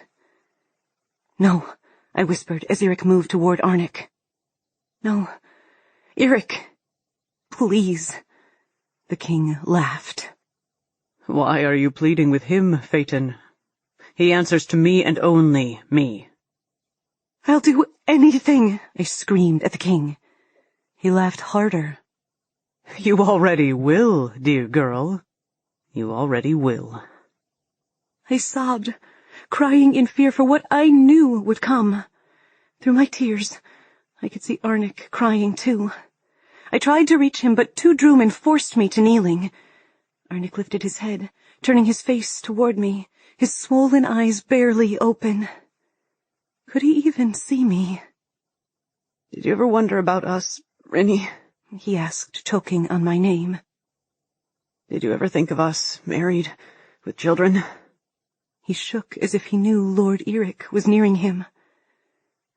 "No," I whispered as Eric moved toward Arnik. "No, Eric, please." The king laughed. "Why are you pleading with him, Phaeton? He answers to me and only me." "I'll do anything," I screamed at the king. He laughed harder. "You already will, dear girl. You already will." I sobbed, crying in fear for what I knew would come. Through my tears, I could see Arnik crying too. I tried to reach him, but 2 Druman forced me to kneeling. Arnik lifted his head, turning his face toward me, his swollen eyes barely open. Could he even see me? "Did you ever wonder about us, Rinny?" he asked, choking on my name. "Did you ever think of us, married, with children?" He shook as if he knew Lord Eric was nearing him.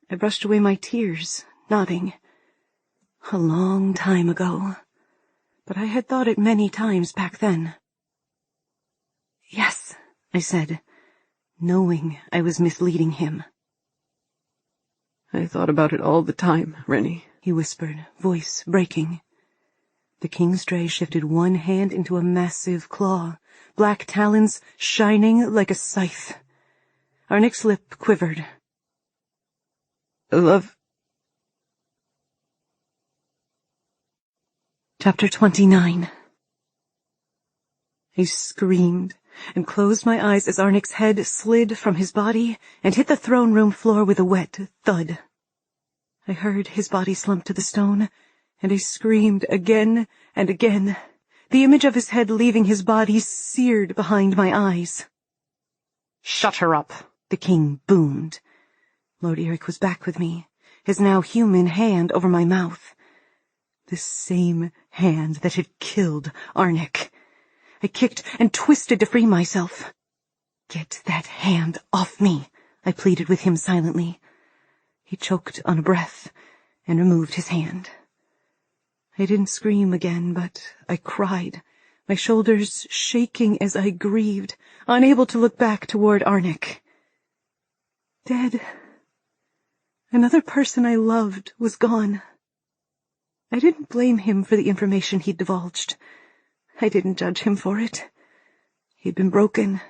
I brushed away my tears, nodding. A long time ago, but I had thought it many times back then. "Yes," I said, knowing I was misleading him. "I thought about it all the time, Rennie," he whispered, voice breaking. The king's Drae shifted one hand into a massive claw, black talons shining like a scythe. Arnik's lip quivered. "Love..." Chapter 29. I screamed and closed my eyes as Arnik's head slid from his body and hit the throne room floor with a wet thud. I heard his body slump to the stone, and I screamed again and again, the image of his head leaving his body seared behind my eyes. "Shut her up," the king boomed. Lord Eric was back with me, his now human hand over my mouth. The same hand that had killed Arnik. I kicked and twisted to free myself. "Get that hand off me," I pleaded with him silently. He choked on a breath and removed his hand. I didn't scream again, but I cried, my shoulders shaking as I grieved, unable to look back toward Arnik. Dead. Another person I loved was gone. I didn't blame him for the information he'd divulged. I didn't judge him for it. He'd been broken,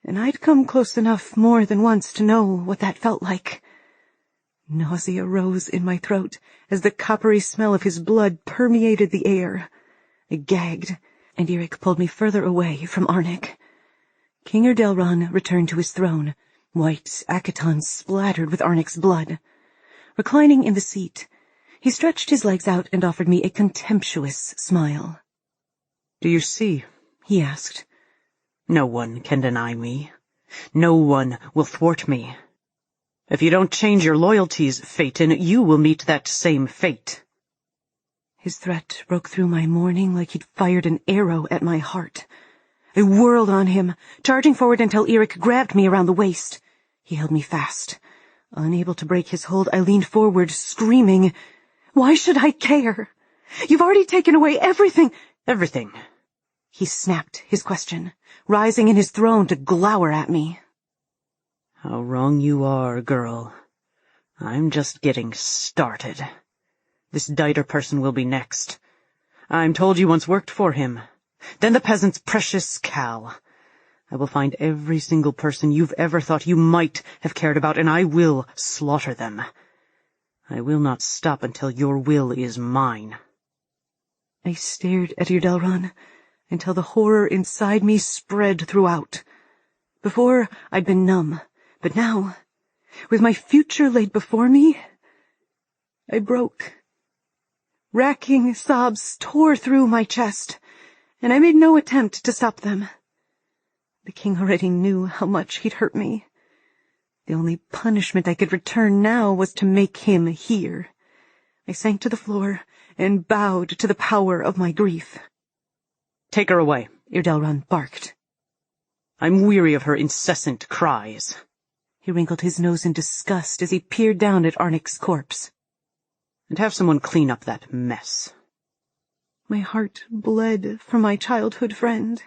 and I'd come close enough more than once to know what that felt like. Nausea rose in my throat as the coppery smell of his blood permeated the air. I gagged, and Eric pulled me further away from Arnik. King Erdelron returned to his throne, white Akaton splattered with Arnik's blood. Reclining in the seat, he stretched his legs out and offered me a contemptuous smile. "Do you see?" he asked. "No one can deny me. No one will thwart me. If you don't change your loyalties, Phaeton, you will meet that same fate." His threat broke through my mourning like he'd fired an arrow at my heart. I whirled on him, charging forward until Eric grabbed me around the waist. He held me fast. Unable to break his hold, I leaned forward, screaming, "Why should I care? You've already taken away everything." "Everything?" He snapped his question, rising in his throne to glower at me. "How wrong you are, girl. I'm just getting started. This Diter person will be next. I'm told you once worked for him. Then the peasant's precious Cal. I will find every single person you've ever thought you might have cared about, and I will slaughter them. I will not stop until your will is mine." I stared at Erdelron until the horror inside me spread throughout. Before, I'd been numb, but now, with my future laid before me, I broke. Racking sobs tore through my chest, and I made no attempt to stop them. The king already knew how much he'd hurt me. The only punishment I could return now was to make him hear. I sank to the floor and bowed to the power of my grief. "Take her away," Erdelron barked. "I'm weary of her incessant cries." He wrinkled his nose in disgust as he peered down at Arnik's corpse. "And have someone clean up that mess." My heart bled for my childhood friend.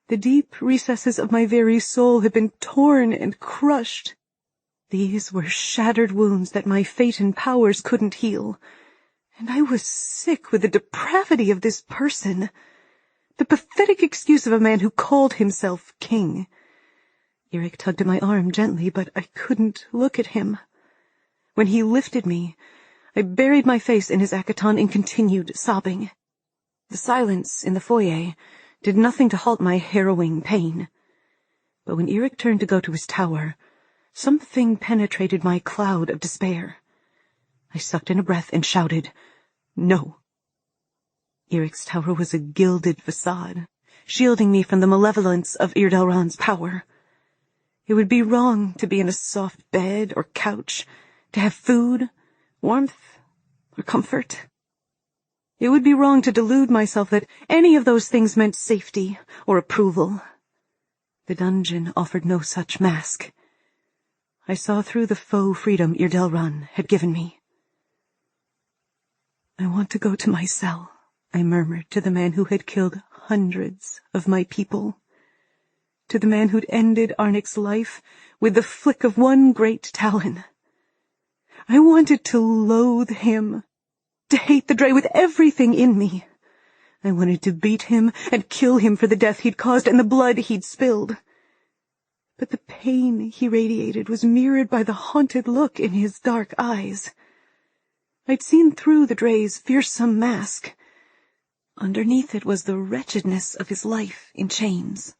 The deep recesses of my very soul had been torn and crushed. These were shattered wounds that my Phaeton powers couldn't heal. And I was sick with the depravity of this person. The pathetic excuse of a man who called himself king. Eric tugged at my arm gently, but I couldn't look at him. When he lifted me, I buried my face in his Akaton and continued sobbing. The silence in the foyer did nothing to halt my harrowing pain. But when Eric turned to go to his tower, something penetrated my cloud of despair. I sucked in a breath and shouted, "No." Eric's tower was a gilded facade, shielding me from the malevolence of Erdelron's power. It would be wrong to be in a soft bed or couch, to have food, warmth, or comfort. It would be wrong to delude myself that any of those things meant safety or approval. The dungeon offered no such mask. I saw through the faux freedom Erdelron had given me. "I want to go to my cell," I murmured to the man who had killed hundreds of my people. To the man who'd ended Arnik's life with the flick of one great talon. I wanted to loathe him, to hate the Drae with everything in me. I wanted to beat him and kill him for the death he'd caused and the blood he'd spilled. But the pain he radiated was mirrored by the haunted look in his dark eyes. I'd seen through the Drae's fearsome mask, Underneath it was the wretchedness of his life in chains.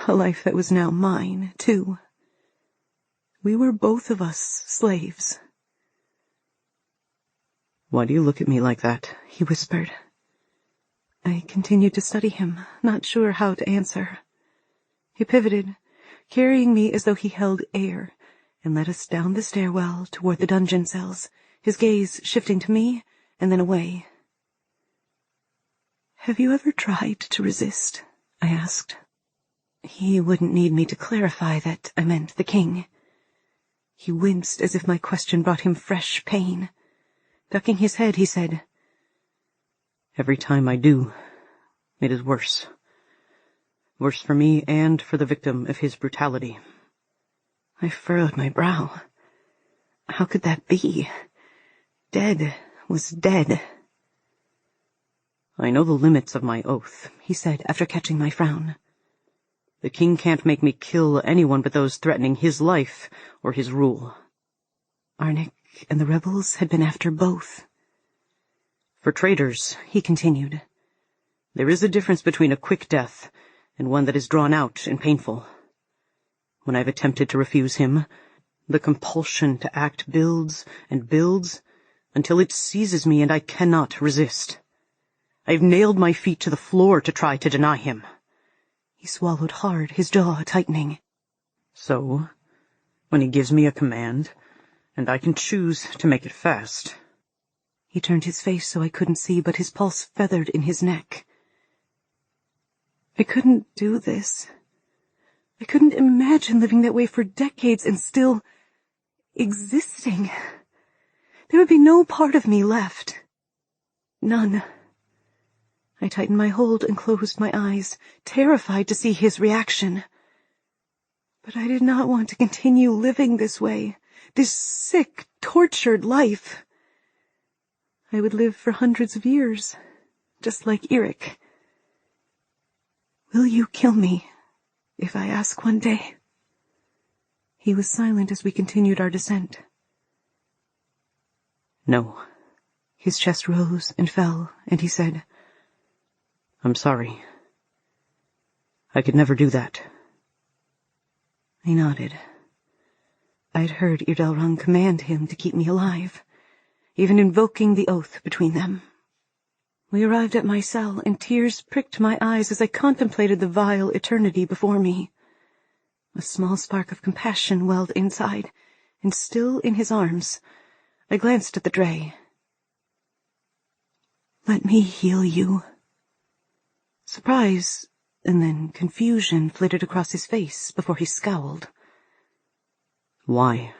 A life that was now mine, too. We were both of us slaves. "Why do you look at me like that?" he whispered. I continued to study him, not sure how to answer. He pivoted, carrying me as though he held air, and led us down the stairwell toward the dungeon cells, his gaze shifting to me and then away. "Have you ever tried to resist?" I asked. He wouldn't need me to clarify that I meant the king. He winced as if my question brought him fresh pain. Ducking his head, he said, "Every time I do, it is worse. Worse for me and for the victim of his brutality." I furrowed my brow. How could that be? Dead was dead. "I know the limits of my oath," he said after catching my frown. "The king can't make me kill anyone but those threatening his life or his rule." Arnick and the rebels had been after both. "For traitors," he continued, "there is a difference between a quick death and one that is drawn out and painful. When I've attempted to refuse him, the compulsion to act builds and builds until it seizes me and I cannot resist. I've nailed my feet to the floor to try to deny him." He swallowed hard, his jaw tightening. "So, when he gives me a command, and I can choose to make it fast." He turned his face so I couldn't see, but his pulse feathered in his neck. I couldn't do this. I couldn't imagine living that way for decades and still existing. There would be no part of me left. None. I tightened my hold and closed my eyes, terrified to see his reaction. But I did not want to continue living this way, this sick, tortured life. I would live for hundreds of years, just like Eric. "Will you kill me if I ask one day?" He was silent as we continued our descent. "No." His chest rose and fell, and he said, "I'm sorry. I could never do that." I nodded. I'd heard Irdelrung command him to keep me alive, even invoking the oath between them. We arrived at my cell, and tears pricked my eyes as I contemplated the vile eternity before me. A small spark of compassion welled inside, and still in his arms, I glanced at the Drae. "Let me heal you." Surprise and then confusion flitted across his face before he scowled. "Why?"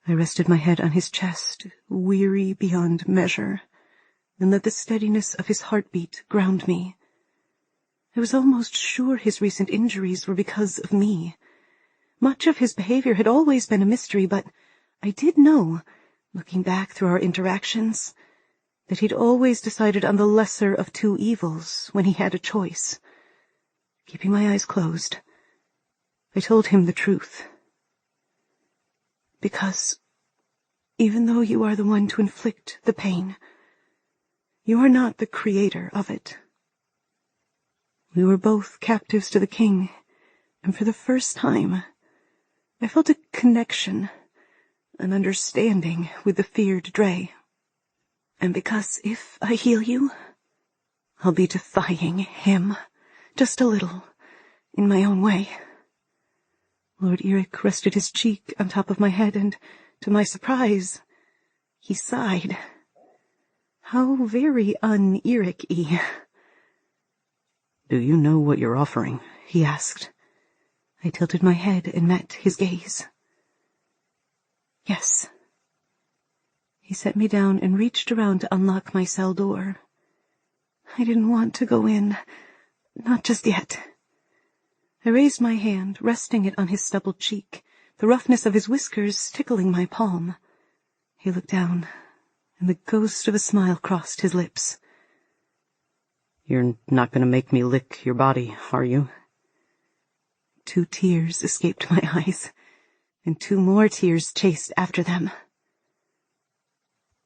I rested my head on his chest, weary beyond measure, and let the steadiness of his heartbeat ground me. I was almost sure his recent injuries were because of me. Much of his behavior had always been a mystery, but I did know, looking back through our interactions, that he'd always decided on the lesser of two evils when he had a choice. Keeping my eyes closed, I told him the truth. "Because, even though you are the one to inflict the pain, you are not the creator of it. We were both captives to the king, and for the first time, I felt a connection, an understanding with the feared Drae. And because if I heal you, I'll be defying him, just a little, in my own way." Lord Eric rested his cheek on top of my head, and, to my surprise, he sighed. How very un-Eric-y. "Do you know what you're offering?" he asked. I tilted my head and met his gaze. "Yes." He set me down and reached around to unlock my cell door. I didn't want to go in, not just yet. I raised my hand, resting it on his stubbled cheek, the roughness of his whiskers tickling my palm. He looked down, and the ghost of a smile crossed his lips. "You're not going to make me lick your body, are you?" 2 tears escaped my eyes, and 2 more tears chased after them.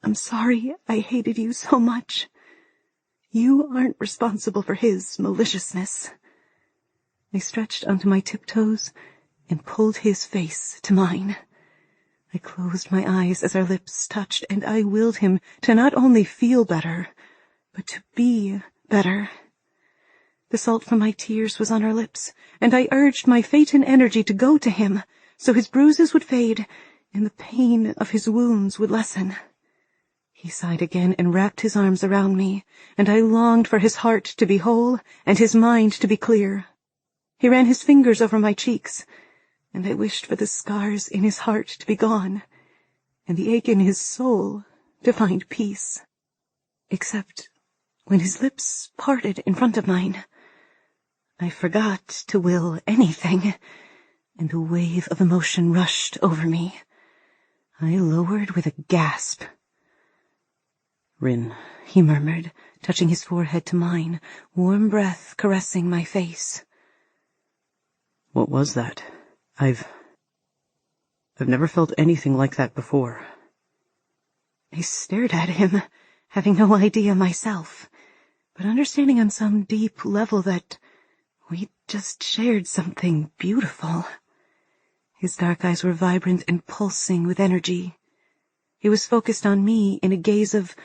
"I'm sorry I hated you so much. You aren't responsible for his maliciousness. I stretched onto my tiptoes and pulled his face to mine. I closed my eyes as our lips touched, and I willed him to not only feel better, but to be better. The salt from my tears was on our lips, and I urged my phaeton energy to go to him, so his bruises would fade, and the pain of his wounds would lessen. He sighed again and wrapped his arms around me, and I longed for his heart to be whole and his mind to be clear. He ran his fingers over my cheeks, and I wished for the scars in his heart to be gone, and the ache in his soul to find peace. Except when his lips parted in front of mine, I forgot to will anything, and a wave of emotion rushed over me. I lowered with a gasp. "Rin," he murmured, touching his forehead to mine, warm breath caressing my face. "What was that? I've never felt anything like that before." I stared at him, having no idea myself, but understanding on some deep level that we just shared something beautiful. His dark eyes were vibrant and pulsing with energy. He was focused on me in a gaze of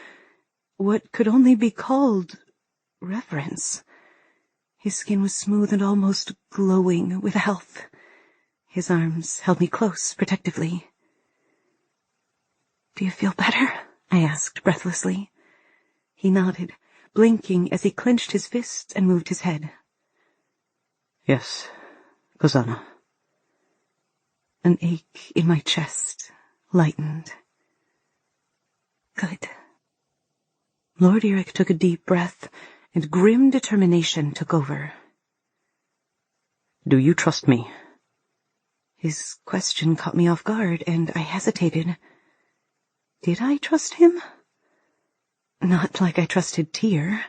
what could only be called reverence. His skin was smooth and almost glowing with health. His arms held me close, protectively. "Do you feel better?" I asked breathlessly. He nodded, blinking as he clenched his fists and moved his head. "Yes, Kosana." An ache in my chest lightened. "Good." Lord Eric took a deep breath, and grim determination took over. "Do you trust me?" His question caught me off guard, and I hesitated. Did I trust him? Not like I trusted Tyr.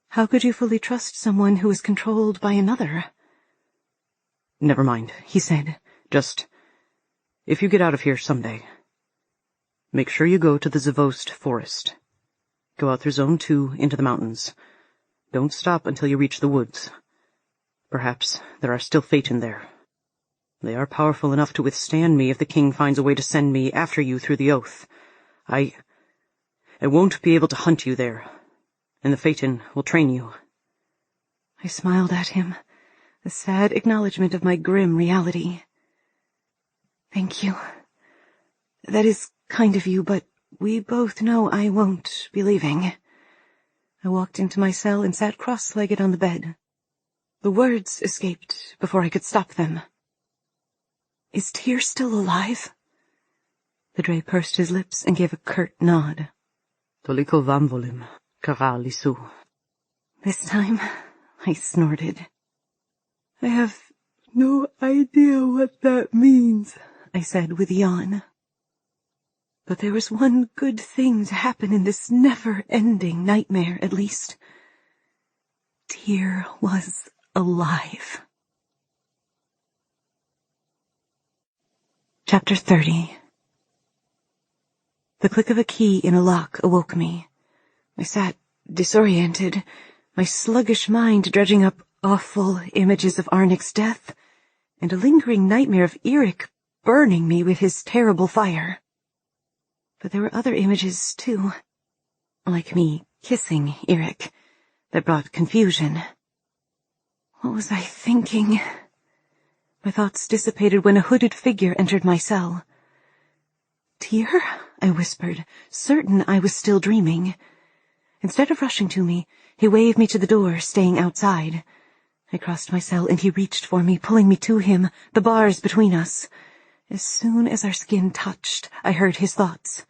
How could you fully trust someone who is controlled by another? "Never mind," he said. "Just, if you get out of here someday, make sure you go to the Zavost forest. Go out through Zone 2 into the mountains. Don't stop until you reach the woods. Perhaps there are still Phaeton there. They are powerful enough to withstand me if the king finds a way to send me after you through the oath. I won't be able to hunt you there, and the Phaeton will train you." I smiled at him, a sad acknowledgement of my grim reality. "Thank you. That is kind of you, but we both know I won't be leaving." I walked into my cell and sat cross-legged on the bed. The words escaped before I could stop them. "Is Tyr still alive?" The Drae pursed his lips and gave a curt nod. "Toliko vamvolim, kara lisu." This time, I snorted. "I have no idea what that means," I said with a yawn. But there was one good thing to happen in this never-ending nightmare, at least. Tyr was alive. Chapter 30. The click of a key in a lock awoke me. I sat disoriented, my sluggish mind dredging up awful images of Arnik's death, and a lingering nightmare of Eric burning me with his terrible fire. But there were other images, too, like me kissing Eric, that brought confusion. What was I thinking? My thoughts dissipated when a hooded figure entered my cell. "Tyr?" I whispered, certain I was still dreaming. Instead of rushing to me, he waved me to the door, staying outside. I crossed my cell and he reached for me, pulling me to him, the bars between us. As soon as our skin touched, I heard his thoughts.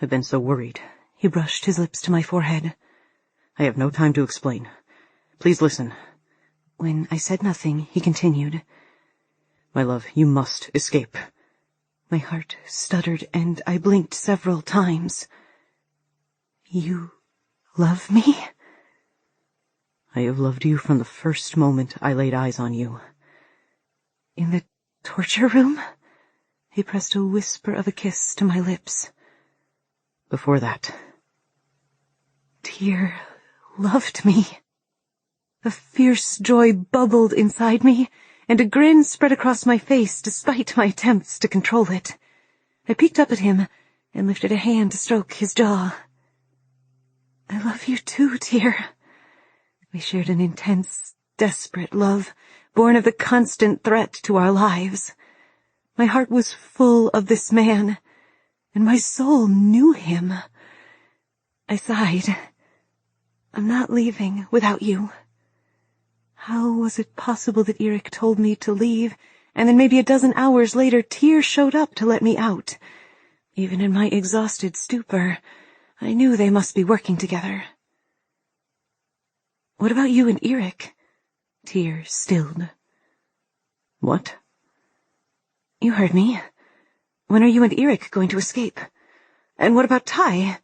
"I've been so worried." He brushed his lips to my forehead. "I have no time to explain. Please listen." When I said nothing, he continued. "My love, you must escape." My heart stuttered, and I blinked several times. "You love me?" "I have loved you from the first moment I laid eyes on you." "In the torture room?" He pressed a whisper of a kiss to my lips. "Before that." Tyr loved me. A fierce joy bubbled inside me, and a grin spread across my face despite my attempts to control it. I peeked up at him and lifted a hand to stroke his jaw. I love you too, Tyr. We shared an intense, desperate love, born of the constant threat to our lives. My heart was full of this man, and my soul knew him. I sighed. I'm not leaving without you. How was it possible that Eirik told me to leave, and then maybe a dozen hours later Tyr showed up to let me out? Even in my exhausted stupor, I knew they must be working together. What about you and Eirik? Tyr stilled. What? You heard me. When are you and Eirik going to escape? And what about Ty?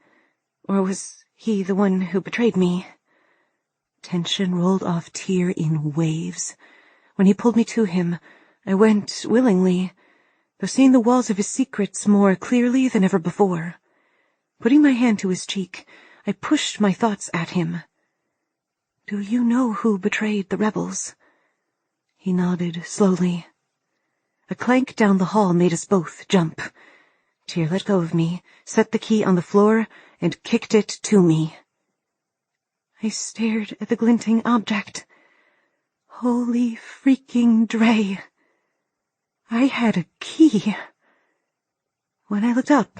Or was he the one who betrayed me? Tension rolled off Tyr in waves. When he pulled me to him, I went willingly, though seeing the walls of his secrets more clearly than ever before. Putting my hand to his cheek, I pushed my thoughts at him. Do you know who betrayed the rebels? He nodded slowly. A clank down the hall made us both jump. Tyr let go of me, set the key on the floor, and kicked it to me. I stared at the glinting object. Holy freaking Drae. I had a key. When I looked up,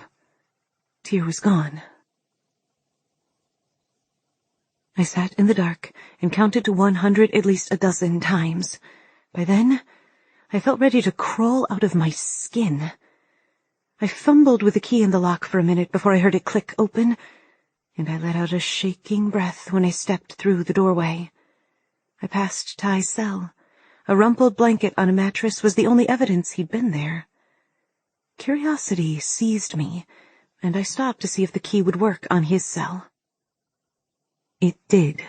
Tyr was gone. I sat in the dark and counted to 100 at least a dozen times. By then, I felt ready to crawl out of my skin. I fumbled with the key in the lock for a minute before I heard it click open, and I let out a shaking breath when I stepped through the doorway. I passed Ty's cell. A rumpled blanket on a mattress was the only evidence he'd been there. Curiosity seized me, and I stopped to see if the key would work on his cell. It did.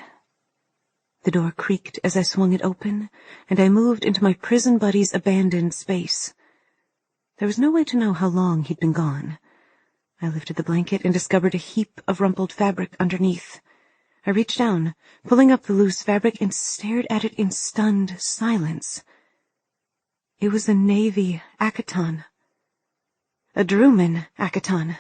The door creaked as I swung it open, and I moved into my prison buddy's abandoned space. There was no way to know how long he'd been gone. I lifted the blanket and discovered a heap of rumpled fabric underneath. I reached down, pulling up the loose fabric, and stared at it in stunned silence. It was a navy akaton. A Druman akaton.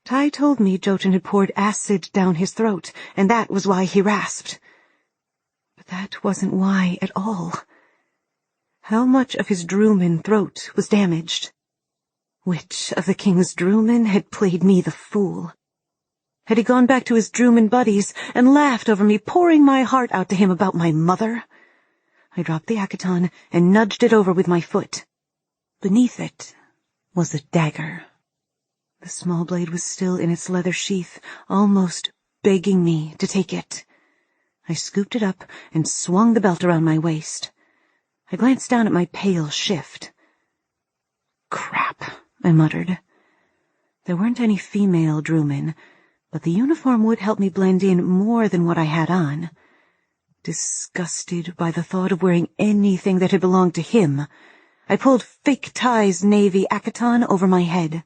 Ty told me Jotun had poured acid down his throat, and that was why he rasped. But that wasn't why at all. How much of his Druman throat was damaged? Which of the king's Druman had played me the fool? Had he gone back to his Druman buddies and laughed over me, pouring my heart out to him about my mother? I dropped the akaton and nudged it over with my foot. Beneath it was a dagger. The small blade was still in its leather sheath, almost begging me to take it. I scooped it up and swung the belt around my waist. I glanced down at my pale shift. Crap, I muttered. There weren't any female Druman, but the uniform would help me blend in more than what I had on. Disgusted by the thought of wearing anything that had belonged to him, I pulled fake Ty's navy akaton over my head.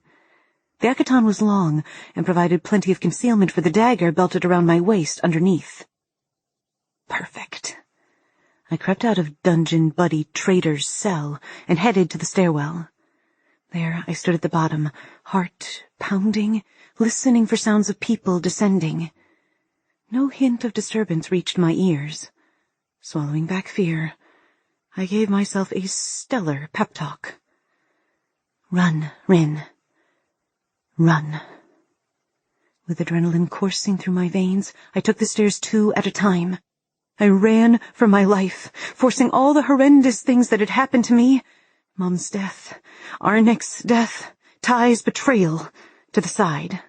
The akaton was long and provided plenty of concealment for the dagger belted around my waist underneath. Perfect. I crept out of Dungeon Buddy Trader's cell and headed to the stairwell. There I stood at the bottom, heart pounding, listening for sounds of people descending. No hint of disturbance reached my ears. Swallowing back fear, I gave myself a stellar pep talk. Run, Rin. Run. With adrenaline coursing through my veins, I took the stairs 2 at a time. I ran for my life, forcing all the horrendous things that had happened to me, Mom's death, Arnik's death, Ty's betrayal, to the side,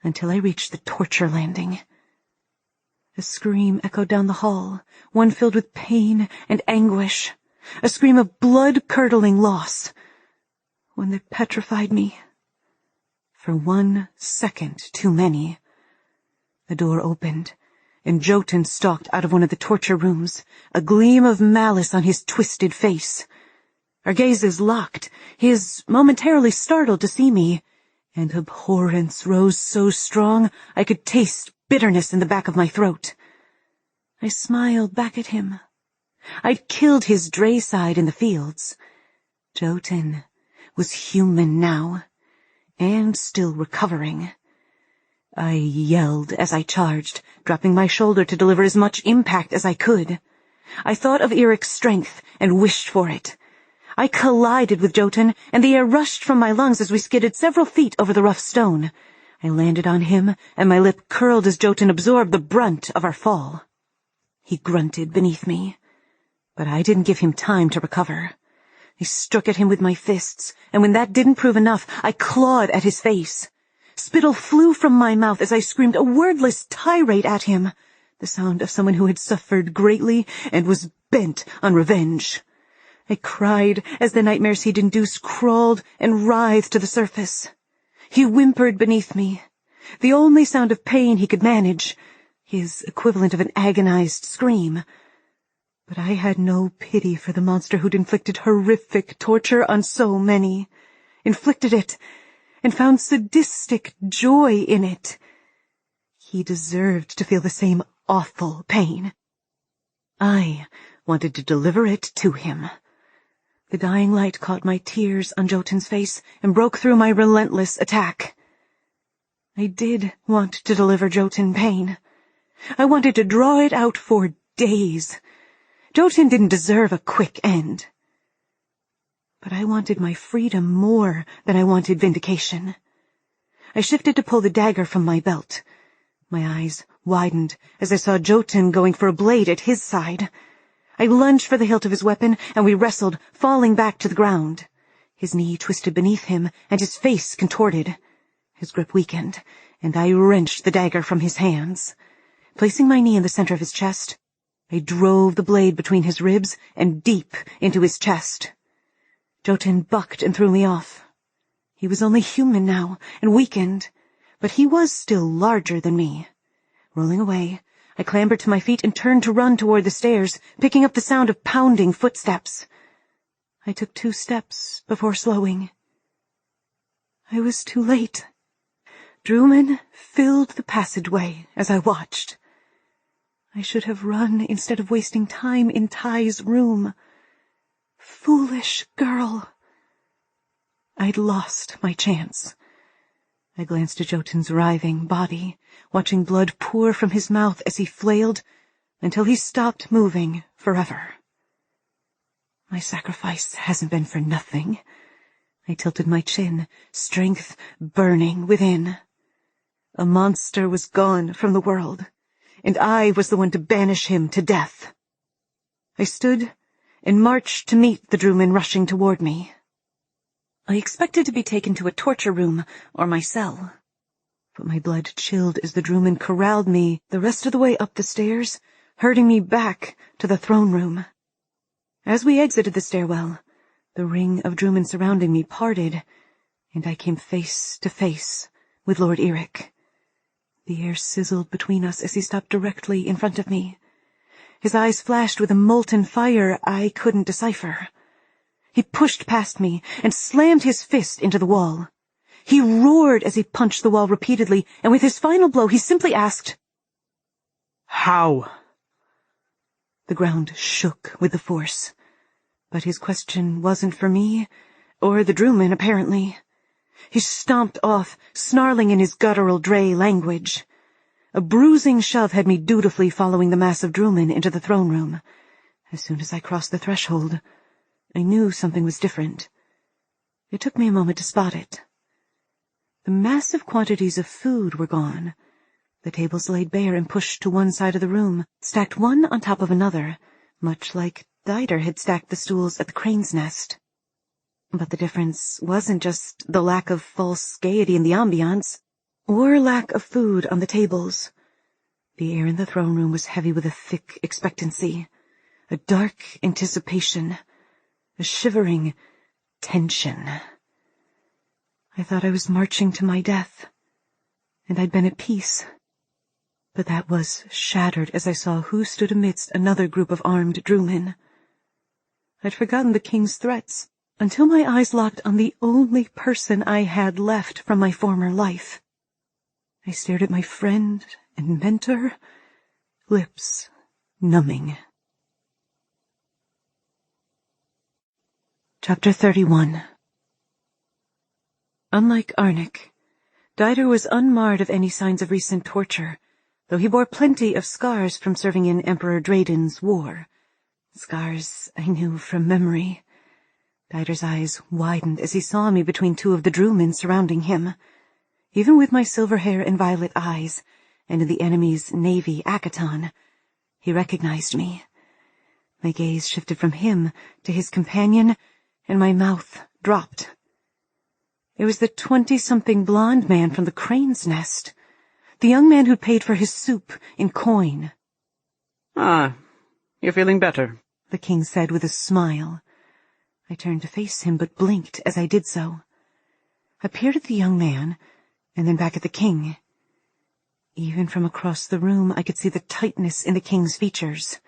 until I reached the torture landing. A scream echoed down the hall, one filled with pain and anguish, a scream of blood-curdling loss, one that petrified me. For 1 second too many. The door opened, and Jotun stalked out of one of the torture rooms, a gleam of malice on his twisted face. Our gazes locked, his momentarily startled to see me, and abhorrence rose so strong I could taste bitterness in the back of my throat. I smiled back at him. I'd killed his Drae side in the fields. Jotun was human now, and still recovering. I yelled as I charged, dropping my shoulder to deliver as much impact as I could. I thought of Eric's strength and wished for it. I collided with Jotun, and the air rushed from my lungs as we skidded several feet over the rough stone. I landed on him, and my lip curled as Jotun absorbed the brunt of our fall. He grunted beneath me, but I didn't give him time to recover. I struck at him with my fists, and when that didn't prove enough, I clawed at his face. Spittle flew from my mouth as I screamed a wordless tirade at him, the sound of someone who had suffered greatly and was bent on revenge. I cried as the nightmares he'd induced crawled and writhed to the surface. He whimpered beneath me, the only sound of pain he could manage, his equivalent of an agonized scream. But I had no pity for the monster who'd inflicted horrific torture on so many, inflicted it, and found sadistic joy in it. He deserved to feel the same awful pain. I wanted to deliver it to him. The dying light caught my tears on Jotun's face and broke through my relentless attack. I did want to deliver Jotun pain. I wanted to draw it out for days. Jotun didn't deserve a quick end. But I wanted my freedom more than I wanted vindication. I shifted to pull the dagger from my belt. My eyes widened as I saw Jotun going for a blade at his side. I lunged for the hilt of his weapon, and we wrestled, falling back to the ground. His knee twisted beneath him, and his face contorted. His grip weakened, and I wrenched the dagger from his hands. Placing my knee in the center of his chest, I drove the blade between his ribs and deep into his chest. Jotun bucked and threw me off. He was only human now, and weakened, but he was still larger than me. Rolling away, I clambered to my feet and turned to run toward the stairs, picking up the sound of pounding footsteps. I took 2 steps before slowing. I was too late. Drumen filled the passageway as I watched. I should have run instead of wasting time in Ty's room. Foolish girl. I'd lost my chance. I glanced at Jotun's writhing body, watching blood pour from his mouth as he flailed until he stopped moving forever. My sacrifice hasn't been for nothing. I tilted my chin, strength burning within. A monster was gone from the world, and I was the one to banish him to death. I stood and marched to meet the Drumen rushing toward me. I expected to be taken to a torture room or my cell, but my blood chilled as the Drumen corralled me the rest of the way up the stairs, herding me back to the throne room. As we exited the stairwell, the ring of Drumen surrounding me parted, and I came face to face with Lord Eric. The air sizzled between us as he stopped directly in front of me. His eyes flashed with a molten fire I couldn't decipher. He pushed past me and slammed his fist into the wall. He roared as he punched the wall repeatedly, and with his final blow he simply asked, "How?" The ground shook with the force, but his question wasn't for me, or the Drumen, apparently. He stomped off, snarling in his guttural Drae language. A bruising shove had me dutifully following the mass of Drumen into the throne room. As soon as I crossed the threshold, I knew something was different. It took me a moment to spot it. The massive quantities of food were gone. The tables laid bare and pushed to one side of the room, stacked one on top of another, much like Dider had stacked the stools at the crane's nest. But the difference wasn't just the lack of false gaiety in the ambiance, or lack of food on the tables. The air in the throne room was heavy with a thick expectancy, a dark anticipation, a shivering tension. I thought I was marching to my death, and I'd been at peace. But that was shattered as I saw who stood amidst another group of armed Drumen. I'd forgotten the king's threats. until my eyes locked on the only person I had left from my former life. I stared at my friend and mentor, lips numbing. Chapter 31. Unlike Arnik, Dieter was unmarred of any signs of recent torture, though he bore plenty of scars from serving in Emperor Draden's war. Scars I knew from memory. Dieter's eyes widened as he saw me between two of the Drewmen surrounding him. Even with my silver hair and violet eyes, and in the enemy's navy Akaton, he recognized me. My gaze shifted from him to his companion, and my mouth dropped. It was the 20-something blonde man from the crane's nest, the young man who'd paid for his soup in coin. "Ah, you're feeling better," the king said with a smile. I turned to face him, but blinked as I did so. I peered at the young man, and then back at the king. Even from across the room, I could see the tightness in the king's features.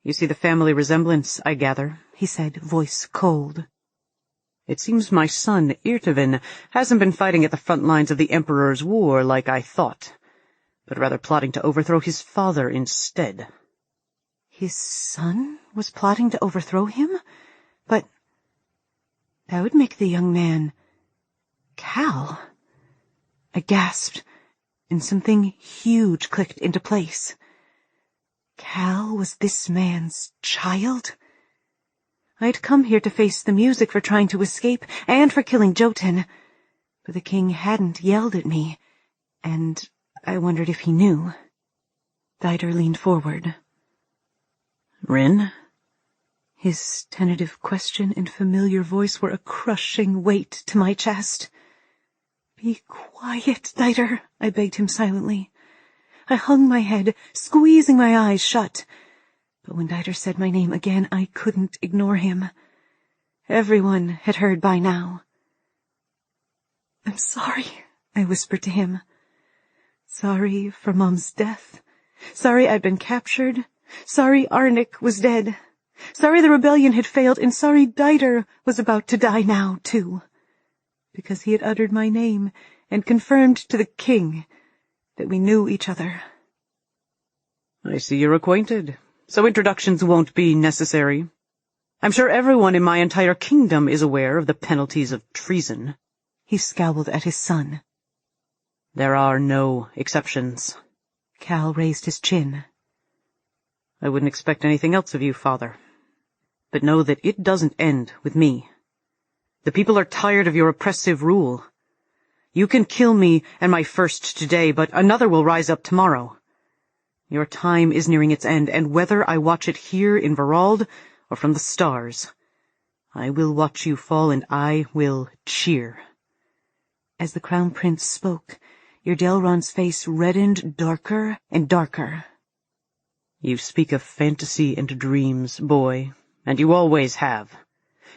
"You see the family resemblance, I gather," he said, voice cold. "It seems my son, Irtevin, hasn't been fighting at the front lines of the Emperor's war like I thought, but rather plotting to overthrow his father instead." His son was plotting to overthrow him? But that would make the young man Cal. I gasped, and something huge clicked into place. Cal was this man's child? I had come here to face the music for trying to escape and for killing Jotun, but the king hadn't yelled at me, and I wondered if he knew. Dieter leaned forward. "Rin?" His tentative question and familiar voice were a crushing weight to my chest. "Be quiet, Dieter," I begged him silently. I hung my head, squeezing my eyes shut. But when Dieter said my name again, I couldn't ignore him. Everyone had heard by now. "I'm sorry," I whispered to him. Sorry for Mom's death. Sorry I'd been captured. Sorry Arnik was dead. Sorry the rebellion had failed, and sorry Dieter was about to die now, too. Because he had uttered my name and confirmed to the king that we knew each other. "I see you're acquainted, so introductions won't be necessary. I'm sure everyone in my entire kingdom is aware of the penalties of treason." He scowled at his son. "There are no exceptions." Cal raised his chin. "I wouldn't expect anything else of you, Father. But know that it doesn't end with me. The people are tired of your oppressive rule. You can kill me and my first today, but another will rise up tomorrow. Your time is nearing its end, and whether I watch it here in Verald or from the stars, I will watch you fall, and I will cheer." As the Crown Prince spoke, Irdelron's face reddened darker and darker. "You speak of fantasy and dreams, boy, and you always have.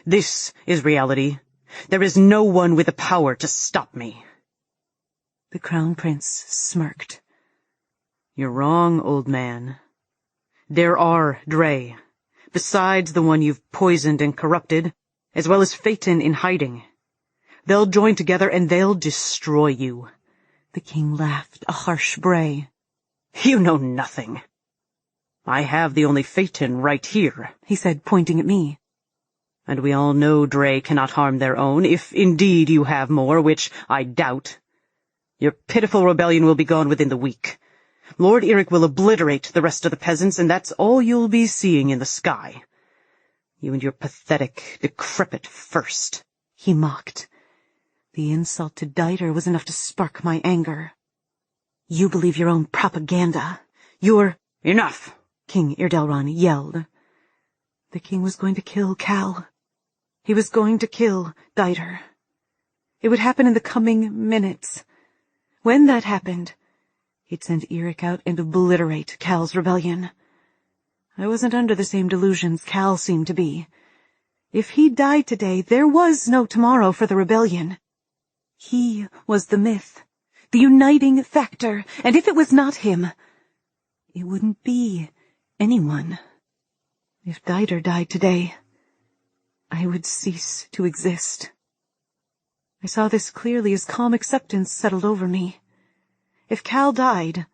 This is reality. There is no one with the power to stop me." The Crown Prince smirked. "You're wrong, old man. There are Drae, besides the one you've poisoned and corrupted, as well as Phaeton in hiding. They'll join together and they'll destroy you." The king laughed, a harsh bray. "You know nothing. I have the only Phaeton right here," he said, pointing at me. "And we all know Drae cannot harm their own, if indeed you have more, which I doubt. Your pitiful rebellion will be gone within the week. Lord Eric will obliterate the rest of the peasants, and that's all you'll be seeing in the sky. You and your pathetic, decrepit first," he mocked. The insult to Dieter was enough to spark my anger. "You believe your own propaganda. You're—" "Enough!" King Irdelron yelled. The king was going to kill Cal. He was going to kill Dieter. It would happen in the coming minutes. When that happened, he'd send Eric out and obliterate Cal's rebellion. I wasn't under the same delusions Cal seemed to be. If he died today, there was no tomorrow for the rebellion. He was the myth, the uniting factor, and if it was not him, it wouldn't be anyone. If Dieter died today, I would cease to exist. I saw this clearly as calm acceptance settled over me. If Cal died,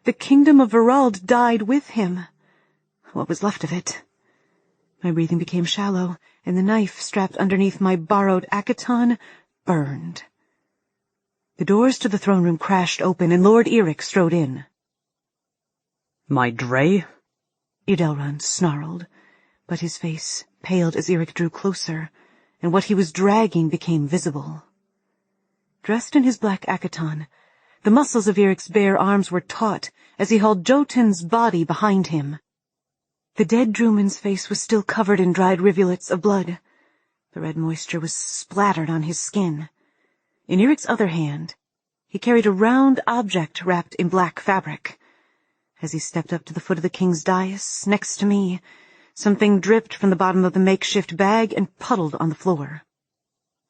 the kingdom of Verald died with him. What was left of it? My breathing became shallow, and the knife strapped underneath my borrowed Akaton burned. The doors to the throne room crashed open, and Lord Eric strode in. My Drae? Ydelrun snarled, but his face paled as Eric drew closer, and what he was dragging became visible. Dressed in his black Akaton, the muscles of Eric's bare arms were taut as he hauled Jotun's body behind him. The dead Druman's face was still covered in dried rivulets of blood. The red moisture was splattered on his skin. In Eric's other hand, he carried a round object wrapped in black fabric. As he stepped up to the foot of the king's dais, next to me, something dripped from the bottom of the makeshift bag and puddled on the floor.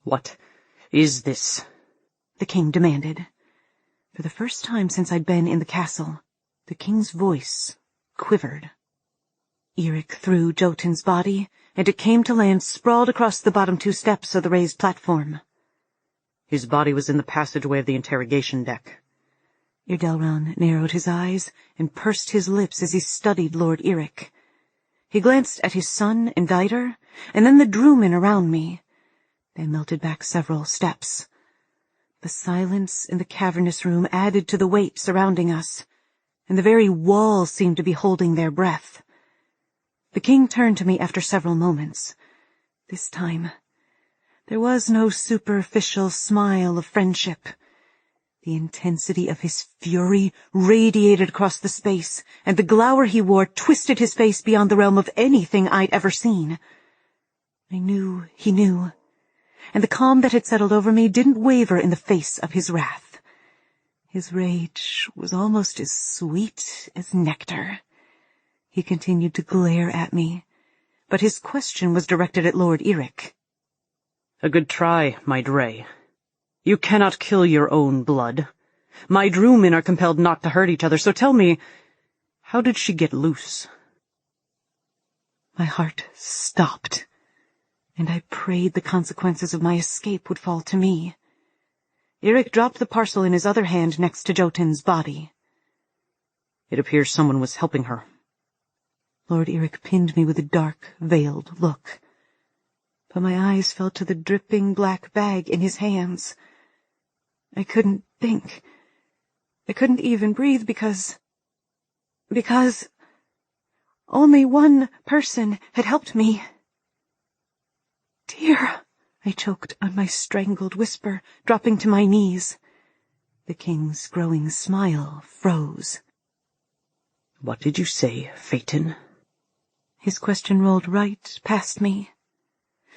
What is this? The king demanded. For the first time since I'd been in the castle, the king's voice quivered. Eric threw Jotun's body, and it came to land sprawled across the bottom 2 steps of the raised platform. His body was in the passageway of the interrogation deck. Ydelrun narrowed his eyes and pursed his lips as he studied Lord Eric. He glanced at his son and Diter, and then the Druman around me. They melted back several steps. The silence in the cavernous room added to the weight surrounding us, and the very walls seemed to be holding their breath. The king turned to me after several moments. This time, there was no superficial smile of friendship. The intensity of his fury radiated across the space, and the glower he wore twisted his face beyond the realm of anything I'd ever seen. I knew he knew, and the calm that had settled over me didn't waver in the face of his wrath. His rage was almost as sweet as nectar. He continued to glare at me, but his question was directed at Lord Eric. A good try, my Drae. You cannot kill your own blood. My Druman are compelled not to hurt each other, so tell me, how did she get loose? My heart stopped, and I prayed the consequences of my escape would fall to me. Eric dropped the parcel in his other hand next to Jotun's body. It appears someone was helping her. Lord Eric pinned me with a dark, veiled look. But my eyes fell to the dripping black bag in his hands. I couldn't think. I couldn't even breathe because only one person had helped me. Dear, I choked on my strangled whisper, dropping to my knees. The king's growing smile froze. What did you say, Phaeton? His question rolled right past me.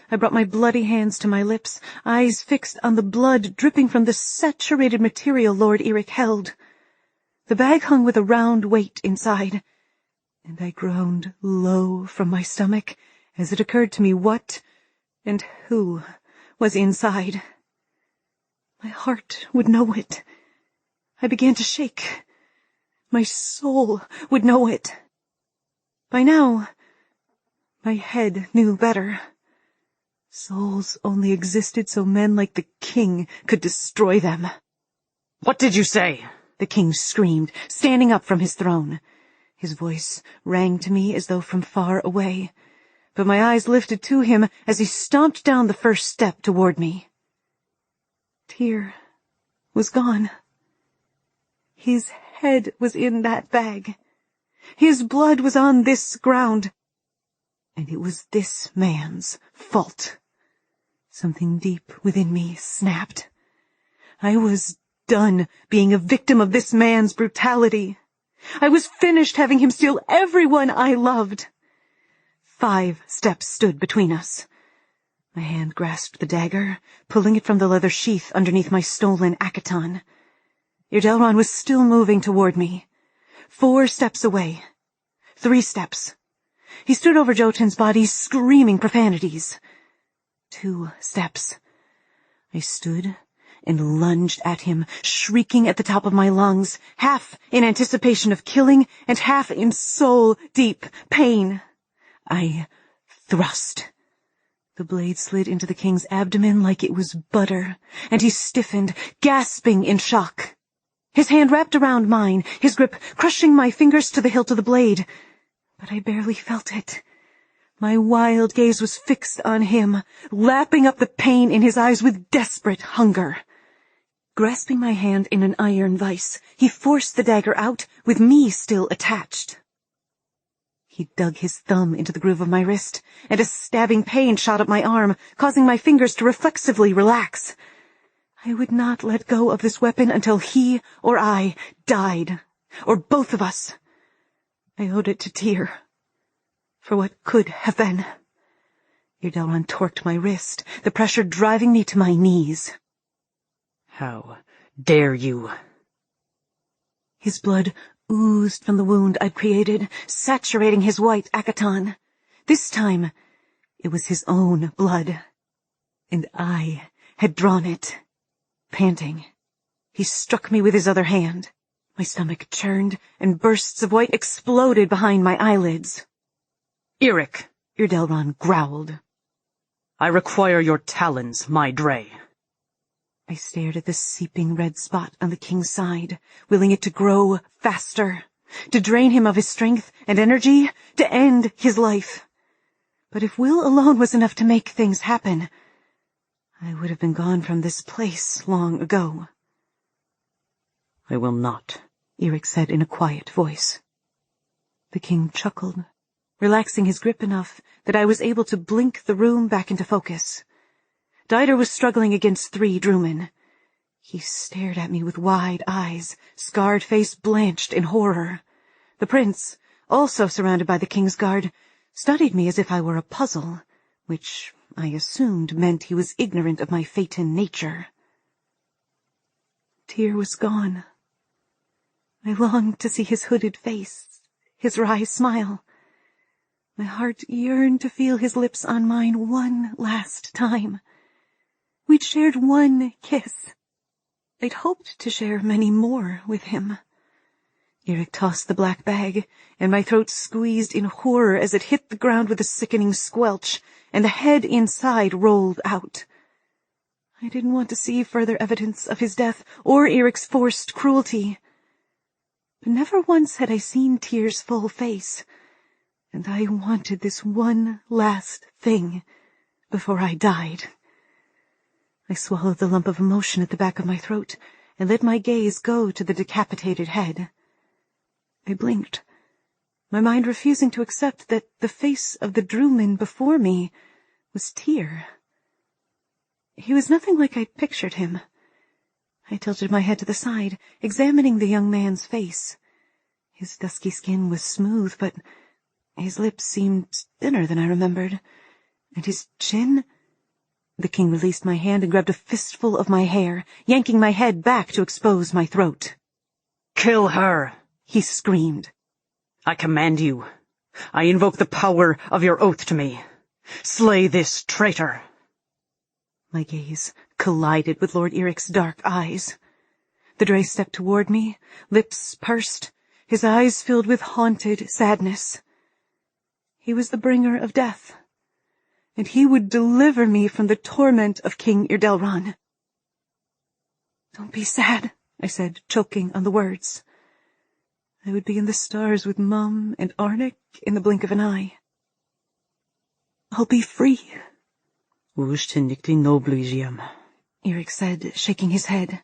I brought my bloody hands to my lips, eyes fixed on the blood dripping from the saturated material Lord Eric held. The bag hung with a round weight inside, and I groaned low from my stomach as it occurred to me what and who was inside. My heart would know it. I began to shake. My soul would know it. By now, my head knew better. Souls only existed so men like the king could destroy them. What did you say? The king screamed, standing up from his throne. His voice rang to me as though from far away, but my eyes lifted to him as he stomped down the first step toward me. Tyr was gone. His head was in that bag. His blood was on this ground. And it was this man's fault. Something deep within me snapped. I was done being a victim of this man's brutality. I was finished having him steal everyone I loved. 5 steps stood between us. My hand grasped the dagger, pulling it from the leather sheath underneath my stolen Akaton. Ydelrun was still moving toward me. 4 steps away. 3 steps. He stood over Jotun's body, screaming profanities. 2 steps. I stood and lunged at him, shrieking at the top of my lungs, half in anticipation of killing and half in soul-deep pain. I thrust. The blade slid into the king's abdomen like it was butter, and he stiffened, gasping in shock. His hand wrapped around mine, his grip crushing my fingers to the hilt of the blade. But I barely felt it. My wild gaze was fixed on him, lapping up the pain in his eyes with desperate hunger. Grasping my hand in an iron vise, he forced the dagger out, with me still attached. He dug his thumb into the groove of my wrist, and a stabbing pain shot up my arm, causing my fingers to reflexively relax. I would not let go of this weapon until he or I died, or both of us. I owed it to Tyr, for what could have been. Irdelron torqued my wrist, the pressure driving me to my knees. How dare you? His blood oozed from the wound I'd created, saturating his white akaton. This time, it was his own blood, and I had drawn it. Panting, he struck me with his other hand. My stomach churned, and bursts of white exploded behind my eyelids. Eric, Irdelron growled. I require your talons, my Drae. I stared at the seeping red spot on the king's side, willing it to grow faster, to drain him of his strength and energy, to end his life. But if will alone was enough to make things happen, I would have been gone from this place long ago. I will not, Eric said in a quiet voice. The king chuckled, relaxing his grip enough that I was able to blink the room back into focus. Dieter was struggling against 3 Drewmen. He stared at me with wide eyes, scarred face blanched in horror. The prince, also surrounded by the king's guard, studied me as if I were a puzzle, which I assumed meant he was ignorant of my phaeton nature. Tyr was gone. I longed to see his hooded face, his wry smile. My heart yearned to feel his lips on mine one last time. We'd shared one kiss. I'd hoped to share many more with him. Eric tossed the black bag, and my throat squeezed in horror as it hit the ground with a sickening squelch, and the head inside rolled out. I didn't want to see further evidence of his death or Eric's forced cruelty. But never once had I seen Tyr's full face, and I wanted this one last thing before I died. I swallowed the lump of emotion at the back of my throat and let my gaze go to the decapitated head. I blinked, my mind refusing to accept that the face of the Drewman before me was Tyr. He was nothing like I'd pictured him. I tilted my head to the side, examining the young man's face. His dusky skin was smooth, but his lips seemed thinner than I remembered. And his chin... The king released my hand and grabbed a fistful of my hair, yanking my head back to expose my throat. Kill her, he screamed. I command you. I invoke the power of your oath to me. Slay this traitor. My gaze collided with Lord Eric's dark eyes. The Drae stepped toward me, lips pursed, his eyes filled with haunted sadness. He was the bringer of death, and he would deliver me from the torment of King Irdelron. Don't be sad, I said, choking on the words. I would be in the stars with Mum and Arnik in the blink of an eye. I'll be free. Eric said, shaking his head.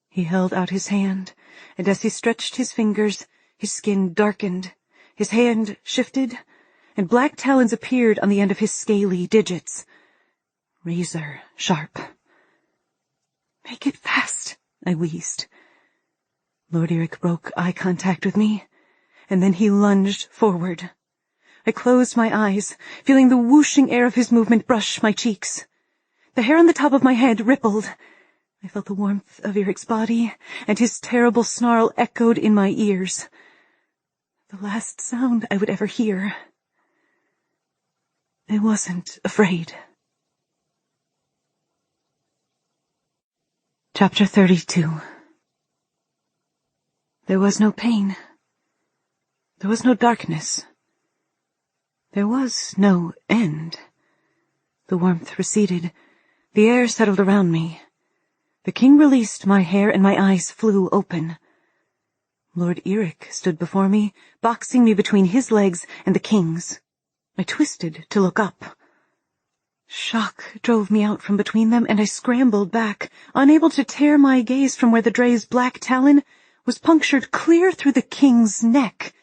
He held out his hand, and as he stretched his fingers, his skin darkened, his hand shifted, and black talons appeared on the end of his scaly digits. Razor sharp. Make it fast, I wheezed. Lord Eric broke eye contact with me, and then he lunged forward. I closed my eyes, feeling the whooshing air of his movement brush my cheeks. The hair on the top of my head rippled. I felt the warmth of Eric's body, and his terrible snarl echoed in my ears. The last sound I would ever hear. I wasn't afraid. Chapter 32. There was no pain. There was no darkness. There was no end. The warmth receded. The air settled around me. The king released my hair and my eyes flew open. Lord Eric stood before me, boxing me between his legs and the king's. I twisted to look up. Shock drove me out from between them, and I scrambled back, unable to tear my gaze from where the Drae's black talon was punctured clear through the king's neck,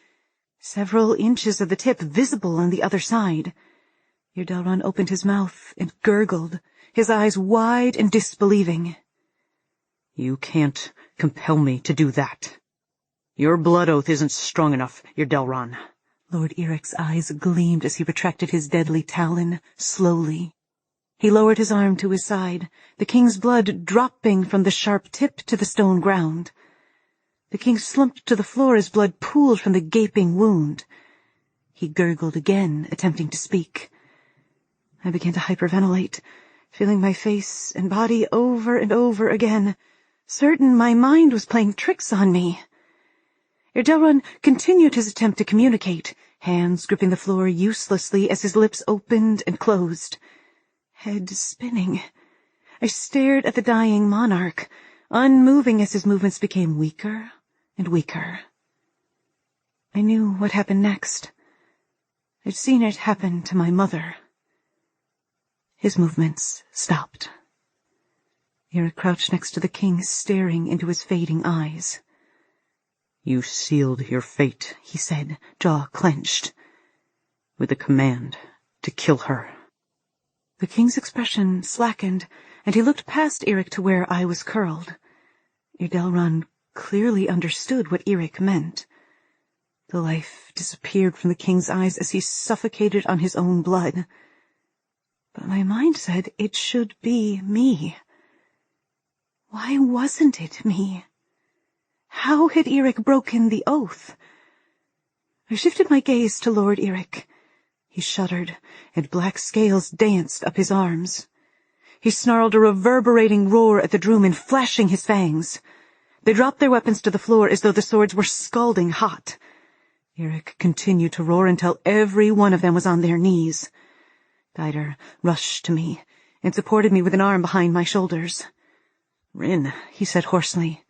several inches of the tip visible on the other side. Irdelron opened his mouth and gurgled, his eyes wide and disbelieving. You can't compel me to do that. Your blood oath isn't strong enough, Irdelron. Lord Eric's eyes gleamed as he retracted his deadly talon, slowly. He lowered his arm to his side, the king's blood dropping from the sharp tip to the stone ground. The king slumped to the floor as blood pooled from the gaping wound. He gurgled again, attempting to speak. I began to hyperventilate, feeling my face and body over and over again, certain my mind was playing tricks on me. Irdelron continued his attempt to communicate, hands gripping the floor uselessly as his lips opened and closed. Head spinning. I stared at the dying monarch, unmoving as his movements became weaker and weaker. I knew what happened next. I'd seen it happen to my mother. His movements stopped. Eric crouched next to the king, staring into his fading eyes. You sealed your fate, he said, jaw clenched, with a command to kill her. The king's expression slackened, and he looked past Eric to where I was curled. Irdelron clearly understood what Eric meant. The life disappeared from the king's eyes as he suffocated on his own blood. But my mind said it should be me. Why wasn't it me? How had Eric broken the oath? I shifted my gaze to Lord Eric. He shuddered, and black scales danced up his arms. He snarled a reverberating roar at the Drumen, flashing his fangs. They dropped their weapons to the floor as though the swords were scalding hot. Eric continued to roar until every one of them was on their knees. Dider rushed to me and supported me with an arm behind my shoulders. Rin, he said hoarsely.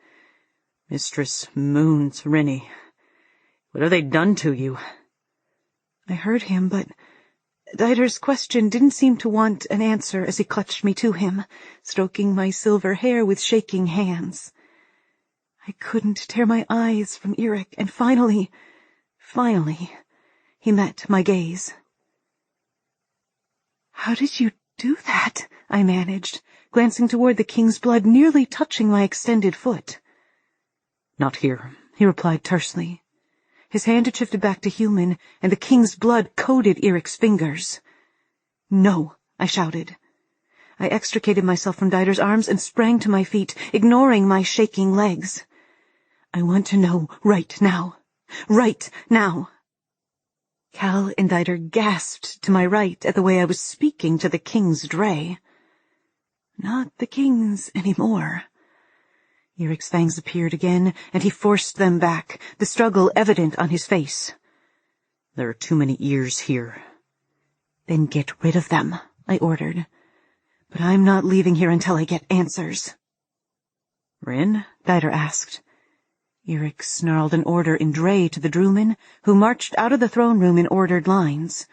Mistress Moon's Rinny, what have they done to you? I heard him, but Dider's question didn't seem to want an answer as he clutched me to him, stroking my silver hair with shaking hands. I couldn't tear my eyes from Eric, and finally, he met my gaze. How did you do that? I managed, glancing toward the king's blood nearly touching my extended foot. Not here, he replied tersely. His hand had shifted back to human, and the king's blood coated Eric's fingers. No, I shouted. I extricated myself from Dider's arms and sprang to my feet, ignoring my shaking legs. I want to know right now. Right now. Cal and Dider gasped to my right at the way I was speaking to the king's Drae. Not the king's anymore. Eric's fangs appeared again, and he forced them back, the struggle evident on his face. There are too many ears here. Then get rid of them, I ordered. But I'm not leaving here until I get answers. Rin? Dider asked. Eric snarled an order in Drae to the Drumen, who marched out of the throne room in ordered lines.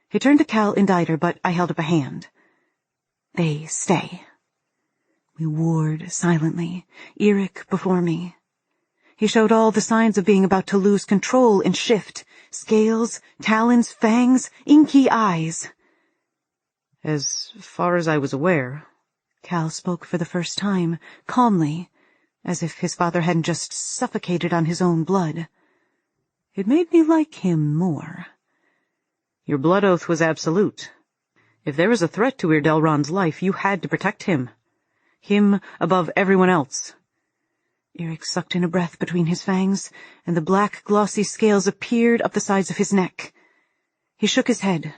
He turned to Cal and Dider, but I held up a hand. They stay. We warred silently, Eric before me. He showed all the signs of being about to lose control and shift. Scales, talons, fangs, inky eyes. As far as I was aware, Cal spoke for the first time, calmly, as if his father hadn't just suffocated on his own blood. It made me like him more. Your blood oath was absolute. If there was a threat to Irdelron's life, you had to protect him. Him above everyone else. Eric sucked in a breath between his fangs, and the black, glossy scales appeared up the sides of his neck. He shook his head.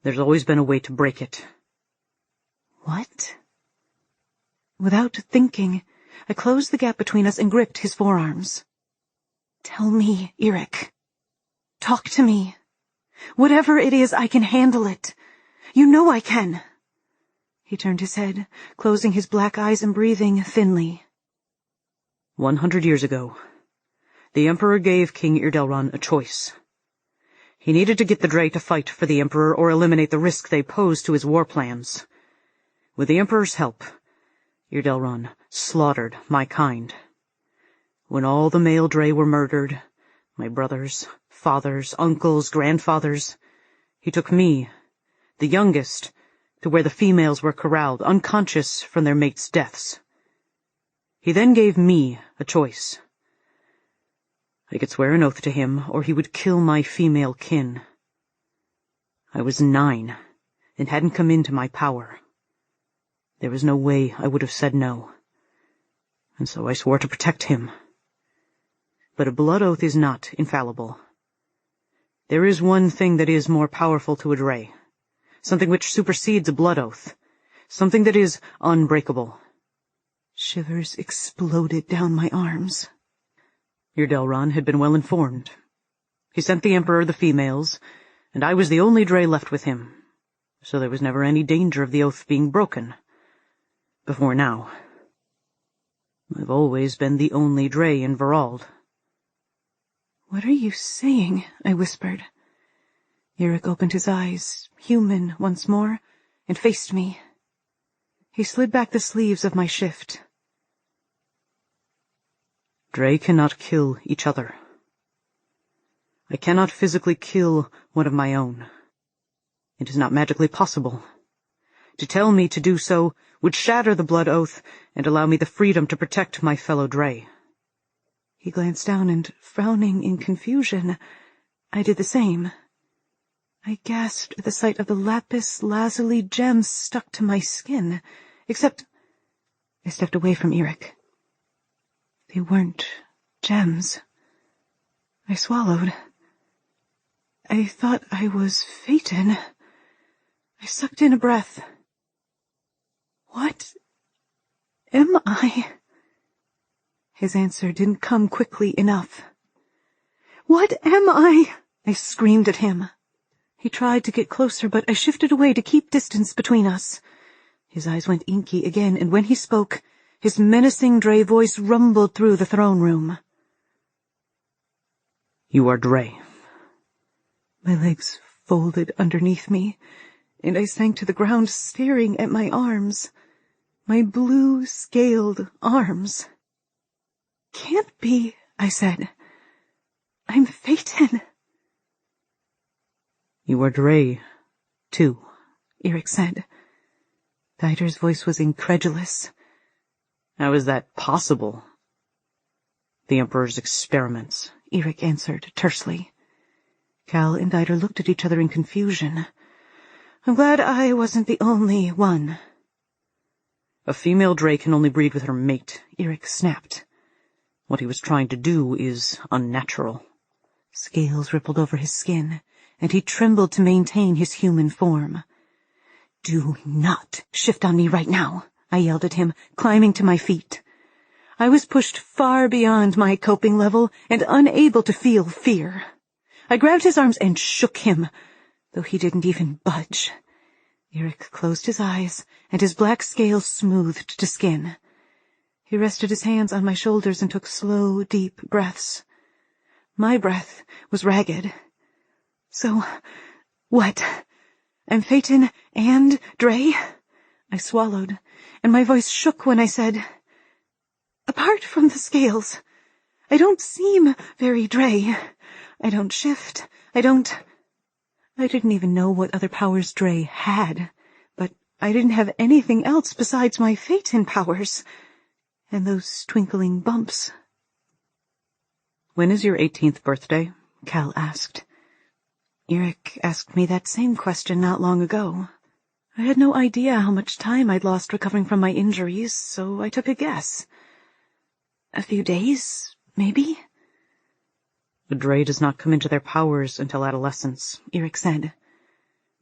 There's always been a way to break it. What? Without thinking, I closed the gap between us and gripped his forearms. Tell me, Eric. Talk to me. Whatever it is, I can handle it. You know I can. He turned his head, closing his black eyes and breathing thinly. 100 years ago, the Emperor gave King Irdelron a choice. He needed to get the Drae to fight for the Emperor or eliminate the risk they posed to his war plans. With the Emperor's help, Irdelron slaughtered my kind. When all the male Drae were murdered, my brothers, fathers, uncles, grandfathers, he took me, the youngest, to where the females were corralled, unconscious from their mates' deaths. He then gave me a choice. I could swear an oath to him, or he would kill my female kin. I was 9, and hadn't come into my power. There was no way I would have said no, and so I swore to protect him. But a blood oath is not infallible. There is one thing that is more powerful to a Drae, something which supersedes a blood oath, something that is unbreakable. Shivers exploded down my arms. Irdelron had been well informed. He sent the Emperor the females, and I was the only Drae left with him, so there was never any danger of the oath being broken. Before now. I've always been the only Drae in Verald. What are you saying? I whispered. Eric opened his eyes, human once more, and faced me. He slid back the sleeves of my shift. Drae cannot kill each other. I cannot physically kill one of my own. It is not magically possible. To tell me to do so would shatter the blood oath and allow me the freedom to protect my fellow Drae. He glanced down and, frowning in confusion, I did the same. I gasped at the sight of the lapis lazuli gems stuck to my skin, except I stepped away from Eric. They weren't gems. I swallowed. I thought I was Phaeton. I sucked in a breath. What am I? His answer didn't come quickly enough. What am I? I screamed at him. He tried to get closer, but I shifted away to keep distance between us. His eyes went inky again, and when he spoke, his menacing Drae voice rumbled through the throne room. You are Drae. My legs folded underneath me, and I sank to the ground staring at my arms. My blue-scaled arms. Can't be, I said. I'm Phaeton. You are Drae, too, Eric said. Dieter's voice was incredulous. How is that possible? The Emperor's experiments, Eric answered tersely. Cal and Dieter looked at each other in confusion. I'm glad I wasn't the only one. A female Drae can only breed with her mate, Eric snapped. What he was trying to do is unnatural. Scales rippled over his skin, and he trembled to maintain his human form. Do not shift on me right now, I yelled at him, climbing to my feet. I was pushed far beyond my coping level and unable to feel fear. I grabbed his arms and shook him, though he didn't even budge. Eric closed his eyes, and his black scales smoothed to skin. He rested his hands on my shoulders and took slow, deep breaths. My breath was ragged. So, what? I'm Phaeton and Drae? I swallowed, and my voice shook when I said, apart from the scales, I don't seem very Drae. I don't shift. I didn't even know what other powers Drae had, but I didn't have anything else besides my Phaeton powers, and those twinkling bumps. When is your 18th birthday? Cal asked. Eric asked me that same question not long ago. I had no idea how much time I'd lost recovering from my injuries, so I took a guess. A few days, maybe? The Drae does not come into their powers until adolescence, Eric said.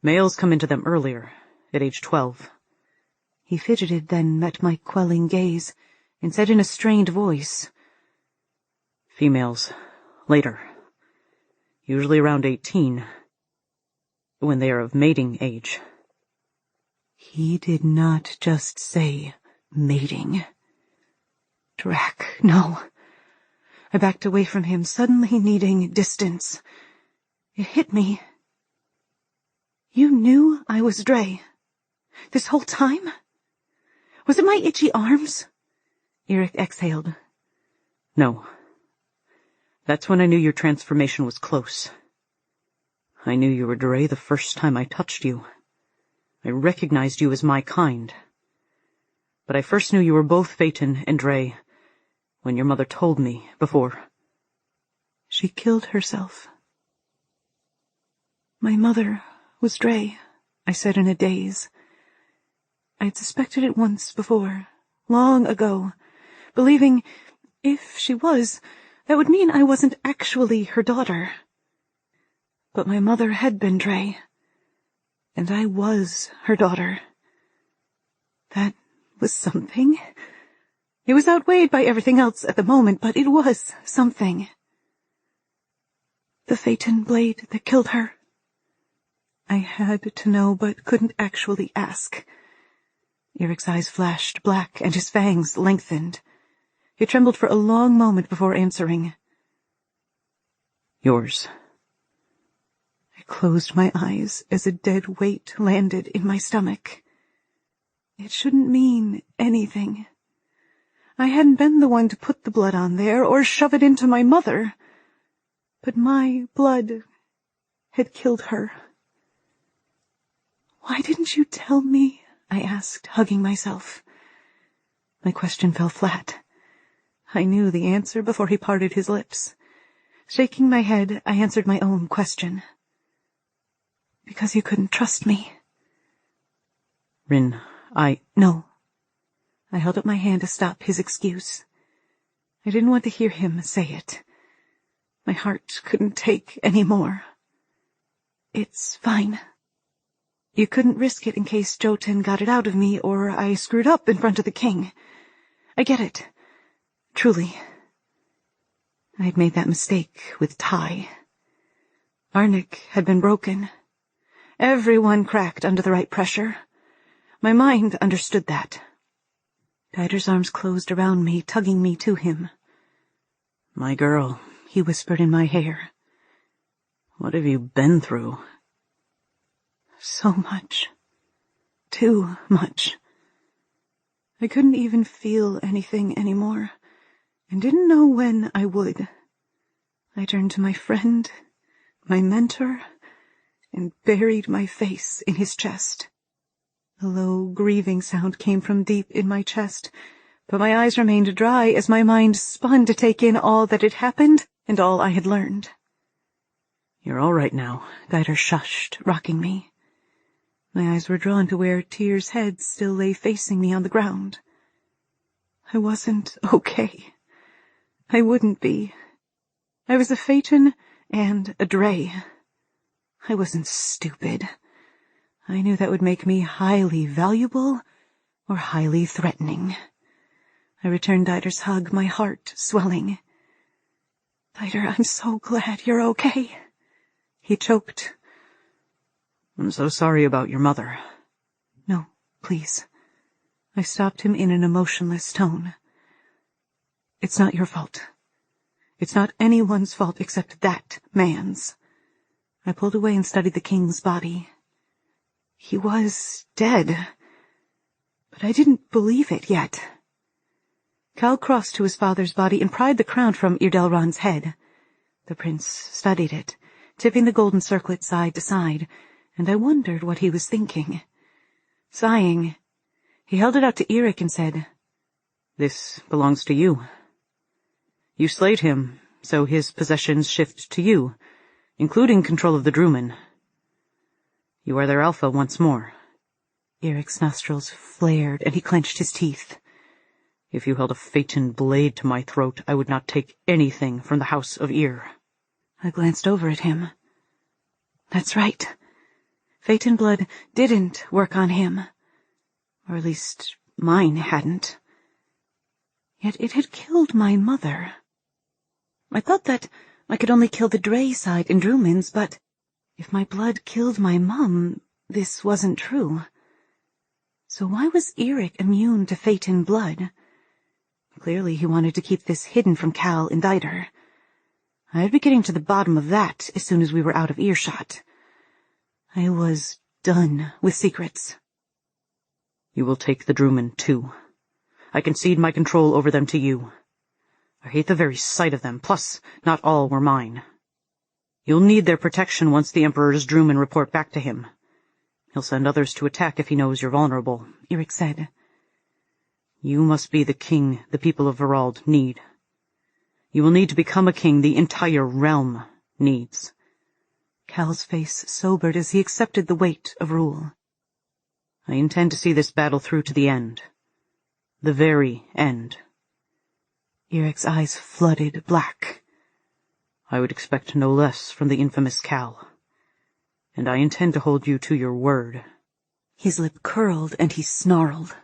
Males come into them earlier, at age 12. He fidgeted, then met my quelling gaze, and said in a strained voice, Females, later. Usually around 18, when they are of mating age. He did not just say mating. Drac, no. I backed away from him, suddenly needing distance. It hit me. You knew I was Drae? This whole time? Was it my itchy arms? Eric exhaled. No. That's when I knew your transformation was close. I knew you were Drae the first time I touched you. I recognized you as my kind. But I first knew you were both Phaeton and Drae when your mother told me before. She killed herself. My mother was Drae, I said in a daze. I'd suspected it once before, long ago, believing if she was, that would mean I wasn't actually her daughter. But my mother had been Drae, and I was her daughter. That was something. It was outweighed by everything else at the moment, but it was something. The Phaeton blade that killed her. I had to know, but couldn't actually ask. Eric's eyes flashed black, and his fangs lengthened. He trembled for a long moment before answering. Yours. I closed my eyes as a dead weight landed in my stomach. It shouldn't mean anything. I hadn't been the one to put the blood on there or shove it into my mother. But my blood had killed her. Why didn't you tell me? I asked, hugging myself. My question fell flat. I knew the answer before he parted his lips. Shaking my head, I answered my own question. Because you couldn't trust me. Rin, No. I held up my hand to stop his excuse. I didn't want to hear him say it. My heart couldn't take any more. It's fine. You couldn't risk it in case Jotun got it out of me or I screwed up in front of the king. I get it. Truly. I'd made that mistake with Ty. Arnik had been broken. Everyone cracked under the right pressure. My mind understood that. Guider's arms closed around me, tugging me to him. My girl, he whispered in my hair. What have you been through? So much. Too much. I couldn't even feel anything anymore, and didn't know when I would. I turned to my friend, my mentor, and buried my face in his chest. A low, grieving sound came from deep in my chest, but my eyes remained dry as my mind spun to take in all that had happened and all I had learned. You're all right now, Guider shushed, rocking me. My eyes were drawn to where Tyr's head still lay facing me on the ground. I wasn't okay. I wouldn't be. I was a Phaeton and a Drae. I wasn't stupid. I knew that would make me highly valuable or highly threatening. I returned Dider's hug, my heart swelling. Dider, I'm so glad you're okay. He choked. I'm so sorry about your mother. No, please. I stopped him in an emotionless tone. It's not your fault. It's not anyone's fault except that man's. I pulled away and studied the king's body. He was dead, but I didn't believe it yet. Cal crossed to his father's body and pried the crown from Irdelron's head. The prince studied it, tipping the golden circlet side to side, and I wondered what he was thinking. Sighing, he held it out to Eric and said, This belongs to you. You slayed him, so his possessions shift to you, including control of the Drewmen. You are their alpha once more. Eric's nostrils flared, and he clenched his teeth. If you held a Phaeton blade to my throat, I would not take anything from the House of Ir. I glanced over at him. That's right. Phaeton blood didn't work on him. Or at least mine hadn't. Yet it had killed my mother. I thought that I could only kill the Drae side in Drewman's, but if my blood killed my mum, this wasn't true. So why was Eric immune to Phaeton blood? Clearly he wanted to keep this hidden from Cal and Diter. I'd be getting to the bottom of that as soon as we were out of earshot. I was done with secrets. You will take the Drumen, too. I concede my control over them to you. I hate the very sight of them, plus not all were mine. You'll need their protection once the Emperor's Drumen report back to him. He'll send others to attack if he knows you're vulnerable, Eric said. You must be the king the people of Verald need. You will need to become a king the entire realm needs. Cal's face sobered as he accepted the weight of rule. I intend to see this battle through to the end. The very end. Eric's eyes flooded black. I would expect no less from the infamous Cal. And I intend to hold you to your word. His lip curled and he snarled.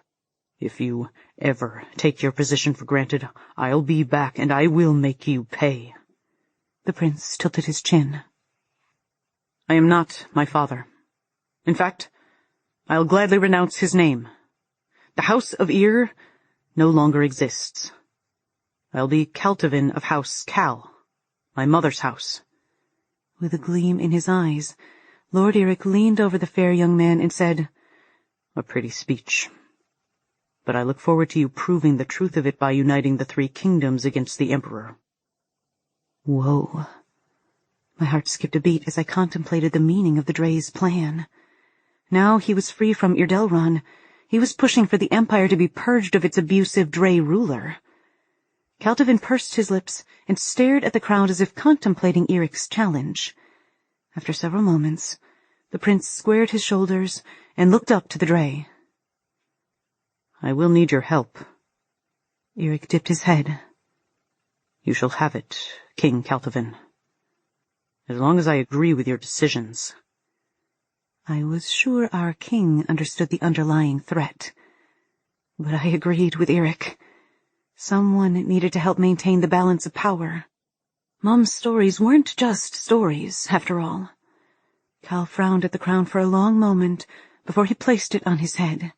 If you ever take your position for granted, I'll be back and I will make you pay. The prince tilted his chin. I am not my father. In fact, I'll gladly renounce his name. The House of Ir no longer exists. I'll be Caltivin of House Cal, my mother's house. With a gleam in his eyes, Lord Eric leaned over the fair young man and said, A pretty speech. But I look forward to you proving the truth of it by uniting the three kingdoms against the Emperor. Whoa. My heart skipped a beat as I contemplated the meaning of the Drae's plan. Now he was free from Irdelron. He was pushing for the Empire to be purged of its abusive Drae ruler. Caltivin pursed his lips and stared at the crowd as if contemplating Eric's challenge. After several moments, the prince squared his shoulders and looked up to the Drae. I will need your help. Eric dipped his head. You shall have it, King Caltivin. As long as I agree with your decisions. I was sure our king understood the underlying threat. But I agreed with Eric. Someone needed to help maintain the balance of power. Mom's stories weren't just stories, after all. Cal frowned at the crown for a long moment before he placed it on his head.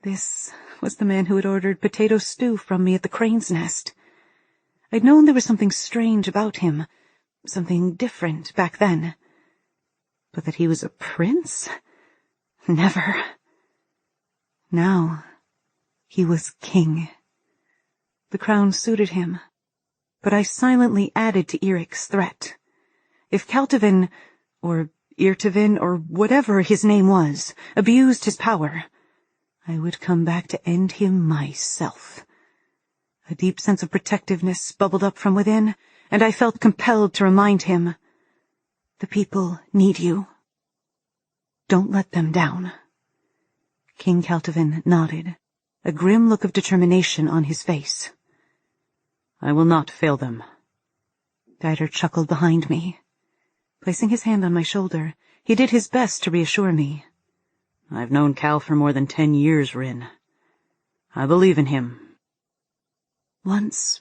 This was the man who had ordered potato stew from me at the crane's nest. I'd known there was something strange about him, something different back then. But that he was a prince? Never. Now, he was king. The crown suited him, but I silently added to Eric's threat. If Caltivin, or Irtivin, or whatever his name was, abused his power, I would come back to end him myself. A deep sense of protectiveness bubbled up from within, and I felt compelled to remind him, the people need you. Don't let them down. King Caltivin nodded, a grim look of determination on his face. I will not fail them. Diter chuckled behind me. Placing his hand on my shoulder, he did his best to reassure me. I've known Cal for more than 10 years, Rin. I believe in him. Once,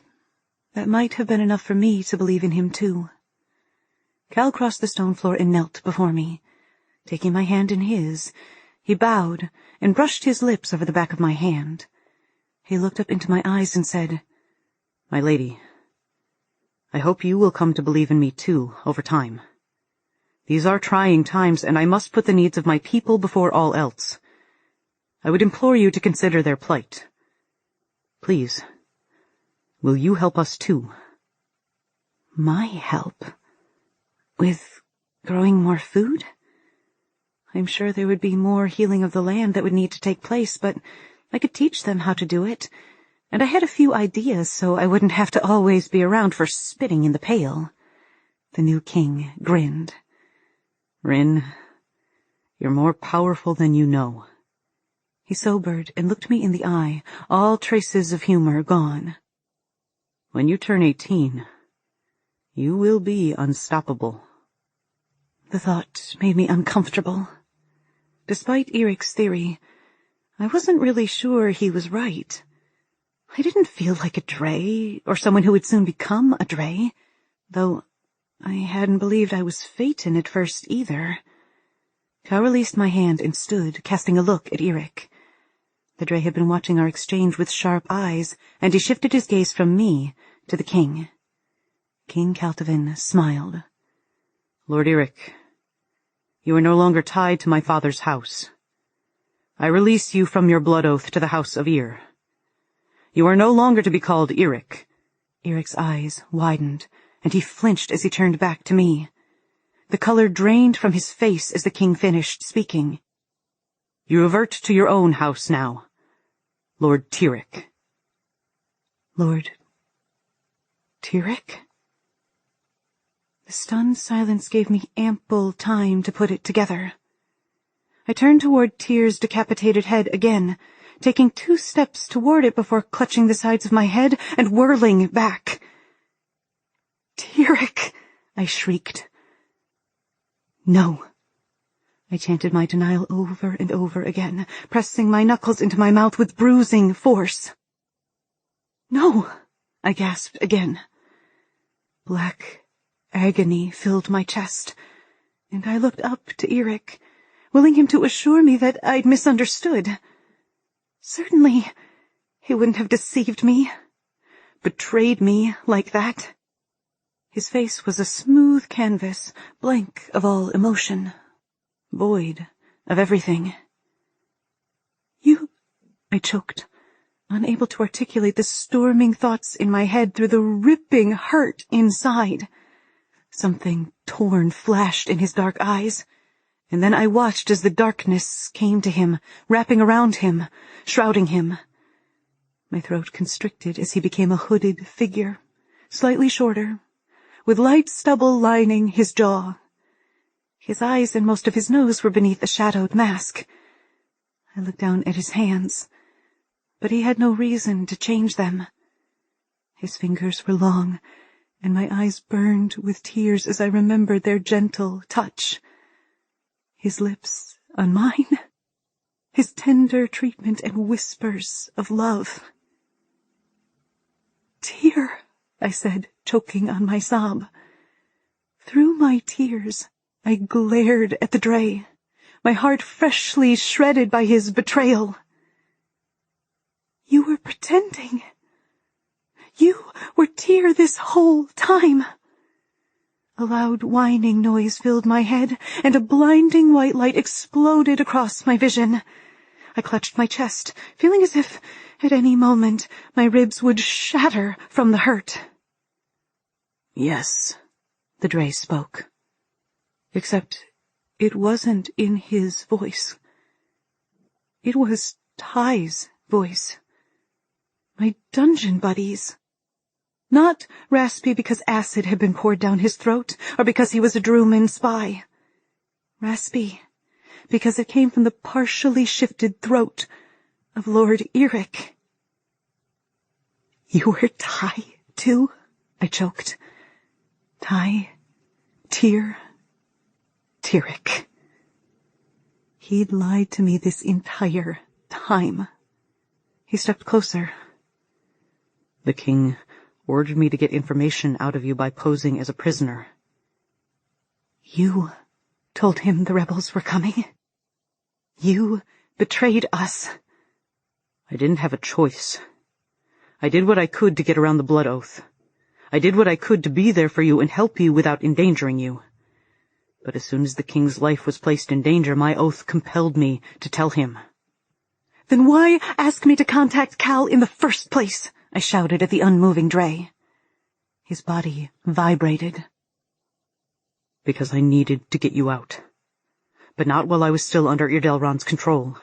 that might have been enough for me to believe in him too. Cal crossed the stone floor and knelt before me. Taking my hand in his, he bowed and brushed his lips over the back of my hand. He looked up into my eyes and said, My lady, I hope you will come to believe in me too, over time. These are trying times, and I must put the needs of my people before all else. I would implore you to consider their plight. Please, will you help us too? My help? With growing more food? I'm sure there would be more healing of the land that would need to take place, but I could teach them how to do it. And I had a few ideas so I wouldn't have to always be around for spitting in the pail. The new king grinned. Rin, you're more powerful than you know. He sobered and looked me in the eye, all traces of humor gone. When you turn 18, you will be unstoppable. The thought made me uncomfortable. Despite Eric's theory, I wasn't really sure he was right. I didn't feel like a Drae, or someone who would soon become a Drae, though I hadn't believed I was Phaeton at first either. Cal released my hand and stood, casting a look at Eric. The Drae had been watching our exchange with sharp eyes, and he shifted his gaze from me to the king. King Caltavan smiled. Lord Eric, you are no longer tied to my father's house. I release you from your blood oath to the house of Ir. You are no longer to be called Eric. Eric's eyes widened, and he flinched as he turned back to me. The color drained from his face as the king finished speaking. You revert to your own house now, Lord Tyrek. Lord Tyrek? The stunned silence gave me ample time to put it together. I turned toward Tyr's decapitated head again, taking 2 steps toward it before clutching the sides of my head and whirling back. Tyrek! I shrieked. No. I chanted my denial over and over again, pressing my knuckles into my mouth with bruising force. No, I gasped again. Black agony filled my chest, and I looked up to Eric, willing him to assure me that I'd misunderstood. Certainly, he wouldn't have deceived me, betrayed me like that. His face was a smooth canvas, blank of all emotion, void of everything. You, I choked, unable to articulate the storming thoughts in my head through the ripping hurt inside. Something torn flashed in his dark eyes, and then I watched as the darkness came to him, wrapping around him, shrouding him. My throat constricted as he became a hooded figure, slightly shorter, with light stubble lining his jaw. His eyes and most of his nose were beneath a shadowed mask. I looked down at his hands, but he had no reason to change them. His fingers were long, and my eyes burned with tears as I remembered their gentle touch. His lips on mine, his tender treatment and whispers of love. Tyr, I said, choking on my sob. Through my tears, I glared at the Drae, my heart freshly shredded by his betrayal. You were pretending. You were Tyr this whole time. A loud whining noise filled my head, and a blinding white light exploded across my vision. I clutched my chest, feeling as if, at any moment, my ribs would shatter from the hurt. Yes, the Drae spoke. Except it wasn't in his voice. It was Ty's voice. My dungeon buddy's. Not raspy because acid had been poured down his throat, or because he was a Druman spy. Raspy because it came from the partially shifted throat of Lord Eric. You were Ty, too? I choked. Ty, Tyr, Tyrek. He'd lied to me this entire time. He stepped closer. The king ordered me to get information out of you by posing as a prisoner. You told him the rebels were coming? You betrayed us. I didn't have a choice. I did what I could to get around the blood oath. I did what I could to be there for you and help you without endangering you. But as soon as the king's life was placed in danger, my oath compelled me to tell him. Then why ask me to contact Cal in the first place? I shouted at the unmoving Drae. His body vibrated. Because I needed to get you out. But not while I was still under Irdelron's control.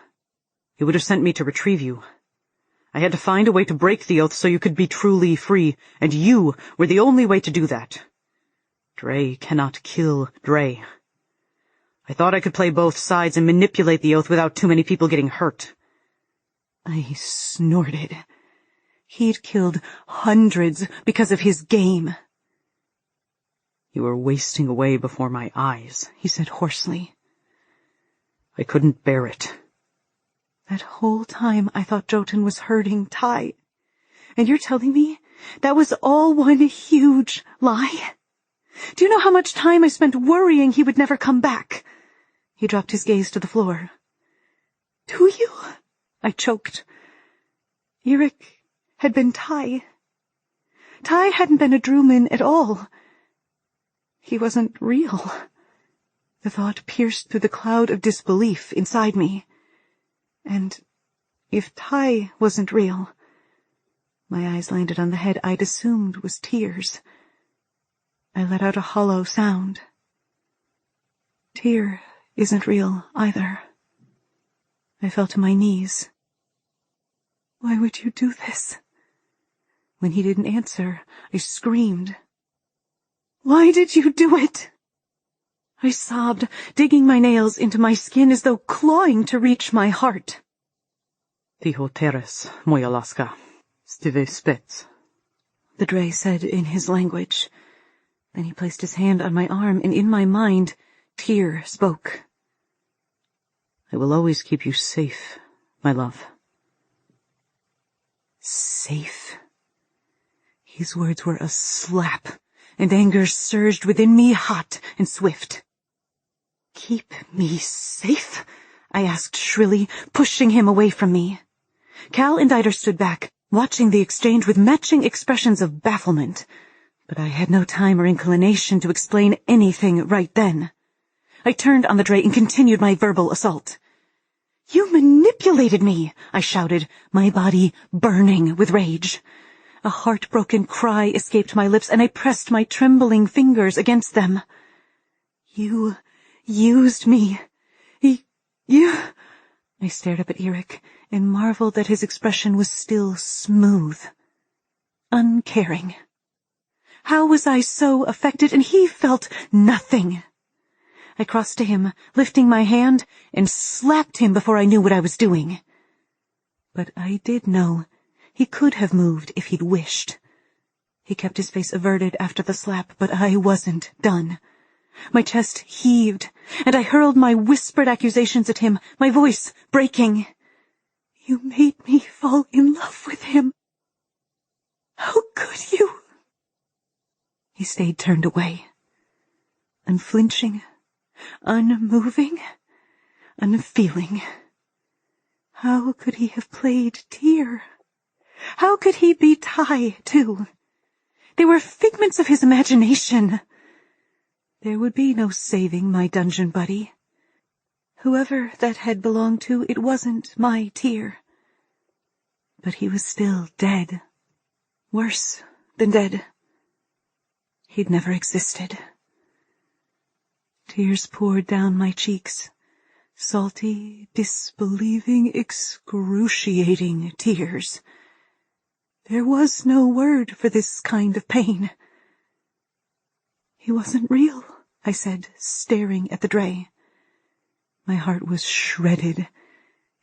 He would have sent me to retrieve you. I had to find a way to break the oath so you could be truly free, and you were the only way to do that. Drae cannot kill Drae. I thought I could play both sides and manipulate the oath without too many people getting hurt. I snorted. He'd killed hundreds because of his game. You were wasting away before my eyes, he said hoarsely. I couldn't bear it. That whole time I thought Jotun was hurting Ty. And you're telling me that was all one huge lie? Do you know how much time I spent worrying he would never come back? He dropped his gaze to the floor. Do you? I choked. Eric had been Ty. Ty hadn't been a Drewman at all. He wasn't real. The thought pierced through the cloud of disbelief inside me. And if Ty wasn't real, my eyes landed on the head I'd assumed was Tyr's. I let out a hollow sound. Tyr isn't real either. I fell to my knees. Why would you do this? When he didn't answer, I screamed. Why did you do it? I sobbed, digging my nails into my skin as though clawing to reach my heart. Tiho teres, moja laska, stive spets, the Drae said in his language. Then he placed his hand on my arm, and in my mind, Tyr spoke. I will always keep you safe, my love. Safe? His words were a slap, and anger surged within me hot and swift. Keep me safe? I asked shrilly, pushing him away from me. Cal and Ida stood back, watching the exchange with matching expressions of bafflement. But I had no time or inclination to explain anything right then. I turned on the Drae and continued my verbal assault. You manipulated me, I shouted, my body burning with rage. A heartbroken cry escaped my lips, and I pressed my trembling fingers against them. You used me. You... I stared up at Eric and marveled that his expression was still smooth, uncaring. How was I so affected, and he felt nothing? I crossed to him, lifting my hand, and slapped him before I knew what I was doing. But I did know he could have moved if he'd wished. He kept his face averted after the slap, but I wasn't done. My chest heaved, and I hurled my whispered accusations at him, my voice breaking. You made me fall in love with him. How could you? He stayed turned away, unflinching, unmoving, unfeeling. How could he have played Tyr? How could he be Ty, too? They were figments of his imagination. There would be no saving my dungeon buddy. Whoever that head belonged to, it wasn't my Tyr. But he was still dead. Worse than dead. He'd never existed. Tears poured down my cheeks. Salty, disbelieving, excruciating tears. There was no word for this kind of pain. He wasn't real, I said, staring at the Drae. My heart was shredded,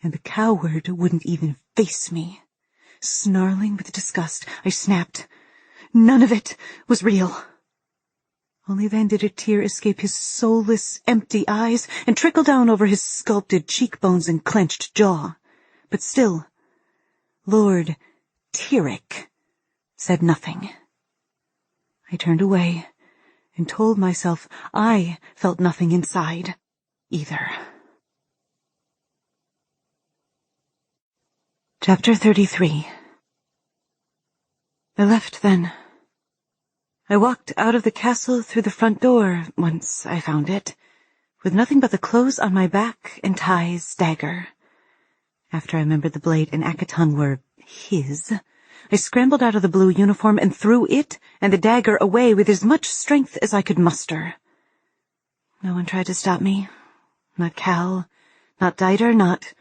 and the coward wouldn't even face me. Snarling with disgust, I snapped. None of it was real. Only then did a tear escape his soulless, empty eyes and trickle down over his sculpted cheekbones and clenched jaw. But still, Lord Tyrek said nothing. I turned away and told myself I felt nothing inside either. Chapter 33. I left then. I walked out of the castle through the front door, once I found it, with nothing but the clothes on my back and Ty's dagger. After I remembered the blade and Akaton were his, I scrambled out of the blue uniform and threw it and the dagger away with as much strength as I could muster. No one tried to stop me. Not Cal, not Dieter, not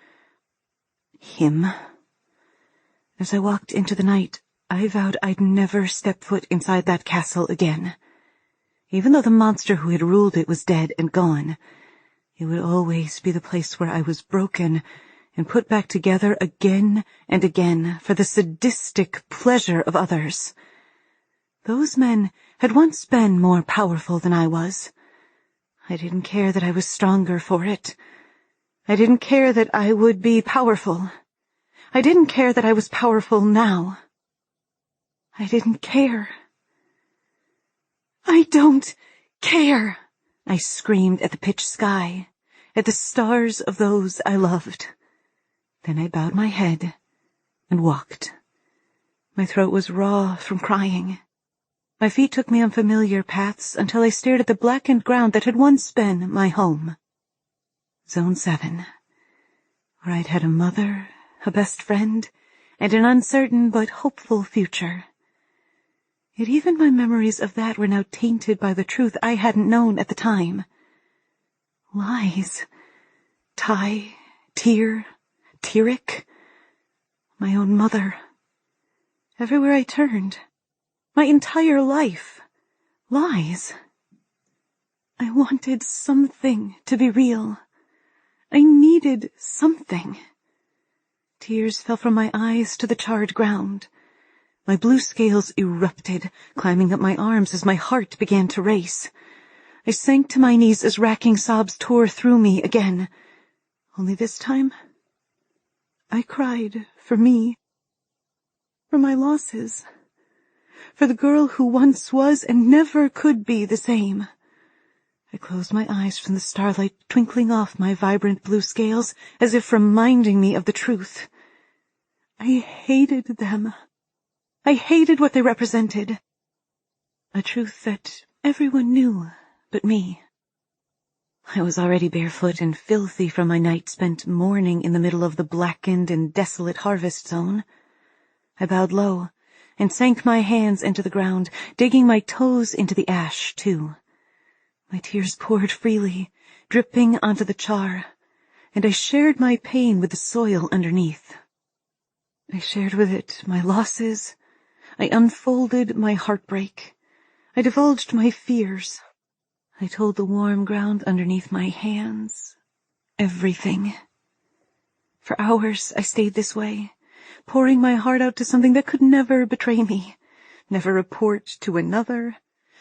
him. As I walked into the night, I vowed I'd never step foot inside that castle again. Even though the monster who had ruled it was dead and gone, it would always be the place where I was broken and put back together again and again for the sadistic pleasure of others. Those men had once been more powerful than I was. I didn't care that I was stronger for it. I didn't care that I would be powerful. I didn't care that I was powerful now. I didn't care. I don't care, I screamed at the pitch sky, at the stars of those I loved. Then I bowed my head and walked. My throat was raw from crying. My feet took me on familiar paths until I stared at the blackened ground that had once been my home. Zone 7, where I'd had a mother, a best friend, and an uncertain but hopeful future. Yet even my memories of that were now tainted by the truth I hadn't known at the time. Lies. Ty, Tyr, Tyrek, my own mother. Everywhere I turned, my entire life, lies. I wanted something to be real. I needed something. Tears fell from my eyes to the charred ground. My blue scales erupted, climbing up my arms as my heart began to race. I sank to my knees as racking sobs tore through me again. Only this time, I cried for me, for my losses, for the girl who once was and never could be the same. I closed my eyes from the starlight twinkling off my vibrant blue scales as if reminding me of the truth. I hated them. I hated what they represented. A truth that everyone knew but me. I was already barefoot and filthy from my night spent mourning in the middle of the blackened and desolate harvest zone. I bowed low and sank my hands into the ground, digging my toes into the ash, too. My tears poured freely, dripping onto the char, and I shared my pain with the soil underneath. I shared with it my losses. I unfolded my heartbreak. I divulged my fears. I told the warm ground underneath my hands everything. For hours I stayed this way, pouring my heart out to something that could never betray me, never report to another,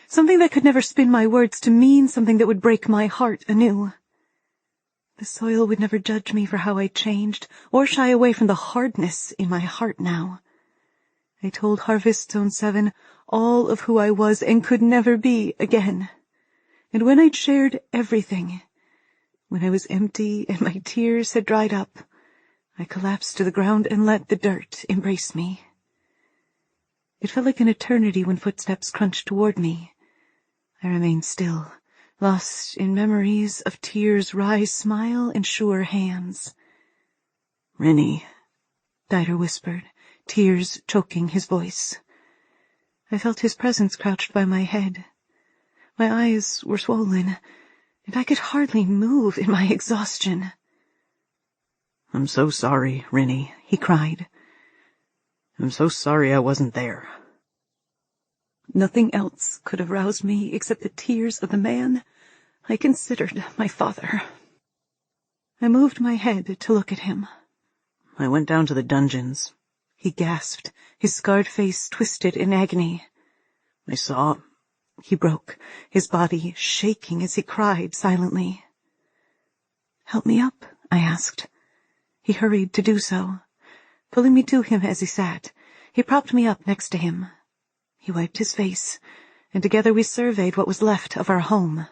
something that could never spin my words to mean something that would break my heart anew. The soil would never judge me for how I changed, or shy away from the hardness in my heart now. I told Harvest Zone 7 all of who I was and could never be again. And when I'd shared everything, when I was empty and my tears had dried up, I collapsed to the ground and let the dirt embrace me. It felt like an eternity when footsteps crunched toward me. I remained still, lost in memories of Tyr's wry smile and sure hands. "Rennie," Dieter whispered, tears choking his voice. I felt his presence crouched by my head. My eyes were swollen, and I could hardly move in my exhaustion. "I'm so sorry, Rennie," he cried. "I'm so sorry I wasn't there." Nothing else could have roused me except the tears of the man I considered my father. I moved my head to look at him. "I went down to the dungeons," he gasped, his scarred face twisted in agony. "I saw—" He broke, his body shaking as he cried silently. "Help me up," I asked. He hurried to do so. Pulling me to him as he sat, he propped me up next to him. He wiped his face, and together we surveyed what was left of our home.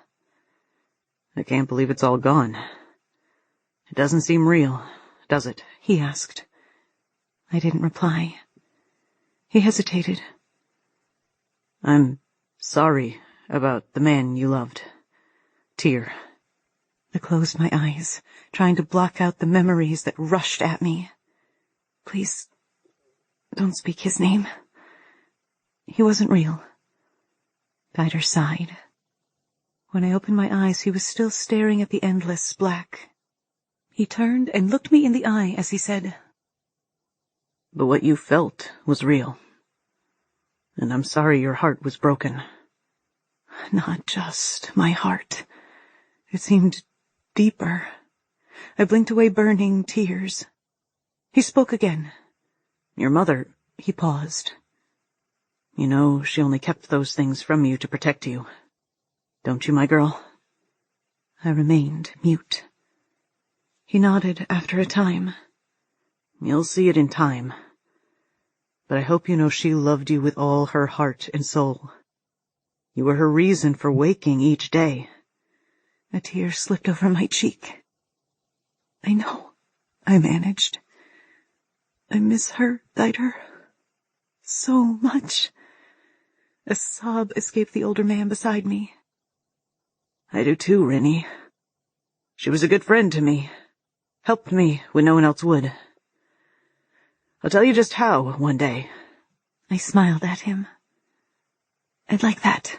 "I can't believe it's all gone. It doesn't seem real, does it?" he asked. I didn't reply. He hesitated. "I'm sorry about the man you loved, Tyr." I closed my eyes, trying to block out the memories that rushed at me. "Please, don't speak his name. He wasn't real." Dieter sighed. When I opened my eyes, he was still staring at the endless black. He turned and looked me in the eye as he said, "But what you felt was real. And I'm sorry your heart was broken." Not just my heart. It seemed deeper. I blinked away burning tears. He spoke again. "Your mother—" He paused. "You know, she only kept those things from you to protect you. Don't you, my girl?" I remained mute. He nodded after a time. "You'll see it in time. But I hope you know she loved you with all her heart and soul. You were her reason for waking each day." A tear slipped over my cheek. "I know," I managed. I miss her, Dieter. So much. A sob escaped the older man beside me. I do too, Rennie. She was a good friend to me. Helped me when no one else would. I'll tell you just how, one day. I smiled at him. I'd like that.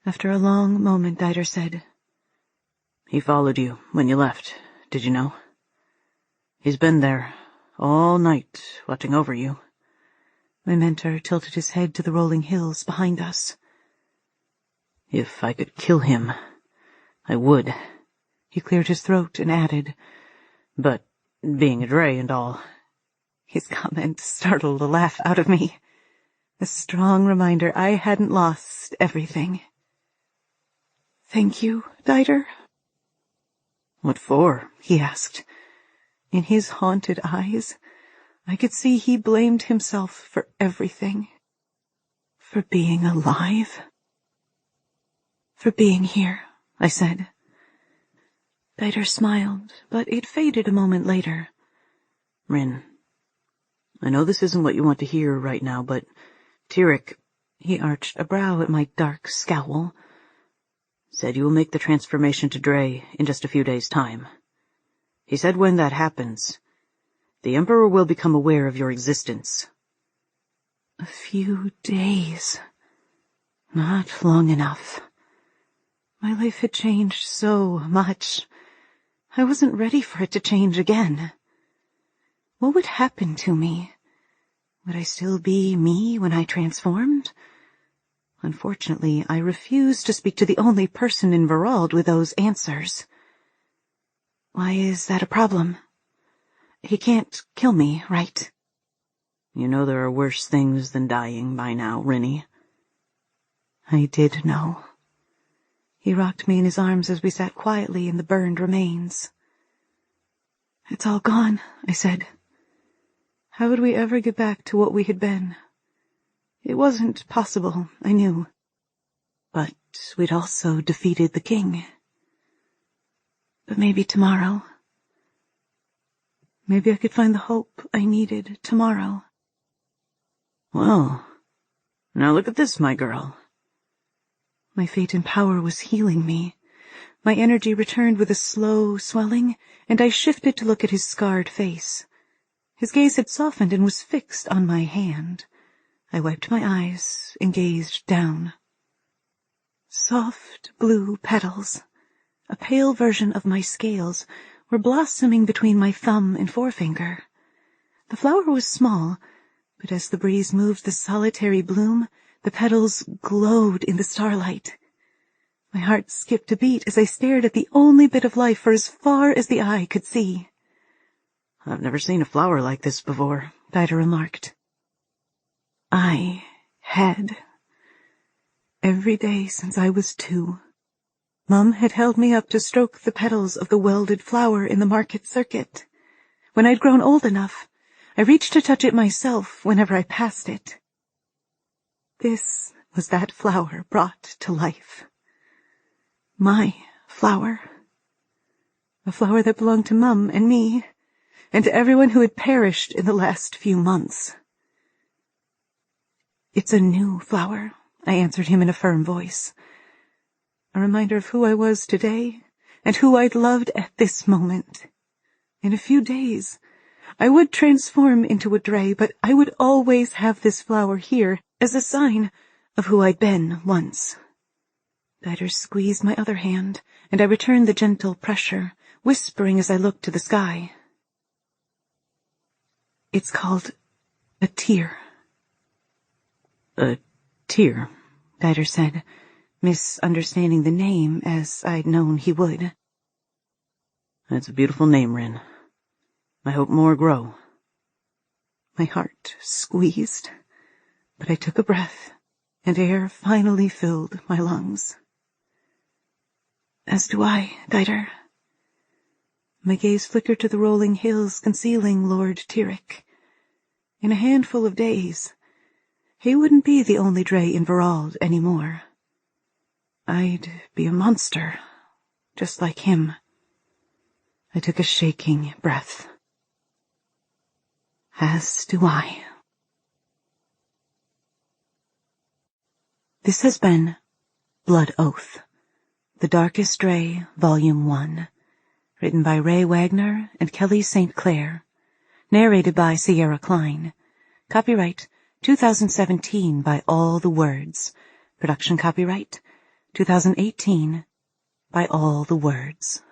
After a long moment, Dieter said, He followed you when you left, did you know? He's been there all night, watching over you. My mentor tilted his head to the rolling hills behind us. If I could kill him, I would. He cleared his throat and added, But being a Drae and all. His comment startled a laugh out of me. A strong reminder I hadn't lost everything. Thank you, Dieter. What for? He asked. In his haunted eyes, I could see he blamed himself for everything. For being alive. For being here, I said. Dieter smiled, but it faded a moment later. Rin, I know this isn't what you want to hear right now, but Tyrek, he arched a brow at my dark scowl, said you will make the transformation to Drae in just a few days' time. He said when that happens, the Emperor will become aware of your existence. A few days. Not long enough. My life had changed so much. I wasn't ready for it to change again. What would happen to me? Would I still be me when I transformed? Unfortunately, I refused to speak to the only person in Verald with those answers. Why is that a problem? He can't kill me, right? You know there are worse things than dying by now, Rennie. I did know. He rocked me in his arms as we sat quietly in the burned remains. It's all gone, I said. How would we ever get back to what we had been? It wasn't possible, I knew. But we'd also defeated the king. But maybe tomorrow. Maybe I could find the hope I needed tomorrow. Well, now look at this, my girl. My fate and power was healing me. My energy returned with a slow swelling, and I shifted to look at his scarred face. His gaze had softened and was fixed on my hand. I wiped my eyes and gazed down. Soft blue petals, a pale version of my scales, were blossoming between my thumb and forefinger. The flower was small, but as the breeze moved the solitary bloom, the petals glowed in the starlight. My heart skipped a beat as I stared at the only bit of life for as far as the eye could see. I've never seen a flower like this before, Dieter remarked. I had. Every day since I was 2. Mum had held me up to stroke the petals of the welded flower in the market circuit. When I'd grown old enough, I reached to touch it myself whenever I passed it. This was that flower brought to life. My flower. A flower that belonged to Mum and me, and to everyone who had perished in the last few months. It's a new flower, I answered him in a firm voice. A reminder of who I was today, and who I'd loved at this moment. In a few days, I would transform into a Drae, but I would always have this flower here as a sign of who I'd been once. Dieter squeezed my other hand, and I returned the gentle pressure, whispering as I looked to the sky. It's called a tear. A tear, Dieter said, misunderstanding the name as I'd known he would. That's a beautiful name, Rin. I hope more grow. My heart squeezed, but I took a breath, and air finally filled my lungs. As do I, Dieter. My gaze flickered to the rolling hills concealing Lord Tyrek. In a handful of days, he wouldn't be the only Drae in Verald anymore. I'd be a monster, just like him. I took a shaking breath. As do I. This has been Blood Oath, The Darkest Drae, Volume 1, written by Raye Wagner and Kelly St. Clair, narrated by Sierra Klein. Copyright 2017 by All the Words. Production copyright 2018 by All the Words.